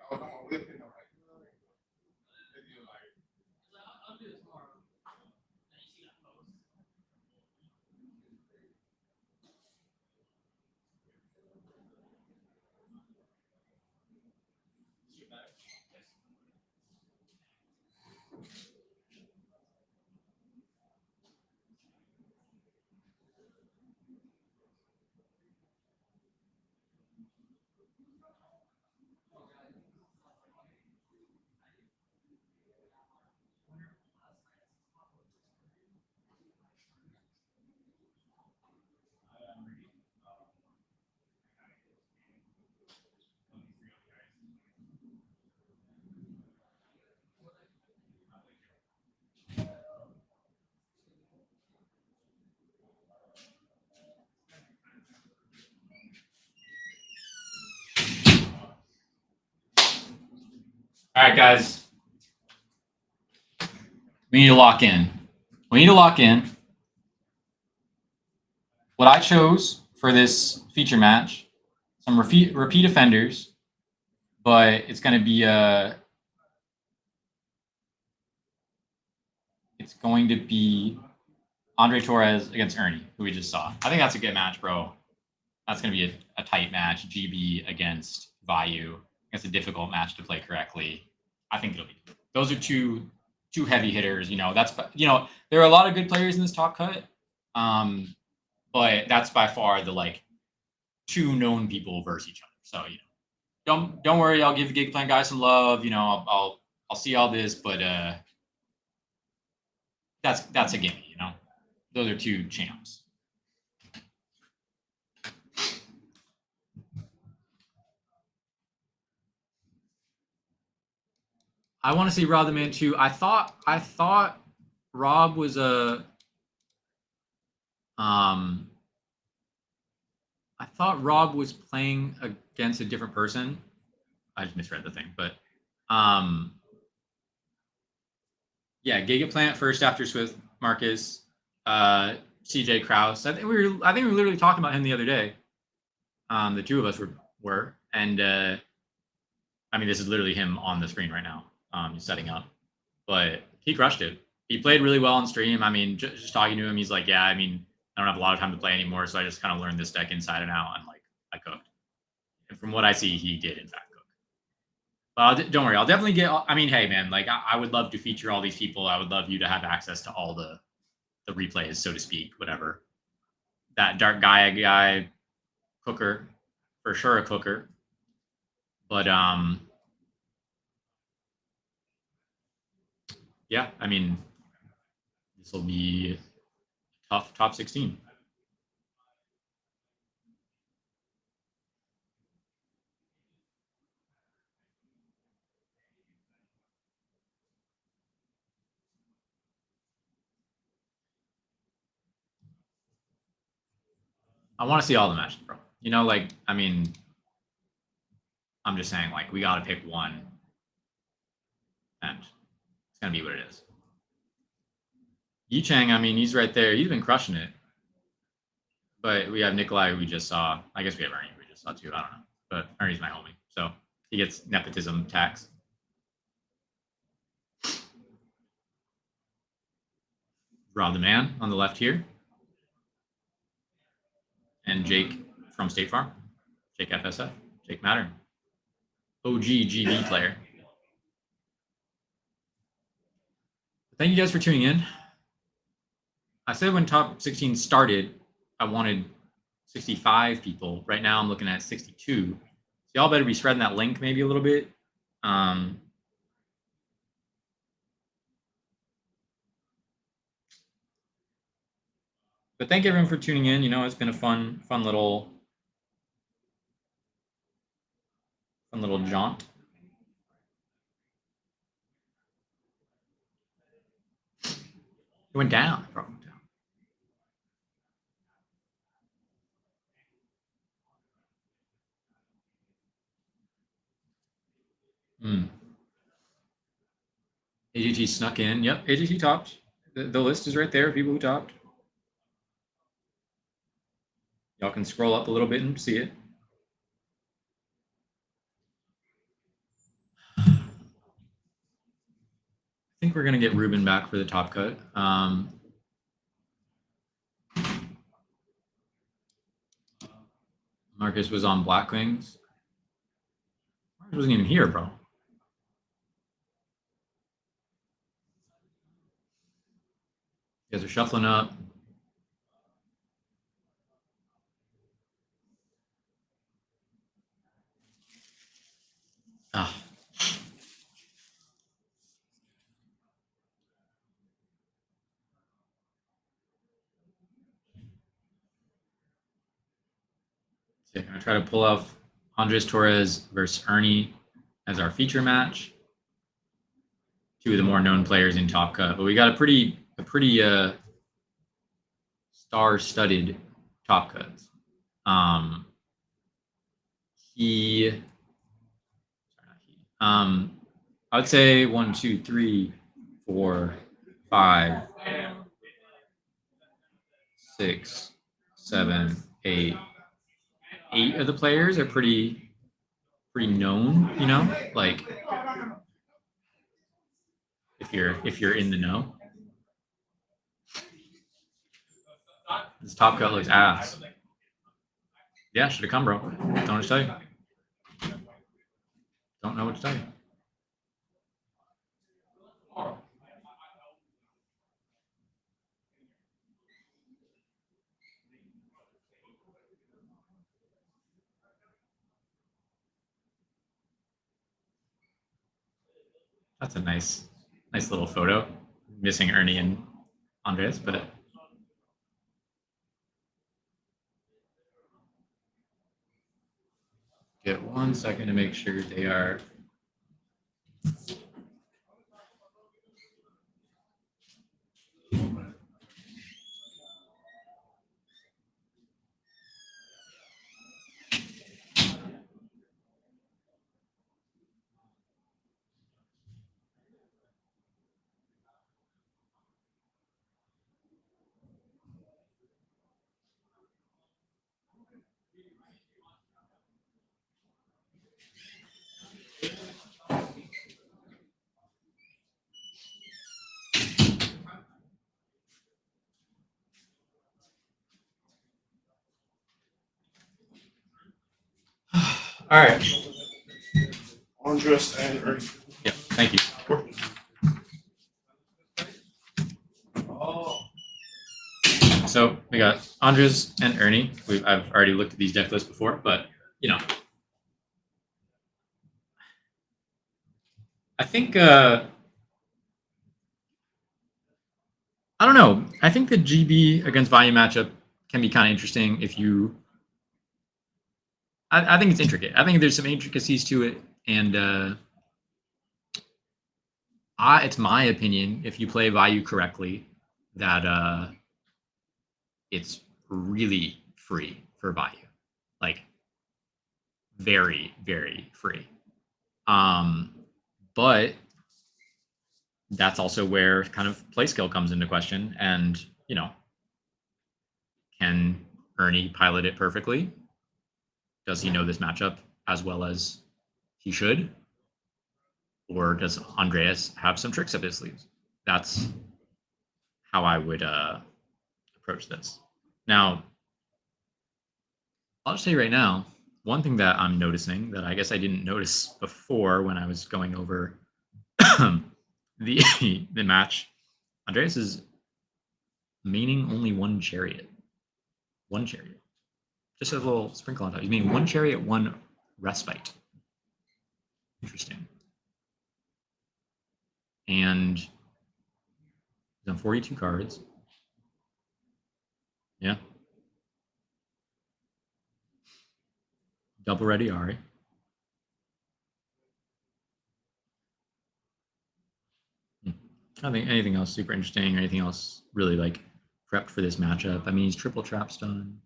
I was on my whip, you know, like, All right, guys. We need to lock in. We need to lock in. What I chose for this feature match, some repeat offenders, but it's going to be Andre Torres against Ernie, who we just saw. I think that's a good match, bro. That's going to be a tight match. GB against Bayou. It's a difficult match to play correctly. I think it'll be good. Those are two heavy hitters. You know, there are a lot of good players in this top cut. But that's by far the like two known people versus each other. So, you know, don't worry, I'll give the Gig Plan guys some love. You know, I'll see all this, but that's a gimme, you know. Those are two champs. I want to see Rob the Man too. I thought Rob was I thought Rob was playing against a different person. I just misread the thing, but yeah, Gigaplant first after Swift, Marcus, CJ Kraus. I think we were literally talking about him the other day. The two of us were, and I mean, this is literally him on the screen right now. He's setting up, but he crushed it. He played really well on stream. I mean, just talking to him, he's like, yeah, I mean, I don't have a lot of time to play anymore, so I just kind of learned this deck inside and out, and like I cooked. And from what I see, he did in fact cook. But don't worry, I'll definitely get. I mean, hey man, like I would love to feature all these people. I would love you to have access to all the replays, so to speak, whatever. That Dark Gaia guy, cooker, for sure a cooker. But yeah, I mean, this will be a tough top 16. I want to see all the matches, bro. You know, like, I mean, I'm just saying, like, we got to pick one. And it's going to be what it is. Yi Chang, I mean, he's right there. He's been crushing it. But we have Nikolai, who we just saw. I guess we have Ernie, who we just saw too. I don't know. But Ernie's my homie. So he gets nepotism tax. Rob the Man on the left here. And Jake from State Farm. Jake FSF. Jake Mattern. OG GB player. Thank you guys for tuning in. I said when top 16 started, I wanted 65 people. Right now, I'm looking at 62. So y'all better be spreading that link maybe a little bit. But thank everyone for tuning in. You know, it's been a fun little jaunt. It went down. It went down. AGT snuck in. Yep, AGT topped. The list is right there. People who topped. Y'all can scroll up a little bit and see it. I think we're gonna get Ruben back for the top cut. Marcus was on Black Wings. Marcus wasn't even here, bro. You guys are shuffling up. Ah. I'm gonna try to pull off Andres Torres versus Ernie as our feature match. Two of the more known players in Top Cut, but we got a pretty star-studded Top Cuts. I would say 1, 2, 3, 4, 5, 6, 7, 8. 8 of the players are pretty known, you know, like if you're in the know. This top cut looks ass. Yeah, should have come, bro. Don't know what to tell you. Don't know what to tell you. That's a nice little photo. Missing Ernie and Andres, but get 1 second to make sure they are. All right. Andres and Ernie. Yeah. Thank you. So we got Andres and Ernie. I've already looked at these deck lists before, but you know, I think I don't know. I think the GB against Bayou matchup can be kind of interesting if you. I think it's intricate. I think there's some intricacies to it, and it's my opinion, if you play Bayou correctly, that it's really free for Bayou, like very, very free. But that's also where kind of play skill comes into question, and you know, can Ernie pilot it perfectly? Does he know this matchup as well as he should? Or does Andreas have some tricks up his sleeves? That's how I would approach this. Now, I'll just say right now, one thing that I'm noticing that I guess I didn't notice before when I was going over the match, Andreas is meaning only 1 chariot. 1 chariot. Just a little sprinkle on top. He's meaning 1 chariot, 1 respite. Interesting. And he's on 42 cards. Yeah. Double ready Ari. I don't think anything else super interesting or anything else really like prepped for this matchup. I mean, he's triple trap stun.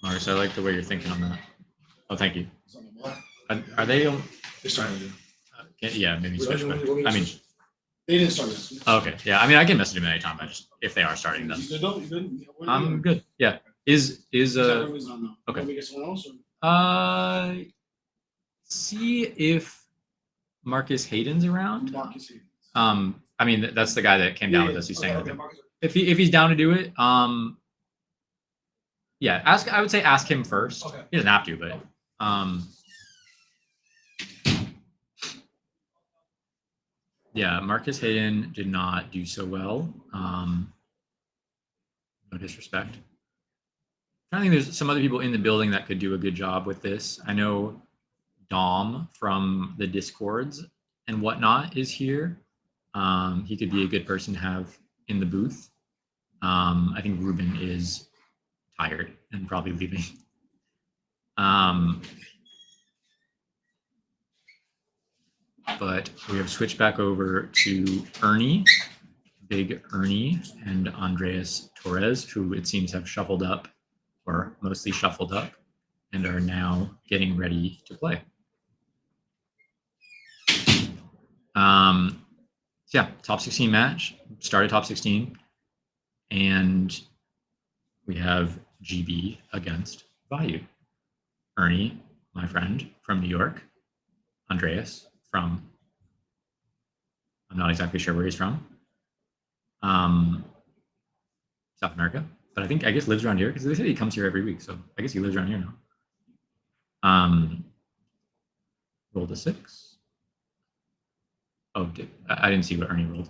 Marcus, I like the way you're thinking on that. Oh, thank you. Are they? They're starting to do. Yeah, maybe switch. But I mean, they didn't start this. Okay, yeah. I mean, I can message him anytime. I just if they are starting, then I'm good. Yeah. Is okay. We get someone else? Or? See if Marcus Hayden's around. Marcus Hayden. I mean, that's the guy that came down with us. He's saying with him. If he's down to do it, yeah. I would say ask him first. Okay. He doesn't have to, but yeah, Marcus Hayden did not do so well. No disrespect. I think there's some other people in the building that could do a good job with this. I know Dom from the Discords and whatnot is here. He could be a good person to have in the booth. I think Ruben is tired and probably leaving. but we have switched back over to Ernie, Big Ernie, and Andreas Torres, who it seems have shuffled up, or mostly shuffled up, and are now getting ready to play. So yeah, top 16 match, started top 16, and we have GB against Bayou. Ernie, my friend from New York, Andreas from, I'm not exactly sure where he's from, South America, but I guess lives around here because they say he comes here every week, so I guess he lives around here now. Rolled a 6. Oh, I didn't see what Ernie rolled.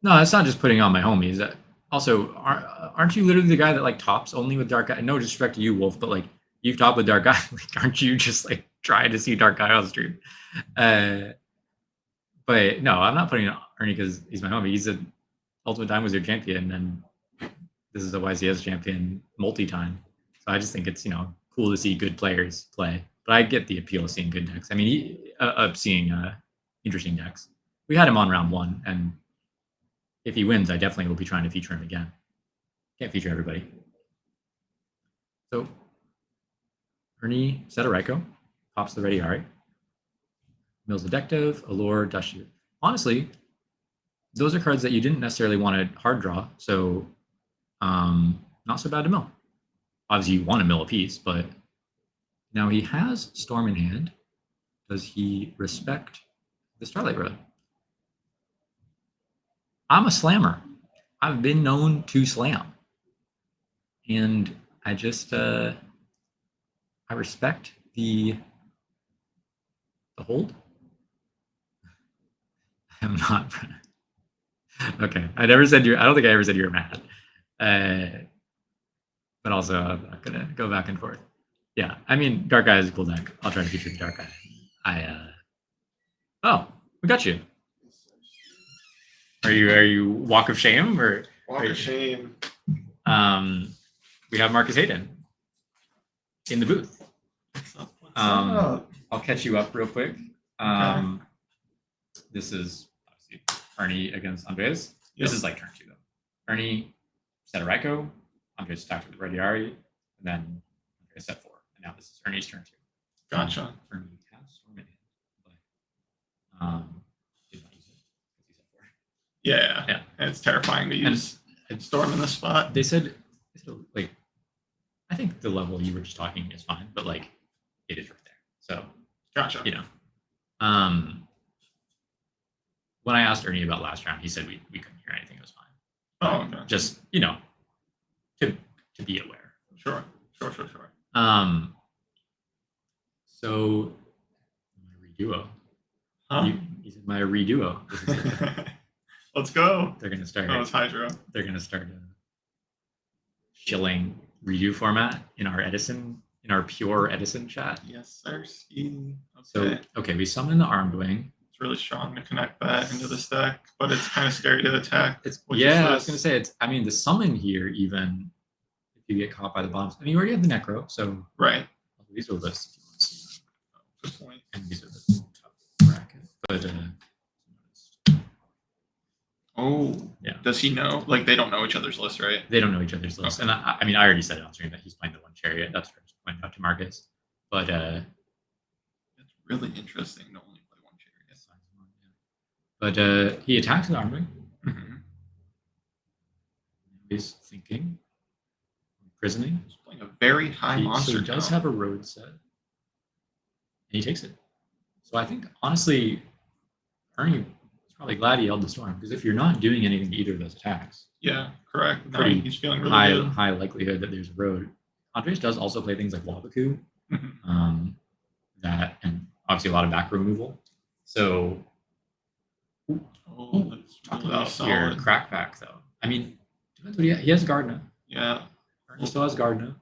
No, that's not just putting on my homies. Also, aren't you literally the guy that like tops only with Dark Gaia? No disrespect to you, Wolf, but like you've topped with Dark Gaia. Like, aren't you just like trying to see Dark Gaia on stream? But no, I'm not putting on Ernie because he's my homie. He's an Ultimate Time Wizard champion, and this is a YCS champion multi-time. So I just think it's cool to see good players play. But I get the appeal of seeing good decks. I mean, of seeing interesting decks. We had him on round 1, and if he wins, I definitely will be trying to feature him again. Can't feature everybody. So Ernie Sedoraico pops the Ready Ari. Mills Addictive, Allure, Dushu. Honestly, those are cards that you didn't necessarily want to hard draw, so not so bad to mill. Obviously, you want to mill a piece, but now he has Storm in hand. Does he respect the Starlight Road? I'm a slammer. I've been known to slam. And I just, I respect the hold. I'm not. Okay. I don't think I ever said you were mad. But also, I'm not going to go back and forth. Yeah. I mean, Dark Gaia is a cool deck. I'll try to feature the Dark Gaia. Oh, we got you. Are you walk of shame or Walk of shame? We have Marcus Hayden in the booth. What's up? I'll catch you up real quick. Okay. This is obviously Ernie against Andres. Yep. This is like turn 2 though. Ernie set a Raiko, Andres attacked with the Ready Ari, and then Andres set 4. And now this is Ernie's turn 2. Gotcha. Ernie has Storm in hand, but did not use it because he set 4. Yeah. Yeah. And it's terrifying to use Storm in this spot. They said like, I think the level you were just talking is fine, but like it is right there. So Gotcha. When I asked Ernie about last round, he said we couldn't hear anything. It was fine. Oh, okay. Just to be aware. Sure. So my reduo. Huh? He's in my reduo. Let's go. They're gonna start. Oh, it's Hydro. They're gonna start shilling redo format in our pure Edison chat. Yes, sir. Okay. So okay, we summon the Armed Wing. It's really strong to connect that into this deck, but it's kind of scary to attack. I was gonna say the summon here, even if you get caught by the bombs. I mean, you already have the Necro, so Right. these are lists if you want to see them. Good point. And these are the top bracket. But yeah. Does he know? Like, they don't know each other's list, right? They don't know each other's lists. Okay. And I mean, I already said it on stream that he's playing the one Chariot. That's what I was pointing out to Marcus. But It's really interesting to only play one Chariot. But he attacks the Armed Wing. Mm-hmm. He's thinking, imprisoning. He's playing a very high monster. So he does count. have a road set, and he takes it. So I think honestly, Ernie is probably glad he held the Storm, because if you're not doing anything to either of those attacks, Yeah, correct. No, pretty he's feeling really good. high likelihood that there's a road. Andres does also play things like Wabaku, Mhm. that, and obviously a lot of back removal. So Oh, that's talk really about your solid. crack pack though. I mean, depends what he has Gardner. Yeah, Ernie still has Gardner.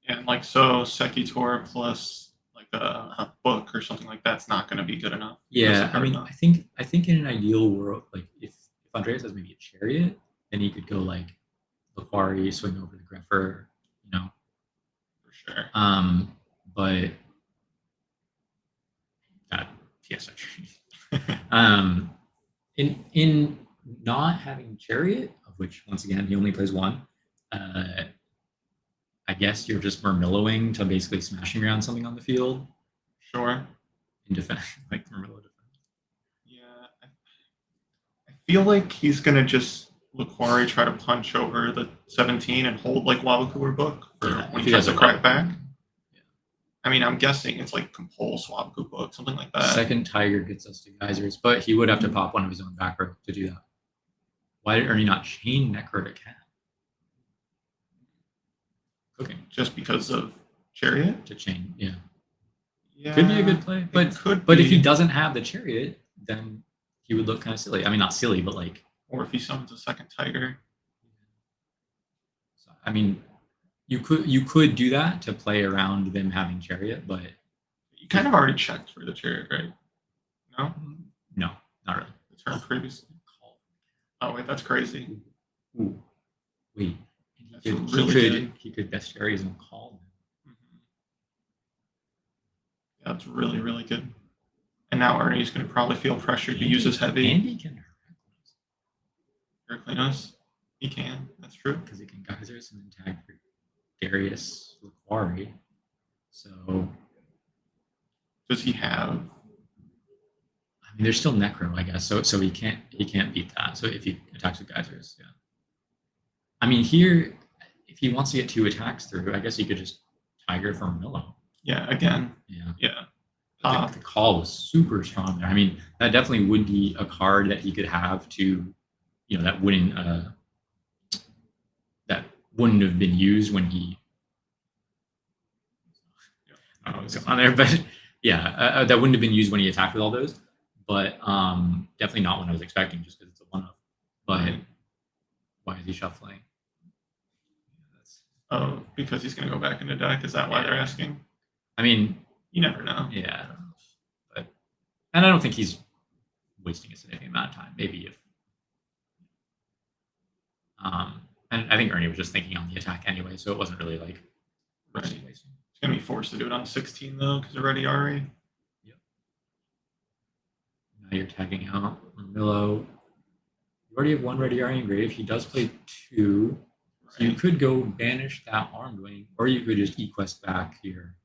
and like so, Sekitor plus like a book or something like that's not going to be good enough. Yeah, Just a I mean, card I think in an ideal world, like if Andreas has maybe a Chariot, then he could go like Laquari, swing over the Greffer, for Sure. But yes, in not having chariot, of which once again he only plays one, I guess you're just Murmillowing to basically smashing around something on the field Sure. in defense, like Murmillow defense. Yeah. I feel like he's gonna just Laquari try to punch over the 17 and hold like Waboku or Book for Yeah, when if he he tries has to a crack Waboku. back. I mean, I'm guessing it's like Compulse, Waboku, Book, something like that. Second Tiger gets us to Geysers, but he would have to pop one of his own back row to do that. Why did Ernie not chain Necro to Cat? Cooking Just because of Chariot. to chain, yeah. Yeah. Could be a good play, it but could if he be. doesn't have the Chariot, then he would look kind of silly. I mean, not silly, but like, Or if he summons a second Tiger. I mean, you could do that to play around them having Chariot, but You kind of already checked for the Chariot, right? No? no, not really. The turn previously. Oh wait, that's crazy. Ooh, wait. That's really good. He could bestiary his own call. Mhm. Yeah, that's really, really good. And now Ernie's going to probably feel pressured to use his heavy. Andy can Heraclinos. He can. That's true. because he can Geysers and then tag for Darius Laquari. So Does he have? I mean, there's still Necro, I guess. So he can't beat that. So if he attacks with Geysers, yeah. I mean, here, if he wants to get 2 attacks through, I guess he could just Tiger from Millo. Yeah. Again. Yeah. Yeah. I think the call was super strong there. I mean, that definitely would be a card that he could have to, that wouldn't have been used when he. I don't know what's going on there, but yeah, that wouldn't have been used when he attacked with all those. But definitely not when I was expecting, just because it's a 1-of. But Right. why is he shuffling? Oh, because he's going to go back into deck. Is that why they're asking? I mean, You never know. yeah, and I don't think he's wasting a significant amount of time. Maybe if, and I think Ernie was just thinking on the attack anyway, so it wasn't really like Right. wasting. He's going to be forced to do it on 16 though, because already Ari. Now you're tagging out Milo. You already have 1 ready Ari engraved. He does play 2. So you Right. could go banish that Armed Wing, or you could just equest back here.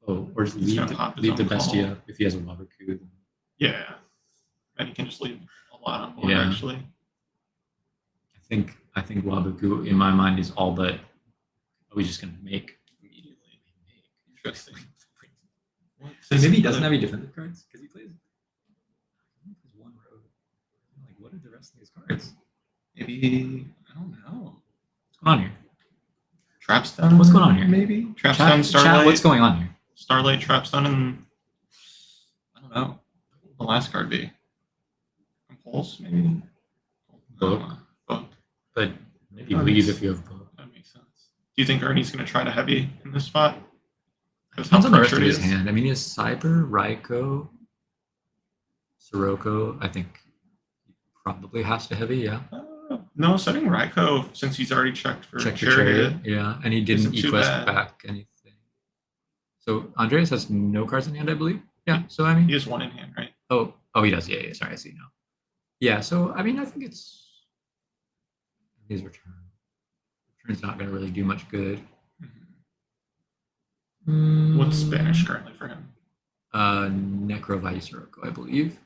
Oh, or just He's leave gonna the, pop his leave the own call. Bestia if he has a Waboku. Yeah. And he can just leave a lot on board, Yeah. actually. I think Waboku in my mind is all but. Are we just gonna make? Immediately. Interesting. So maybe he doesn't have any defensive cards because he plays. There's 1 road. Like, what are the rest of these cards? Maybe, I don't know. What's going on here? Trapstone? What's going on here? Maybe? Chat, Trapstone, Starlight. what's going on here? Starlight, Trapstone, and I don't know. What would the last card be? Compulse, maybe? Book. Book. But maybe Nice. leave if you have book. That makes sense. Do you think Ernie's going to try to heavy in this spot? Because Depends how on the rest of pressured his he is. hand. I mean, he has Cyber, Raiko, Sirocco. I think he probably has to heavy, yeah. No, setting Raiko, since he's already checked for Check your Chariot. chariot, yeah. And he didn't Isn't too equest bad. back anything. So Andreas has no cards in hand, I believe. Yeah. So I mean, He has 1 in hand, right? oh, he does. Yeah. Sorry, I see now. Yeah. So I mean, I think it's his return. Return's not going to really do much good. What's Spanish currently for him? Necro Valle Sirocco, I believe.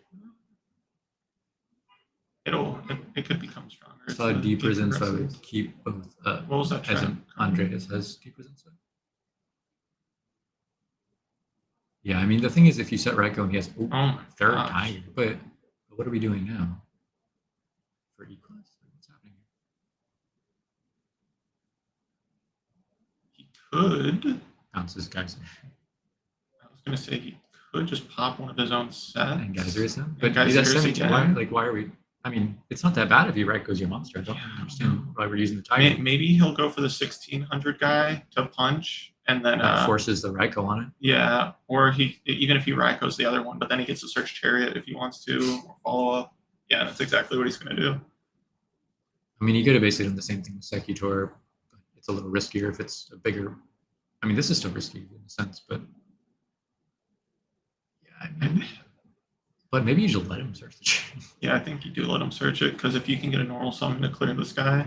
It could become stronger. It's So a deep prison, so I progressive. would keep both. What was that As trap? in Andreas has deep prison. So. Yeah, I mean the thing is, if you set Raiko and he has Oh my 3rd gosh. Tiger, but what are we doing now for equals? What's happening He could. here? Bounces Geyser I was going to say he could just pop one of his own sets. and Geyser him, And but he's at Geysers 17. again. Why are we? I mean, it's not that bad if he Raiko's your monster. I don't understand why we're using the Tiger. Maybe he'll go for the 1600 guy to punch, and then That forces the Raiko on it. yeah, or even if he Raikos the other one, but then he gets to search Chariot if he wants to or follow up. Yeah, that's exactly what he's going to do. I mean, he could have basically done the same thing with Secutor, but it's a little riskier if it's a bigger I mean, this is still risky in a sense, but yeah, I mean, but maybe you should let him search the chain. Yeah, I think you do let him search it because if you can get a normal summon to clear this guy,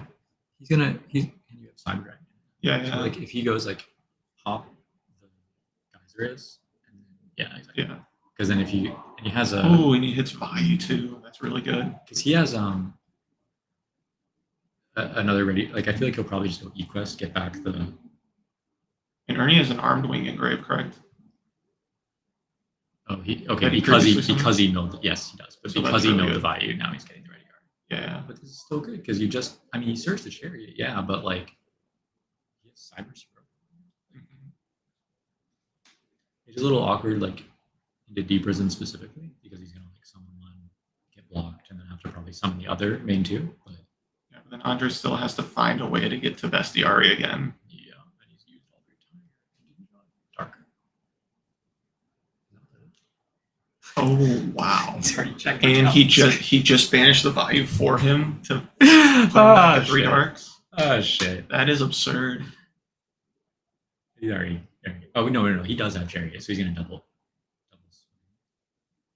He's and you have Cyber Dragon. yeah, So yeah, like if he goes like hop the geyser is, and then, yeah, exactly. yeah. Because then if he has a Oh, and he hits Bayou too. That's really good. because he has another ready. Like I feel like he'll probably just go Equest, get back the. And Ernie has an armed wing engrave, correct? Oh, he okay That he because previously he milled. Yes, he does. But So because that's he really milled the good. value, now he's getting the ready guard. Yeah. But this is still good because I mean, he searched the chariot, yeah, but like, he has cyber zero. It's a little awkward, like into deep prison specifically, because he's gonna like summon one, get blocked, and then have to probably summon the other main two. But Yeah, but then Andre still has to find a way to get to Bestiary again. yeah, and he's used all three times. Dark. Oh wow! He's already checked. And he just banished the value for him to put him back at 3 darks. Oh shit! That is absurd. He's already. Oh no! He does have chariot, so he's gonna double.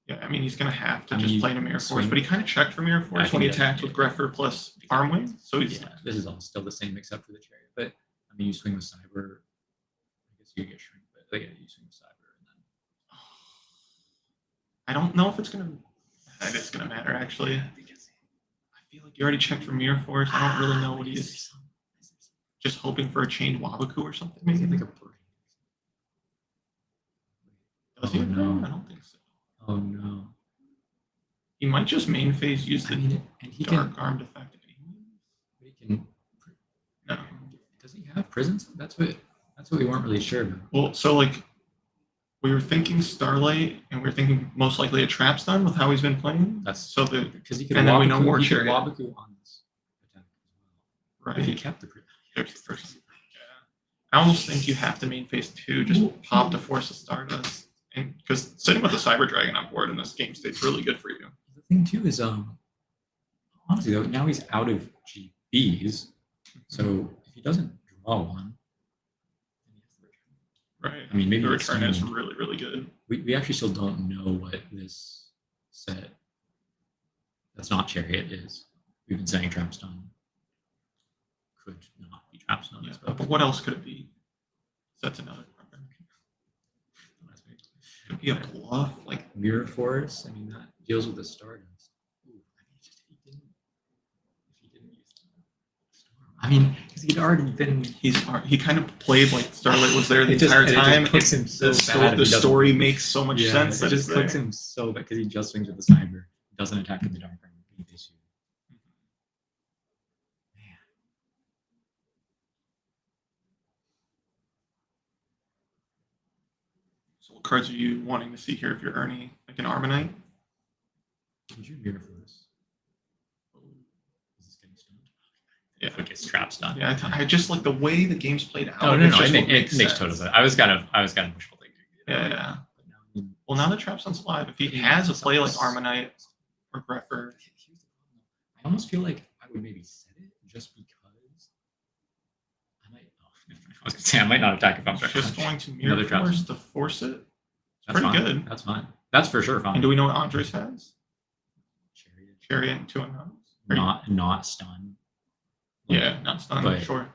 Yeah, I mean he's gonna have to I mean, just you play to Mirror Force, swing- but he kind of checked for Mirror Force when he think he attacked does, with yeah. Greffer plus Arm Wing. So he's Yeah, this is all still the same except for the chariot. But I mean, you swing with cyber. I guess you get shrink, but yeah, you swing with cyber, and then I don't know if it's gonna matter actually. I feel like you already checked for Mirror Force. I don't really know what he is. Just hoping for a chained Wabaku or something, maybe maybe. like a brain. Does he Oh, have no. brain? I don't think so. Oh no! He might just main phase use I the mean, and he dark can. armed effect anyways. He can. No. Does he have prisons? That's what we weren't really sure about. Well, so like we were thinking Starlight and we were thinking most likely a trap stun with how he's been playing. That's So the because he could. and then we know Wabaku- more he could chariot. Wabaku on this attack as well. If he right. kept the prison. There's the person. Yeah. I almost think you have to main phase 2, just pop to force a Stardust. And because sitting with a Cyber Dragon on board in this game state's really good for you. The thing too is honestly though, now he's out of GBs, so if he doesn't draw one, then he has the return. Right. I mean, maybe The it's return is steamed. really, really good. We actually still don't know what this set that's not chariot is. We've been saying trap stun could not be trap stun. Yeah, as but well. what else could it be? That's another problem. Could be a bluff, like Mirror Force. I mean, that deals with the Stardust. Ooh, I mean, just if he didn't use the storm. I mean, because he'd already been. he kind of played like Starlight was there the It just- entire and it just time. clicks him so The bad if he doesn't- story makes so much Yeah, sense. it That just it's clicks there. him so bad because he just swings with the cyber, doesn't attack with the dark armor. Man, So what cards are you wanting to see here if you're Ernie? Like an Armonite? would you Mirror Force? Is this getting stunned? Yeah. It gets trap stun. Yeah, I just like the way the game's played out. Oh no, it's no, just it what makes sense. total sense. I was kind of wishful thinking. Yeah, yeah. But now, I mean, Well, now the Trap Sun's alive. If he has a play like Armonite or Greffer, here's the problem. I almost feel like I would maybe set it just because I might. Oh, I was gonna say I might not attack if I'm it's just going to Mirror Another Trap Force Sun. to force it. It's That's pretty fine. good. That's fine. That's for sure fine. And do we know what Andres has? Chariot. Chariot and 2 unknowns? Not stun. Yeah, not stunned, But- sure.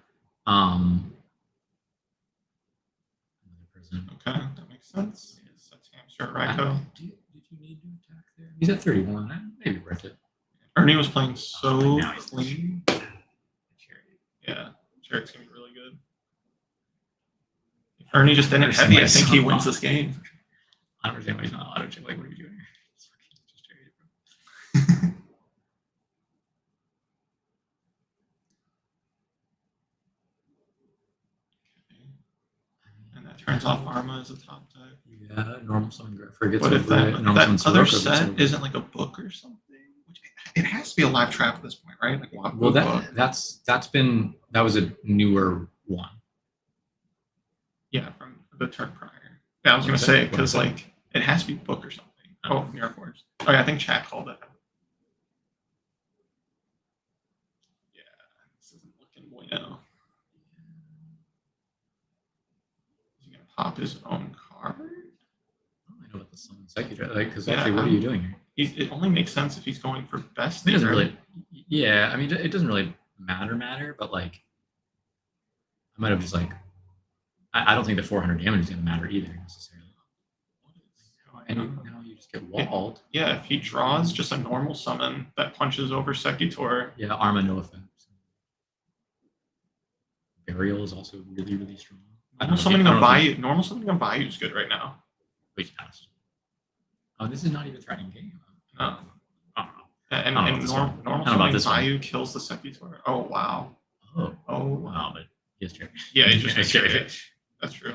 Another prison. Okay, that makes sense. Yes, that's Hamster Ryko. Did you need to attack there? He's at 31. Maybe worth it. Ernie was playing so now he's- clean. Chariot. Yeah, Chariot's gonna be really good. If Ernie just didn't heavy, I think he wins this game. I don't understand why he's not auto check. Like, what are we doing here? Just chariot, bro. And that turns off Arma as a top type. Yeah, normal summon forgets But if over it. that, Normal that summon other Sirocco gets set over it. isn't like a book or something, which it has to be a live trap at this point, right? Like Well, book. that was a newer one. Yeah, from the turn prior. Yeah, I was gonna What is say it? because What is it? like it has to be book or something. Oh, Mirror Force. Oh yeah, I think chat called it. Yeah, this isn't looking bueno. pop his own card. I know what the summon Psychic, like, because Yeah, actually, what are you doing here? It only makes sense if he's going for best. It doesn't right? really. Yeah, I mean, it doesn't really matter, but like, I might have just like, I don't think the 400 damage is going to matter either necessarily. And now you just get walled. Yeah, if he draws just a normal summon that punches over Secutor. Yeah, Arma no effect. Burial is also really, really strong. Normal summoning on Bayou is good right now. Wait, passed. Oh, this is not even threatening game. No. I don't know. And I don't know about this one. normal I don't know about summoning this one. Bayou kills the Secutor. Oh wow. Oh, Oh wow, but he has Chariot. Yeah, he just has has Chariot. That's true.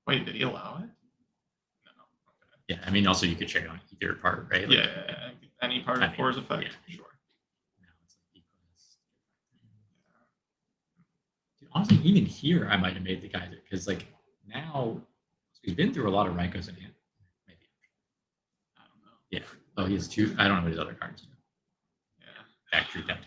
Wait, did he allow it? No. Okay. Yeah, I mean, also you could check on either part, right? Like, Yeah, any part I of mean, Four's effect. yeah. Sure. now it's like equals. Dude, honestly, even here, I might have made the Geyser because, like, now he's been through a lot of Raikos in hand. Maybe. I don't know. Yeah. Oh, he has two. I don't know what his other cards do. Yeah. Back true down to.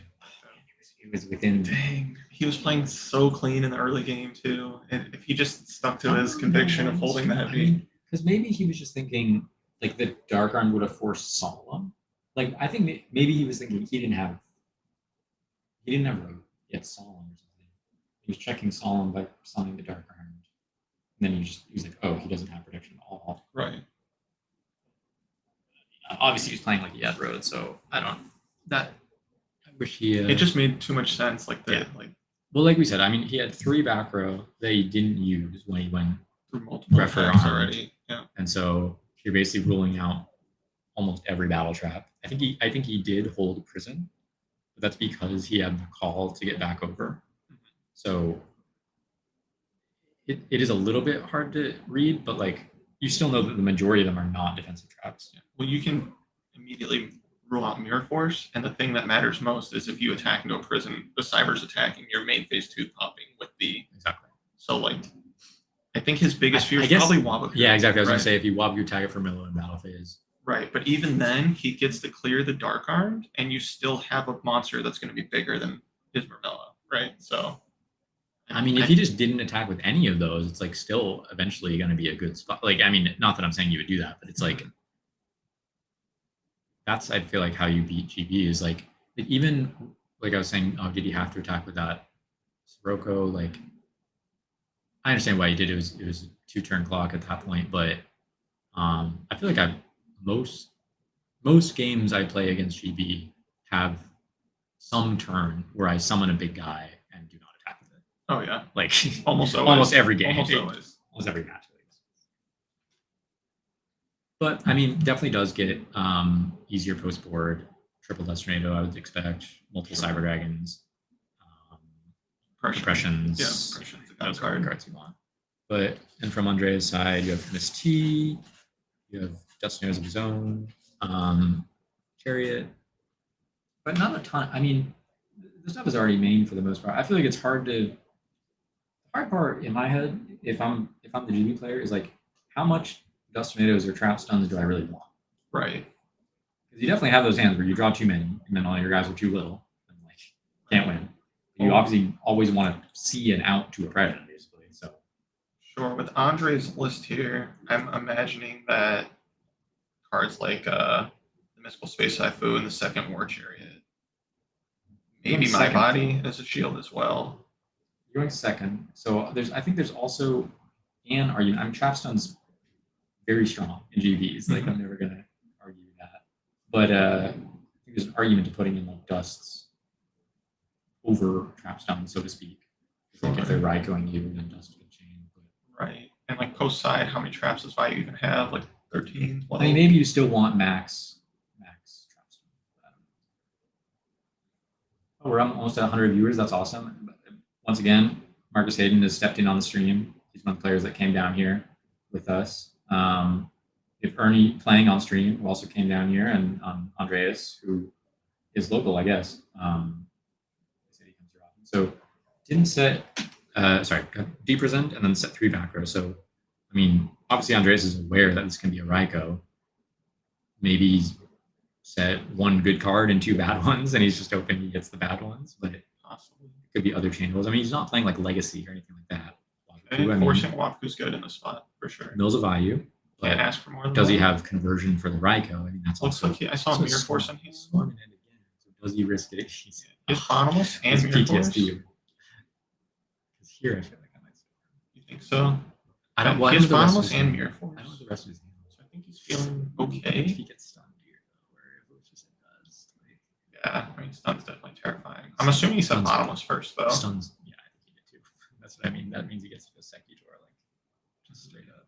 It was within. Dang, he was playing so clean in the early game too. And if he just stuck to his conviction of holding the heavy, Because maybe he was just thinking like the Dark Arm would have forced Solemn. Like I think maybe he was thinking he didn't have Rogue yet Solemn or something. He was checking Solemn by summoning the Dark Arm. And then he was like, oh, he doesn't have protection at all. right? Obviously, he was playing like he had Road, so I don't. I wish he. It just made too much sense. Like the Yeah. Well, like we said, I mean, he had 3 back row that he didn't use when he went, through multiple Refer attacks armed. already. Yeah. and so you're basically ruling out almost every battle trap. I think he did hold prison, but that's because he had the call to get back over. So it is a little bit hard to read, but like you still know that the majority of them are not defensive traps. Well, you can immediately rule out Mirror Force, and the thing that matters most is if you attack into a prison, the Cyber's attacking your main phase 2 popping with the. Exactly. So like, I think his biggest fear I is guess- probably Wabaku. Yeah, exactly. I was right? gonna say if you wob your tag it for Milo in battle phase. Right, but even then, he gets to clear the Dark Armed, and you still have a monster that's going to be bigger than his Marmella, right? So. I mean, if he just didn't attack with any of those, it's like still eventually going to be a good spot. Like, I mean, not that I'm saying you would do that, but it's like that's I feel like how you beat GB is like even like I was saying, oh, did he have to attack with that Sirocco? Like, I understand why he did. It was a 2-turn clock at that point, but I feel like most games I play against GB have some turn where I summon a big guy and do not attack with it. Oh yeah, Like almost always. almost every game. Almost always. Almost every match. But I mean, definitely does get easier post board. Triple Dust Tornado, I would expect. Multiple Cyber Dragons. Impressions. Yeah, impressions. Those are the cards you want. But and from Andrea's side, you have Miss T, you have Destinaries of his own, Chariot, but not a ton. I mean, the stuff is already main for the most part. I feel like it's hard to. The hard part in my head, if I'm the GB player, is like how much Dust Tornadoes or Trap Stuns do I really want? Right. Because you definitely have those hands where you draw too many, and then all your guys are too little, and like can't win. You obviously always want to see an out to oppression, basically. So Sure. With Andre's list here, I'm imagining that cards like the Mystical Space Haifu and the Second War Chariot, maybe My Second. Body as a shield as well. you're going second. So I think there's also an argument. I mean, Trap Stun's very strong in GBs. Like I'm never gonna argue that. But I think there's an argument to putting in like Dusts over Trap Stun, so to speak. Like if they're Raikoing you, then Dust can chain. But Right. And like post side, how many traps does Bayou even have? Like 13, 12? I mean, maybe you still want max Trap Stun. Oh, we're almost at 100 viewers. That's awesome. But once again, Marcus Hayden has stepped in on the stream. He's one of the players that came down here with us. If Ernie playing on stream, who also came down here, and Andreas, who is local, I guess. So didn't set, got depresent and then set 3 back row. So, I mean, obviously Andreas is aware that this can be a Raiko. Maybe he's set 1 good card and 2 bad ones, and he's just hoping he gets the bad ones. But possibly it could be other channels. I mean, he's not playing like Legacy or anything like that. Wapu, I mean, Forcing Wapu's good in the spot for sure. Mills of Bayou. Can't But ask for more than does he that. have conversion for the Raikou? I mean, that's Looks also. like I saw also Mirror Force in here. Storming it again. So does he risk it? He's Is Bottomless and he's Mirror Force? PTSD. Because here, I feel like I might. You think so? I don't. He What has the rest of Bottomless his and hand? Mirror Force. I don't know the rest of his hand. So I think he's feeling If okay. he gets stunned here, though, or if it just does. Like, Yeah, I mean, Stun's definitely terrifying. I'm assuming he said Stun's Bottomless first, though. stuns. Yeah, I think he did too. That's what I mean. That means he gets to go Sekitor, like just straight up.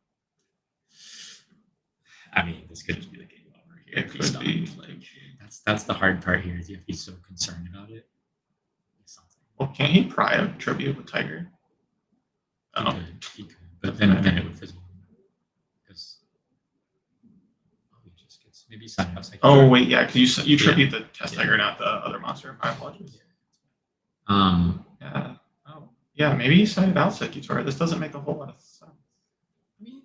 I mean, this could just be the game over here. It If he could be. stunned, like that's the hard part here. Is you have to be so concerned about it. Something. Well, can't he pry a tribute with Tiger? He Oh, could, he could, but then it would fizzle. Because he just gets maybe sign up. oh wait, yeah, because you Yeah. tribute the test Yeah. Tiger, not the other monster. My apologies. Um, Yeah. Oh, yeah. Maybe he sided out Sekitor. This doesn't make a whole lot of sense. I mean,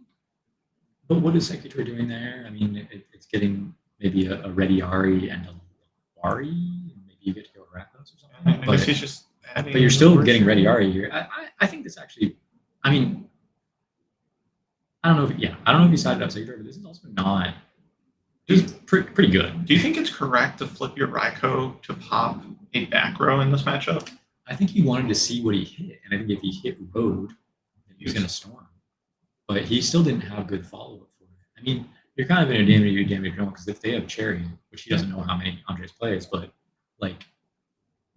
but what is Sekitor doing there? I mean, it's getting maybe a Ready Ari and a Wari, and maybe you get to go Rakdos or something. I but, guess he's just adding. but you're still the getting version. Ready Ari here. I think this actually. I mean, I don't know if I don't know if he sided out Sekitor, but this is also not. He's pretty good. Do you think it's correct to flip your Raikou to pop a back row in this matchup? I think he wanted to see what he hit, and I think if he hit Road, then he was going to storm. But he still didn't have good follow up for it. I mean, you're kind of in a damage zone because if they have Chariot, which he doesn't know how many Andres plays, but like,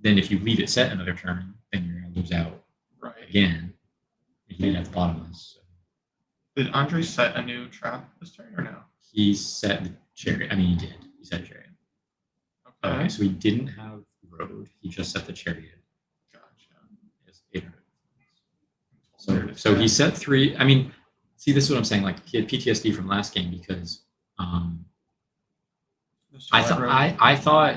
then if you leave it set another turn, then you're going to lose out Right. again. He didn't have the bottomless. So Did Andre set a new trap this turn or no? he set the Chariot. I mean, he did. He set a Chariot. Okay. Okay, so he didn't have Road. He just set the Chariot. Gotcha. It's 800. So he set 3. I mean, see, this is what I'm saying. Like he had PTSD from last game because I thought,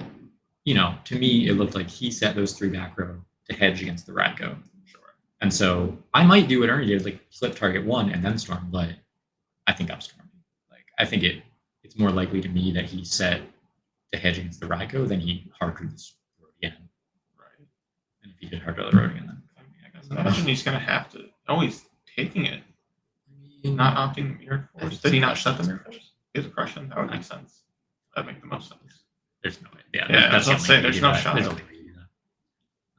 to me it looked like he set those 3 back row to hedge against the Raikou. Sure. And so I might do what Ernie did, like flip target 1 and then storm, but I think I'm storming. Like I think it's more likely to me that he set to hedge against the Raikou than he hard drew this road again. Right. And if he did hard draw the road again, then I guess I imagine he's gonna have to. Oh, he's taking it. Not opting the Mirror Force. Did he not set the Mirror Force? He has a Prussian. That would make sense. That'd make the most sense. There's no way. Yeah, Yeah, that's I the was only about to say, way there's you no do that. shot. There's only way you do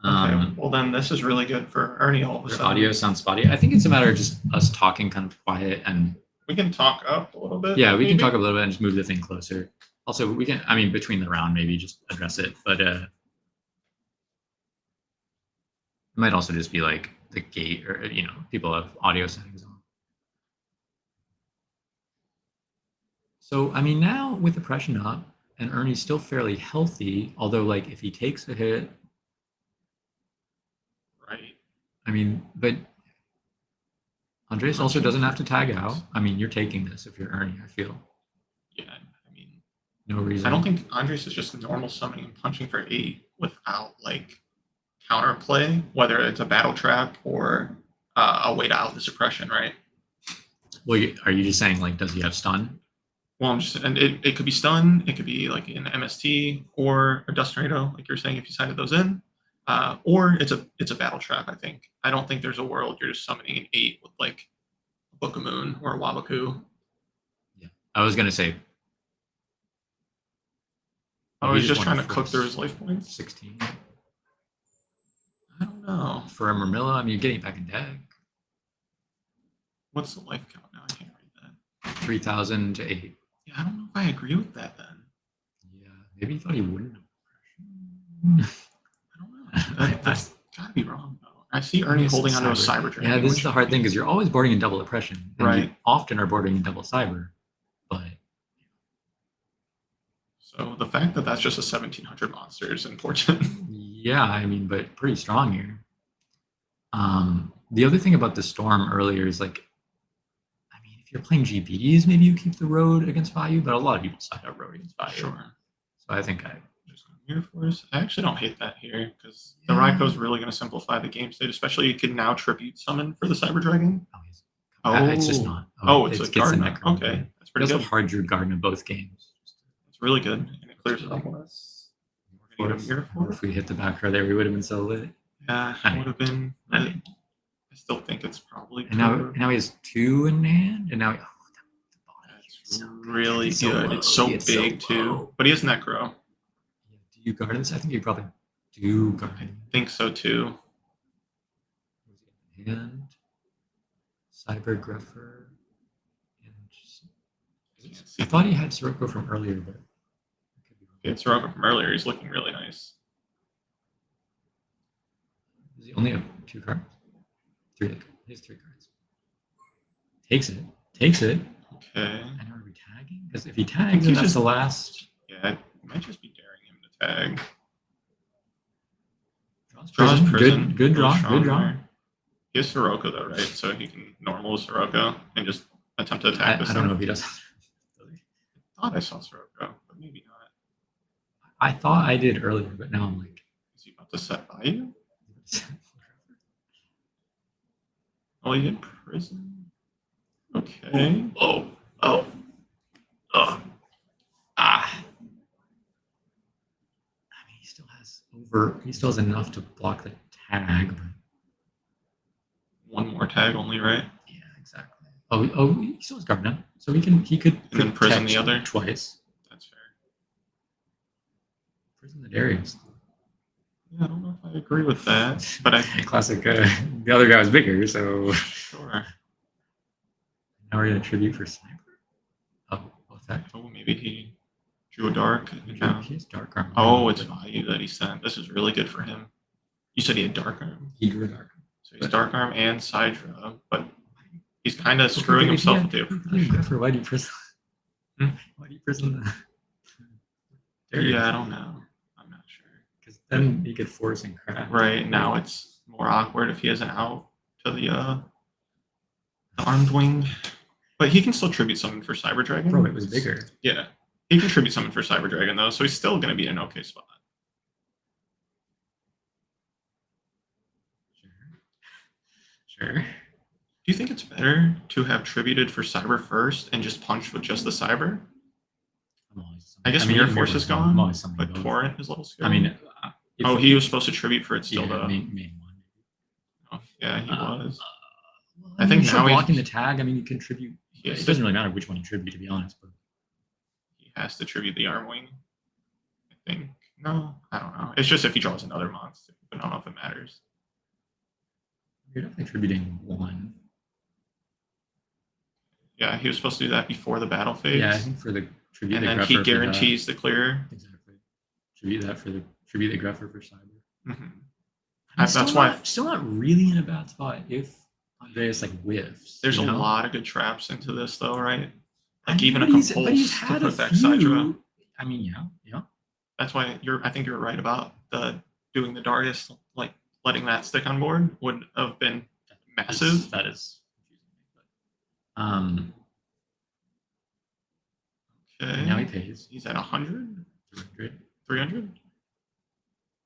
that. Okay. Well, then this is really good for Ernie all of a Your sudden. audio sounds spotty. I think it's a matter of just us talking kind of quiet and We can talk up a little bit. yeah, we can maybe? talk a little bit and just move the thing closer. Also, we can, I mean, between the round, maybe just address it, but it might also just be like the gate or, people have audio settings on. So, I mean, now with oppression up and Ernie's still fairly healthy, although like if he takes a hit, Right. I mean, but Andres also doesn't have to tag out. I mean, you're taking this if you're Ernie, I feel. Yeah. I mean, No reason. I don't think Andres is just normal summoning and punching for 8 without like counterplay, whether it's a battle trap or a way to out the suppression, right? Well, are you just saying like, does he have stun? Well, and it could be stun, it could be like an MST or a dust tornado, like you're saying if you sided those in, or it's a battle trap. I think I don't think there's a world you're just summoning an 8 with like a Book of Moon or a Wabaku. Yeah, I was gonna say. I he was just wanna trying to cook force through his life points. 16 I don't know. for a Murmilla. I mean, you're getting it back in deck. What's the life count now? I can't read that. 3,000 to 8. Yeah, I don't know if I agree with that then. Yeah, maybe you thought he wouldn't. I don't know. That's gotta be wrong though. I see Ernie holding onto a cyber dragon. Yeah, this is which- the hard thing because you're always boarding in double oppression. And you Right. often are boarding in double cyber, but So the fact that that's just a 1700 monster is important. yeah, I mean, but pretty strong here. The other thing about the storm earlier is like, I mean, if you're playing GBs, maybe you keep the road against Bayou, but a lot of people side out road against Bayou. Sure. So I think I Just Mirror Force. I actually don't hate that here because the Yeah. Raikou's really going to simplify the game state, especially you can now tribute summon for the Cyber Dragon. it's just not. Oh, it's a gets in Gardener. that curve. Okay, that's We pretty also good. hard drew garden in both games. It's really good, and it clears it up. We're gonna need a Mirror Or Force. if we hit the back row there, we would have been so lit. Yeah, I it mean, would have been. I mean, I still think it's probably And now, curve. now he has 2 in hand, and now the body is That's so good. really It's so good. low. It's so It's big so too, low. but he has necro. Do you guard this? I think you probably do guard I it. think so too. And Cyber Gruffer. And I thought he had Sirocco from earlier, but I could be wrong. It's Sirocco from earlier. He's looking really nice. Does he only have 2 cards? 3. He has 3 cards. Takes it. Takes it. Okay. And are we tagging? Because if he tags, then he's that's just- the last. Yeah, it might just be daring him to tag. Draws Draws prison. prison. Good draw. Really Good strong draw. there. He has Sirocco though, right? So he can normal Sirocco and just attempt to I, attack this I don't thing. know if he does. I thought I saw Sirocco, but maybe not. I thought I did earlier, but now I'm like. Is he about to set Bayou? Oh, he hit prison. Okay. Oh. Ah. I mean, he still has over. He still has enough to block the tag. But One more tag only, right? yeah, exactly. Oh, he still has guard now, so he could And then prison protect the other? twice. That's fair. Prison the Darius. Yeah, I don't know if I agree with that, but I Classic. The other guy was bigger, so sure. now we're gonna tribute for Sniper. Oh, effect. Oh, maybe he drew a dark. No. He has dark armor. Oh, it's Bayou that he sent. This is really good for him. You said he had dark arm. He drew a dark. So he's dark arm and side draw, but he's kind of screwing himself with the oppression. Why do you prison? Hmm? Why do you prison the? Yeah, I don't know. I'm not sure. Because then he could force and crash. Right now, it's more awkward if he has an out to the armed wing, but he can still tribute summon for Cyber Dragon. Bro, it was bigger. Yeah, he can tribute summon for Cyber Dragon though, so he's still going to be in an okay spot. Sure. Do you think it's better to have tributed for Cyber first and just punch with just the Cyber? I'm always. I guess mean, Mirror even Force more is than- gone, I'm always summoning but both. Torrent is a little scary. I mean, oh, he was supposed to tribute for it still yeah, though. main one. Oh, yeah, he was. Well, I think he's now still he's- blocking the tag. I mean, you contribute. He has It to- doesn't really matter which one you tribute, to be honest. But He has to tribute the arm wing. I think. No, I don't know. It's just if he draws another monster, but I don't know if it matters. you're definitely tributing one. Yeah, he was supposed to do that before the battle phase. Yeah, I think for the tribute. and the then Gruffer he for guarantees the clear. That. Exactly. Tribute that for the tribute the Gruffer for Cyber. Mhm. That's That's why still not really in a bad spot if Andreas like whiffs. there's you a know? lot of good traps into this, though, right? I Like mean, even a but he's compulse had to a protect Sidra. few. I mean, yeah. That's why I think you're right about the doing the Darius, like letting that stick on board would have been massive. That is confusing. Okay. Now he pays He's at 100, 300. 300.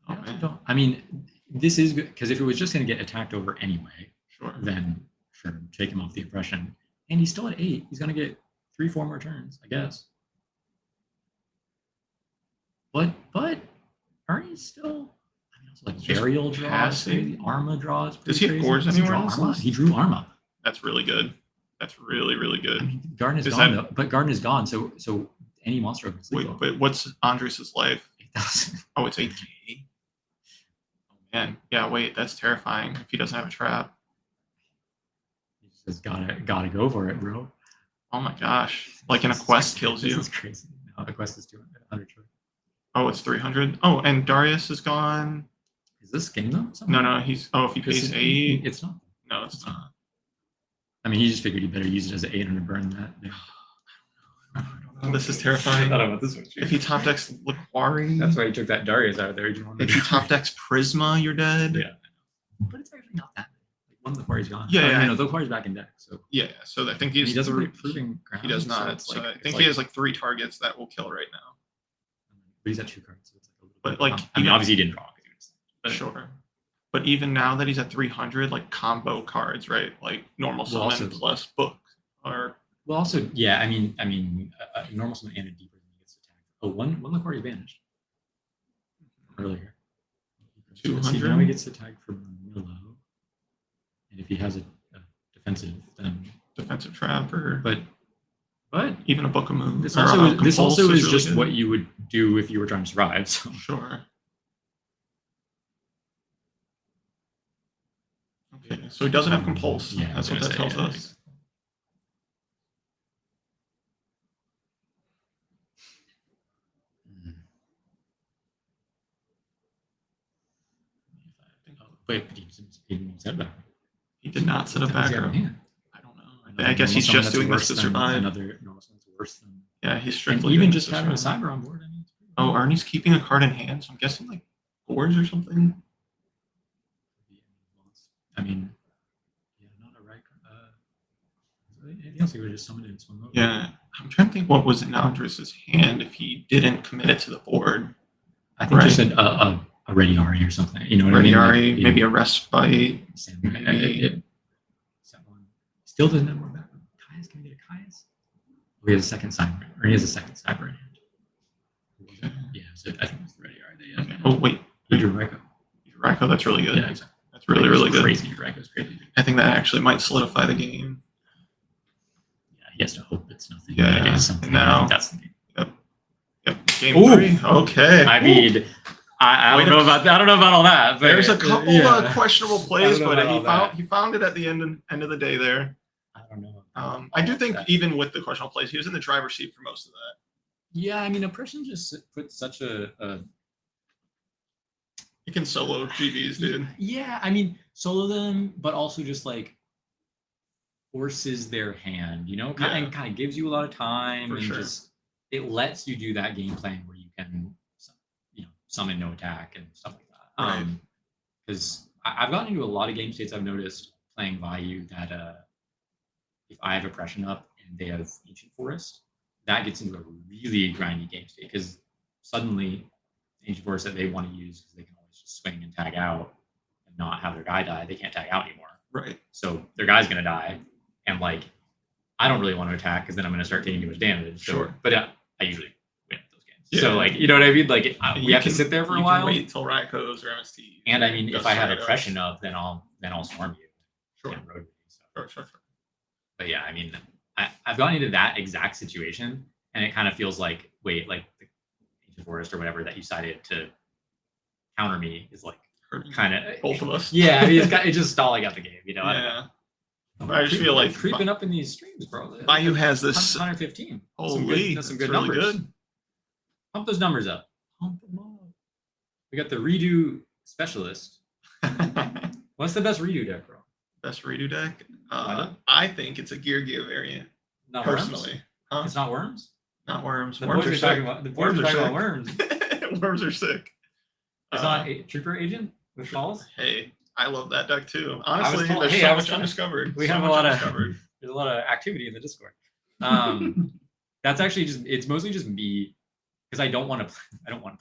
Oh I also man, don't- I mean, this is good because if it was just going to get attacked over anyway, sure. then sure, take him off the oppression. And he's still at 8. He's going to get 3-4 more turns, I guess. But Arnie's still. I mean, also like Just burial draws, passing. crazy. Arma draws. Does pretty he have crazy. fours Does he anywhere draw else? Arma? He drew Arma. That's really good. That's really, really good. I mean, Garden is Is gone that- though. But Garden is gone, so any monster opens Wait, lethal. but what's Andres' life? 8,000. Oh, it's 8K. Oh man, yeah. Wait, that's terrifying. If he doesn't have a trap. He just gotta go for it, bro. Oh my gosh! Like in a quest kills This you. is crazy. No, the quest is 200. Oh, it's 300. Oh, and Darius is gone. Is this game though? No, he's. Oh, if he This pays is- 8. It's not. No, it's not. I mean, he just figured he better use it as an 8 to burn that. Yeah. This is terrifying. I don't know what this one. If he top decks Liquari, That's why he took that Darius out of there. He didn't want if he top decks Prisma, you're dead. Yeah. But it's actually not that. Like one of the quarry's gone. Yeah, yeah. No, the quarry's back in deck. So Yeah, so I think he he's doesn't three. really proving ground. He does so not. it's So like- I it's think like- he has like 3 targets that will kill right now. But he's at 2 cards. So it's like a little But, bit like, I mean, even- obviously he didn't draw. 'Cause he was- but- Sure. But even now that he's at 300, like combo cards, right? Like normal Well, summon also- plus book or Well, also, yeah. I mean, a normal summon and a deeper than he gets attacked. Oh, one Liquari banished earlier. So 200? now he gets attacked from Milo. And if he has a defensive, then Defensive trap or but even a book of moves. this or, also compulse is really just good. what you would do if you were trying to survive. So Sure. Okay, so he doesn't have compulse. Yeah, That's I what was that gonna tells say, us. Wait, but he didn't set back. He did not set a What the hell back does he have row. in hand? I don't know. Another I guess normal he's summon just that's doing this worse to than survive. Another normal summon that's worse than. Yeah, he's And strictly even doing just this to having a survive. cyber on board. I mean, it's pretty Oh, good. Arnie's keeping a card in hand, so I'm guessing like boards or something. I mean, yeah, not a right. Anything else? He would just summon it and swing over. Yeah, I'm trying to think what was in Andres's hand if he didn't commit it to the board. I think Right. just a ready Ari or something. You know what Ready I mean? Ari, Like, maybe a respite. maybe. Still doesn't have more background. Kai's gonna get a Kai's. Oh, he has a second cyber, or he has a second cyber in hand. Okay. Yeah, so I think it's the ready Ari. Okay. Oh wait, He drew Raiko. Raiko, that's really good. Yeah, exactly. That's really good. Crazy. Raiko's crazy. I think that actually might solidify the game. Yeah, he has to hope it's nothing. Yeah, Like, it's something. now- I think that's the game. Yep. Game Ooh. 3. Okay. I mean, I Wait don't know about that. I don't know about all that. But There's a couple yeah. questionable plays, I don't know but about he all found it at the end of the day there. I don't know. I do think even with the questionable plays, he was in the driver's seat for most of that. Yeah, I mean, Oppression just put such a He can solo GBs, dude. yeah. I mean, solo them, but also just like forces their hand. You know, Yeah. and kind of gives you a lot of time, For and sure. just it lets you do that game plan where you can, summon no attack and stuff like that. Right. Because I've gotten into a lot of game states. I've noticed playing Bayou that if I have Oppression up and they have Ancient Forest, that gets into a really grindy game state because suddenly Ancient Forest that they want to use because they can always just swing and tag out and not have their guy die, they can't tag out anymore. Right. So their guy's gonna die, and like I don't really want to attack because then I'm gonna start taking too much damage. So, Sure. But I usually win those games. Yeah. So like you know what I mean? Like And we you have to can- sit there for you a can while. Wait till Raikos or MST. And I mean, if I have Dust Oppression Tornadoes. up, then I'll swarm you. Sure. And road you, so. Sure. But yeah, I mean, I've gotten into that exact situation, and it kind of feels like, wait, like the Ancient Forest or whatever that you decided to counter me is like Hurting kind of both of us. Yeah, I mean, it's just stalling out the game, you know. I don't Yeah. know. I just feel like creeping up in these streams, bro. Bayou has this. 115. Holy, That's some that's good really numbers. good. Pump those numbers up. Pump them up. We got the redo specialist. What's the best redo deck, bro? Best redo deck. Why I think it's a Gear variant. Not Personally, worms? huh? It's not worms. Not worms. The Worms boys are are sick. talking about the boys are talking about worms. Worms are sick. It's not a Trooper Agent with calls. Hey, I love that deck too. was Honestly, told- there's hey, so I was much told- undiscovered. we So have a much lot of- undiscovered. There's a lot of activity in the Discord. That's actually it's mostly just me because I don't want to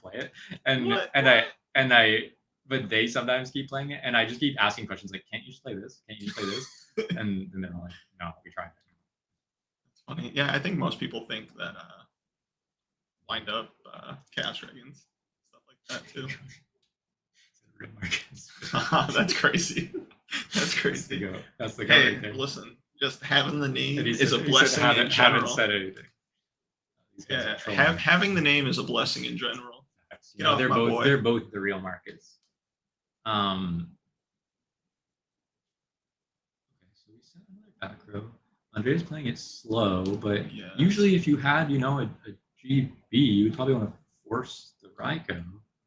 play it, and I but they sometimes keep playing it, and I just keep asking questions like, "Can't you just play this? Can't you just play this?" and they're like, "No, we tried." It's funny. Yeah, I think most people think that wind up Chaos Dragons, stuff like that too. Real markets. That's crazy. That's That's the crazy. go. That's the go Hey, right there. listen, just having the name And he is a said- he said blessing haven't, in general. haven't said anything. These guys Yeah, are trolling. having the name is a blessing in general. You Get know, off my boy. they're both the real markets. Okay, so we set another back row. Andrea's playing it slow, but Yeah. usually if you had, a GB, you would probably want to force the Raiko.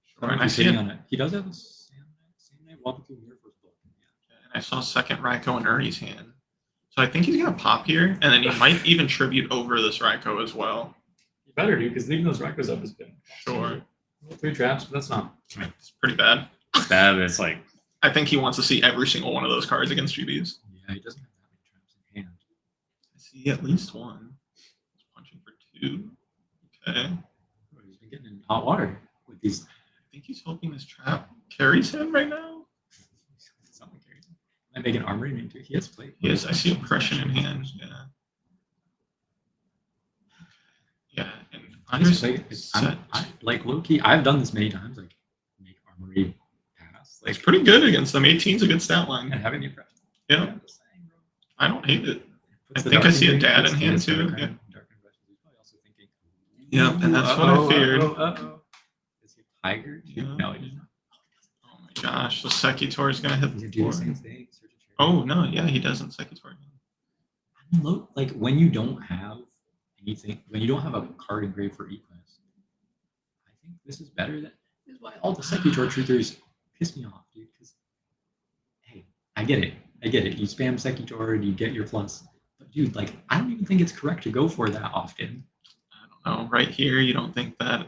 Sure, and I He's see hitting it. on it. He does have a same night Wabaku Mirror Force book. And I saw second Raiko in Ernie's hand. So I think he's gonna pop here, and then he might even tribute over this Raiko as well. You better do, because leaving those Raikos up has been Sure. 3 traps, but that's not It's pretty bad. bad. It's like, I think he wants to see every single one of those cards against GBs. yeah, he doesn't have that many traps in hand. I see at least one. He's punching for 2. Okay. He's been getting in hot water with these. I think he's hoping this trap carries him right now. Someone carries him. I make an armory name too. He has plate. He is. I see oppression in hand. Yeah. Yeah, and He's Andres like, set. like low key. I've done this many times. Like make armory pass. Like It's pretty good against them. 18's a good stat line. and having the impression. Yeah, Just saying, bro. I don't hate it. I Puts the think I dark see a in green, dad puts in the hand dark too. card, Yeah. dark and fresh. He's probably also thinking. Yep, and that's what I feared. Uh-oh. Is he a tiger? Yeah. No, he does not. Oh my gosh, the Sekitor is gonna hit He's the gonna do the board. same thing. Search a cherry. Oh no, yeah, he doesn't Sekitor. I mean, look, like when you don't have anything, when you don't have a card engraved for E-Class, I think this is better than. This is why all the Sekitor truthers piss me off, dude. Because, hey, I get it. You spam Sekitor and you get your plus. But, dude, like, I don't even think it's correct to go for that often. I don't know. Right here, you don't think that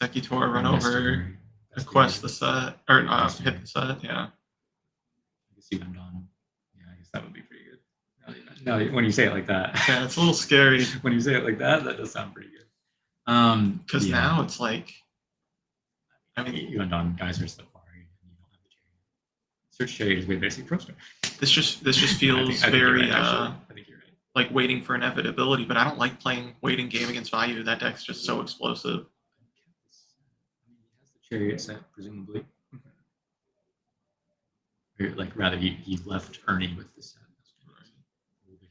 Sekitor run Best over, story. Best request the story. set, or Best hit the set? Yeah. I guess you went on. Yeah, I guess that would be pretty good. No, when you say it like that. Yeah, it's a little scary. When you say it like that does sound pretty good. Because yeah. now it's like, I mean, you went on Geyser so far. You don't have the chariot. Search chariot is way basic pro stuff. this just feels I think you're very right, actually. I think you're right. like waiting for inevitability. But I don't like playing waiting game against Bayou. That deck's just so explosive. I mean, he has the chariot set, presumably. Or, like, rather, he left Ernie with the set.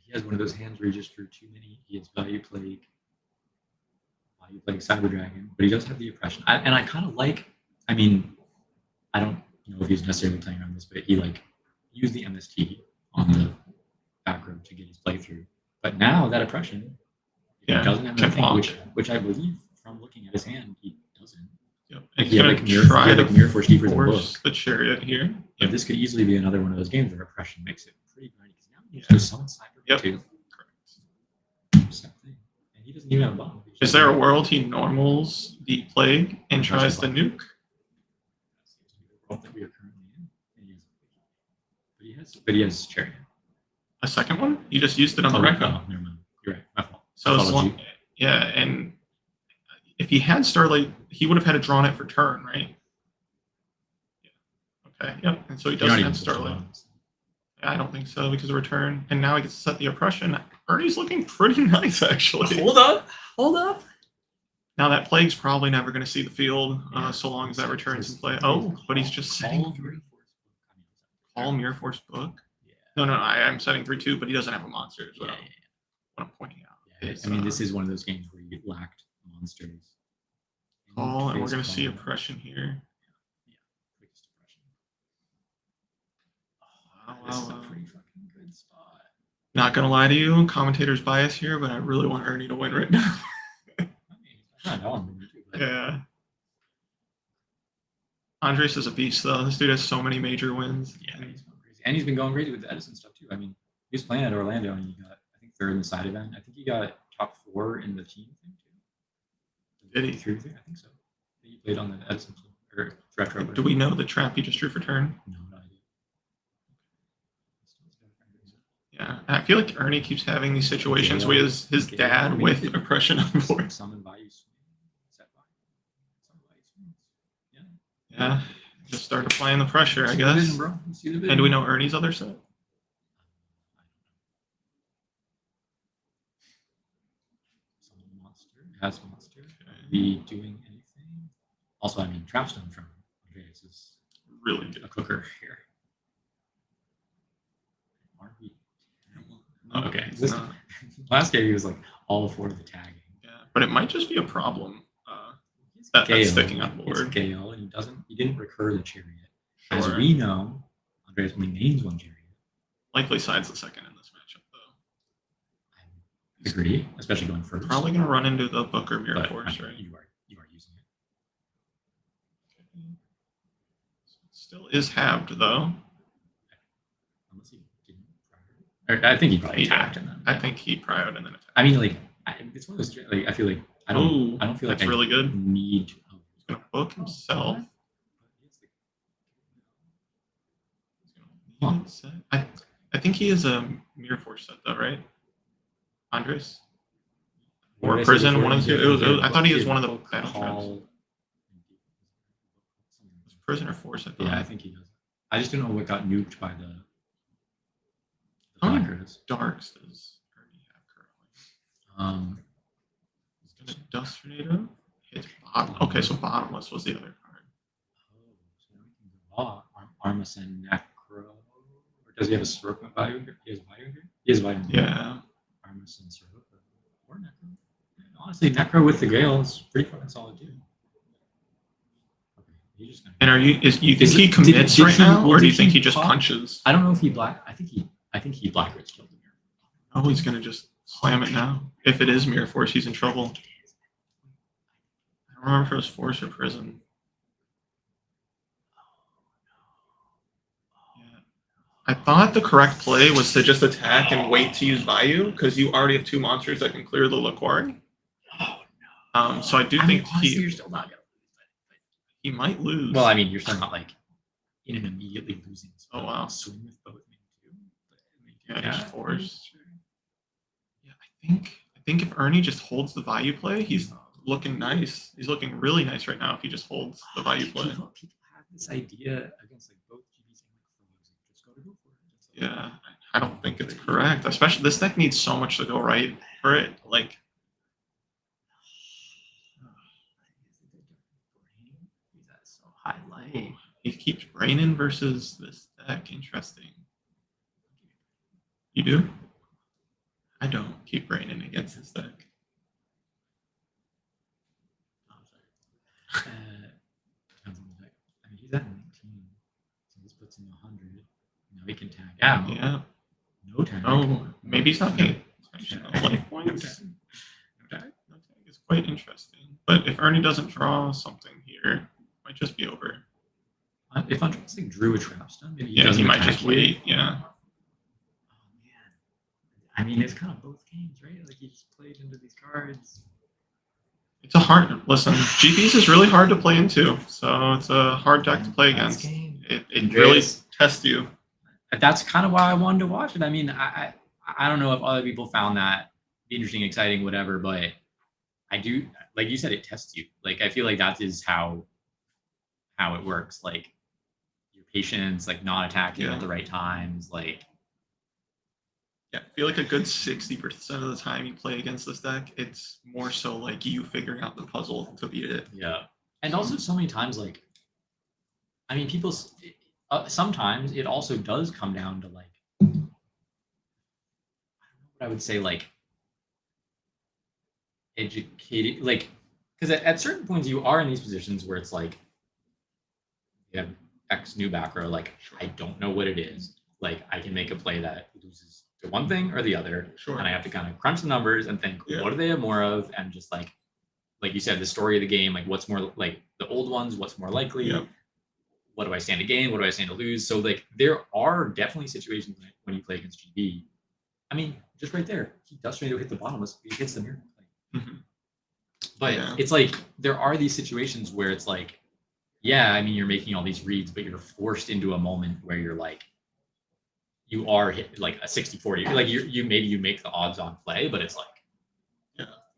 He has one of those hands where he just drew too many. He has Value Plague Cyber Dragon, but he does have the Oppression. And I kind of like, I mean, I don't know if he's necessarily playing around this, but he like used the MST on the back row to get his playthrough. But now that Oppression, he doesn't have can anything, block. which I believe from looking at his hand, he doesn't. Yep. Like, He's he had gonna like Mirror Force Keepers in the force book. the chariot here. But this could easily be another one of those games where Oppression makes it pretty grindy. Because now he Yeah. just summon Cyber Yep. too. Correct. Same thing. And he doesn't even have a bomb. Is there a world he normals the plague and tries to nuke? World that we are currently in. And but he has Chariot. A second one? You just used it on the Oh, record. no, never mind. You're right. My fault. So as Apology. long, yeah, and if he had Starlight, he would have had to drawn it for turn, right? Yeah. Okay. Yep. And so he You're not doesn't even have supposed to Starlight. run. Yeah, I don't think so because of return. And now he gets to set the Oppression. Ernie's looking pretty nice, actually. Hold up. Now that Plague's probably never going to see the field Yeah. so long as that return's in Just- play. Oh, but he's just setting Call through. Mirror Force. All Mirror Force book. Yeah. No, I'm setting 3/2, but he doesn't have a monster. Is what, Yeah, what I'm pointing out. yeah. Is, I mean, this is one of those games where you lacked monsters. call, and we're Face going to see call. Oppression here. Yeah. Quickest Oppression. Wow, This is a wow. pretty fucking good spot. Not gonna lie to you, commentator's bias here, but I really want Ernie to win right now. I mean, I know I'm too, but Yeah. Andres is a beast though. This dude has so many major wins. yeah, he's going crazy. And he's been going crazy with the Edison stuff too. I mean, he was playing at Orlando and he got, I think, third in the side event. I think he got top 4 in the team thing too. Did he? 3 thing? I think so. I think he played on the Edison team or retro. Do we know the trap he just drew for turn? No, no idea. Yeah. I feel like Ernie keeps having these situations where his dad with Oppression on board. Summon Bayou swing. Set Bayou. Summon Bayou swings. Yeah. Yeah. Just start applying the pressure, I See the guess. vision, bro. You see the vision. And do we know Ernie's other set? Summon monster. Has monster. Be doing anything. Also, I mean, Trapstone from Andreas is Really good. a cooker here. RB. Oh, okay. This, No. last game he was like all for the tagging. Yeah. But it might just be a problem. He's That's Gale. sticking on He's board. Gale, and he didn't recur the chariot. As Sure. we know, Andreas only names one chariot. Likely sides the second in this matchup though. I agree, especially going first. Probably gonna run into the Booker Mirror But, Force, I mean, right? You are using it. Still is halved though. Unless he didn't prior. Or I think he probably Yeah. attacked and then. I think he prioed and then attacked. I mean, like, it's one of those. Like, I feel like I Ooh, don't feel like that's I really good. need to. He's gonna book himself. Huh. I think he is a Mirror Force set though, right? Andres? What Or did I say Prison, before? one of the two. I thought he was one of the Book battle traps. call. Was Prison or Force, I thought. Yeah, I think he does. I just don't know what got nuked by the How many Blackers. Darks does Ernie have currently? He's gonna Dust Tornado. Hit bottom. Okay, so Bottomless was the other card. Oh, so now we can go Armisen Necro or Does he have a Soroka value here? He has value here? He has value here. Yeah. Armus and Soroka. Or Necro. And honestly, Necro with the Gale is pretty fucking solid too. Okay, he's just gonna. And you think Is he it- commits did right he- now, well, or do did you think he he just pop? punches? I don't know if he black. I think he black Ridge killed him here. Oh, he's gonna just slam it now. If it is Mirror Force, he's in trouble. I don't remember if it was Force or Prison. Yeah. I thought the correct play was to just attack and wait to use Bayou, because you already have 2 monsters that can clear the Laquari. So I do think honestly, you're he still not gonna lose. he might lose. Well, I mean, you're still not like in an immediately losing spot. Oh, wow. Swing with both men too. Yeah, he's forced. Yeah, I think if Ernie just holds the value play, he's looking nice. He's looking really nice right now if he just holds the value play. People have this idea against like both GBs and like frogs, like, just go for it. It's like, Yeah, I don't think it's correct. Especially this deck needs so much to go right for it. Like, That's so highlight. he keeps braining versus this deck. Interesting. You do? I don't keep braining against this deck. Depends on the deck. I mean, he's at 19, so this puts him 100. Now he can tag out. Yeah. No tag. Oh, maybe he's not getting tag. life points. No tag. No tag is quite interesting. But if Ernie doesn't draw something here, it might just be over. If Andres like drew a trap stun, maybe Yeah, doesn't he might attack just you. wait. Yeah. Oh man. I mean, it's kind of both games, right? Like he just played into these cards. It's a hard listen. GPs is really hard to play into, so it's a hard deck to play against. It really tests you. That's kind of why I wanted to watch it. I mean, I don't know if other people found that interesting, exciting, whatever, but I do. Like you said, it tests you. Like I feel like that is how it works. Like your patience, like not attacking Yeah. at the right times, like. Yeah, I feel like a good 60% of the time you play against this deck, it's more so like you figuring out the puzzle to beat it. Yeah, and also so many times, like, I mean, people. Sometimes it also does come down to like, I don't know what I would say, like, educated, like, because at certain points you are in these positions where it's like, you have X new back row, like, I don't know what it is. Like, I can make a play that loses to one thing or the other, Sure. and I have to kind of crunch the numbers and think, Yeah. what do they have more of, and just like you said, the story of the game, like what's more like the old ones, what's more likely. Yep. What do I stand to gain? What do I stand to lose? So like there are definitely situations when you play against GB. I mean, just right there, he does try to hit the bottomless. He hits the mirror. Mhm. But Yeah. it's like there are these situations where it's like, yeah, I mean, you're making all these reads, but you're forced into a moment where you're like, you are hit like a 60-40. Like you maybe you make the odds on play, but it's like,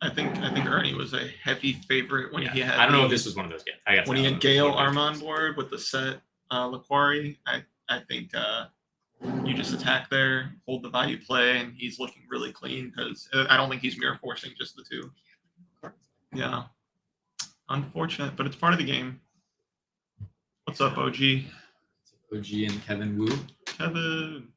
I think Ernie was a heavy favorite when yeah, he had. I don't know if this was one of those games. I guess when he had Gale Arm on board with the set Laquari. I think you just attack there, hold the value play, and he's looking really clean because I don't think he's mirror forcing just the 2. Yeah, unfortunate, but it's part of the game. What's up, OG? OG and Kevin Wu. Kevin.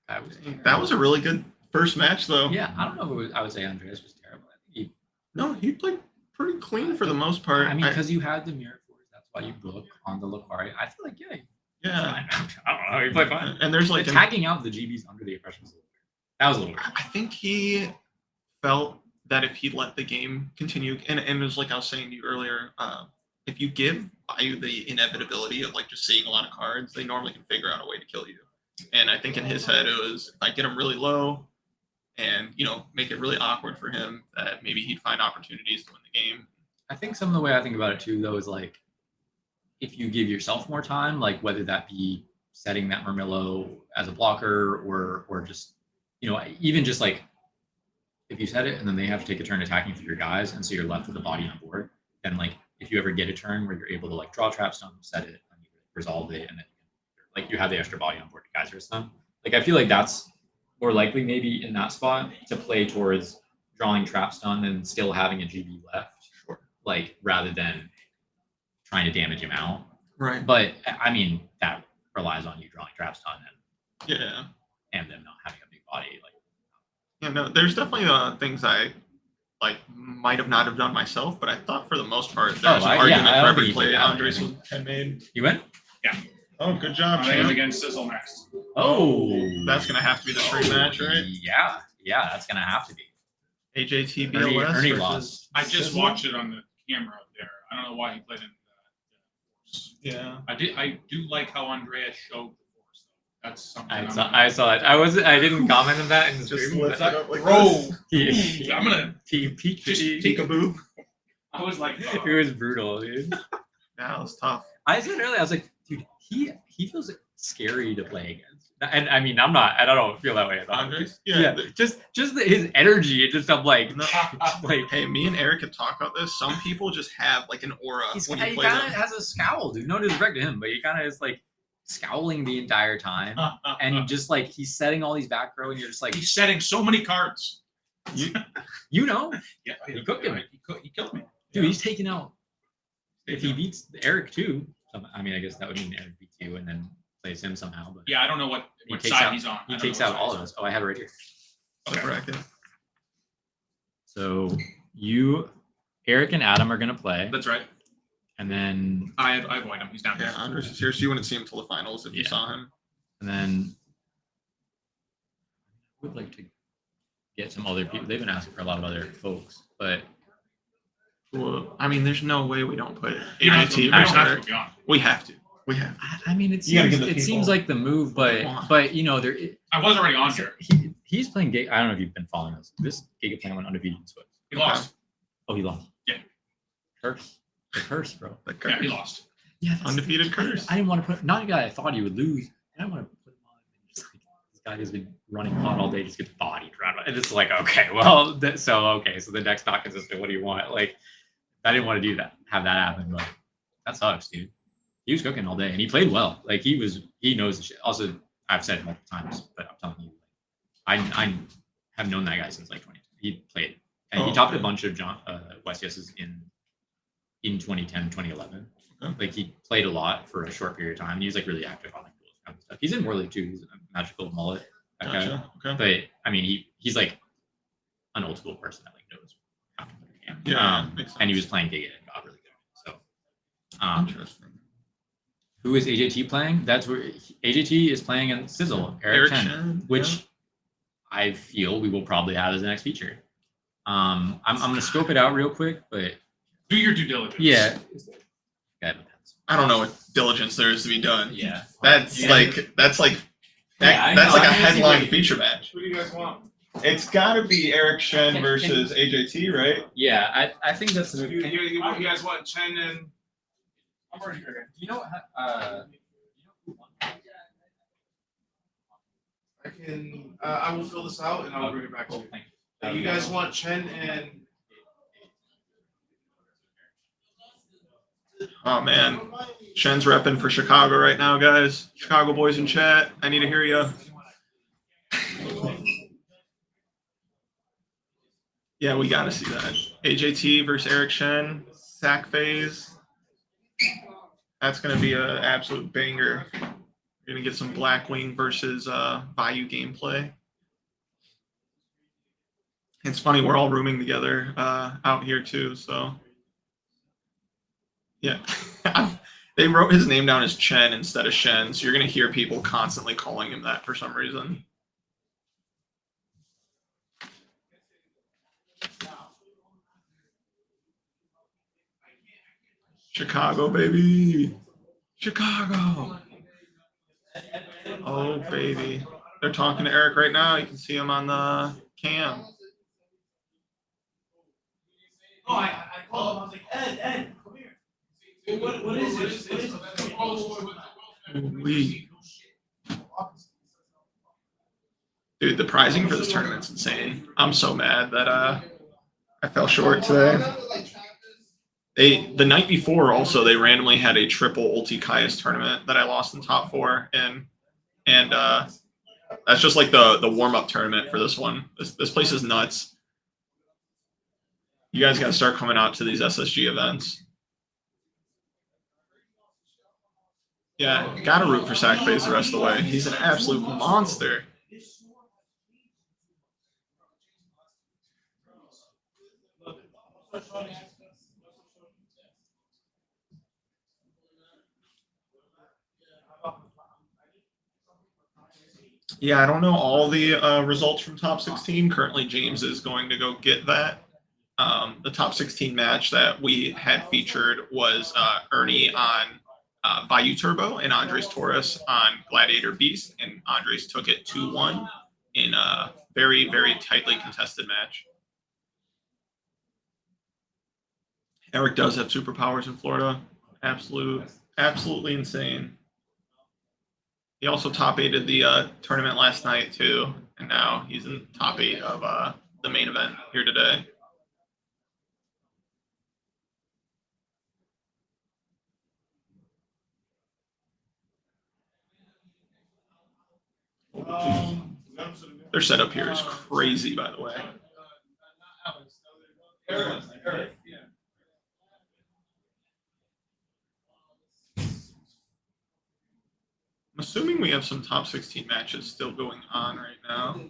That That was a really good first match, though. Yeah, I don't know if it was, I would say Andreas was terrible. I think No, he played pretty clean for the most part. I mean, because you had the mirror force, that's why you book on the Laquari. I feel like, yeah, yeah, fine. I don't know, you play fine. and there's like Tagging out the GBs under the oppression was a little weird. That was a little weird. I think he felt that if he let the game continue, and it was like I was saying to you earlier, if you give Bayou the inevitability of like just seeing a lot of cards, they normally can figure out a way to kill you. And I think in his head it was, if I get him really low and, make it really awkward for him, that maybe he'd find opportunities to win the game. I think some of the way I think about it too, though, is like, if you give yourself more time, like whether that be setting that Murmillo as a blocker or just, even just like, if you set it and then they have to take a turn attacking for your guys, and so you're left with the body on board, then like if you ever get a turn where you're able to like draw trap stone, set it, and you resolve it, and then like you have the extra body on board to Geyser them. Like I feel like that's more likely maybe in that spot to play towards drawing trap stun and still having a GB left. Sure. Like rather than trying to damage him out. Right. But I mean, that relies on you drawing traps ton Yeah. and them not having a big body. Like, Yeah. No, there's definitely things I like might have not have done myself, but I thought for the most part there's an argument I for don't every think you play did that, Andres I think. had made. you went? Oh, good job, I think it's champ. against Sizzle next. That's gonna have to be the stream match, right? Yeah, that's gonna have to be. AJT Ernie BLS lost. versus I just Sizzle? watched it on the camera up there. I don't know why he played in Force. Yeah. I do like how Andreas showed the Force. That's something. I saw it. I didn't comment on that in the Just stream. lift it up like Bro, this. I'm gonna just take a Peekaboo. I was like, It was brutal, dude. That was tough. I said earlier, I was like, dude, he feels scary to play against. And I mean, I don't feel that way about him. Andres? Yeah, just his energy. It just I'm like, No. like Hey, me and Eric have talked about this. Some people just have like an aura when he you play kind them. of has a scowl, dude. No disrespect to him, but he kind of is like scowling the entire time, and just like he's setting all these back row, and you're just like, he's setting so many cards. you know, Yeah, He cooked him. He killed me. dude, he's taking out. If he beats Eric too, I mean, I guess that would mean Eric beats you and then plays him somehow. But Yeah, I don't know what takes side out- he's on. he I don't takes know out what all side of he's us. Oh, I have it right here. The bracket. So you, Eric, and Adam are gonna play, on. That's right. and then I avoid him. He's down. Yeah, Andres is here, so you wouldn't see him till the finals if you Yeah. saw him. I would like to get some other people. They've been asking for a lot of other folks, but Well, I mean, there's no way we don't put You don't have to- AJT you don't versus have to Eric. be on. We have to. We have. I mean, it You gotta seems give the it seems people like the move, what they but want. you know there. I was already on here. He's playing Giga. I don't know if you've been following us. This Giga plan went undefeated in Swiss. He lost. Oh, he lost. Yeah. Curse. The curse, bro. The Yeah, he curse. lost. Yeah, that's- Undefeated curse. I didn't want to put not a guy I thought he would lose. I didn't want to put him on. Just like, this guy has been running hot all day, just gets bodied around. And it's like, okay, well, so the deck's not consistent. What do you want? Like, I didn't want to do that, have that happen, but that sucks, dude. He was cooking all day and he played well. Like he knows the shit. Also, I've said it multiple times, but I'm telling you, I have known that guy since like 20. He played and he topped a bunch of West Yeses in 2010, 2011. Okay. Like he played a lot for a short period of time. He was like really active on like those kind of stuff. He's in War League too. He's a magical mullet. That guy. Gotcha. Okay. But I mean, he's like an old school person that like knows how to play the game. Yeah, makes sense. And he was playing Giga and got really good. So, Interesting. who is AJT playing? That's where AJT is playing in Sizzle, Eric Chen, which I feel we will probably have as the next feature. I'm gonna scope it out real quick, but Do your due diligence. yeah. I don't know what diligence there is to be done. Yeah. That's Yeah. like Yeah, I that's know. like a I mean, headline it's- feature match. Who do you guys want? It's got to be Eric Shen Can- versus AJT, right? Yeah, I think that's the You guys want Chen and? I'm already here. you know I can. I will fill this out and I'll bring it back to you. You guys want Chen and? Oh man, Shen's repping for Chicago right now, guys. Chicago boys in chat, I need to hear you. Yeah, we got to see that. AJT versus Eric Shen, sack phase. That's gonna be an absolute banger. We're gonna get some Blackwing versus Bayou gameplay. It's funny, we're all rooming together out here too, so yeah. They wrote his name down as Chen instead of Shen, so you're gonna hear people constantly calling him that for some reason. Chicago, baby. Chicago. Oh, baby. They're talking to Eric right now. You can see him on the cam. Oh, I called him. I was like, Ed, come here. What is this? We, dude, the pricing for this tournament's insane. I'm so mad that I fell short today. The night before also they randomly had a triple ulti Caius tournament that I lost in top 4 in, and that's just like the warm up tournament for this one. This place is nuts. You guys got to start coming out to these SSG events. Yeah, gotta root for Sack Phase the rest of the way. He's an absolute monster. Yeah, I don't know all the results from top 16. Currently, James is going to go get that. The top 16 match that we had featured was Ernie on Bayou Turbo and Andres Torres on Gladiator Beast, and Andres took it 2-1 in a very, very tightly contested match. Eric does have superpowers in Florida. Absolutely insane. He also top 8'd the tournament last night too, and now he's in top 8 of the main event here today. Their setup here is crazy, by the way. I'm assuming we have some top 16 matches still going on right now.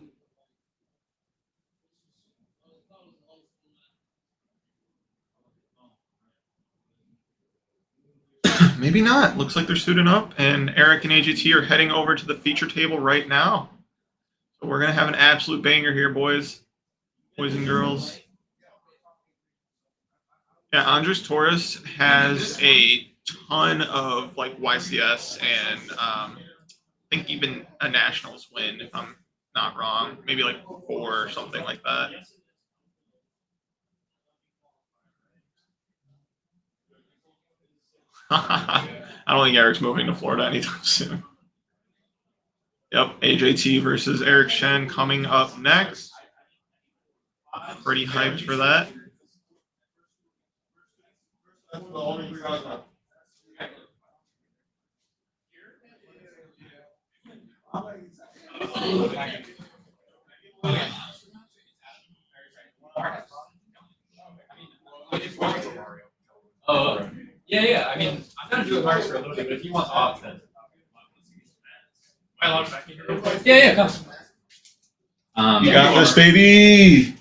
Maybe not. Looks like they're suiting up, and Eric and AGT are heading over to the feature table right now. So we're gonna have an absolute banger here, boys and girls. Yeah, Andres Torres has a ton of like YCS and I think even a nationals win, if I'm not wrong. Maybe like 4 or something like that. I don't think Eric's moving to Florida anytime soon. Yep, AJT versus Eric Shen coming up next. Pretty hyped for that. Oh, yeah. I mean, I'm gonna do it hard for a little bit, but if you want off, then. I log back in here real quick. Yeah, come. You got this, baby.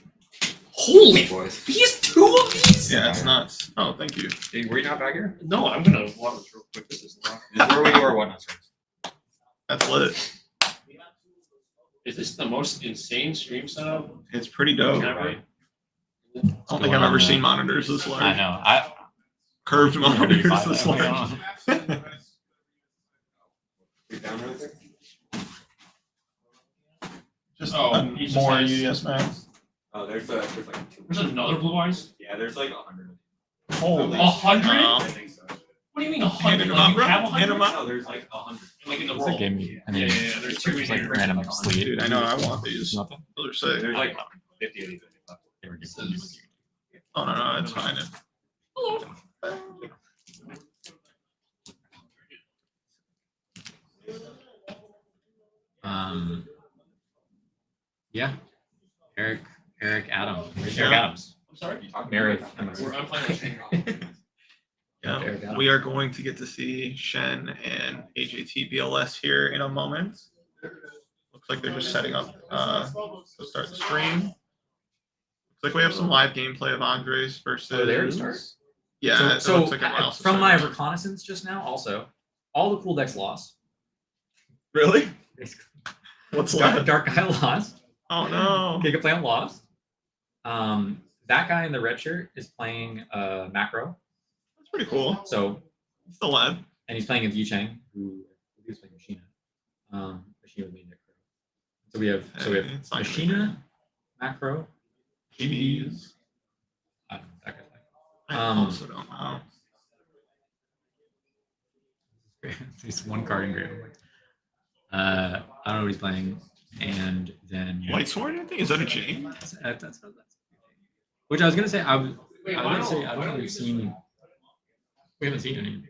Holy, these 2 of these? Yeah, it's nuts. Oh, thank you. Hey, were you not back here? No, I'm gonna water this real quick. This is not. Is where we do our whatnot streams. That's lit. Is this the most insane stream setup It's pretty dope. ever? I don't think I've ever seen monitors this large. I know. Curved monitors this large. Just he just more has- UES max. Oh, there's like 2. There's another blue eyes. Yeah, there's like 100. Holy 100? cow. I think so. What do you mean Hand 100? him Like up, you bro. have Hand him 100? up. No, there's like 100. Like in the It's a roll. game me. I mean, Yeah. There's 2 in just like here. random sleep. Dude, I know. I want these. Nothing. Those are sick. There's like 50 of these. They were giving me. Oh, no, it's fine. Yeah. Eric Adams. Yeah. Eric Adams. I'm sorry? Meredith. I'm playing with stream. Yeah, Eric Adams. we are going to get to see Shen and AJT BLS here in a moment. Looks like they're just setting up to start the stream. Looks like we have some live gameplay of Andres versus. Oh, they already started? Yeah, So it looks like everyone else is from my starting. reconnaissance just now, also, all the cool decks lost. Really? What's left? Dark Guy lost. Oh no! Giga Plant lost. That guy in the red shirt is playing Macro. That's pretty cool. So, Still live. and he's playing against Yichang, who is playing Machina. Machina with me and Nick. So we have It's not gonna be Machina, Macro. GBs. I don't know what that guy's I Um, also don't know. like. He's one card in grave. I don't know what he's playing. And then White Sword, I think. Is that a Jane? that's which I was gonna say. I was gonna say I don't know if we've seen. We haven't seen any.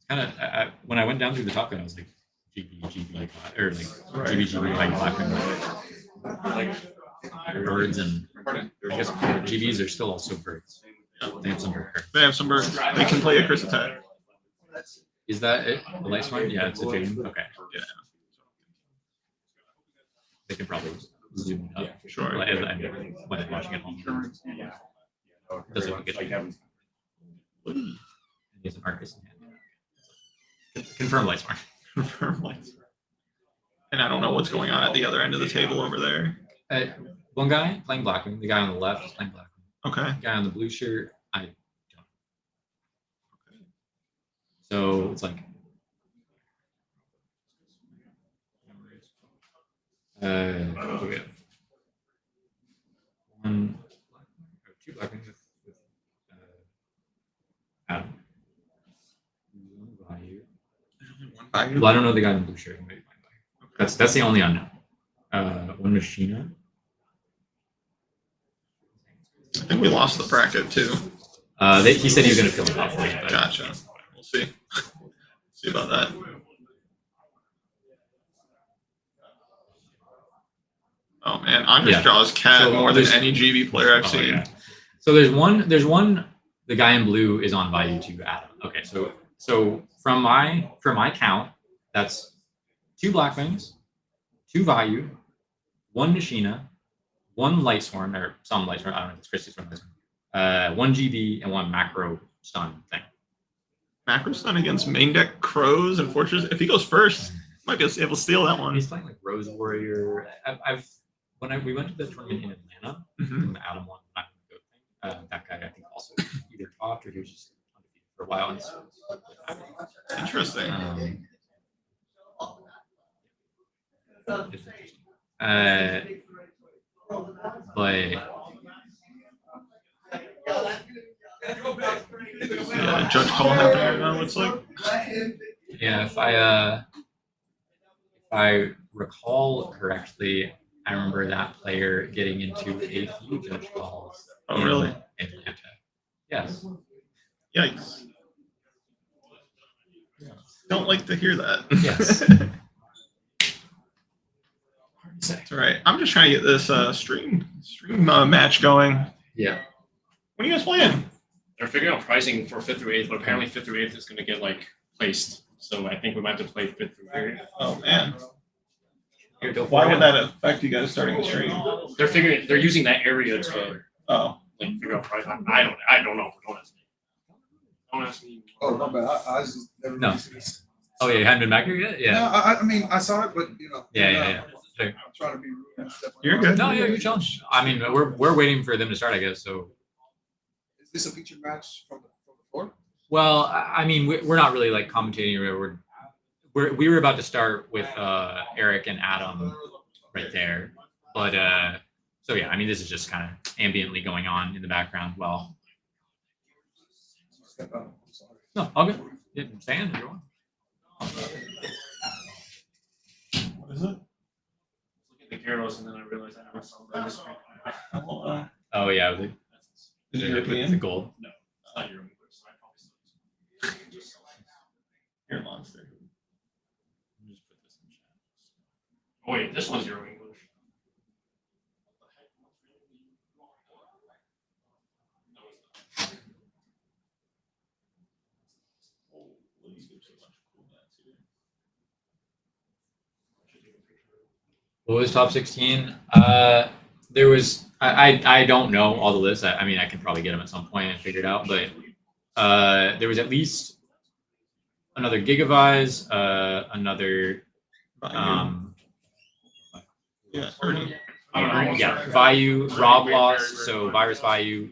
Kind of when I went down through the top gun, I was like GB or like GB like black and like birds and I guess GBs are still also birds. They have some bird. They have some birds. They can play a Chris attack. Is that it? The last one? Yeah, it's a dream. Okay. Yeah. They can probably zoom it up. Sure. When they're watching at home. Does it get you? He's an artist. Confirm light smart. Confirm lights. And I don't know what's going on at the other end of the table over there. One guy playing Blackwing. The guy on the left is playing Blackwing. Okay. The guy on the blue shirt, I don't. So it's like okay. Two Blackwings with Adam. Well, I don't know the guy in the blue shirt. That's the only unknown. One Machina. I think we lost the bracket too. He said he was going to fill it out for you. Gotcha. We'll see. See about that. Oh man, Andres draws cat So more than any GB player I've seen. Yeah. So there's one. The guy in blue is on Bayou to Adam. Okay, so from my count, that's 2 Blackwings, 2 Bayou, 1 Machina, 1 Lightsworn or some Lightsworn. I don't know if it's Christie's from this one. 1 GB and 1 macro stun thing. Macro stun against main deck Crows and Fortress. If he goes first, might be able to steal that one. He's playing like Rose Warrior. We went to the tournament in Atlanta, and Adam won that guy I think also either topped or he was just undefeated for a while. And so, Interesting. It's interesting. But Yeah, judge call happening right now, looks like. yeah, if I recall correctly, I remember that player getting into a few judge calls. Oh, really? In Atlanta. Yes. Yikes. Don't like to hear that. Yes. That's all right. I'm just trying to get this stream match going. Yeah. When are you guys playing? They're figuring out pricing for 5th through 8th, but apparently 5th through 8th is going to get like placed. So I think we might have to play 5th through 8th. Oh man. Here, go for Why it. would that affect you guys starting the stream? They're using that area to Oh. like figure out price. I don't know. Don't ask me. Don't ask me. Oh, my bad. I just never No. used this. Oh yeah, you hadn't been back here yet? Yeah. No, I mean, I saw it, but you know. Yeah. Sure. I'm trying to be rude and stuff. You're good. No, yeah, you're chilling. I mean, we're waiting for them to start, I guess. So, Is this a featured match from the floor? well, I mean, we're not really like commentating. We were about to start with Eric and Adam right there, but so yeah, I mean, this is just kind of ambiently going on in the background. Well, Step out. I'm sorry. no, all good. Yeah, stand if you want. What is it? Look at the Gyros, and then I realized I never saw this. Oh yeah, the Is it European? the gold. No, it's not your English. So I probably still You're a monster. just put this in chat. Oh wait, this one's your English. What was top 16? There was I don't know all the lists. I mean, I can probably get them at some point and figure it out. But there was at least another Gigavise, another Yeah, Ernie. yeah, Bayou, Rob lost, so Virus Bayou,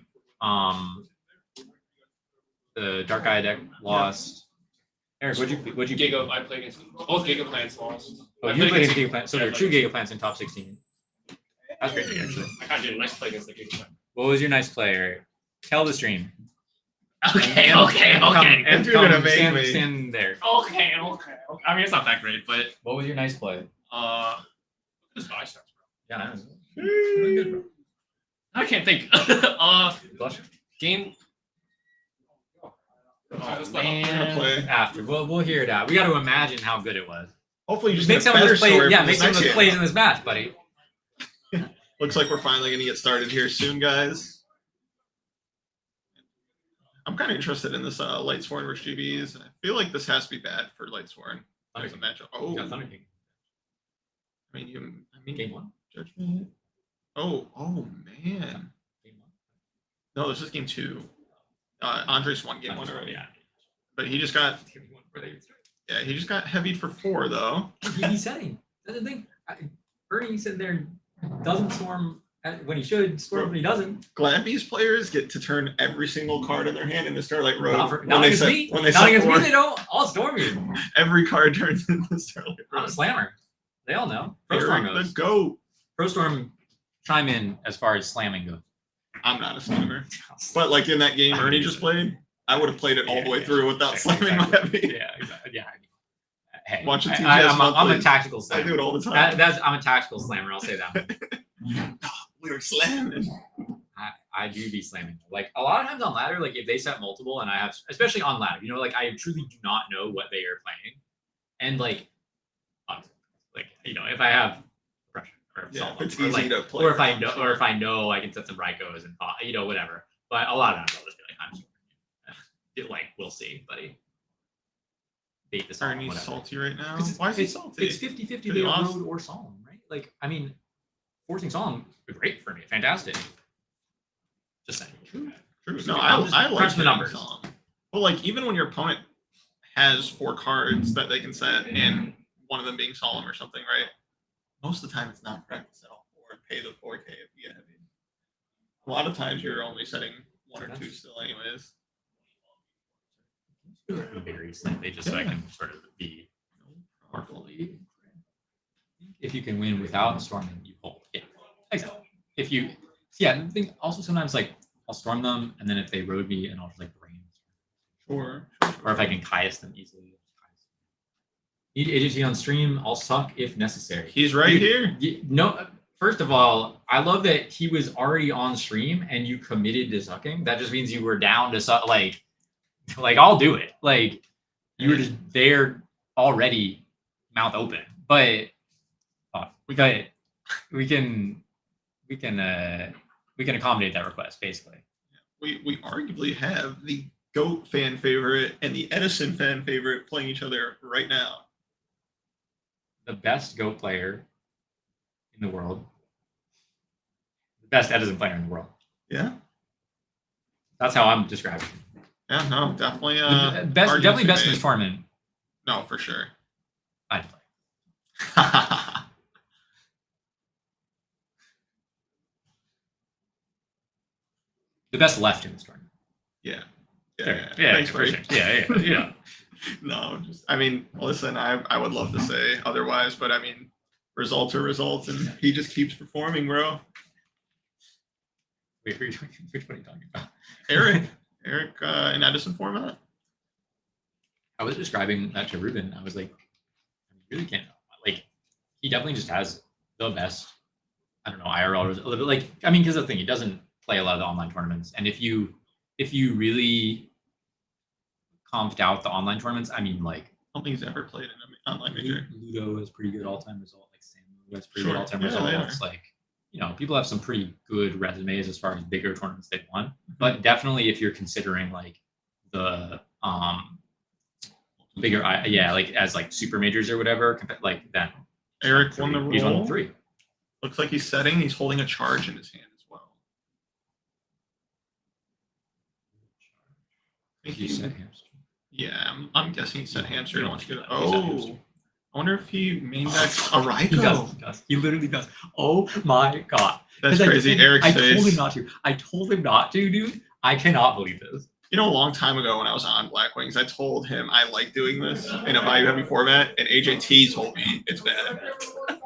the Dark Gaia deck lost. Eric, what'd you Giga, I played against both Giga plants lost. Oh, I you played against- against Giga Plants. So there are 2 Giga Plants in top 16. That's great, actually. I kind of did a nice play against the Giga plant. What was your nice play, Eric? Tell the stream. Okay. And If you're gonna come make stand, me. stand there. Okay. I mean, it's not that great, but What was your nice play? this biceps, bro. Yeah, really good, bro. I can't think. Blush. Game. Oh, Play. man. After we'll hear it out. We got to imagine how good it was. Hopefully, you just Make get some a of better those plays. story Yeah, for make this some of next those game. plays in this match, buddy. Looks like we're finally going to get started here soon, guys. I'm kind of interested in this Lightsworn versus GBs, and I feel like this has to be bad for Lightsworn as a matchup. Oh, You got Thunder King. I mean, Game 1. Judgment. Oh man. Game 1. No, this is game 2. Andres won game 1 already. Yeah. But he just got he just got heavied for 4 though. He's setting. That's the thing. Bernie sitting there doesn't storm when he should, storm when he doesn't. Glamby's players get to turn every single card in their hand into Starlight Road. Not against me. Not against me, they don't. I'll storm you. Every card turns into Starlight Road. I'm a slammer. They all know. Pro Storm Eric, goes. the GOAT. Pro Storm chime in as far as slamming goes. I'm not a slammer. But like in that game Ernie just played, I would have played it all the way through without slamming my heavy. Yeah, exactly. Yeah. Hey, Watching TJS I'm a tactical slammer. I do it all the time. I'm a tactical slammer. I'll say that. We were slamming. I do be slamming. Like a lot of times on ladder, like if they set multiple and I have, especially on ladder, you know, like I truly do not know what they are playing, and like you know, if I have pressure or it's easy to play. or if I know I can set some Rykos and you know, whatever. But a lot of times I'll just be like, I'm sorry. Like we'll see, buddy. Bait this on, Ernie's salty right now. Why is he salty? It's 50-50 they have road or solemn, right? Like I mean, forcing solemn is great for me. Fantastic. Just saying. True. No, I like the numbers. Well, like even when your opponent has 4 cards that they can set, and one of them being solemn or something, right? Most of the time, it's not correct to set all 4 and pay the 4K if you get heavy. A lot of times, you're only setting 1 or 2 still, anyways. Very slightly, just so I can sort of be powerfully. If you can win without storming, you hold. Yeah, exactly. If you, yeah, I think also sometimes like I'll storm them, and then if they road me, and I'll just like brain. Sure. Or if I can Caius them easily. Need AGT on stream. I'll suck if necessary. He's right here. No, first of all, I love that he was already on stream and you committed to sucking. That just means you were down to suck. Like I'll do it. Like you were just there already, mouth open. But we can accommodate that request basically. We arguably have the GOAT fan favorite and the Edison fan favorite playing each other right now. The best GOAT player in the world. The best Edison player in the world. Yeah. That's how I'm describing it. Yeah, no, definitely definitely best in this tournament. No, for sure. I'd play. The best left in this tournament. Yeah. Yeah. Thanks, for buddy. sure. Yeah. No, I mean, listen, I would love to say otherwise, but I mean, results are results, and he just keeps performing, bro. Wait, which one are you talking about? Eric, in Edison format. I was describing that to Ruben. I was like, I really can't. Like, he definitely just has the best. I don't know, IRL a little bit. Like, I mean, because the thing, he doesn't play a lot of the online tournaments, and if you really comped out the online tournaments, I mean, like, I don't think he's ever played in an online major. Ludo has pretty good all-time result. Like Samu has pretty Sure. good all-time Yeah, results. Like, you know, people have some pretty good resumes as far as bigger tournaments they've won. But definitely, if you're considering like the bigger, like as like super majors or whatever, like that. Eric won the He's won roll. 3. Looks like he's setting. He's holding a charge in his hand as well. I think He said hamster. Yeah, I'm guessing he said hamster. I don't want you to. He said hamster. I wonder if he main decks a He does. Ryko. He literally does. Oh my god. That's crazy. Eric's I face. told him not to. I told him not to, dude. I cannot believe this. You know, a long time ago when I was on Black Wings, I told him I like doing this in a Bayou heavy format, and AJT told me it's bad.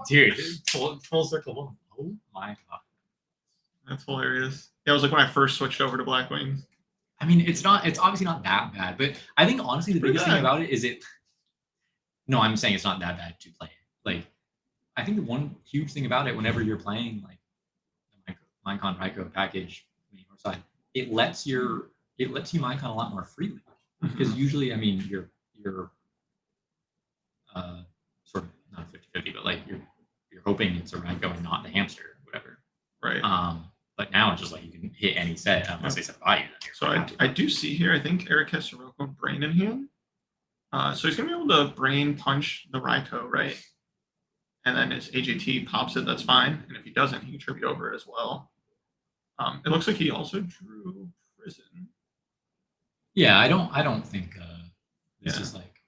Dude, full circle. Oh my god. That's hilarious. Yeah, it was like when I first switched over to Black Wings. I mean, it's obviously not that bad, but I think honestly the biggest thing about it is no, I'm saying it's not that bad to play it. Like, I think the one huge thing about it, whenever you're playing like the Minecon Ryko package side, it lets you Minecon a lot more freely. Because usually, I mean, you're sort of not 50-50, but like you're hoping it's a Ryko and not the hamster, or whatever. Right. But now it's just like you can hit any set unless they set Bayou. So I do see here, I think Eric has Sirocco Brain in hand. So he's going to be able to Brain punch the Raikou, right? And then his AJT pops it, that's fine. And if he doesn't, he can tribute over it as well. It looks like he also drew Prison. Yeah, I don't think this is like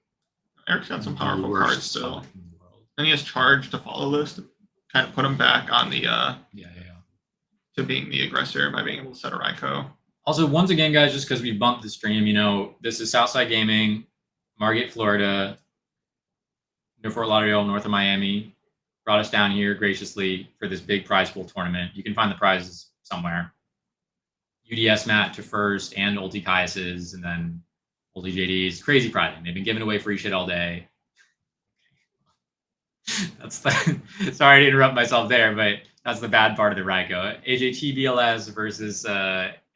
Eric's got some the powerful worst cards still. spot in the world. And he has Charge to follow this to kind of put him back on the Yeah. to being the aggressor by being able to set a Raikou. Also, once again, guys, just because we bumped the stream, you know, this is Southside Gaming, Margate, Florida, near Fort Lauderdale, north of Miami. Brought us down here graciously for this big prize pool tournament. You can find the prizes somewhere. UDS Matt to first and Ulti Caius's, and then Ulti JD's. Crazy prizing. They've been giving away free shit all day. That's the sorry to interrupt myself there, but that's the bad part of the Raikou. AJT BLS versus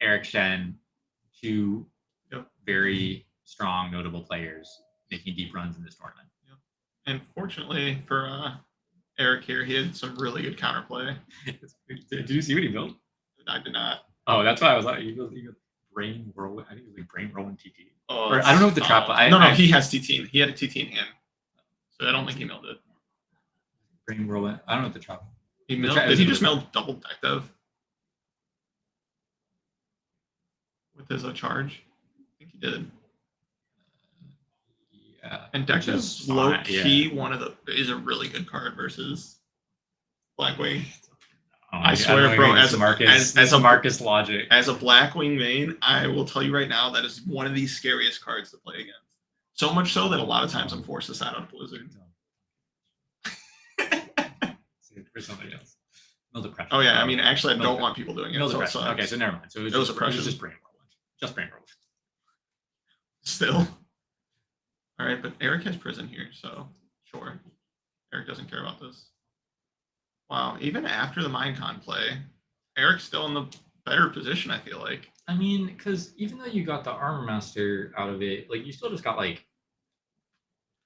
Eric Shen, two very strong, notable players making deep runs in this tournament. And fortunately for Eric here, he had some really good counterplay. Did you see what he built? I did not. Oh, that's why I was like, you built Brain Whirlwind. I think it was like Brain Whirlwind TT. Oh, Or, I don't know what the trap. No, he has TT. He had a TT in hand, so I don't think he milled it. Brain Whirlwind. I don't know what the trap. He milled, did he just mill double deck dev with his charge? I think he did. Yeah. And deck Which is is low fine, key yeah. is a really good card versus Blackwing. Oh, I swear, bro, as a Marcus logic. As a Blackwing main, I will tell you right now that is one of the scariest cards to play against. So much so that a lot of times I'm forced to side on Blizzard. For somebody else. No depression. Oh yeah, I mean, actually, I don't want people doing it. No so it depression. sucks. Okay, so never mind. So it was, It was just, oppression. It was just Brain Whirlwind. Just Brain Whirlwind. Still. All right, but Eric has Prison here, so sure. Eric doesn't care about this. Wow, even after the Minecon play, Eric's still in the better position, I feel like. I mean, because even though you got the Armor Master out of it, like you still just got like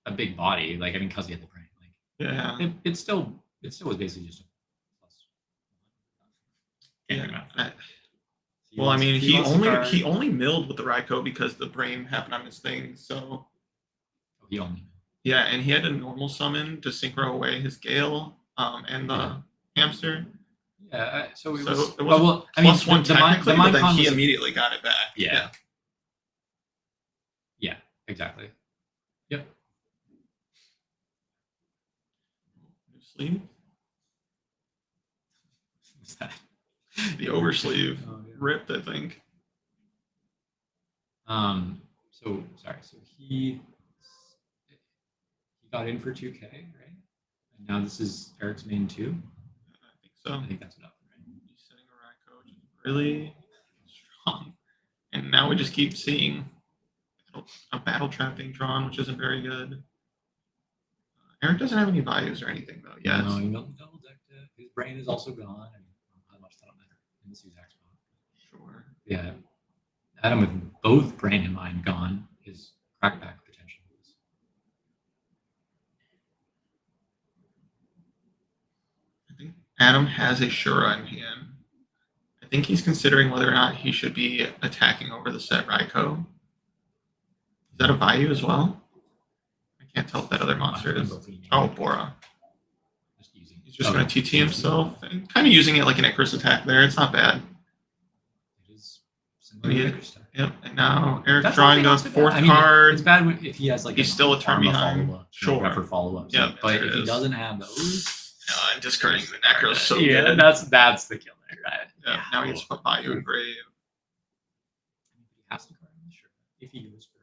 a big body. Like I mean, because he had the brain. Like Yeah. it still was basically just a plus. Yeah. Well, I mean, he only milled with the Raikou because the brain happened on his thing. So he only. Yeah, and he had to normal summon to synchro away his Gale, and the hamster. Yeah, so it So was. it was well, I mean, plus one technically, but then Minecon he was- immediately got it back. Yeah. Yeah, exactly. Yep. New sleeve. What's that? The oversleeve Oh, yeah. ripped, I think. So sorry. So he got in for 2K, right? And now this is Eric's main 2. I think so. I think that's what happened, right? He's setting a Raikou, which is really strong. And now we just keep seeing a battle trap being drawn, which isn't very good. Eric doesn't have any values or anything though. Yeah. No, he double decked it. His brain is also gone. I mean, how much that'll matter in this exact spot. Sure. Yeah. Adam with both brain and mind gone, his crackback potential is. I think Adam has a Shura in hand. I think he's considering whether or not he should be attacking over the set Raikou. Is that a Bayou as well? I can't tell what that other monster is. Oh, Bora. He's just going to TT himself and kind of using it like an Icarus attack there. It's not bad. It is similar to Icarus attack. Yep. And now Eric That's drawing the not bad. fourth I mean, card. It's bad if he has like He's still a turn Karma behind. follow-up, Sure. For follow-ups. Yep, But there if it he is. doesn't have those, And discarding the Necro's so yeah, good. that's the killer, right? Yeah, now he gets to put Bayou and Brave. He has to card him, sure. If he goes for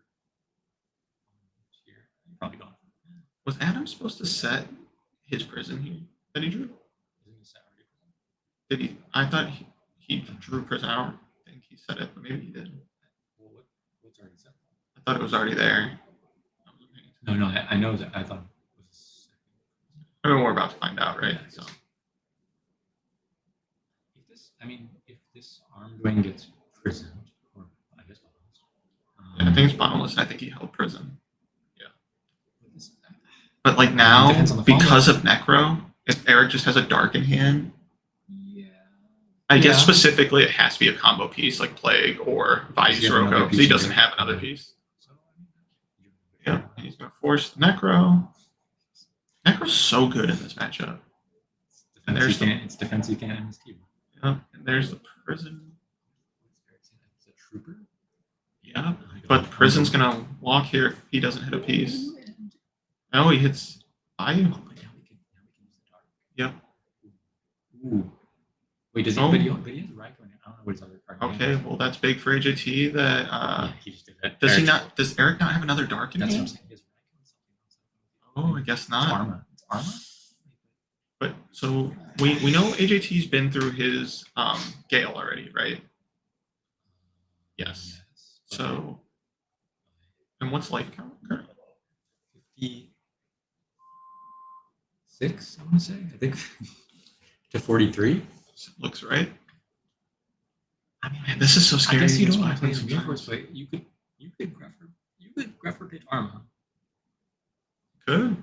here, probably gone. Was Adam supposed to set his prison here that he drew? Did he? I thought he drew prison. I don't think he set it, but maybe he did. Well, what's already set? I thought it was already there. No, I know that. I thought it was. I mean, we're about to find out, right? So If this armed wing gets prisoned, or I guess yeah, I think it's bottomless. I think he held prison. this is that. But like now, Depends on the follow-up. because of Necro, if Eric just has a dark in hand, Yeah. I guess Yeah. specifically it has to be a combo piece like Plague or Bayou Does he have another Sirocco because he piece in doesn't there? have another piece. Yeah, and he's gonna force the Necro. Necro's so good in this matchup. And there's the, it's defense you can't escape. yeah, and there's the prison. It's a trooper. Yeah, but prison's gonna walk here if he doesn't hit a piece. No, he hits Bayou. Yep. Ooh. Wait, does he? Oh. But he has a Ryko in it. I don't know what his other card. Okay, well that's big for AJT. That Yeah, he just did that. does he Eric's- not? Does Eric not have another dark in That's what him? I'm saying. He has a Ryko and something else. Oh, I guess It's not. armor. It's armor. But so we know AJT's been through his Gale already, right? Yes. So and what's life count currently? 56, I want to say. I think to 43. Looks right. I mean, man, this is so scary. I guess you don't against want to play Blackman the Force, sometimes. but you could Greffer pitch Arma. Could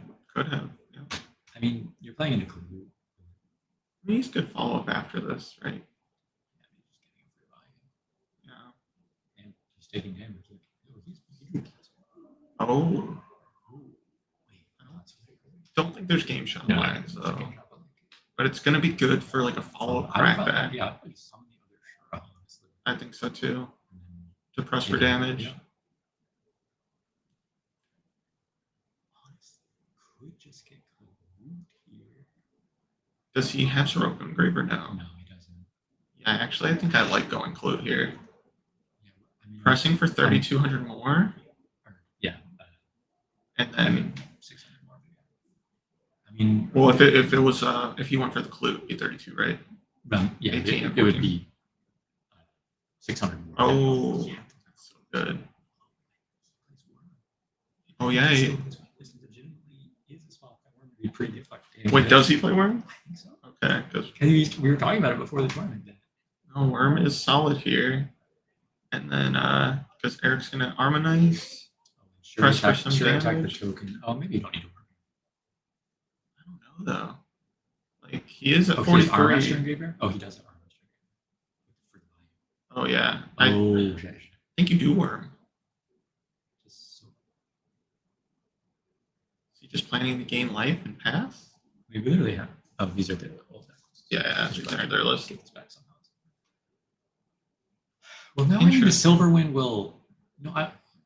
have. Yeah. I mean, you're playing in a clue. I mean, he's good follow up after this, right? Yeah. And he's taking damage. Like, oh, he's Oh, wait, don't think there's game shot no, lags it's though. okay. But it's gonna be good for like a follow up I would probably- crackback. Yeah, I'd play some of the other Shura, honestly. I think so too. And then- To press for yeah, damage. yeah. Honestly, could just get Kahoot here. Does he have Sirocco Engraver now? No, he doesn't. Yeah, actually, I think I like going Clue here. Yeah, I mean, Pressing for 3,200 more, yeah, and I then mean, 600 more. I mean, well, if it was if he went for the Clue, it'd be 32, right? yeah, 18 it would be 600 more. Oh, that's so good. Oh yeah. This legitimately is a spot that we're going to be pretty fucking. Wait, does he play Worm? I think so. Okay, because We were talking about it before the tournament. no, Worm is solid here, and then because Eric's gonna Harmonize. Sure, Press for attack, some sure attack the damage. token. Oh, maybe you don't need to work. I don't know though. Like he is at Oh, he has Armor Master 43. Engraver? Oh, he does have Armor Master Engraver. Oh yeah, I Oh, shit. think you do Worm. Just so, Is he just planning to gain life and pass? we literally have. Oh, these are the old decks. Yeah, these are their list. Get this back somehow. Well, now I mean, the Interesting. Silverwind will. No,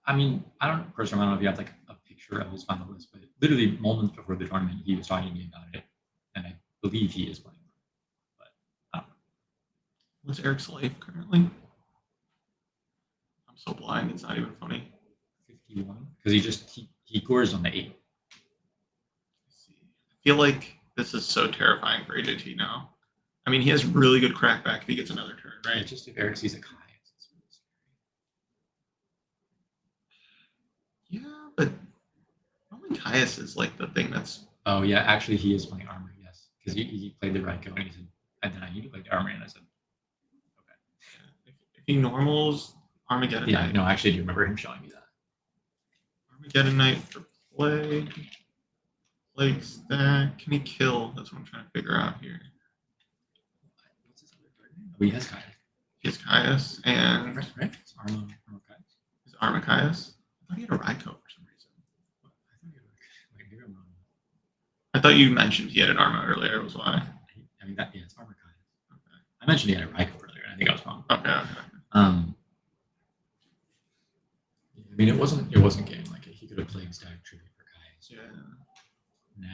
I mean, I don't know. Personally, I don't know if you have like a picture of his final list, but literally moments before the tournament, he was talking to me about it, and I believe he is playing. But I don't know. What's Eric's life currently? I'm so blind, it's not even funny. 51 because he gores on the 8. I feel like this is so terrifying for AJT now. I mean, he has really good crackback if he gets another turn, Right. right? Just if Eric sees a Kai. It's really scary. Yeah, but Roman Caius is like the thing that's. Oh yeah, actually he is playing armor. Yes, because he played the Ryko and he said, and then I need to play the armor, and I said, If he normals Armageddon yeah, Knight. no, I actually do remember him showing me that. Armageddon Knight for Plague. Plague stack. Can he kill? That's what I'm trying to figure out here. What's his other card name? Oh, he has Kai. He has Caius and Right? It's Armor Kai. his Armachias. I thought he had a Ryko for some reason. Wait, maybe I'm wrong. I thought you mentioned he had an Arma earlier, was why. I mean, yeah, it's Armor Kai. I mentioned he had a Ryko earlier, and I think I was wrong. Okay. I mean, it wasn't game. Like he could have played stack tribute for Kai. So Yeah.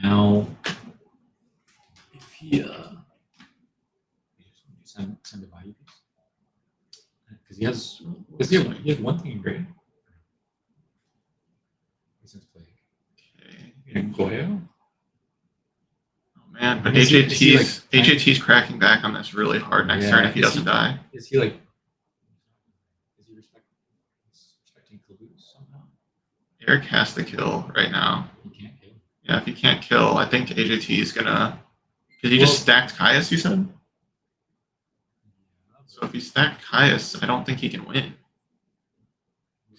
now, if he send a value piece because he has one thing in grade. Since Plague. Okay. And Goya. Oh man, but Is he AJT's cracking back on this really hard next Yeah, turn if he is doesn't die. Is he respecting Caboose somehow? Eric has to kill right now. He can't kill. Yeah, if he can't kill, I think AJT is gonna. Because he just stacked Caius, you said? So if he stacked Caius, I don't think he can win.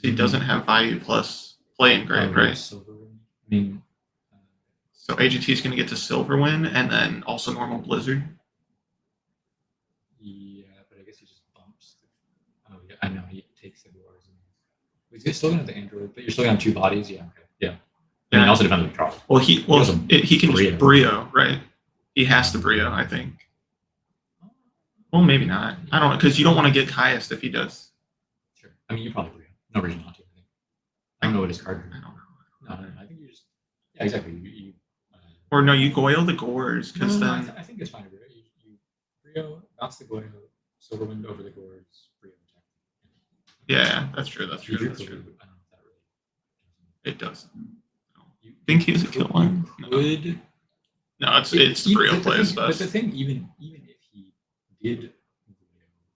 He doesn't have value plus play engrave, right? Silver. I mean, So AGT is going to get to Silver Win and then also normal Blizzard. yeah. takes the Gores. You're still gonna have the android, but you're still gonna have two bodies. Yeah. Okay. Yeah. I mean, it also depends on the draw. Well, he can Brio. just Brio, right? He has to Brio, I think. Well, maybe not. I don't know, because you don't want to get highest if he does. Sure. I mean, you probably Brio. No reason not to. I think. I don't know what his card. I don't know. No. I think you just. Yeah, exactly. Or no, you Goyle the Gores, because no, then I think it's fine. You Brio, bounce the Goyle, Silverwind over the Gores, Brio attack. yeah, that's true. That's You true. drew That's for true. Brio, I don't know if that really. It does. You Think he's a kill line? No, could. it's the Brio plays But best. the thing, even if he did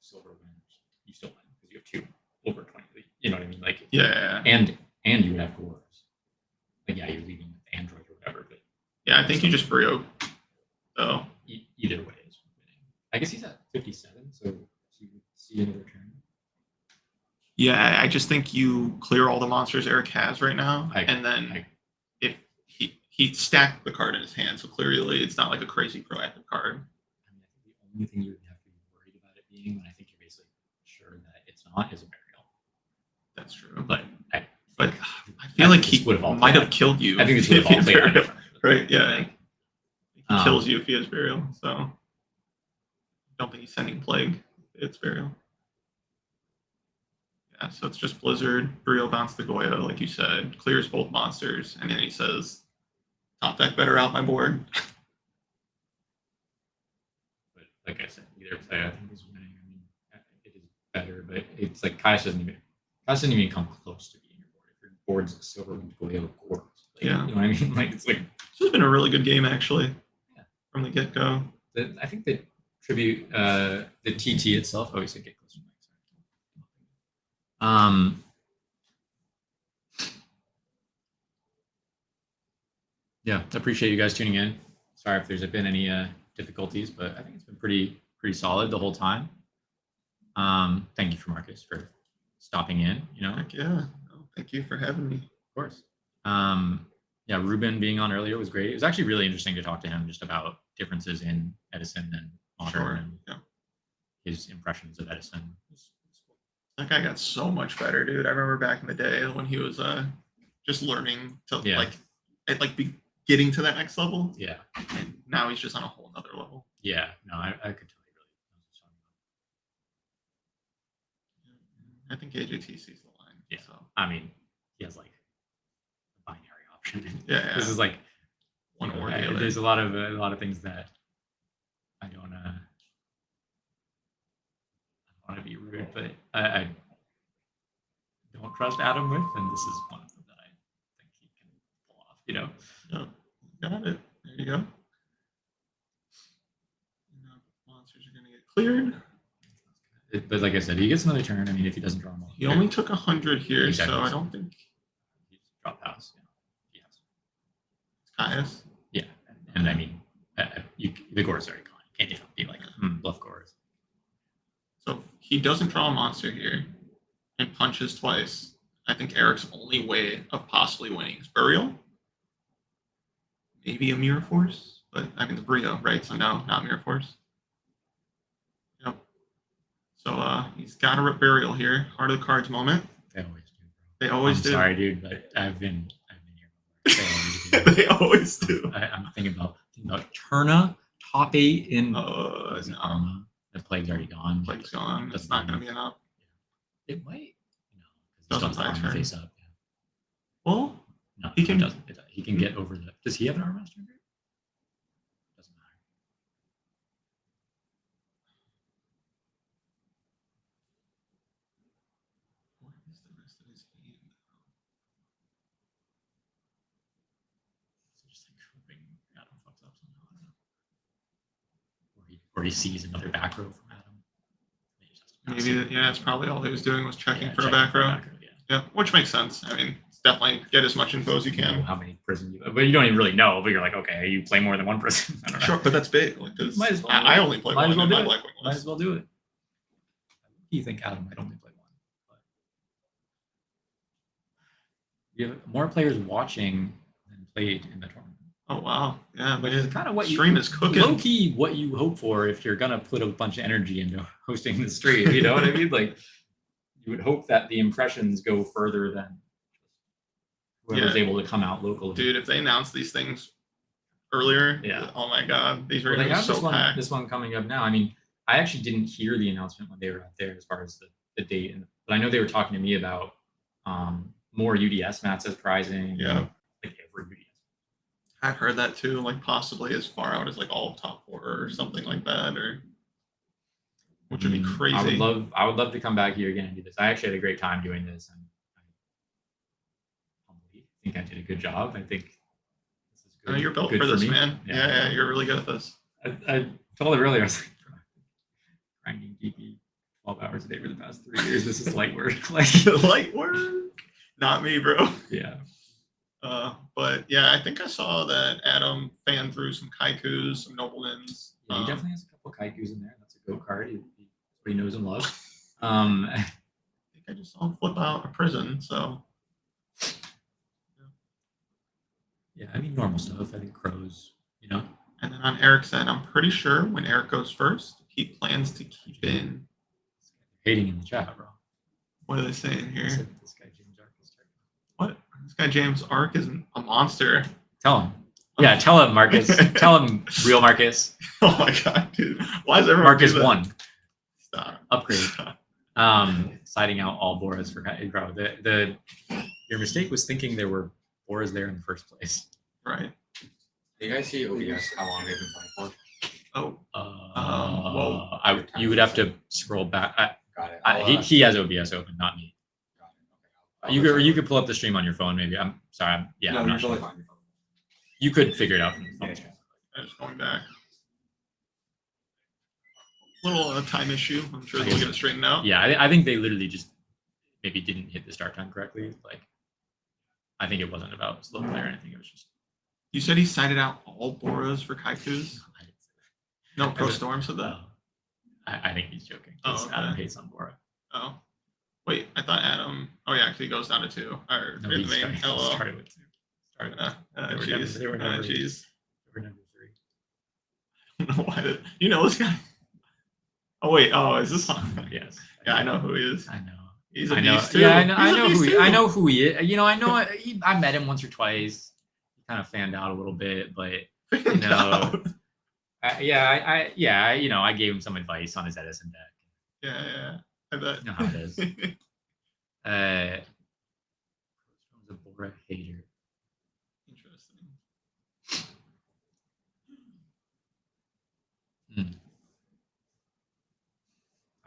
Silverwind, you still win because you have two over 20. You know what I mean? Like Yeah. and you would have Gores. Like yeah, you're leaving with Android or whatever, but Yeah, I think you just Brio. Oh. Either way is winning. I guess he's at 57, so you would see another turn. Yeah, I just think you clear all the monsters Eric has right now, and then I- if he stacked the card in his hand, so clearly it's not like a crazy proactive card. I mean, I think the only thing you would have to be worried about it being, when I think you're basically sure that it's not, is a burial. That's true. But I feel like he would have all might played have killed you. I think this if would have all he played had out burial. differently. Right? Yeah. Like, He kills you if he has burial. So don't think he's sending plague. It's burial. Yeah, so it's just Blizzard, Burial bounce the Goya, like you said, clears both monsters, and then he says, top deck better out my board. But like I said, either play I think is winning. I mean, it is better, but it's like Kai's doesn't even come close to being your board. If your board's a Silverwind Goya Gores. Like, Yeah. You know what I mean? Like it's like This has been a really good game actually. Yeah. From the get-go. I think the tribute the TT itself. Oh, you said get closer. Yeah, appreciate you guys tuning in. Sorry if there's been any difficulties, but I think it's been pretty solid the whole time. Thank you for Marcus for stopping in. You know, Heck yeah. Oh, thank you for having me. of course. Yeah, Ruben being on earlier was great. It was actually really interesting to talk to him just about differences in Edison and modern Sure. and Yeah. his impressions of Edison. That guy got so much better, dude. I remember back in the day when he was just learning to Yeah. be getting to that next level. Yeah. And now he's just on a whole nother level. Yeah. No, I could tell you really. I think AJT sees the line. Yeah. So I mean, he has like a binary option. yeah. This is like One you know, or the other. there's a lot of things that I don't want to be rude, but I don't trust Adam with, and this is one of them that I think he can pull off. You know. Yep. Got it. There you go. Now monsters are gonna get cleared. But like I said, he gets another turn. I mean, if he doesn't draw them all, He only took 100 here, Exactly. so I don't think he drop pass. Yeah. it's Caius. Yeah, and I mean, the Gore's already gone. You can't be like bluff Gore's. So if he doesn't draw a monster here and punches twice, I think Eric's only way of possibly winning is Burial. Maybe a Mirror Force, but I mean the Brio, right? So no, not Mirror Force. Yep. So he's got a rip Burial here. Heart of the Cards moment. They always do. They always I'm do. sorry, dude, but I've been here. They always do. They always do. I'm thinking about Turna top 8 in No. Arma. The Plague's already gone. Plague's gone. That's not going to be enough. It might. No, Doesn't because buy a Arma turn. face up. Well, No, He can- It doesn't. He can get over the. Does he have an Arma Master? Doesn't matter. what is the rest of his hand? So just like hoping Adam fucks up somehow. I don't know. Or he sees another back row from Adam. He just has to pass Maybe, it. yeah, that's probably all he was doing was checking Yeah, for a checking back row. yeah. Yeah, which makes sense. I mean, it's definitely get as much info as you You know can. how many prisons you, but you don't even really know. But you're like, okay, you play more than one prison. I don't know. Sure, but that's big. Like, 'cause Might as well. I only play Might one as well in do my it. Blackwing Might list. as well do it. You think Adam might only play one? But you have more players watching than played in the tournament. Oh wow, yeah, Which man. is kind of what Stream is cooking. Low key, what you hope for if you're gonna put a bunch of energy into hosting the stream. You know what I mean? Like you would hope that the impressions go further than whoever's able to come out locally. Dude, if they announce these things earlier, Yeah. oh my god, these are Well, they gonna be have so packed. this one coming up now. I mean, I actually didn't hear the announcement when they were out there as far as the date, but I know they were talking to me about more UDS mats as prizing. Yeah. Like every UDS. I've heard that too, like possibly as far out as like all of top 4 or something like that, or which would be crazy. I would love to come back here again and do this. I actually had a great time doing this, and I think I did a good job. I think this is good. You're built good for this, me. man. Yeah, you're really good at this. I told it earlier. I was like, grinding GP 12 hours a day for the past 3 years. This is light work. Like Light work. Not me, bro. Yeah. But yeah, I think I saw that Adam fanned through some Kaikus, some Noblemans. Yeah, he definitely has a couple of Kaikus in there. That's a go card. That's what he knows and loves. I think I just saw him flip out a prison. So yeah, I mean normal stuff. I think crows, you know. And then on Eric's end, I'm pretty sure when Eric goes first, he plans to keep in. Hating in the chat, bro. What are they saying here? This guy James Ark is terrible. What? This guy James Ark is a monster. Tell him. Yeah, tell him, Marcus. Tell him, real Marcus. Oh my god, dude. Why is everyone Marcus do that? 1. Stop. Upgrade. Stop. Citing out all Boras for your mistake was thinking there were Boras there in the first place. Right. Do you guys see OBS? How long they've been playing Oh. Well, you would have to scroll back. Got it. He has OBS open, not me. You could pull up the stream on your phone, maybe. I'm sorry. No, I'm not you're sure. totally fine. You could figure it out from the phone. I'm just going back. Little time issue. I'm sure they'll get it straightened out. Yeah, I think they literally just maybe didn't hit the start time correctly. Like, I think it wasn't about slow play or anything. It was just. You said he cited out all Boras for Kaikus? No, Pro Storm said that? I think he's joking. Oh, okay. Adam hates on Bora. Oh. Wait, I thought Adam. Oh, yeah, actually, he goes down to 2. Or No, in he the main. Hello. started with 2. They were Jeez. They were never Jeez. They were number 3. I don't know why did. You know this guy? Oh, wait. Oh, is this on? Yes. Yeah, I know who he is. I know. He's a I know. beast, too. Yeah, I He's a know beast, who he. too. I know who he is. You know, I know. I met him once or twice. He kind of fanned out a little bit, but you know, I gave him some advice on his Edison deck. Yeah. I bet. You know how it is. A Bora hater. Interesting.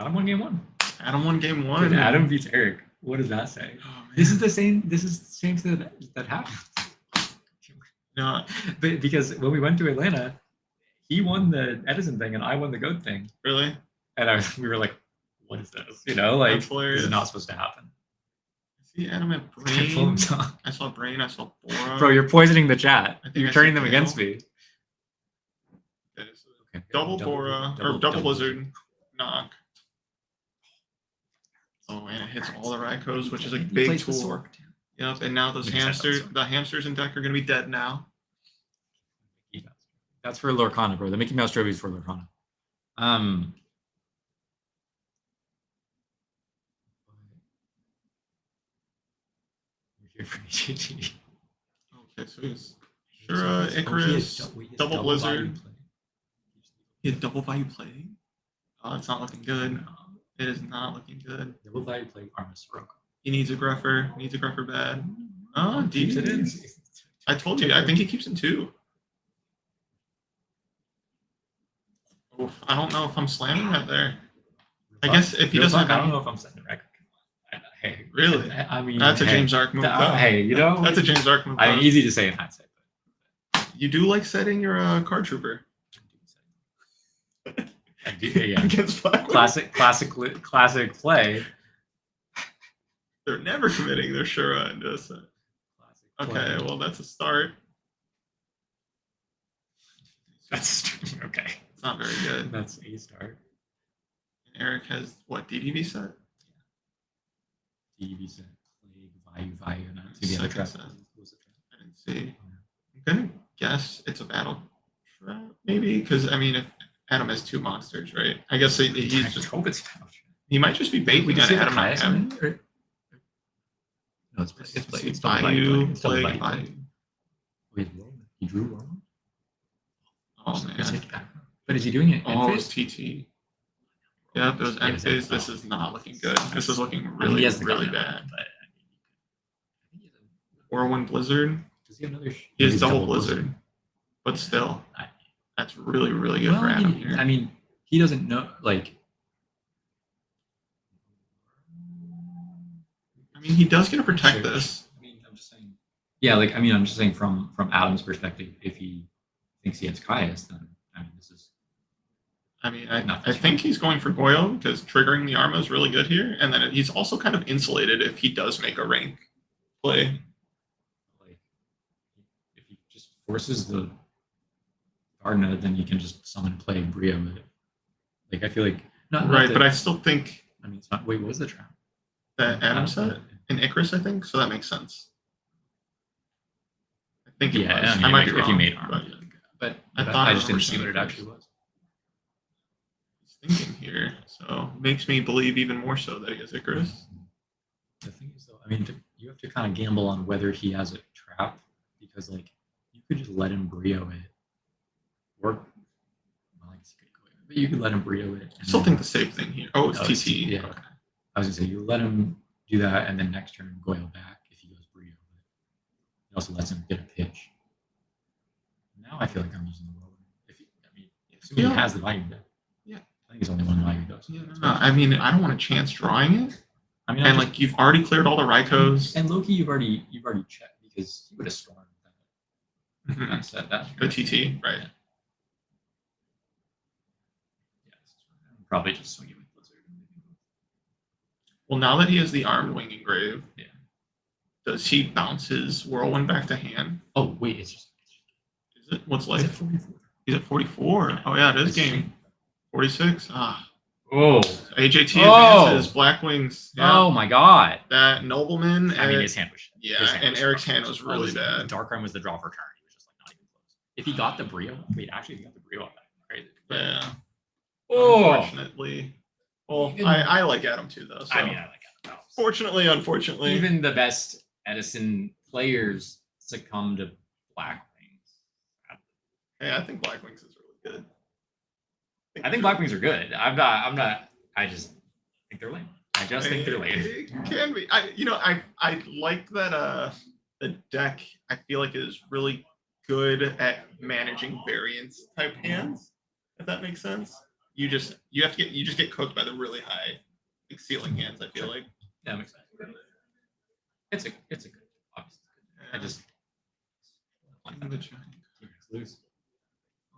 Adam won game 1. Adam won game 1. Dude, Adam beats Eric. What does that say? Oh, This is the same thing that happened. No. But because when we went to Atlanta, he won the Edison thing and I won the goat thing. Really? And we were like, what is this? You know, like, That's hilarious. this is not supposed to happen. See, Adam had Full Brain. himself. I saw Brain. I saw Bora. Bro, you're poisoning the chat. I think You're I turning said them against Gale. me. Okay, so Okay. double Bora or double Blizzard knock. Oh, and it hits all the Raikos, which is a He big plays the tool. Sork, too. Yep, and now those You just said hamsters, that, the hamsters in deck are going to be dead now. That's for Lorcana, bro. The Mickey Mouse trophy is for Lorcana. You're here for EGT. Okay, so he's Shura, Icarus, double Blizzard. He had double value play. Oh, it's not looking good. It is not looking good. Double value play Arma Sirocco. He needs a Greffer. Needs a Greffer bad. Oh, Keeps it in. I told you. I think he keeps in 2. Oof, I don't know if I'm slamming that there. I guess if he Real doesn't talk, have I don't any- know if I'm setting a record. Hey, Really? I mean, That's a hey, James Ark move. though. Hey, you know, That's a James Ark move. I mean, though. easy to say in hindsight. You do like setting your card trooper Yeah. against Black. Classic play. They're never committing their Shura into a set. Okay, well that's a start. That's okay. It's not very good. That's a start. And Eric has what DDV set? DV set, Value, not to the other Second trap. set. I didn't see. I'm gonna guess it's a battle trap, maybe, because I mean, if Adam has 2 monsters, right? I guess he's I just hope it's battle trap. He might just be baiting on Adam Kaius M. in it, or- No, it's play. It's double Bayou, It's double play Bayou. Bayou. Wait, he drew one. Oh man. But is he doing it? Oh, in it's phase? TT. Yeah, those Yeah, end it's phase. end This phase. is not looking good. This is looking I mean, really, he has the really gun, bad. But Whirlwind Blizzard. does he have another? He has double Blizzard. But still, that's really, really good Well, for I Adam mean, here. I mean, he doesn't know. Like, I mean, he does get to protect Sure. this. I mean, I'm just saying. Yeah, like I mean, I'm just saying from Adam's perspective, if he thinks he has Caius, then I mean, this is. I mean, I Not that think he's going for Goyle because triggering the Arma is really good here. And then he's also kind of insulated if he does make a rank play. Like, if he just forces the Gardner, then you can just summon play Brio with it. Like I feel like not Right, that- but I still think I mean, it's not. Wait, what was the trap? that Adam said in Icarus, I think, so that makes sense. I think it Yeah, was. I mean, I might if be you wrong, made Arma, but but I thought I just didn't remember see seeing what it Icarus. actually was. He's thinking here, so makes me believe even more so that he has Icarus. The thing is, though, I mean, you have to kind of gamble on whether he has a trap because, like, you could just let him Brio it, or well, I guess you could go, but you could let him Brio it. I still think the safe thing here. Oh, it's Oh, TT. yeah. Okay. I was gonna say you let him do that, and then next turn Goyle back if he goes Brio. But it also lets him get a pitch. Now I feel like I'm using the world. If he, I mean, assuming Yeah. he has the value deck. Yeah. I think it's only one value though. Yeah, no, I mean, I don't want a chance drawing it. I mean, And like you've already cleared all the Raikos. and Loki, you've already checked because he would have stormed that. Mhm. That said that. The TT, right? Yeah, probably just swing it with Blizzard. Well, now that he has the armed wing engrave, Yeah. does he bounce his whirlwind back to hand? Oh wait, it's just. Is it? What's Is it life? 44? He's at 44. Oh yeah, it is It's game. 46. Ah. Oh. AJT Oh. advances. Black Wings. Yeah. Oh my god. That nobleman. I mean, and- his hand was. Yeah, his hand and was Eric's rough. hand was really bad. Dark Run was the draw for turn. He was just like not even close. If he got the Brio, wait, actually, if he got the Brio, crazy. Yeah. Oh. Unfortunately. Well, Even- I like Adam too, though. So. I mean, I like it. Fortunately, unfortunately. Even the best Edison players succumb to Black Wings. Hey, I think Black Wings is really good. I think Black Wings are good. I'm not. I just think they're lame. I just think they're lame. It can be. I like that the deck I feel like is really good at managing variance type hands, if that makes sense. You just get cooked by the really high like, ceiling hands, I feel like. Yeah, that makes sense. It's a good. Obviously, I just lose.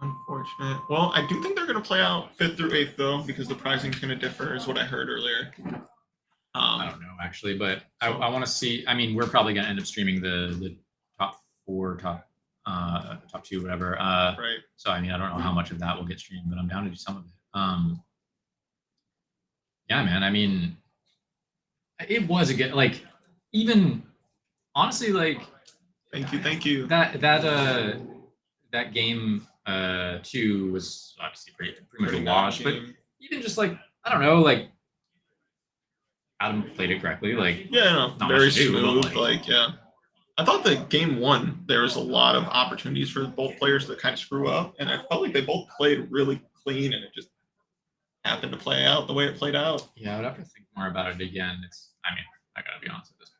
Unfortunate. Well, I do think they're gonna play out 5th through 8th though, because the pricing's gonna differ, is what I heard earlier. I don't know actually, but I want to see. I mean, we're probably gonna end up streaming the top 4, top 2, whatever. Right. So I mean, I don't know how much of that will get streamed, but I'm down to do some of it. Yeah, man. I mean, it was a good like even honestly like. Thank you. That game 2 was obviously pretty much a wash, but even just like I don't know, like Adam played it correctly, like Yeah, no, not very much to do, but, smooth. Like, yeah. I thought that game 1, there was a lot of opportunities for both players to kind of screw up, and I felt like they both played really clean, and it just happened to play out the way it played out. yeah, I'd have to think more about it again. I mean, I gotta be honest at this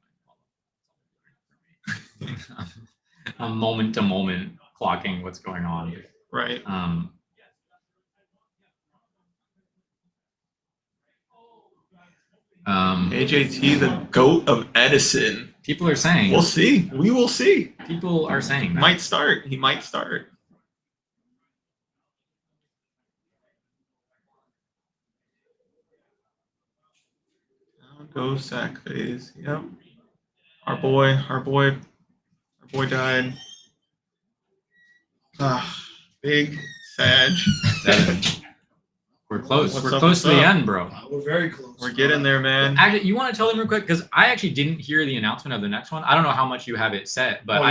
point. I'm moment to moment clocking what's going on. Right. AJT, the GOAT of Edison. People are saying. We'll see. We will see. People are saying that. Might start. He might start. Now go sack phase. Yep. Our boy died. Big Sag. We're close. What's We're up, close to what's the up? end, bro. We're very close. We're getting there, man. Actually, you want to tell them real quick because I actually didn't hear the announcement of the next one. I don't know how much you have it set, but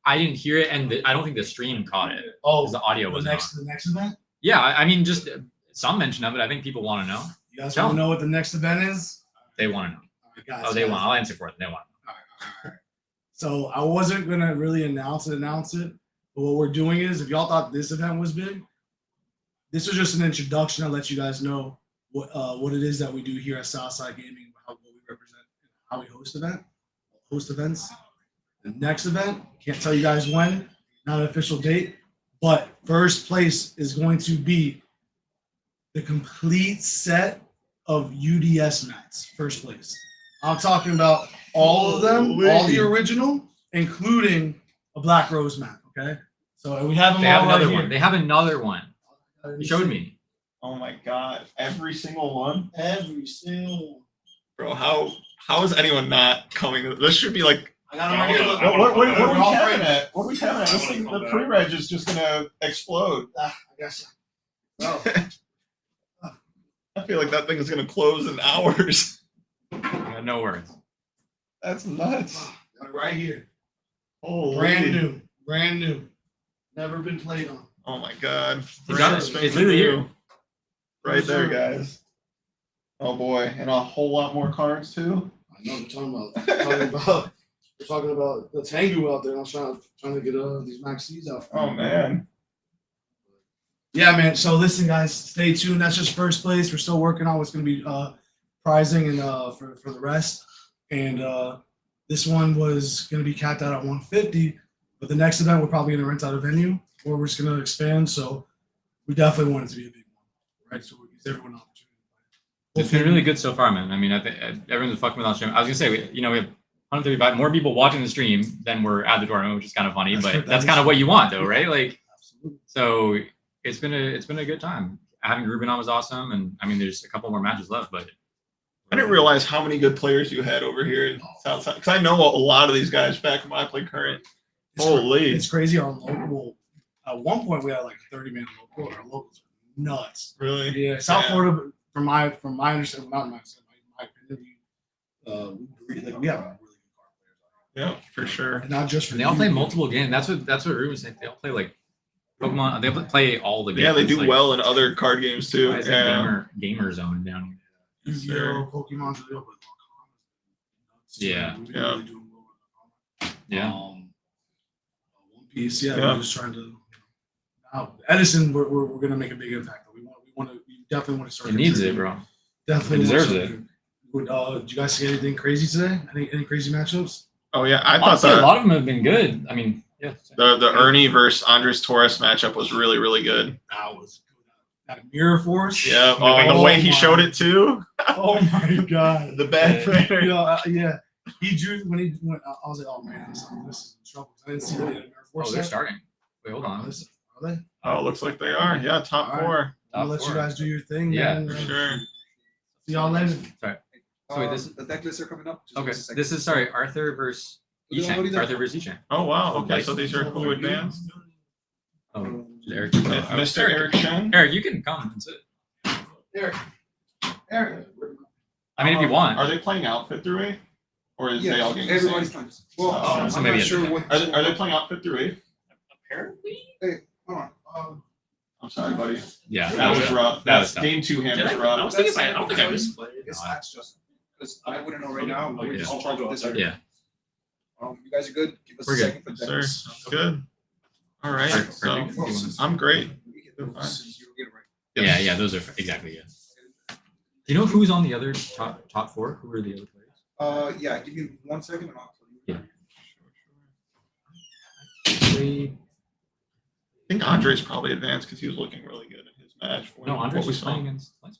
I didn't hear it, and I don't think the stream caught it. Oh, the audio was the next event. Yeah, I mean, just some mention of it. I think people want to know. You guys Tell want to them. know what the next event is? They want to know. All right, guys, Oh, they guys. want. I'll answer for them. They want. All right. So I wasn't gonna really announce it, but what we're doing is, if y'all thought this event was big, this was just an introduction. I'll let you guys know what it is that we do here at Southside Gaming, what we represent, how we host events. The next event, can't tell you guys when, not an official date, but first place is going to be the complete set of UDS mats. First place. I'm talking about all of them, all the original, including a black rose mat. Okay, so we have them They all have right another here. one. They have another one. You showed me. Oh my god, every single one, Every single. bro. How is anyone not coming? This should be like. I got them right here. Look. What are We're we all having friends. at? What are we having at? This thing, the pre-reg is just gonna explode. I guess. Oh. I feel like that thing is gonna close in hours. No worries. That's nuts. Got it right here. Holy. Brand new. Never been played on. Oh my god. You got it. It's literally here. Right there, guys. Oh boy, and a whole lot more cards too. I know what we're talking about the Tengu out there. I'm trying to get these Max C's out. Oh man. Yeah, man. So listen, guys, stay tuned. That's just first place. We're still working on what's going to be prizing and for the rest. And this one was going to be capped out at 150. But the next event, we're probably going to rent out a venue, or we're just going to expand. So we definitely want it to be a big one, right? So we give everyone an opportunity. It's been really good so far, man. I mean, I think everyone's fucking with on stream. I was gonna say, we have 135 more people watching the stream than were at the tournament, which is kind of funny, but that's kind of what you want, though, right? Like, so it's been a good time. Having Ruben on was awesome, and I mean, there's a couple more matches left, but I didn't realize how many good players you had over here in Southside. Because I know a lot of these guys back when I played current. Holy. It's crazy. Our local, at one point, we had like a 30-man local. Our locals are nuts. Really? Yeah. South Florida, from my understanding, not my opinion, we have really good card players. Yeah, for sure. And not just for they all play multiple games. That's what Ruben said. They all play like Pokemon. They play all the games. Yeah, they do like, well in other card games too. It's Yeah. like gamer zone down here. Yu-Gi-Oh, Pokemon, Yeah. Yeah. Yeah. One Piece. Yeah. We're just trying to. Now, Edison, we're gonna make a big impact. We definitely want to start. It needs it, bro. Definitely It deserves it. Did you guys see anything crazy today? Any crazy matchups? Oh yeah, I thought Honestly, that a lot of them have been good. I mean, yeah. the Ernie versus Andres Torres matchup was really, really good. That was good. That Mirror Force. Yeah. Oh, the way he showed it too. Oh my god. The bad player. Yeah. He drew when he went. I was like, oh man, this is in trouble. I didn't see that Mirror Force. Oh, they're set. starting. Wait, hold on. Are they? Oh, looks like they are. Yeah, top All right. four. I'll let you guys do your thing. Yeah, man. For sure. See y'all later. Sorry. So wait, this is the deck lists are coming up. Just okay. a second. This is Arthur versus What do you Echank. do? Arthur versus Echank. Oh wow. Okay, so these are who advanced. Oh, Eric. Mr. Eric Shen. Eric, you can come and sit. Eric. I mean, if you want. Are they playing outfit through 8th? Or is they all getting everybody's the same? playing. Well, Oh, so I'm maybe not it's sure different. what. Are they playing outfit through 8th? Apparently. Hey, hold on. I'm sorry, buddy. Yeah. That was rough. That was That's tough. game 2 hand was I rough. was thinking, I don't think I was. It's Axe Justin. Because I wouldn't know right now. We're yeah. just in charge of this. Yeah. You guys are good. Give us We're a good. second for Sir, decks. sounds good. All right. Perfect. So Perfect. I'm great. We get those. You get it right. Yeah, yeah, those are exactly yeah. Do you know who's on the other top four? Who are the other players? Yeah. Give me 1 second and I'll tell you. Yeah. I think Andre's probably advanced because he was looking really good in his match. No, Andres what we was saw. playing against Lightsman.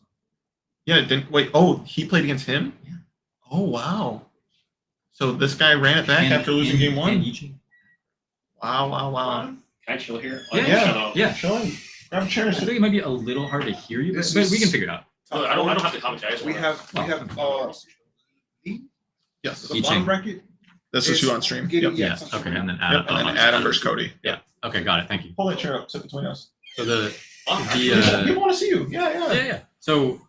Yeah, didn't wait. Oh, he played against him? Yeah. Oh wow. So this guy ran it back after losing game 1? Wow. Can I chill here? Yeah. Yeah. Show him. Grab a chair. I think it might be a little hard to hear you, but This we can is- figure it out. Oh, I don't have to commentate. I just We wanna- have Yes. the Each bottom in. bracket. This is who on stream. Getting- Yep. Yeah. something Okay, like and then Yep. Adam. And then Adam versus Cody. Yeah. Okay, got it. Thank you. Pull that chair up. Sit between us. So the People want to see you. Yeah. yeah. So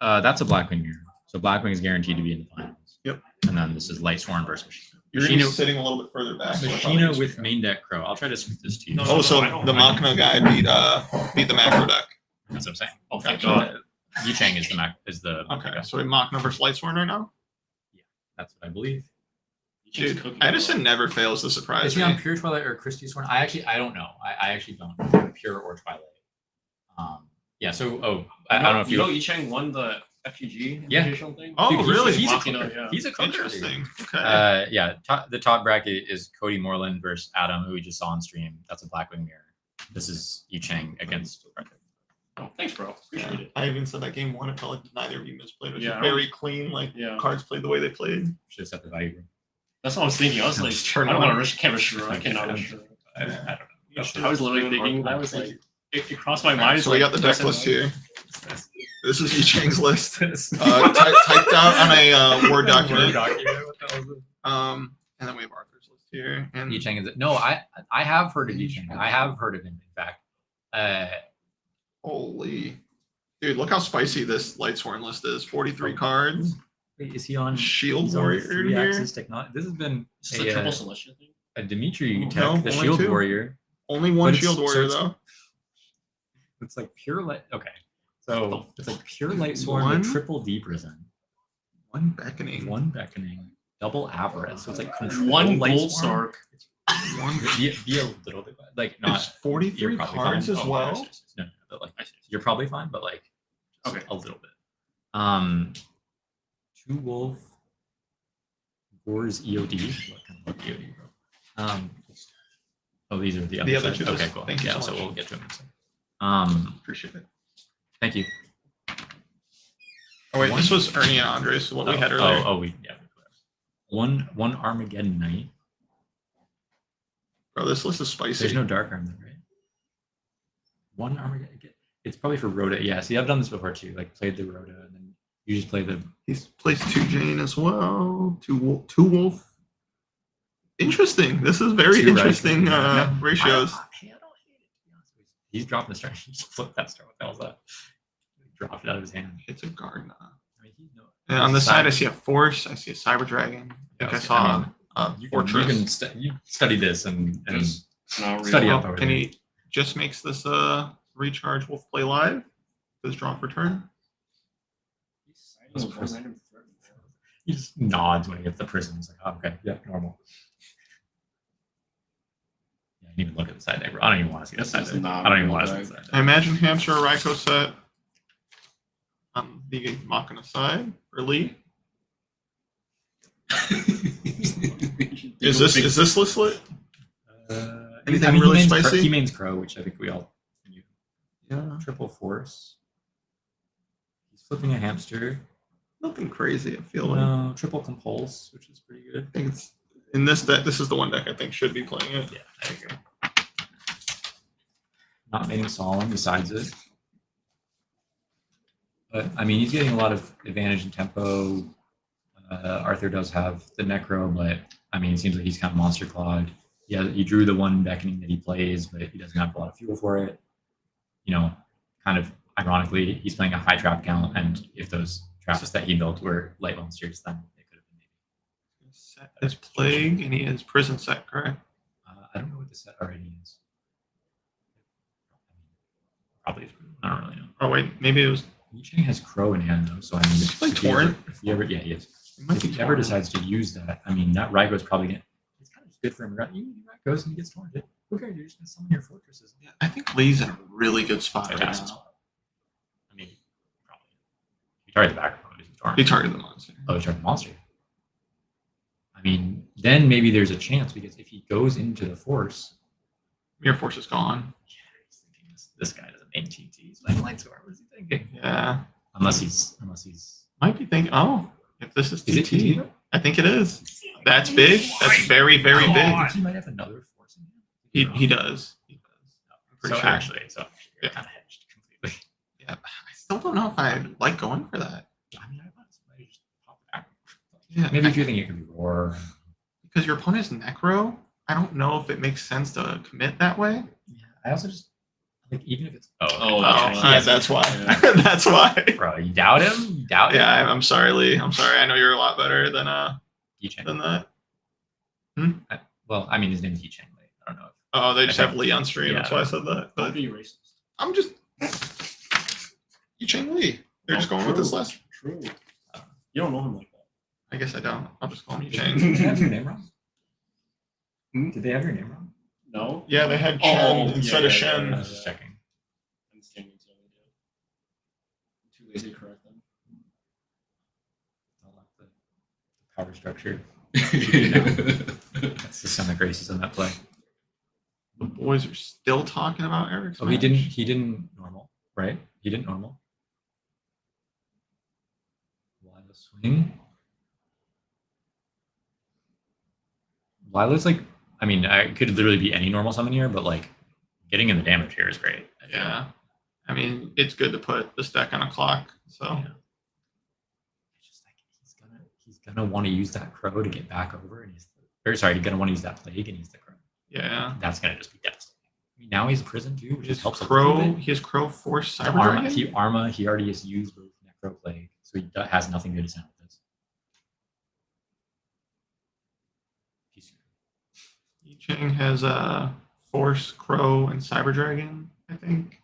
that's a Blackwing mirror. So Blackwing is guaranteed to be in the finals. Yep. And then this is Lightsworn versus Machina. You're gonna be Machina, sitting a little bit further back. so I probably Machina can with speak. main deck Crow. I'll try to scoot this to you. No, Oh, so I don't- the I don't- Machina guy beat the macro deck. That's what I'm saying. Oh, thank God. Yicheng is the Okay, so we mock numbers Lightsworn right now. That's what I believe. Dude, Edison never fails to surprise Is he me. on Pure Twilight or Christie Sworn? I don't know. I actually don't know Pure or Twilight. Yeah. So I don't know if you know Yicheng won the FGG Yeah. invitational thing. Oh, Dude, really? He's a Machina, cooker. yeah. He's a cooker. Interesting. Okay. Yeah. The top bracket is Cody Moreland versus Adam, who we just saw on stream. That's a Blackwing mirror. This is Yicheng against. Oh, thanks, bro. Appreciate Yeah. it. I even said that game one. It felt like neither of you misplayed. It was Yeah, I very clean. Like Yeah. cards played the way they played. Should have set the value. That's what I was thinking. I was like, Turn I don't on. want to rush chemistry. I cannot rush. I don't know. I was literally thinking. I was like, it crossed my mind. So we got the deck Edison list won. here. This is Yicheng's list. Typed out on a Word document. And then we have Arthur's list here. And Yicheng is no. I have heard of Yicheng. I have heard of him. In fact. Holy, dude! Look how spicy this Lightsworn list is. 43 cards. Wait, is he on Shield he's on Warrior here? 3-axis technology? This has been Is this a triple celestial thing? a Dimitri tech, No, the only Shield two. Warrior. Only one But it's- Shield so Warrior it's- though. It's like pure light. Okay, so it's like pure light sword One- with triple D prison, One Beckoning. one beckoning, double avarice. So it's like control One light Gold swarm. Sark. One. Be a little bit like not. It's 43 you're probably cards fine. as Oh, well. No, but like you're probably fine, but like just Okay. a little bit. Two wolf. Gore's EOD. What kind of EOD, bro? Oh, these are the other. The other side. two. Okay, cool. Thank you Yeah, so so much. we'll get to them in a second. Appreciate it. Thank you. Oh wait, this was Ernie and Andres, what we had earlier. Yeah. One Armageddon Knight. Bro, this list is spicy. There's no dark armor, right? One Armageddon. It's probably for Rhoda. Yeah, see, I've done this before too. Like played the Rhoda, and then you just play the. He's placed 2 Jane as well. 2 Wolf. Interesting. This is very Two interesting Riker. ratios. I don't hate it. To be honest with you. He's dropping the star. He just flipped that star. What the hell's that? He dropped it out of his hand. It's a Gardner. I mean, he's no. And on the side, I see a Force. I see a Cyber Dragon. I think I saw a Fortress. You study this and Just not real. study up Oh, over and there. he just makes this recharge Wolf play live. Does draw for turn. He just nods when he gets the prison. He's like, oh, okay, yeah, normal. Yeah, I didn't even look at the side deck. I don't even want to see the This side is deck. not I don't even real want to see deck. the side I deck. imagine Hamster or Raikou set on the Machina side for Lee. Is this list lit? Anything he really mains spicy? He mains Crow, which I think we all knew. Yeah. Triple Force. He's flipping a hamster. Nothing crazy, I feel like. No, triple Compulse, which is pretty good. I think it's in this deck. This is the one deck I think should be playing it. Yeah, there you go. Not maining Solemn besides it. But I mean, he's getting a lot of advantage in tempo. Arthur does have the Necro, but I mean, it seems like he's kind of monster clawed. Yeah, he drew the one beckoning that he plays, but he doesn't have a lot of fuel for it. You know, kind of ironically, he's playing a high trap count, and if those traps that he built were light monsters, then it could have been maybe. Set is Plague, and he is Prison set, correct? I don't know what the set already is. Probably, I don't really know. Oh wait, maybe it was. Yicheng has Crow in hand though, so I mean, he like Torrent? If he ever, yeah, he is. It might If be he ever Torrent. decides to use that, I mean, that Raigo's probably gonna. It's kind of just good for him. Raigo's and he gets torrented. Who cares? You're just gonna summon your fortresses. Yeah, I think Lee's in a really good spot right Fantastic now. spot. I mean, probably. If you target the background, it's torrent. He targeted the monster. Oh, he targeted the monster. I mean, then maybe there's a chance because if he goes into the force, Mirror Force is gone. he's thinking this guy doesn't main TT. He's playing Lightsworn. What is he thinking? Yeah. Unless he's. Might be thinking, oh, if this is TT, Is it TT though? I think it is. That's big. That's very, very I big. think he might have another force in him. He does. He does. Pretty So sure. actually, so Yeah. you're kind of hedged completely. Yeah, I still don't know if I like going for that. I mean, I want somebody to just pop it back. Yeah, Maybe if you think it could be Roar. because your opponent's Necro, I don't know if it makes sense to commit that way. Yeah, I also just like even if it's Oh, That's why. Yeah. That's why. bro, you doubt him. You doubt him. Yeah, I'm sorry, Lee. I'm sorry. I know you're a lot better than Yicheng. that. Well, I mean, his name's Yicheng. Like, I don't know. Oh, they just I have think- Lee on stream. yeah. That's why I said that. Don't But be racist. I'm just Yicheng Lee. You're just going with this list? True. You don't know him like that. I guess I don't. I'll just call him Did Chang. they have your name wrong? Did they have your name wrong? No. Yeah, they had Chen instead of Shen. I was just checking. I'm standing to it. I'm too lazy to correct them. I like the power structure. That's the stomach races on that play. The boys are still talking about Eric's Oh, he match. didn't normal, right? He didn't normal. Lila swing. Lila's like, I mean, I could literally be any normal summon here, but like getting in the damage here is great. Yeah. I mean, it's good to put this deck on a clock. So Yeah. It's just like he's gonna want to use that crow to get back over, and he's gonna want to use that plague, and he's the crow. yeah. That's gonna just be devastating. I mean, now he's in prison too, which His just helps a little crow, bit. his crow force The cyber Arma, he already has used both Necro Plague, so he has nothing good to send with this. Yi Chang has force, crow, and cyber dragon, I think,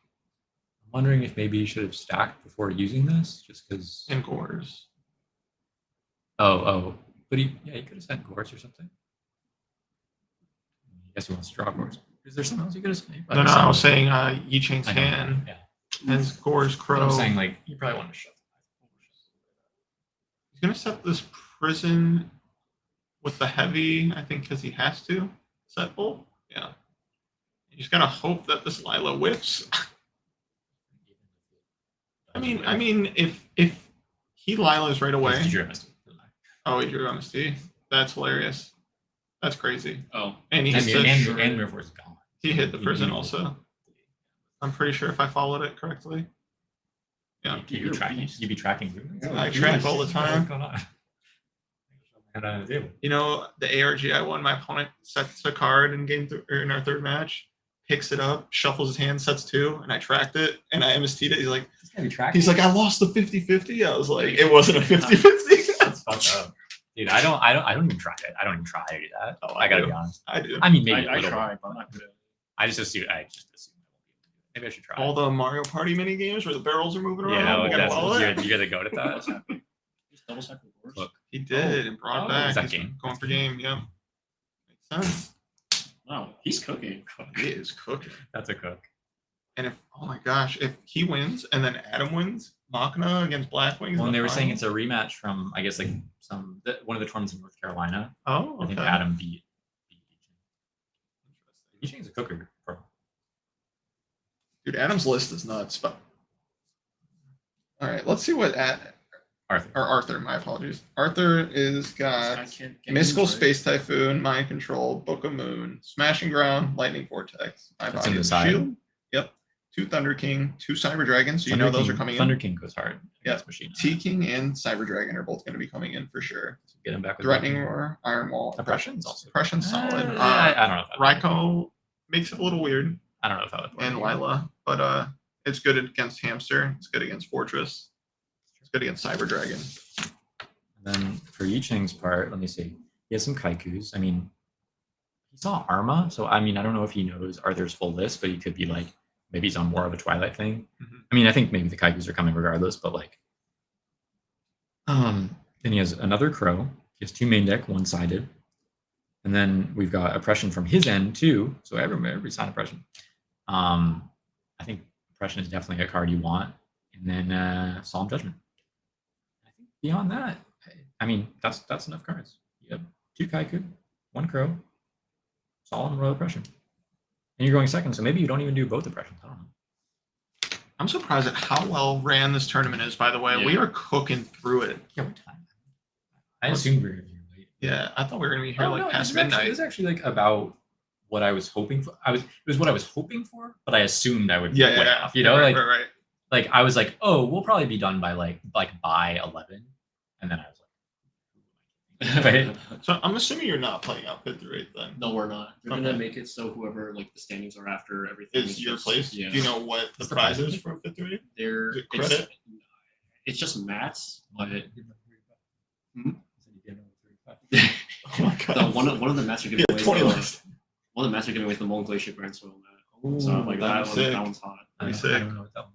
I'm wondering if maybe he should have stacked before using this, just because. and Gores. Oh, but he could have sent Gores or something. I guess he wants to draw Gores. Is there something else he could have sent? No, I was saying Yi Chang's I know, hand yeah. has Gores, But crow. I'm saying like you probably want to shuffle. He's gonna set this prison with the heavy, I think, because he has to set both. Yeah. You just gotta hope that this Lila whiffs. I mean, if he Lila's right away. Oh, he drew MSD. That's hilarious. That's crazy. Oh. And he And hit the, Mirror Force is gone. he hit the He- prison he- also. I'm pretty sure if I followed it correctly. Yeah. You be tracking movements? I track all the time. What's going on? And on the table. You know, the ARG I won, my opponent sets a card in in our third match, picks it up, shuffles his hand, sets two, and I tracked it, and I MST'd it. He's like, It's gotta be tracking. he's like, I lost the 50-50. I was like, it wasn't a 50-50. That's fucked up. Dude, I don't even try it. I don't even try to do that. Oh, I gotta do. be honest. I do. I mean, maybe a I little try, bit. but I'm not good at it. I just assume I won't be able to. Maybe I should try. All the Mario Party mini games where the barrels are moving around. yeah, we gotta that's, follow it. you gotta go to that. Just double check the course. Look, He did and brought it Oh, back. is that He's game? going for game. Yeah, makes sense. Wow, he's cooking. He is cooking. that's a cook. And if oh my gosh, if he wins and then Adam wins, Machina against Black Wings. Well, in and the they were saying final? it's a rematch from I guess like one of the tournaments in North Carolina. Oh, I think okay. Adam beat Yichang's a cooker, bro. Dude, Adam's list is nuts. But all right, let's see what Arthur. My apologies. Arthur is got I can't get Mystical moves, right? Space Typhoon, Mind Control, Book of Moon, Smashing Ground, Lightning Vortex. My That's Body in the of side. Shield. Yep. 2 Thunder King, 2 Cyber Dragons. So you know Thunder those King- are coming Thunder in. King goes hard. Yeah. against Machina. T King and Cyber Dragon are both going to be coming in for sure. So get him back with Threatening Viking. Roar, Iron Wall, Oppression's also- Oppression's solid. I don't know if that Raiko makes it a little weird, I don't know if I would. and Lila, but it's good against Hamster. It's good against Fortress. It's good against Cyber Dragon. And then for Yichang's part, let me see. He has some Kaikus. I mean, he saw Arma, so I mean, I don't know if he knows Arthur's full list, but he could be like, maybe he's on more of a Twilight thing. Mhm. I mean, I think maybe the Kaikus are coming regardless, but like, then he has another Crow. He has 2 main deck, one-sided. And then we've got Oppression from his end too. So every sign Oppression. I think Oppression is definitely a card you want. And then Solemn Judgment. I think beyond that, I mean, that's enough cards. You have 2 Kaiku, 1 Crow, Solemn Royal Oppression. And you're going second, so maybe you don't even do both Oppressions. I don't know. I'm surprised at how well ran this tournament is, by the way. We Yeah. are cooking through it. Yeah, what time? I assumed we were going to be late. Yeah, I thought we were going to be here Oh, like no, past this midnight. is actually like about what I was hoping for. It was what I was hoping for, but I assumed I would be Yeah, way yeah. off. You know, right, like right. like I was like, oh, we'll probably be done by like by 11, and then I was like, right? So I'm assuming you're not playing out 5th through 8th then. No, we're not. They're Okay. gonna make it so whoever like the standings are after everything Is your just- place? Yeah. Do you know what the What's the prize prize? is for 5th through 8th? They're Is it credit? It's just mats, but Oh my god. one of the mats are giving Yeah, away 20 the, left. one of the mats are giving away the Molten Glacier Grand Soil mat. Ooh, So like that'd be sick. that one's hot. I Pretty don't sick. know what that one.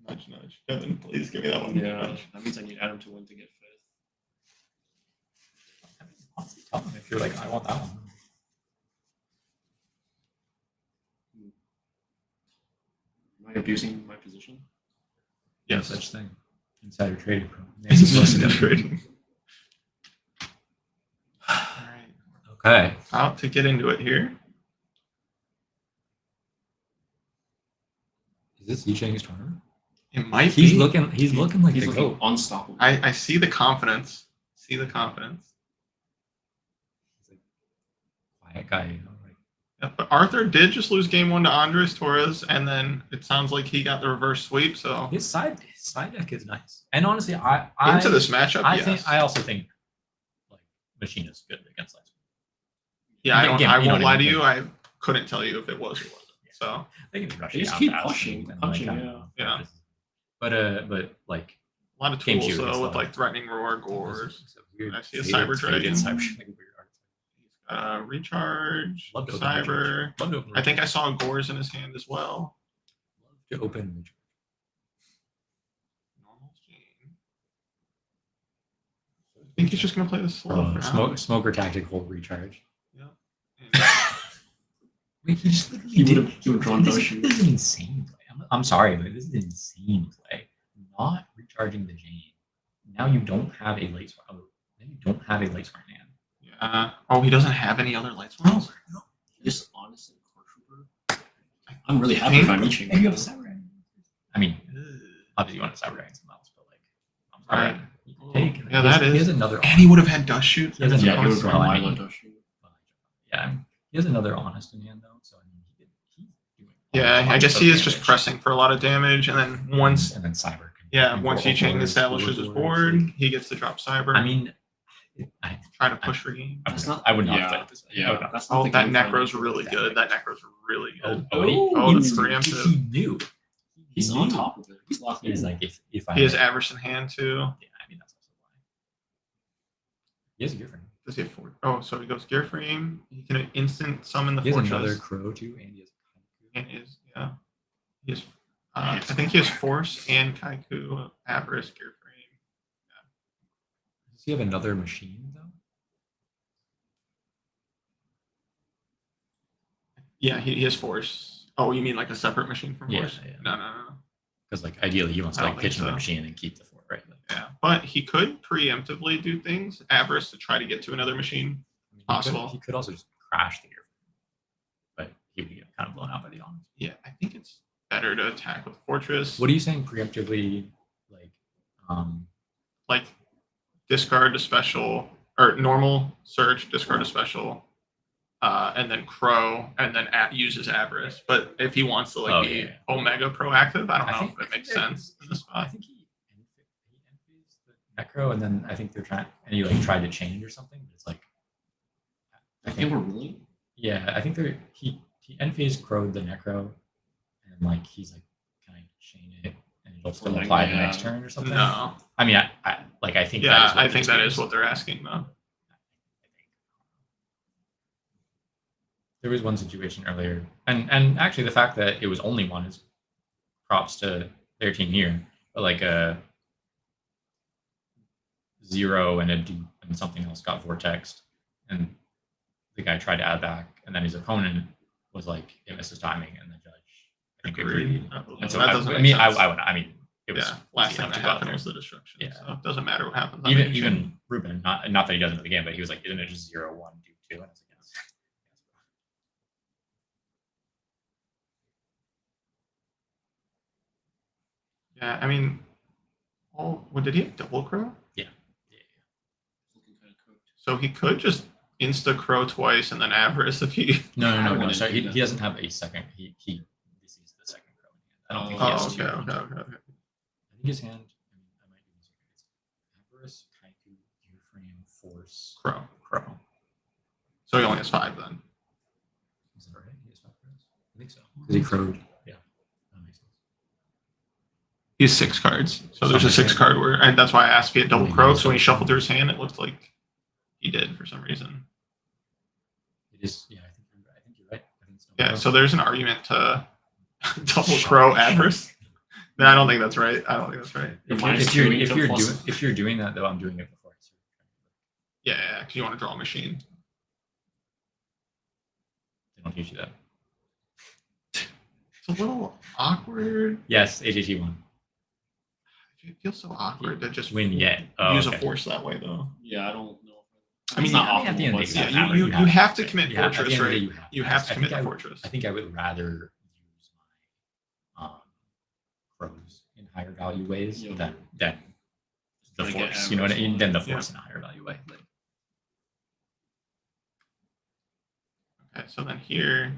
Nudge, nudge. Kevin, please give me that one. Yeah, Nudge. that means I need Adam to win to get fifth. Tell them if you're like, I want that one. Am I abusing my position? Yes. Such thing. Insider trading. Insider trading. All right. Okay. Out to get into it here. Is this Yi Chang's tournament? It might He's be. looking like He's the looking goat. unstoppable. I see the confidence. See the confidence. Quiet guy, you know, like Yeah, but Arthur did just lose game 1 to Andres Torres, and then it sounds like he got the reverse sweep. So his side deck is nice. And honestly, I into this matchup, yes. I also think like Machine is good against light. Yeah, I Again, you know won't what I lie to mean? you. I couldn't tell you if it was or wasn't. So They can rush They it just out keep fast pushing, and, punching, like, yeah. But like a lot of Game tools two is though, with like- like threatening roar gores. it's a weird I see a faded- cyber faded dragon. cyber dragon, weird art. Recharge, Love to open cyber. recharge. Love to open I think I recharge. saw gores in his hand as well. Love to open recharge. Normal chain. I think he's just gonna play this slow. for now. Smoker tactical recharge. Yeah. Wait, he just He would've drawn this, Doshu. this is an insane play. I'm sorry, but this is an insane play. Not recharging the Jane. Now you don't have a late swap. Oh, now you don't have a late swap hand. Yeah. Oh, he doesn't have any other lights. No. Just honestly, Core Trooper. I'm really happy if I'm reaching. And you have a cyber dragon. I mean, obviously you want a cyber dragon something else, but like, I'm sorry. Alright. You can take it. Yeah, He has- that He has is. another. And he would have had dust shoot. He has Yeah, another. he was well, I Milo mean, Doshu. yeah, I mean, he has another honest in hand though, so I mean, he's doing. Yeah, I guess he is just pressing for a lot of damage, and then once and then cyber. yeah, once Yi Chang establishes his board, he gets to drop cyber. I mean, try to push for game. I would not Yeah, play it this way. I yeah. would not. That's not Oh, the that game plan. Necro's really good. That Necro's really good. Oh, that's he preemptive. knew. He's on top of it. He's locked He's in. like, if I. He has Avarice in hand too. Yeah, I mean that's also why. He has a gear frame. Does he have 4? Oh, so he goes gear frame. He can instant summon the He has fortress. another crow too, and he has. And he has, yeah. He has, I think he has Force and Kaiku, Avarice, gear frame. Does he have another machine though? Yeah, he has Force. Oh, you mean like a separate machine from Yeah, Force? yeah. No. Because like ideally he wants to I like don't pitch think another so. machine and keep the fort, right? Like, Yeah, but he could preemptively do things, Avarice, to try to get to another machine. I mean, Possible. He could also just crash the gear frame, but he would get kind of blown out by the honest. Yeah, I think it's better to attack with Fortress. What are you saying preemptively? Like discard a special or normal search, discard a special, and then Crow, and then uses Avarice. But if he wants to like be Omega proactive, I don't know if it makes sense in this I spot. think he envies the Necro, and then I think they're trying, and he like tried to change or something. But it's like, I think we're really. yeah, I think they're he envies Crow the Necro, and like he's like, can I chain it and it'll still like, apply the yeah. next turn or something? No. I mean, I think Yeah, that I is think that is what they're asking though. There was one situation earlier, and actually the fact that it was only one is props to their team here, but like a 0 and a dupe and something else got vortexed, and the guy tried to add back, and then his opponent was like, it missed his timing, and the judge I think agreed. And so That I doesn't mean, make sense. I mean, it was Yeah, last easy thing enough that to go out happened there. was the destruction. Yeah. So it doesn't matter what happens. on Even the even Ruben, not that he doesn't know the game, but he was like, isn't it just 0, 1, dupe 2? And I was like, yes. Yeah, I mean, oh, what did he have double Crow? Yeah. Looking kind of cooked. So he could just insta Crow twice and then Avarice if he. No. wouldn't So do he that. doesn't have a second. This is the second Crow. I don't think he Oh, has okay, two. okay. I think his hand. I might be missing it. It's Avarice, Kaiku, Gearframe, Force, Crow. Crow. So he only has 5 then. Is that right? He has 5 Crows. I think so. Because he crowed. Yeah. That makes sense. He has 6 cards. So there's a 6 card where, and that's why I asked if he had double Crow. So when he shuffled through his hand, it looked like he did for some reason. It is. Yeah, I think you're right. I think it's double Yeah, Crow. so there's an argument to double Crow Avarice. No, I don't think that's right. I don't think that's right. If you're doing that though, I'm doing it before. Yeah, because you want to draw a machine. They don't teach you that. It's a little awkward. Yes, AJT won. It feels so awkward to just Win yet. use a force that way though. Yeah, I don't know. I mean, at the end of the day, yeah, you have to commit fortress, right? You have to I commit think the fortress. I think I would rather use my crows in higher value ways than the Trying to get force. You know what I mean? Than the Yeah. force in a higher value way. Like, Okay, so then here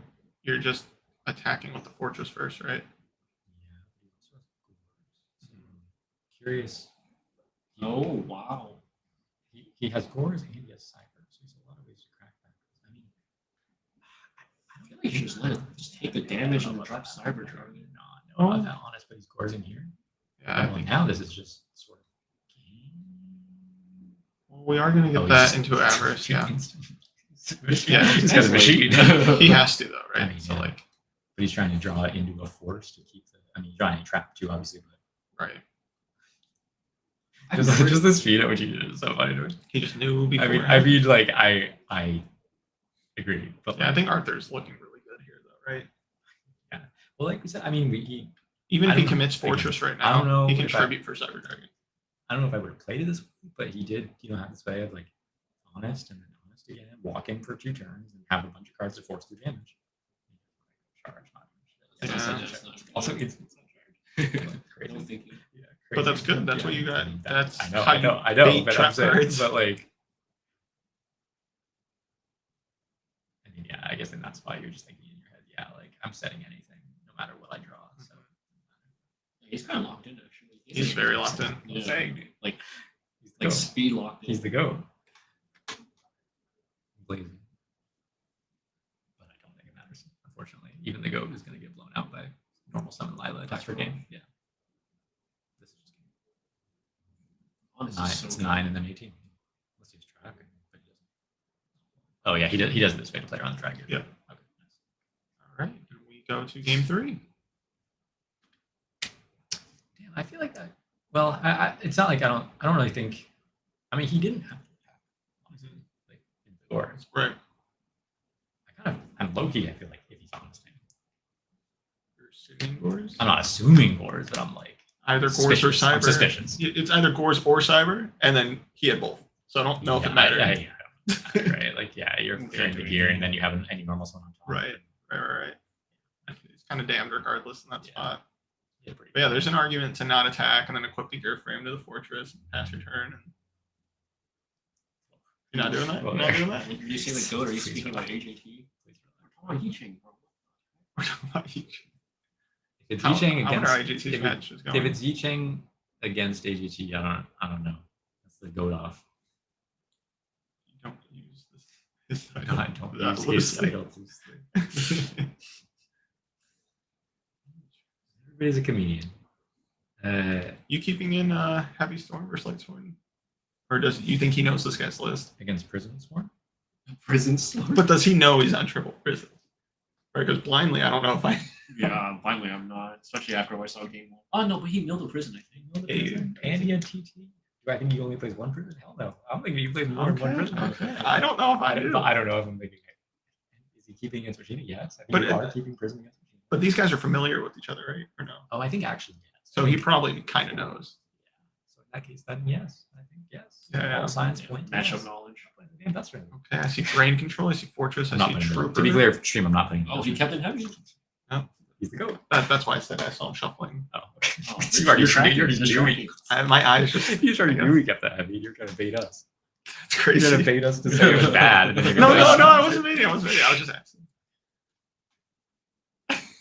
you're just attacking with the fortress first, right? Curious. Oh wow. He has gores and he has cyber, so there's a lot of ways to crack that. I mean, I feel like you should just let it just take the damage and drop Cybertron. No, I'm not that honest, but he's gores in here. Yeah, I Well, think now this is just sort of. well, we are gonna get Oh, that he's into avarice, yeah. Yeah, he's got a machine. He has to though, right? I mean, so yeah. like, But he's trying to draw it into a force to keep the. I mean, he's trying to trap too, obviously, but. right. Just the speed at which he did it is so funny to me. He just knew before. I mean, like I agree, but yeah, I like, think Arthur's looking really good here, though, right? yeah. Well, like we said, I mean, he Even I if he don't- commits again, fortress right I now, don't know he can if I- tribute for Cyber Dragon. I don't know if I would have played it this way, but he did, have this way of like honest and then honest again, walk in for 2 turns and have a bunch of cards to force through damage. Charge, not Yeah. Also, it's crazy. No thinking. Yeah, But that's crazy. good. That's what Yeah, you got. I mean, That's I know, how I know, you I know, bait but trap I'm saying, cards. but like, I mean, yeah, I guess in that spot you're just thinking in your head, yeah, like I'm setting anything, no matter what I draw. So He's kind of locked in actually. He's very locked in. Yeah. saying, dude. Like He's the like goat. speed locked in. He's the goat. Blazing. But I don't think it matters, unfortunately. Even the goat is going to get blown out by normal summon Lila attacks per game. Yeah. This is just Honestly, 9. so It's good. 9 and then 18. Let's use track. But he doesn't. Oh yeah, he does it this way to play around the track. Yeah. Okay. Nice. All right, and we go to game 3. Damn, I feel like that. Well, it's not like I don't really think. I mean, he didn't have to attack, honestly, like in the door. Right. I'm low key. I feel like if he's on this thing, You're assuming Gores? I'm not assuming gores, but I'm like Either Gores or suspicious. I'm Cyber. suspicious. It's either Gores or Cyber, and then he had both. So I don't know if it mattered. Right? Like, yeah, you're in the gear, and then you have any normal one on top. Right. It's kind of damned regardless in that spot. Yeah, pretty But yeah, there's an argument to not attack and then equip the gear frame to the fortress and pass your turn. And... You're not doing that? You're not doing that? Did you say the goat? Are you speaking about AJT? We're talking about Yicheng, bro. We're talking about Yicheng. If it's How- Yicheng how would against our AJT if, match is if going? it's Yicheng against AGT, I don't know. That's the goat off. You don't use this. I don't that use his loosely. title. Everybody's a comedian. You keeping in Heavy Storm versus Light Storm? Or does you think he knows this guy's list? Against Prison Swarm? Prison Storm? But does he know he's on triple prison? Right, because blindly, I don't know if I. Yeah, finally I'm not. Especially after I saw game 1. Oh no, but he milled a prison, I think. And he had TT. Do I think he only plays one prison? Hell no. I'm thinking he plays more than one prison. Okay. I don't know if I do. I don't know if I'm thinking. Is he keeping against Machina? Yes. I think But you it- are keeping prison against Machina. But these guys are familiar with each other, right? Or no? Oh, I think actually yes. So he probably kind of knows. So in that case, then yes. I think yes. Yeah. All signs point to Matchup yes. knowledge. Yeah, that's right. Okay, I see Brain Control, I see Fortress, I I'm not see putting him. Trooper. To be clear, for stream, I'm not putting him. Oh, he kept it heavy? He's the goat. That's why I said I saw him shuffling. Oh, Oh, you already tracking, knew tracking. My eyes just. You already knew he kept that heavy. You're trying to bait us. That's You're crazy. gonna bait us to say it was bad. And then you're No, gonna no, say- no, I wasn't meaning. I was just asking.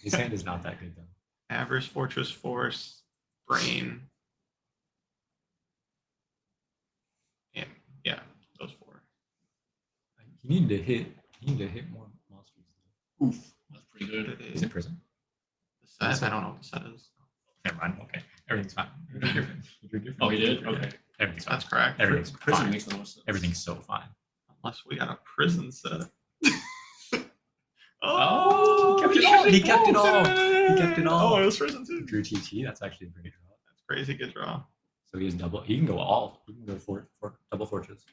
His hand is not that good though. Avarice, Fortress, Force, Brain. And yeah, those 4. He needed to hit. He needed to hit more monsters. Oof. That's pretty good. Is it prison? The set, I don't know what the set is. Never mind. Okay, everything's fine. You're doing different. You're doing Oh, he did? Yeah. Okay. Everything's fine. That's correct. Everything's Prison fine. makes the most sense. Everything's so fine. Unless we got a prison set. Oh, he kept it all. He kept it all. He kept it all. Oh, it was frozen too. Drew TT. That's actually a pretty draw. That's crazy good draw. So he has double. He can go all. He can go for double fortress.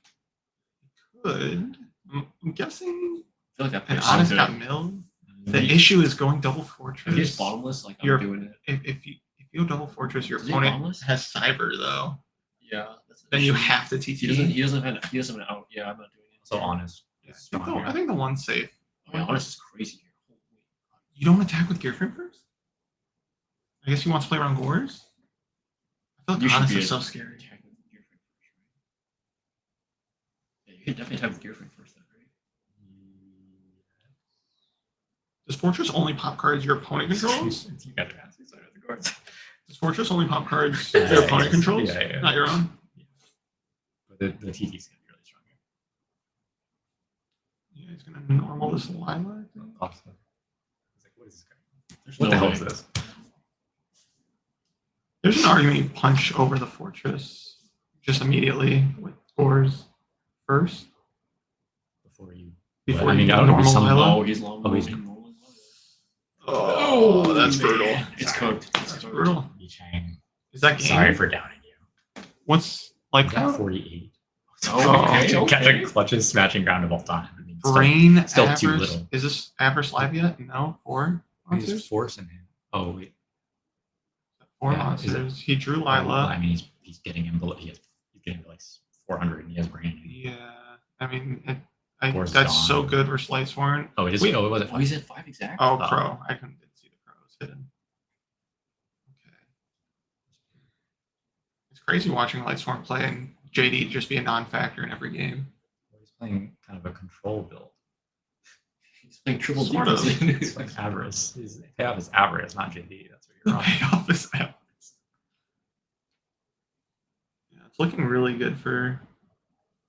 Good. I'm guessing I feel like that an plays so honest good. got milled. The issue is going double If fortress. he's bottomless, like I'm You're- doing it. If you go double fortress, your Is he opponent bottomless? has cyber though. Yeah. That's the Then you issue. have to TT. He doesn't have an out. Yeah, I'm not doing it. So honest. Yeah, I think the one's safe. Oh, yeah, honest is crazy here. Holy. You don't attack with gear frame first? I guess he wants to play around Gores? I feel You like should honest be is so attacking scary. with gear frame first, right? Yeah, you can definitely attack with gear frame first, then, right? Does Fortress only pop cards your opponent controls? You got to ask these are the cards. Does Fortress only pop cards Yeah, your opponent yeah, controls? yeah. Not your own? But the TT's gonna be really strong here. Yeah, he's gonna normal this Lilac. Awesome. I was like, what is this guy? There's What no the hell way. is this? There's an argument you punch over the Fortress just immediately with Gores first. Before I you mean, go normal Lila. Oh, he's long. Oh, he's- Oh, that's man. brutal. It's cooked. It's That's cooked. brutal. Yichang. Is that game? Sorry for doubting you. What's like You got 48. Oh, okay, Got okay. the clutchest smashing ground of all time. I mean, brain still too Avarice? little. Is this Avarice live yet? No, four He's monsters. forcing him. Oh wait. Four Yeah, is it- monsters. He drew I Lila. mean, he's getting him below. He's getting like 400, and he has brain. Yeah, I mean, Force is that's gone. so good versus Lightsworn. Oh, it is. Wait. Oh, it wasn't. Oh, he's at 5 exact. Oh, Crow. I couldn't see the Crow's hidden. Okay. It's crazy watching Lightsworn play and JD just be a non-factor in every game. He's playing kind of a control build. He's playing triple Sort of. defense. It's like avarice. His payoff is avarice, not JD. That's what The you're wrong. payoff is Avarice. Yeah, it's looking really good for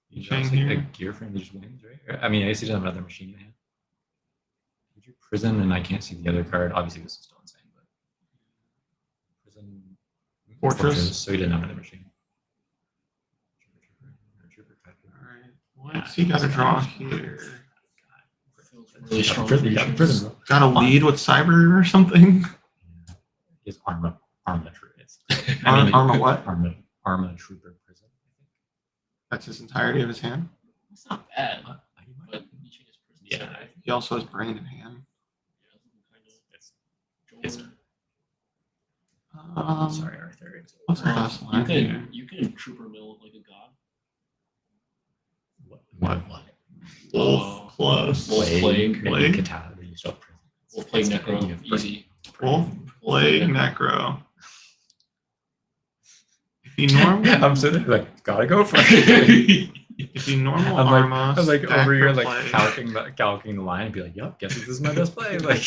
He Chang drops like here. a gear frame that just wins, right? I mean, I guess he doesn't have another machine in hand. He drew prison, and I can't see the other card. Obviously, this is still insane, but prison, Fortress. So he didn't have another machine. All right, what's he got to draw here? Really strong. Prison. Got to lead with Cyber or something? He has Arma Trooper. Arma what? Arma Trooper prison. That's his entirety of his hand. It's not bad, but you change his prison. Yeah, set, right? He also has brain in hand. It's Sorry, Arthur. what's the best You line here? can trooper mill like a god. What? Wolf plus Wolf Plague. Plague? Catastrophe. You still have prison. Wolf Plague It's- Necro, you have brain. easy. Wolf, Plague, Necro. If you I'm normal, sitting there like, gotta go for it. if you normal I'm like, Arma, I'm like stack over here, for like Plague. calculating the line and be like, "Yep, guess this is my best play." Like,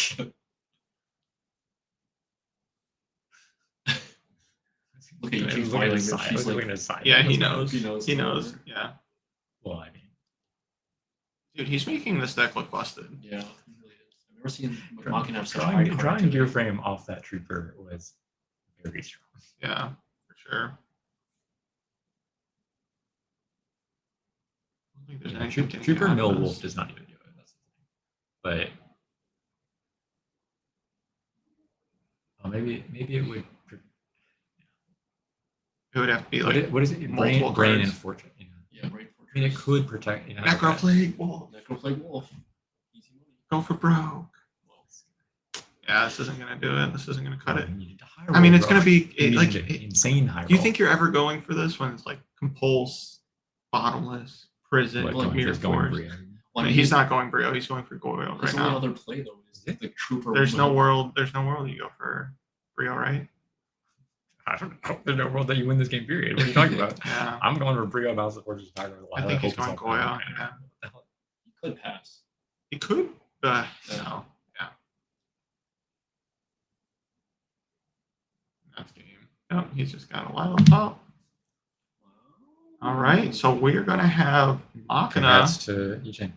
Look at you, I keep was looking at filing his this. side. I She's was like, looking at his side. Yeah, he He knows. He knows. He knows. Yeah, Well, I mean, dude, he's making this deck look busted. yeah, it really is. I've never seen Machina have such a high drawing, card drawing activity. gear frame off that trooper was very strong. Yeah, for sure. I don't think there's Yeah, anything getting trooper out of Mill this. Wolf does not even do it. That's the thing. But maybe it would. It would have to be like What is it? multiple Brain cards. and fortune. Yeah. Yeah, Brain Fortress. I mean, it could protect. Yeah, Necro okay. Plague Wolf. Necro Plague Wolf. Easy money. Go for broke. Yeah, this isn't gonna do it. This isn't gonna cut it. You need to high I mean, roll, it's bro. gonna be You need like. to insane high roll. Do you think you're ever going for this when it's like compulse, bottomless, prison, What, like going mirror for- going force? Brio? I mean, he's not going Brio. He's going for Goyle His right only now. other play though is the trooper. There's no mill. world. There's no world you go for Brio, right? I don't know. There's no world that you win this game. Period. What are you talking about? Yeah. I'm going for Brio, Mouse, the Fortress, Tiger, I think he's going Goya. Yeah. He could pass. He could, but Yeah. no. Yeah. That's game. Yep, he's just got a lot on top. All right, so we're gonna have Machina. Congrats to Yicheng.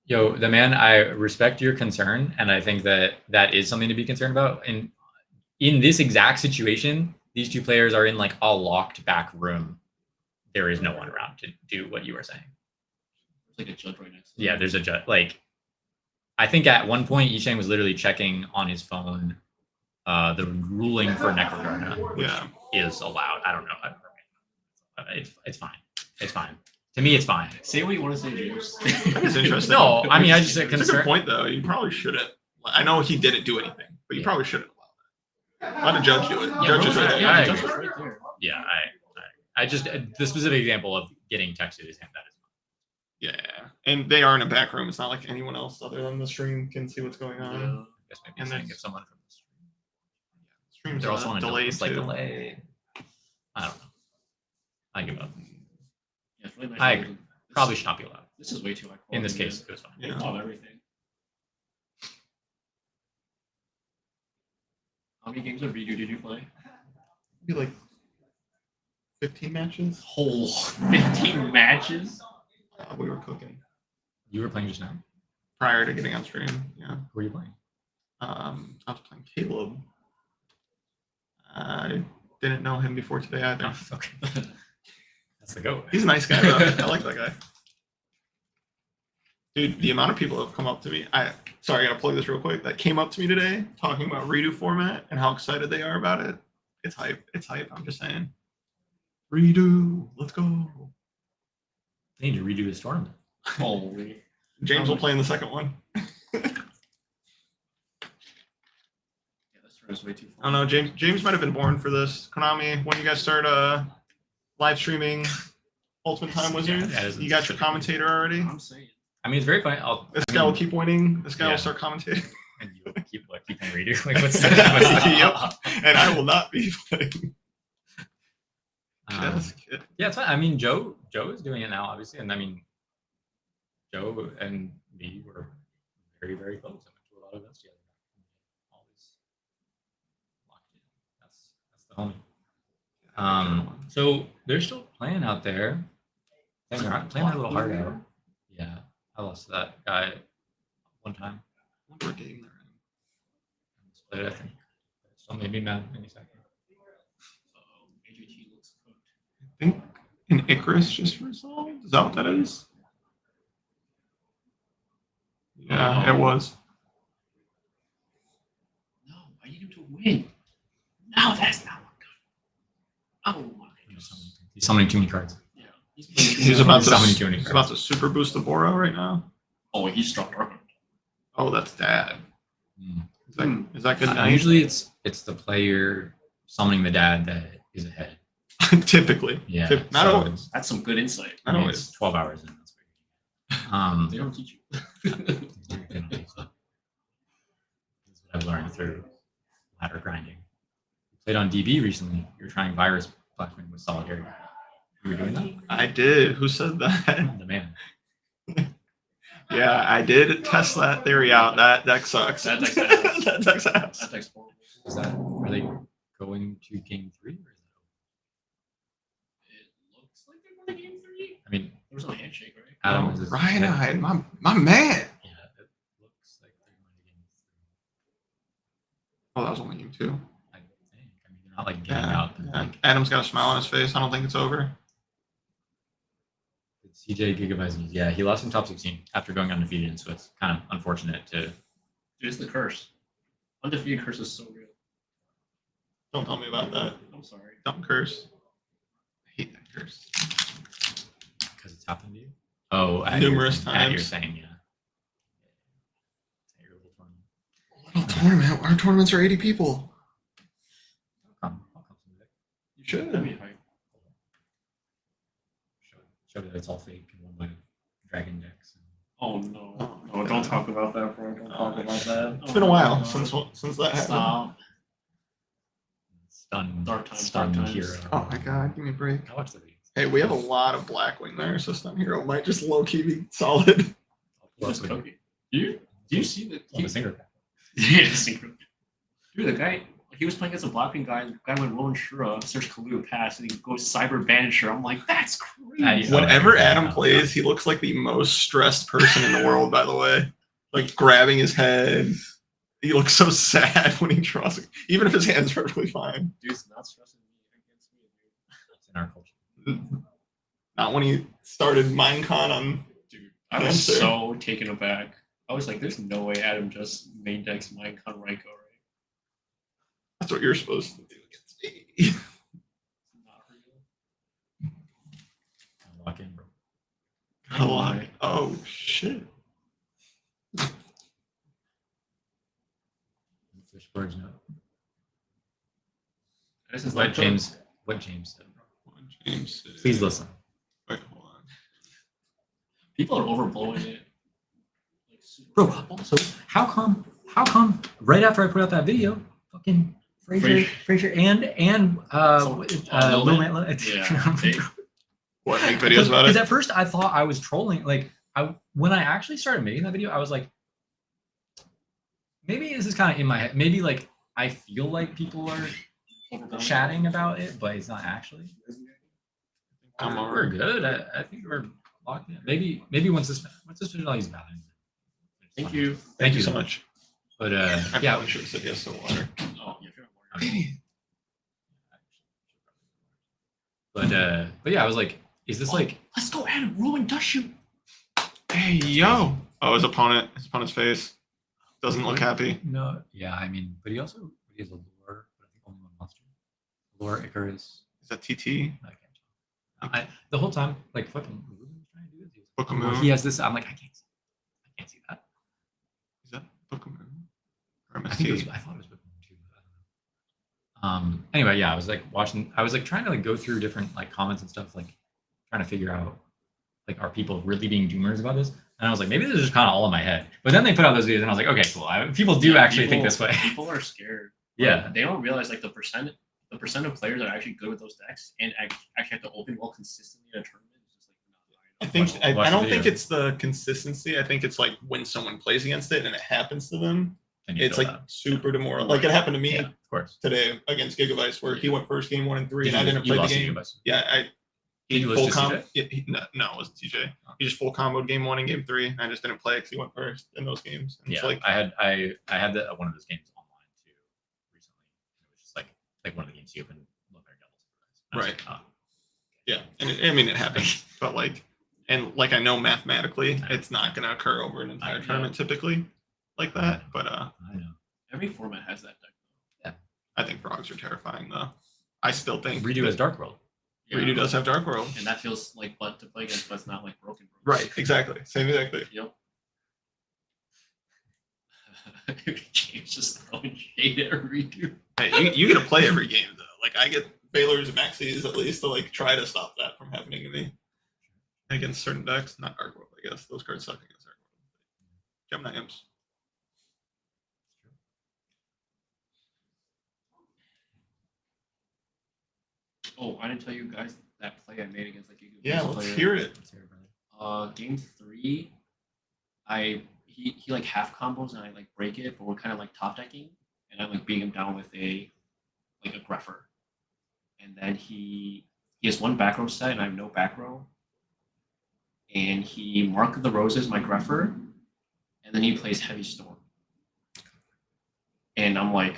Yo, the man, I respect your concern, and I think that that is something to be concerned about. And in this exact situation, these two players are in like a locked back room. There is no one around to do what you are saying. There's like a judge right next to him. Yeah, there's a judge. Like, I think at one point, Yicheng was literally checking on his phone the ruling for Necrogarna, which Yeah. is allowed. I don't know. It's fine. It's fine. To me, it's fine. Say what you want to say, James. That is interesting. No, I mean, I just It's a good point though. You probably shouldn't. I know he didn't do anything, but you probably shouldn't allow that. Let a judge do it. Judge is right there. I Judge agree. is right there. Yeah, I just the specific example of getting texted is him. That is Yeah, and they are in a back room. It's not like anyone else other than the stream can see what's going on. I guess maybe And saying then- if someone from the Streams they're also on a delayed slight too. delay. I don't know. I give up. Yeah, it's really nice. I that agree. this- Probably should not be allowed. This is way too high quality. In this man. case, it was fine. They Yeah. thought of everything. How many games of redo did you play? Be like 15 matches. Whole 15 matches? We were cooking You were playing just now. prior to getting on stream. Yeah. Who were you playing? I was playing Caleb. I didn't know him before today either. Oh, okay. That's the goat. He's a nice guy though. I like that guy. Dude, the amount of people that have come up to me, sorry, I gotta plug this real quick, that came up to me today talking about redo format and how excited they are about it. It's hype. It's hype. I'm just saying. Redo. Let's go. They need to redo his tournament. Holy. James will play in the second one. Yeah, this turn is way too I don't know. James might have been born for this. Konami, when you guys start live streaming Ultimate Time Wizards, that is you got your commentator already. I'm saying. I mean, it's very funny. This guy will keep winning. This guy Yeah. will start commentating. And you keep on redo. Like what's the Yep. And I will not be playing. Just kidding. Yeah, it's fine. I mean, Joe is doing it now, obviously, and I mean, Joe and me were very, very close. I went to a lot of events together. Always locked in. That's the homie. So they're still playing out there. Playing their little heart out. Yeah, I lost to that guy one time. What game they're in. Split it, I think. Still made me mad any second. AJT looks cooked. I think an Icarus just resolved. Is that what that is? Yeah, it was. No, I need him to win. No, that's not what good. Oh my goodness. He's summoning too many cards. Yeah. He's about to Summoning too many he's cards. about to super boost the Boro right now. Oh, he's struck Dark. Oh, that's dad. Mm. Is that good? night? Usually it's the player summoning the dad that is ahead. Typically. Yeah. Not so always. That's some good insight. I mean, it's 12 hours in. That's what They don't teach you. This is what I've learned through ladder grinding. You played on DB recently. You were trying Virus Blackwing with Solidarity. You were doing that? I did. Who said that? The man. Yeah, I did test that theory out. That deck sucks. That deck's ass. That deck's ass. That deck's horrible. Is that are they going to game 3 or is It looks like they're going to game 3. I mean, There was no handshake, right? Adam is Ryan, my man. Yeah, it looks like they're going to game 3. Oh, that was only game 2. I think. I mean, they're not like getting Yeah, out. But, yeah. like, Adam's got a smile on his face. I don't think it's over. CJ Gigabytes, yeah, he lost in top 16 after going undefeated, so it's kind of unfortunate to. Dude, it's the curse. Undefeated curse is so real. Don't tell me about that. I'm sorry. Don't curse. I hate that curse. Because it's happened to you? Oh, Numerous you're times. saying, yeah. At your little tournament. Little tournament. Our tournaments are 80 people. I'll come someday. You should. That'd be hype. Show that it's all fake and won by dragon decks. Oh no. No, don't talk about that, bro. Don't talk about that. It's been a while since that happened. Stop. Stun, Dark times, stun dark times. hero. Oh my god, give me a break. I watched the videos. Hey, we have a lot of Blackwing there, so Stun Hero might just low key be solid. Just cookie. Do you see the On the singer. Yeah, synchro. Dude, the guy, he was playing against a blocking guy. The guy went Rowan Shura, search Kaluga Pass, and he goes Cyber Banisher. I'm like, that's crazy. Whenever Adam plays, he looks like the most stressed person in the world, by the way. Like grabbing his head. He looks so sad when he draws. Even if his hand's perfectly fine. Dude's not stressing me against me, dude. It's in our culture. Not when he started Minecon on. Dude, I was Answer. so taken aback. I was like, there's no way Adam just main decks Minecon Raiko, right? That's what you're supposed to do against me. Lock in, bro. Oh shit. Fish birds no. This is What like James? What James said, bro? James. Please listen. Wait, hold on. people are overblowing it. Like, super Bro, bad. also, how come right after I put out that video, fucking Fraser and Lil Lil Man? Man- Yeah, they- What, make videos about Because it? at first I thought I was trolling. Like when I actually started making that video, I was like, maybe this is kind of in my head. Maybe like I feel like people are chatting about it, but it's not actually. We're good. I think we're locked in. Maybe once this finale is bad. Thank you. Thank you so much. But I yeah, probably should have said yes to water. Oh, yeah, sure. but yeah, I was like, is this like? Let's go ahead and rolling dust shoot. Hey yo! Oh, his opponent's face doesn't look happy. No, yeah, I mean, but he has a lure, but I think only one monster. Lure Icarus. Is that TT? I can't tell. The whole time, like fucking Ruben was trying to do this. He was Book of like, Moon? he has this. I'm like, I can't see that. Is that Book of Moon? Or I think it was, MST? I thought it was Book of Moon too. But I don't know. Anyway, yeah, I was like watching. I was like trying to like go through different like comments and stuff, like trying to figure out like are people really being doomers about this? And I was like, maybe this is just kind of all in my head. But then they put out those videos, and I was like, okay, cool. People do actually think this way. People are scared. Yeah. Like, they don't realize like the percent of players that are actually good with those decks and actually have to open well consistently in a tournament is just like not high enough. I don't think it's the consistency. I think it's like when someone plays against it and it happens to them, And you it's feel like that. super demoralizing. Like it happened to me Yeah, of course. today against Gigavice, where he went first game 1 and 3, Did and I you- didn't you play the lost to game. Gigavice? Yeah, Did you lose full to combo. CJ? No, it wasn't TJ. He just full comboed game 1 and game 3, and I just didn't play because he went first in those games. And Yeah, it's like I had one of those games online too recently. It was just like one of the games you opened look very double. Right. Yeah, and I mean it happens, but like, and like I know mathematically it's not going to occur over an entire tournament typically like that. But I know. Every format has that deck. I think frogs are terrifying though. I still think Redo has Dark World. Redo does have Dark World. And that feels like butt to play against, but it's not like broken. Right, exactly. Same exactly. Yep. James just throwing shade at Redo. Hey, you get to play every game though. Like I get Baylor's and Maxis at least to like try to stop that from happening to me against certain decks. Not Dark World, I guess. Those cards suck against Dark World. Gemini Imps. Oh, I didn't tell you guys that play I made against like a good Yeah, let's hear it. Game 3, he like half combos and I like break it, but we're kind of like top decking, and I like beat him down with a greffer, and then he has one back row set and I have no back row, and he marked the roses my greffer, and then he plays heavy storm, and I'm like,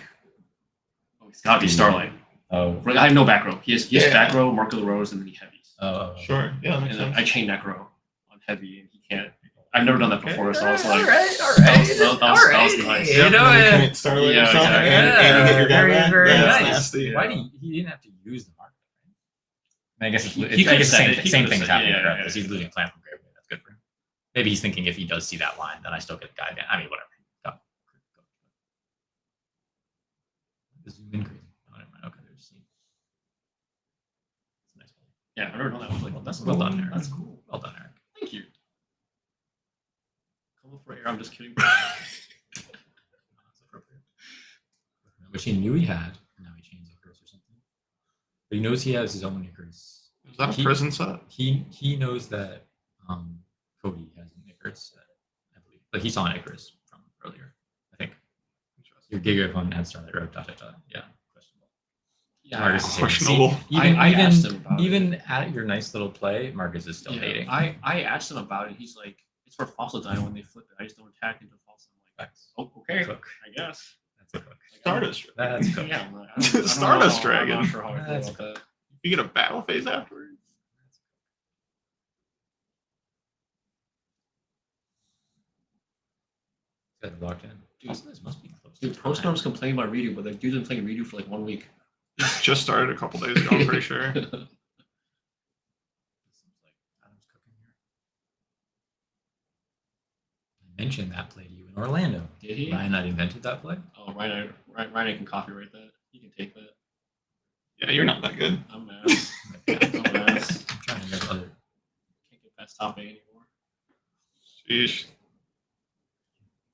oh, it's gotta be Starlight. Oh, I have no back row. He has back row, mark of the rose, and then he heavies. Oh, sure. Yeah, that makes And then sense. I chain necro on heavy, and he can't. I've never done that before, so I was like, all right. that was nice. You know, You couldn't Starlight Yeah, yourself exactly. and you get your guy very, back? very Yeah, that's nice. nasty. Why he didn't have to use the market? Right? I guess it's, He I could've guess the said same, it. He same could've thing's said- happening yeah, regardless. yeah, He's losing plan from Gravely. That's good for him. Maybe he's thinking if he does see that line, then I still get the guy down. I mean, whatever. Go. Zoom in crazy. Oh, never mind. Okay, there's scene. It's a nice play. Yeah, I've never done that. I was like, Well, that's cool. well done, Eric. That's cool. Well done, Eric. Thank you. Come for air. I'm just kidding. That's appropriate. Which he knew he had, and now he chains Icarus or something. But he knows he has his own Icarus. Is that a prison set? He knows that Cody has an Icarus set, I believe. But he saw an Icarus from earlier, I think. Your Giga opponent had Starlight Road, ... Yeah, questionable. Yeah, Marcus is hating. questionable. See, even I asked him about even at your nice little play, Marcus is still hating. I asked him about it. He's like, it's for fossil dino when they flip it. I just don't attack into fossil. I'm like, oh, okay, Cook. I guess. That's a cook. Stardust. That's cook. Yeah, I don't Stardust know. Dragon. I'm not sure how I feel That's about that. You get a battle phase afterwards? Got locked in. Also, this must be close. Dude, Pro Storm's complaining about redo, but the dude's been playing redo for like 1 week. Just started a couple days ago, I'm pretty sure. Adam's cooking here. I mentioned that play to you in Orlando. Did he? Ryan not invented that play. Oh, Ryan can copyright that. He can take that. Yeah, you're not that good. I'm mad. I'm mad. I'm trying to get other. Can't get past top 8 anymore. Sheesh.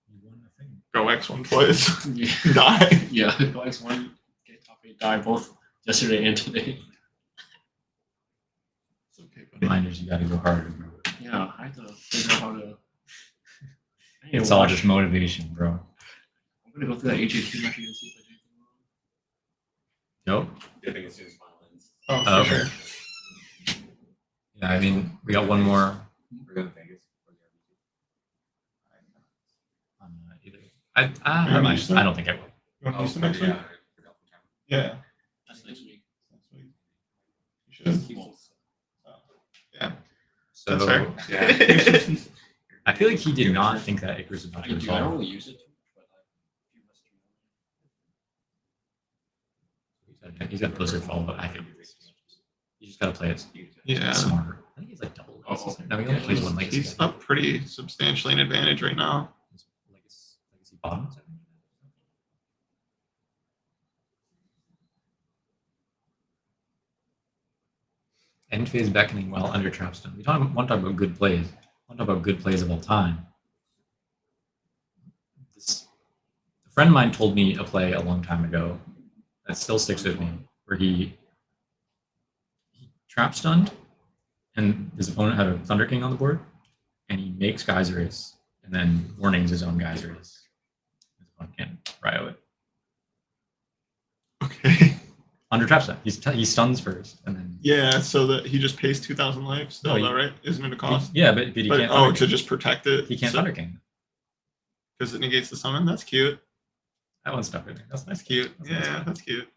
You won the thing. Go X1 twice. Yeah. Die. Yeah, go X1, get top 8, die both yesterday and today. It's okay, buddy. Reminders, you got to go harder, bro. Yeah, I have to figure out how to. I need to It's all watch- just motivation, bro. I'm gonna go through that HHT match again and see if I do anything wrong. Nope. Dipping as soon as violence. Oh, for Okay. sure. Yeah, I mean, we got one more. We're going to Vegas. I'm not either. I might. I don't think I will. You want to use the next week? Yeah. That's next week. Next week. You should. Yeah. So That's fair. yeah. I feel like he did not think that Icarus was about I to do. I don't resolve. really use it too much, but He's got Blizzard follow, but I think you just gotta play it Yeah. smarter. I think he's like double. No, he only plays one legacy. He's up pretty substantially in advantage right now. Legacy bottoms. I think. End phase beckoning while under trapstone. We want to talk about good plays. Want to talk about good plays of all time. A friend of mine told me a play a long time ago that still sticks with me, where he trap stunned, and his opponent had a Thunder King on the board, and he makes Geyserus, and then warnings his own Geyserus. His opponent can't Ryo it. Okay. Under trap stun. He stuns first, and then Yeah, so that he just pays 2,000 life still, No, he- though, right? Isn't it a cost? yeah, but he But, can't. oh, Thunder to King. just protect it. He can't Thunder King. Because it negates the summon. That's cute. That one stuck with me. That's nice. That's cute. That's nice. Yeah, that's cute.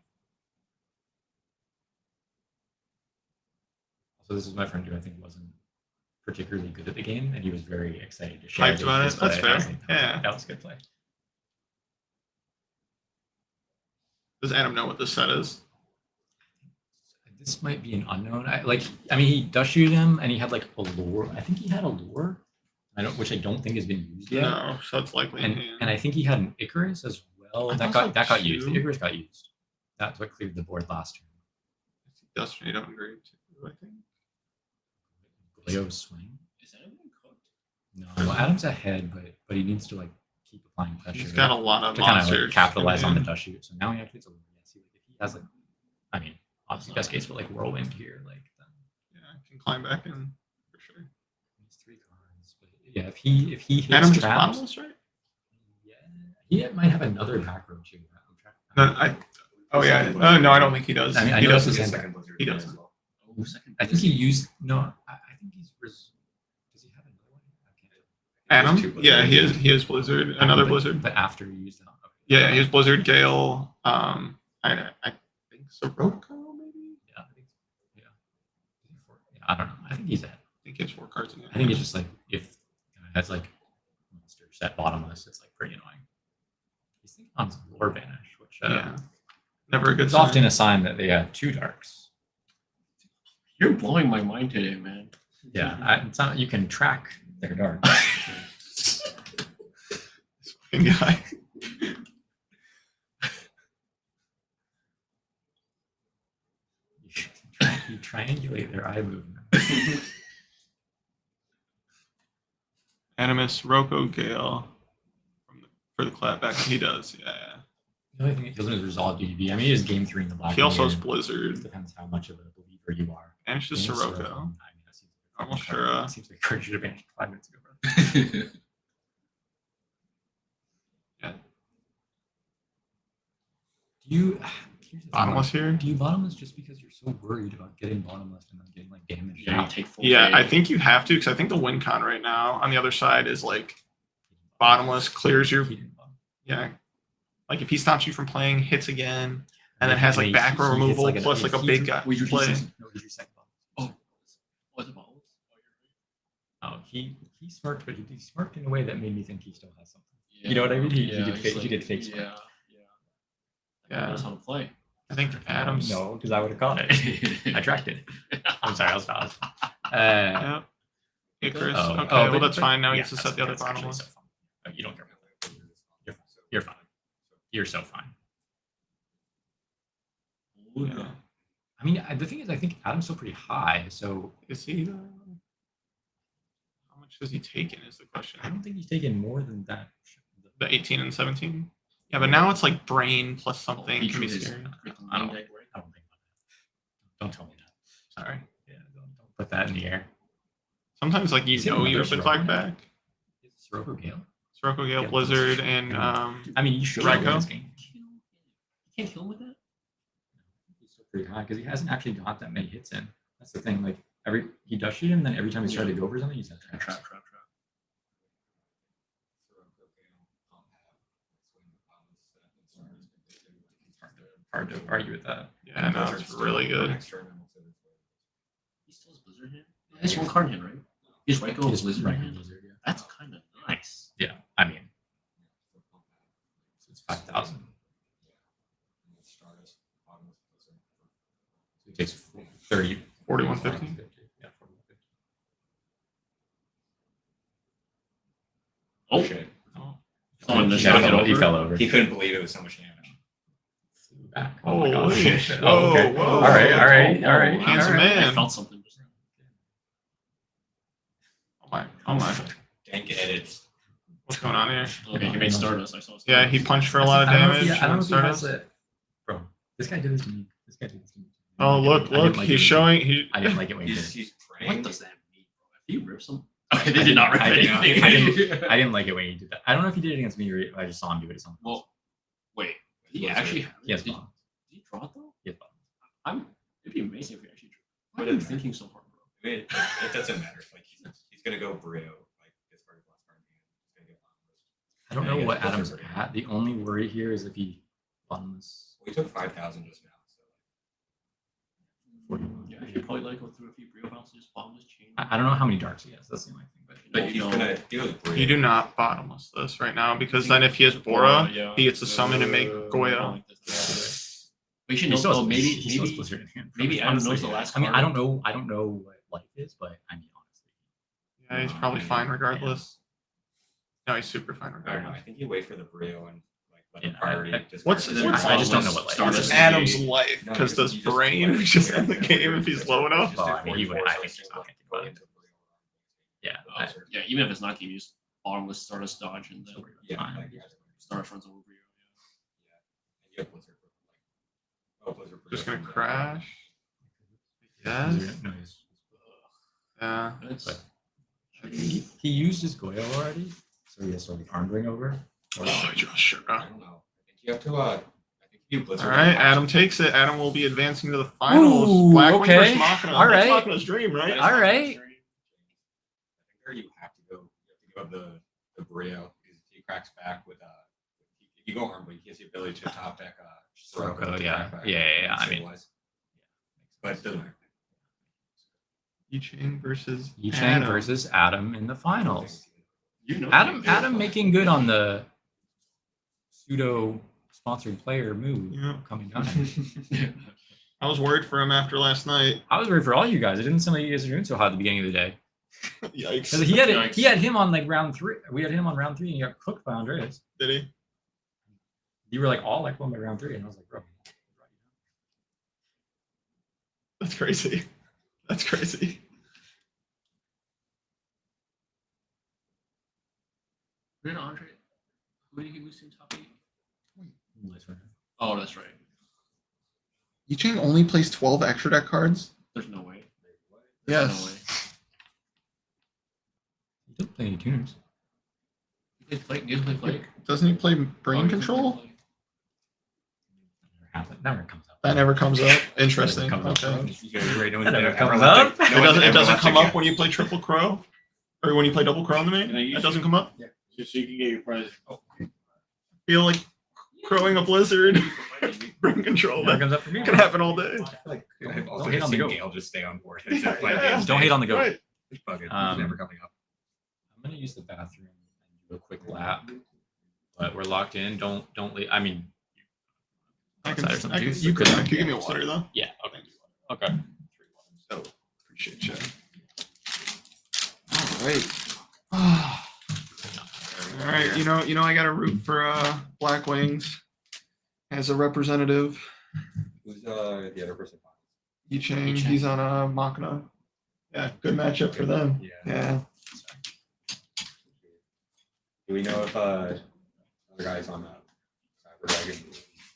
Also, this is my friend who I think wasn't particularly good at the game, and he was very excited to share Hyped about his it. That's play. I was fair. like, Yeah. that was a good play. Does Adam know what this set is? This might be an unknown. I mean, he dust shooted him, and he had like a lure. I think he had a lure, which I don't think has been used yet. No, so it's likely. And I think he had an Icarus as well. I That thought got so used. The too. Icarus got used. That's what cleared the board last turn. Destiny don't agree too, I think. Leo swing. is that even cooked? No, Adam's ahead, but he needs to like keep applying pressure. He's got a lot of to kind of monsters. like capitalize on the in. dust shoot. So now he activates a lure. Yeah, see, like if he has like, I mean, obviously best case, but like whirlwind here, like then Yeah, can climb back in for sure. he's 3 cards. But yeah, if he hits Adam just traps, bottomless, right? yeah, he might have another back row too. No, oh yeah. No, I don't think he does. I mean, I he know it's doesn't. the same Second Blizzard. He yeah, doesn't. as well. Oh, second. I think he used no. I think he's does he have another one? I can't. Adam? There's 2 Yeah, Blizzards. he is Blizzard. Another But- Blizzard. But after he used it. Okay. Yeah, he has Blizzard, Gale. I think Sirocco maybe. Yeah, I think. Yeah. I don't know. I think he's ahead. I think he has 4 cards in it. I think it's just like if it has like monster set bottomless, it's like pretty annoying. He's thinking on some lore banish, which Yeah. Never a good it's sign. often a sign that they have 2 darks. You're blowing my mind today, man. Yeah, it's not you can track their dark. Fucking guy. You triangulate their eye movement. Animus, Rocco, Gale. For the clapback, he does. Yeah. The only thing that kills him is resolve DB. I mean, he is game 3 in the black. He also has Mirror. Blizzard. Depends how much of a believer you are. Banishes Game Sirocco. I mean, that seems like Almost a sure. seems like I encouraged you to banish 5 minutes ago, bro. Yeah. Do you here's the thing, Bottomless here. do you bottomless just because you're so worried about getting bottomless and then getting like damage? Yeah, you take full. Yeah, fade. I think you have to because I think the win con right now on the other side is like bottomless clears your He didn't bottom. yeah. Like if he stops you from playing, hits again, and then Yeah, has like he- back row he hits removal like an- plus like a he- big guy we drew play. No, he drew second bottom. What's the balls? Oh, he smirked, but he smirked in a way that made me think he still has something. Yeah. You know what I mean? He Yeah, did he's fake. like- He did fake. Yeah, Yeah. Knows how to play. I think Adams. No, because I would have caught it. I tracked it. I'm sorry, I was fast. Yeah. Icarus. Oh, Okay, oh, well but- that's fine. Now he yeah, gets to that's- set the other that's bottom actually one. so fun. You don't care about that. You're fine. You're fine. You're so fine. Yeah. I mean, the thing is, I think Adam's still pretty high, so Is he though? How much has he taken is the question. I don't think he's taken more than that. The 18 and 17. Yeah, but now it's like brain plus something He can be treated his scary. I don't think about that. Don't tell me that. Sorry. Yeah, don't put that in the air. Sometimes like you Is it know you another open Sirocco flag now? back. It's Sirocco Gale. Sirocco Gale, Yeah, Blizzard, and I mean, you should Draco? win this game. You can't kill him with that. He's still pretty high because he hasn't actually got that many hits in. That's the thing. Like he does shoot him, then every time he's tried to go for something, he's at Trap. hard to argue with that. yeah, no, it's really good. He still has Blizzard here. He has one card in hand, right? He's Ryko with He's Blizzard in right, hand. Blizzard, yeah. That's kind of nice. Yeah, I mean, it's 5,000. It takes 30. 4150. Yeah, 4150. Oh, Shit. someone just He knocked it fell- over. He fell over. He couldn't believe it was so much damage. Flew back. Oh my god. Holy Shit. Oh, okay. whoa, All right. Handsome I man. felt something. Oh my. Dank edits. What's going on here? Okay, he made Stardust. I saw. Yeah, he punched for a lot of I don't know if damage. he- I don't know if he has Stardust. it. Bro, this guy did this to me. This guy did this to me. Oh, I look, didn't like look, it when he's he- showing. He, I didn't like it when he did. He's What praying. does that mean, bro? If he rips him. Okay, they did not rip I didn't- anything. I didn't like it when he did that. I don't know if he did it against me or I just saw him do it to someone else. Well, wait. Did he Blizzard. actually have it? He has Did bombs. he draw it though? He has bombs. It'd be amazing if he actually drew. Why What are you is that? thinking so hard, bro? I mean, it doesn't matter. Like he's gonna go Brio. Like this card last card in hand. He's gonna get bottomless. I don't Yeah, know he what has Adam's Blizzard. at. The only worry here is if he bottomless. We took 5,000 just now. So 41. Yeah, he could probably let it go through a few Brio bounces, just bomb his chain. I don't know how many darts he has. That's the only thing. but he's gonna deal with Brio. you do not bottomless this right now because then if he has Bora, Yeah. he gets to summon and make Goya. Like this. But you should He know. still has- Oh, maybe, he still has maybe, Blizzard in hand. maybe Adam knows the Honestly, last I mean, card. I don't know what life is, but I mean, honestly. Yeah, he's probably fine regardless. No, he's super fine I don't know. regardless. I think you wait for the Brio and like let Yeah, him priority. I- discard What's it. I just don't know what life What's is. Adam's life? No, Because you does just- you brain just just like end the that. game if he's low enough? Well, I Just mean, he would- 44, I so think it's he's not not gonna gonna go do into Brio. Yeah. Yeah, even if it's not game, you just bottomless Stardust dodge and then Yeah, Fine. like, yeah. Stardust runs over Brio. And you have Blizzard for, like, oh, Blizzard Brio Just gonna and then- crash. Yes. No, he's- Yeah. Yeah. It's, But- he used his Goyle already, so he has to like arm ring over. Oh, sure. I don't know. I think you have to. I think you Blizzard. All right, Adam takes it. Adam will be advancing to the finals. Ooh, Blackwing okay. versus Machina. All That's right. Machina's dream, right? All right. I think there you have to go. You have to give up the Brio because he cracks back with if you go arm wing, he has the ability to top deck Sirocco, to yeah. crack back Yeah, and I mean- stabilize. But it doesn't matter. Yicheng versus Yicheng Adam. versus Adam in the finals. you know, Adam making good on the pseudo sponsored player move Yeah. coming up. I was worried for him after last night. I was worried for all you guys. It didn't seem like you guys were doing so hot at the beginning of the day. Yikes. 'Cause he had him on like round 3. We had him on round 3 and he got cooked by Andreas. Did he? You were like all like one by round 3, and I was like, bro. That's crazy. That's crazy. Who did Andre? Who did he lose in top 8? Oh, that's right. Yicheng only plays 12 extra deck cards? There's no way. Yes. No way. He doesn't play any tuners. He plays Plague. He doesn't play Plague. Doesn't he play Oh, Brain he doesn't Control? play Plague. Never comes up. That never comes up. Interesting. Never comes up. Okay. That never comes up. It doesn't come up when you play Triple Crow? Or when you play Double Crow in the main? And I That doesn't come up? Just so you can get your prize. Feel like crowing a Blizzard. Brain Control. Never That comes up for me. can happen all day. I've also Don't hate just on the seen go. Gale just stay on board. Yeah. Don't hate on the go. Right. It's bugging. Um, It's never coming up. I'm gonna use the bathroom and do a quick lap. but we're locked in. Don't leave. I mean, I can, outside or some I can, juice? you could Yeah. give me a water though. Yeah. Okay. Okay. So appreciate you. All right. All right. You know, I got to root for Black Wings as a representative. Who's the other person? Yicheng, he's on a Machina. Yeah, good matchup for them. Yeah. Do we know if other guys on Cyber Dragon?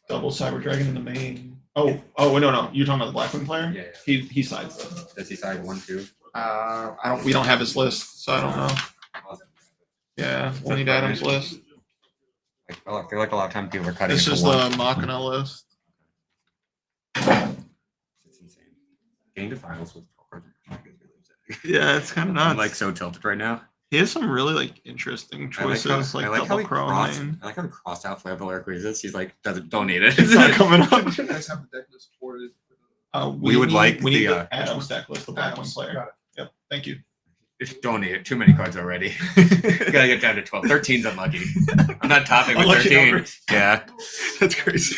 Double Cyber Dragon in the main. Oh, no. You're talking about the Blackwing player? Yeah. He sides them. Does he side 1-2? We don't have his list, so I don't know. Yeah, we'll need Adam's list. I feel like a lot of times people are cutting. This into is one. the Machina list. It's insane. Getting to finals with 12 cards. Yeah, it's kind of nuts. I'm like so tilted right now. He has some really like interesting choices, I like how double he crow crossed. lane. I like how he crossed out Flammable Arqueezes. He's like, don't need it. It's not coming up. You guys have the deck list supported. We would like we need the, Adam's deck list, the Blackwing Adams, player. got it. Yep, thank you. Just don't need it. Too many cards already. Gotta get down to 12. 13's unlucky. I'm not topping with Unlucky 13. numbers. Yeah. That's crazy.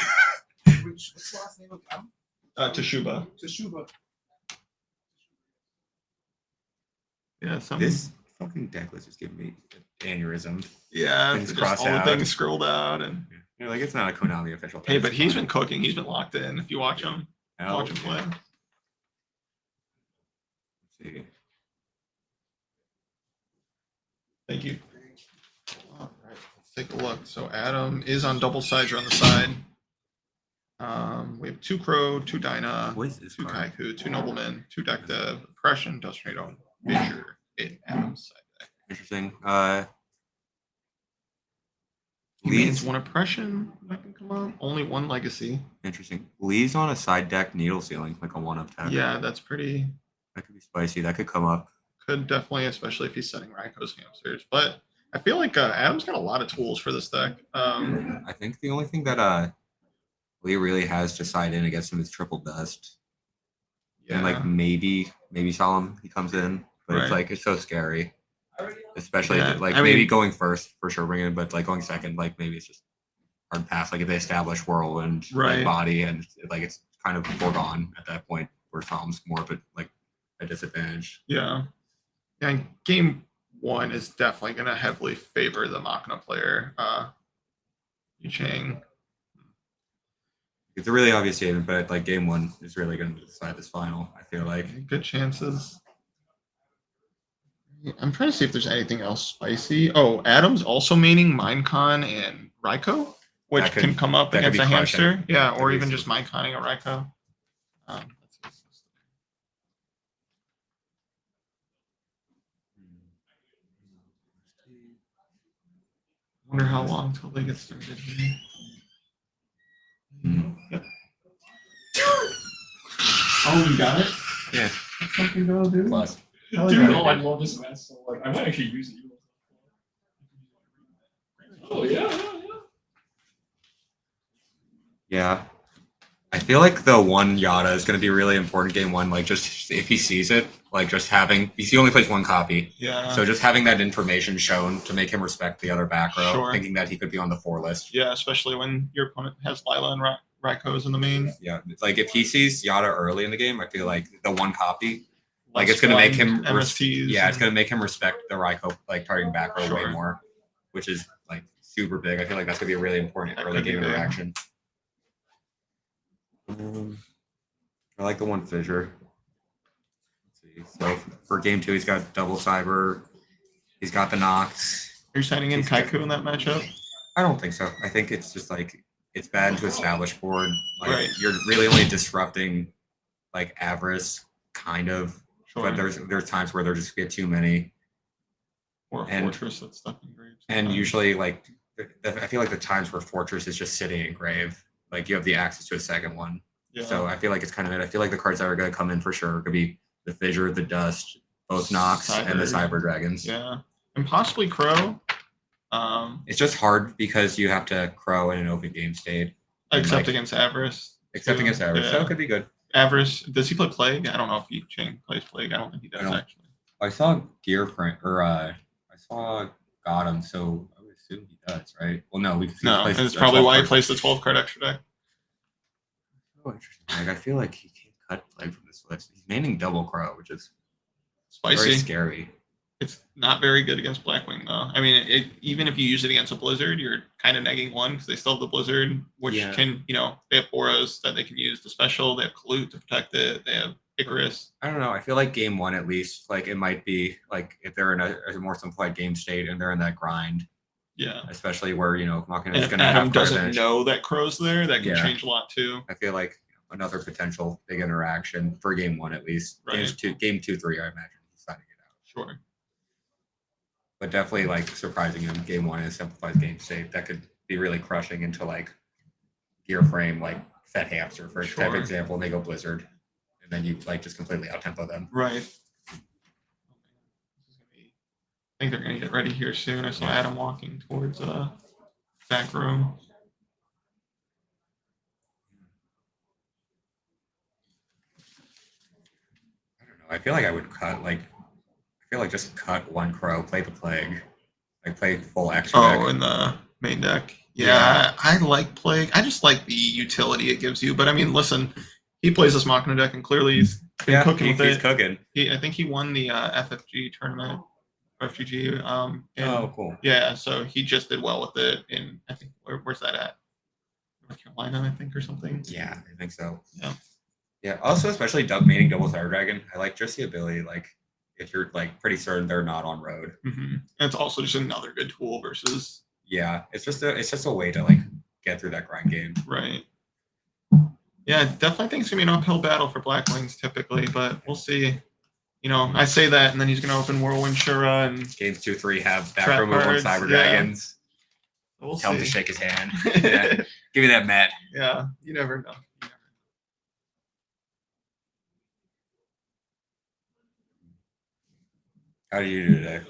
What's the last name of Adam? Toshuba. Toshuba. Yeah, some. This fucking deck was just giving me an aneurysm. Yeah, things just crossed all the out. things scrolled out, and You're like, it's not a Konami official. hey, thing, but it's he's fine. been cooking. He's been locked in. If you watch him, Oh, watch him play. Let's see. Thank you. All right, let's take a look. So Adam is on double sides or on the side. We have 2 Crow, 2 Dyna, What is this 2 card? Kaiku, 2 Noblemen, 2 Deck Dev, Oppression, Dust Tornado, Fissure, in Adam's side deck. Interesting. He means Lee's 1 Oppression that can come up. Only 1 Legacy. interesting. Lee's on a side deck needle ceiling, like a 1-up tech. Yeah, that's pretty. That could be spicy. That could come up. Could definitely, especially if he's setting Raiko's hamsters. But I feel like Adam's got a lot of tools for this deck. I think the only thing that Lee really has to side in against him is triple dust. Yeah, And like maybe Solemn he comes in, but it's Right. like it's so scary. Especially Yeah, like I maybe mean- going first for sure bringing it, but like going second, like maybe it's just hard pass. Like if they establish whirlwind Right. like, body and like it's kind of foregone at that point where Solemn's more but like a disadvantage. yeah. And game 1 is definitely going to heavily favor the Machina player, Yicheng. It's a really obvious statement, but like game 1 is really going to decide this final. I feel like. Good chances. I'm trying to see if there's anything else spicy. Oh, Adam's also maining Minecon and Raiko, which That could- can come up that could against be a crushing. hamster. Yeah, That or could be even super- just Minconning a Raiko. Wonder how long till they get started here. Yep. Oh, you got it? Yeah. Let's fucking go, dude. Plus. Hell Dude, yeah. oh, I love this event. So like, I might actually use it. Oh yeah. Yeah. I feel like the 1 Yada is going to be really important game 1. Like just if he sees it, like just having he only plays 1 copy. Yeah. So just having that information shown to make him respect the other back row, Sure. thinking that he could be on the 4 list. Yeah, especially when your opponent has Lila and Raiko's in the main. Yeah, it's like if he sees Yada early in the game, I feel like the 1 copy, like it's gonna make him MSTs. yeah, it's gonna make him respect the Raiko like targeting back row way Sure. more, which is like super big. I feel like that's gonna be a really important That early could be game big. interaction. I like the 1 fissure. Let's see. So for game 2, he's got double cyber. He's got the Nox. Are you signing in He's Kaiku in that matchup? I don't think so. I think it's just like it's bad to establish board. Like Right. you're really only disrupting like Avarice, kind of. Sure. But there's times where there just get too many. Or a and- Fortress that's stuck in graves. And usually like I feel like the times where Fortress is just sitting in grave, like you have the access to a second one. Yeah. So I feel like it's kind of it. I feel like the cards that are gonna come in for sure could be the Fissure, the Dust, both Nox, and the Cyber. Cyber Dragons. Yeah. And possibly Crow. It's just hard because you have to Crow in an open game state. And, Except like, against Avarice. except too. against Avarice. So Yeah. it could be good. Avarice. Does he play Plague? I don't know if Yicheng plays Plague. I don't think he does I don't. actually. I saw Gear print or I saw Gotham, so I would assume he does, right? Well, no, we can see No, and it's probably why he plays the 12 card extra deck. Oh, interesting. Like, I feel like he can't cut play from this list. He's manning double crow, which is very Spicy. scary. It's not very good against Blackwing though. I mean, even if you use it against a Blizzard, you're kind of negging one because they still have the Blizzard, which can, they have auras that they can use the special. They have Kalute to protect it. They have Icarus. I don't know. I feel like game one, at least, like it might be like if they're in a more simplified game state and they're in that grind. Yeah. Especially where, Machina And is if going to Adam have doesn't know that Crow's there, that can Yeah. change a lot too. I feel like another potential big interaction for game one, at least. Right. Game two, three, I imagine he's signing it out. Sure. But definitely like surprising him game one in a simplified game state that could be really crushing into like gear frame, like Fed Hamster for type Sure. example, and they go Blizzard. And then you like just completely out tempo them. Right. I think they're gonna get ready here soon. I saw Adam walking towards back room. I don't know. I feel like I would just cut one crow, play the plague, like play full extra deck. Oh, in the main deck. Yeah, I like Plague. I just like the utility it gives you. But I mean, listen, he plays this Machina deck and clearly he's been cooking with he's it. cooking. I think he won the FFG tournament. FGG. Oh, cool. Yeah, so he just did well with it. In I think where's that at? North Carolina, I think, or something. Yeah, I think so. Yeah. Yeah. Also, especially maining double Fire Dragon, I like just the ability, like if you're like pretty certain they're not on road. Mm-hmm. And it's also just another good tool versus. Yeah, it's just a way to like get through that grind game. Right. Yeah, definitely think it's gonna be an uphill battle for Blackwings typically, but we'll see. I say that, and then he's gonna open Whirlwind Shura and games 2, 3 have back Trap removal and cards, Cyber yeah. Dragons. We'll Tell him to see. shake his hand. Yeah. Give me that Met. Yeah, you never know. How do you do today?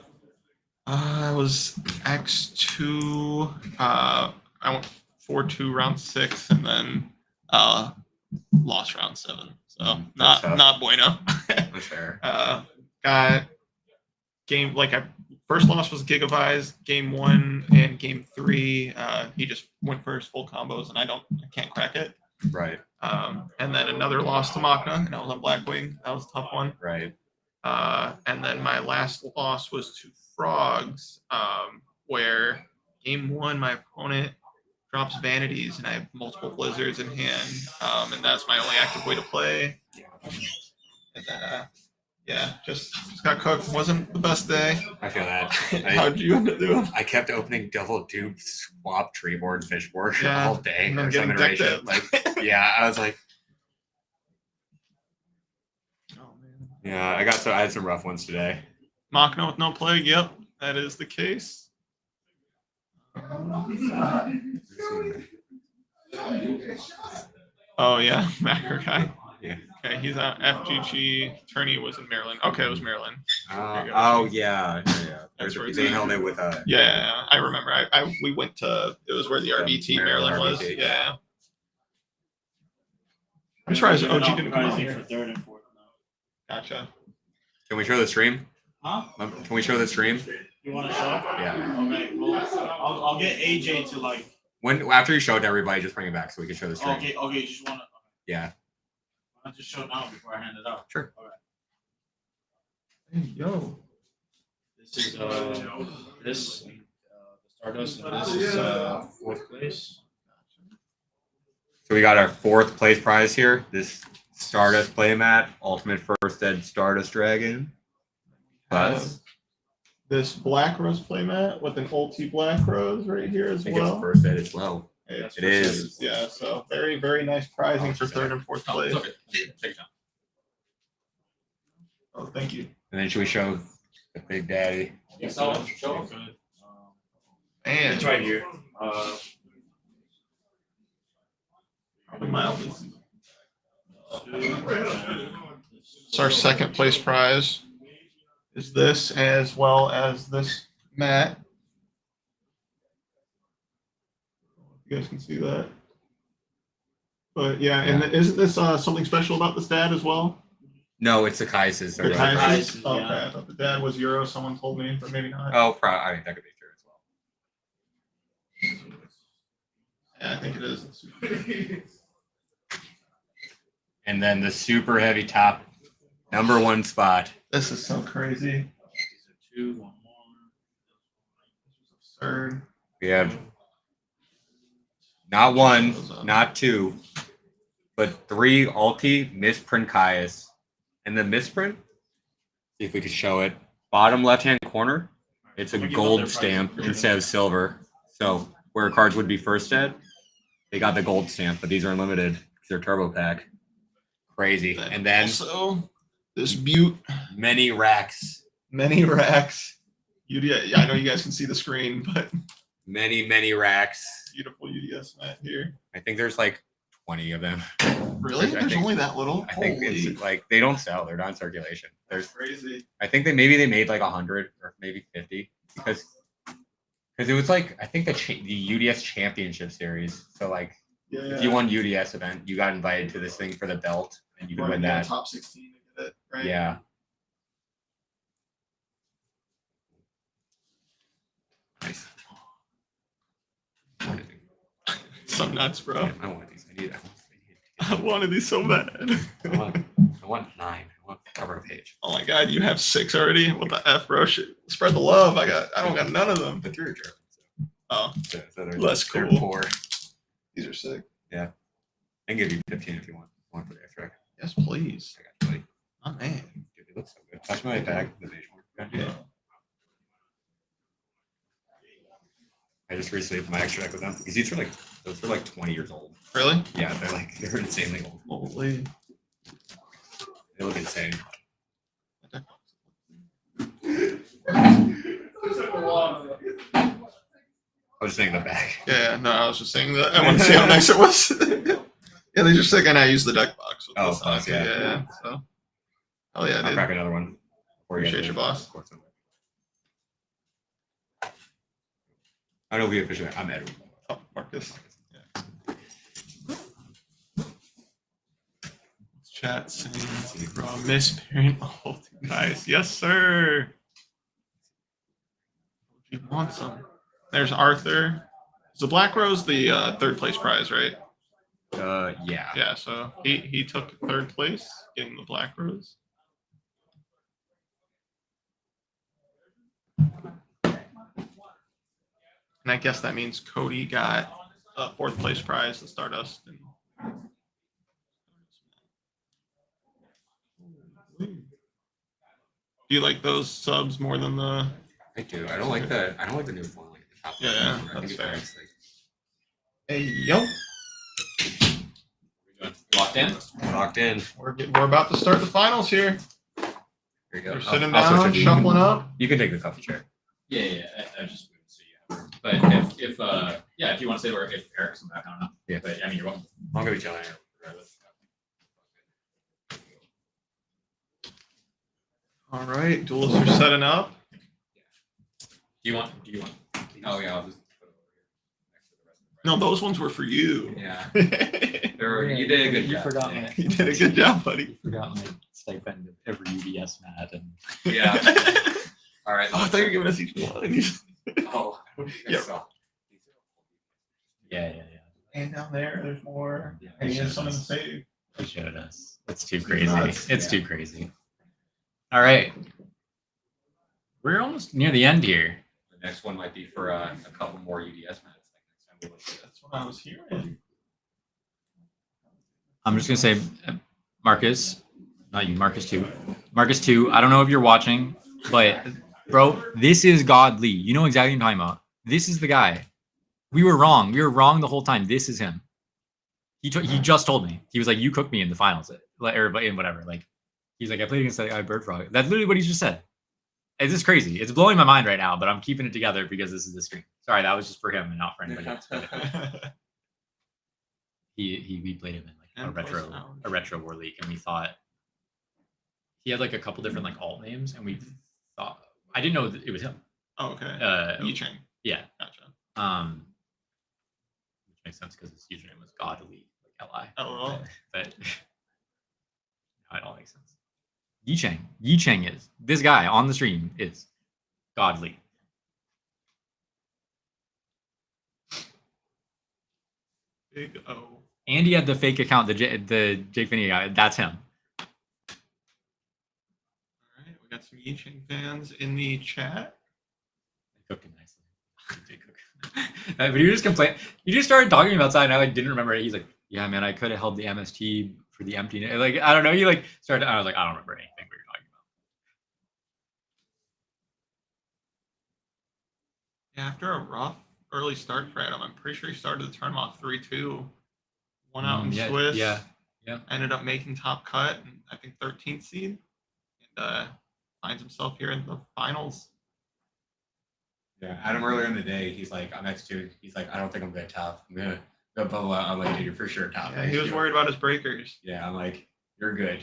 I was X2. I went 4-2 round 6, and then lost round 7. So That's tough. not bueno. That's fair. Got game first loss was Gigavise, game 1 and game 3. He just went for his full combos, and I can't crack it. Right. And then another loss to Machina, and I was on Blackwing. That was a tough one. Right. And then my last loss was to Frogs, where game 1 my opponent drops Vanities, and I have multiple Blizzards in hand, and that's my only active way to play. And then, just got cooked. Wasn't the best day. I feel that. How'd you end up doing? I kept opening double dupe swap treeboard fishboard Yeah, all day. and then or getting some decked iteration. out. I was like, Oh man. yeah, I had some rough ones today. Machina with no plague. Yep, that is the case. Oh yeah, Macro guy. Yeah. Okay, he's on FGG. Tourney was in Maryland. Okay, it was Maryland. There you go. Oh yeah. That's where it's They at. held it with Yeah, I remember. We went to. It was where the RBT Maryland was. RBT. Yeah. I'm surprised OG didn't come out for here. third and fourth now. Gotcha. Can we show the stream? Huh? Can we show the stream? You want to show? Yeah. Okay. Well, I'll get AJ to like. When after you show it to everybody, just bring it back so we can show the stream. Okay. Okay. You just want to. Yeah. I'll just show it now before I hand it out. Sure. All right. Hey, yo. This is this the Stardust, and this is fourth place. So we got our 4th place prize here. This Stardust playmat, Ultimate First Ed Stardust Dragon. Plus, This Black Rose playmat with an ulti Black Rose right here I as think well. it's First Ed as well. It is. Yeah, so very, very nice prizing for 3rd and 4th place. Okay. Take it down. Oh, thank you. And then should we show the Big Daddy? Yeah, Show show it. good. And It's right here. probably mildest. It's our 2nd place prize. Is this as well as this mat? You guys can see that. But yeah, and isn't this something special about this dad as well? No, it's the Kaises. The Kaises. Kaises? Yeah. Okay, I thought the dad was Euro. Someone told me, but maybe not. Oh, I mean, that could be true as well. Yeah, I think it is. And then the super heavy top, #1 spot. This is so crazy. Two, one more. Absurd. We have not one, not two, but 3 ulti misprint Kaias. And the misprint, see if we could show it. Bottom left-hand corner, it's a gold stamp instead of silver. So where cards would be first ed, they got the gold stamp, but these are unlimited because they're turbo pack. Crazy. And then also this butte. many racks. Many racks. UDS, yeah, I know you guys can see the screen, but Many racks. beautiful UDS mat here. I think there's like 20 of them. Really? I There's think- only that little? I think Holy. it's like they don't sell, they're not in circulation. There's Crazy. I think they made like 100 or maybe 50 because it was like I think the UDS championship series. So like if you won UDS event, you got invited to this thing for the belt and you could win that. Top 16 to get it, right? Yeah. Nice. So nuts, bro. Damn, I want these. I wanted these so bad. I want 9. I want cover a page. Oh my god, you have 6 already? What the F, bro? Shit. Spread the love. I don't got none of them. But 3 are German. Oh, So they're, less they're cool. 4. These are sick. Yeah. I can give you 15 if you want. One for the extra. Yes, please. I got you, buddy. Oh man. Dude, it looks so good. Touch my bag. The beige one. Yeah. I just recently put my extra deck with them because these are like those are like 20 years old. Really? Yeah, they're insanely old. Holy. They look insane. I was saying the bag. Yeah, no, I was just saying that. I want to see how nice it was. Yeah, they just sick, and I use the deck box. With Oh, this. plus, yeah. Yeah. So. Oh yeah, I'll dude. crack another one. before you Appreciate get your to boss. the court somewhere. I don't know if we officially. I'm Edward. Oh, Marcus. Yeah. Chat saying from Miss Parent. Oh, nice. Yes, sir. You want some? There's Arthur. Is the Black Rose the third place prize, right? Yeah. Yeah, so he took third place, getting the Black Rose. And I guess that means Cody got a fourth place prize, the Stardust. Do you like those subs more than the? I do. I don't like the new phone. Like the top Yeah, one. I that's think fair. it's like- Hey, yo. Locked in? Locked in. We're about to start the finals here. Here you go. They're sitting I'll switch down, it to you. shuffling up. You can take the coffee chair. Yeah. I just moved, so yeah. But if you want to say where if Eric's come back, I don't know. Yeah. But I mean, you're welcome. I'm gonna be chilling here regardless. All right, duelists are setting up. Do you want? Oh yeah, I'll just put it over here next to the rest of the No, those ones were for you. Yeah. You You did a good You job. forgot today. my. You did a good job, buddy. You forgot my stipend of every UDS mat and. Yeah. All right. Oh, I thought you were giving us each one. Oh. Yeah. Yeah. And down there's more. Yeah, And he there's showed some in the us. save. He showed us. It's too It's crazy. nuts. It's Yeah. too crazy. All right. We're almost near the end here. The next one might be for a couple more UDS minutes. Like next time we look at it. That's what I was hearing. I'm just gonna say, Marcus, not you, Marcus too. Marcus too. I don't know if you're watching, but bro, this is godly. You know exactly what I'm talking about. This is the guy. We were wrong. We were wrong the whole time. This is him. He just told me. He was like, "You cooked me in the finals, or in whatever." Like, he's like, "I played against that guy Bird Frog." That's literally what he just said. It's just crazy. It's blowing my mind right now, but I'm keeping it together because this is the stream. Sorry, that was just for him and not for anybody else. We played him in like a retro war league, and we thought he had like a couple different like alt names, and we thought I didn't know that it was him. Oh, okay. Yi-Chang. Yeah. Gotcha. Which makes sense because his username was Godly, like Li. LOL. But no, it all makes sense. Yi-Chang. Yi-Chang is this guy on the stream is Godly. Big O. All And he had the fake account, the Jake Finney guy. That's him. right, we got some Yi Ching fans in the chat. Cooking nicely. They cook. But you just complain. You just started talking about something. I like didn't remember it. He's like, yeah, man, I could have held the MST for the empty. Like, I don't know. You like started. I was like, I don't remember anything we were talking about. Yeah, after a rough early start for Adam, I'm pretty sure he started the tournament off 3-2. One out in Yeah, Swiss. yeah. Ended up making top cut and I think 13th seed. And finds himself here in the finals. Yeah, Adam earlier in the day, he's like, I'm X2. He's like, I don't think I'm good top. I'm gonna go bubble out. I'm like, dude, you're for sure top. Yeah, he was worried about his breakers. Yeah, I'm like, you're good.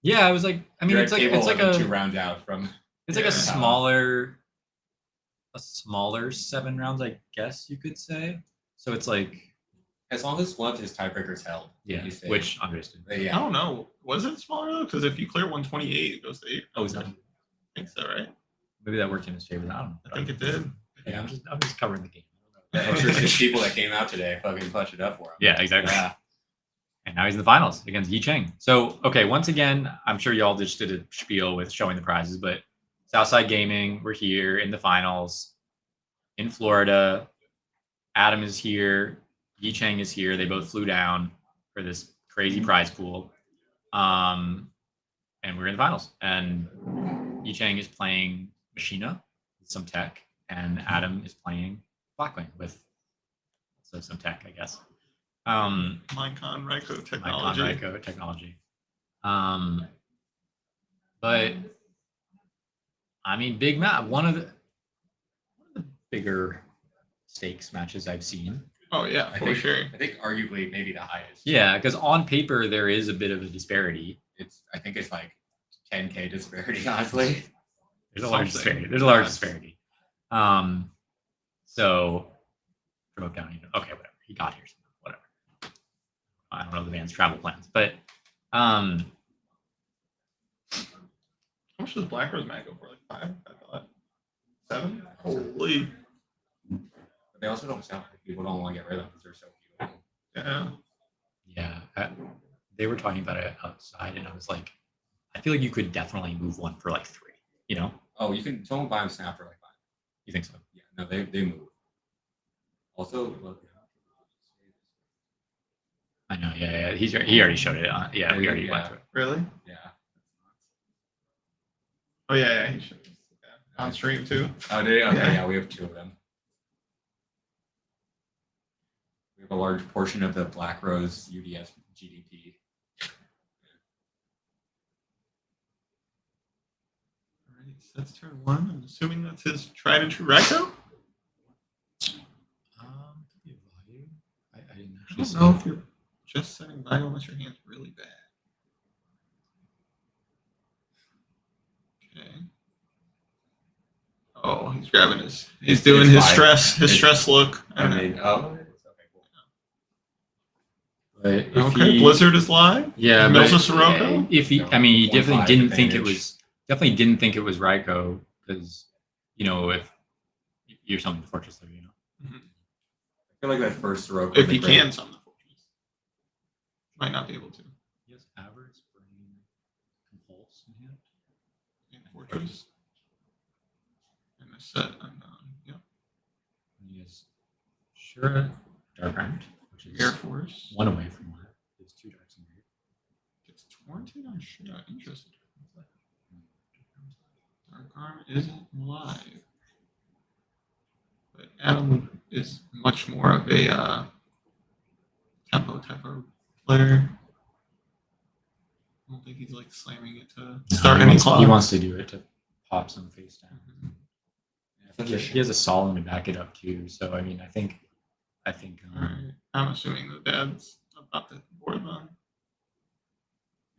Yeah, I was like, I mean, You're it's at like table 2 a rounds out from. it's like a smaller 7 rounds, I guess you could say. So it's like, As long as one of his tiebreakers held. yeah, he stayed. which understood. But I yeah. don't know. Was it smaller though? Because if you clear 128, it goes to 8. Oh, is that? I think so, right? Maybe that worked in his favor. I don't know. I think it did. Yeah, I'm just covering the game. The extra 6 people that came out today fucking clutched it up for him. Yeah, exactly. Yeah. And now he's in the finals against Yi Cheng. So, okay, once again, I'm sure y'all just did a spiel with showing the prizes, but Southside Gaming, we're here in the finals in Florida. Adam is here. Yi Cheng is here. They both flew down for this crazy prize pool. And we're in the finals. And Yi Cheng is playing Machina with some tech, and Adam is playing Blackwing with some tech, I guess. Minecon Ryko technology. Minecon Ryko technology. But I mean, big match. One of the bigger stakes matches I've seen. Oh yeah, I for think, sure. I think arguably maybe the highest. Yeah, because on paper there is a bit of a disparity. I think it's like 10K disparity, honestly. There's a large Something. disparity. There's a large Yes. disparity. So drove down. Okay, whatever. He got here. Whatever. I don't know the man's travel plans, but How much does Black Rose Mag go for? Like 5? I thought 7. Holy. But they also don't sound like people don't want to get rid of them because they're so cute. Yeah. yeah, they were talking about it outside, and I was like, I feel like you could definitely move one for like 3. You know? Oh, you can someone buy them snap for like 5. You think so? Yeah, no, they move. Also, look. I know. Yeah. He already showed it. Yeah, we already went through it. Really? Yeah. Oh yeah, he should. Yeah. On stream too. Oh, did he? Okay, yeah, we have 2 of them. We have a large portion of the Black Rose UDS GDP. Alright, so that's turn 1. I'm assuming that's his tried and true Ryko. I didn't I actually don't see know it. if you're just setting Bayou unless your hand's really bad. Okay. Oh, he's grabbing he's doing his stress look. I mean, oh. But if Okay, he, Blizzard is live. Yeah, Mills but of Sirocco? if he, I mean, he 1-5 definitely didn't think it advantage. was Ryko because, you know, if you're summoning the Fortress there, you know. Mhm. I feel like that first Sirocco. If he can summon the Fortress. Might not be able to. He has Avarice, Brain, Compulse in hand. And Fortress. And a set unknown. Yep. And he has Shura, Dark Armed, which is Air Force. 1 away from live. There's 2 darks in here. Gets torrented on Shura. Interesting. Dark Arm isn't live. But Adam is much more of a tempo type of player. I don't think he's like slamming it to start any clock. He wants to do it to pop some face down. Yeah, He has a Solemn to back it up too. So I mean, I think Alright. I'm assuming the dad's about to board them.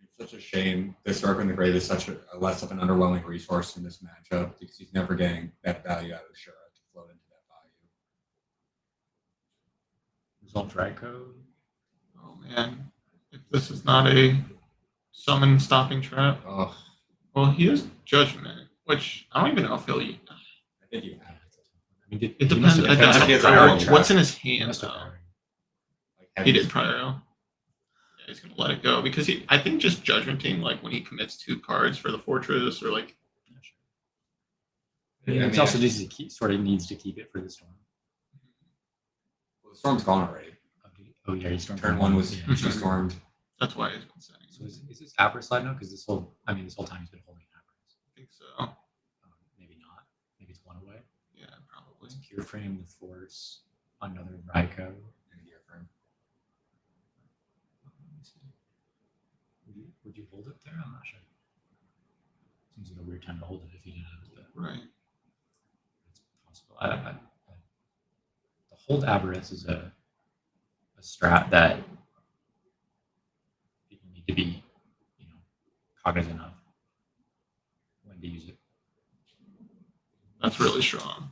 It's such a shame. The Sirocco in the Grave is such a less of an underwhelming resource in this matchup because he's never getting that value out of Shura to float into that value. Result Ryko. Oh man. If this is not a summon stopping trap. Oh, Well, he has Judgment, which I don't even know if he'll use. I think you have. I mean, It depends. He has a hard trap. What's in his He hand must have though? barrier. Like He did prior. Yeah, he's gonna let it go because I think just judgmenting like when he commits 2 cards for the fortress or like. Yeah, it's also just sort of needs to keep it for the storm. Well, the storm's gone already. Oh yeah, he stormed. Turn 1 was yeah. she stormed. That's why he's been setting. So is this Avarice slide now? Because this whole time he's been holding Avarice. I think so. Maybe not. Maybe it's 1 away. Yeah, probably. It's Cure Frame, the Force, another Raikou, and a Gear Frame. Would you hold it there? I'm not sure. Seems like a weird time to hold it if you didn't have it there. Right. It's possible. The hold Avarice is a strat that people need to be, cognizant of when to use it. That's really strong.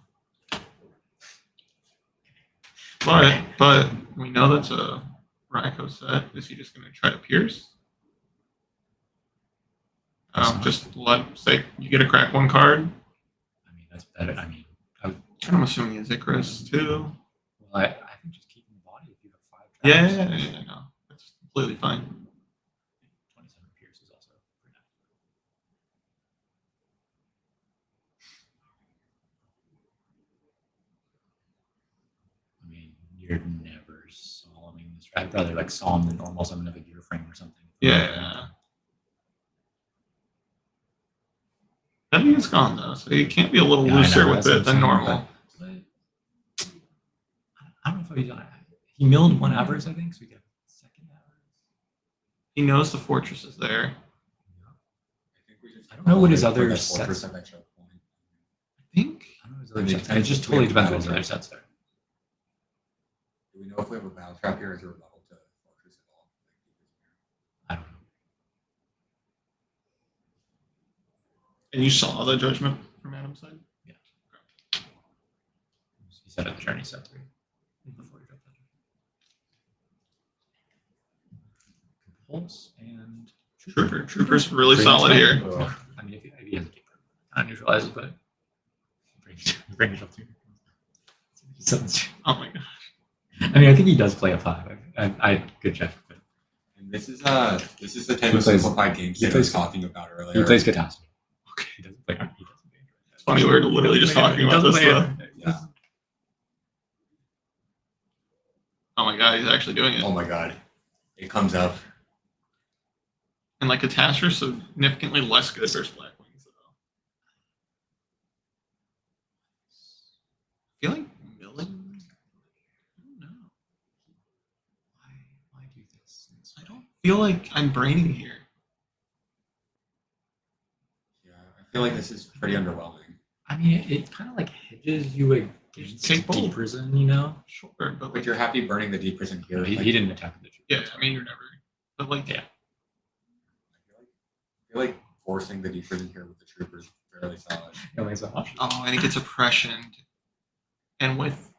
But we know that's a Raikou set. Is he just going to try to pierce? Just say you get a crack 1 card. I mean, that's better. I mean, I'm assuming it's Icarus too. Well, I think just keeping the body if you have 5 traps. Yeah, no, that's completely fine. 27 pierce is also pretty nice. I mean, you're never solving this. I'd rather like solve the normal summon of a Gear Frame or something. Yeah. I think it's gone though, so you can't be a little looser with it than normal. But I don't know if I've done it. He milled 1 Avarice, I think, so we get a 2nd Avarice. He knows the fortress is there. I don't know what his other sets. I think. I don't know his other sets. It just totally depends on his other sets there. Do we know if we have a battle trap here? Is there a level to fortress at all? I don't know. And you saw the judgment from Adam's side? Yeah. He said at the journey set 3 before he dropped that. Pulse and Trooper's really solid here. I mean, if he has a deeper, kind of neutralizes, but bring it up to. Oh my gosh. I mean, I think he does play a 5. I good check. And this is the type of simplified game state I was talking about earlier. He plays Catastrophe. Okay, he doesn't play. It's funny, we're literally just talking about this though. Yeah. Oh my god, he's actually doing it. Oh my god. It comes up. And like Catastrophe significantly less good versus Black Wings though. I feel like milling. I don't know. Why do this? I don't feel like I'm braining here. I feel like this is pretty underwhelming. I mean, it kind of like hedges you against Take both. deep prison, you know? Sure, but But you're happy burning the deep prison here. He like, didn't attack the trooper. yeah, I mean you're never. But like Yeah. I feel like forcing the deep prison here with the troopers is fairly solid. No, it's an option. oh, and it gets oppression. And with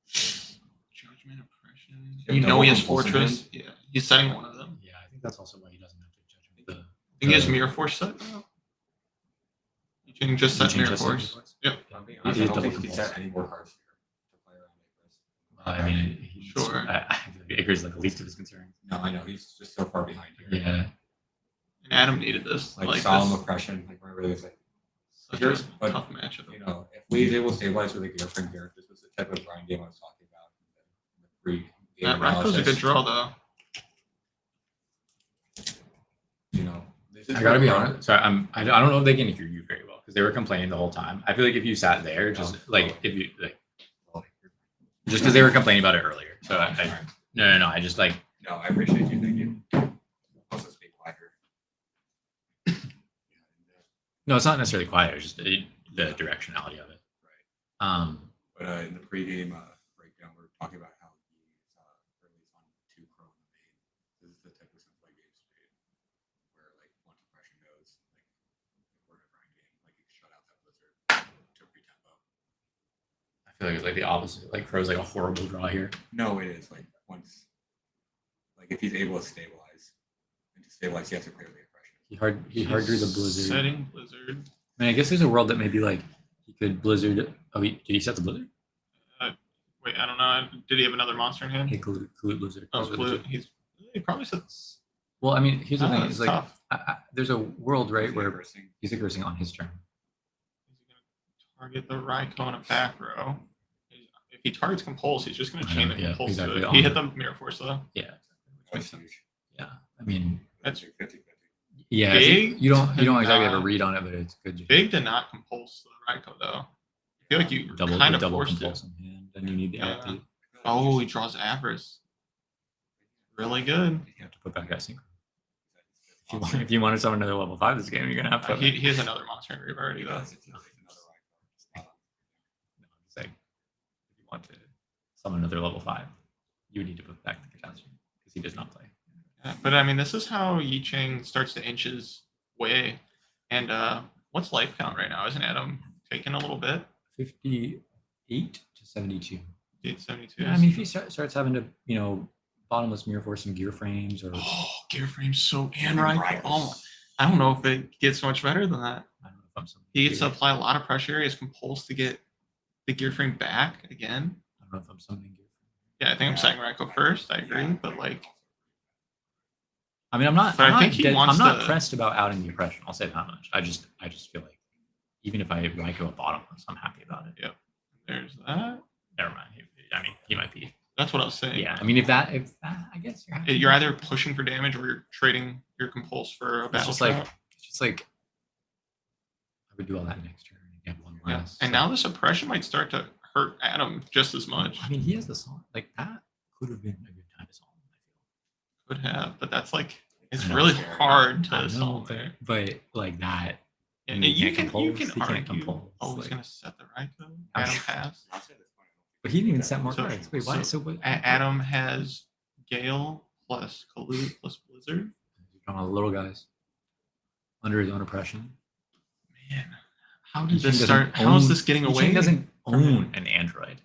judgment oppression, Yeah, you know he has double compulsion fortress. Yeah, he's setting one of them. Yeah, I think that's also why he doesn't have to judgment. I think he has Mirror Force set now. You can just set Mirror Force. Yep. I'm being honest, I don't think he set any more cards here to play around Icarus. I mean, Sure. I feel like Icarus is like the least of his concerns. No, I know he's just so far behind here. Yeah. And Adam needed this. Like solemn this. oppression, like where really like Such here's a but tough matchup. you know, if we was able to stabilize with a gear frame here, this was the type of grind game I was talking about in the pre-game That Raiko's a good draw though. You know, this is I gotta where- be honest. Sorry, I don't know if they can hear you very well because they were complaining the whole time. I feel like if you sat there, just like if you like, just because they were complaining about it earlier. So no. I just like. No, I appreciate you. Thank you. Also speak quieter. No, it's not necessarily quiet. It's just the directionality of it. Right. But in the pregame breakdown, we're talking about how he's released on 2 Chrome in the main. This is the type of simple game state where like once oppression goes, like if we're in a grind game, like you shut out that blizzard to pre-tempo. I feel like it's like the opposite. Like Crow's like a horrible draw here. No, it is like once, like if he's able to stabilize, and to stabilize, he has to play with the oppression. He hard drew the blizzard. Setting blizzard. I mean, I guess there's a world that maybe like he could blizzard. Oh, did he set the blizzard? Wait, I don't know. Did he have another monster in hand? Hey, Clue Blizzard. Oh, Clue. He probably sits. Well, I mean, here's the thing: That's is like tough. there's a world right where he's aggressing on his turn. Target the Raikou in a back row. If he targets Compulse, he's just going to chain the Yeah, Compulse exactly. to it. He hit the Mirror Force though. Yeah, which makes sense. Yeah, I mean, That's yeah, big. you don't to exactly have a not- read on it, but it's good. Big to not Compulse the Raikou though. I feel like you kind of double forced compulse it. in hand, and you need the Yeah. LP. Oh, he draws Avarice. Really good. You have to put back that synchro. If you want to summon another level 5 this game, you're gonna have to. He has another monster in grave already though. No, it's like, if you want to summon another level 5, you would need to put back the catastrophe because he does not play. Yeah, but I mean, this is how Yi Ching starts to inch his way. And what's life count right now? Isn't Adam taking a little bit? 58 to 72. 872. Yeah, I mean, if he starts having to, bottomless mirror force some gear frames or Gear frames so and right. Oh, I don't know if it gets much better than that. I don't know if I'm He gets to apply a lot of pressure. He is compulsed to get the gear frame back again. I don't know if I'm summoning gear. Yeah, I think I'm saying Raikou first. I agree, but like, I mean, I'm not. But I'm I think not he dead- wants I'm not to- pressed about outing the oppression. I'll say that much. I just feel like even if I Raikou a bottomless, I'm happy about it. Yep. There's that. Never mind. I mean, he might be. That's what I was saying. Yeah. I mean, if that, I guess you're happy. You're either pushing for damage or you're trading your compulse for a It's battle just trap. like I would do all that next turn and get one Yeah. less. And now the suppression might start to hurt Adam just as much. I mean, he has the song. Like that could have been a good time to solve. Could have, but that's like it's I know. really hard I to know, solve there. but like that. And he you can't can compulse, he can't argue. compulse, Oh, he's like- gonna set the Raikou. I'm Adam sure. has. But he didn't even set more So- cards. Wait, why? So, Adam has Gale plus Collude plus Blizzard. on the little guys under his own oppression. Man, how did Yi Ching this doesn't start? How is own- this getting Yi away? Ching doesn't from own him? an android.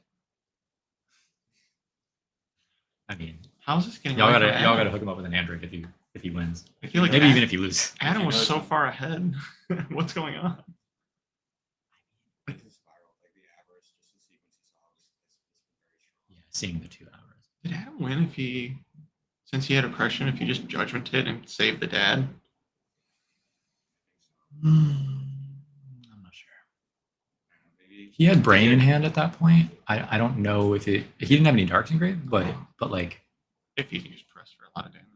I mean, How's this getting y'all away gotta from y'all Adam? gotta hook him up with an android if he wins. I feel like maybe Adam- even if he loses. Adam was so far ahead. What's going on? Yeah, seeing the 2 hours. Did Adam win if he, since he had oppression, if he just judgmented and saved the dad? I'm not sure. He had brain in hand at that point. I don't know if he didn't have any darks engraved, but like If he can just press for a lot of damage.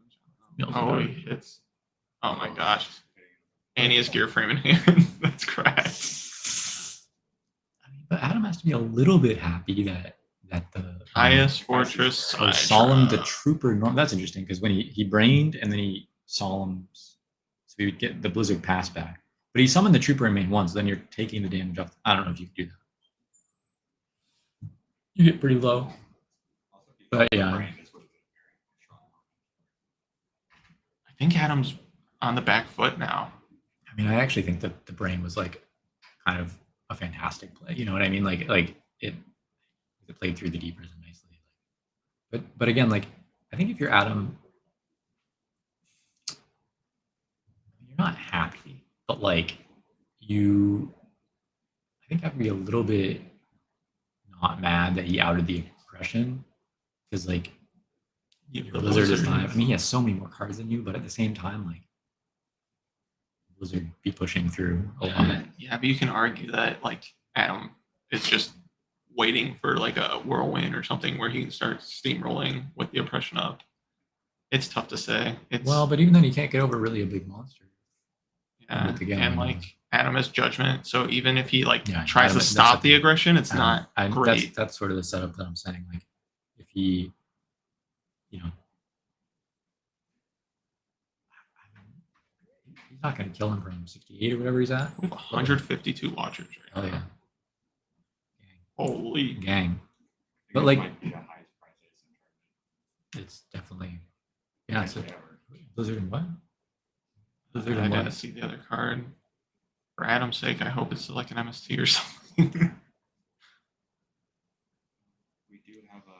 Mills Oh, and he hits. Oh my gosh. And he has gear frame in hand. That's cracked. but Adam has to be a little bit happy that the Highest Fortress. oh, Solemn the Trooper. That's interesting because when he brained and then he Solemn, so he would get the Blizzard pass back. But he summoned the Trooper in main one, so then you're taking the damage off. I don't know if you can do that. You get pretty low. But yeah, I think Adam's on the back foot now. I mean, I actually think that the brain was like kind of a fantastic play. You know what I mean? Like it played through the deep prison nicely. But again, like I think if you're Adam, you're not happy, but like I think I'd be a little bit not mad that he outed the oppression because like your Blizzard is not. I mean, he has so many more cards than you, but at the same time, like Blizzard be pushing through a lot. Yeah, but you can argue that like Adam is just waiting for like a whirlwind or something where he can start steamrolling with the oppression up. It's tough to say. It's Well, but even then, you can't get over really a big monster. yeah, with the game, and I like Adam has judgment, so even if he like Yeah, tries Adam- to that's stop the the thing. aggression, it's not great. That's sort of the setup that I'm saying. Like, if he, he's not going to kill him from 68 or whatever he's at. We have 152 watchers right Oh now. yeah, Holy gang. But like, it's definitely It's a Blizzard and what? Blizzard I and gotta what? see the other card. For Adam's sake, I hope it's like an MST or something. We do have the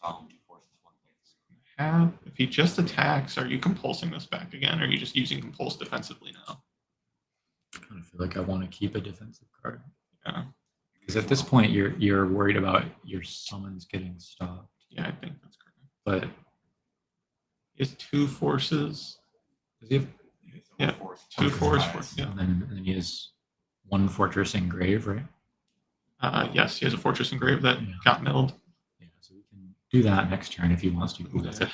Solemn to force this one place. If he just attacks, are you compulsing this back again? Or are you just using compulse defensively now? I kind of feel like I want to keep a defensive card. Yeah. Because at this point, you're worried about your summons getting stopped. Yeah, I think that's correct. But He has 2 forces. does he have? Yeah, 2 force. Yeah. And then he has 1 fortress and grave, right? Yes, he has a fortress engraved that Yeah. got milled. Yeah, so we can do that next turn if he wants to. Ooh, that's a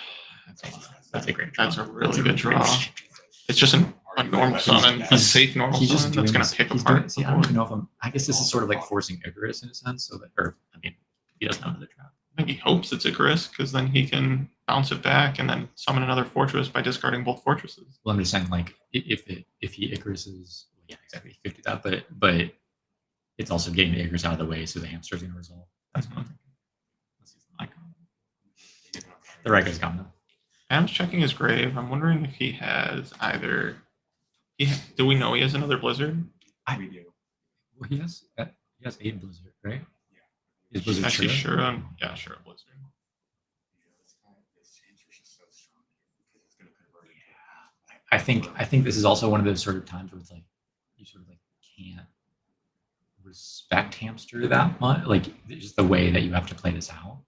great draw. That's a really good draw. It's just a normal summon, a safe normal He's just summon that's doing gonna this- pick he's apart. doing- see, I don't even know if I guess this is sort of like forcing Icarus in a sense. So that, or I mean, he doesn't know the trap. I think he hopes it's Icarus because then he can bounce it back and then summon another fortress by discarding both fortresses. Well, I'm just saying, like, if he Icaruses, yeah, exactly, he could do that, but it's also getting the Icarus out of the way, so the hamster's gonna resolve. That's what I'm thinking. Let's use the mic. The right guy's gone now. Adam's checking his grave. I'm wondering if he has either. Do we know he has another Blizzard? We do. Well, he has 8 Blizzard, right? Is Blizzard I see Shura? Shura. Yeah, Shura Blizzard. I think this is also one of those sort of times where it's like you sort of like can't respect hamster that much, like just the way that you have to play this out.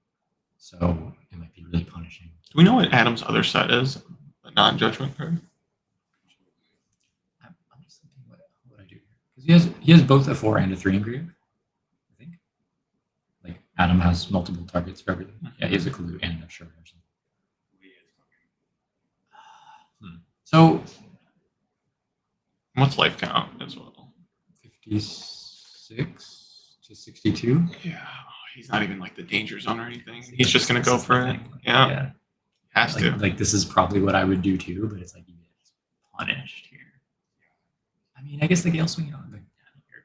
So it might be really punishing. Do we know what Adam's other set is? The non-judgment card. I'm just thinking what I do here because he has both a 4 and a 3 engraved. I think. Like Adam has multiple targets for everything. Yeah, he has a clue and a Shura or something. So, What's life count as well? 56 to 62. Yeah, he's not even like the danger zone or anything. He's just gonna go for it. Thing. Yeah, has to. Like this is probably what I would do too, but it's like you get punished here. I mean, I guess the Gale swing on, but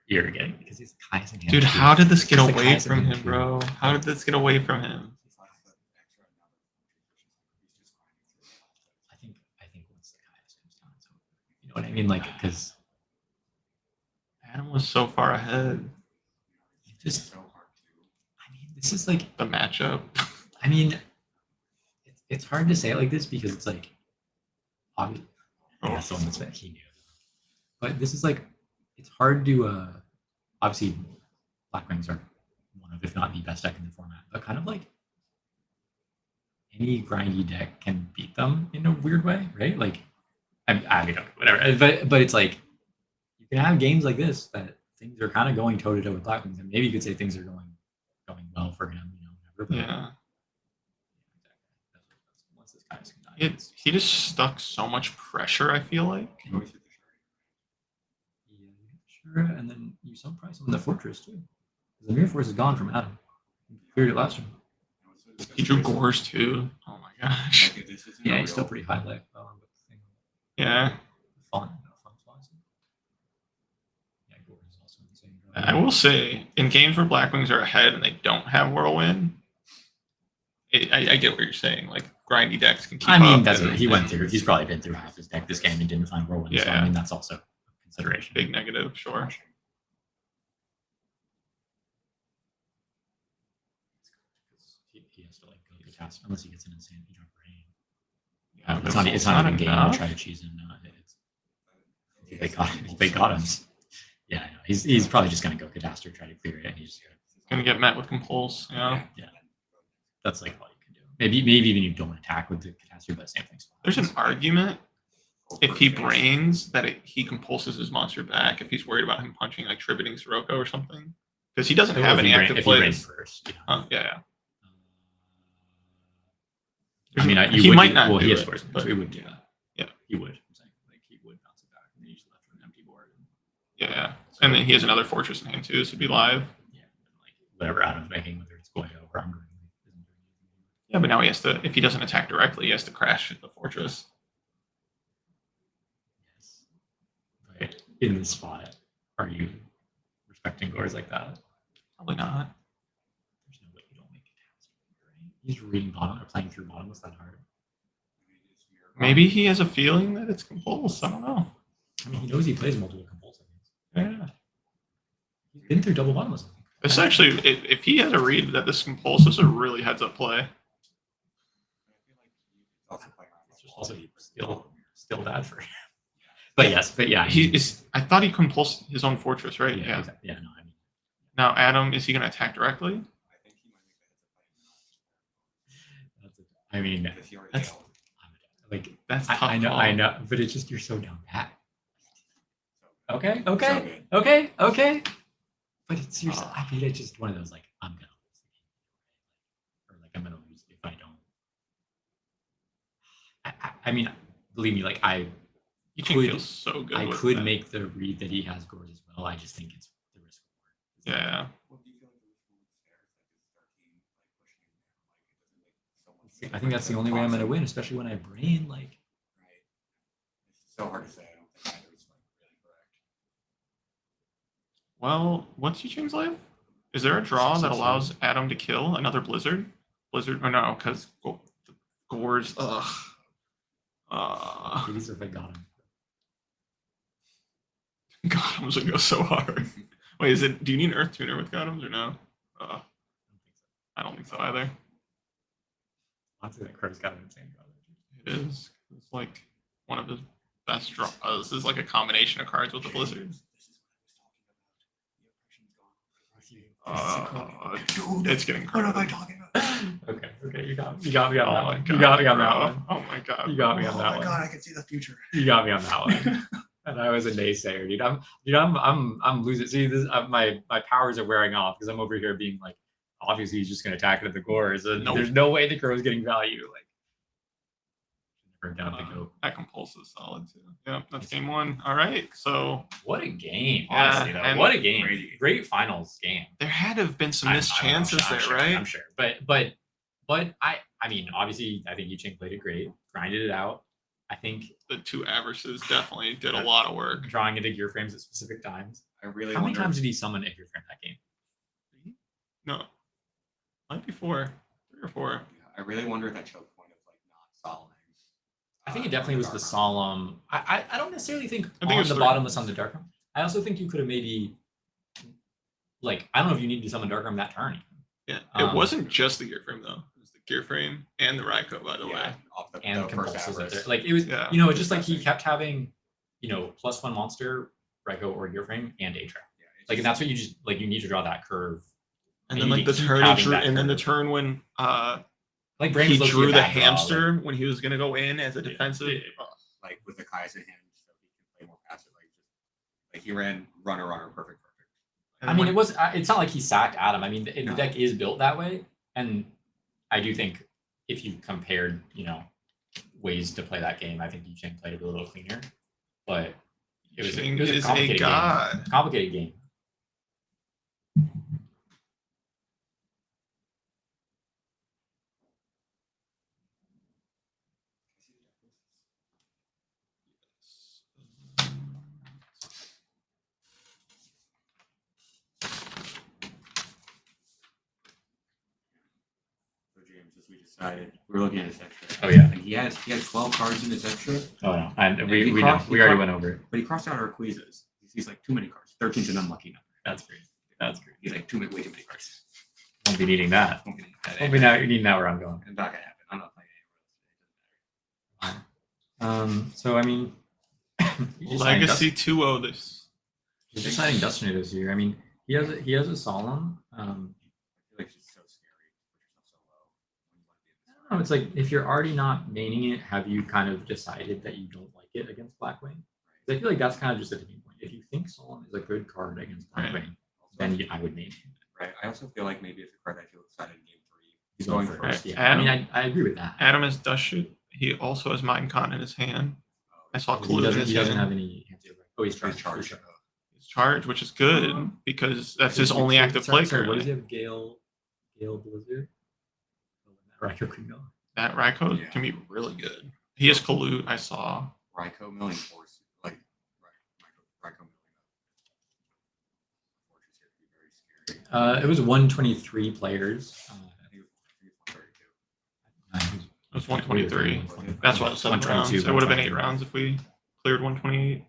you're getting because he's Kai's in hand. Dude, too. how did this get He's the away Kai's in from hand him, too. bro? How did this get away from him? I think once the Kai's comes down, so you know what I mean, like because Adam was so far ahead. just. I mean, this is like The matchup. I mean, it's hard to say it like this because it's like, obvious. Yeah, someone that's been he knew. But this is like, it's hard to. Obviously, Black Wings are one of, if not the best deck in the format, but kind of like any grindy deck can beat them in a weird way, right? Like, I mean, okay, whatever. But it's like you can have games like this that things are kind of going toe to toe with Black Wings, and maybe you could say things are going well for him, you know, whatever. But Yeah. once this guy's done, He just stuck so much pressure, I feel like. yeah, sure. And then you probably summon the fortress too. The mirror force is gone from Adam. He cleared it last time. He drew Gores too. Oh my gosh. Yeah, he's still pretty high life. Yeah. Fun. Yeah, Gore is also insane. I will say, in games where Black Wings are ahead and they don't have Whirlwind, I get what you're saying. Like, grindy decks can keep I mean, up. that's and- what he went through. He's probably been through half his deck this game and didn't find Whirlwind. So I Yeah. mean, that's also a consideration. Big negative, sure. He has to like go catastrophe unless he gets an insane drop brain. Yeah, It's not even game enough. to try to cheese him. No, they got him. Yeah, I know. He's probably just gonna go catastrophe, try to clear it, and he's just Gonna get met with Compulse. Yeah. that's like all you can do. Maybe even you don't attack with the catastrophe, but same thing. There's an argument if he brains that he compulses his monster back if he's worried about him punching like tributing Sirocco or something. Because he doesn't have any active if he brains plays. first. Yeah. I mean, He might not Well, do he has it, force, but- so he would do that. Yeah. He would. I'm saying like he would bounce it back, and then you just left with an empty board. Yeah. And then he has another fortress in hand too, so it'd be live. Yeah, like whatever Adam's making, whether it's Goya or Hungary. Yeah, but now he has to, if he doesn't attack directly, he has to crash the fortress. Yes. But in this spot, are you respecting Gores like that? Probably not. There's no way you don't make a catastrophe, right? He's reading bottom or playing through bottom. Was that hard? Maybe he has a feeling that it's Compulse. I don't know. I mean, he knows he plays multiple compulsive. Yeah. He's been through double bottom or something. This is actually, if he has a read that this Compulse is a really heads up play. It's also still bad for him. But yes, but yeah, I thought he compulsed his own fortress, right? Yeah. Exactly. Yeah, no, I mean, Now, Adam, is he going to attack directly? I mean, that's like That's I tough. know, call. I know, but it's just you're so down pat. Okay, okay, okay, okay. But it's seriously, I feel it's just one of those like I'm gonna lose the game, or like I'm gonna lose if I don't. I mean, believe me, like I You could, feel so good. I with could that. make the read that he has Gores as well. I just think it's the risk reward. Yeah. I think that's the only way I'm gonna win, especially when I brain like. So hard to say. I don't think either is like really correct. Well, what's Yicheng's life? Is there a draw that allows Adam to kill another Blizzard? Blizzard? Or no, because Gores. Ugh. At least if I got him. Gothams would go so hard. Wait, is it? Do you need an Earth Tuner with Gothams or no? I don't think so either. Honestly, that card's got an insane color. It is. It's like one of the best draws. This is like a combination of cards with the Blizzard. It's getting crazy. What am I talking about? Okay, you got me on that Oh my one. God, You got me on bro. that one. Oh my god. You got me on Oh that my one. god, I can see the future. You got me on that one. And I was a naysayer, dude. I'm losing. See, this my powers are wearing off because I'm over here being like, obviously he's just gonna attack it at the Gores, and Nope. there's no way the Crow's getting value. Like, never down to go. That compulse is solid too. Yeah, that's game one. All right, so What a game, Yeah, honestly. Though. and What a game. Great finals game. there had to have been some missed I'm chances sure, there, right? I'm sure, but I mean, obviously, I think Yicheng played it great, grinded it out. I think The two Averses definitely did a lot of work. drawing into gear frames at specific times. I really How many wonder. times did he summon a gear frame that game? No, might be 4, 3 or 4. I really wonder if that choke point of like not solving. I think it definitely was the solemn. I don't necessarily think I think it on was the 3. bottomless on the Darkroom. I also think you could have maybe, like, I don't know if you needed to summon Darkroom that turn. Yeah, it wasn't just the gear frame though. It was the gear frame and the Raiko, by the way. Off the, And the first compulses at Avarice. there. Like it was, Yeah. you know, it's just like he kept having, you know, +1 monster, Raiko or gear frame and A trap. Yeah, it's Like, and just- that's what you just like. You need to draw that curve. And And then you like the keep turn he having drew, that and then the curve. turn when Like Brain he was low-key a drew the bad draw, hamster like- when he was gonna go in as a defensive. like with the Kai's in hand, so he can play more passive. Like he ran runner, perfect. I mean, it was. It's not like he sacked Adam. I mean, the No. deck is built that way, and I do think if you compared, you know, ways to play that game, I think Yicheng played it a little cleaner. But it was Yicheng a is a complicated god. game. Complicated game. So James, as we decided, we're looking at his extra. Oh, yeah. And he had 12 cards in his extra. Oh no, and And we he know crossed- we he already cro- went over it. But he crossed out our quizzes. He's like too many cards. 13's an unlucky number. That's great. That's great. He's like way too many cards. Won't be needing that. Won't be that. Won't be now. You're needing that where I'm going. It's not gonna happen. I'm not playing anywhere else. So I mean, he's just signing Legacy 2-0 this. He's just signing Destiny this year. I mean, he has a solemn. I feel like it's just so scary. Put yourself so low. I don't know, it's like if you're already not maining it, have you kind of decided that you don't like it against Blackwing? 'Cause I feel like that's kind of just a tipping point. If you think Solemn is a good card against Blackwing, then I would main him. Right. I also feel like maybe it's a card I feel excited in game 3. He's going first. Yeah, Adam- I mean, I agree with that. Adam has Dust Shoot. He also has Mind Con in his hand. I saw He Clue in doesn't, his he doesn't hand. have any. Oh, he's charged. charged. He's charged, which is good because that's his only active play Sorry, what does he currently. have? Gale Blizzard. Raiko could go. That Raiko Yeah. can be really good. He has Colute, I saw. Raiko Milling Force. Like, Raiko Milling. Force is here to be very scary. It was 123 players. I think it's 132. It was 123. That's why it was 7 rounds. 122, It would have been 8 123. rounds if we cleared 128.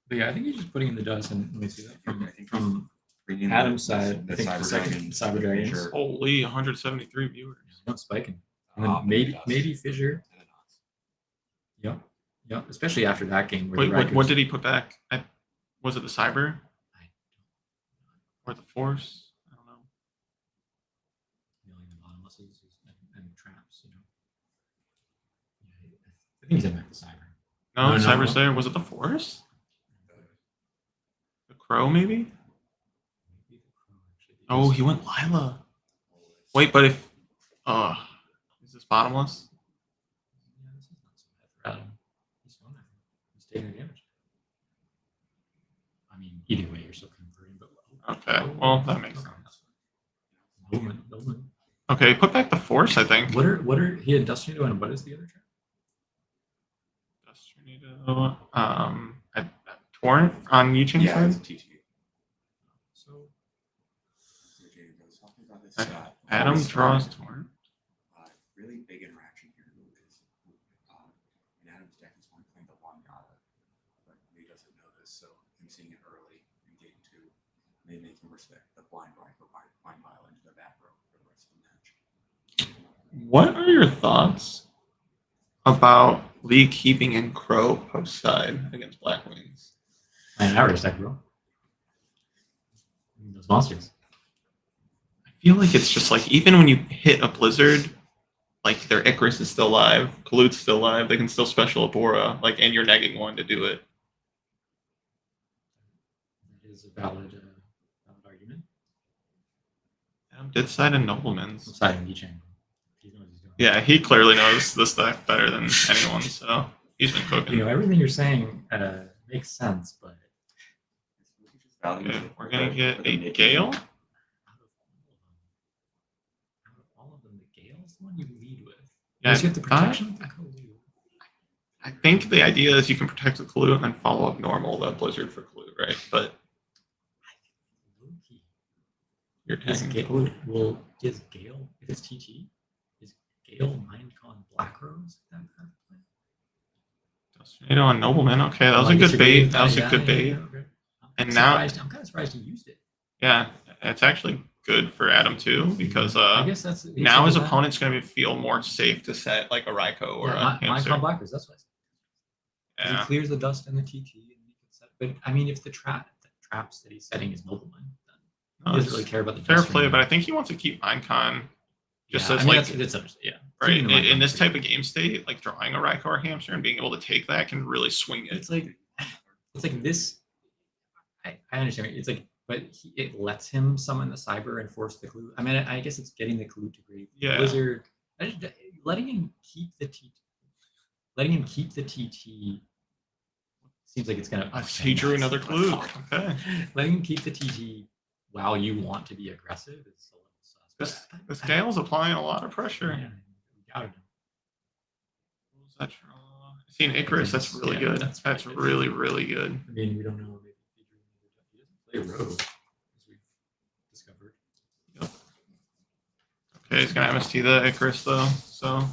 But yeah, I think he's just putting in the dust, and let me see that I think from Bringing Adam's the side. I think the Cyber second Dragon, Cyber Dragons. Fissure, Holy 173 viewers. No spiking, and then but maybe dust, Fissure. and a Knots. Yep. Especially after that game. Where Wait, the what Raikos- did he put back? Was it the Cyber? Or the Force? think he's in back to Cyber. No, No, no, Cyber's no. there. Was it the Forest? The Crow, maybe? Oh, he went Lila. Wait, but if is this bottomless? Yeah, this is not so bad for Adam. He's fine. He's taking the damage. I mean, either way, you're still converting, but Okay, well that makes sense. Nolan. Okay, put back the Force, I think. What are he had Dust Tornado and what is the other trap? Dust Tornado, at Torrent on Yi Ching's Yeah, it's side. TT. So Adam draws Torrent. Really big interaction here because in Adam's deck he's only playing the one Gaia, but he doesn't know this, so him seeing it early in game 2 may make him respect the blind rifle blind mile into the back row for the rest of the match. What are your thoughts about Lee keeping in Crow post side against Black Wings? an average deck, bro. Those monsters. I feel like it's just like even when you hit a Blizzard, like their Icarus is still alive, Kalut's still alive, they can still special Abora, like, and you're negging one to do it. That is a valid argument. Adam did side a Nobleman's. I'm siding Yi Chang. He knows what he's doing. Yeah, he clearly knows this deck better than anyone, so he's been cooking. You know, everything you're saying makes sense, but Okay, we're gonna get a Gale. out of all of them, the Gale's the one you lead with. Yeah, Unless you have the protection of the Kalu. I think the idea is you can protect the Kalu and then follow up normal the Blizzard for Kalu, right? But you're Is taking Gale, well, is Gale, if it's TT, is Gale Mindcon Black Rose? That kind of play? Tornado on Nobleman. Okay, that was a good bait. That was a good bait. Okay. And now, I'm kind of surprised he used it. yeah, it's actually good for Adam too because I guess that's now his opponent's going to feel more safe to set like a Raikou or a Hamster. Mindcon Black Rose. That's what I said. Yeah. He clears the dust and the TT, and he can set. But I mean, if the traps that he's setting is Nobleman, then No, he doesn't it's really care about the fair dust play, ring. but I think he wants to keep Minecon just Yeah, as I mean, like that's yeah. right Keeping the in Mindcon this pretty type of game state, like drawing a Raikou or Hamster and being able to take that can really swing it. It's like this. I understand. It's like, but it lets him summon the Cyber and force the Clue. I mean, I guess it's getting the Clue to grave. Yeah. Blizzard, letting him keep the TT. Letting him keep the TT seems like it's gonna. He drew another Clue. Okay. Letting him keep the TT while you want to be aggressive is a little sus. This Gale's applying a lot of pressure. Yeah, gotta know. What was that draw? I see an Icarus. That's really Yeah, good. that's That's pretty good. really, really good. I mean, we don't know. Maybe he doesn't play Rogue, as we've discovered. Yep. Okay, he's gonna MST the Icarus though. So.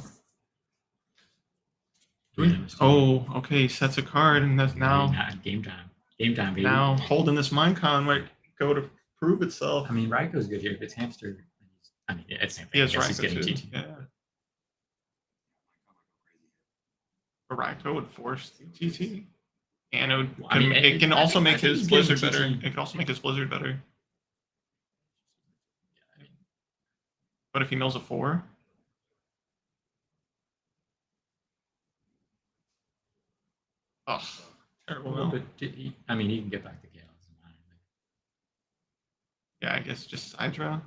Oh, okay. He sets a card, and that's now Game time. Game time, baby. now holding this Minecon might go to prove itself. I mean, Raikou's good here. If it's Hamster, I mean, it's the same thing. He has I guess he's Raikou getting too. TT. Yeah. A Raikou would force the TT, and it would. Well, I mean, it can I also think- I make think his he's getting Blizzard better. TT. It could also make his Blizzard better. Yeah, I mean, But if he mills a 4, oh, terrible mill. but he can get back to Gale. Yeah, I guess just Sidra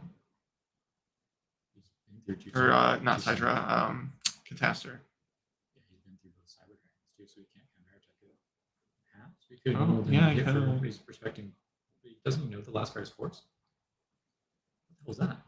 He's been through or two not cyber- Sidra, Catastor. Yeah, he's been through both cyber dragons too, so he can't counter attack it. Perhaps we could Oh, hold him yeah, here he for could. he's respecting. Doesn't he know the last card is force? What the hell was that?